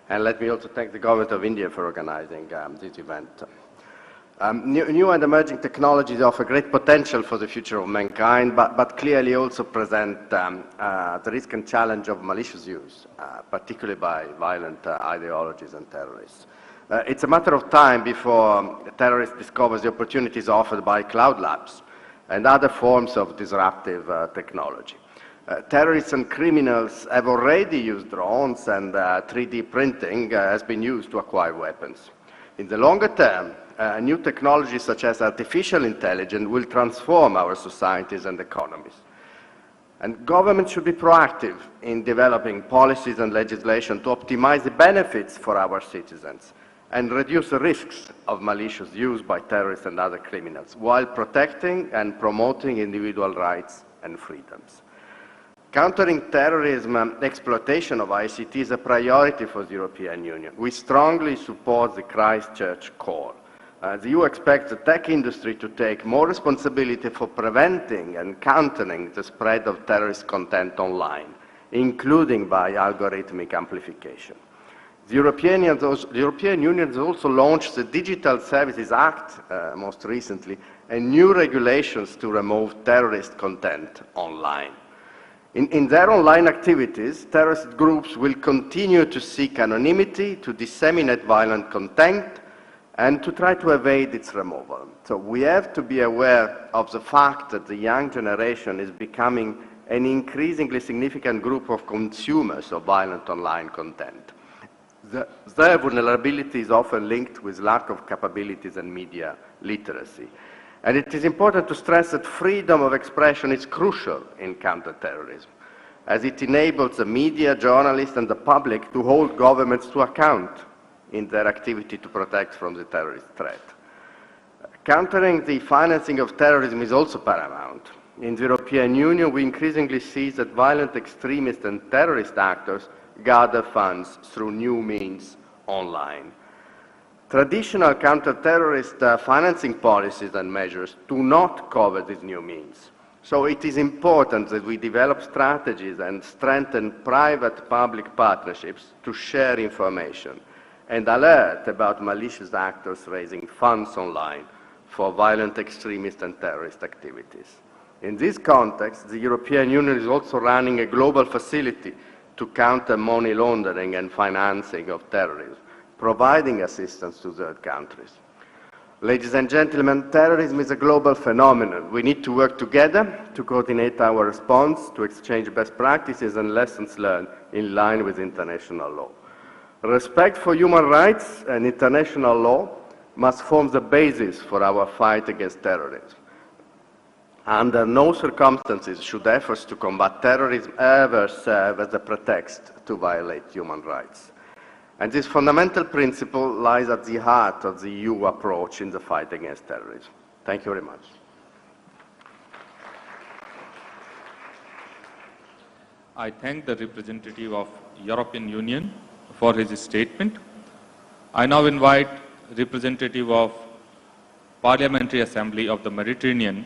And let me also thank the government of India for organizing this event. New and emerging technologies offer great potential for the future of mankind, but clearly also present the risk and challenge of malicious use, particularly by violent ideologies and terrorists. It's a matter of time before terrorists discover the opportunities offered by cloud labs and other forms of disruptive technology. Terrorists and criminals have already used drones, and 3D printing has been used to acquire weapons. In the longer term, new technologies such as artificial intelligence will transform our societies and economies. And governments should be proactive in developing policies and legislation to optimize the benefits for our citizens and reduce the risks of malicious use by terrorists and other criminals, while protecting and promoting individual rights and freedoms. Countering terrorism and exploitation of ICT is a priority for the European Union. We strongly support the Christchurch call. The EU expects the tech industry to take more responsibility for preventing and countering the spread of terrorist content online, including by algorithmic amplification. The European Union has also launched the Digital Services Act, most recently, and new regulations to remove terrorist content online. In their online activities, terrorist groups will continue to seek anonymity, to disseminate violent content, and to try to evade its removal. So we have to be aware of the fact that the young generation is becoming an increasingly significant group of consumers of violent online content. Their vulnerability is often linked with lack of capabilities and media literacy. And it is important to stress that freedom of expression is crucial in counterterrorism, as it enables the media, journalists, and the public to hold governments to account in their activity to protect from the terrorist threat. Countering the financing of terrorism is also paramount. In the European Union, we increasingly see that violent extremist and terrorist actors gather funds through new means online. Traditional counter-terrorist financing policies and measures do not cover these new means. So it is important that we develop strategies and strengthen private-public partnerships to share information and alert about malicious actors raising funds online for violent extremist and terrorist activities. In this context, the European Union is also running a global facility to counter money laundering and financing of terrorism, providing assistance to third countries. Ladies and gentlemen, terrorism is a global phenomenon. We need to work together to coordinate our response, to exchange best practices and lessons learned in line with international law. Respect for human rights and international law must form the basis for our fight against terrorism. Under no circumstances should efforts to combat terrorism ever serve as a pretext to violate human rights. And this fundamental principle lies at the heart of the EU approach in the fight against terrorism. Thank you very much. I thank the representative of European Union for his statement. I now invite representative of Parliamentary Assembly of the Mediterranean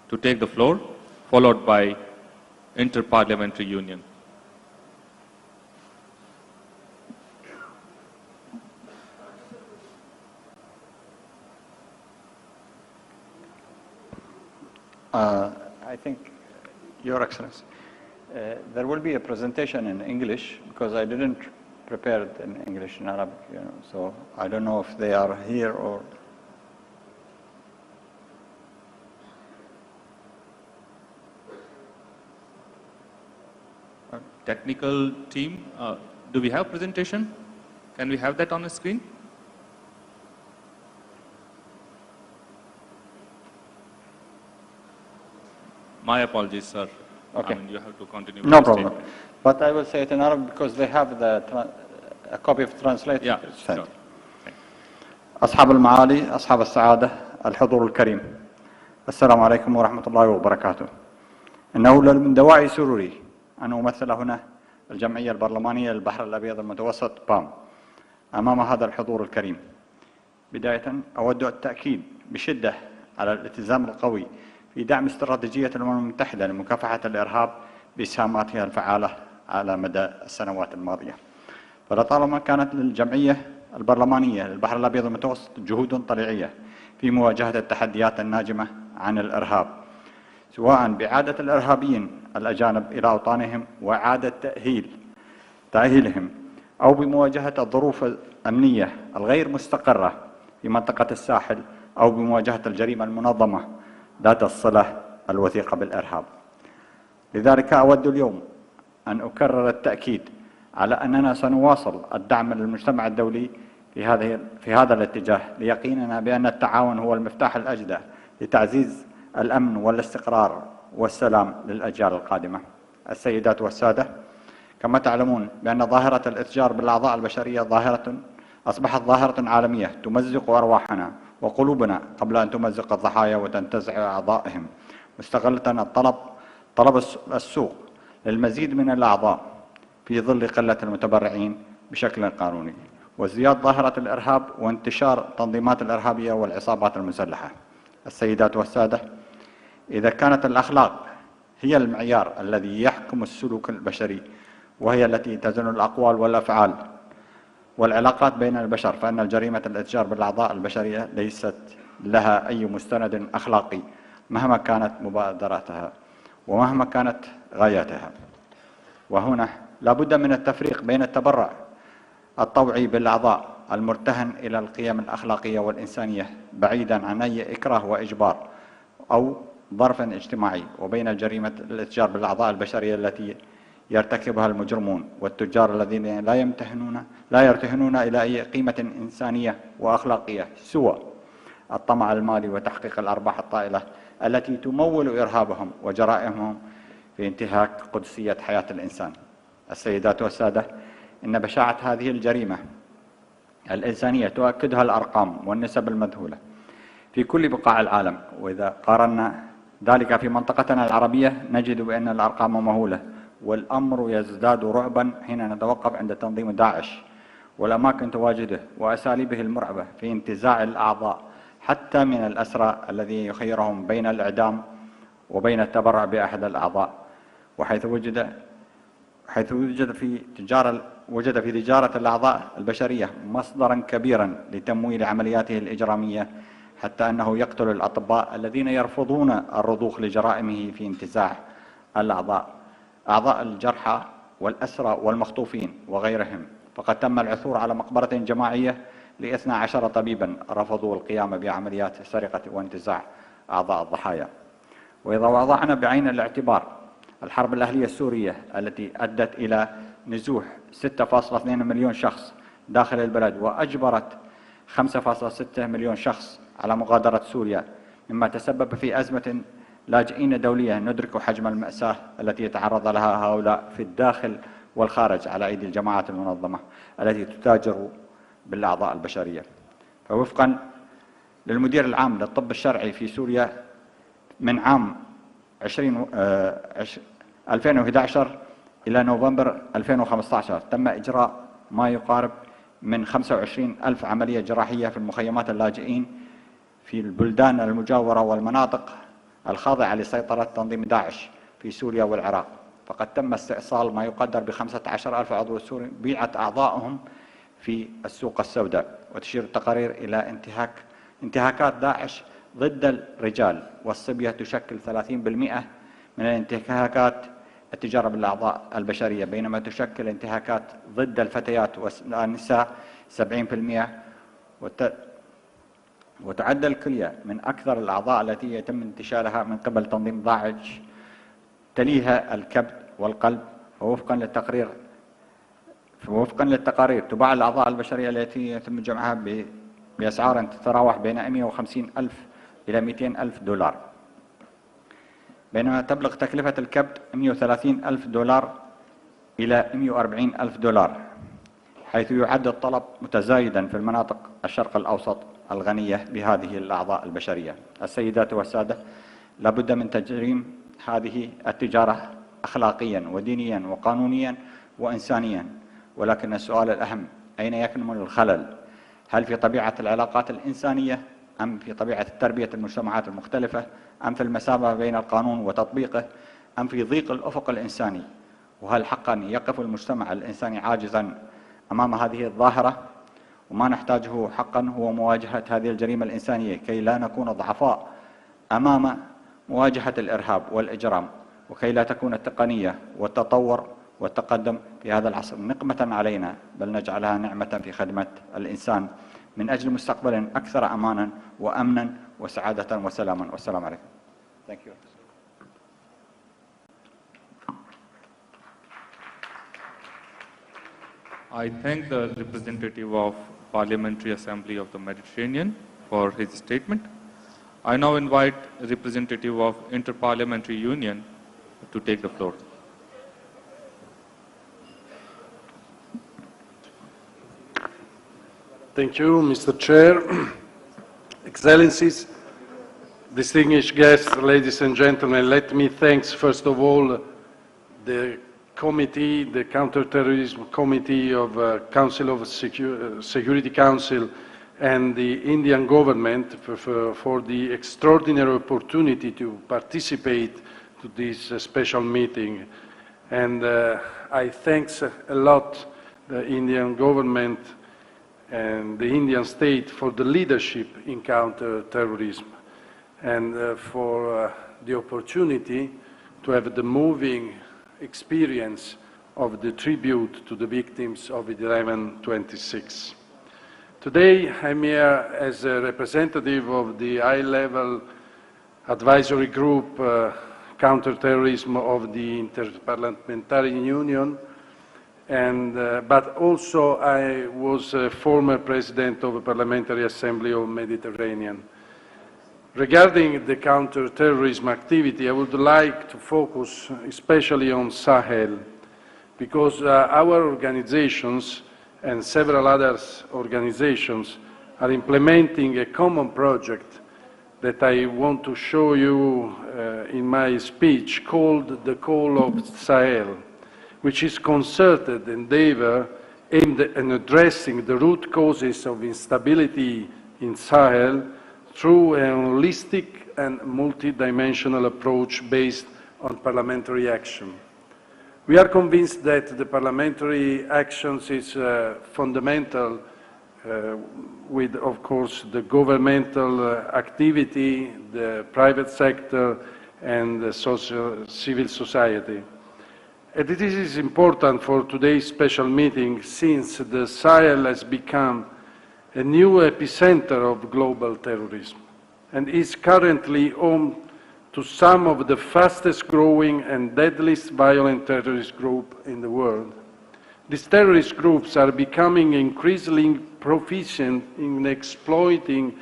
to take the floor, followed by Inter-Parliamentary Union. I think, Your Excellency, there will be a presentation in English because I didn't prepare it in English and Arabic, so I don't know if they are here or. Technical team, do we have presentation? Can we have that on the screen? My apologies, sir. Okay. I mean, you have to continue. No problem. But I will say it in Arabic because they have a copy of translated. Yeah, sure. أصحاب المعالي، أصحاب السعادة، الحضور الكريم، السلام عليكم ورحمة الله وبركاته. إنه من دواعي سروري أن أمثل هنا الجمعية البرلمانية للبحر الأبيض المتوسط بام أمام هذا الحضور الكريم. بداية أود التأكيد بشدة على الالتزام القوي في دعم استراتيجية الأمم المتحدة لمكافحة الإرهاب بإسهاماتها الفعالة على مدى السنوات الماضية. فلطالما كانت للجمعية البرلمانية للبحر الأبيض المتوسط جهود طليعية في مواجهة التحديات الناجمة عن الإرهاب، سواء بإعادة الإرهابيين الأجانب إلى أوطانهم وإعادة تأهيلهم، أو بمواجهة الظروف الأمنية الغير مستقرة في منطقة الساحل، أو بمواجهة الجريمة المنظمة ذات الصلة الوثيقة بالإرهاب. لذلك أود اليوم أن أكرر التأكيد على أننا سنواصل الدعم للمجتمع الدولي في هذا الاتجاه، ليقيننا بأن التعاون هو المفتاح الأجدى لتعزيز الأمن والاستقرار والسلام للأجيال القادمة. السيدات والسادة، كما تعلمون بأن ظاهرة الإتجار بالأعضاء البشرية أصبحت ظاهرة عالمية تمزق أرواحنا وقلوبنا قبل أن تمزق الضحايا وتنتزع أعضائهم، مستغلة طلب السوق للمزيد من الأعضاء في ظل قلة المتبرعين بشكل قانوني، وازدياد ظاهرة الإرهاب وانتشار التنظيمات الإرهابية والعصابات المسلحة. السيدات والسادة، إذا كانت الأخلاق هي المعيار الذي يحكم السلوك البشري، وهي التي تزن الأقوال والأفعال والعلاقات بين البشر، فإن الجريمة الإتجار بالأعضاء البشرية ليست لها أي مستند أخلاقي مهما كانت مبادراتها، ومهما كانت غاياتها. وهنا لا بد من التفريق بين التبرع الطوعي بالأعضاء المرتهن إلى القيم الأخلاقية والإنسانية بعيدا عن أي إكراه وإجبار أو ظرف اجتماعي، وبين جريمة الإتجار بالأعضاء البشرية التي يرتكبها المجرمون والتجار الذين لا يرتهنون إلى أي قيمة إنسانية وأخلاقية سوى الطمع المالي وتحقيق الأرباح الطائلة التي تمول إرهابهم وجرائمهم في انتهاك قدسية حياة الإنسان. السيدات والسادة، إن بشاعة هذه الجريمة الإنسانية تؤكدها الأرقام والنسب المذهولة في كل بقاع العالم، وإذا قارنا ذلك في منطقتنا العربية نجد بأن الأرقام مهولة، والأمر يزداد رعبا حين نتوقف عند تنظيم داعش والأماكن تواجده وأساليبه المرعبة في انتزاع الأعضاء حتى من الأسرى الذي يخيرهم بين الإعدام وبين التبرع بأحد الأعضاء، وحيث وجد في تجارة الأعضاء البشرية مصدرا كبيرا لتمويل عملياته الإجرامية، حتى أنه يقتل الأطباء الذين يرفضون الرضوخ لجرائمه في انتزاع أعضاء الجرحى والأسرى والمخطوفين وغيرهم. فقد تم العثور على مقبرة جماعية ل12 طبيبا رفضوا القيام بعمليات سرقة وانتزاع أعضاء الضحايا. وإذا وضعنا بعين الاعتبار الحرب الأهلية السورية التي أدت إلى نزوح 6.2 مليون شخص داخل البلد وأجبرت 5.6 مليون شخص على مغادرة سوريا، مما تسبب في أزمة لاجئين دولية، ندرك حجم المأساة التي يتعرض لها هؤلاء في الداخل والخارج على أيدي الجماعات المنظمة التي تتاجر بالأعضاء البشرية. فوفقا للمدير العام للطب الشرعي في سوريا، من عام 2011 إلى نوفمبر 2015 تم إجراء ما يقارب من 25,000 عملية جراحية في المخيمات اللاجئين في البلدان المجاورة والمناطق الخاضعة لسيطرة تنظيم داعش في سوريا والعراق. فقد تم استئصال ما يقدر ب15,000 عضو سوري بيعت أعضائهم في السوق السوداء. وتشير التقارير إلى انتهاكات داعش ضد الرجال والصبية تشكل 30% من الانتهاكات التجارة بالأعضاء البشرية، بينما تشكل انتهاكات ضد الفتيات والنساء 70%. وتعد الكلية من أكثر الأعضاء التي يتم انتشالها من قبل تنظيم داعش، تليها الكبد والقلب. ووفقا للتقارير تباع الأعضاء البشرية التي يتم جمعها بأسعار تتراوح بين 150,000 إلى 200,000 دولار، بينما تبلغ تكلفة الكبد 130,000 دولار إلى 140,000 دولار، حيث يعد الطلب متزايدا في المناطق الشرق الأوسط الغنية بهذه الأعضاء البشرية. السيدات والسادة، لابد من تجريم هذه التجارة أخلاقيا ودينيا وقانونيا وإنسانيا، ولكن السؤال الأهم: أين يكمن الخلل؟ هل في طبيعة العلاقات الإنسانية، أم في طبيعة تربية المجتمعات المختلفة، أم في المسافة بين القانون وتطبيقه، أم في ضيق الأفق الإنساني؟ وهل حقا يقف المجتمع الإنساني عاجزا أمام هذه الظاهرة؟ وما نحتاجه حقا هو مواجهة هذه الجريمة الإنسانية كي لا نكون ضعفاء أمام مواجهة الإرهاب والإجرام، وكي لا تكون التقنية والتطور والتقدم في هذا العصر نقمة علينا، بل نجعلها نعمة في خدمة الإنسان من أجل مستقبل أكثر أمانا وأمنا وسعادة وسلاما. والسلام عليكم. Thank you. I thank the representative of Parliamentary Assembly of the Mediterranean for his statement. I now invite the representative of Inter-Parliamentary Union to take the floor. Thank you, Mr. Chair. Excellencies, distinguished guests, ladies and gentlemen, let me thank first of all the committee, the Counter-Terrorism Committee of Council of Security Council and the Indian government for the extraordinary opportunity to participate to this special meeting. And I thank a lot the Indian government and the Indian state for the leadership in counter-terrorism and for the opportunity to have the moving experience of the tribute to the victims of 11/26. Today, I'm here as a representative of the high-level advisory group Counter-Terrorism of the Interparliamentary Union, but also I was a former president of the Parliamentary Assembly of Mediterranean. Regarding the counter-terrorism activity, I would like to focus especially on Sahel, because our organizations and several other organizations are implementing a common project that I want to show you in my speech, called the Call of Sahel, which is concerted endeavor aimed at addressing the root causes of instability in Sahel through a holistic and multidimensional approach based on parliamentary action. We are convinced that the parliamentary actions is fundamental with, of course, the governmental activity, the private sector, and the civil society. And it is important for today's special meeting since the Sahel has become a new epicenter of global terrorism and is currently home to some of the fastest growing and deadliest violent terrorist groups in the world. These terrorist groups are becoming increasingly proficient in exploiting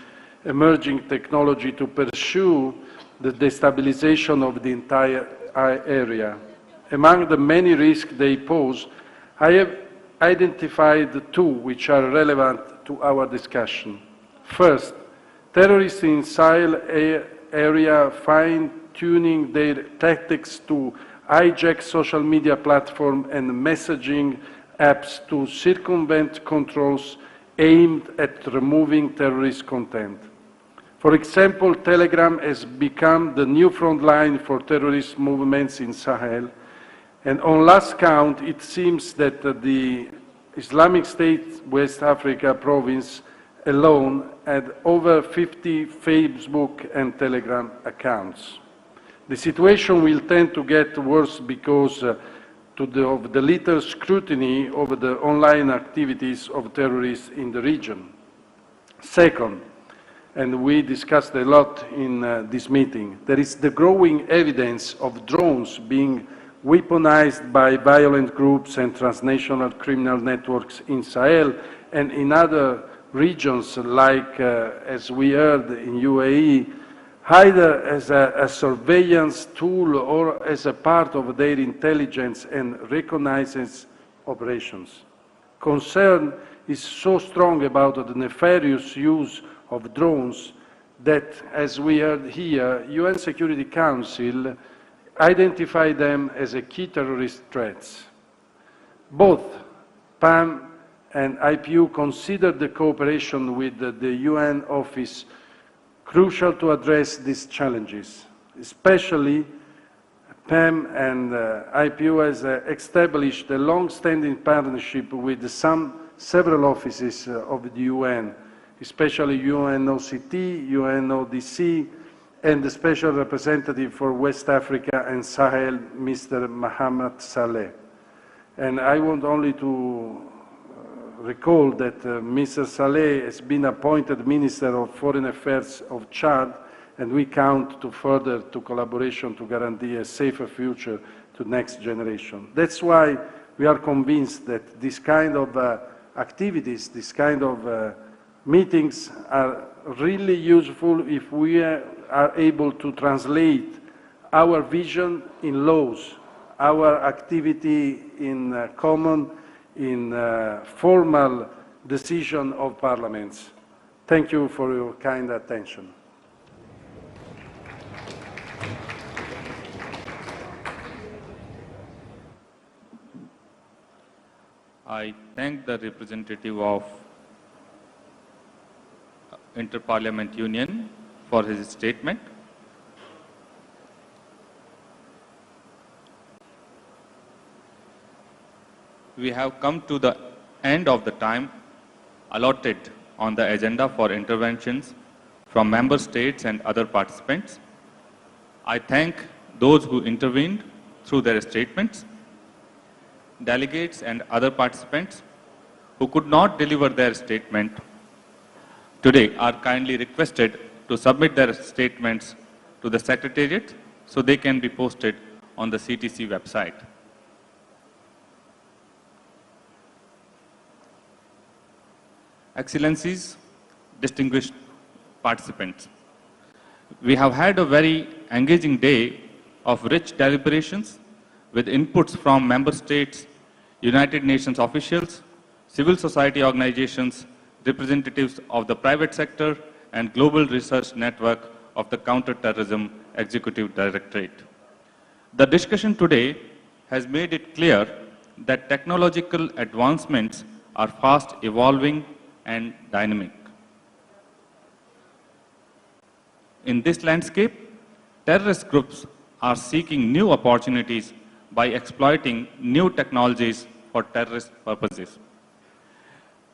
emerging technology to pursue the destabilization of the entire area. Among the many risks they pose, I have identified two which are relevant to our discussion. First, terrorists in Sahel area fine-tuning their tactics to hijack social media platforms and messaging apps to circumvent controls aimed at removing terrorist content. For example, Telegram has become the new front line for terrorist movements in Sahel, and on last count, it seems that the Islamic State West Africa province alone had over 50 Facebook and Telegram accounts. The situation will tend to get worse because of the little scrutiny over the online activities of terrorists in the region. Second, and we discussed a lot in this meeting, there is the growing evidence of drones being weaponized by violent groups and transnational criminal networks in Sahel and in other regions like, as we heard in UAE, either as a surveillance tool or as a part of their intelligence and reconnaissance operations. Concern is so strong about the nefarious use of drones that, as we heard here, UN Security Council identified them as a key terrorist threats. Both PAM and IPU considered the cooperation with the UN office crucial to address these challenges. Especially, PAM and IPU has established a long-standing partnership with several offices of the UN, especially UNOCT, UNODC, and the Special Representative for West Africa and Sahel, Mr. Mohamed Saleh. And I want only to recall that Mr. Saleh has been appointed Minister of Foreign Affairs of Chad, and we count to further to collaboration to guarantee a safer future to next generation. That's why we are convinced that this kind of activities, this kind of meetings are really useful if we are able to translate our vision in laws, our activity in common, in formal decision of parliaments. Thank you for your kind attention. I thank the representative of Interparliament Union for his statement. We have come to the end of the time allotted on the agenda for interventions from member states and other participants. I thank those who intervened through their statements. Delegates and other participants who could not deliver their statement today are kindly requested to submit their statements to the Secretariat so they can be posted on the CTC website. Excellencies, distinguished participants, we have had a very engaging day of rich deliberations with inputs from member states, United Nations officials, civil society organizations, representatives of the private sector, and global research network of the Counter-Terrorism Executive Directorate. The discussion today has made it clear that technological advancements are fast evolving and dynamic. In this landscape, terrorist groups are seeking new opportunities by exploiting new technologies for terrorist purposes.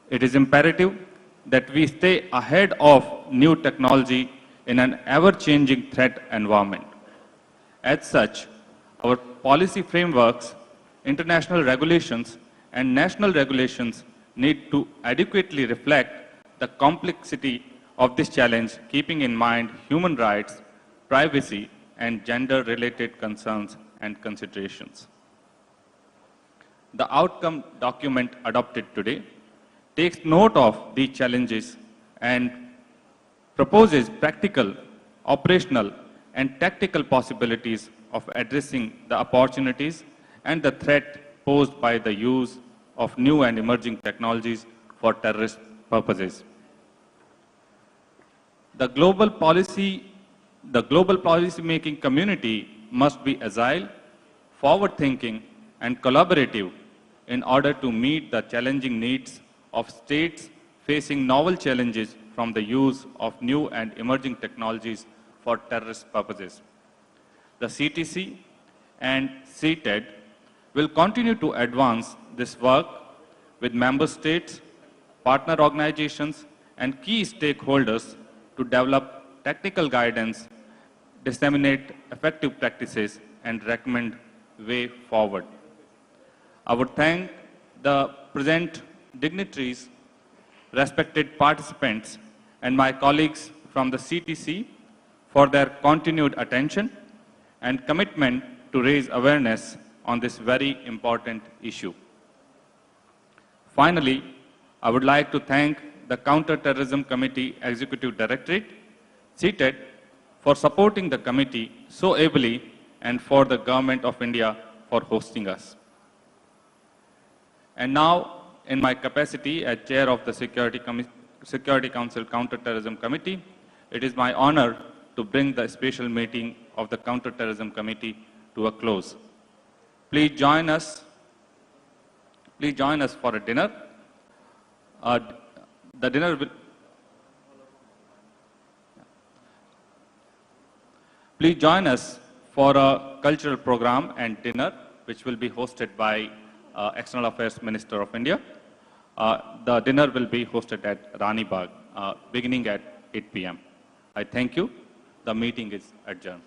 It is imperative that we stay ahead of new technology in an ever-changing threat environment. As such, our policy frameworks, international regulations, and national regulations need to adequately reflect the complexity of this challenge, keeping in mind human rights, privacy, and gender-related concerns and considerations. The outcome document adopted today takes note of these challenges and proposes practical, operational, and tactical possibilities of addressing the opportunities and the threat posed by the use of new and emerging technologies for terrorist purposes. The global policy-making community must be agile, forward-thinking, and collaborative in order to meet the challenging needs of states facing novel challenges from the use of new and emerging technologies for terrorist purposes. The CTC and CTED will continue to advance this work with member states, partner organizations, and key stakeholders to develop technical guidance, disseminate effective practices, and recommend way forward. I would thank the present dignitaries, respected participants, and my colleagues from the CTC for their continued attention and commitment to raise awareness on this very important issue. Finally, I would like to thank the Counter-Terrorism Committee Executive Directorate, CTED, for supporting the committee so ably and for the Government of India for hosting us. And now, in my capacity as Chair of the Security Council Counter-Terrorism Committee, it is my honor to bring the special meeting of the Counter-Terrorism Committee to a close. Please join us for a dinner. The dinner will... Please join us for a cultural program and dinner, which will be hosted by External Affairs Minister of India. The dinner will be hosted at Rani Bagh, beginning at 8 p.m. I thank you. The meeting is adjourned.